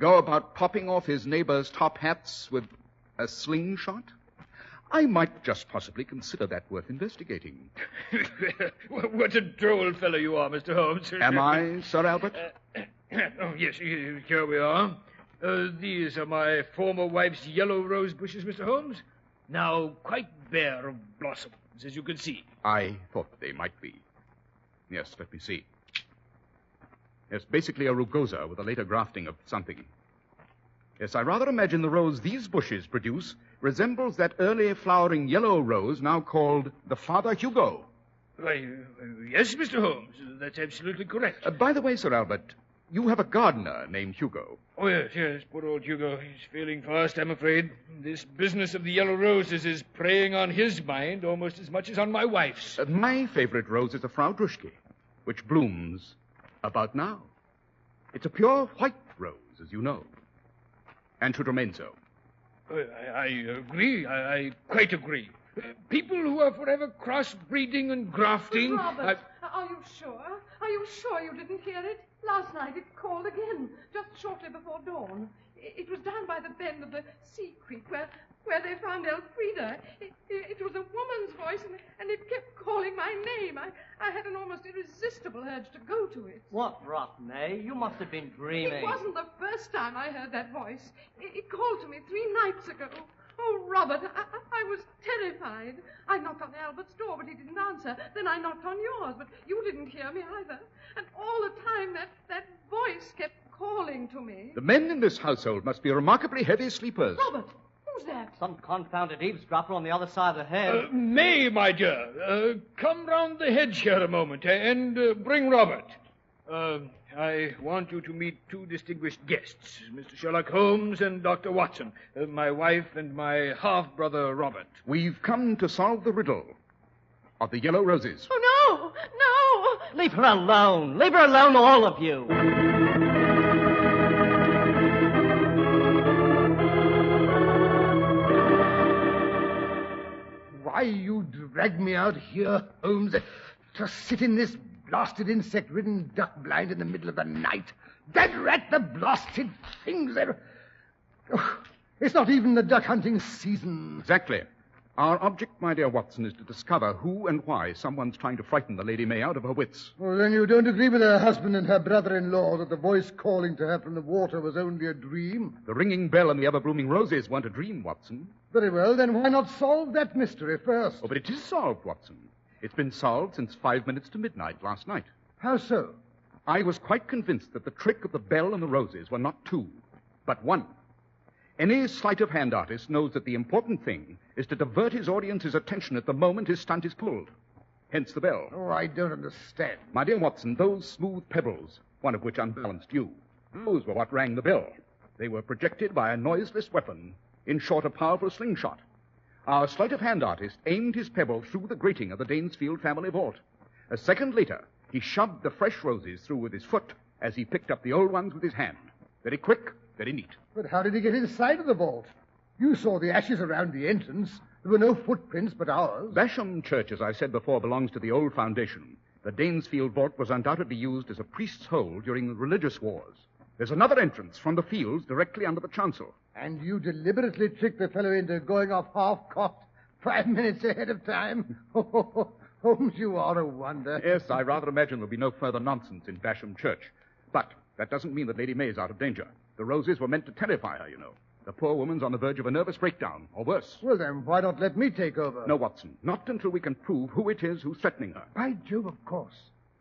go about popping off his neighbor's top hats with a slingshot, I might just possibly consider that worth investigating. What a droll fellow you are, Mr. Holmes. Am I, Sir Albert? Oh, yes, here we are. These are my former wife's yellow rose bushes, Mr. Holmes. Now quite bare of blossoms, as you can see. I thought they might be. Yes, let me see. Yes, basically a rugosa with a later grafting of something. Yes, I rather imagine the rose these bushes produce resembles that early flowering yellow rose now called the Father Hugo. Why, yes, Mr. Holmes, that's absolutely correct. By the way, Sir Albert, you have a gardener named Hugo. Oh, yes, poor old Hugo. He's failing fast, I'm afraid. This business of the yellow roses is preying on his mind almost as much as on my wife's. My favorite rose is the Frau Druschke, which blooms about now. It's a pure white rose, as you know, and should remain so. I agree. I quite agree. People who are forever cross-breeding and grafting... Robert, are you sure? Are you sure you didn't hear it? Last night it called again, just shortly before dawn. It was down by the bend of the sea creek where they found Elfrida. It was a woman's voice, and it kept calling my name. I had an almost irresistible urge to go to it. What rot, May? You must have been dreaming. It wasn't the first time I heard that voice. It called to me 3 nights ago. Oh, Robert, I was terrified. I knocked on Albert's door, but he didn't answer. Then I knocked on yours, but you didn't hear me either. And all the time that voice kept calling to me. The men in this household must be remarkably heavy sleepers. Robert, who's that? Some confounded eavesdropper on the other side of the hedge. May, my dear, come round the hedge here a moment and bring Robert. I want you to meet 2 distinguished guests, Mr. Sherlock Holmes and Dr. Watson, my wife and my half-brother Robert. We've come to solve the riddle of the yellow roses. Oh, no! Leave her alone. Leave her alone, all of you. Why you dragged me out here, Holmes, to sit in this blasted insect-ridden duck blind in the middle of the night. Dead rat, the blasted things. Oh, it's not even the duck hunting season. Exactly. Our object, my dear Watson, is to discover who and why someone's trying to frighten the Lady May out of her wits. Well, then you don't agree with her husband and her brother-in-law that the voice calling to her from the water was only a dream? The ringing bell and the ever-blooming roses weren't a dream, Watson. Very well, then why not solve that mystery first? Oh, but it is solved, Watson. It's been solved since 5 minutes to midnight last night. How so? I was quite convinced that the trick of the bell and the roses were not two, but one. Any sleight-of-hand artist knows that the important thing is to divert his audience's attention at the moment his stunt is pulled. Hence the bell. Oh, I don't understand. My dear Watson, those smooth pebbles, one of which unbalanced you, those were what rang the bell. They were projected by a noiseless weapon, in short, a powerful slingshot. Our sleight-of-hand artist aimed his pebble through the grating of the Danesfield family vault. A second later, he shoved the fresh roses through with his foot as he picked up the old ones with his hand. Very quick, very neat. But how did he get inside of the vault? You saw the ashes around the entrance. There were no footprints but ours. Basham Church, as I said before, belongs to the old foundation. The Danesfield vault was undoubtedly used as a priest's hole during the religious wars. There's another entrance from the fields directly under the chancel. And you deliberately tricked the fellow into going off half-cocked 5 minutes ahead of time? Holmes, you are a wonder. Yes, I rather imagine there'll be no further nonsense in Basham Church. But that doesn't mean that Lady May is out of danger. The roses were meant to terrify her, you know. The poor woman's on the verge of a nervous breakdown, or worse. Well, then, why not let me take over? No, Watson, not until we can prove who it is who's threatening her. By Jove, of course.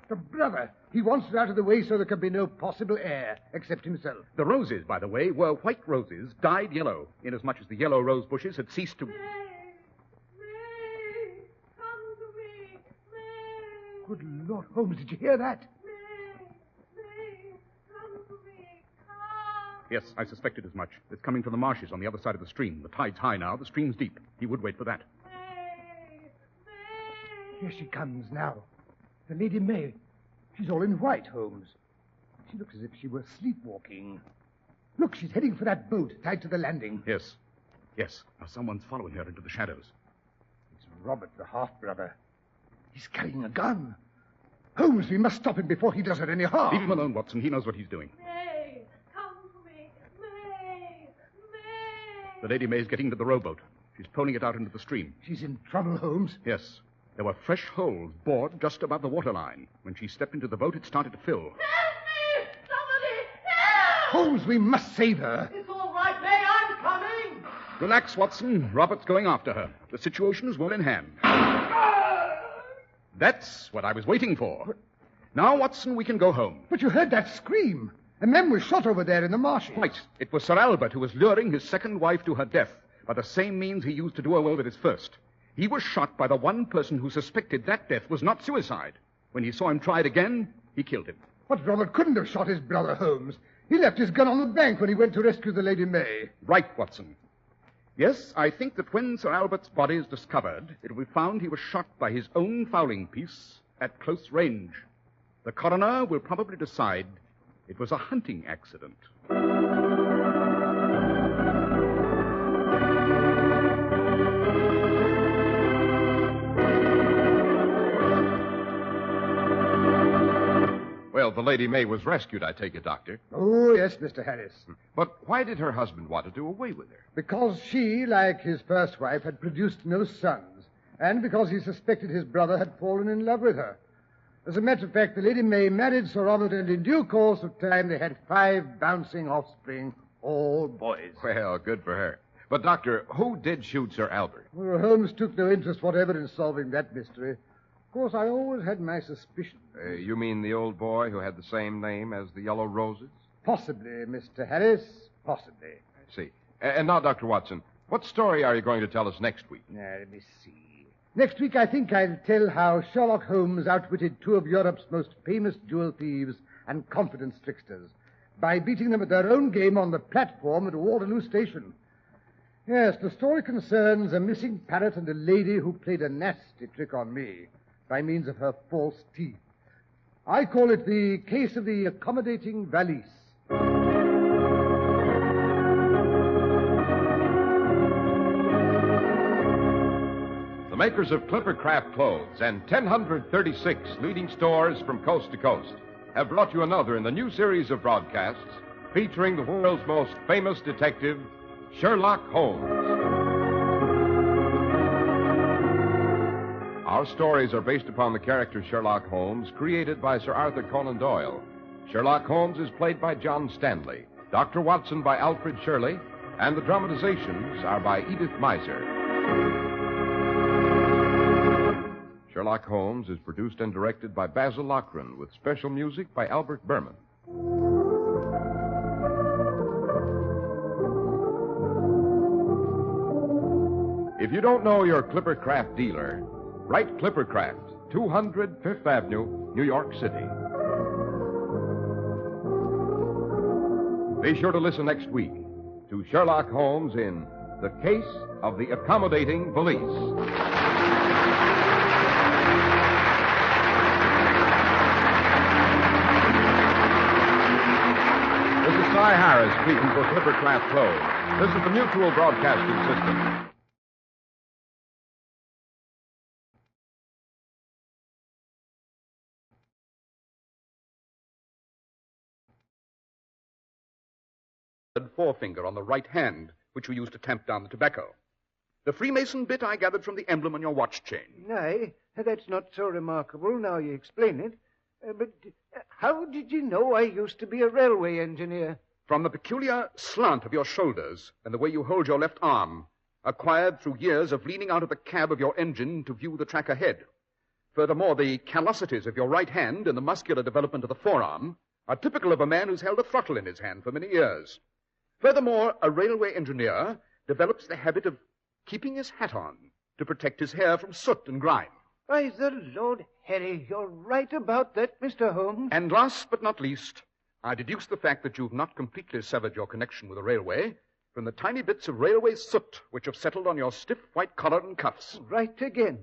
The brother. He wants her out of the way so there can be no possible heir except himself. The roses, by the way, were white roses dyed yellow, inasmuch as the yellow rose bushes had ceased to... Good Lord, Holmes, did you hear that? Yes, I suspected as much. It's coming from the marshes on the other side of the stream. The tide's high now. The stream's deep. He would wait for that. Here she comes now. The Lady May. She's all in white, Holmes. She looks as if she were sleepwalking. Look, she's heading for that boat tied to the landing. Yes. Yes. Now someone's following her into the shadows. It's Robert, the half-brother. He's carrying a gun. Holmes, we must stop him before he does her any harm. Leave him alone, Watson. He knows what he's doing. May, come to me. May. The Lady May's getting to the rowboat. She's poling it out into the stream. She's in trouble, Holmes. Yes. There were fresh holes bored just above the waterline. When she stepped into the boat, it started to fill. Help me! Somebody! Help! Holmes, we must save her. It's all right, May. I'm coming. Relax, Watson. Robert's going after her. The situation is well in hand. That's what I was waiting for. Now, Watson, we can go home. But you heard that scream. A man was shot over there in the marshes. Right. It was Sir Albert who was luring his second wife to her death by the same means he used to do away with his first. He was shot by the one person who suspected that death was not suicide. When he saw him try it again, he killed him. But Robert couldn't have shot his brother, Holmes. He left his gun on the bank when he went to rescue the Lady May. Right, Watson. Yes, I think that when Sir Albert's body is discovered, it will be found he was shot by his own fowling piece at close range. The coroner will probably decide it was a hunting accident. Well, the Lady May was rescued, I take it, Doctor. Oh, yes, Mr. Harris. But why did her husband want to do away with her? Because she, like his first wife, had produced no sons, and because he suspected his brother had fallen in love with her. As a matter of fact, the Lady May married Sir Robert, and in due course of time they had 5 bouncing offspring, all boys. Well, good for her. But, Doctor, who did shoot Sir Albert? Well, Holmes took no interest whatever in solving that mystery. Of course, I always had my suspicions. You mean the old boy who had the same name as the Yellow Roses? Possibly, Mr. Harris, possibly. I see. And now, Dr. Watson, what story are you going to tell us next week? Now, let me see. Next week, I think I'll tell how Sherlock Holmes outwitted 2 of Europe's most famous jewel thieves and confidence tricksters by beating them at their own game on the platform at Waterloo Station. Yes, the story concerns a missing parrot and a lady who played a nasty trick on me by means of her false teeth. I call it the case of the accommodating valise. The makers of Clipper Craft Clothes and 1,036 leading stores from coast to coast have brought you another in the new series of broadcasts featuring the world's most famous detective, Sherlock Holmes. Our stories are based upon the character Sherlock Holmes, created by Sir Arthur Conan Doyle. Sherlock Holmes is played by John Stanley, Dr. Watson by Alfred Shirley, and the dramatizations are by Edith Meiser. Sherlock Holmes is produced and directed by Basil Lochran, with special music by Albert Berman. If you don't know your Clippercraft dealer, write Clippercraft, 200 Fifth Avenue, New York City. Be sure to listen next week to Sherlock Holmes in The Case of the Accommodating Valise. This is Cy Harris speaking for Clippercraft Clothes. This is the Mutual Broadcasting System. Forefinger on the right hand, which we use to tamp down the tobacco. The Freemason bit I gathered from the emblem on your watch chain. Nay, that's not so remarkable now you explain it. But how did you know I used to be a railway engineer? From the peculiar slant of your shoulders and the way you hold your left arm, acquired through years of leaning out of the cab of your engine to view the track ahead. Furthermore, the callosities of your right hand and the muscular development of the forearm are typical of a man who's held a throttle in his hand for many years. Furthermore, a railway engineer develops the habit of keeping his hat on to protect his hair from soot and grime. By the Lord Harry, you're right about that, Mr. Holmes. And last but not least, I deduce the fact that you've not completely severed your connection with the railway from the tiny bits of railway soot which have settled on your stiff white collar and cuffs. Right again.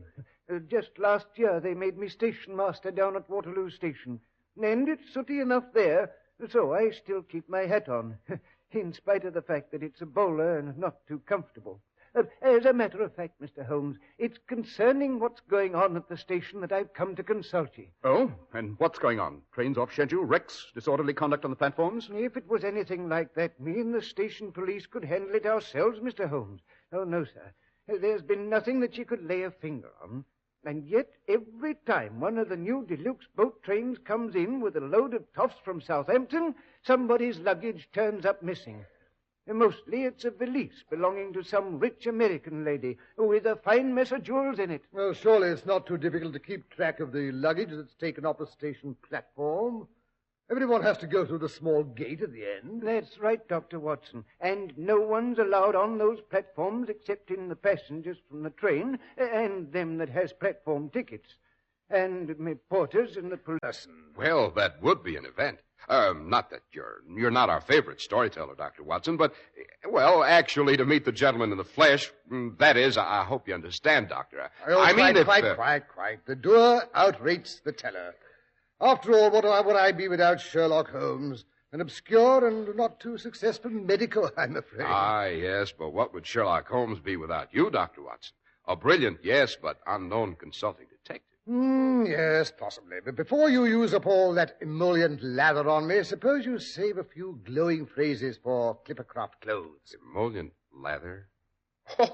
Just last year they made me station master down at Waterloo Station. And it's sooty enough there, so I still keep my hat on. In spite of the fact that it's a bowler and not too comfortable. As a matter of fact, Mr. Holmes, it's concerning what's going on at the station that I've come to consult you. Oh? And what's going on? Trains off schedule, wrecks, disorderly conduct on the platforms? If it was anything like that, me and the station police could handle it ourselves, Mr. Holmes. Oh, no, sir. There's been nothing that you could lay a finger on. And yet, every time one of the new deluxe boat trains comes in with a load of toffs from Southampton, somebody's luggage turns up missing. And mostly it's a valise belonging to some rich American lady with a fine mess of jewels in it. Well, surely it's not too difficult to keep track of the luggage that's taken off a station platform. Everyone has to go through the small gate at the end. That's right, Dr. Watson. And no one's allowed on those platforms excepting the passengers from the train and them that has platform tickets. And me porters and the police. Well, that would be an event. Not that you're not our favorite storyteller, Dr. Watson, but, well, actually, to meet the gentleman in the flesh, that is, I hope you understand, Doctor. Quite. The doer outrates the teller. After all, what would I be without Sherlock Holmes? An obscure and not too successful medico, I'm afraid. Ah, yes, but what would Sherlock Holmes be without you, Dr. Watson? A brilliant, yes, but unknown consulting detective. Yes, possibly. But before you use up all that emollient lather on me, suppose you save a few glowing phrases for Clippercraft clothes. Emollient lather?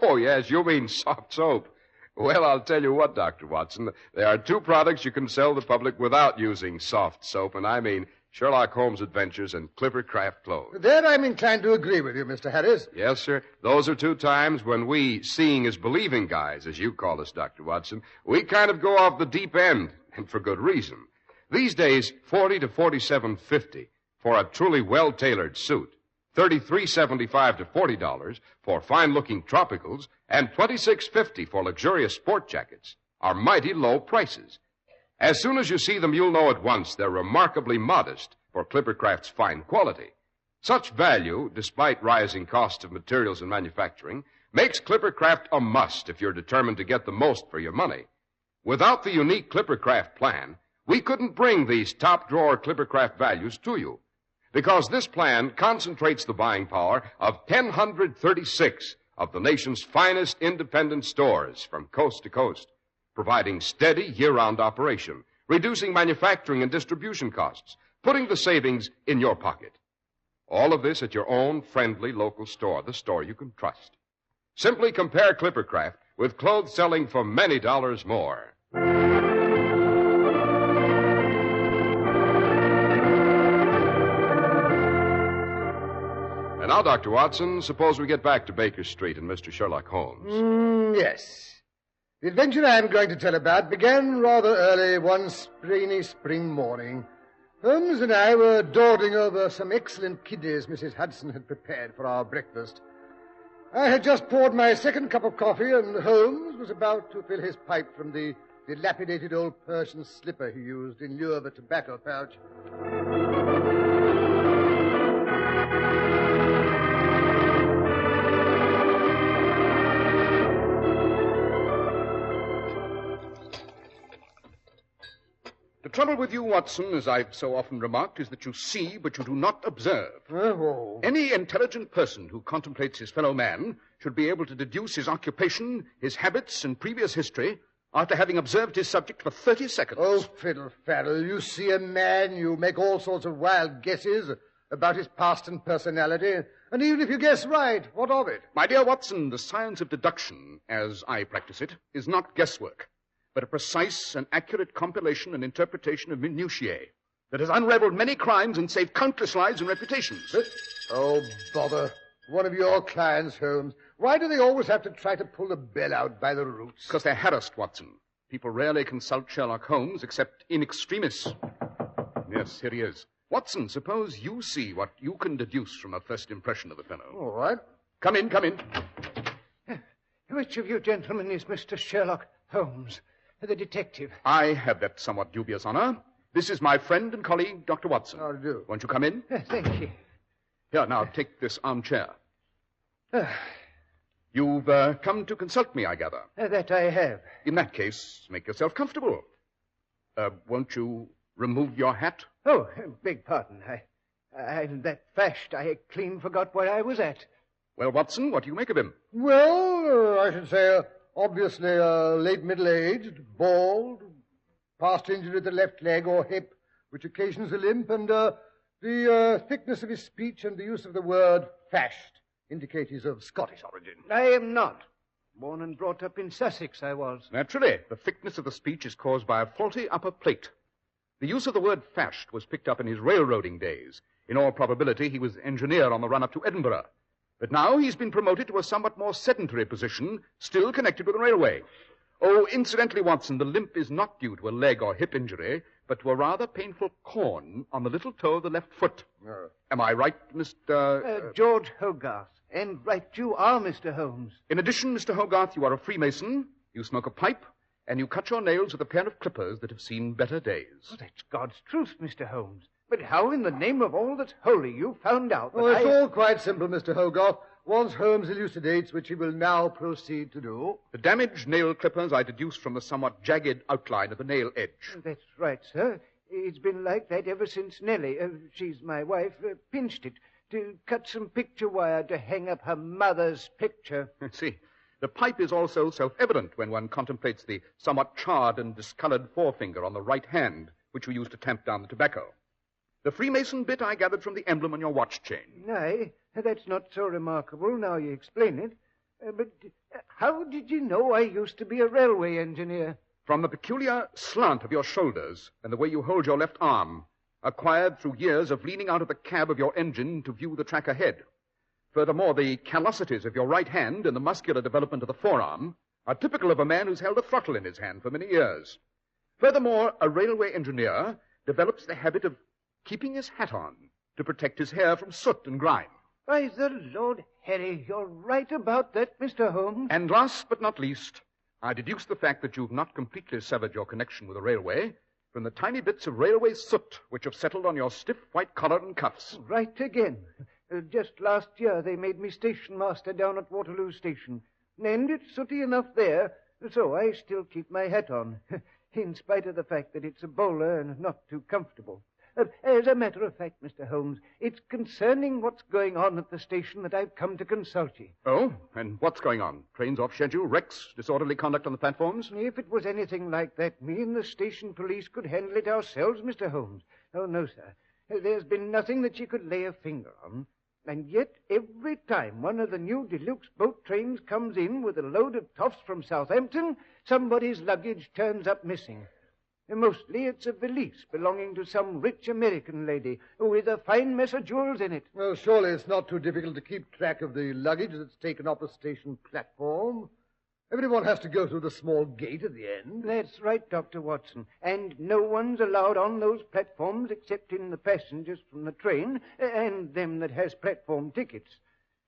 Oh, yes, you mean soft soap. Well, I'll tell you what, Dr. Watson. There are two products you can sell the public without using soft soap, and I mean Sherlock Holmes Adventures and Clippercraft clothes. There I'm inclined to agree with you, Mr. Harris. Yes, sir. Those are two times when we seeing is believing guys, as you call us, Dr. Watson, we kind of go off the deep end, and for good reason. These days, $40 to $47.50 for a truly well-tailored suit. $33.75 to $40 for fine-looking tropicals, and $26.50 for luxurious sport jackets are mighty low prices. As soon as you see them, you'll know at once they're remarkably modest for Clippercraft's fine quality. Such value, despite rising costs of materials and manufacturing, makes Clippercraft a must if you're determined to get the most for your money. Without the unique Clippercraft plan, we couldn't bring these top-drawer Clippercraft values to you, because this plan concentrates the buying power of 1,036 of the nation's finest independent stores from coast to coast, providing steady year-round operation, reducing manufacturing and distribution costs, putting the savings in your pocket. All of this at your own friendly local store, the store you can trust. Simply compare Clippercraft with clothes selling for many dollars more. Now, Dr. Watson, suppose we get back to Baker Street and Mr. Sherlock Holmes. Yes. The adventure I am going to tell about began rather early one rainy spring morning. Holmes and I were dawdling over some excellent kidneys Mrs. Hudson had prepared for our breakfast. I had just poured my second cup of coffee, and Holmes was about to fill his pipe from the dilapidated old Persian slipper he used in lieu of a tobacco pouch. The trouble with you, Watson, as I've so often remarked, is that you see, but you do not observe. Oh. Any intelligent person who contemplates his fellow man should be able to deduce his occupation, his habits, and previous history after having observed his subject for 30 seconds. Oh, fiddle faddle. You see a man, you make all sorts of wild guesses about his past and personality, and even if you guess right, what of it? My dear Watson, the science of deduction, as I practice it, is not guesswork, but a precise and accurate compilation and interpretation of minutiae that has unraveled many crimes and saved countless lives and reputations. Oh, bother. One of your clients, Holmes. Why do they always have to try to pull the bell out by the roots? Because they're harassed, Watson. People rarely consult Sherlock Holmes except in extremis. Yes, here he is. Watson, suppose you see what you can deduce from a first impression of the fellow. All right. Come in, come in. Which of you gentlemen is Mr. Sherlock Holmes, the detective? I have that somewhat dubious honor. This is my friend and colleague, Dr. Watson. How do you do? Won't you come in? Thank you. Here, now, take this armchair. You've come to consult me, I gather. That I have. In that case, make yourself comfortable. Won't you remove your hat? Oh, beg pardon. I'm that fashed I clean forgot where I was at. Well, Watson, what do you make of him? Well, I should say, obviously, late middle-aged, bald, past injury to the left leg or hip, which occasions a limp, and the thickness of his speech and the use of the word fashed indicate he's of Scottish origin. I am not. Born and brought up in Sussex, I was. Naturally, the thickness of the speech is caused by a faulty upper plate. The use of the word fashed was picked up in his railroading days. In all probability, he was engineer on the run-up to Edinburgh. But now he's been promoted to a somewhat more sedentary position, still connected with the railway. Oh, incidentally, Watson, the limp is not due to a leg or hip injury, but to a rather painful corn on the little toe of the left foot. Am I right, Mr... George Hogarth. And right you are, Mr. Holmes. In addition, Mr. Hogarth, you are a Freemason, you smoke a pipe, and you cut your nails with a pair of clippers that have seen better days. Oh, that's God's truth, Mr. Holmes. But how in the name of all that's holy you found out that it's all quite simple, Mr. Hogarth. Once Holmes elucidates, which he will now proceed to do. The damaged nail clippers I deduced from the somewhat jagged outline of the nail edge. That's right, sir. It's been like that ever since Nellie, she's my wife, pinched it to cut some picture wire to hang up her mother's picture. See, the pipe is also self-evident when one contemplates the somewhat charred and discolored forefinger on the right hand, which we use to tamp down the tobacco. The Freemason bit I gathered from the emblem on your watch chain. Aye, that's not so remarkable now you explain it. But how did you know I used to be a railway engineer? From the peculiar slant of your shoulders and the way you hold your left arm, acquired through years of leaning out of the cab of your engine to view the track ahead. Furthermore, the callosities of your right hand and the muscular development of the forearm are typical of a man who's held a throttle in his hand for many years. Furthermore, a railway engineer develops the habit of keeping his hat on to protect his hair from soot and grime. By the Lord Harry, you're right about that, Mr. Holmes. And last but not least, I deduce the fact that you've not completely severed your connection with the railway from the tiny bits of railway soot which have settled on your stiff white collar and cuffs. Right again. Just last year they made me station master down at Waterloo Station. And it's sooty enough there, so I still keep my hat on, in spite of the fact that it's a bowler and not too comfortable. As a matter of fact, Mr. Holmes, it's concerning what's going on at the station that I've come to consult you. Oh? And what's going on? Trains off schedule, wrecks, disorderly conduct on the platforms? If it was anything like that, me and the station police could handle it ourselves, Mr. Holmes. Oh, no, sir. There's been nothing that you could lay a finger on. And yet, every time one of the new deluxe boat trains comes in with a load of toffs from Southampton, somebody's luggage turns up missing. Mostly it's a valise belonging to some rich American lady with a fine mess of jewels in it. Well, surely it's not too difficult to keep track of the luggage that's taken off the station platform. Everyone has to go through the small gate at the end. That's right, Dr. Watson. And no one's allowed on those platforms excepting the passengers from the train and them that has platform tickets.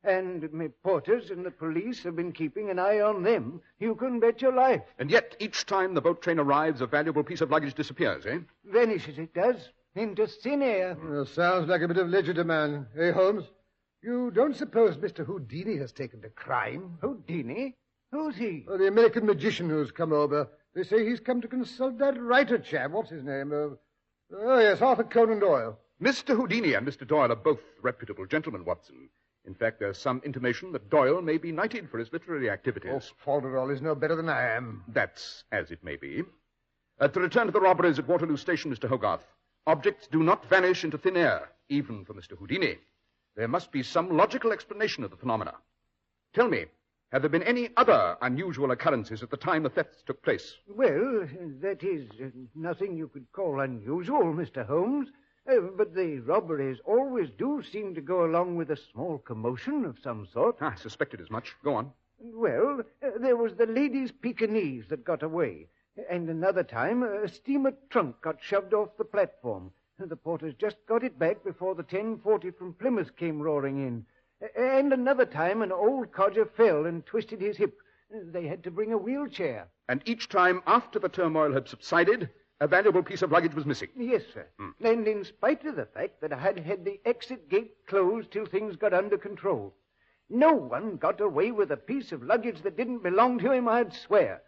And me porters and the police have been keeping an eye on them. You can bet your life. And yet, each time the boat train arrives, a valuable piece of luggage disappears, eh? Vanishes, it does. Into thin air. Well, sounds like a bit of legerdemain, eh, Holmes? You don't suppose Mr. Houdini has taken to crime? Houdini? Who's he? Oh, the American magician who's come over. They say he's come to consult that writer chap. What's his name? Oh, yes, Arthur Conan Doyle. Mr. Houdini and Mr. Doyle are both reputable gentlemen, Watson. In fact, there's some intimation that Doyle may be knighted for his literary activities. Oh, Fodderall is no better than I am. That's as it may be. To return to the robberies at Waterloo Station, Mr. Hogarth, objects do not vanish into thin air, even for Mr. Houdini. There must be some logical explanation of the phenomena. Tell me, have there been any other unusual occurrences at the time the thefts took place? Well, that is nothing you could call unusual, Mr. Holmes. But the robberies always do seem to go along with a small commotion of some sort. I suspected as much. Go on. Well, there was the ladies' Pekingese that got away. And another time, a steamer trunk got shoved off the platform. The porters just got it back before the 10:40 from Plymouth came roaring in. And another time, an old codger fell and twisted his hip. They had to bring a wheelchair. And each time after the turmoil had subsided, a valuable piece of luggage was missing. Yes, sir. And in spite of the fact that I had had the exit gate closed till things got under control, no one got away with a piece of luggage that didn't belong to him, I'd swear.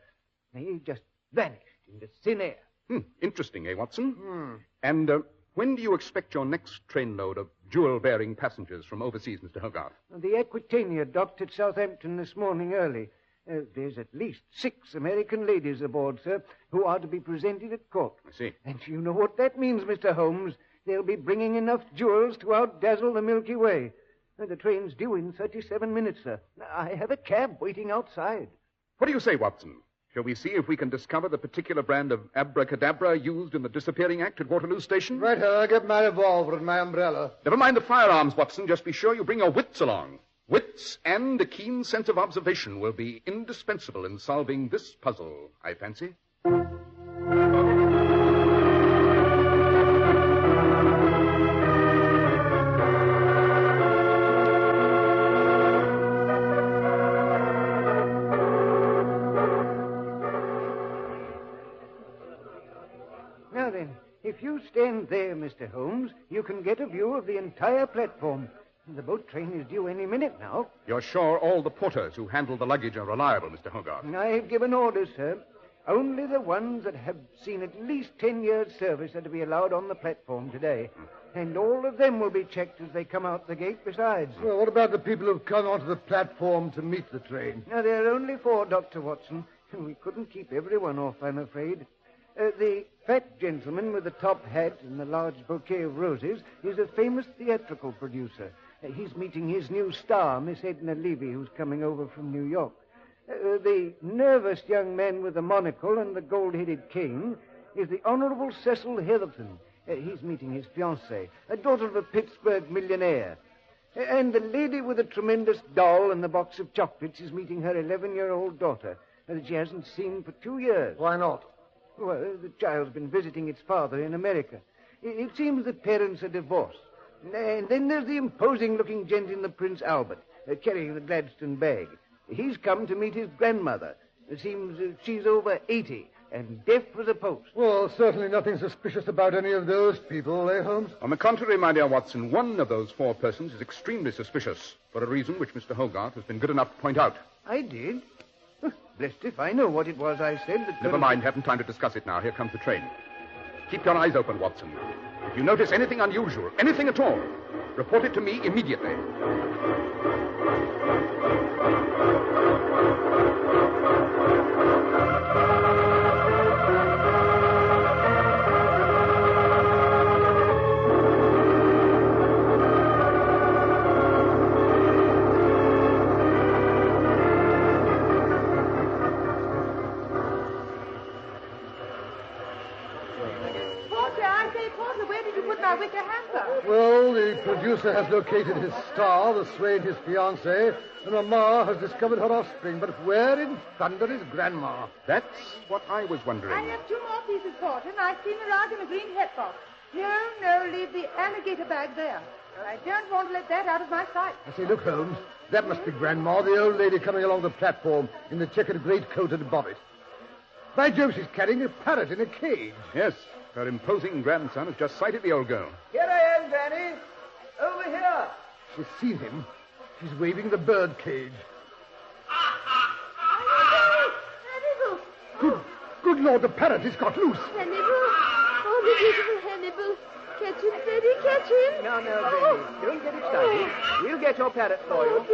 He just vanished into thin air. Interesting, eh, Watson? And when do you expect your next trainload of jewel-bearing passengers from overseas, Mr. Hogarth? The Aquitania docked at Southampton this morning early. There's at least 6 American ladies aboard, sir, who are to be presented at court. I see. And you know what that means, Mr. Holmes. They'll be bringing enough jewels to outdazzle the Milky Way. The train's due in 37 minutes, sir. I have a cab waiting outside. What do you say, Watson? Shall we see if we can discover the particular brand of abracadabra used in the disappearing act at Waterloo Station? Right, I'll get my revolver and my umbrella. Never mind the firearms, Watson. Just be sure you bring your wits along. Wits and a keen sense of observation will be indispensable in solving this puzzle, I fancy. Now then, if you stand there, Mr. Holmes, you can get a view of the entire platform. The boat train is due any minute now. You're sure all the porters who handle the luggage are reliable, Mr. Hogarth? I've given orders, sir. Only the ones that have seen at least 10 years' service are to be allowed on the platform today. And all of them will be checked as they come out the gate besides. Well, what about the people who've come onto the platform to meet the train? Now, there are only 4, Dr. Watson. We couldn't keep everyone off, I'm afraid. The fat gentleman with the top hat and the large bouquet of roses is a famous theatrical producer. He's meeting his new star, Miss Edna Levy, who's coming over from New York. The nervous young man with the monocle and the gold-headed cane is the Honorable Cecil Heatherton. He's meeting his fiancée, a daughter of a Pittsburgh millionaire. And the lady with the tremendous doll and the box of chocolates is meeting her 11-year-old daughter that she hasn't seen for 2 years. Why not? Well, the child's been visiting its father in America. It seems the parents are divorced. And then there's the imposing-looking gent in the Prince Albert, carrying the Gladstone bag. He's come to meet his grandmother. It seems she's over 80 and deaf as a post. Well, certainly nothing suspicious about any of those people, eh, Holmes? On the contrary, my dear Watson, one of those 4 persons is extremely suspicious, for a reason which Mr. Hogarth has been good enough to point out. I did? Blessed if I know what it was I said that... Never mind, haven't time to discuss it now. Here comes the train. Keep your eyes open, Watson. If you notice anything unusual, anything at all, report it to me immediately. put my wicker hats up? Well, the producer has located his star, the swain his fiancée, and Mamma has discovered her offspring. But where in thunder is Grandma? That's what I was wondering. I have 2 more pieces, Porter, and I've seen her out in a green hat box. No, leave the alligator bag there. I don't want to let that out of my sight. I say, look, Holmes, that must be Grandma, the old lady coming along the platform in the checkered greatcoat and bonnet. By Jove, she's carrying a parrot in a cage. Yes, her imposing grandson has just sighted the old girl. Here I am, Granny. Over here. She's seen him. She's waving the bird cage. Hannibal! Good Lord, the parrot has got loose. Hannibal! Oh, the beautiful Hannibal. Catch him, Freddie, catch him. No, Granny. Don't get excited. We'll get your parrot for you.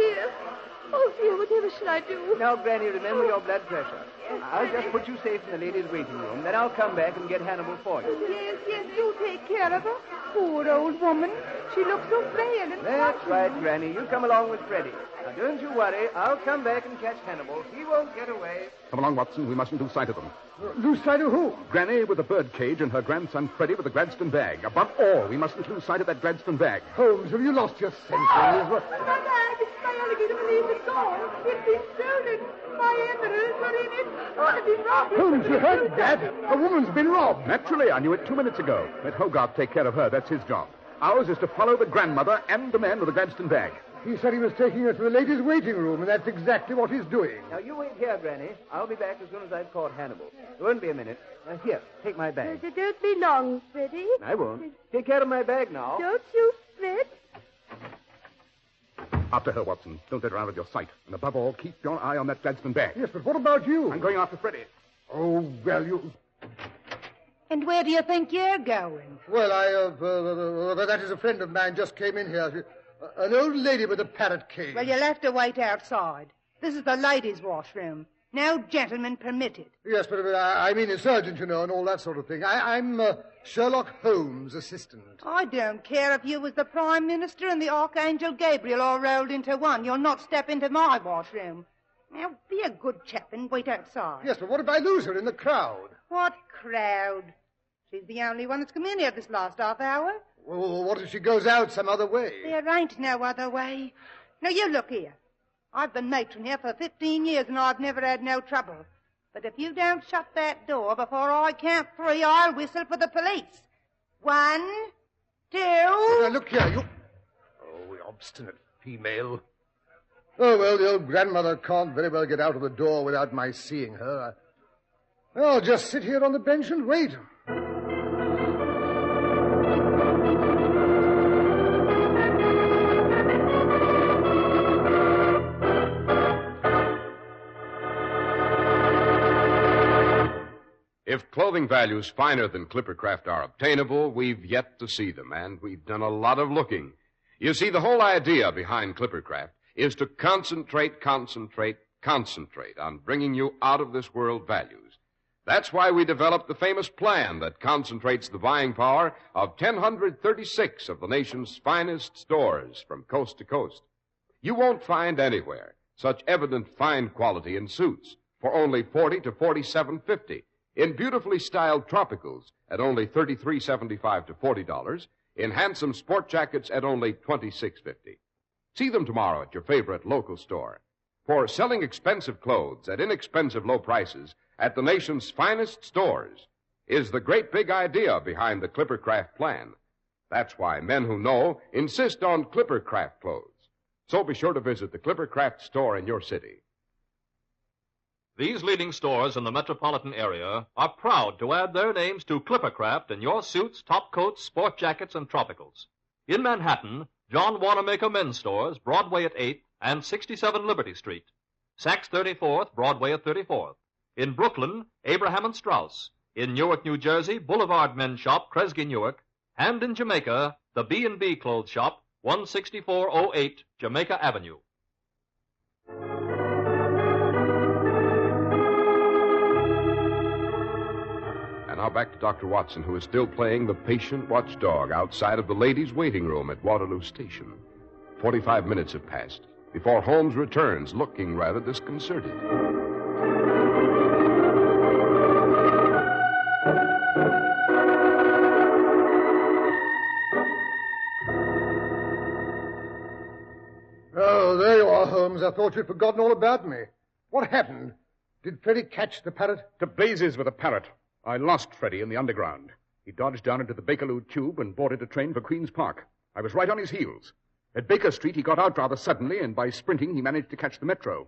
Oh, dear, whatever shall I do? Now, Granny, remember your blood pressure. I'll just put you safe in the ladies' waiting room. Then I'll come back and get Hannibal for you. Yes, you take care of her. Poor old woman. She looks so frail and That's right, Granny. You come along with Freddie. Now, don't you worry. I'll come back and catch Hannibal. He won't get away. Come along, Watson. We mustn't lose sight of them. Lose sight of who? Granny with the bird cage and her grandson Freddie with the Gladstone bag. Above all, we mustn't lose sight of that Gladstone bag. Holmes, have you lost your senses? My bag, my alligator valise is gone. It's been stolen. My emeralds were in it. I've been robbed. Holmes, you heard that? A woman's been robbed. Naturally, I knew it 2 minutes ago. Let Hogarth take care of her. That's his job. Ours is to follow the grandmother and the man with the Gladstone bag. He said he was taking her to the ladies' waiting room, and that's exactly what he's doing. Now, you wait here, Granny. I'll be back as soon as I've caught Hannibal. It won't be a minute. Now, here, take my bag. Don't be long, Freddie. I won't. Take care of my bag now. Don't you fret. After her, Watson. Don't let her out of your sight. And above all, keep your eye on that Gladstone bag. Yes, but what about you? I'm going after Freddie. Oh, well, you... And where do you think you're going? Well, that is a friend of mine just came in here. An old lady with a parrot cage. Well, you'll have to wait outside. This is the ladies' washroom. No gentlemen permitted. Yes, but I mean a surgeon, you know, and all that sort of thing. I'm Sherlock Holmes' assistant. I don't care if you was the Prime Minister and the Archangel Gabriel all rolled into one. You'll not step into my washroom. Now, be a good chap and wait outside. Yes, but what if I lose her in the crowd? What crowd? She's the only one that's come in here this last half hour. Well, what if she goes out some other way? There ain't no other way. Now, you look here. I've been matron here for 15 years, and I've never had no trouble. But if you don't shut that door before I count 3, I'll whistle for the police. 1, 2... Now, look here, you... Oh, the obstinate female. Oh, well, the old grandmother can't very well get out of the door without my seeing her. I'll just sit here on the bench and wait. If clothing values finer than Clippercraft are obtainable, we've yet to see them, and we've done a lot of looking. You see, the whole idea behind Clippercraft is to concentrate on bringing you out-of-this-world values. That's why we developed the famous plan that concentrates the buying power of 1,036 of the nation's finest stores from coast to coast. You won't find anywhere such evident fine quality in suits for only $40 to $47.50. In beautifully styled tropicals at only $33.75 to $40, in handsome sport jackets at only $26.50. See them tomorrow at your favorite local store. For selling expensive clothes at inexpensive low prices at the nation's finest stores is the great big idea behind the Clippercraft plan. That's why men who know insist on Clippercraft clothes. So be sure to visit the Clippercraft store in your city. These leading stores in the metropolitan area are proud to add their names to Clippercraft in your suits, top coats, sport jackets, and tropicals. In Manhattan, John Wanamaker Men's Stores, Broadway at 8th and 67 Liberty Street. Saks 34th, Broadway at 34th. In Brooklyn, Abraham and Straus. In Newark, New Jersey, Boulevard Men's Shop, Kresge Newark. And in Jamaica, the B&B Clothes Shop, 16408 Jamaica Avenue. And now back to Dr. Watson, who is still playing the patient watchdog outside of the ladies' waiting room at Waterloo Station. 45 minutes have passed before Holmes returns, looking rather disconcerted. I thought you'd forgotten all about me. What happened? Did Freddie catch the parrot? To blazes with a parrot. I lost Freddie in the underground. He dodged down into the Bakerloo tube and boarded a train for Queen's Park. I was right on his heels. At Baker Street, he got out rather suddenly, and by sprinting, he managed to catch the metro.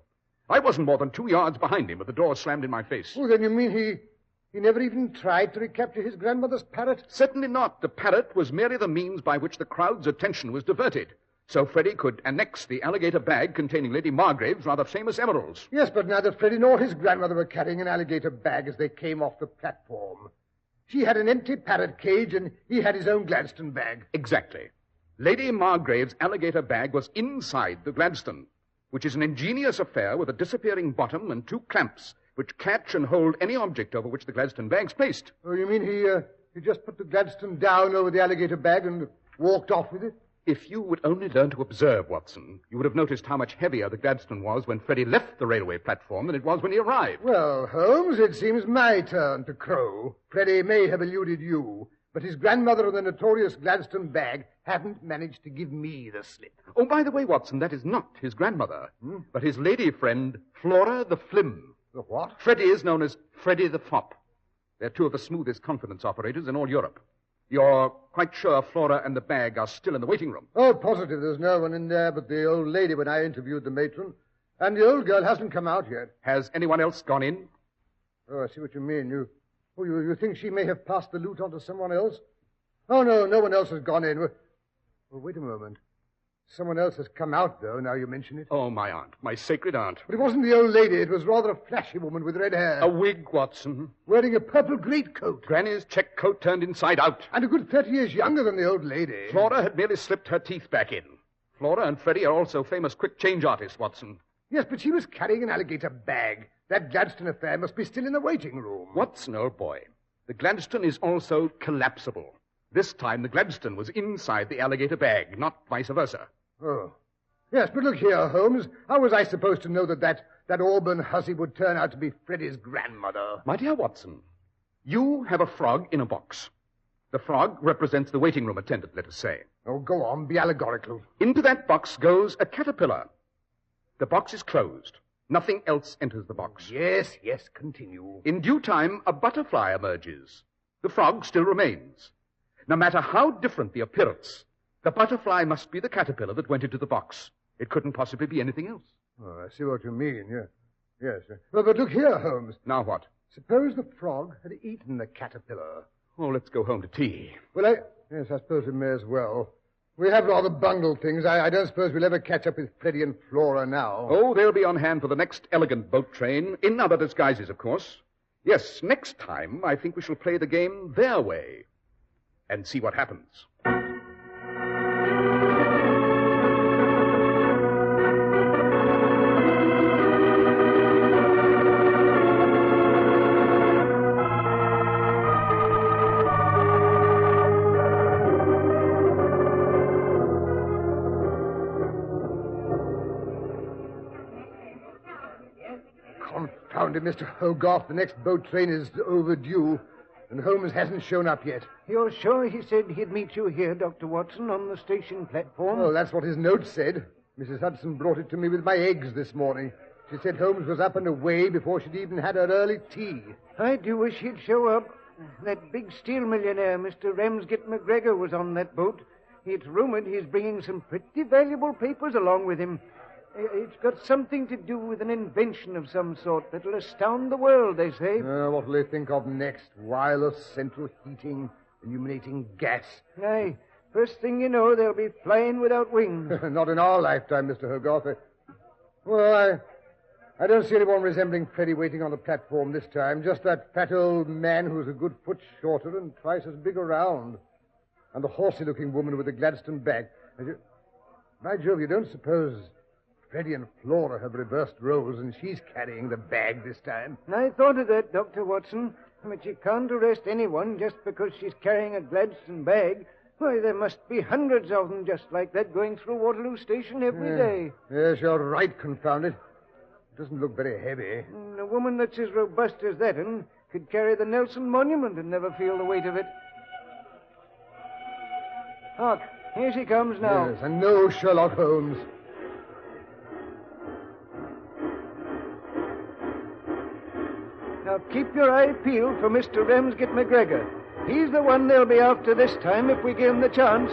I wasn't more than 2 yards behind him, but the door slammed in my face. Oh, then you mean he never even tried to recapture his grandmother's parrot? Certainly not. The parrot was merely the means by which the crowd's attention was diverted. So Freddie could annex the alligator bag containing Lady Margrave's rather famous emeralds. Yes, but neither Freddie nor his grandmother were carrying an alligator bag as they came off the platform. She had an empty parrot cage, and he had his own Gladstone bag. Exactly. Lady Margrave's alligator bag was inside the Gladstone, which is an ingenious affair with a disappearing bottom and 2 clamps, which catch and hold any object over which the Gladstone bag's placed. Oh, you mean he just put the Gladstone down over the alligator bag and walked off with it? If you would only learn to observe, Watson, you would have noticed how much heavier the Gladstone was when Freddie left the railway platform than it was when he arrived. Well, Holmes, it seems my turn to crow. Freddie may have eluded you, but his grandmother and the notorious Gladstone bag haven't managed to give me the slip. Oh, by the way, Watson, that is not his grandmother, but his lady friend, Flora the Flim. The what? Freddie is known as Freddie the Fop. They're 2 of the smoothest confidence operators in all Europe. You're quite sure Flora and the bag are still in the waiting room? Oh, positive there's no one in there but the old lady when I interviewed the matron. And the old girl hasn't come out yet. Has anyone else gone in? Oh, I see what you mean. You think she may have passed the loot on to someone else? Oh, no one else has gone in. Well, wait a moment. Someone else has come out, though, now you mention it. Oh, my aunt. My sacred aunt. But it wasn't the old lady. It was rather a flashy woman with red hair. A wig, Watson. Wearing a purple greatcoat. Granny's check coat turned inside out. And a good 30 years younger than the old lady. Flora had merely slipped her teeth back in. Flora and Freddie are also famous quick change artists, Watson. Yes, but she was carrying an alligator bag. That Gladstone affair must be still in the waiting room. Watson, old boy, the Gladstone is also collapsible. This time the Gladstone was inside the alligator bag, not vice versa. Oh. Yes, but look here, Holmes. How was I supposed to know that auburn hussy would turn out to be Freddie's grandmother? My dear Watson, you have a frog in a box. The frog represents the waiting room attendant, let us say. Oh, go on, be allegorical. Into that box goes a caterpillar. The box is closed. Nothing else enters the box. Yes, continue. In due time, a butterfly emerges. The frog still remains. No matter how different the appearance, the butterfly must be the caterpillar that went into the box. It couldn't possibly be anything else. Oh, I see what you mean, Yes. Well, but look here, Holmes. Now what? Suppose the frog had eaten the caterpillar. Oh, let's go home to tea. Well, yes, I suppose we may as well. We have rather bungled things. I don't suppose we'll ever catch up with Freddie and Flora now. Oh, they'll be on hand for the next elegant boat train, in other disguises, of course. Yes, next time, I think we shall play the game their way and see what happens. Confound it, Mr. Hogarth. The next boat train is overdue, and Holmes hasn't shown up yet. You're sure he said he'd meet you here, Dr. Watson, on the station platform? Oh, that's what his note said. Mrs. Hudson brought it to me with my eggs this morning. She said Holmes was up and away before she'd even had her early tea. I do wish he'd show up. That big steel millionaire, Mr. Ramsgate McGregor, was on that boat. It's rumored he's bringing some pretty valuable papers along with him. It's got something to do with an invention of some sort that'll astound the world, they say. What will they think of next? Wireless central heating, illuminating gas. Aye. First thing you know, they'll be flying without wings. Not in our lifetime, Mr. Hogarth. Well, I don't see anyone resembling Freddie waiting on the platform this time. Just that fat old man who's a good foot shorter and twice as big around. And the horsey-looking woman with the Gladstone bag. By Jove, you don't suppose Freddie and Flora have reversed roles and she's carrying the bag this time? I thought of that, Dr. Watson. But you can't arrest anyone just because she's carrying a Gladstone bag. Why, there must be hundreds of them just like that going through Waterloo Station every day. Yes, you're right, confound it. It doesn't look very heavy. A woman that's as robust as that could carry the Nelson Monument and never feel the weight of it. Hark, here she comes now. Yes, and no Sherlock Holmes. Now keep your eye peeled for Mr. Ramsgate McGregor. He's the one they'll be after this time if we give him the chance.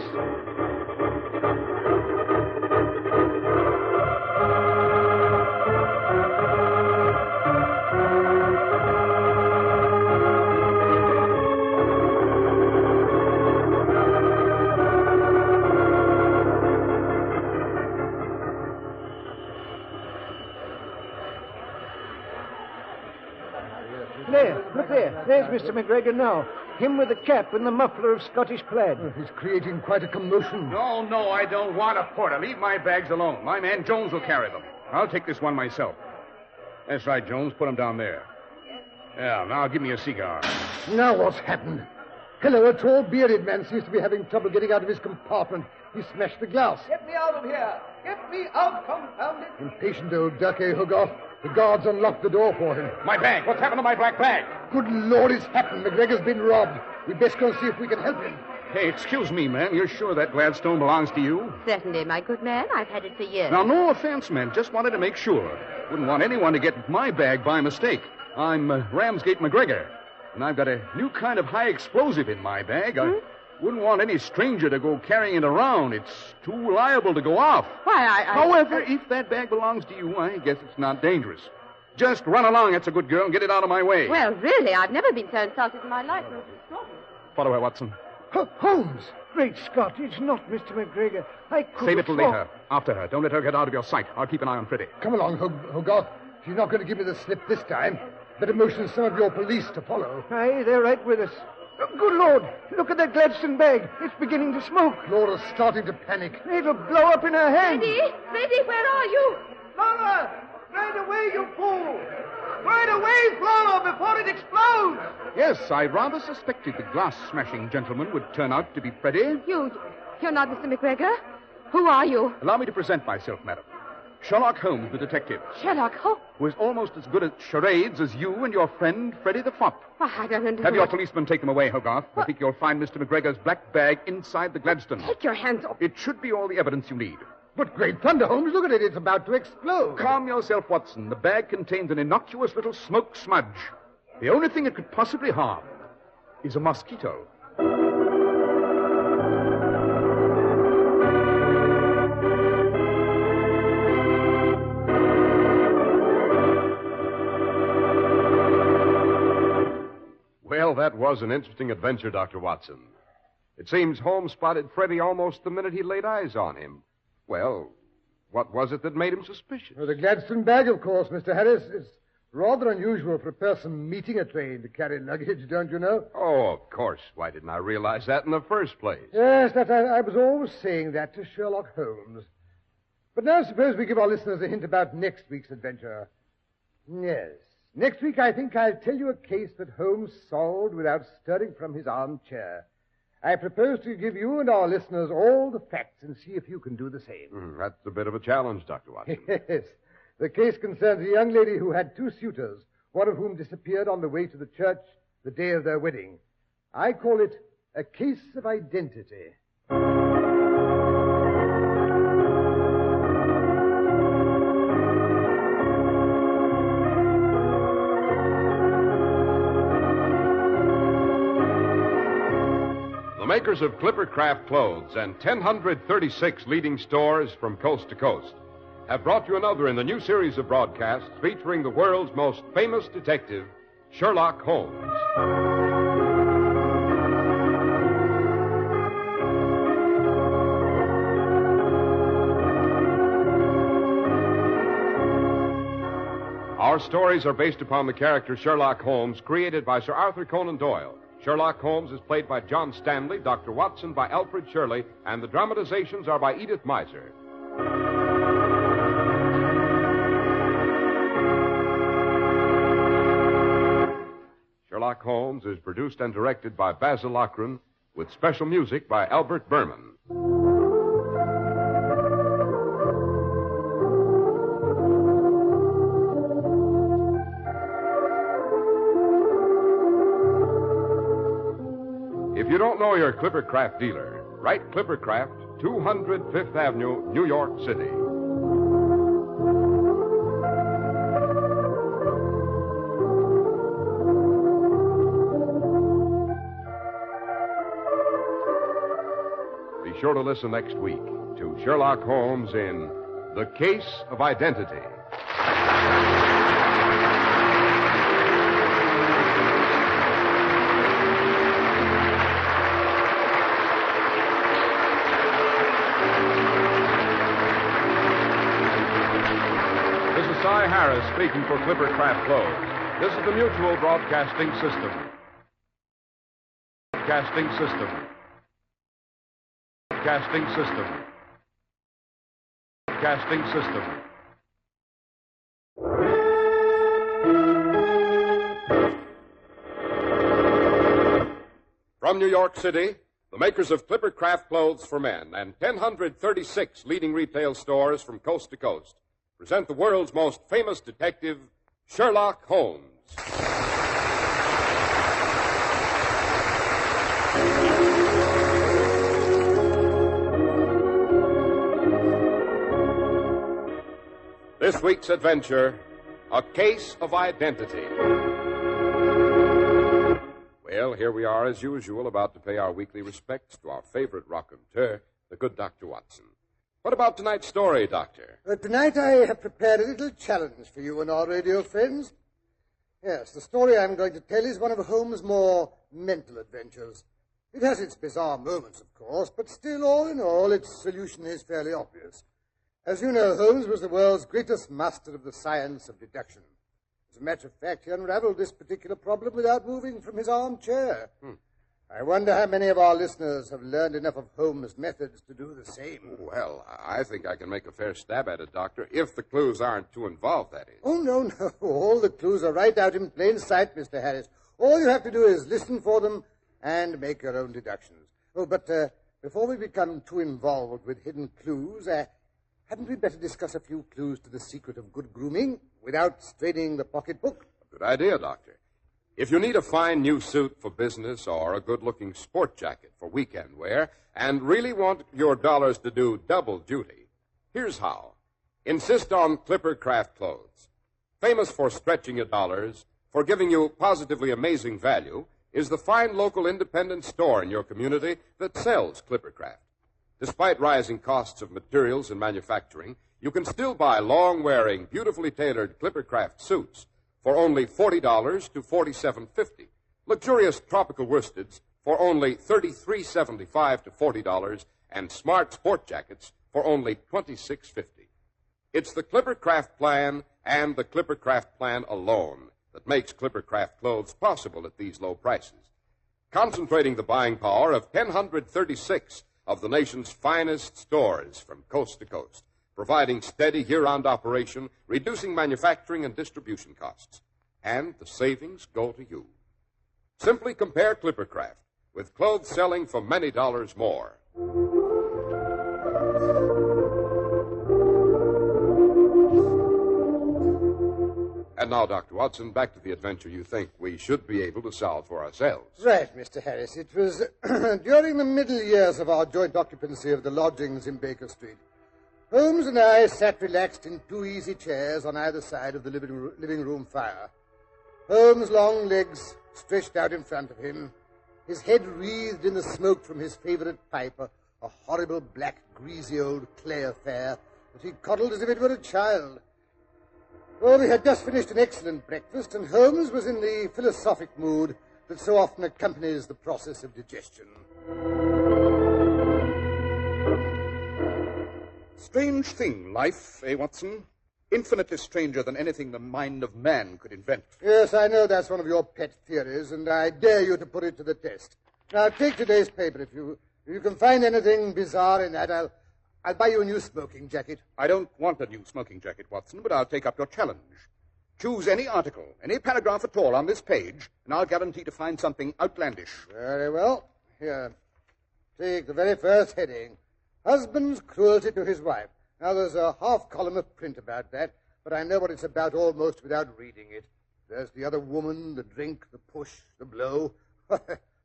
There, look there. There's Mr. McGregor now. Him with the cap and the muffler of Scottish plaid. He's creating quite a commotion. No, I don't want a porter. Leave my bags alone. My man Jones will carry them. I'll take this one myself. That's right, Jones. Put him down there. Yeah, now give me a cigar. Now what's happened? Hello, a tall, bearded man seems to be having trouble getting out of his compartment. He smashed the glass. Get me out of here! Get me out, confound it! Impatient old duck, Hogarth. The guards unlocked the door for him. My bag! What's happened to my black bag? Good Lord, it's happened. McGregor's been robbed. We'd best go see if we can help him. Hey, excuse me, ma'am. You're sure that Gladstone belongs to you? Certainly, my good man. I've had it for years. Now, no offense, ma'am. Just wanted to make sure. Wouldn't want anyone to get my bag by mistake. I'm Ramsgate McGregor, and I've got a new kind of high explosive in my bag. I wouldn't want any stranger to go carrying it around. It's too liable to go off. Why, However, if that bag belongs to you, I guess it's not dangerous. Just run along, that's a good girl, and get it out of my way. Well, really, I've never been so insulted in my life. Follow her, Watson. Holmes! Great Scott, it's not Mr. McGregor. I couldn't... Save it till later. After her. Don't let her get out of your sight. I'll keep an eye on Freddie. Come along, Hogarth. She's not going to give me the slip this time. Better motion some of your police to follow. Aye, they're right with us. Good Lord, look at that Gladstone bag. It's beginning to smoke. Laura's starting to panic. It'll blow up in her hand. Freddie, where are you? Laura! Right away, you fool! Right away, Flora, before it explodes! Yes, I rather suspected the glass-smashing gentleman would turn out to be Freddie. You're not Mr. McGregor? Who are you? Allow me to present myself, madam. Sherlock Holmes, the detective. Sherlock Holmes? Who is almost as good at charades as you and your friend, Freddie the Fop. Why, I don't understand. Have your policeman take them away, Hogarth. I think you'll find Mr. McGregor's black bag inside the Gladstone. Take your hands off. It should be all the evidence you need. But great thunder, Holmes, look at it. It's about to explode. Calm yourself, Watson. The bag contains an innocuous little smoke smudge. The only thing it could possibly harm is a mosquito. Well, that was an interesting adventure, Dr. Watson. It seems Holmes spotted Freddie almost the minute he laid eyes on him. Well, what was it that made him suspicious? Well, the Gladstone bag, of course, Mr. Harris. It's rather unusual for a person meeting a train to carry luggage, don't you know? Oh, of course. Why didn't I realize that in the first place? Yes, I was always saying that to Sherlock Holmes. But now suppose we give our listeners a hint about next week's adventure. Yes. Next week, I think I'll tell you a case that Holmes solved without stirring from his armchair. I propose to give you and our listeners all the facts and see if you can do the same. That's a bit of a challenge, Dr. Watson. Yes. The case concerns a young lady who had two suitors, one of whom disappeared on the way to the church the day of their wedding. I call it a case of identity. The makers of Clippercraft clothes and 1,036 leading stores from coast to coast have brought you another in the new series of broadcasts featuring the world's most famous detective, Sherlock Holmes. Our stories are based upon the character Sherlock Holmes, created by Sir Arthur Conan Doyle. Sherlock Holmes is played by John Stanley, Dr. Watson by Alfred Shirley, and the dramatizations are by Edith Miser. Sherlock Holmes is produced and directed by Basil Lochran, with special music by Albert Berman. If you don't know your Clippercraft dealer, write Clippercraft, 200 Fifth Avenue, New York City. sure to listen next week to Sherlock Holmes in The Case of Identity. This is Cy Harris speaking for Clipper Craft Clothes. This is the Mutual Broadcasting System. Broadcasting System. Broadcasting System. Broadcasting System. From New York City, the makers of Clipper Craft Clothes for Men and 1,036 leading retail stores from coast to coast present the world's most famous detective, Sherlock Holmes. This week's adventure, A Case of Identity. Well, here we are as usual, about to pay our weekly respects to our favorite raconteur, the good Dr. Watson. What about tonight's story, Doctor? Tonight I have prepared a little challenge for you and our radio friends. Yes, the story I'm going to tell is one of Holmes' more mental adventures. It has its bizarre moments, of course, but still, all in all, its solution is fairly obvious. As you know, Holmes was the world's greatest master of the science of deduction. As a matter of fact, he unraveled this particular problem without moving from his armchair. I wonder how many of our listeners have learned enough of Holmes' methods to do the same. Well, I think I can make a fair stab at it, Doctor, if the clues aren't too involved, that is. Oh, no. All the clues are right out in plain sight, Mr. Harris. All you have to do is listen for them and make your own deductions. Oh, but before we become too involved with hidden clues, hadn't we better discuss a few clues to the secret of good grooming without straining the pocketbook? Good idea, Doctor. If you need a fine new suit for business or a good-looking sport jacket for weekend wear and really want your dollars to do double duty, here's how. Insist on Clipper Craft Clothes. Famous for stretching your dollars, for giving you positively amazing value, is the fine local independent store in your community that sells Clipper Craft. Despite rising costs of materials and manufacturing, you can still buy long-wearing, beautifully tailored Clipper Craft suits for only $40 to $47.50. Luxurious tropical worsteds for only $33.75 to $40, and smart sport jackets for only $26.50. It's the Clipper Craft plan and the Clipper Craft plan alone that makes Clipper Craft clothes possible at these low prices. Concentrating the buying power of 1,036 of the nation's finest stores from coast to coast, providing steady year-round operation, reducing manufacturing and distribution costs. And the savings go to you. Simply compare Clipper Craft with clothes selling for many dollars more. And now, Dr. Watson, back to the adventure you think we should be able to solve for ourselves. Right, Mr. Harris. It was during the middle years of our joint occupancy of the lodgings in Baker Street. Holmes and I sat relaxed in two easy chairs on either side of the living room fire. Holmes' long legs stretched out in front of him, his head wreathed in the smoke from his favorite pipe, a horrible, black, greasy old clay affair that he coddled as if it were a child. Well, we had just finished an excellent breakfast, and Holmes was in the philosophic mood that so often accompanies the process of digestion. Strange thing, life, eh, Watson? Infinitely stranger than anything the mind of man could invent. Yes, I know that's one of your pet theories, and I dare you to put it to the test. Now, take today's paper. If you can find anything bizarre in that, I'll buy you a new smoking jacket. I don't want a new smoking jacket, Watson, but I'll take up your challenge. Choose any article, any paragraph at all on this page, and I'll guarantee to find something outlandish. Very well. Here, take the very first heading. Husband's cruelty to his wife. Now, there's a half column of print about that, but I know what it's about almost without reading it. There's the other woman, the drink, the push, the blow.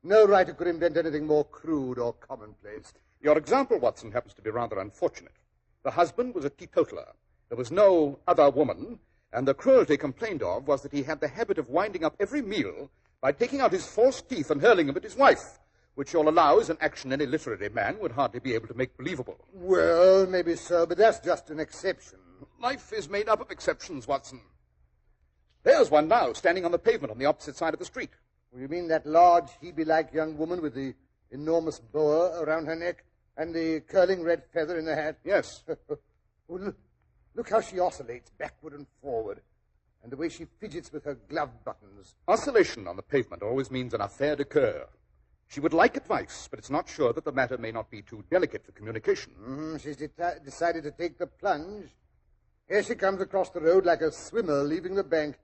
No writer could invent anything more crude or commonplace. Your example, Watson, happens to be rather unfortunate. The husband was a teetotaler. There was no other woman, and the cruelty complained of was that he had the habit of winding up every meal by taking out his false teeth and hurling them at his wife, which you'll allow is an action any literary man would hardly be able to make believable. Well, maybe so, but that's just an exception. Life is made up of exceptions, Watson. There's one now, standing on the pavement on the opposite side of the street. You mean that large, Hebe-like young woman with the enormous boa around her neck and the curling red feather in her hat? Yes. Look how she oscillates backward and forward, and the way she fidgets with her glove buttons. Oscillation on the pavement always means an affaire de coeur. She would like advice, but it's not sure that the matter may not be too delicate for communication. She's decided to take the plunge. Here she comes across the road like a swimmer leaving the bank.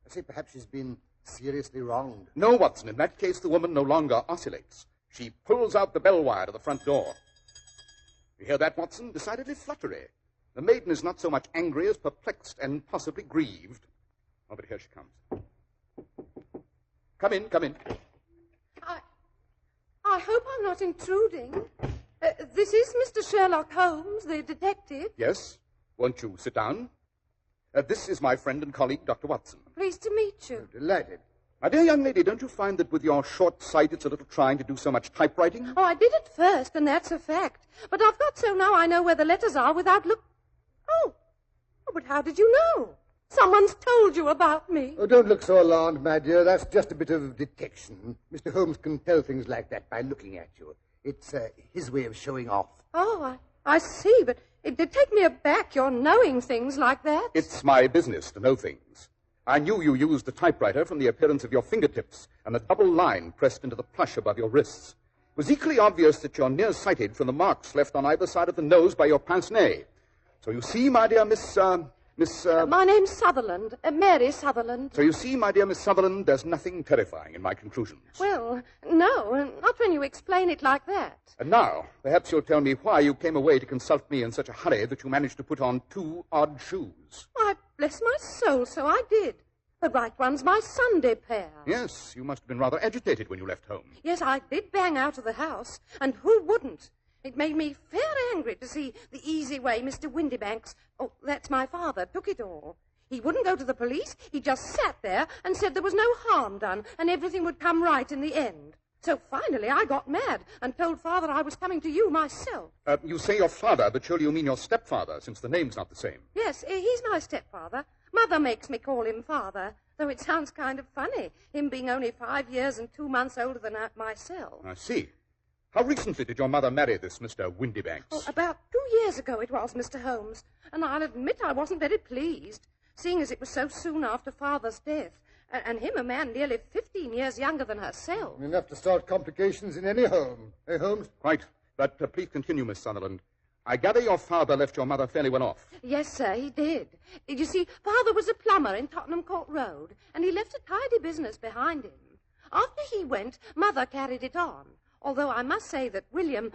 I say perhaps she's been seriously wronged. No, Watson. In that case, the woman no longer oscillates. She pulls out the bell wire to the front door. You hear that, Watson? Decidedly fluttery. The maiden is not so much angry as perplexed and possibly grieved. Oh, but here she comes. Come in, come in. I hope I'm not intruding. This is Mr. Sherlock Holmes, the detective. Yes? Won't you sit down? This is my friend and colleague, Dr. Watson. Pleased to meet you. Delighted. My dear young lady, don't you find that with your short sight it's a little trying to do so much typewriting? Oh, I did at first, and that's a fact. But I've got so now I know where the letters are without Oh, but how did you know? Someone's told you about me. Oh, don't look so alarmed, my dear. That's just a bit of detection. Mr. Holmes can tell things like that by looking at you. It's his way of showing off. Oh, I see, but it did take me aback, your knowing things like that. It's my business to know things. I knew you used the typewriter from the appearance of your fingertips and the double line pressed into the plush above your wrists. It was equally obvious that you're nearsighted from the marks left on either side of the nose by your pince-nez. So you see, my dear Miss... My name's Sutherland, Mary Sutherland. So you see, my dear Miss Sutherland, there's nothing terrifying in my conclusions. Well, no, not when you explain it like that. And now, perhaps you'll tell me why you came away to consult me in such a hurry that you managed to put on 2 odd shoes. Why, bless my soul, so I did. The right one's my Sunday pair. Yes, you must have been rather agitated when you left home. Yes, I did bang out of the house, and who wouldn't? It made me fair angry to see the easy way Mr. Windybanks, oh, that's my father, took it all. He wouldn't go to the police. He just sat there and said there was no harm done and everything would come right in the end. So finally I got mad and told Father I was coming to you myself. You say your father, but surely you mean your stepfather, since the name's not the same. Yes, he's my stepfather. Mother makes me call him Father, though it sounds kind of funny, him being only 5 years and 2 months older than myself. I see. How recently did your mother marry this Mr. Windybanks? Oh, about 2 years ago it was, Mr. Holmes, and I'll admit I wasn't very pleased, seeing as it was so soon after Father's death, and him a man nearly 15 years younger than herself. Enough to start complications in any home. Eh, Holmes? Quite. But please continue, Miss Sutherland. I gather your father left your mother fairly well off. Yes, sir, he did. You see, Father was a plumber in Tottenham Court Road, and he left a tidy business behind him. After he went, Mother carried it on. Although I must say that William,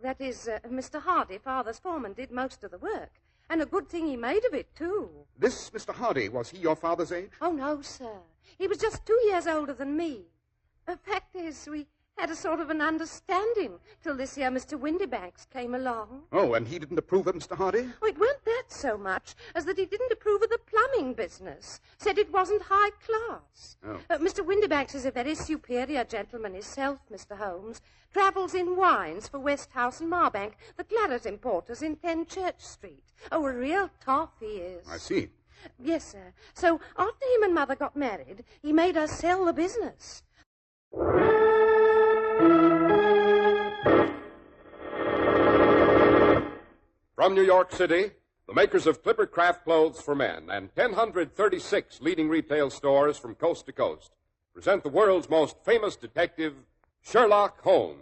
that is, Mr. Hardy, Father's foreman, did most of the work. And a good thing he made of it, too. This Mr. Hardy, was he your father's age? Oh, no, sir. He was just 2 years older than me. The fact is, we had a sort of an understanding till this year Mr. Windybanks came along. Oh, and he didn't approve of Mr. Hardy? Oh, it weren't that so much as that he didn't approve of the plumbing business. Said it wasn't high class. Oh. Mr. Windybanks is a very superior gentleman himself, Mr. Holmes. Travels in wines for Westhouse and Marbank, the claret importers in 10 Church Street. Oh, a real toff he is. I see. Yes, sir. So after him and Mother got married, he made us sell the business. From New York City, the makers of Clipper Craft Clothes for Men and 1,036 leading retail stores from coast to coast present the world's most famous detective, Sherlock Holmes.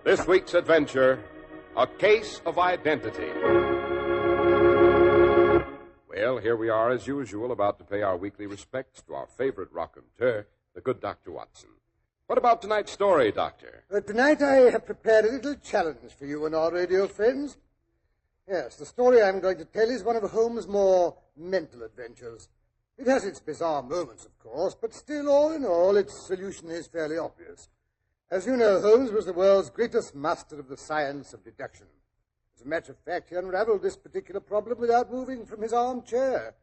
This week's adventure, A Case of Identity. Well, here we are, as usual, about to pay our weekly respects to our favorite raconteur, the good Dr. Watson. What about tonight's story, Doctor? Tonight I have prepared a little challenge for you and our radio friends. Yes, the story I'm going to tell is one of Holmes' more mental adventures. It has its bizarre moments, of course, but still, all in all, its solution is fairly obvious. As you know, Holmes was the world's greatest master of the science of deduction. As a matter of fact, he unraveled this particular problem without moving from his armchair.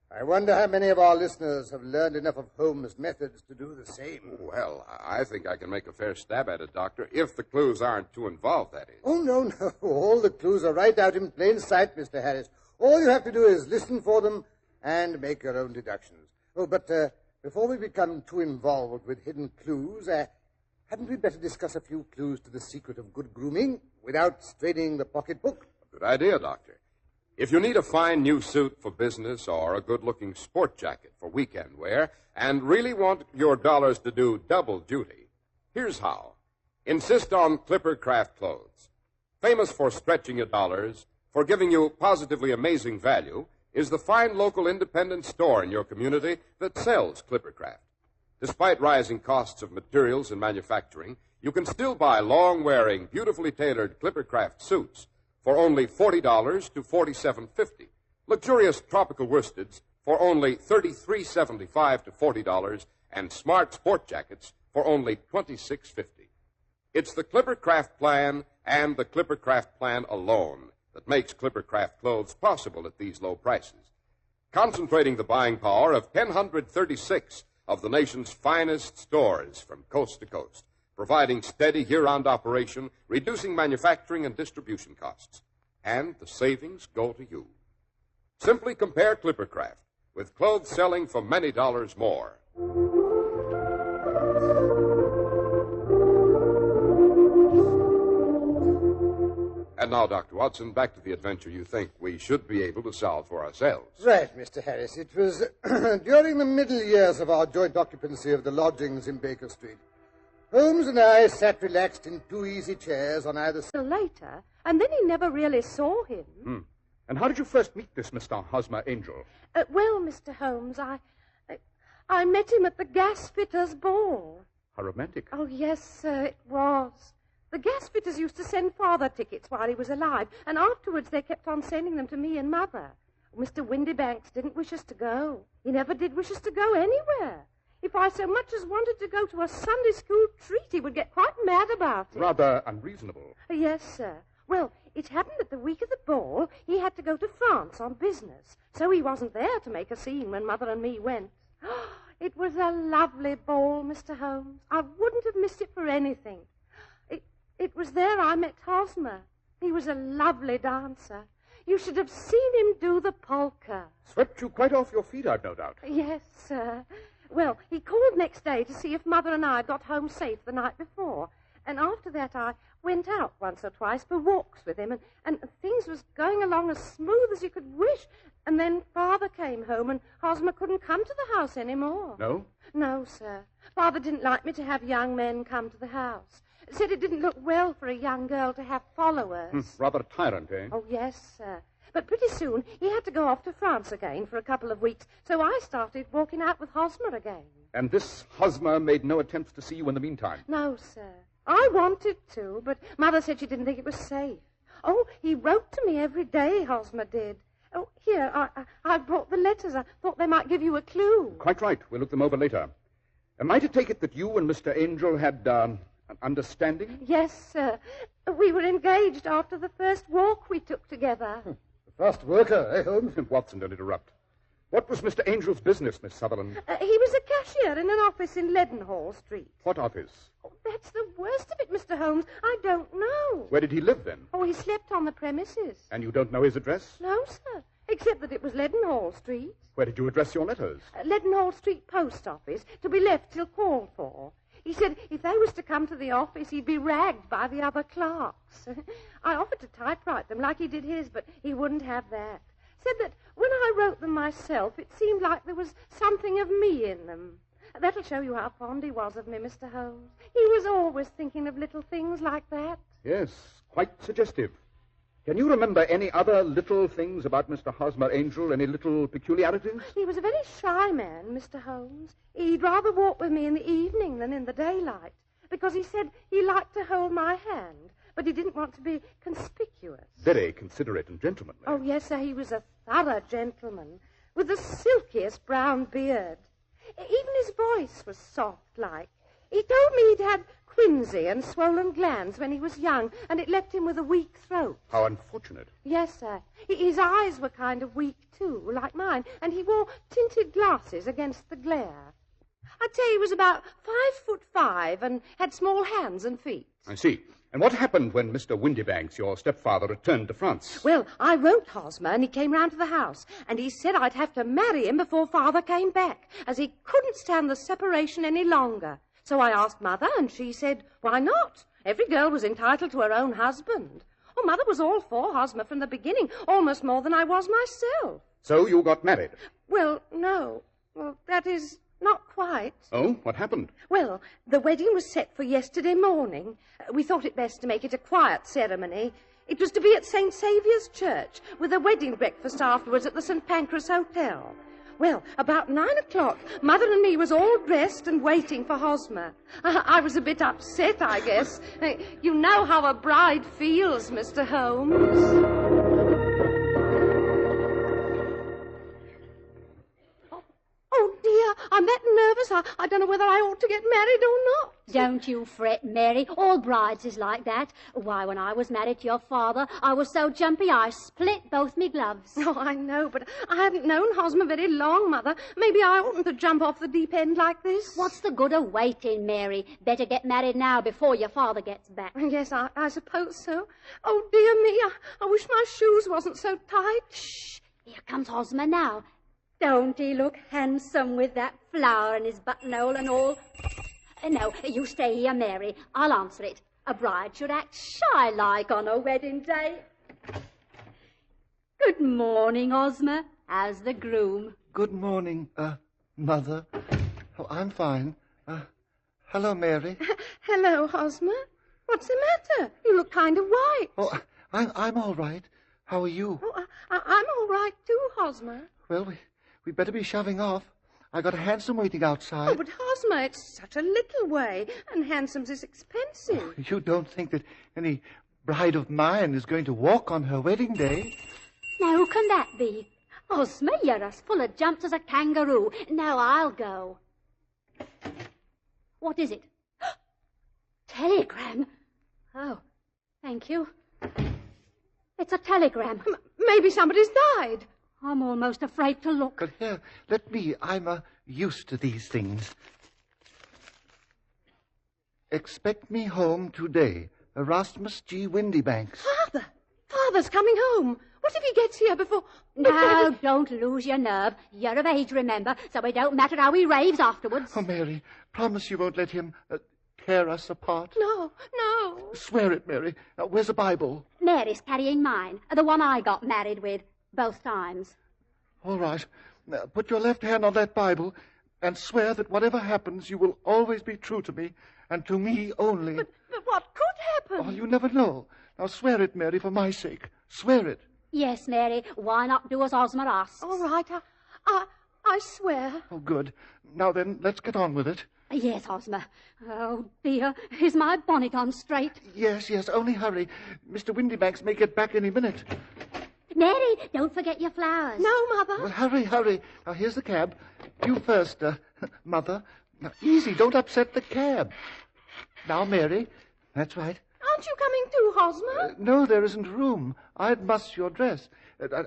I wonder how many of our listeners have learned enough of Holmes' methods to do the same. Well, I think I can make a fair stab at it, Doctor, if the clues aren't too involved, that is. Oh, no. All the clues are right out in plain sight, Mr. Harris. All you have to do is listen for them and make your own deductions. Oh, but before we become too involved with hidden clues, hadn't we better discuss a few clues to the secret of good grooming without straining the pocketbook? Good idea, Doctor. If you need a fine new suit for business or a good-looking sport jacket for weekend wear and really want your dollars to do double duty, here's how. Insist on Clipper Craft clothes. Famous for stretching your dollars, for giving you positively amazing value, is the fine local independent store in your community that sells Clipper Craft. Despite rising costs of materials and manufacturing, you can still buy long-wearing, beautifully tailored Clipper Craft suits for only $40 to $47.50. Luxurious tropical worsteds for only $33.75 to $40, and smart sport jackets for only $26.50. It's the Clipper Craft plan and the Clipper Craft plan alone that makes Clipper Craft clothes possible at these low prices. Concentrating the buying power of 136 of the nation's finest stores from coast to coast, providing steady year-round operation, reducing manufacturing and distribution costs. And the savings go to you. Simply compare Clipper Craft with clothes selling for many dollars more. And now, Dr. Watson, back to the adventure you think we should be able to solve for ourselves. Right, Mr. Harris. It was during the middle years of our joint occupancy of the lodgings in Baker Street. Holmes and I sat relaxed in two easy chairs on either side. Later, and then he never really saw him. And how did you first meet this Mr. Hosmer Angel? Well, Mr. Holmes, I met him at the gasfitter's ball. How romantic. Oh, yes, sir, it was. The gasfitters used to send father tickets while he was alive, and afterwards they kept on sending them to me and Mother. Mr. Windybanks didn't wish us to go. He never did wish us to go anywhere. If I so much as wanted to go to a Sunday school treat, he would get quite mad about it. Rather unreasonable. Yes, sir. Well, it happened that the week of the ball, he had to go to France on business, so he wasn't there to make a scene when Mother and me went. It was a lovely ball, Mr. Holmes. I wouldn't have missed it for anything. It was there I met Hosmer. He was a lovely dancer. You should have seen him do the polka. Swept you quite off your feet, I've no doubt. Yes, sir. Well, he called next day to see if Mother and I got home safe the night before. And after that, I went out once or twice for walks with him, and things was going along as smooth as you could wish. And then Father came home, and Hosmer couldn't come to the house anymore. No? No, sir. Father didn't like me to have young men come to the house. Said it didn't look well for a young girl to have followers. Rather a tyrant, eh? Oh, yes, sir. But pretty soon he had to go off to France again for a couple of weeks, so I started walking out with Hosmer again. And this Hosmer made no attempts to see you in the meantime? No, sir. I wanted to, but Mother said she didn't think it was safe. Oh, he wrote to me every day, Hosmer did. Oh, here, I brought the letters. I thought they might give you a clue. Quite right. We'll look them over later. Am I to take it that you and Mr. Angel had, an understanding? Yes, sir. We were engaged after the first walk we took together. The first worker, eh, Holmes? Watson, don't interrupt. What was Mr. Angel's business, Miss Sutherland? He was a cashier in an office in Leadenhall Street. What office? Oh, that's the worst of it, Mr. Holmes. I don't know. Where did he live, then? Oh, he slept on the premises. And you don't know his address? No, sir, except that it was Leadenhall Street. Where did you address your letters? Leadenhall Street Post Office, to be left till called for. He said if they was to come to the office, he'd be ragged by the other clerks. I offered to typewrite them like he did his, but he wouldn't have that. Said that when I wrote them myself, it seemed like there was something of me in them. That'll show you how fond he was of me, Mr. Holmes. He was always thinking of little things like that. Yes, quite suggestive. Can you remember any other little things about Mr. Hosmer Angel? Any little peculiarities? He was a very shy man, Mr. Holmes. He'd rather walk with me in the evening than in the daylight, because he said he liked to hold my hand, but he didn't want to be conspicuous. Very considerate and gentlemanly. Oh, yes, sir, he was a thorough gentleman, with the silkiest brown beard. Even his voice was soft-like. He told me he'd had quinsy and swollen glands when he was young, and it left him with a weak throat. How unfortunate. Yes, sir. His eyes were kind of weak, too, like mine, and he wore tinted glasses against the glare. I'd say he was about 5'5" and had small hands and feet. I see. And what happened when Mr. Windybanks, your stepfather, returned to France? Well, I wrote Hosmer, and he came round to the house, and he said I'd have to marry him before Father came back, as he couldn't stand the separation any longer. So I asked Mother, and she said, why not? Every girl was entitled to her own husband. Oh, Mother was all for Hosmer from the beginning, almost more than I was myself. So you got married? Well, no. Well, that is... not quite. Oh, what happened? Well, the wedding was set for yesterday morning. We thought it best to make it a quiet ceremony. It was to be at St. Saviour's Church, with a wedding breakfast afterwards at the St. Pancras Hotel. Well, about 9 o'clock, Mother and me was all dressed and waiting for Hosmer. I was a bit upset, I guess. You know how a bride feels, Mr. Holmes. Oh, dear, I'm that nervous. I don't know whether I ought to get married or not. Don't you fret, Mary. All brides is like that. Why, when I was married to your father, I was so jumpy I split both me gloves. Oh, I know, but I hadn't known Hosmer very long, Mother. Maybe I oughtn't to jump off the deep end like this. What's the good of waiting, Mary? Better get married now before your father gets back. Yes, I suppose so. Oh, dear me, I wish my shoes wasn't so tight. Shh, here comes Hosmer now. Don't he look handsome with that flower in his buttonhole and all? No, you stay here, Mary. I'll answer it. A bride should act shy-like on her wedding day. Good morning, Hosmer. How's the groom? Good morning, Mother. Oh, I'm fine. Hello, Mary. Hello, Hosmer. What's the matter? You look kind of white. Oh, I'm all right. How are you? Oh, I'm all right, too, Hosmer. Well, we'd better be shoving off. I got a hansom waiting outside. Oh, but Hosmer, it's such a little way, and hansoms is expensive. You don't think that any bride of mine is going to walk on her wedding day? Now, who can that be? Hosmer, you're as full of jumps as a kangaroo. Now I'll go. What is it? Telegram? Oh, thank you. It's a telegram. Maybe somebody's died. I'm almost afraid to look. But here, let me. I'm used to these things. Expect me home today. Erasmus G. Windybanks. Father's coming home. What if he gets here before... Now, don't lose your nerve. You're of age, remember, so it don't matter how he raves afterwards. Oh, Mary, promise you won't let him tear us apart. No. Swear it, Mary. Now, where's the Bible? Mary's carrying mine, the one I got married with. Both times. All right. Now, put your left hand on that Bible and swear that whatever happens, you will always be true to me and to me only. But what could happen? Oh, you never know. Now, swear it, Mary, for my sake. Swear it. Yes, Mary. Why not do as Hosmer asks? All right. I swear. Oh, good. Now then, let's get on with it. Yes, Hosmer. Oh, dear. Is my bonnet on straight? Yes. Only hurry. Mr. Windybanks may get back any minute. Mary, don't forget your flowers. No, Mother. Well, hurry. Now, here's the cab. You first, Mother. Now, easy, don't upset the cab. Now, Mary. That's right. Aren't you coming too, Hosmer? No, there isn't room. I'd muss your dress.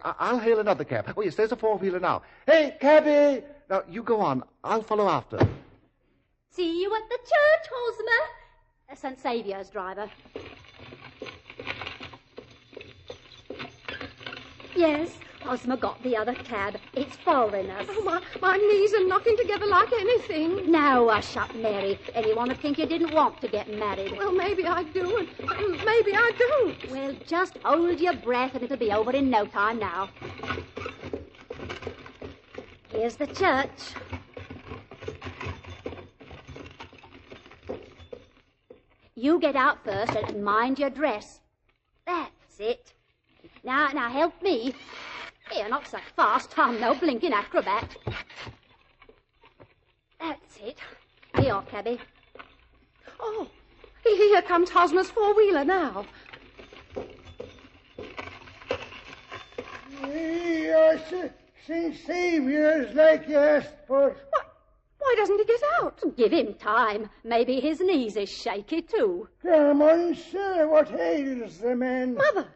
I'll hail another cab. Oh, yes, there's a four-wheeler now. Hey, cabby! Now, you go on. I'll follow after. See you at the church, Hosmer. St. Saviour's driver. Yes, Hosmer got the other cab. It's following us. Oh, my knees are knocking together like anything. Now, hush up, Mary. Anyone would think you didn't want to get married. Well, maybe I do, and maybe I don't. Well, just hold your breath and it'll be over in no time now. Here's the church. You get out first and mind your dress. That's it. Now, help me. Here, not so fast. I'm no blinking acrobat. That's it. Here, cabby. Oh, here comes Hosmer's four-wheeler now. St. Saviour's like you asked for. Why, doesn't he get out? Give him time. Maybe his knees is shaky, too. Come on, sir. What ails the man? Mother,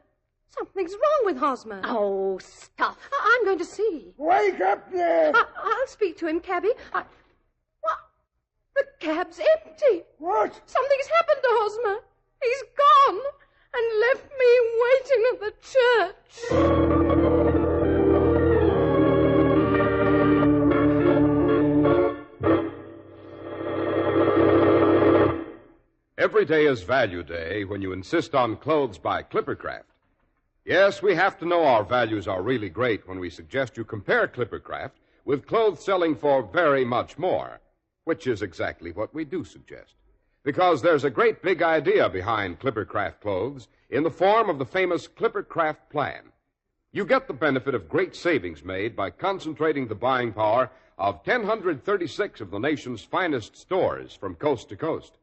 something's wrong with Hosmer. Oh, stuff. I'm going to see. Wake up there. I'll speak to him, Cabby. What? The cab's empty. What? Something's happened to Hosmer. He's gone and left me waiting at the church. Every day is value day when you insist on clothes by Clippercraft. Yes, we have to know our values are really great when we suggest you compare Clippercraft with clothes selling for very much more, which is exactly what we do suggest. Because there's a great big idea behind Clippercraft clothes in the form of the famous Clippercraft plan. You get the benefit of great savings made by concentrating the buying power of 1,036 of the nation's finest stores from coast to coast.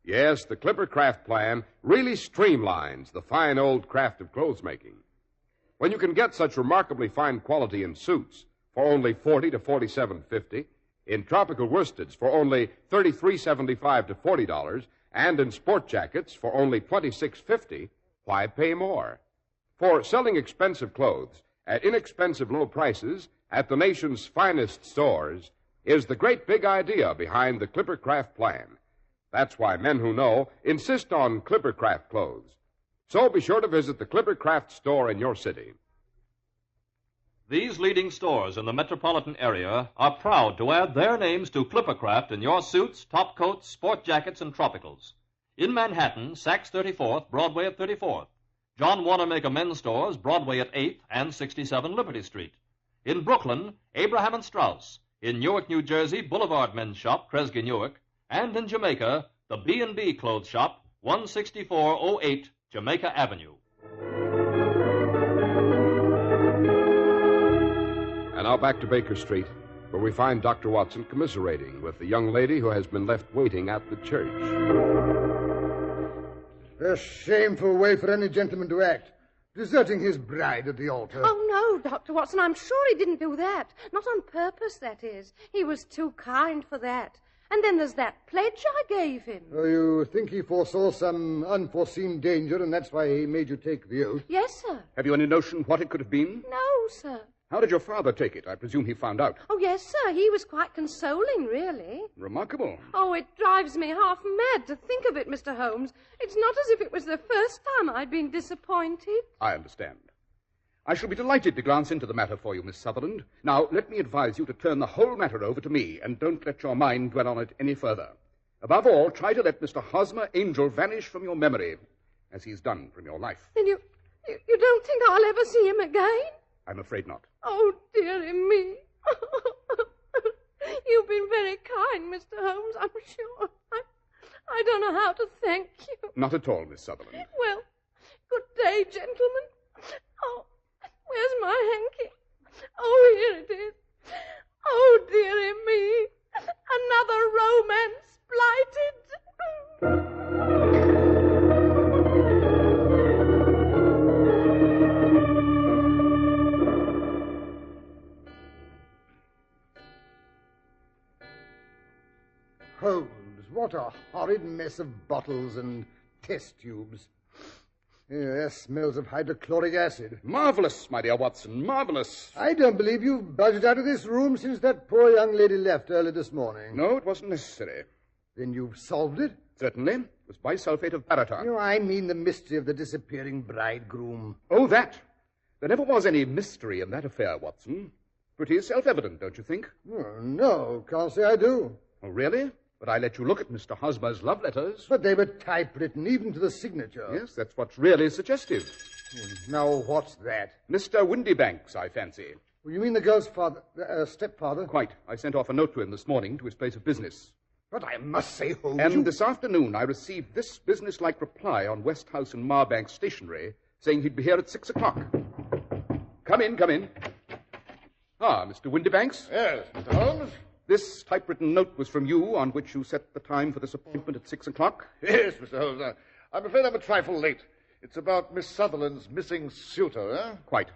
Yes, the Clippercraft plan really streamlines the fine old craft of clothes making. When you can get such remarkably fine quality in suits for only $40 to $47.50, in tropical worsteds for only $33.75 to $40, and in sport jackets for only $26.50, why pay more? For selling expensive clothes at inexpensive low prices at the nation's finest stores is the great big idea behind the Clippercraft plan. That's why men who know insist on Clippercraft clothes. So be sure to visit the Clippercraft store in your city. These leading stores in the metropolitan area are proud to add their names to Clippercraft in your suits, top coats, sport jackets, and tropicals. In Manhattan, Saks 34th, Broadway at 34th. John Wanamaker Men's Stores, Broadway at 8th and 67 Liberty Street. In Brooklyn, Abraham and Strauss. In Newark, New Jersey, Boulevard Men's Shop, Kresge Newark. And in Jamaica, the B&B Clothes Shop, 16408 Jamaica Avenue. And now back to Baker Street, where we find Dr. Watson commiserating with the young lady who has been left waiting at the church. A shameful way for any gentleman to act, deserting his bride at the altar. Oh, no, Dr. Watson, I'm sure he didn't do that. Not on purpose, that is. He was too kind for that. And then there's that pledge I gave him. Oh, you think he foresaw some unforeseen danger, and that's why he made you take the oath? Yes, sir. Have you any notion what it could have been? No, sir. How did your father take it? I presume he found out. Oh, yes, sir. He was quite consoling, really. Remarkable. Oh, it drives me half mad to think of it, Mr. Holmes. It's not as if it was the first time I'd been disappointed. I understand. I shall be delighted to glance into the matter for you, Miss Sutherland. Now, let me advise you to turn the whole matter over to me, and don't let your mind dwell on it any further. Above all, try to let Mr. Hosmer Angel vanish from your memory, as he's done from your life. Then you don't think I'll ever see him again? I'm afraid not. Oh, dearie me. You've been very kind, Mr. Holmes, I'm sure. I don't know how to thank you. Not at all, Miss Sutherland. Well, good day, gentlemen. Oh, where's my hanky? Oh, here it is. Oh, dearie me. Another romance blighted. Holmes, what a horrid mess of bottles and test tubes. There smells of hydrochloric acid. Marvelous, my dear Watson, marvelous. I don't believe you've buzzed out of this room since that poor young lady left early this morning. No, it wasn't necessary. Then you've solved it? Certainly. It was bisulfate of baryton. No, I mean the mystery of the disappearing bridegroom. Oh, that. There never was any mystery in that affair, Watson. Pretty self-evident, don't you think? Oh, no, can't say I do. Oh, really? But I let you look at Mr. Hosmer's love letters. But they were typewritten, even to the signature. Yes, that's what's really suggestive. Now, what's that? Mr. Windybanks, I fancy. Well, you mean the girl's father, stepfather? Quite. I sent off a note to him this morning to his place of business. But I must say, Holmes... And this afternoon I received this businesslike reply on West House and Marbank stationery, saying he'd be here at 6 o'clock. Come in, come in. Ah, Mr. Windybanks? Yes, Mr. Holmes? This typewritten note was from you, on which you set the time for this appointment at 6 o'clock? Yes, Mr. Holmes. I'm afraid I'm a trifle late. It's about Miss Sutherland's missing suitor, eh? Quite.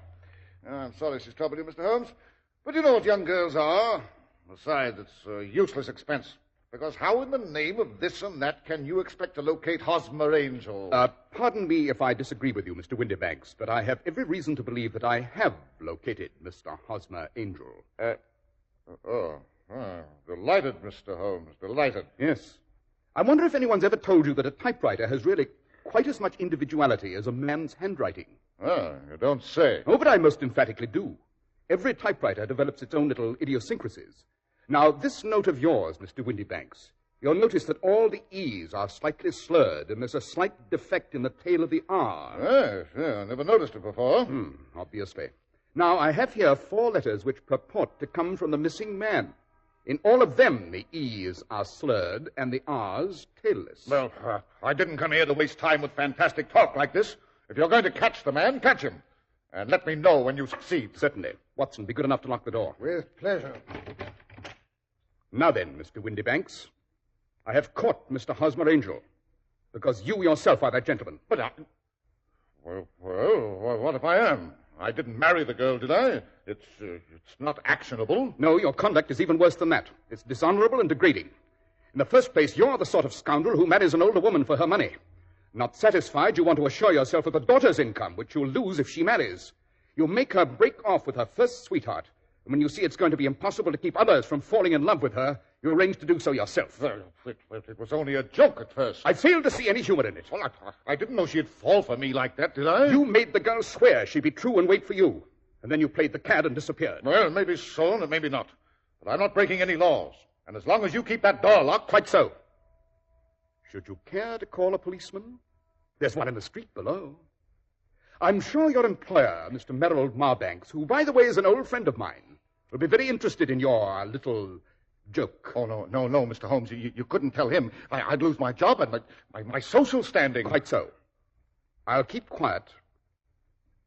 I'm sorry she's troubled you, Mr. Holmes. But you know what young girls are. Besides, it's a useless expense. Because how in the name of this and that can you expect to locate Hosmer Angel? Pardon me if I disagree with you, Mr. Windybanks, but I have every reason to believe that I have located Mr. Hosmer Angel. Delighted, Mr. Holmes, delighted. Yes. I wonder if anyone's ever told you that a typewriter has really quite as much individuality as a man's handwriting. You don't say. Oh, but I most emphatically do. Every typewriter develops its own little idiosyncrasies. Now, this note of yours, Mr. Windybanks, you'll notice that all the E's are slightly slurred, and there's a slight defect in the tail of the R. Yes, I never noticed it before. Obviously. Now, I have here 4 letters which purport to come from the missing man. In all of them, the E's are slurred and the R's tailless. Well, I didn't come here to waste time with fantastic talk like this. If you're going to catch the man, catch him. And let me know when you succeed. Certainly. Watson, be good enough to lock the door. With pleasure. Now then, Mr. Windybanks, I have caught Mr. Hosmer Angel, because you yourself are that gentleman. But Well, what if I am? I didn't marry the girl, did I? It's not actionable. No, your conduct is even worse than that. It's dishonorable and degrading. In the first place, you're the sort of scoundrel who marries an older woman for her money. Not satisfied, you want to assure yourself of the daughter's income, which you'll lose if she marries. You make her break off with her first sweetheart. And when you see it's going to be impossible to keep others from falling in love with her, you arrange to do so yourself. It was only a joke at first. I failed to see any humor in it. Well, I didn't know she'd fall for me like that, did I? You made the girl swear she'd be true and wait for you. And then you played the cad and disappeared. Well, maybe so and maybe not. But I'm not breaking any laws. And as long as you keep that door locked... Quite so. Should you care to call a policeman? There's one in the street below. I'm sure your employer, Mr. Merrill Marbanks, who, by the way, is an old friend of mine, will be very interested in your little joke. Oh, no, Mr. Holmes. You couldn't tell him. I'd lose my job and my social standing. Quite so. I'll keep quiet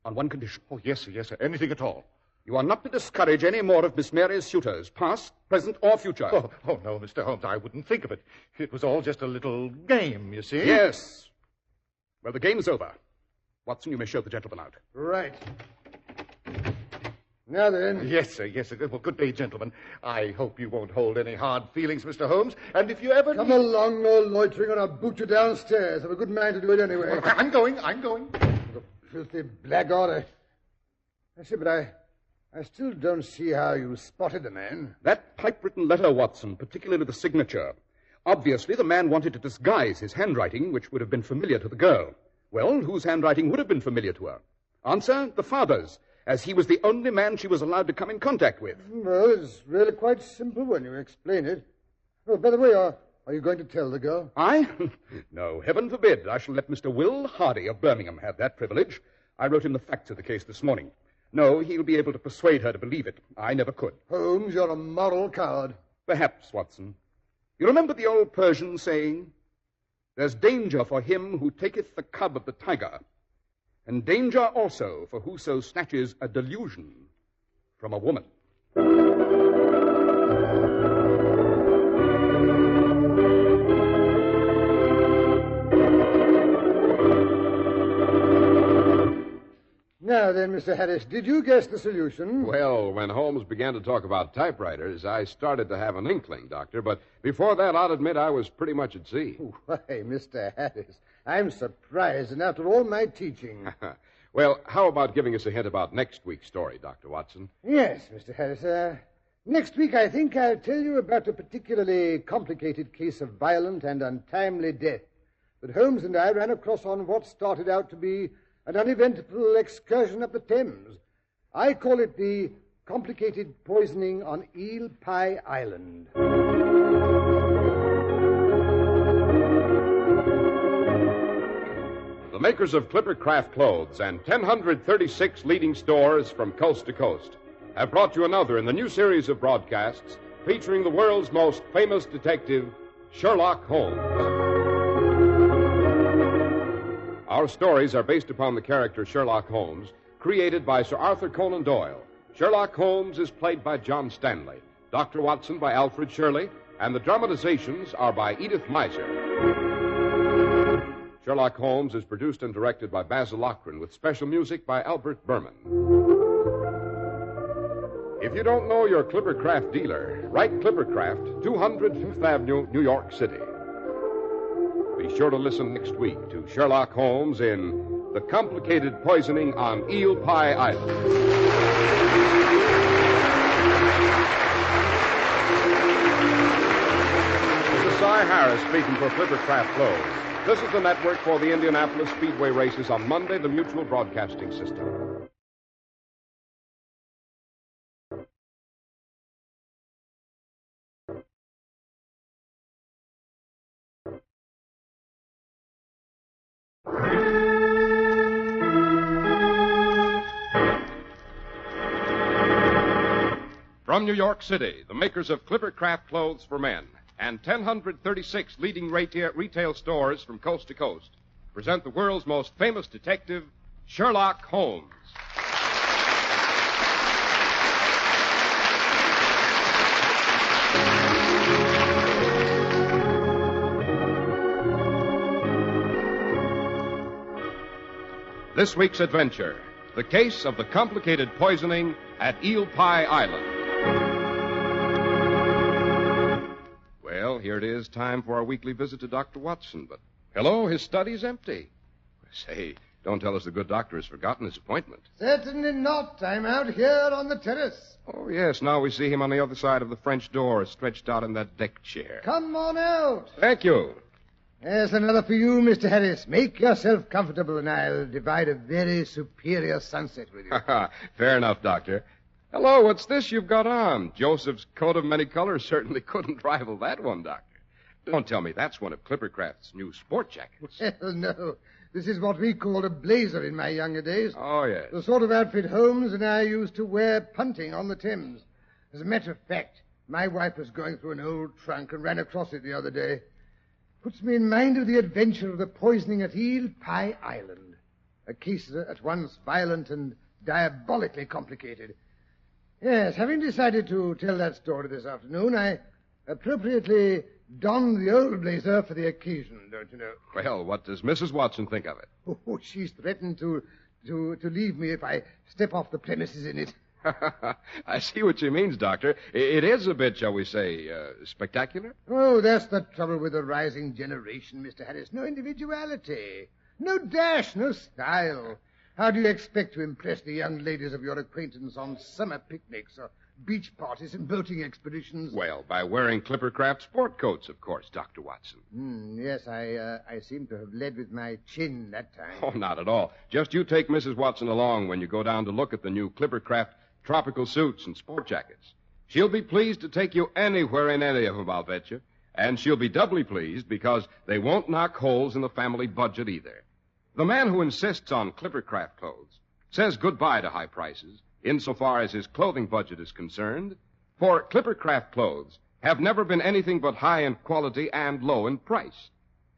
on one condition. Oh, yes, sir. Anything at all. You are not to discourage any more of Miss Mary's suitors, past, present, or future. Oh, no, Mr. Holmes, I wouldn't think of it. It was all just a little game, you see. Yes. Well, the game's over. Watson, you may show the gentleman out. Right. Now then. Yes, sir. Well, good day, gentlemen. I hope you won't hold any hard feelings, Mr. Holmes. And if you ever... Come along, no loitering, or I'll boot you downstairs. I'm a good man to do it anyway. Well, I'm going. The filthy blackguard. I say, but I still don't see how you spotted the man. That typewritten letter, Watson, particularly the signature. Obviously, the man wanted to disguise his handwriting, which would have been familiar to the girl. Well, whose handwriting would have been familiar to her? Answer, the father's, as he was the only man she was allowed to come in contact with. Well, it's really quite simple when you explain it. Oh, by the way, are you going to tell the girl? I? No, heaven forbid. I shall let Mr. Will Hardy of Birmingham have that privilege. I wrote him the facts of the case this morning. No, he'll be able to persuade her to believe it. I never could. Holmes, you're a moral coward. Perhaps, Watson. You remember the old Persian saying, "There's danger for him who taketh the cub of the tiger, and danger also for whoso snatches a delusion from a woman." Now then, Mr. Harris, did you guess the solution? Well, when Holmes began to talk about typewriters, I started to have an inkling, Doctor, but before that, I'll admit I was pretty much at sea. Why, Mr. Harris, I'm surprised, and after all my teaching. Well, how about giving us a hint about next week's story, Dr. Watson? Yes, Mr. Harris. Next week, I think I'll tell you about a particularly complicated case of violent and untimely death that Holmes and I ran across on what started out to be an uneventful excursion up the Thames. I call it the complicated poisoning on Eel Pie Island. The makers of Clipper Craft Clothes and 1,036 leading stores from coast to coast have brought you another in the new series of broadcasts featuring the world's most famous detective, Sherlock Holmes. Our stories are based upon the character Sherlock Holmes, created by Sir Arthur Conan Doyle. Sherlock Holmes is played by John Stanley, Dr. Watson by Alfred Shirley, and the dramatizations are by Edith Meiser. Sherlock Holmes is produced and directed by Basil Lochran with special music by Albert Berman. If you don't know your Clippercraft dealer, write Clippercraft, 200 Fifth Avenue, New York City. Be sure to listen next week to Sherlock Holmes in The Complicated Poisoning on Eel Pie Island. This is Cy Harris speaking for Clippercraft Clothes. This is the network for the Indianapolis Speedway races on Monday, the Mutual Broadcasting System. From New York City, the makers of Clippercraft Clothes for Men and 1,036 leading retail stores from coast to coast present the world's most famous detective, Sherlock Holmes. This week's adventure, the case of the complicated poisoning at Eel Pie Island. Well, here it is, time for our weekly visit to Dr. Watson, but hello, his study's empty. Say, don't tell us the good doctor has forgotten his appointment. Certainly not. I'm out here on the terrace. Oh, yes, now we see him on the other side of the French door, stretched out in that deck chair. Come on out. Thank you. There's another for you, Mr. Harris. Make yourself comfortable, and I'll divide a very superior sunset with you. Fair enough, Doctor. Hello, what's this you've got on? Joseph's coat of many colors certainly couldn't rival that one, Doctor. Don't tell me that's one of Clippercraft's new sport jackets. Well, no. This is what we called a blazer in my younger days. Oh, yes. The sort of outfit Holmes and I used to wear punting on the Thames. As a matter of fact, my wife was going through an old trunk and ran across it the other day. Puts me in mind of the adventure of the poisoning at Eel Pie Island. A case at once violent and diabolically complicated. Yes, having decided to tell that story this afternoon, I appropriately donned the old blazer for the occasion, don't you know? Well, what does Mrs. Watson think of it? Oh, she's threatened to leave me if I step off the premises in it. I see what she means, Doctor. It is a bit, shall we say, spectacular? Oh, that's the trouble with the rising generation, Mr. Harris. No individuality, no dash, no style. How do you expect to impress the young ladies of your acquaintance on summer picnics or beach parties and boating expeditions? Well, by wearing Clippercraft sport coats, of course, Dr. Watson. Yes, I seem to have led with my chin that time. Oh, not at all. Just you take Mrs. Watson along when you go down to look at the new Clippercraft tropical suits and sport jackets. She'll be pleased to take you anywhere in any of them, I'll bet you. And she'll be doubly pleased because they won't knock holes in the family budget either. The man who insists on Clippercraft clothes says goodbye to high prices insofar as his clothing budget is concerned, for Clippercraft clothes have never been anything but high in quality and low in price.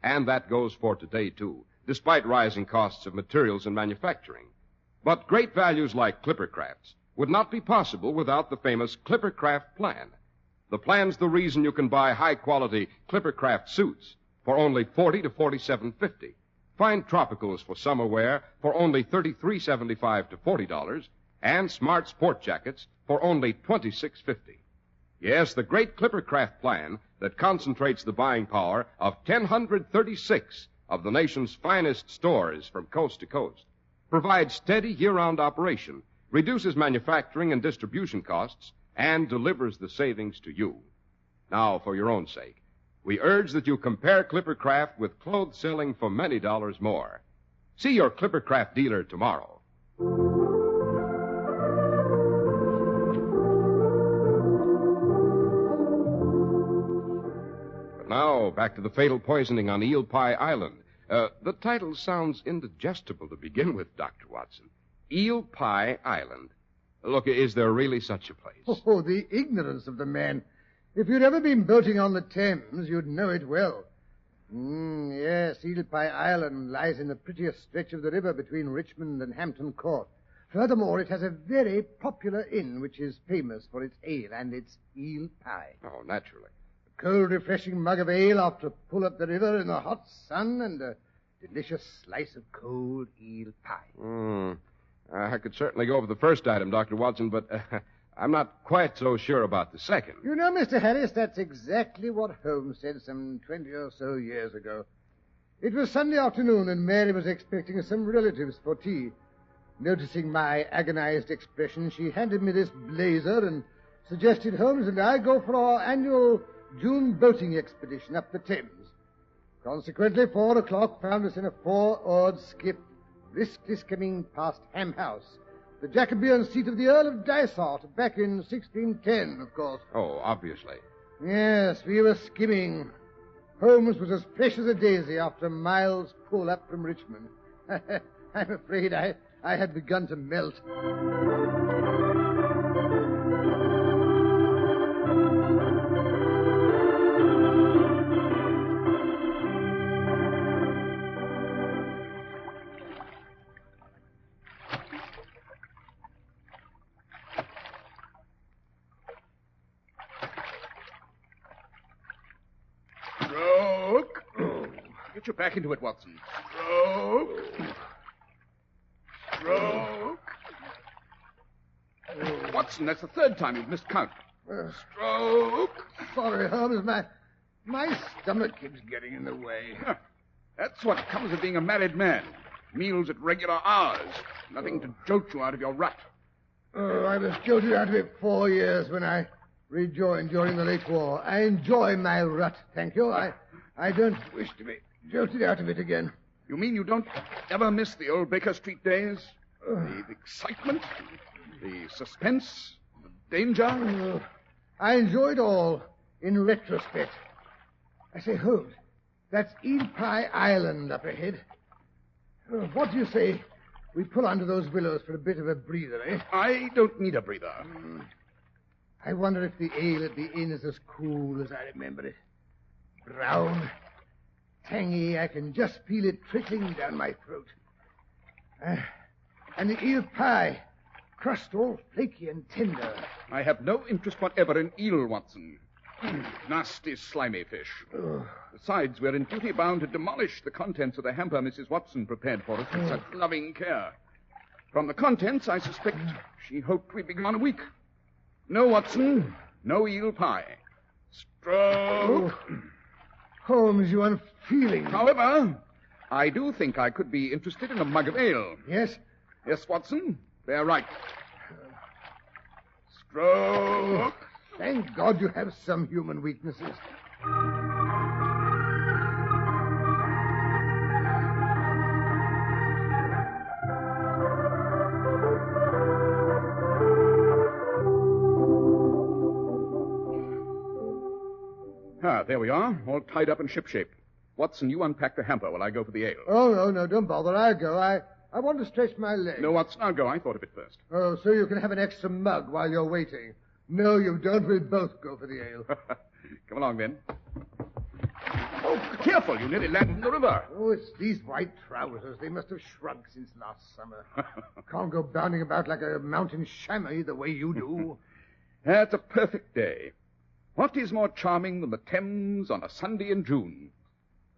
And that goes for today, too, despite rising costs of materials and manufacturing. But great values like Clippercraft's would not be possible without the famous Clippercraft plan. The plan's the reason you can buy high-quality Clippercraft suits for only $40 to $47.50. Find tropicals for summer wear for only $33.75 to $40, and smart sport jackets for only $26.50. Yes, the great Clippercraft plan that concentrates the buying power of 1,036 of the nation's finest stores from coast to coast, provides steady year-round operation, reduces manufacturing and distribution costs, and delivers the savings to you. Now, for your own sake, we urge that you compare Clippercraft with clothes selling for many dollars more. See your Clippercraft dealer tomorrow. But now, back to the fatal poisoning on Eel Pie Island. The title sounds indigestible to begin with, Dr. Watson. Eel Pie Island. Look, is there really such a place? Oh, the ignorance of the man. If you'd ever been boating on the Thames, you'd know it well. Yes, Eel Pie Island lies in the prettiest stretch of the river between Richmond and Hampton Court. Furthermore, it has a very popular inn which is famous for its ale and its eel pie. Oh, naturally. A cold, refreshing mug of ale after a pull up the river in the hot sun and a delicious slice of cold eel pie. I could certainly go for the first item, Dr. Watson, but I'm not quite so sure about the second. You know, Mr. Harris, that's exactly what Holmes said some 20 or so years ago. It was Sunday afternoon, and Mary was expecting some relatives for tea. Noticing my agonized expression, she handed me this blazer and suggested Holmes and I go for our annual June boating expedition up the Thames. Consequently, 4 o'clock found us in a 4-oared skiff, briskly skimming past Ham House, the Jacobean seat of the Earl of Dysart, back in 1610, of course. Oh, obviously. Yes, we were skimming. Holmes was as fresh as a daisy after a mile's pull up from Richmond. I'm afraid I had begun to melt. Get you back into it, Watson. Stroke. Watson, that's the third time you've missed count. Stroke. Sorry, Holmes. My stomach keeps getting in the way. That's what comes of being a married man. Meals at regular hours. Nothing to jolt you out of your rut. Oh, I was jolted out of it 4 years when I rejoined during the late war. I enjoy my rut, thank you. I don't wish to be jolted out of it again. You mean you don't ever miss the old Baker Street days? The excitement, the suspense, the danger? I enjoy it all in retrospect. I say, Holmes, that's Eel Pie Island up ahead. What do you say we pull under those willows for a bit of a breather, eh? I don't need a breather. I wonder if the ale at the inn is as cool as I remember it. Brown, tangy, I can just feel it trickling down my throat. And the eel pie, crust all flaky and tender. I have no interest whatever in eel, Watson. Nasty, slimy fish. Besides, we're in duty bound to demolish the contents of the hamper Mrs. Watson prepared for us with such loving care. From the contents, I suspect she hoped we'd be gone a week. No, Watson, no eel pie. Stroke. Holmes, you unfeeling. However, I do think I could be interested in a mug of ale. Yes? Yes, Watson, they're right. Stroke. Thank God you have some human weaknesses. There we are, all tied up in shipshape. Watson, you unpack the hamper while I go for the ale. Oh, no, don't bother. I'll go. I want to stretch my legs. No, Watson, I'll go. I thought of it first. Oh, so you can have an extra mug while you're waiting. No, you don't. We'll both go for the ale. Come along, then. Oh, careful. You nearly landed in the river. Oh, it's these white trousers. They must have shrunk since last summer. Can't go bounding about like a mountain chamois the way you do. That's a perfect day. What is more charming than the Thames on a Sunday in June?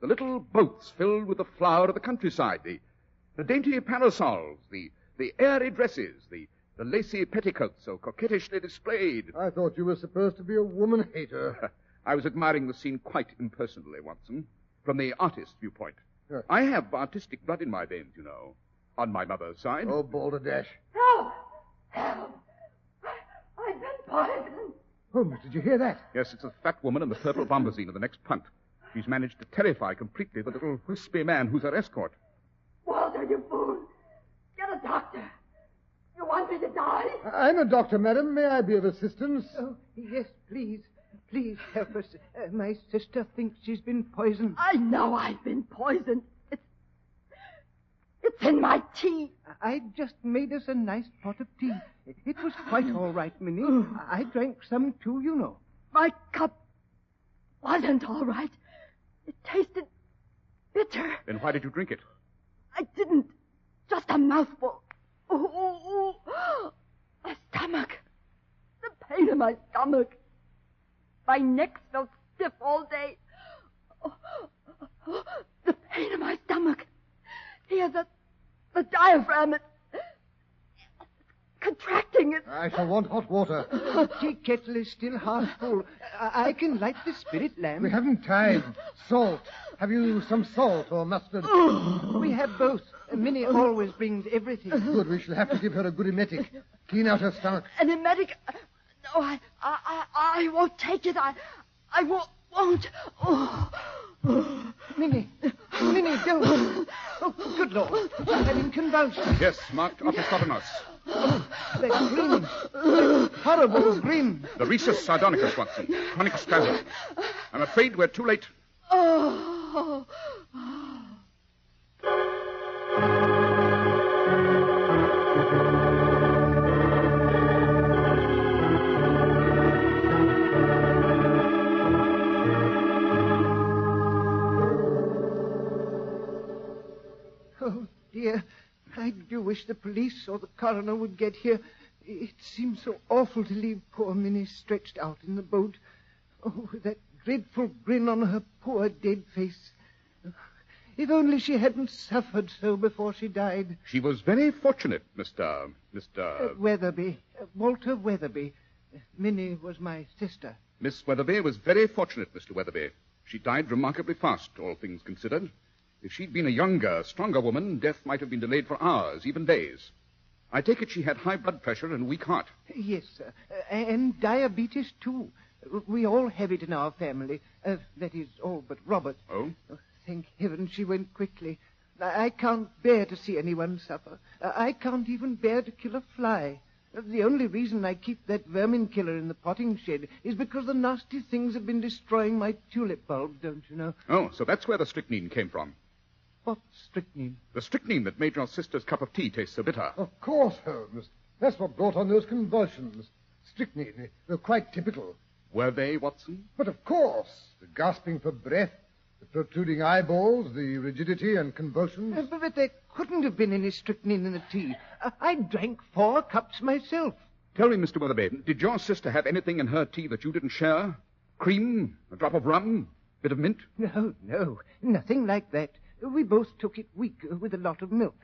The little boats filled with the flower of the countryside, the dainty parasols, the airy dresses, the lacy petticoats so coquettishly displayed. I thought you were supposed to be a woman-hater. I was admiring the scene quite impersonally, Watson, from the artist's viewpoint. I have artistic blood in my veins, you know, on my mother's side. Oh, balderdash. Help! I've been poisoned. Holmes, did you hear that? Yes, it's a fat woman in the purple bombazine of the next punt. She's managed to terrify completely the little wispy man who's her escort. Walter, you fool! Get a doctor. You want me to die? I'm a doctor, madam. May I be of assistance? Oh, yes, please. Please help us. My sister thinks she's been poisoned. I know I've been poisoned. It's in my tea. I just made us a nice pot of tea. It was quite all right, Minnie. I drank some too, you know. My cup wasn't all right. It tasted bitter. Then why did you drink it? I didn't. Just a mouthful. Oh, my stomach. The pain in my stomach. My neck felt stiff all day. The pain in my stomach. Here, the diaphragm. It's contracting. I shall want hot water. The tea kettle is still half full. I can light the spirit lamp. We haven't time. Salt. Have you some salt or mustard? We have both. Minnie always brings everything. Good. We shall have to give her a good emetic. Clean out her stomach. An emetic? No, I won't take it. I won't. Oh. Minnie, don't. Oh, good Lord. She's having convulsions. Yes, marked opisthotonos. That grin. That horrible grin. The rhesus sardonicus, Watson. Chronic spasm. I'm afraid we're too late. Oh. Oh, dear. I do wish the police or the coroner would get here. It seems so awful to leave poor Minnie stretched out in the boat. Oh, with that dreadful grin on her poor dead face. If only she hadn't suffered so before she died. She was very fortunate, Mr. Weatherby. Walter Weatherby. Minnie was my sister. Miss Weatherby was very fortunate, Mr. Weatherby. She died remarkably fast, all things considered. If she'd been a younger, stronger woman, death might have been delayed for hours, even days. I take it she had high blood pressure and a weak heart. Yes, sir. And diabetes, too. We all have it in our family. That is, all but Robert. Oh? Thank heaven she went quickly. I can't bear to see anyone suffer. I can't even bear to kill a fly. The only reason I keep that vermin killer in the potting shed is because the nasty things have been destroying my tulip bulbs, don't you know? Oh, so that's where the strychnine came from. What strychnine? The strychnine that made your sister's cup of tea taste so bitter. Of course, Holmes. That's what brought on those convulsions. Strychnine. They're quite typical. Were they, Watson? But of course. The gasping for breath, the protruding eyeballs, the rigidity and convulsions. But there couldn't have been any strychnine in the tea. I drank 4 cups myself. Tell me, Mr. Weatherby, did your sister have anything in her tea that you didn't share? Cream? A drop of rum? Bit of mint? No, nothing like that. We both took it weak with a lot of milk.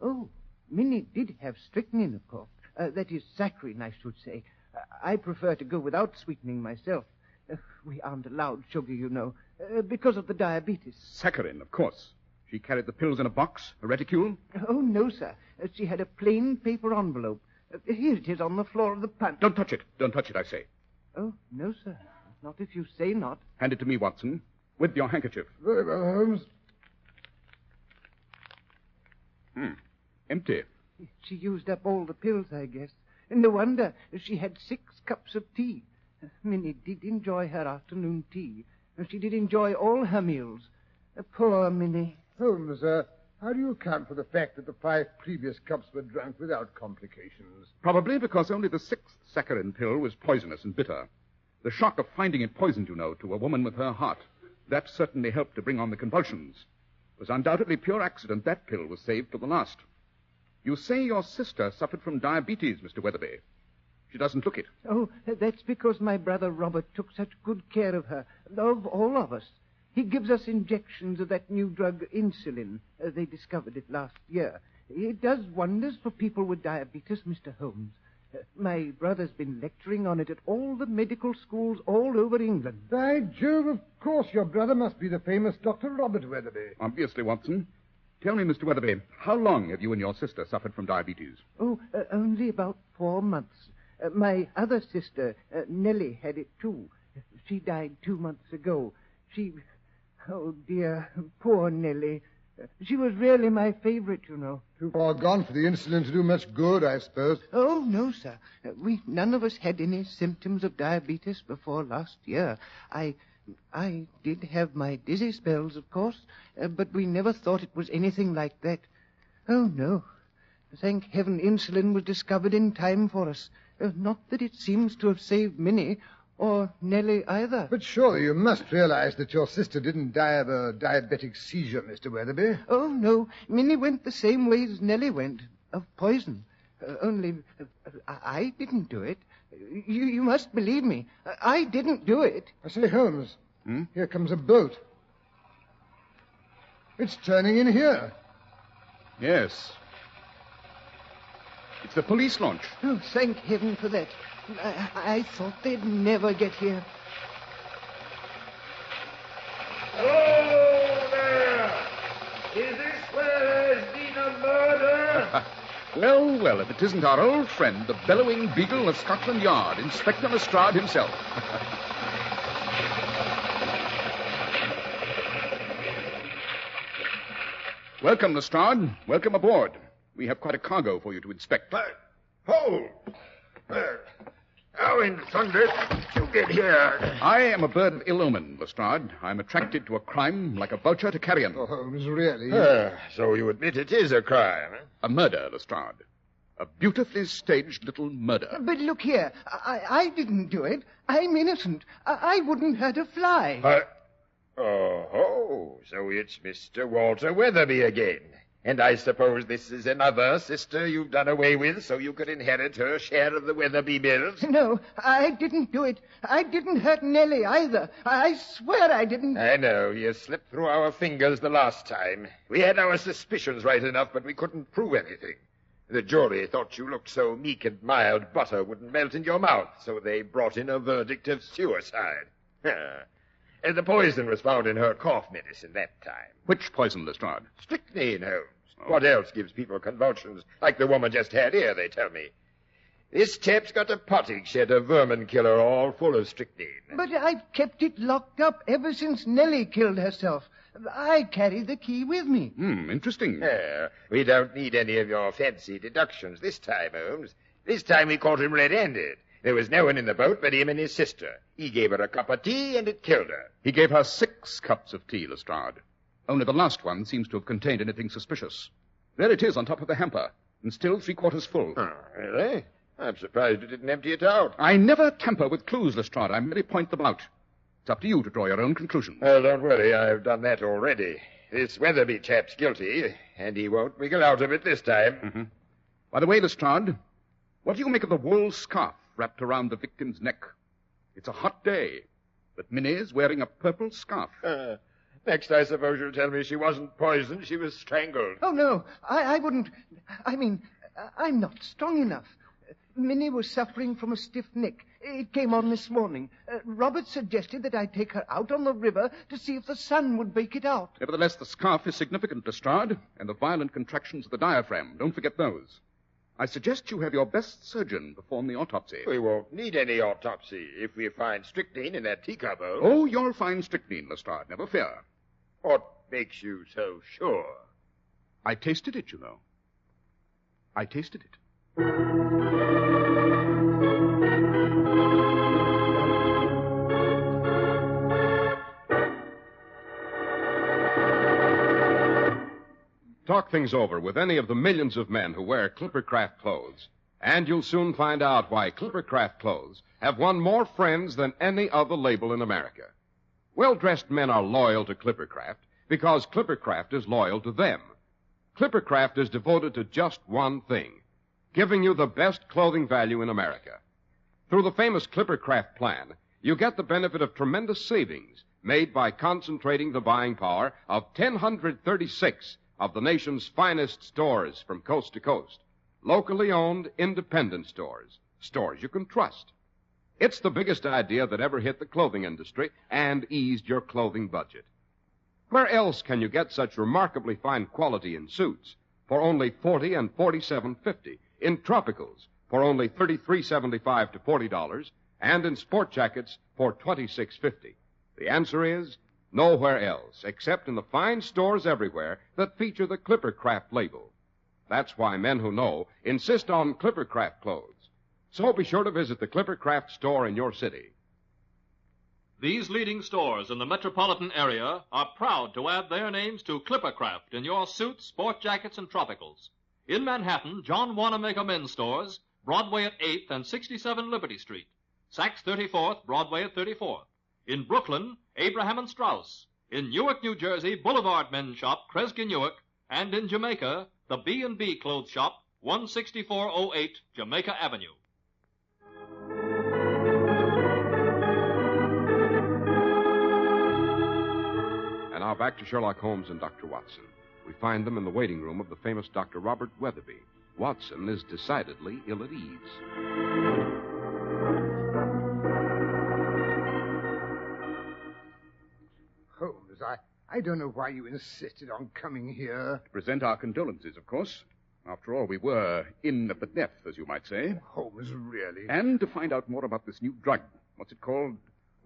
Oh, Minnie did have strychnine, of course. That is saccharine, I should say. I prefer to go without sweetening myself. We aren't allowed sugar, you know, because of the diabetes. Saccharine, of course. She carried the pills in a box, a reticule? Oh, no, sir. She had a plain paper envelope. Here it is on the floor of the punt. Don't touch it. Don't touch it, I say. Oh, no, sir. Not if you say not. Hand it to me, Watson, with your handkerchief. Very well, Holmes. Empty. She used up all the pills, I guess. No wonder she had 6 cups of tea. Minnie did enjoy her afternoon tea. She did enjoy all her meals. Poor Minnie. Holmes, how do you account for the fact that the 5 previous cups were drunk without complications? Probably because only the 6th saccharine pill was poisonous and bitter. The shock of finding it poisoned, you know, to a woman with her heart. That certainly helped to bring on the convulsions. It was undoubtedly pure accident that pill was saved to the last. You say your sister suffered from diabetes, Mr. Weatherby. She doesn't look it. Oh, that's because my brother Robert took such good care of her, of all of us. He gives us injections of that new drug, insulin. They discovered it last year. It does wonders for people with diabetes, Mr. Holmes. My brother's been lecturing on it at all the medical schools all over England. By Jove, of course your brother must be the famous Dr. Robert Weatherby. Obviously, Watson. Tell me, Mr. Weatherby, how long have you and your sister suffered from diabetes? Oh, only about 4 months. My other sister, Nellie, had it too. She died 2 months ago. Oh, dear, poor Nellie. She was really my favorite, you know. Too far gone for the insulin to do much good, I suppose. Oh, no, sir. We none of us had any symptoms of diabetes before last year. I did have my dizzy spells, of course, but we never thought it was anything like that. Oh, no. Thank heaven insulin was discovered in time for us. Not that it seems to have saved Minnie, or Nellie either. But surely you must realize that your sister didn't die of a diabetic seizure, Mr. Weatherby. Oh, no. Minnie went the same way as Nellie went, of poison. Only I didn't do it. You must believe me. I didn't do it. I say, Holmes, here comes a boat. It's turning in here. Yes. It's the police launch. Oh, thank heaven for that. I thought they'd never get here. Hello there! Is this where there's been a murder? Well, well, if it isn't our old friend, the bellowing beagle of Scotland Yard, Inspector Lestrade himself. Welcome, Lestrade. Welcome aboard. We have quite a cargo for you to inspect. Hold! How in thunder did you get here? I am a bird of ill omen, Lestrade. I'm attracted to a crime like a vulture to carrion. Oh, Holmes, really? So you admit it is a crime, eh? A murder, Lestrade. A beautifully staged little murder. But look here. I didn't do it. I'm innocent. I wouldn't hurt a fly. Oh, so it's Mr. Walter Weatherby again. And I suppose this is another sister you've done away with so you could inherit her share of the Weatherby bills? No, I didn't do it. I didn't hurt Nellie either. I swear I didn't. I know. You slipped through our fingers the last time. We had our suspicions right enough, but we couldn't prove anything. The jury thought you looked so meek and mild butter wouldn't melt in your mouth, so they brought in a verdict of suicide. And the poison was found in her cough medicine that time. Which poison, Lestrade? Strychnine, Holmes. What else gives people convulsions like the woman just had here, they tell me? This chap's got a potting shed of vermin killer all full of strychnine. But I've kept it locked up ever since Nellie killed herself. I carry the key with me. Interesting. We don't need any of your fancy deductions this time, Holmes. This time we caught him red-handed. There was no one in the boat but him and his sister. He gave her a cup of tea and it killed her. He gave her 6 cups of tea, Lestrade. Only the last one seems to have contained anything suspicious. There it is on top of the hamper, and still 3/4 full. Oh, really? I'm surprised you didn't empty it out. I never tamper with clues, Lestrade. I merely point them out. It's up to you to draw your own conclusion. Well, don't worry. I've done that already. This Weatherby chap's guilty, and he won't wiggle out of it this time. By the way, Lestrade, what do you make of the wool scarf wrapped around the victim's neck? It's a hot day, but Minnie's wearing a purple scarf. Next, I suppose you'll tell me she wasn't poisoned, she was strangled. Oh, no, I wouldn't. I mean, I'm not strong enough. Minnie was suffering from a stiff neck. It came on this morning. Robert suggested that I take her out on the river to see if the sun would bake it out. Nevertheless, the scarf is significant, Lestrade, and the violent contractions of the diaphragm. Don't forget those. I suggest you have your best surgeon perform the autopsy. We won't need any autopsy if we find strychnine in that teacup. Oh, you'll find strychnine, Lestrade, never fear. What makes you so sure? I tasted it, you know. I tasted it. Talk things over with any of the millions of men who wear Clippercraft clothes, and you'll soon find out why Clippercraft clothes have won more friends than any other label in America. Well-dressed men are loyal to Clippercraft because Clippercraft is loyal to them. Clippercraft is devoted to just one thing, giving you the best clothing value in America. Through the famous Clippercraft plan, you get the benefit of tremendous savings made by concentrating the buying power of 1,036 of the nation's finest stores from coast to coast. Locally owned, independent stores. Stores you can trust. It's the biggest idea that ever hit the clothing industry and eased your clothing budget. Where else can you get such remarkably fine quality in suits for only $40 and $47.50, in tropicals for only $33.75 to $40, and in sport jackets for $26.50? The answer is nowhere else, except in the fine stores everywhere that feature the Clippercraft label. That's why men who know insist on Clippercraft clothes. So be sure to visit the Clippercraft store in your city. These leading stores in the metropolitan area are proud to add their names to Clippercraft in your suits, sport jackets, and tropicals. In Manhattan, John Wanamaker Men's Stores, Broadway at 8th and 67 Liberty Street. Saks 34th, Broadway at 34th. In Brooklyn, Abraham and Strauss. In Newark, New Jersey, Boulevard Men's Shop, Kresge Newark. And in Jamaica, the B&B Clothes Shop, 16408 Jamaica Avenue. And now back to Sherlock Holmes and Dr. Watson. We find them in the waiting room of the famous Dr. Robert Weatherby, Watson is decidedly ill at ease. Holmes, I don't know why you insisted on coming here. To present our condolences, of course. After all, we were in at the death, as you might say. Holmes, really? And to find out more about this new drug. What's it called?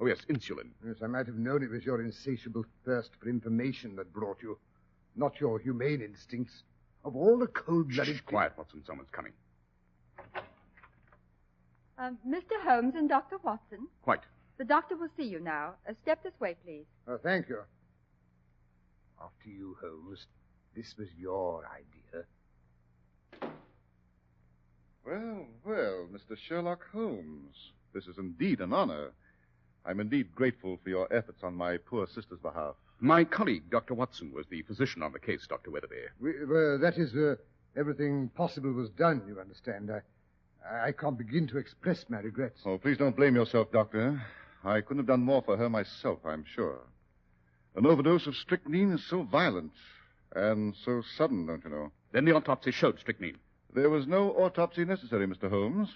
Oh, yes, insulin. Yes, I might have known it was your insatiable thirst for information that brought you, not your humane instincts. Of all the cold-blooded... Shh, quiet, Watson. Someone's coming. Mr. Holmes and Dr. Watson? Quite. The doctor will see you now. Step this way, please. Oh, thank you. After you, Holmes. This was your idea. Well, well, Mr. Sherlock Holmes. This is indeed an honor. I'm indeed grateful for your efforts on my poor sister's behalf. My colleague, Dr. Watson, was the physician on the case, Dr. Weatherby. That is, everything possible was done, you understand. I can't begin to express my regrets. Oh, please don't blame yourself, Doctor. I couldn't have done more for her myself, I'm sure. An overdose of strychnine is so violent and so sudden, don't you know? Then the autopsy showed strychnine. There was no autopsy necessary, Mr. Holmes.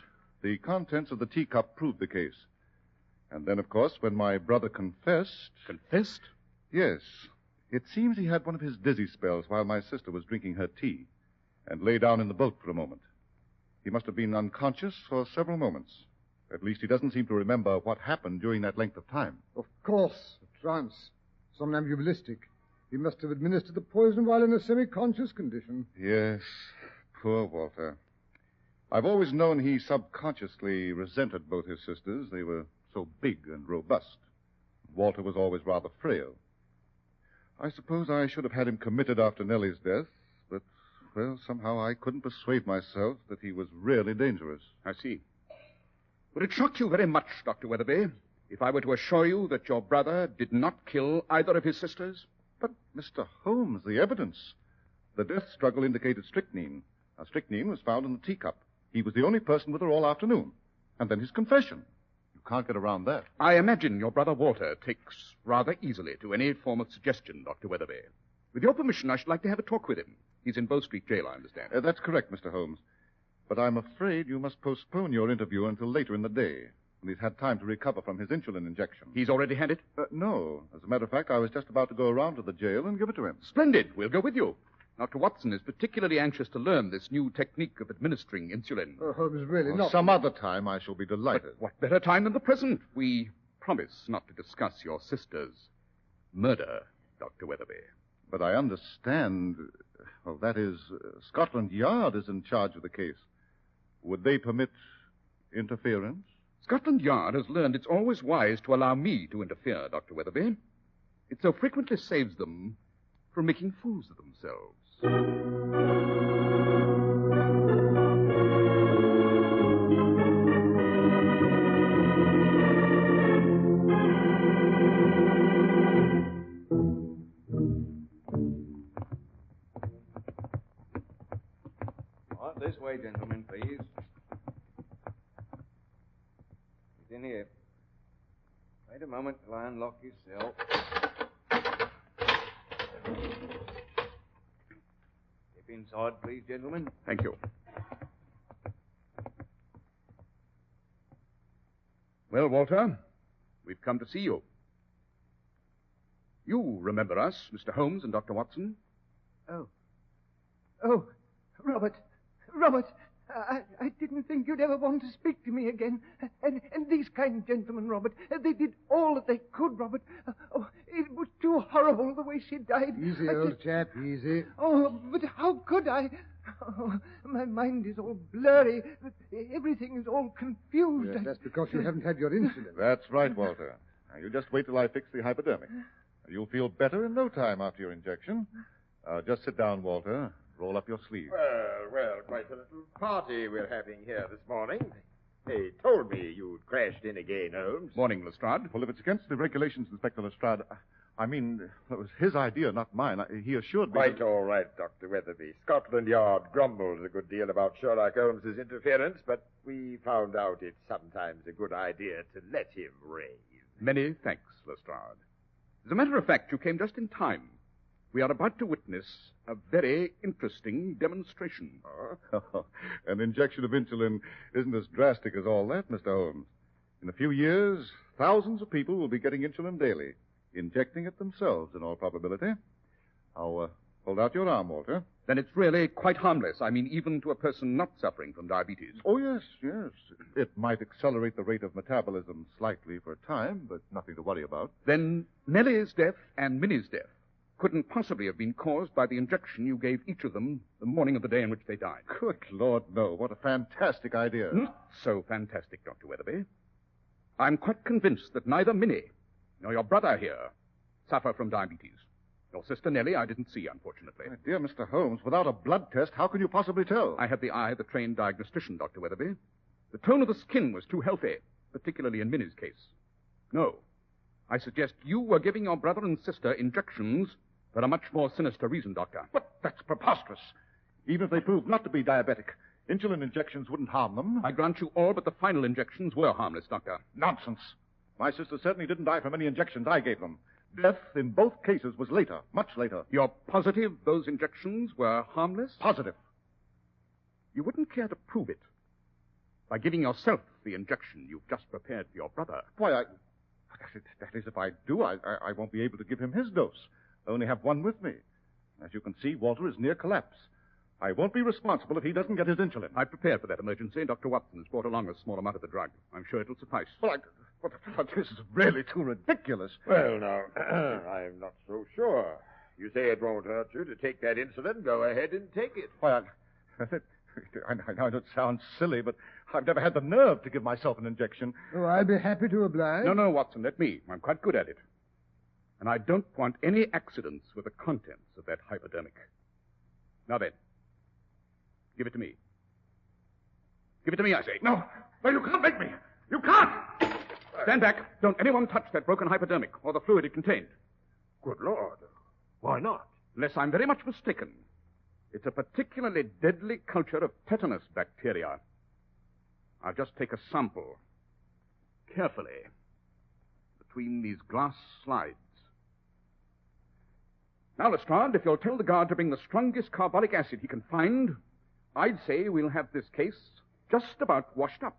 The contents of the teacup proved the case. And then, of course, when my brother confessed... Confessed? Yes. It seems he had one of his dizzy spells while my sister was drinking her tea and lay down in the boat for a moment. He must have been unconscious for several moments. At least he doesn't seem to remember what happened during that length of time. Of course, a trance. Somnambulistic. He must have administered the poison while in a semi-conscious condition. Yes, poor Walter. I've always known he subconsciously resented both his sisters. They were so big and robust. Walter was always rather frail. I suppose I should have had him committed after Nellie's death, but, well, somehow I couldn't persuade myself that he was really dangerous. I see. Would it shock you very much, Dr. Weatherby, if I were to assure you that your brother did not kill either of his sisters? But, Mr. Holmes, the evidence. The death struggle indicated strychnine. Now, strychnine was found in the teacup. He was the only person with her all afternoon. And then his confession. You can't get around that. I imagine your brother Walter takes rather easily to any form of suggestion, Dr. Weatherby. With your permission, I should like to have a talk with him. He's in Bow Street Jail, I understand. That's correct, Mr. Holmes. But I'm afraid you must postpone your interview until later in the day, when he's had time to recover from his insulin injection. He's already had it? No. As a matter of fact, I was just about to go around to the jail and give it to him. Splendid. We'll go with you. Dr. Watson is particularly anxious to learn this new technique of administering insulin. Oh, Holmes, really not. Some other time I shall be delighted. But what better time than the present? We promise not to discuss your sister's murder, Dr. Weatherby. But I understand... Well, that is, Scotland Yard is in charge of the case. Would they permit interference? Scotland Yard has learned it's always wise to allow me to interfere, Dr. Weatherby. It so frequently saves them from making fools of themselves. This way, gentlemen, please. Get in here. Wait a moment till I unlock your cell. Step inside, please, gentlemen. Thank you. Well, Walter, we've come to see you. You remember us, Mr. Holmes and Dr. Watson? Oh, Robert, I didn't think you'd ever want to speak to me again. And these kind gentlemen, Robert, they did all that they could, Robert. Oh, it was too horrible the way she died. Easy, old chap, easy. Oh, but how could I? Oh, my mind is all blurry. Everything is all confused. Yes, that's because you haven't had your insulin. That's right, Walter. Now, you just wait till I fix the hypodermic. You'll feel better in no time after your injection. Just sit down, Walter. Roll up your sleeve. Well, quite a little party we're having here this morning. They told me you'd crashed in again, Holmes. Morning, Lestrade. Well, if it's against the regulations, Inspector Lestrade, I mean, it was his idea, not mine. He assured me... Quite all right, Dr. Weatherby. Scotland Yard grumbles a good deal about Sherlock Holmes's interference, but we found out it's sometimes a good idea to let him rave. Many thanks, Lestrade. As a matter of fact, you came just in time. We are about to witness a very interesting demonstration. An injection of insulin isn't as drastic as all that, Mr. Holmes. In a few years, thousands of people will be getting insulin daily, injecting it themselves in all probability. Now, hold out your arm, Walter. Then it's really quite harmless. I mean, even to a person not suffering from diabetes. Oh, yes. It might accelerate the rate of metabolism slightly for a time, but nothing to worry about. Then Nellie's death and Minnie's death couldn't possibly have been caused by the injection you gave each of them the morning of the day in which they died. Good Lord, no. What a fantastic idea. So fantastic, Dr. Weatherby. I'm quite convinced that neither Minnie nor your brother here suffer from diabetes. Your sister Nellie I didn't see, unfortunately. My dear Mr. Holmes, without a blood test, how can you possibly tell? I had the eye of the trained diagnostician, Dr. Weatherby. The tone of the skin was too healthy, particularly in Minnie's case. No. I suggest you were giving your brother and sister injections for a much more sinister reason, Doctor. But that's preposterous. Even if they prove not to be diabetic, insulin injections wouldn't harm them. I grant you all but the final injections were harmless, Doctor. Nonsense. My sister certainly didn't die from any injections I gave them. Death in both cases was later, much later. You're positive those injections were harmless? Positive. You wouldn't care to prove it by giving yourself the injection you've just prepared for your brother. Why, that is, if I do, I won't be able to give him his dose. I only have one with me. As you can see, Walter is near collapse. I won't be responsible if he doesn't get his insulin. I prepared for that emergency. Dr. Watson has brought along a small amount of the drug. I'm sure it'll suffice. Well, this is really too ridiculous. Well, now, I'm not so sure. You say it won't hurt you to take that insulin. Go ahead and take it. Why, I know it sounds silly, but I've never had the nerve to give myself an injection. Oh, I'll be happy to oblige. No, Watson, let me. I'm quite good at it. And I don't want any accidents with the contents of that hypodermic. Now then, give it to me. Give it to me, I say. No, you can't make me. You can't. Stand back. Don't anyone touch that broken hypodermic or the fluid it contained. Good Lord. Why not? Unless I'm very much mistaken. It's a particularly deadly culture of tetanus bacteria. I'll just take a sample. Carefully. Between these glass slides. Now, Lestrade, if you'll tell the guard to bring the strongest carbolic acid he can find, I'd say we'll have this case just about washed up.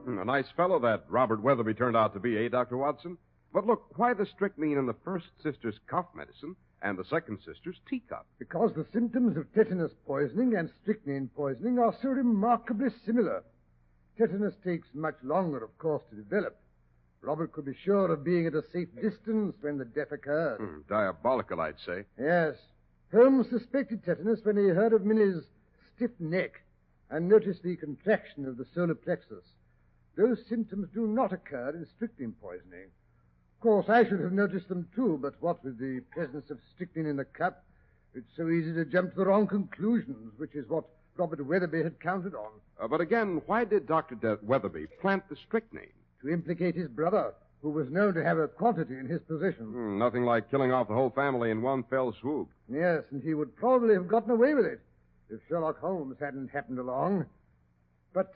A nice fellow that Robert Weatherby turned out to be, eh, Dr. Watson? But look, why the strychnine in the first sister's cough medicine and the second sister's teacup? Because the symptoms of tetanus poisoning and strychnine poisoning are so remarkably similar. Tetanus takes much longer, of course, to develop. Robert could be sure of being at a safe distance when the death occurred. Diabolical, I'd say. Yes. Holmes suspected tetanus when he heard of Minnie's stiff neck and noticed the contraction of the solar plexus. Those symptoms do not occur in strychnine poisoning. Of course, I should have noticed them too, but what with the presence of strychnine in the cup, it's so easy to jump to the wrong conclusions, which is what Robert Weatherby had counted on. But again, why did Dr. Weatherby plant the strychnine? To implicate his brother, who was known to have a quantity in his possession. Nothing like killing off the whole family in one fell swoop. Yes, and he would probably have gotten away with it if Sherlock Holmes hadn't happened along. But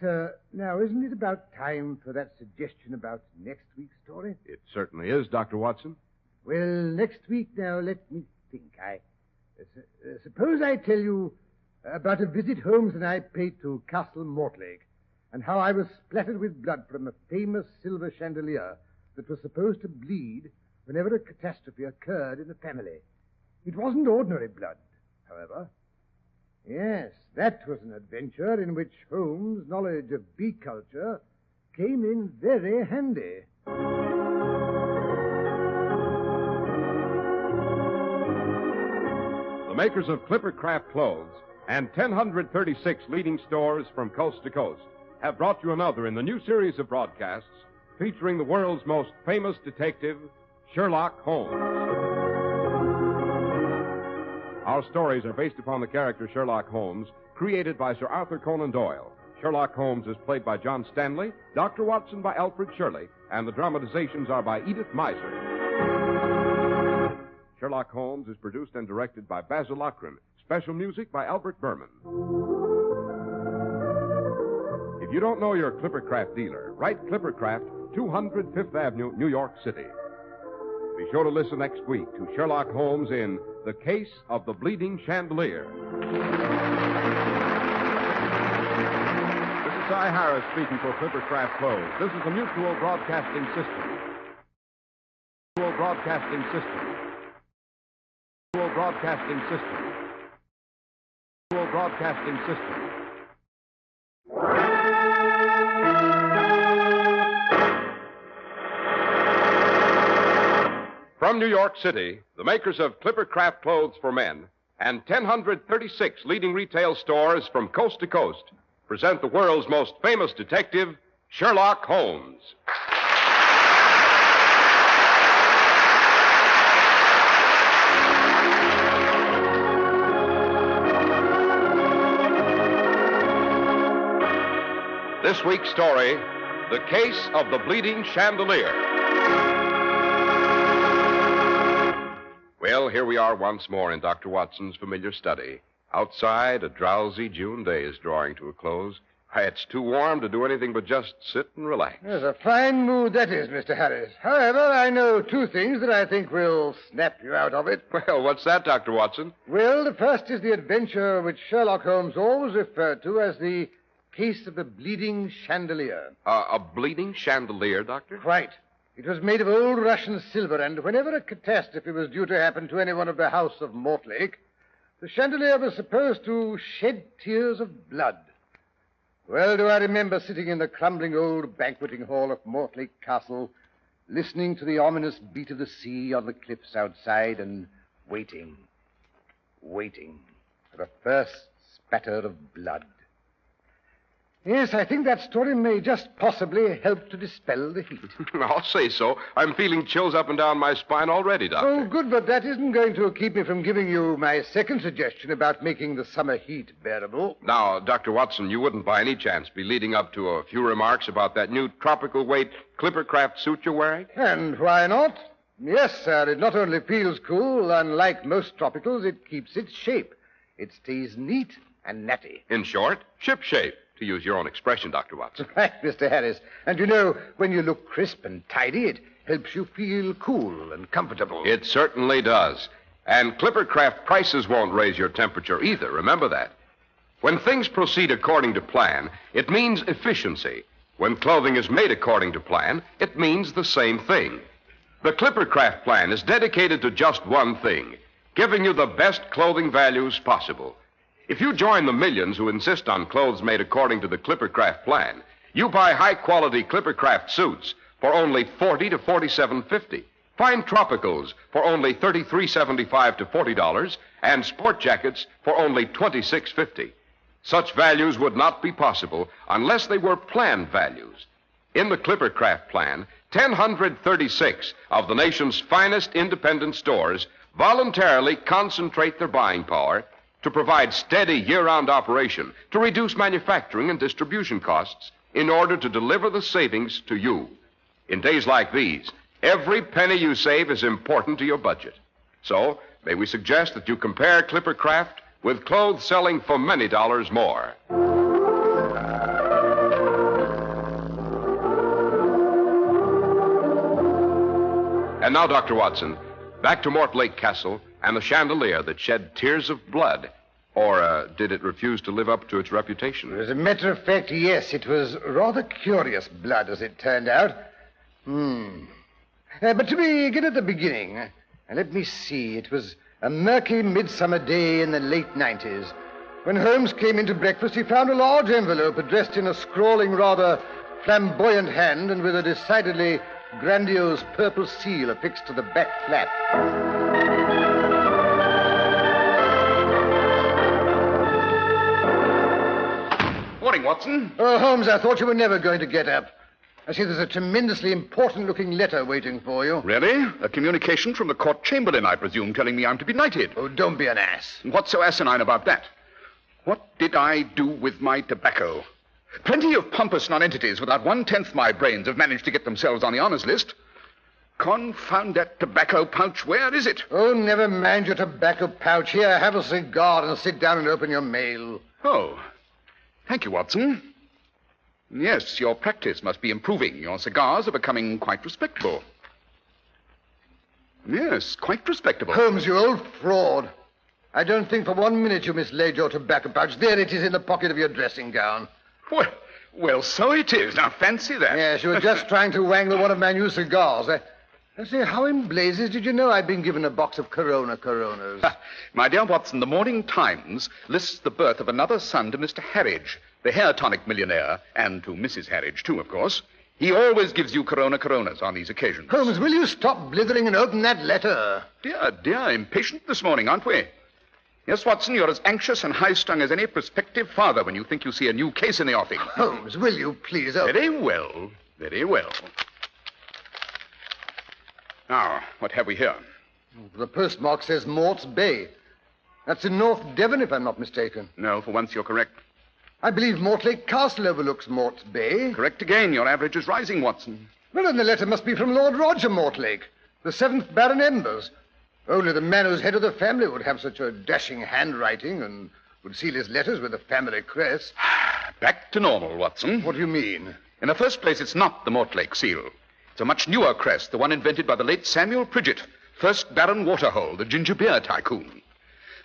now, isn't it about time for that suggestion about next week's story? It certainly is, Dr. Watson. Well, next week now, let me think. Suppose I tell you about a visit Holmes and I paid to Castle Mortlake, and how I was splattered with blood from a famous silver chandelier that was supposed to bleed whenever a catastrophe occurred in the family. It wasn't ordinary blood, however. Yes, that was an adventure in which Holmes' knowledge of bee culture came in very handy. The makers of Clipper Craft Clothes and 1,036 leading stores from coast to coast have brought you another in the new series of broadcasts featuring the world's most famous detective, Sherlock Holmes. Our stories are based upon the character Sherlock Holmes, created by Sir Arthur Conan Doyle. Sherlock Holmes is played by John Stanley, Dr. Watson by Alfred Shirley, and the dramatizations are by Edith Miser. Sherlock Holmes is produced and directed by Basil Lockram. Special music by Albert Berman. If you don't know your Clippercraft dealer, write Clippercraft, 200 Fifth Avenue, New York City. Be sure to listen next week to Sherlock Holmes in The Case of the Bleeding Chandelier. This is Cy Harris speaking for Clippercraft Clothes. This is the Mutual Broadcasting System. Mutual Broadcasting System. Mutual Broadcasting System. Mutual Broadcasting System. From New York City, the makers of Clippercraft Clothes for Men and 1,036 leading retail stores from coast to coast present the world's most famous detective, Sherlock Holmes. This week's story, The Case of the Bleeding Chandelier. Well, here we are once more in Dr. Watson's familiar study. Outside, a drowsy June day is drawing to a close. It's too warm to do anything but just sit and relax. There's a fine mood that is, Mr. Harris. However, I know two things that I think will snap you out of it. Well, what's that, Dr. Watson? Well, the first is the adventure which Sherlock Holmes always referred to as the Case of the Bleeding Chandelier. A bleeding chandelier, Doctor? Quite. It was made of old Russian silver, and whenever a catastrophe was due to happen to anyone of the house of Mortlake, the chandelier was supposed to shed tears of blood. Well do I remember sitting in the crumbling old banqueting hall of Mortlake Castle, listening to the ominous beat of the sea on the cliffs outside and waiting for the first spatter of blood. Yes, I think that story may just possibly help to dispel the heat. I'll say so. I'm feeling chills up and down my spine already, Doctor. Oh, good, but that isn't going to keep me from giving you my second suggestion about making the summer heat bearable. Now, Dr. Watson, you wouldn't by any chance be leading up to a few remarks about that new tropical weight Clippercraft suit you're wearing? And why not? Yes, sir, it not only feels cool, unlike most tropicals, it keeps its shape. It stays neat and natty. In short, shipshape. To use your own expression, Dr. Watson. Right, Mr. Harris. And you know, when you look crisp and tidy, it helps you feel cool and comfortable. It certainly does. And Clippercraft prices won't raise your temperature either. Remember that. When things proceed according to plan, it means efficiency. When clothing is made according to plan, it means the same thing. The Clippercraft plan is dedicated to just one thing, giving you the best clothing values possible. If you join the millions who insist on clothes made according to the Clippercraft plan, you buy high-quality Clippercraft suits for only $40 to $47.50. Fine tropicals for only $33.75 to $40, and sport jackets for only $26.50. Such values would not be possible unless they were planned values. In the Clippercraft plan, 1,036 of the nation's finest independent stores voluntarily concentrate their buying power to provide steady year-round operation, to reduce manufacturing and distribution costs in order to deliver the savings to you. In days like these, every penny you save is important to your budget. So, may we suggest that you compare Clippercraft with clothes selling for many dollars more. And now, Dr. Watson, back to Mortlake Castle and the chandelier that shed tears of blood. Or did it refuse to live up to its reputation? As a matter of fact, yes, it was rather curious blood, as it turned out. But to begin at the beginning, let me see, it was a murky midsummer day in the late 90s. When Holmes came into breakfast, he found a large envelope addressed in a scrawling, rather flamboyant hand and with a decidedly grandiose purple seal affixed to the back flap. Morning, Watson. Oh, Holmes, I thought you were never going to get up. I see there's a tremendously important-looking letter waiting for you. Really? A communication from the court chamberlain, I presume, telling me I'm to be knighted. Oh, don't be an ass. What's so asinine about that? What did I do with my tobacco? Plenty of pompous nonentities without 1/10 my brains have managed to get themselves on the honours list. Confound that tobacco pouch. Where is it? Oh, never mind your tobacco pouch. Here, have a cigar and sit down and open your mail. Oh. Thank you, Watson. Yes, your practice must be improving. Your cigars are becoming quite respectable. Yes, quite respectable. Holmes, you old fraud. I don't think for 1 minute you mislaid your tobacco pouch. There it is in the pocket of your dressing gown. Well, so it is. Now, fancy that. Yes, you were just trying to wangle one of my new cigars. I say, how in blazes did you know I'd been given a box of Coronas? My dear Watson, the Morning Times lists the birth of another son to Mr. Harridge, the hair tonic millionaire, and to Mrs. Harridge, too, of course. He always gives you Coronas on these occasions. Holmes, will you stop blithering and open that letter? Dear, impatient this morning, aren't we? Yes, Watson, you're as anxious and high-strung as any prospective father when you think you see a new case in the offing. Holmes, will you please... Very well, very well. Now, what have we here? The postmark says Mort's Bay. That's in North Devon, if I'm not mistaken. No, for once you're correct. I believe Mortlake Castle overlooks Mort's Bay. Correct again. Your average is rising, Watson. Well, then the letter must be from Lord Roger Mortlake, the 7th Baron Embers. Only the man who's head of the family would have such a dashing handwriting and would seal his letters with the family crest. Back to normal, Watson. What do you mean? In the first place, it's not the Mortlake seal. It's a much newer crest, the one invented by the late Samuel Pridgett, 1st Baron Waterhole, the ginger beer tycoon.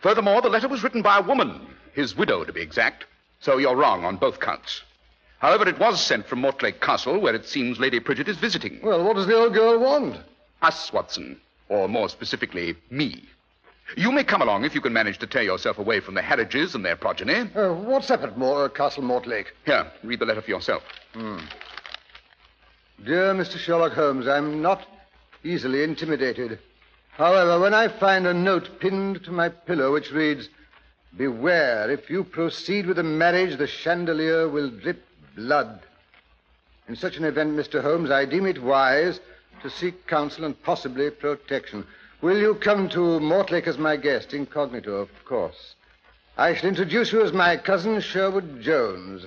Furthermore, the letter was written by a woman, his widow to be exact, so you're wrong on both counts. However, it was sent from Mortlake Castle, where it seems Lady Pridgett is visiting. Well, what does the old girl want? Us, Watson. Or more specifically, me. You may come along if you can manage to tear yourself away from the Harridges and their progeny. What's up at Castle Mortlake? Here, read the letter for yourself. Dear Mr. Sherlock Holmes, I'm not easily intimidated. However, when I find a note pinned to my pillow which reads, "Beware, if you proceed with the marriage, the chandelier will drip blood." In such an event, Mr. Holmes, I deem it wise to seek counsel and possibly protection. Will you come to Mortlake as my guest, incognito, of course? I shall introduce you as my cousin, Sherwood Jones.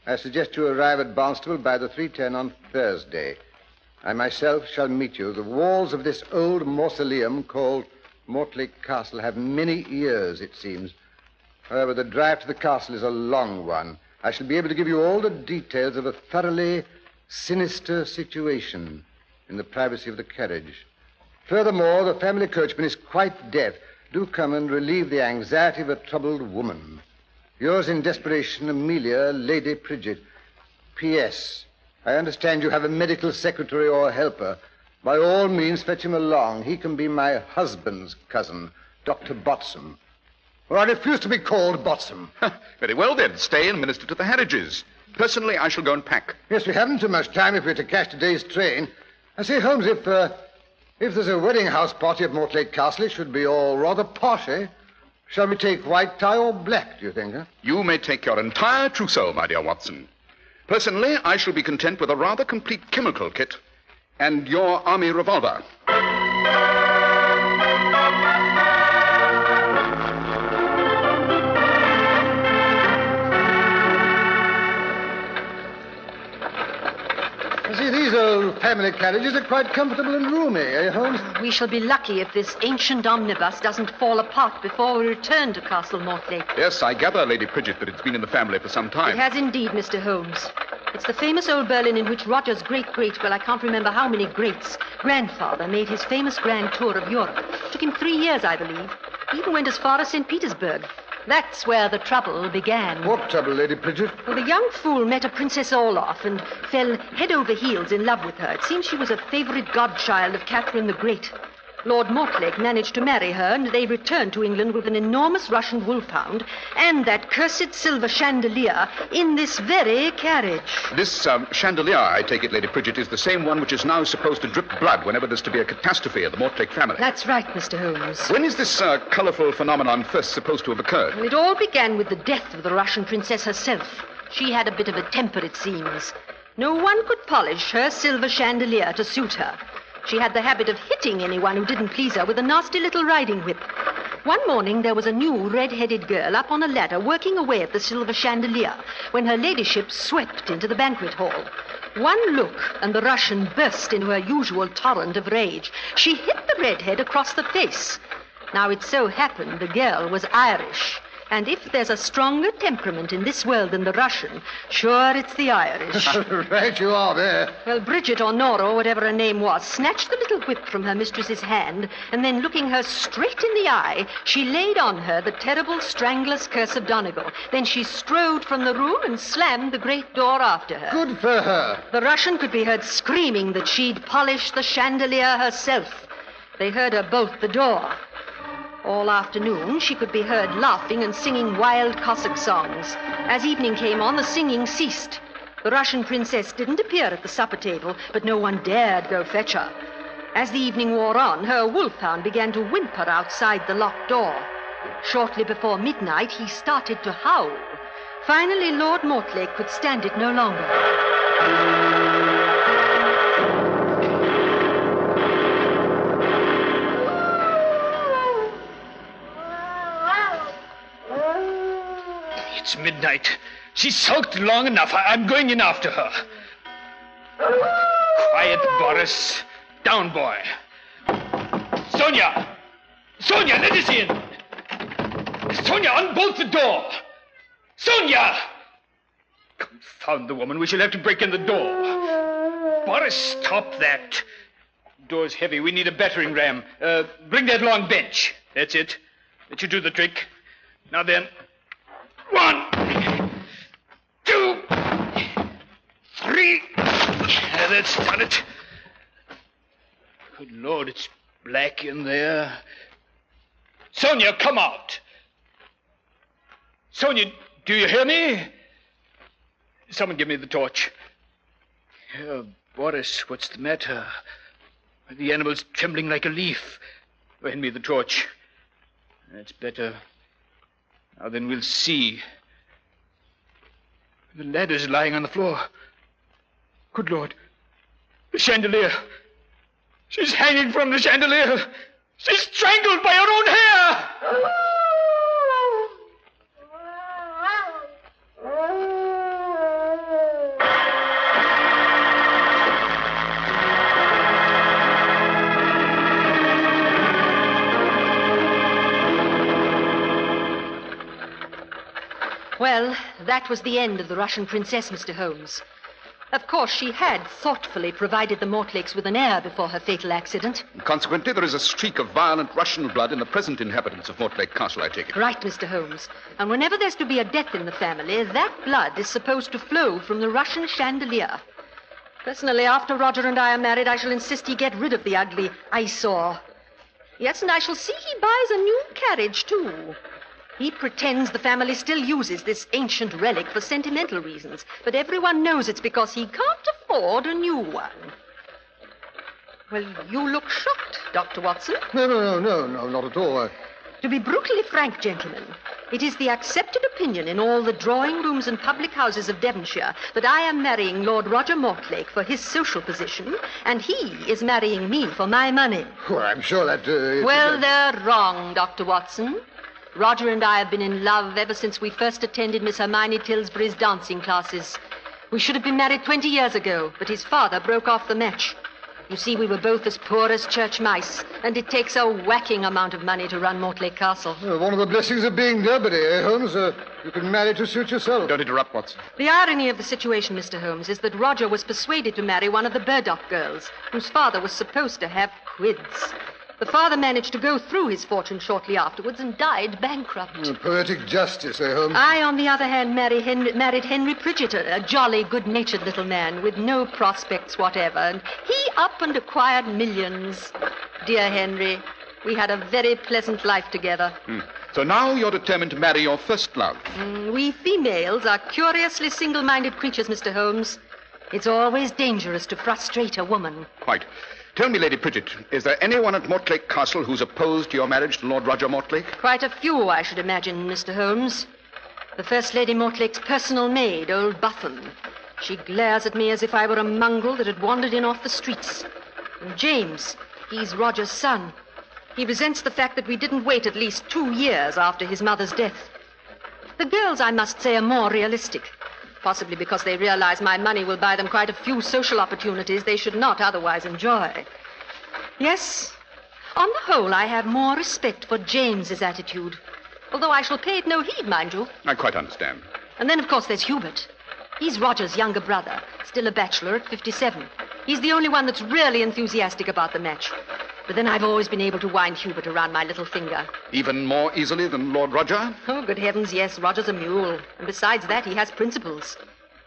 I suggest you arrive at Barnstable by the 3:10 on Thursday. I myself shall meet you. The walls of this old mausoleum called Mortlake Castle have many ears, it seems. However, the drive to the castle is a long one. I shall be able to give you all the details of a thoroughly sinister situation in the privacy of the carriage. Furthermore, the family coachman is quite deaf. Do come and relieve the anxiety of a troubled woman. Yours in desperation, Amelia, Lady Pridgett. P.S. I understand you have a medical secretary or helper. By all means, fetch him along. He can be my husband's cousin, Dr. Botsam. Well, I refuse to be called Botsam. Very well, then. Stay and minister to the Harridges. Personally, I shall go and pack. Yes, we haven't too much time if we're to catch today's train. I say, Holmes, if there's a wedding house party at Mortlake Castle, it should be all rather posh, eh? Shall we take white tie or black, do you think, huh? You may take your entire trousseau, my dear Watson. Personally, I shall be content with a rather complete chemical kit and your army revolver. See, these old family carriages are quite comfortable and roomy, eh, Holmes? We shall be lucky if this ancient omnibus doesn't fall apart before we return to Castle Mortlake. Yes, I gather, Lady Pridgett, that it's been in the family for some time. It has indeed, Mr. Holmes. It's the famous old Berlin in which Roger's great-great, well, I can't remember how many greats, grandfather made his famous grand tour of Europe. Took him 3 years, I believe. He even went as far as St. Petersburg. That's where the trouble began. What trouble, Lady Pridgett? Well, the young fool met a Princess Olaf and fell head over heels in love with her. It seems she was a favorite godchild of Catherine the Great. Lord Mortlake managed to marry her, and they returned to England with an enormous Russian wolfhound and that cursed silver chandelier in this very carriage. This chandelier, I take it, Lady Pridgett, is the same one which is now supposed to drip blood whenever there's to be a catastrophe in the Mortlake family. That's right, Mr. Holmes. When is this colourful phenomenon first supposed to have occurred? Well, it all began with the death of the Russian princess herself. She had a bit of a temper, it seems. No one could polish her silver chandelier to suit her. She had the habit of hitting anyone who didn't please her with a nasty little riding whip. One morning, there was a new red-headed girl up on a ladder working away at the silver chandelier when her ladyship swept into the banquet hall. One look, and the Russian burst into her usual torrent of rage. She hit the redhead across the face. Now, it so happened the girl was Irish. And if there's a stronger temperament in this world than the Russian, sure it's the Irish. Right you are there. Well, Bridget or Nora, or whatever her name was, snatched the little whip from her mistress's hand, and then looking her straight in the eye, she laid on her the terrible strangler's curse of Donegal. Then she strode from the room and slammed the great door after her. Good for her. The Russian could be heard screaming that she'd polished the chandelier herself. They heard her bolt the door. All afternoon, she could be heard laughing and singing wild Cossack songs. As evening came on, the singing ceased. The Russian princess didn't appear at the supper table, but no one dared go fetch her. As the evening wore on, her wolfhound began to whimper outside the locked door. Shortly before midnight, he started to howl. Finally, Lord Mortlake could stand it no longer. It's midnight. She's sulked long enough. I'm going in after her. Quiet, Boris. Down, boy. Sonia! Sonia, let us in! Sonia, unbolt the door! Sonia! Confound the woman. We shall have to break in the door. Boris, stop that. Door's heavy. We need a battering ram. Bring that long bench. That's it. That should do the trick. Now then... 1, 2, 3. That's done it. Good Lord, it's black in there. Sonia, come out. Sonia, do you hear me? Someone give me the torch. Boris, what's the matter? The animal's trembling like a leaf. Hand me the torch. That's better. Now then we'll see. The ladder's lying on the floor. Good Lord. The chandelier. She's hanging from the chandelier. She's strangled by her own hair. Well, that was the end of the Russian princess, Mr. Holmes. Of course, she had thoughtfully provided the Mortlake's with an heir before her fatal accident. Consequently, there is a streak of violent Russian blood in the present inhabitants of Mortlake Castle, I take it. Right, Mr. Holmes. And whenever there's to be a death in the family, that blood is supposed to flow from the Russian chandelier. Personally, after Roger and I are married, I shall insist he get rid of the ugly eyesore. Yes, and I shall see he buys a new carriage, too. He pretends the family still uses this ancient relic for sentimental reasons, but everyone knows it's because he can't afford a new one. Well, you look shocked, Dr. Watson. No, not at all. To be brutally frank, gentlemen, it is the accepted opinion in all the drawing rooms and public houses of Devonshire that I am marrying Lord Roger Mortlake for his social position, and he is marrying me for my money. Well, I'm sure that... Well, they're wrong, Dr. Watson. Roger and I have been in love ever since we first attended Miss Hermione Tilsbury's dancing classes. We should have been married 20 years ago, but his father broke off the match. You see, we were both as poor as church mice, and it takes a whacking amount of money to run Mortlake Castle. Well, one of the blessings of being nobody, Holmes? You can marry to suit yourself. Don't interrupt, Watson. The irony of the situation, Mr. Holmes, is that Roger was persuaded to marry one of the Burdock girls, whose father was supposed to have quids. The father managed to go through his fortune shortly afterwards and died bankrupt. Poetic justice, Holmes? I, on the other hand, married Henry Pridget, a jolly, good-natured little man with no prospects whatever, and he up and acquired millions. Dear Henry, we had a very pleasant life together. So now you're determined to marry your first love. We females are curiously single-minded creatures, Mr. Holmes. It's always dangerous to frustrate a woman. Quite. Tell me, Lady Pridget, is there anyone at Mortlake Castle who's opposed to your marriage to Lord Roger Mortlake? Quite a few, I should imagine, Mr. Holmes. The First Lady Mortlake's personal maid, old Buffon. She glares at me as if I were a mongrel that had wandered in off the streets. And James, he's Roger's son. He resents the fact that we didn't wait at least 2 years after his mother's death. The girls, I must say, are more realistic. Possibly because they realize my money will buy them quite a few social opportunities they should not otherwise enjoy. Yes, on the whole, I have more respect for James's attitude. although I shall pay it no heed, mind you. I quite understand. And then, of course, there's Hubert. He's Roger's younger brother, still a bachelor at 57. He's the only one that's really enthusiastic about the match. But then I've always been able to wind Hubert around my little finger. Even more easily than Lord Roger? Oh, good heavens, yes. Roger's a mule. And besides that, he has principles.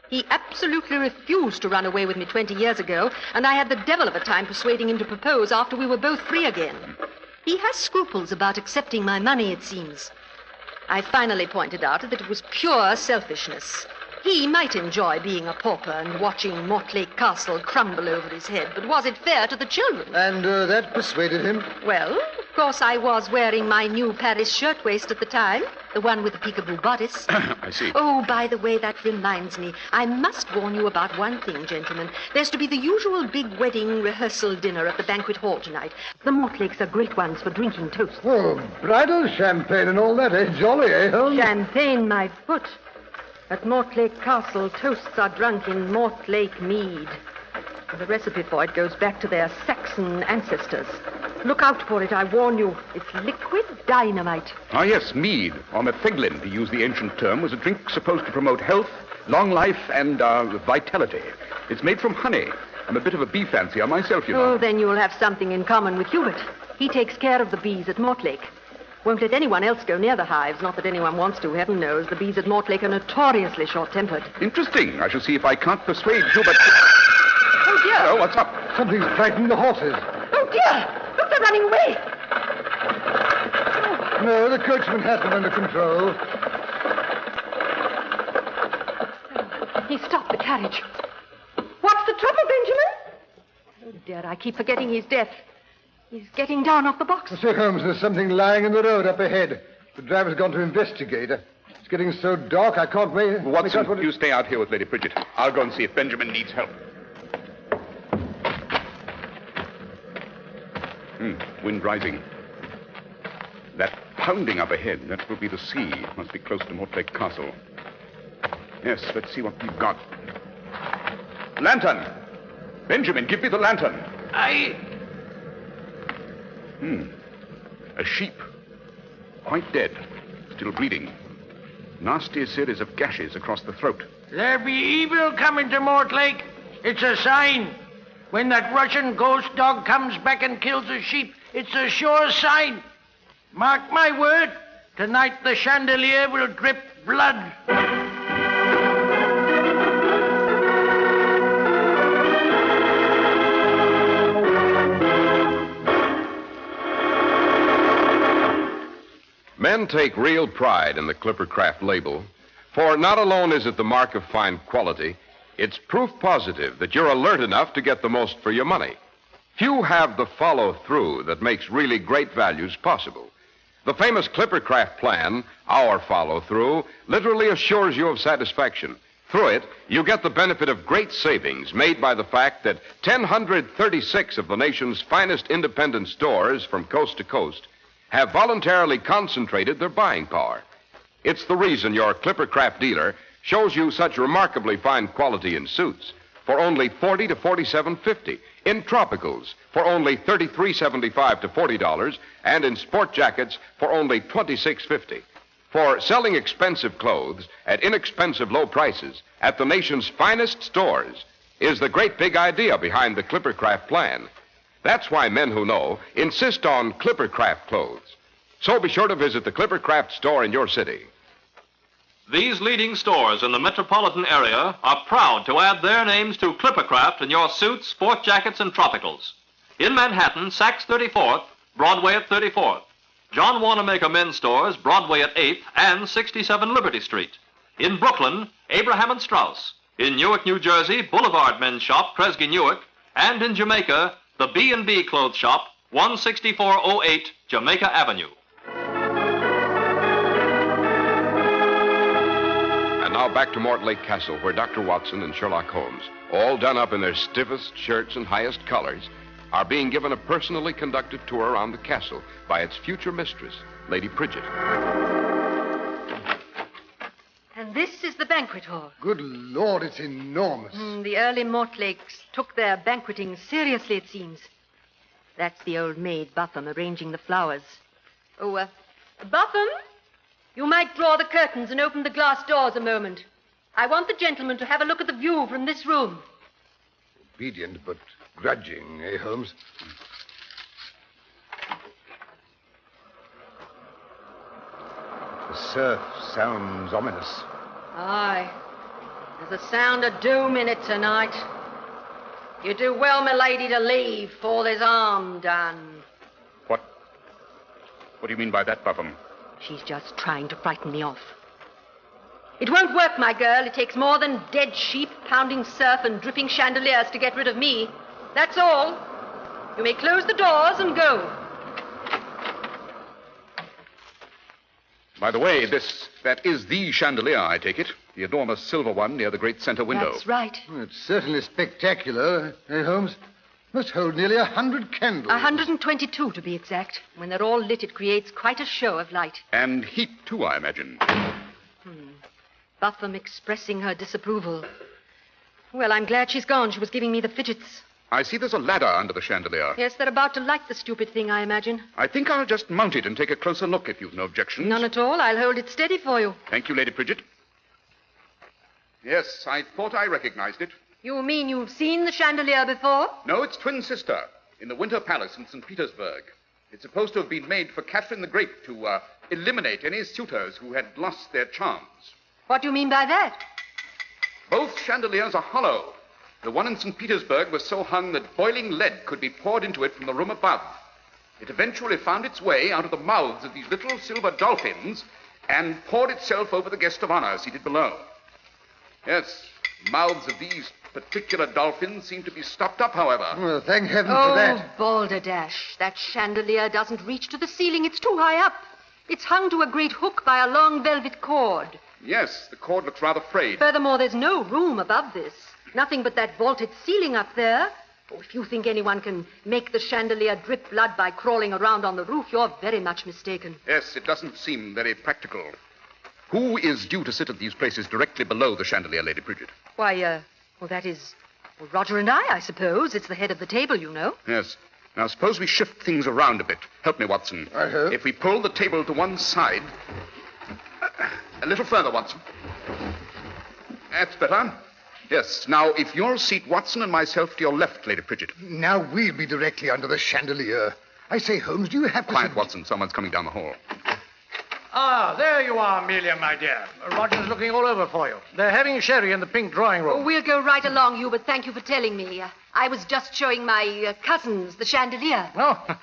He absolutely refused to run away with me 20 years ago, and I had the devil of a time persuading him to propose after we were both free again. He has scruples about accepting my money, it seems. I finally pointed out that it was pure selfishness. He might enjoy being a pauper and watching Mortlake Castle crumble over his head, but was it fair to the children? And that persuaded him? Well, of course I was wearing my new Paris shirtwaist at the time, the one with the peekaboo bodice. I see. Oh, by the way, that reminds me. I must warn you about one thing, gentlemen. There's to be the usual big wedding rehearsal dinner at the banquet hall tonight. The Mortlakes are great ones for drinking toast. Oh, bridal champagne and all that, eh? Jolly, eh, Holmes? Champagne, my foot. At Mortlake Castle, toasts are drunk in Mortlake mead. The recipe for it goes back to their Saxon ancestors. Look out for it, I warn you. It's liquid dynamite. Ah, yes, mead, or metheglin, to use the ancient term, was a drink supposed to promote health, long life, and vitality. It's made from honey. I'm a bit of a bee fancier myself, you know. Oh, then you'll have something in common with Hubert. He takes care of the bees at Mortlake. Won't let anyone else go near the hives. Not that anyone wants to, heaven knows. The bees at Mortlake are notoriously short-tempered. Interesting. I shall see if I can't persuade Hubert. Oh, dear. Oh, what's up? Something's frightened the horses. Oh, dear. Look, they're running away. No, the coachman has them under control. He stopped the carriage. What's the trouble, Benjamin? Oh, dear, I keep forgetting he's deaf. He's getting down off the box. Sir Holmes, there's something lying in the road up ahead. The driver's gone to investigate. It's getting so dark, I can't wait. Watson, you stay out here with Lady Bridget. I'll go and see if Benjamin needs help. Wind rising. That pounding up ahead, that will be the sea. Must be close to Mortlake Castle. Yes, let's see what we've got. Lantern! Benjamin, give me the lantern. A sheep. Quite dead. Still bleeding. Nasty series of gashes across the throat. There be evil coming to Mortlake. It's a sign. When that Russian ghost dog comes back and kills a sheep, it's a sure sign. Mark my word, tonight the chandelier will drip blood. Men take real pride in the Clippercraft label, for not alone is it the mark of fine quality, it's proof positive that you're alert enough to get the most for your money. Few have the follow-through that makes really great values possible. The famous Clippercraft plan, our follow-through, literally assures you of satisfaction. Through it, you get the benefit of great savings made by the fact that 1,036 of the nation's finest independent stores from coast to coast have voluntarily concentrated their buying power. It's the reason your Clippercraft dealer shows you such remarkably fine quality in suits for only $40 to $47.50, in tropicals for only $33.75 to $40, and in sport jackets for only $26.50. For selling expensive clothes at inexpensive low prices at the nation's finest stores is the great big idea behind the Clippercraft plan. That's why men who know insist on Clippercraft clothes. So be sure to visit the Clippercraft store in your city. These leading stores in the metropolitan area are proud to add their names to Clippercraft in your suits, sport jackets, and tropicals. In Manhattan, Saks 34th, Broadway at 34th. John Wanamaker Men's Stores, Broadway at 8th and 67 Liberty Street. In Brooklyn, Abraham and Strauss. In Newark, New Jersey, Boulevard Men's Shop, Kresge Newark. And in Jamaica, the B&B Clothes Shop, 16408 Jamaica Avenue. And now back to Mortlake Castle, where Dr. Watson and Sherlock Holmes, all done up in their stiffest shirts and highest collars, are being given a personally conducted tour around the castle by its future mistress, Lady Bridget. And this is the banquet hall. Good Lord, it's enormous. The early Mortlakes took their banqueting seriously, it seems. That's the old maid, Buffum, arranging the flowers. Oh, Buffum? You might draw the curtains and open the glass doors a moment. I want the gentleman to have a look at the view from this room. Obedient but grudging, eh, Holmes? The surf sounds ominous. Aye. There's a sound of doom in it tonight. You do well, my lady, to leave before there's harm done. What do you mean by that, Buffum? She's just trying to frighten me off. It won't work, my girl. It takes more than dead sheep, pounding surf, and dripping chandeliers to get rid of me. That's all. You may close the doors and go. By the way, that is the chandelier, I take it. The enormous silver one near the great center window. That's right. It's certainly spectacular, eh, Holmes? Must hold nearly 100 candles. 122, to be exact. When they're all lit, it creates quite a show of light. And heat, too, I imagine. Buffum expressing her disapproval. Well, I'm glad she's gone. She was giving me the fidgets. I see there's a ladder under the chandelier. Yes, they're about to light the stupid thing, I imagine. I think I'll just mount it and take a closer look if you've no objections. None at all. I'll hold it steady for you. Thank you, Lady Pridget. Yes, I thought I recognized it. You mean you've seen the chandelier before? No, it's twin sister in the Winter Palace in St. Petersburg. It's supposed to have been made for Catherine the Great to eliminate any suitors who had lost their charms. What do you mean by that? Both chandeliers are hollow. The one in St. Petersburg was so hung that boiling lead could be poured into it from the room above. It eventually found its way out of the mouths of these little silver dolphins and poured itself over the guest of honor seated below. Yes, the mouths of these particular dolphins seem to be stopped up, however. Well, thank heaven for that. Oh, balderdash. That chandelier doesn't reach to the ceiling. It's too high up. It's hung to a great hook by a long velvet cord. Yes, the cord looks rather frayed. Furthermore, there's no room above this. Nothing but that vaulted ceiling up there. Oh, if you think anyone can make the chandelier drip blood by crawling around on the roof, you're very much mistaken. Yes, it doesn't seem very practical. Who is due to sit at these places directly below the chandelier, Lady Bridget? Why, that is Roger and I suppose. It's the head of the table, you know. Yes. Now, suppose we shift things around a bit. Help me, Watson. I hope. If we pull the table to one side... A little further, Watson. That's better. Yes. Now, if you'll seat Watson and myself to your left, Lady Pridget. Now we'll be directly under the chandelier. I say, Holmes, do you have to... Quiet, Watson. Someone's coming down the hall. Ah, there you are, Amelia, my dear. Roger's looking all over for you. They're having sherry in the pink drawing room. Oh, we'll go right along, Hubert. Thank you for telling me. I was just showing my cousins the chandelier. Oh,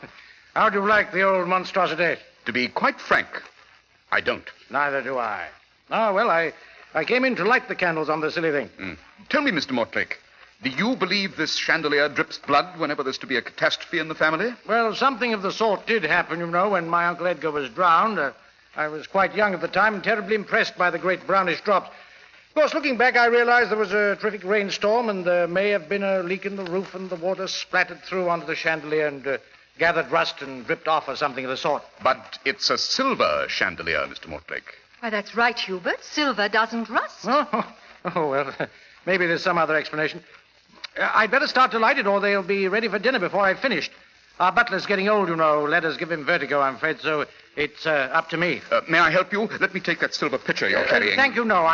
how do you like the old monstrosity? To be quite frank, I don't. Neither do I. Ah, well, I came in to light the candles on the silly thing. Tell me, Mr. Mortlake, do you believe this chandelier drips blood whenever there's to be a catastrophe in the family? Well, something of the sort did happen, you know, when my Uncle Edgar was drowned. I was quite young at the time and terribly impressed by the great brownish drops. Of course, looking back, I realized there was a terrific rainstorm and there may have been a leak in the roof and the water splattered through onto the chandelier and gathered rust and dripped off or something of the sort. But it's a silver chandelier, Mr. Mortlake. Why, that's right, Hubert. Silver doesn't rust. Oh, well, maybe there's some other explanation. I'd better start to light it or they'll be ready for dinner before I've finished. Our butler's getting old, you know. Letters give him vertigo, I'm afraid, so it's up to me. May I help you? Let me take that silver pitcher you're carrying. Thank you, no.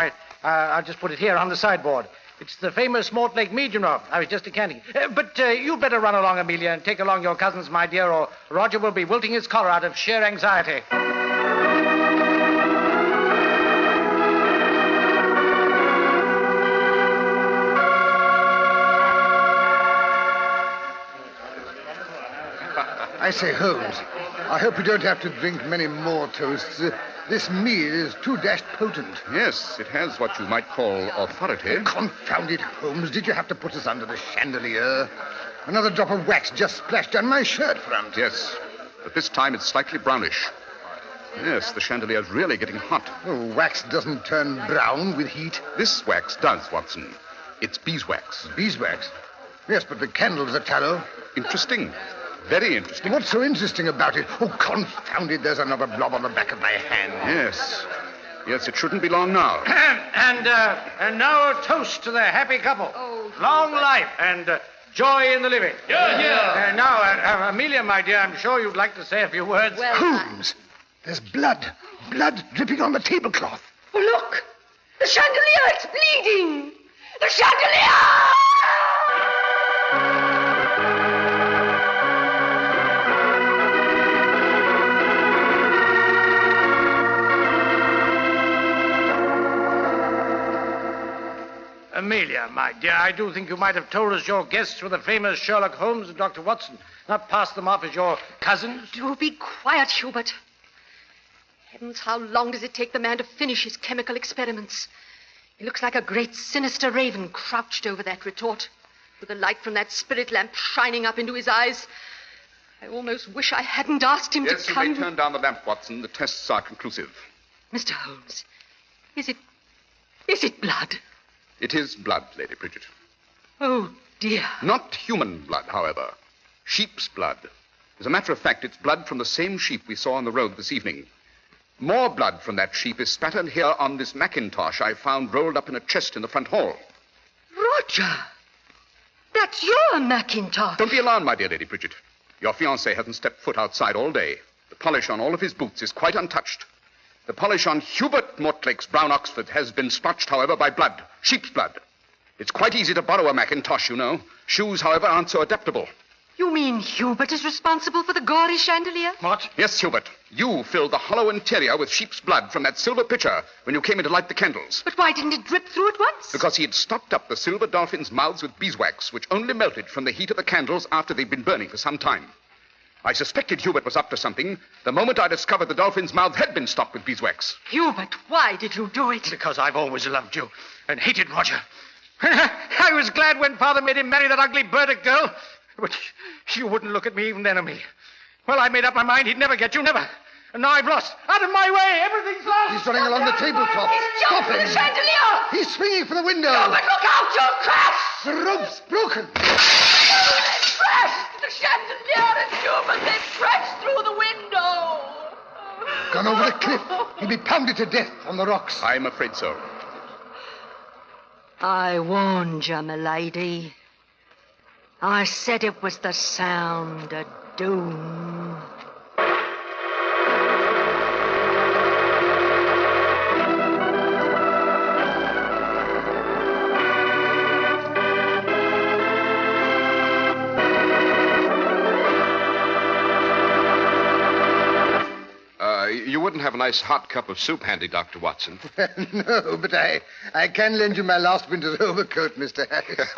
I'll just put it here on the sideboard. It's the famous Mortlake mead, you know. I was just decanting. But you'd better run along, Amelia, and take along your cousins, my dear, or Roger will be wilting his collar out of sheer anxiety. I say, Holmes, I hope you don't have to drink many more toasts. This mead is too dashed potent. Yes, it has what you might call authority. Confound it, Holmes. Did you have to put us under the chandelier? Another drop of wax just splashed down my shirt front. Yes, but this time it's slightly brownish. Yes, the chandelier's really getting hot. Oh, wax doesn't turn brown with heat. This wax does, Watson. It's beeswax. Beeswax? Yes, but the candles are tallow. Interesting. Very interesting. What's so interesting about it? Oh, confound it, there's another blob on the back of my hand. Yes. Yes, it shouldn't be long now. And now a toast to the happy couple. Oh, long life and joy in the living. Yeah. Now, Amelia, my dear, I'm sure you'd like to say a few words. Well, Holmes, There's blood. Blood dripping on the tablecloth. Oh, look! The chandelier, it's bleeding! The chandelier! Amelia, my dear, I do think you might have told us your guests were the famous Sherlock Holmes and Dr. Watson, not passed them off as your cousins. Do be quiet, Hubert. Heavens, how long does it take the man to finish his chemical experiments? He looks like a great sinister raven crouched over that retort, with the light from that spirit lamp shining up into his eyes. I almost wish I hadn't asked him to come. Yes, you may turn down the lamp, Watson. The tests are conclusive. Mr. Holmes, is it blood? It is blood, Lady Bridget. Oh, dear. Not human blood, however. Sheep's blood. As a matter of fact, it's blood from the same sheep we saw on the road this evening. More blood from that sheep is spattered here on this mackintosh I found rolled up in a chest in the front hall. Roger! That's your mackintosh. Don't be alarmed, my dear Lady Bridget. Your fiancé hasn't stepped foot outside all day. The polish on all of his boots is quite untouched. The polish on Hubert Mortlake's brown Oxford has been splotched, however, by blood. Sheep's blood. It's quite easy to borrow a mackintosh, you know. Shoes, however, aren't so adaptable. You mean Hubert is responsible for the gaudy chandelier? What? Yes, Hubert. You filled the hollow interior with sheep's blood from that silver pitcher when you came in to light the candles. But why didn't it drip through at once? Because he had stopped up the silver dolphins' mouths with beeswax, which only melted from the heat of the candles after they'd been burning for some time. I suspected Hubert was up to something the moment I discovered the dolphin's mouth had been stopped with beeswax. Hubert, why did you do it? Because I've always loved you and hated Roger. I was glad when Father made him marry that ugly Burdick girl. But you wouldn't look at me even then, of me. Well, I made up my mind he'd never get you, never. And now I've lost. Out of my way. Everything's lost. He's running along the tabletop. He's Stop jumping him. the chandelier. He's swinging for the window. Hubert, look out. You'll crash. The rope's broken. They've crashed. The chandelier and Hubert, they've crashed through the window. Gone over the cliff. He'll be pounded to death on the rocks. I'm afraid so. I warned you, milady. I said it was the sound of doom. You wouldn't have a nice hot cup of soup handy, Dr. Watson. No, but I can lend you my last winter's overcoat, Mr. Harris.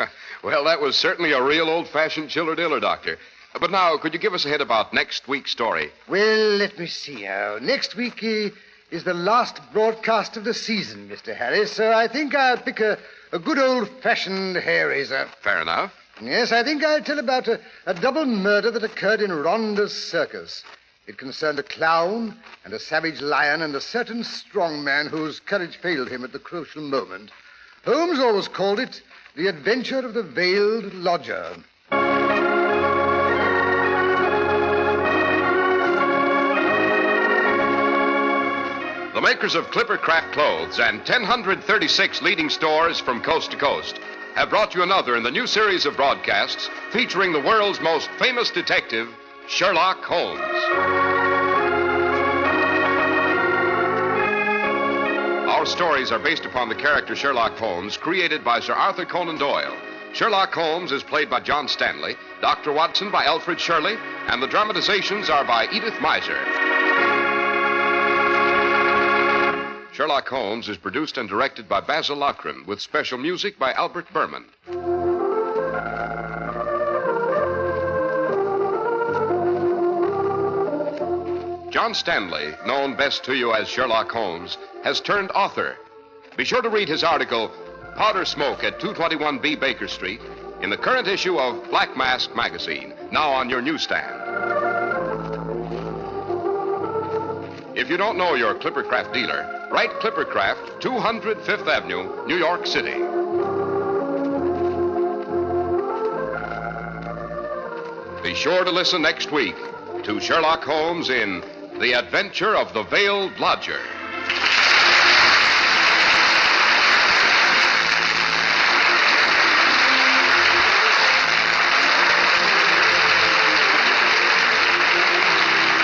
Well, that was certainly a real old-fashioned chiller-diller, Doctor. But now, could you give us a hint about next week's story? Well, let me see now. Next week is the last broadcast of the season, Mr. Harris, so I think I'll pick a good old-fashioned hair-raiser. Fair enough. Yes, I think I'll tell about a double murder that occurred in Ronda's circus. It concerned a clown and a savage lion and a certain strong man whose courage failed him at the crucial moment. Holmes always called it The Adventure of the Veiled Lodger. The makers of Clipper Craft Clothes and 1,036 leading stores from coast to coast have brought you another in the new series of broadcasts featuring the world's most famous detective, Sherlock Holmes. Our stories are based upon the character Sherlock Holmes, created by Sir Arthur Conan Doyle. Sherlock Holmes is played by John Stanley, Dr. Watson by Alfred Shirley, and the dramatizations are by Edith Miser. Sherlock Holmes is produced and directed by Basil Loughrane, with special music by Albert Berman. John Stanley, known best to you as Sherlock Holmes, has turned author. Be sure to read his article, Powder Smoke at 221B Baker Street, in the current issue of Black Mask magazine, now on your newsstand. If you don't know your Clippercraft dealer, write Clippercraft, 200 Fifth Avenue, New York City. Be sure to listen next week to Sherlock Holmes in The Adventure of the Veiled Lodger.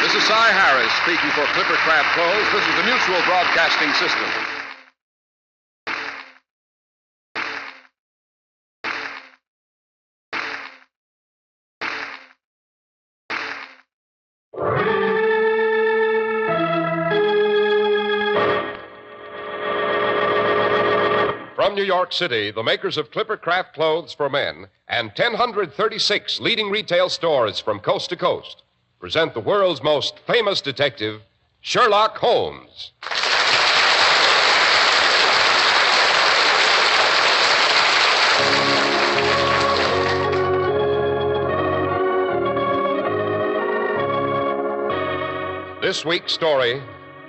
This is Cy Harris speaking for Clippercraft Clothes. This is the Mutual Broadcasting System. From New York City, the makers of Clippercraft Clothes for Men and 1,036 leading retail stores from coast to coast present the world's most famous detective, Sherlock Holmes. This week's story,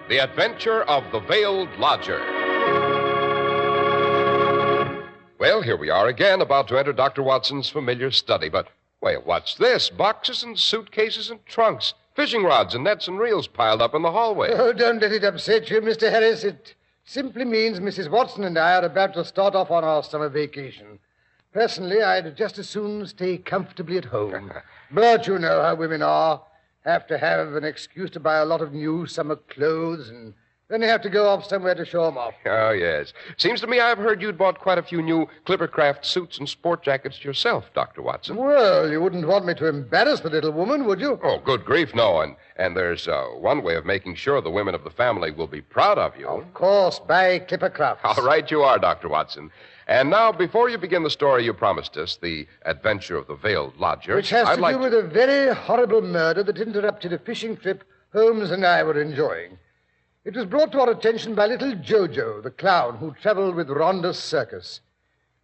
The Adventure of the Veiled Lodger. Well, here we are again, about to enter Dr. Watson's familiar study. But, wait, what's this? Boxes and suitcases and trunks. Fishing rods and nets and reels piled up in the hallway. Oh, don't let it upset you, Mr. Harris. It simply means Mrs. Watson and I are about to start off on our summer vacation. Personally, I'd just as soon stay comfortably at home. But you know how women are. Have to have an excuse to buy a lot of new summer clothes, and then they have to go off somewhere to show them off. Oh, yes. Seems to me I've heard you'd bought quite a few new Clippercraft suits and sport jackets yourself, Dr. Watson. Well, you wouldn't want me to embarrass the little woman, would you? Oh, good grief, no. And there's one way of making sure the women of the family will be proud of you. Of course, buy Clippercraft. All right, you are, Dr. Watson. And now, before you begin the story you promised us, The Adventure of the Veiled Lodger... Which has to do with a very horrible murder that interrupted a fishing trip Holmes and I were enjoying. It was brought to our attention by little Jojo, the clown who traveled with Rhonda's circus.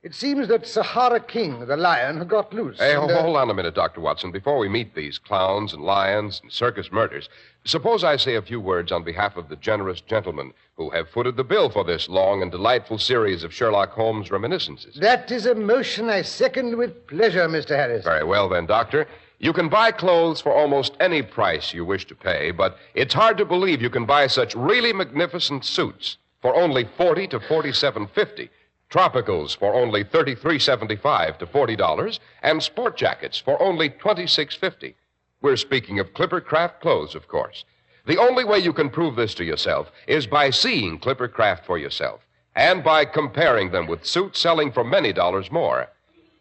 It seems that Sahara King, the lion, had got loose. Hey, hold on a minute, Dr. Watson. Before we meet these clowns and lions and circus murders, suppose I say a few words on behalf of the generous gentlemen who have footed the bill for this long and delightful series of Sherlock Holmes reminiscences. That is a motion I second with pleasure, Mr. Harris. Very well, then, Doctor. You can buy clothes for almost any price you wish to pay, but it's hard to believe you can buy such really magnificent suits for only $40 to $47.50. Tropicals for only $33.75 to $40, and sport jackets for only $26.50. We're speaking of Clippercraft clothes, of course. The only way you can prove this to yourself is by seeing Clippercraft for yourself and by comparing them with suits selling for many dollars more.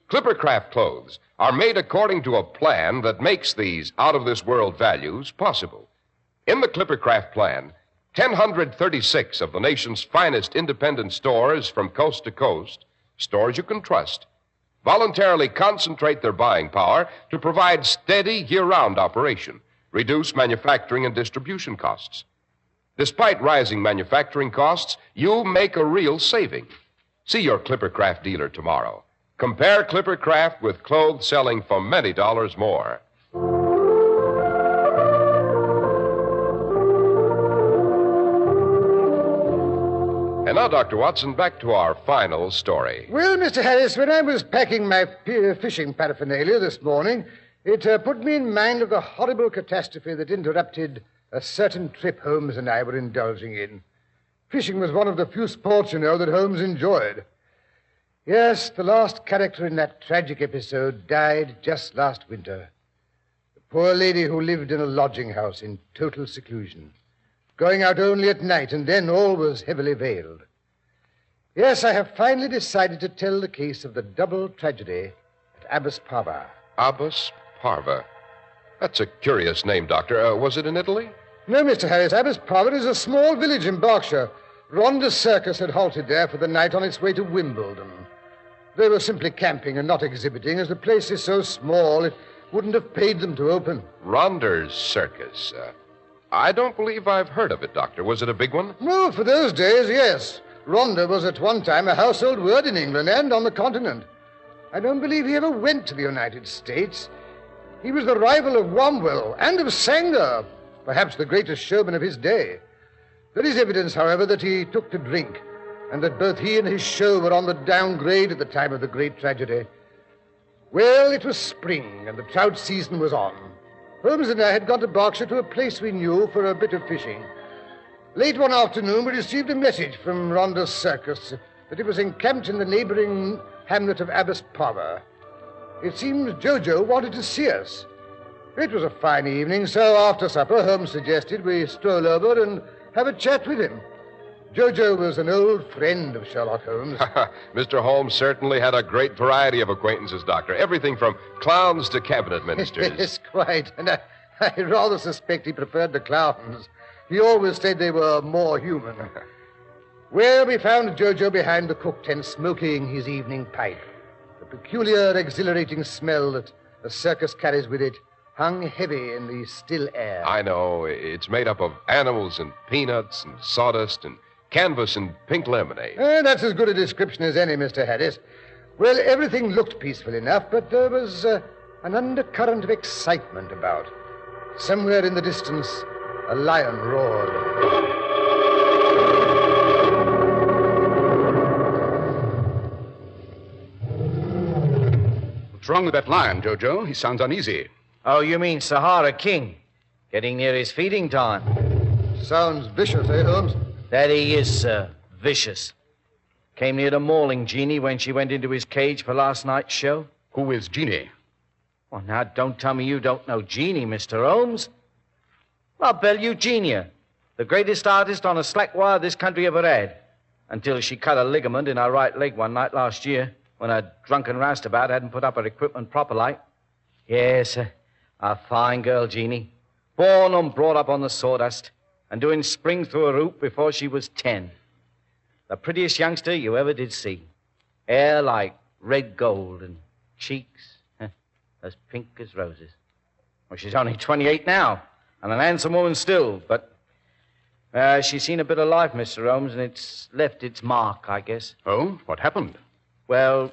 Clippercraft clothes are made according to a plan that makes these out-of-this-world values possible. In the Clippercraft plan, 1,036 of the nation's finest independent stores from coast to coast, stores you can trust, voluntarily concentrate their buying power to provide steady year-round operation, reduce manufacturing and distribution costs. Despite rising manufacturing costs, you make a real saving. See your Clippercraft dealer tomorrow. Compare Clippercraft with clothes selling for many dollars more. And now, Dr. Watson, back to our final story. Well, Mr. Harris, when I was packing my fishing paraphernalia this morning, it put me in mind of the horrible catastrophe that interrupted a certain trip Holmes and I were indulging in. Fishing was one of the few sports, you know, that Holmes enjoyed. Yes, the last character in that tragic episode died just last winter. The poor lady who lived in a lodging house in total seclusion, going out only at night, and then always heavily veiled. Yes, I have finally decided to tell the case of the double tragedy at Abbas Parva. Abbas Parva. That's a curious name, Doctor. Was it in Italy? No, Mr. Harris. Abbas Parva is a small village in Berkshire. Rhonda's circus had halted there for the night on its way to Wimbledon. They were simply camping and not exhibiting, as the place is so small it wouldn't have paid them to open. Rhonda's circus. I don't believe I've heard of it, Doctor. Was it a big one? No, for those days, yes. Rhonda was at one time a household word in England and on the continent. I don't believe he ever went to the United States. He was the rival of Wombwell and of Sanger, perhaps the greatest showman of his day. There is evidence, however, that he took to drink, and that both he and his show were on the downgrade at the time of the great tragedy. Well, it was spring, and the trout season was on. Holmes and I had gone to Berkshire to a place we knew for a bit of fishing. Late one afternoon, we received a message from Rhonda's circus that it was encamped in the neighboring hamlet of Abbas Parva. It seems Jojo wanted to see us. It was a fine evening, so after supper, Holmes suggested we stroll over and have a chat with him. Jojo was an old friend of Sherlock Holmes. Mr. Holmes certainly had a great variety of acquaintances, Doctor. Everything from clowns to cabinet ministers. Yes, quite. And I rather suspect he preferred the clowns. He always said they were more human. Well, we found Jojo behind the cook tent smoking his evening pipe. The peculiar, exhilarating smell that a circus carries with it hung heavy in the still air. I know. It's made up of animals and peanuts and sawdust and canvas and pink lemonade. That's as good a description as any, Mr. Harris. Well, everything looked peaceful enough, but there was an undercurrent of excitement about. Somewhere in the distance, a lion roared. What's wrong with that lion, Jojo? He sounds uneasy. Oh, you mean Sahara King? Getting near his feeding time. Sounds vicious, eh, Holmes? That he is, sir. Vicious. Came near to mauling Jeannie when she went into his cage for last night's show. Who is Jeannie? Well, now, don't tell me you don't know Jeannie, Mr. Holmes. La Belle Eugenia, the greatest artist on a slack wire this country ever had, until she cut a ligament in her right leg one night last year when a drunken roustabout hadn't put up her equipment proper like. Yes, a fine girl, Jeannie. Born and brought up on the sawdust and doing springs through her hoop before she was 10. The prettiest youngster you ever did see. Hair like red gold and cheeks as pink as roses. Well, she's only 28 now and an handsome woman still, but she's seen a bit of life, Mr. Holmes, and it's left its mark, I guess. Oh? What happened? Well,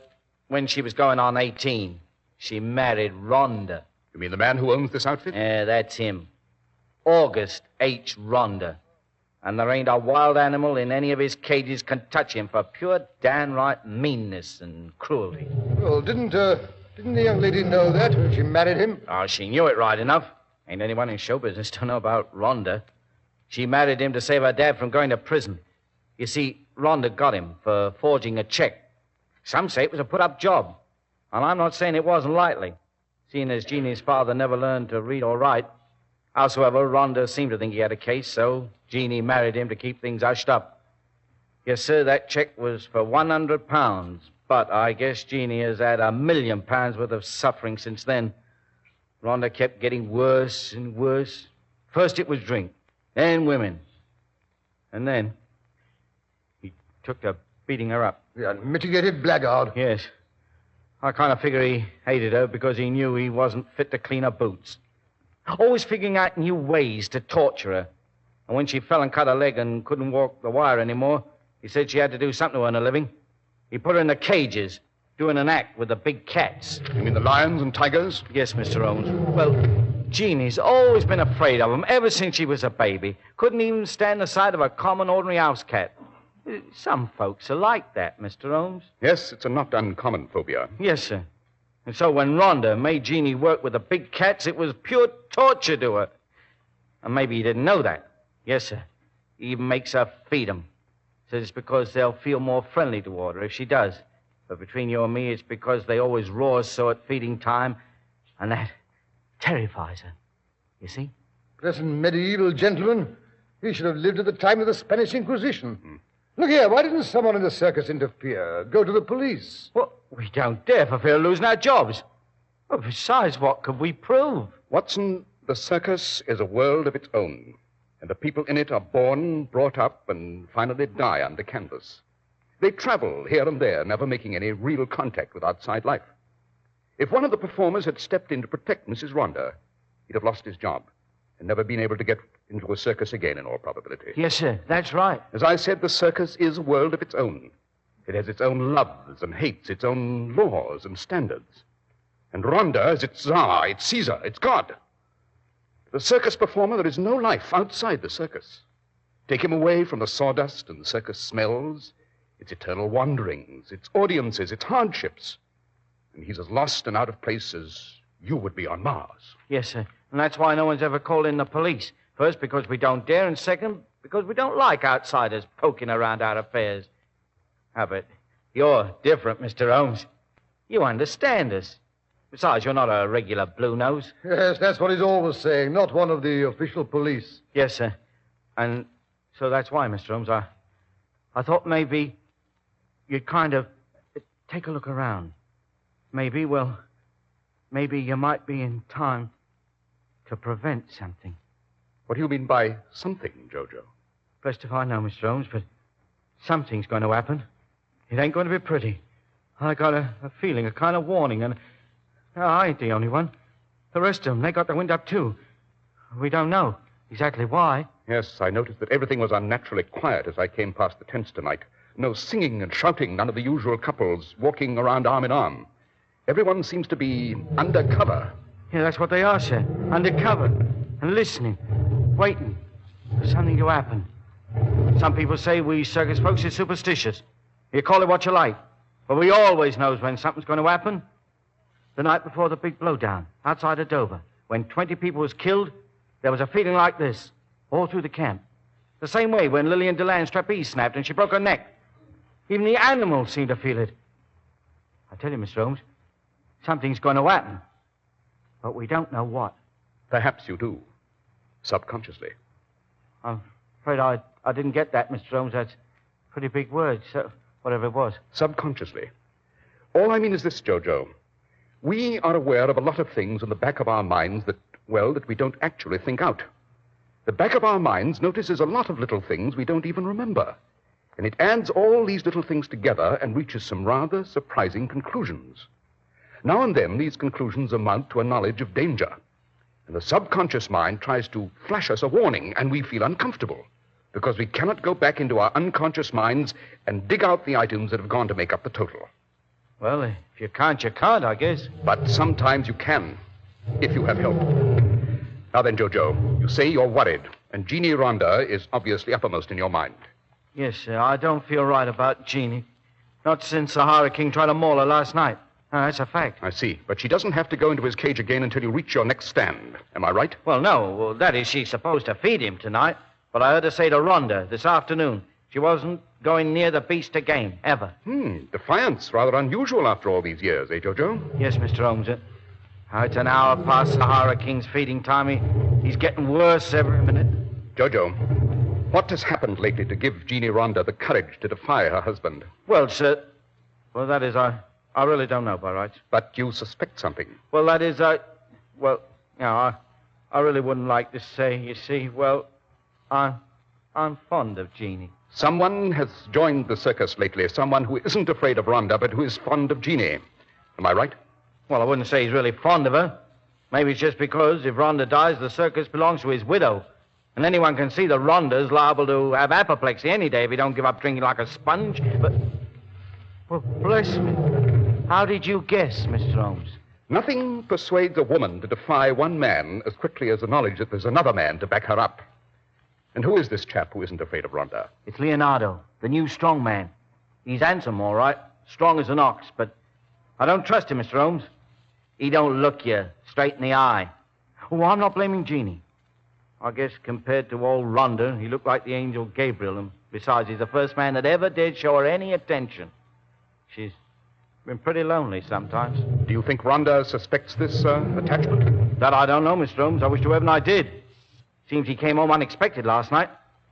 when she was going on 18, she married Rhonda. You mean the man who owns this outfit? Yeah, that's him. August H. Rhonda. And there ain't a wild animal in any of his cages can touch him for pure downright meanness and cruelty. Well, didn't the young lady know that when she married him? Oh, she knew it right enough. Ain't anyone in show business to know about Rhonda. She married him to save her dad from going to prison. You see, Rhonda got him for forging a check. Some say it was a put-up job. And I'm not saying it wasn't likely, seeing as Jeannie's father never learned to read or write. Howsoever, Rhonda seemed to think he had a case, so Jeannie married him to keep things hushed up. Yes, sir, that check was for £100, but I guess Jeannie has had £1 million worth of suffering since then. Rhonda kept getting worse and worse. First it was drink, then women. And then he took to beating her up. The unmitigated blackguard. Yes. I kind of figure he hated her because he knew he wasn't fit to clean her boots. Always figuring out new ways to torture her. And when she fell and cut her leg and couldn't walk the wire anymore, he said she had to do something to earn a living. He put her in the cages, doing an act with the big cats. You mean the lions and tigers? Yes, Mr. Holmes. Well, Jeannie's always been afraid of them ever since she was a baby. Couldn't even stand the sight of a common, ordinary house cat. Some folks are like that, Mr. Holmes. Yes, it's a not uncommon phobia. Yes, sir. And so when Rhonda made Jeannie work with the big cats, it was pure torture to her. And maybe he didn't know that. Yes, sir. He even makes her feed them. Says it's because they'll feel more friendly toward her if she does. But between you and me, it's because they always roar so at feeding time, and that terrifies her. You see? Present medieval gentleman. He should have lived at the time of the Spanish Inquisition. Look here, why didn't someone in the circus interfere? Go to the police. Well, we don't dare for fear of losing our jobs. Well, besides, what could we prove? Watson, the circus is a world of its own. And the people in it are born, brought up, and finally die under canvas. They travel here and there, never making any real contact with outside life. If one of the performers had stepped in to protect Mrs. Rhonda, he'd have lost his job and never been able to get into a circus again, in all probability. Yes, sir, that's right. As I said, the circus is a world of its own. It has its own loves and hates, its own laws and standards. And Rhonda is its czar, its Caesar, its god. The circus performer, there is no life outside the circus. Take him away from the sawdust and the circus smells, its eternal wanderings, its audiences, its hardships. And he's as lost and out of place as you would be on Mars. Yes, sir. And that's why no one's ever called in the police. First, because we don't dare, and second, because we don't like outsiders poking around our affairs. Ah, but you're different, Mr. Holmes. You understand us. Besides, you're not a regular blue nose. Yes, that's what he's always saying. Not one of the official police. Yes, sir. And so that's why, Mr. Holmes, I thought maybe you'd kind of take a look around. Maybe you might be in time to prevent something. What do you mean by something, Jojo? Best if I know, Mr. Holmes, but something's going to happen. It ain't going to be pretty. I got a feeling, a kind of warning, and I ain't the only one. The rest of them, they got the wind up, too. We don't know exactly why. Yes, I noticed that everything was unnaturally quiet as I came past the tents tonight. No singing and shouting, none of the usual couples walking around arm in arm. Everyone seems to be undercover. Yeah, that's what they are, sir. Undercover. And listening. Waiting for something to happen. Some people say we circus folks are superstitious. You call it what you like. But we always knows when something's going to happen. The night before the big blowdown, outside of Dover, when 20 people was killed, there was a feeling like this, all through the camp. The same way when Lillian Deland's trapeze snapped and she broke her neck. Even the animals seemed to feel it. I tell you, Mr. Holmes, something's going to happen. But we don't know what. Perhaps you do. Subconsciously. I'm afraid I didn't get that, Mr. Holmes. That's pretty big words, so whatever it was. Subconsciously. All I mean is this, Jojo. We are aware of a lot of things in the back of our minds that we don't actually think out. The back of our minds notices a lot of little things we don't even remember. And it adds all these little things together and reaches some rather surprising conclusions. Now and then, these conclusions amount to a knowledge of danger. And the subconscious mind tries to flash us a warning, and we feel uncomfortable because we cannot go back into our unconscious minds and dig out the items that have gone to make up the total. Well, if you can't, I guess. But sometimes you can, if you have help. Now then, Jojo, you say you're worried, and Jeannie Rhonda is obviously uppermost in your mind. Yes, sir. I don't feel right about Jeannie. Not since Sahara King tried to maul her last night. That's a fact. I see. But she doesn't have to go into his cage again until you reach your next stand. Am I right? Well, no. Well, that is, she's supposed to feed him tonight. But I heard her say to Rhonda this afternoon she wasn't going near the beast again, ever. Defiance. Rather unusual after all these years, eh, Jojo? Yes, Mr. Holmes. It's an hour past Sahara King's feeding time. He's getting worse every minute. Jojo, what has happened lately to give Jeannie Rhonda the courage to defy her husband? Well, sir, that is, I really don't know, by rights. But you suspect something. Well, that is, I really wouldn't like to say. You see, I'm fond of Jeannie. Someone has joined the circus lately. Someone who isn't afraid of Rhonda, but who is fond of Jeannie. Am I right? Well, I wouldn't say he's really fond of her. Maybe it's just because if Rhonda dies, the circus belongs to his widow. And anyone can see that Rhonda's liable to have apoplexy any day if he don't give up drinking like a sponge. But, well, bless me. How did you guess, Mr. Holmes? Nothing persuades a woman to defy one man as quickly as the knowledge that there's another man to back her up. And who is this chap who isn't afraid of Rhonda? It's Leonardo, the new strong man. He's handsome, all right. Strong as an ox, but I don't trust him, Mr. Holmes. He don't look you straight in the eye. Oh, I'm not blaming Jeannie. I guess compared to old Rhonda, he looked like the angel Gabriel, and besides, he's the first man that ever did show her any attention. She's been pretty lonely sometimes. Do you think Rhonda suspects this attachment? That I don't know, Mr. Holmes. I wish to heaven I did. Seems he came home unexpected last night.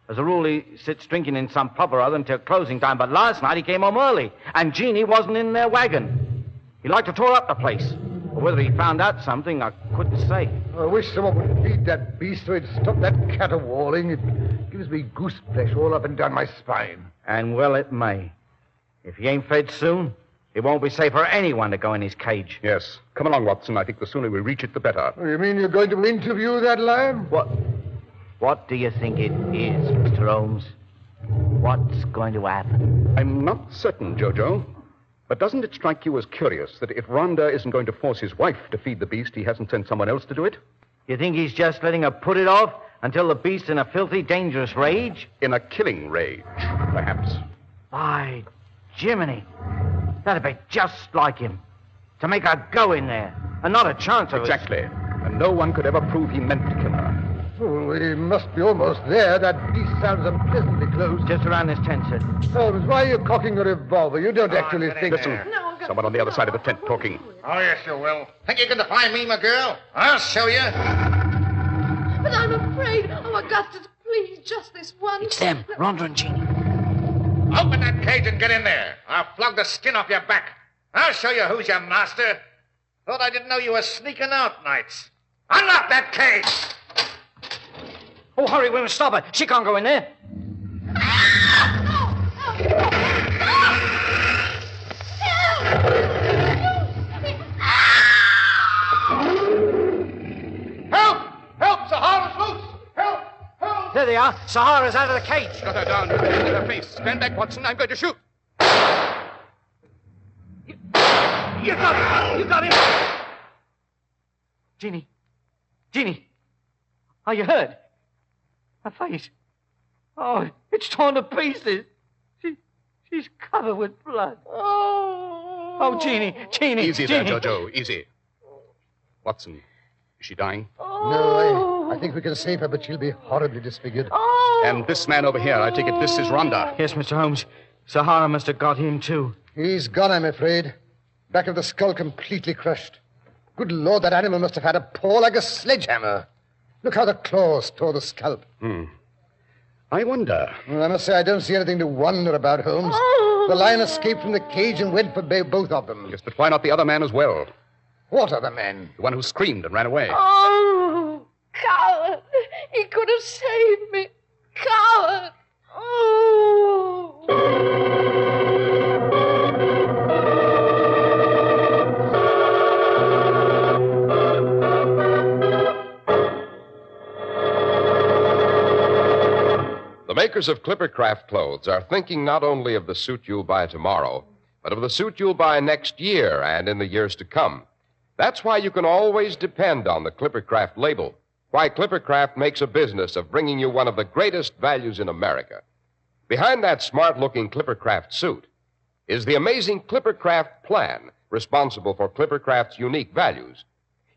As a rule, he sits drinking in some pub or other until closing time, but last night he came home early, and Jeannie wasn't in their wagon. He liked to tore up the place. But whether he found out something, I couldn't say. I wish someone would feed that beast so he'd stop that caterwauling. It gives me goose flesh all up and down my spine. And well it may. If he ain't fed soon, it won't be safe for anyone to go in his cage. Yes. Come along, Watson. I think the sooner we reach it, the better. Oh, you mean you're going to interview that lion? What do you think it is, Mr. Holmes? What's going to happen? I'm not certain, Jojo. But doesn't it strike you as curious that if Rhonda isn't going to force his wife to feed the beast, he hasn't sent someone else to do it? You think he's just letting her put it off until the beast's in a filthy, dangerous rage? In a killing rage, perhaps. By Jiminy. That'd be just like him. To make her go in there, and not a chance of Exactly. And no one could ever prove he meant to kill her. Oh, we must be almost there. That beast sounds unpleasantly close. Just around this tent, sir. Holmes, why are you cocking a revolver? You don't actually think... Listen, Someone on the other side of the tent talking. Oh, yes, you will. Think you can defy me, my girl? I'll show you. But I'm afraid. Oh, Augustus, please, just this once. It's them, Rhonda and Jeannie. Open that cage and get in there. I'll flog the skin off your back. I'll show you who's your master. Thought I didn't know you were sneaking out nights. Unlock that cage! Oh, hurry, we must stop her. She can't go in there. Help! Help! Sahara's loose! Help! Help! There they are. Sahara's out of the cage. Got her down. In her face. Stand back, Watson. I'm going to shoot. You got him! You got him! Jeannie. Jeannie. Are you hurt? Her face. Oh, it's torn to pieces. She's covered with blood. Oh, Jeannie. Jeannie. Easy Jeannie. there, Jojo. Easy. Watson, is she dying? No, I think we can save her, but she'll be horribly disfigured. And this man over here, I take it this is Rhonda. Yes, Mr. Holmes. Sahara must have got him, too. He's gone, I'm afraid. Back of the skull completely crushed. Good Lord, that animal must have had a paw like a sledgehammer. Look how the claws tore the scalp. I wonder. Well, I must say I don't see anything to wonder about, Holmes. The lion escaped from the cage and went for both of them. Yes, but why not the other man as well? What other man? The one who screamed and ran away. Oh, coward. He could have saved me. Coward. Oh. The makers of Clippercraft clothes are thinking not only of the suit you'll buy tomorrow, but of the suit you'll buy next year and in the years to come. That's why you can always depend on the Clippercraft label, why Clippercraft makes a business of bringing you one of the greatest values in America. Behind that smart-looking Clippercraft suit is the amazing Clippercraft plan, responsible for Clippercraft's unique values.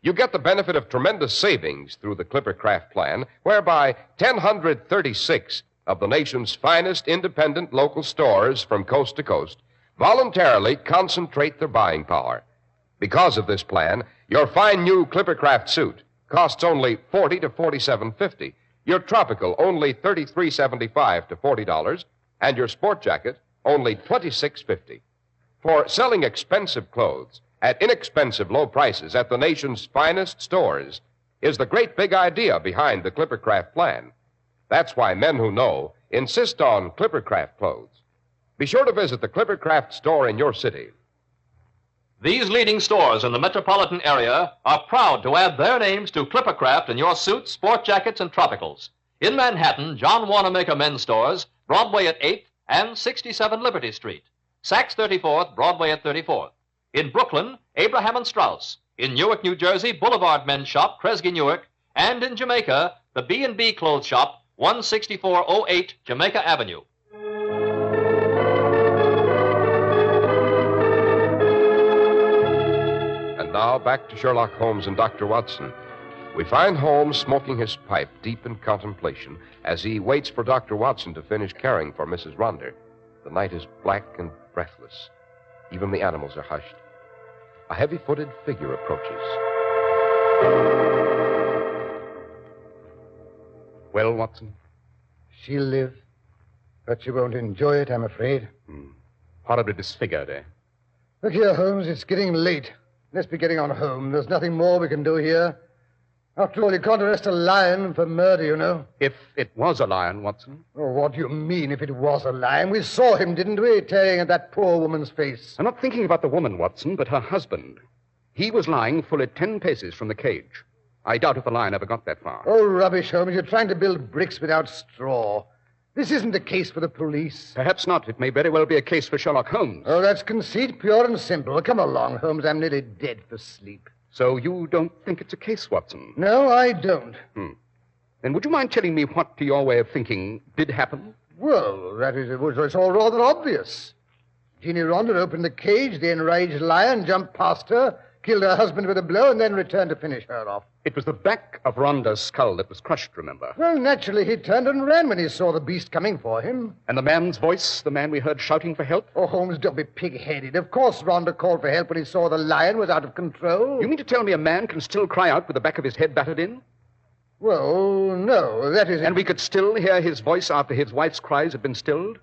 You get the benefit of tremendous savings through the Clippercraft plan, whereby 1,036 of the nation's finest independent local stores from coast to coast voluntarily concentrate their buying power. Because of this plan, your fine new Clippercraft suit costs only $40 to $47.50, your tropical only $33.75 to $40, and your sport jacket only $26.50. For selling expensive clothes at inexpensive low prices at the nation's finest stores is the great big idea behind the Clippercraft plan. That's why men who know insist on Clippercraft clothes. Be sure to visit the Clippercraft store in your city. These leading stores in the metropolitan area are proud to add their names to Clippercraft in your suits, sport jackets, and tropicals. In Manhattan, John Wanamaker Men's Stores, Broadway at 8th and 67 Liberty Street. Saks 34th, Broadway at 34th. In Brooklyn, Abraham and Strauss. In Newark, New Jersey, Boulevard Men's Shop, Kresge Newark. And in Jamaica, the B&B Clothes Shop, 16408 Jamaica Avenue. And now back to Sherlock Holmes and Dr. Watson. We find Holmes smoking his pipe deep in contemplation as he waits for Dr. Watson to finish caring for Mrs. Rhonda. The night is black and breathless. Even the animals are hushed. A heavy-footed figure approaches. Well, Watson? She'll live, but she won't enjoy it, I'm afraid. Horribly disfigured, eh? Look here, Holmes, it's getting late. Let's be getting on home. There's nothing more we can do here. After all, you can't arrest a lion for murder, you know. If it was a lion, Watson. Oh, what do you mean, if it was a lion? We saw him, didn't we, tearing at that poor woman's face? I'm not thinking about the woman, Watson, but her husband. He was lying fully 10 paces from the cage. I doubt if the lion ever got that far. Oh, rubbish, Holmes. You're trying to build bricks without straw. This isn't a case for the police. Perhaps not. It may very well be a case for Sherlock Holmes. Oh, that's conceit, pure and simple. Come along, Holmes. I'm nearly dead for sleep. So you don't think it's a case, Watson? No, I don't. Then would you mind telling me what, to your way of thinking, did happen? Well, it's all rather obvious. Jeannie Rhonda opened the cage. The enraged lion jumped past her, killed her husband with a blow, and then returned to finish her off. It was the back of Rhonda's skull that was crushed, remember? Well, naturally, he turned and ran when he saw the beast coming for him. And the man's voice, the man we heard shouting for help? Oh, Holmes, don't be pig-headed. Of course Rhonda called for help when he saw the lion was out of control. You mean to tell me a man can still cry out with the back of his head battered in? Well, no, that is... And we could still hear his voice after his wife's cries had been stilled?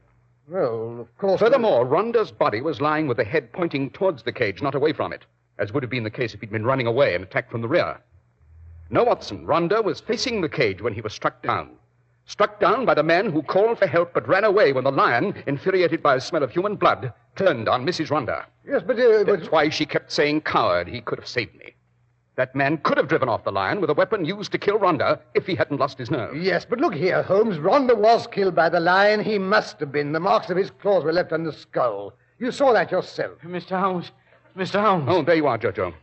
Well, of course... Furthermore, Rhonda's body was lying with the head pointing towards the cage, not away from it, as would have been the case if he'd been running away and attacked from the rear. No, Watson, Rhonda was facing the cage when he was struck down. Struck down by the man who called for help but ran away when the lion, infuriated by the smell of human blood, turned on Mrs. Rhonda. Yes, but... That's why she kept saying, coward, he could have saved me. That man could have driven off the lion with a weapon used to kill Rhonda if he hadn't lost his nerve. Yes, but look here, Holmes. Rhonda was killed by the lion. He must have been. The marks of his claws were left on the skull. You saw that yourself. Mr. Holmes. Mr. Holmes. Oh, there you are, Jojo.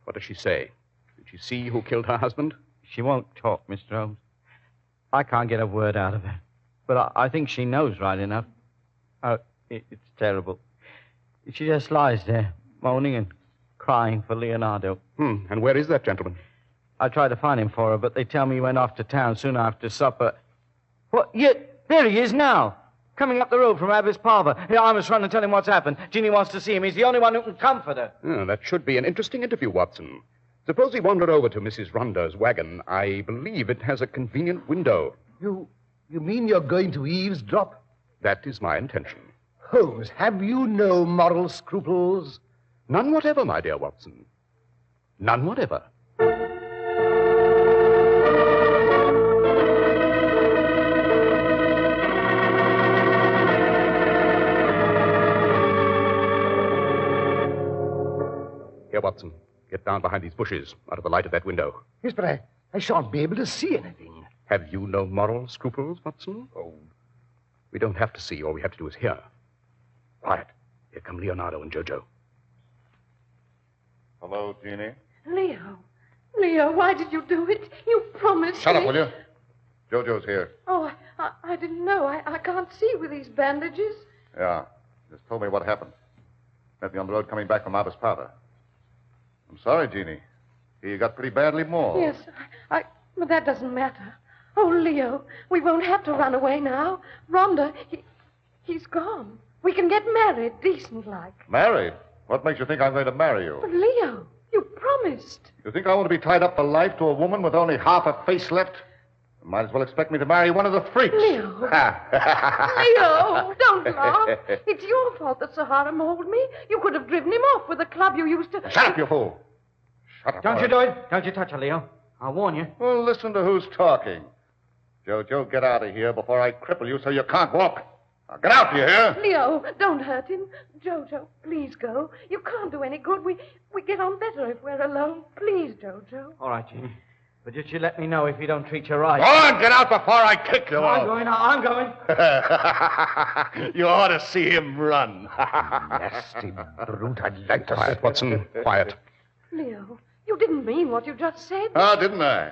What does she say? Did she see who killed her husband? She won't talk, Mr. Holmes. I can't get a word out of her. But I think she knows right enough. Oh, it's terrible. She just lies there, moaning and crying for Leonardo. And where is that gentleman? I tried to find him for her, but they tell me he went off to town soon after supper. What? Yeah, there he is now. Coming up the road from Abbot's Parlour. Yeah, I must run and tell him what's happened. Jeannie wants to see him. He's the only one who can comfort her. Oh, that should be an interesting interview, Watson. Suppose we wander over to Mrs. Rhonda's wagon. I believe it has a convenient window. You mean you're going to eavesdrop? That is my intention. Holmes, have you no moral scruples? None whatever, my dear Watson. None whatever. Here, Watson. Get down behind these bushes, out of the light of that window. Yes, but I shan't be able to see anything. Have you no moral scruples, Watson? Oh. We don't have to see. All we have to do is hear. Quiet. Here come Leonardo and Jojo. Hello, Jeannie. Leo, why did you do it? You promised Shut me. up, will you? Jojo's here. Oh, I didn't know. I can't see with these bandages. Yeah. Just told me what happened. Met me on the road coming back from Abbot's Parlour. I'm sorry, Jeannie. You got pretty badly mauled. Yes, but that doesn't matter. Oh, Leo, we won't have to run away now. Rhonda, he's gone. We can get married, decent-like. Married? What makes you think I'm going to marry you? But, Leo, you promised. You think I want to be tied up for life to a woman with only half a face left? You might as well expect me to marry one of the freaks. Leo. Leo, don't laugh. It's your fault that Sahara mauled me. You could have driven him off with the club you used to... Shut up, you fool. Shut up. Don't you do it. Don't you touch her, Leo. I'll warn you. Well, listen to who's talking. Jojo, get out of here before I cripple you so you can't walk. Now, get out, do you hear? Leo, don't hurt him. Jojo, please go. You can't do any good. We get on better if we're alone. Please, Jojo. All right, Jeannie. But just you let me know if he don't treat you right. Go on, get out before I kick you I'm going. You ought to see him run. Nasty brute. I'd like to... Quiet, Watson. Quiet. Leo, you didn't mean what you just said. Oh, didn't I?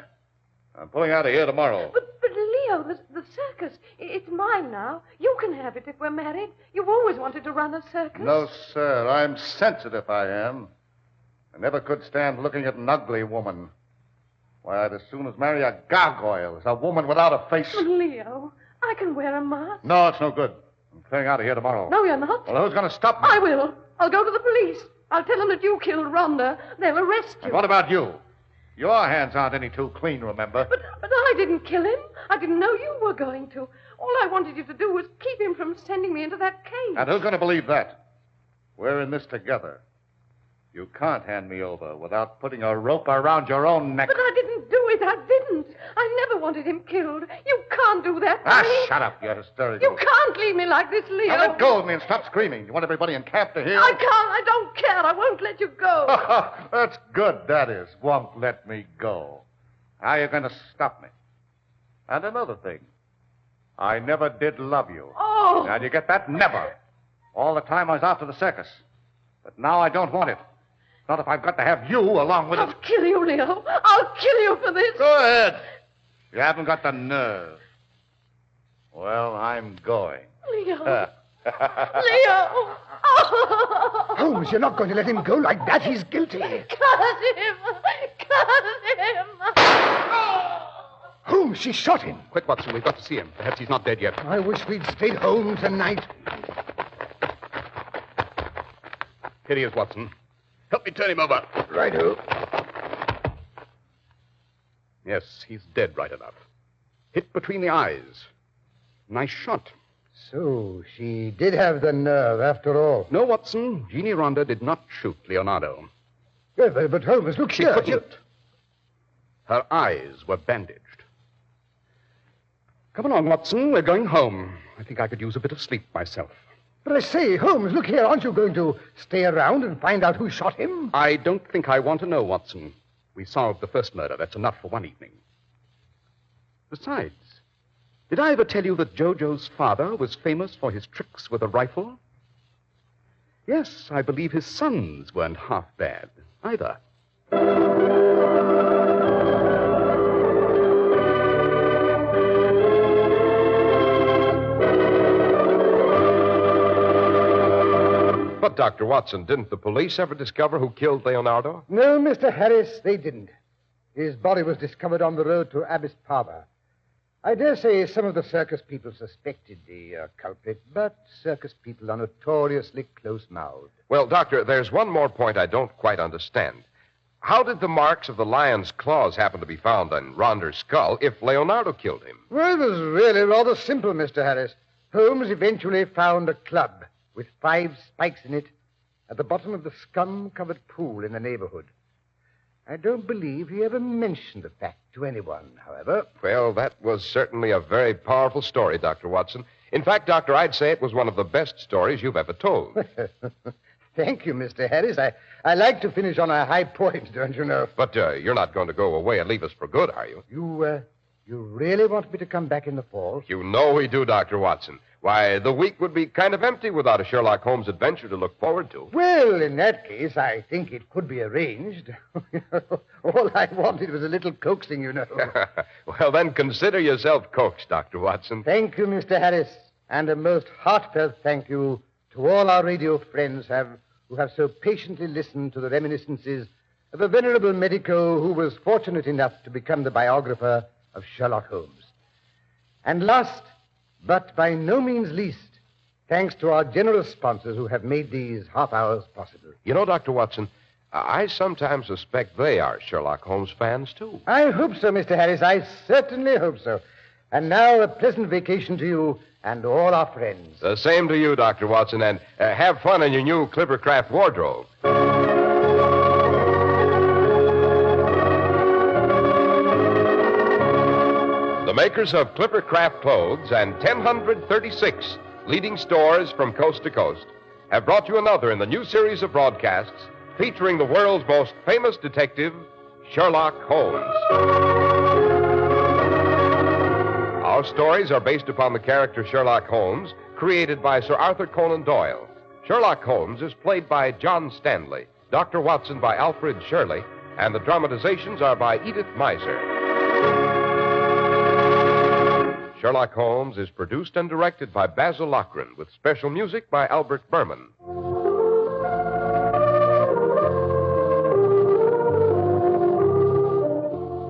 I'm pulling out of here tomorrow. But Leo, the circus, it's mine now. You can have it if we're married. You've always wanted to run a circus. No, sir. I'm sensitive, I am. I never could stand looking at an ugly woman. Why, I'd as soon as marry a gargoyle as a woman without a face. Leo, I can wear a mask. No, it's no good. I'm clearing out of here tomorrow. No, you're not. Well, who's going to stop me? I will. I'll go to the police. I'll tell them that you killed Rhonda. They'll arrest you. And what about you? Your hands aren't any too clean, remember? But I didn't kill him. I didn't know you were going to. All I wanted you to do was keep him from sending me into that cage. And who's going to believe that? We're in this together. You can't hand me over without putting a rope around your own neck. But I didn't do it. I didn't. I never wanted him killed. You can't do that to me. Shut up. You're hysterical. You can't leave me like this, Leo. Now let go of me and stop screaming. You want everybody in camp to hear? I can't. I don't care. I won't let you go. That's good, that is. Won't let me go. How are you going to stop me? And another thing. I never did love you. Oh. Now, do you get that? Never. All the time I was after the circus. But now I don't want it. Not if I've got to have you along with it. I'll kill you, Leo. I'll kill you for this. Go ahead. You haven't got the nerve. Well, I'm going. Leo. Leo! Oh! Holmes, you're not going to let him go like that. He's guilty. Cut him! Cut him! Holmes, she shot him. Quick, Watson, we've got to see him. Perhaps he's not dead yet. I wish we'd stayed home tonight. Here he is, Watson. Help me turn him over. Righto. Yes, he's dead right enough. Hit between the eyes. Nice shot. So, she did have the nerve after all. No, Watson. Jeannie Rhonda did not shoot Leonardo. Yeah, but Holmes, look She here. couldn't. Her eyes were bandaged. Come along, Watson. We're going home. I think I could use a bit of sleep myself. But I say, Holmes, look here. Aren't you going to stay around and find out who shot him? I don't think I want to know, Watson. We solved the first murder. That's enough for one evening. Besides, did I ever tell you that Jojo's father was famous for his tricks with a rifle? Yes, I believe his sons weren't half bad either. But, Dr. Watson, didn't the police ever discover who killed Leonardo? No, Mr. Harris, they didn't. His body was discovered on the road to Abyss Parva. I dare say some of the circus people suspected the culprit, but circus people are notoriously close-mouthed. Well, Doctor, there's one more point I don't quite understand. How did the marks of the lion's claws happen to be found on Rhonda's skull if Leonardo killed him? Well, it was really rather simple, Mr. Harris. Holmes eventually found a club with 5 spikes in it at the bottom of the scum-covered pool in the neighborhood. I don't believe he ever mentioned the fact to anyone, however. Well, that was certainly a very powerful story, Dr. Watson. In fact, Doctor, I'd say it was one of the best stories you've ever told. Thank you, Mr. Harris. I like to finish on a high point, don't you know? But you're not going to go away and leave us for good, are you? You really want me to come back in the fall? You know we do, Dr. Watson. Why, the week would be kind of empty without a Sherlock Holmes adventure to look forward to. Well, in that case, I think it could be arranged. All I wanted was a little coaxing, you know. Well, then consider yourself coaxed, Dr. Watson. Thank you, Mr. Harris. And a most heartfelt thank you to all our radio friends who have so patiently listened to the reminiscences of a venerable medico who was fortunate enough to become the biographer of Sherlock Holmes. And last, but by no means least, thanks to our generous sponsors who have made these half hours possible. You know, Dr. Watson, I sometimes suspect they are Sherlock Holmes fans, too. I hope so, Mr. Harris. I certainly hope so. And now a pleasant vacation to you and all our friends. The same to you, Dr. Watson, and have fun in your new Clippercraft wardrobe. The makers of Clippercraft clothes and 1,036 leading stores from coast to coast have brought you another in the new series of broadcasts featuring the world's most famous detective, Sherlock Holmes. Our stories are based upon the character Sherlock Holmes, created by Sir Arthur Conan Doyle. Sherlock Holmes is played by John Stanley, Dr. Watson by Alfred Shirley, and the dramatizations are by Edith Meiser. Sherlock Holmes is produced and directed by Basil Lochran, with special music by Albert Berman.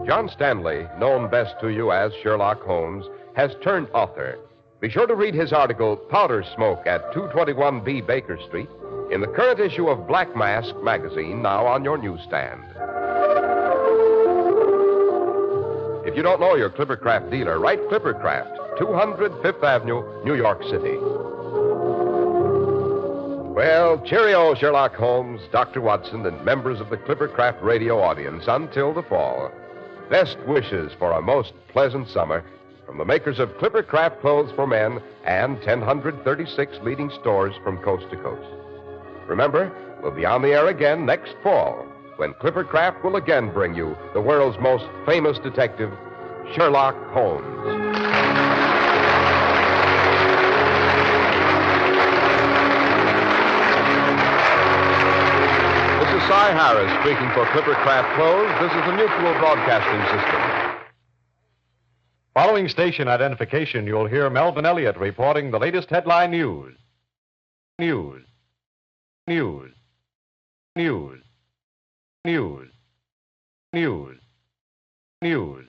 John Stanley, known best to you as Sherlock Holmes, has turned author. Be sure to read his article, Powder Smoke, at 221B Baker Street, in the current issue of Black Mask magazine, now on your newsstand. If you don't know your Clippercraft dealer, write Clippercraft, 200 Fifth Avenue, New York City. Well, cheerio, Sherlock Holmes, Dr. Watson, and members of the Clippercraft radio audience until the fall. Best wishes for a most pleasant summer from the makers of Clippercraft clothes for men and 1,036 leading stores from coast to coast. Remember, we'll be on the air again next fall, when Clippercraft will again bring you the world's most famous detective, Sherlock Holmes. This is Cy Harris speaking for Clippercraft Clothes. This is the Mutual Broadcasting System. Following station identification, you'll hear Melvin Elliott reporting the latest headline news. news, news, news, news, news, news.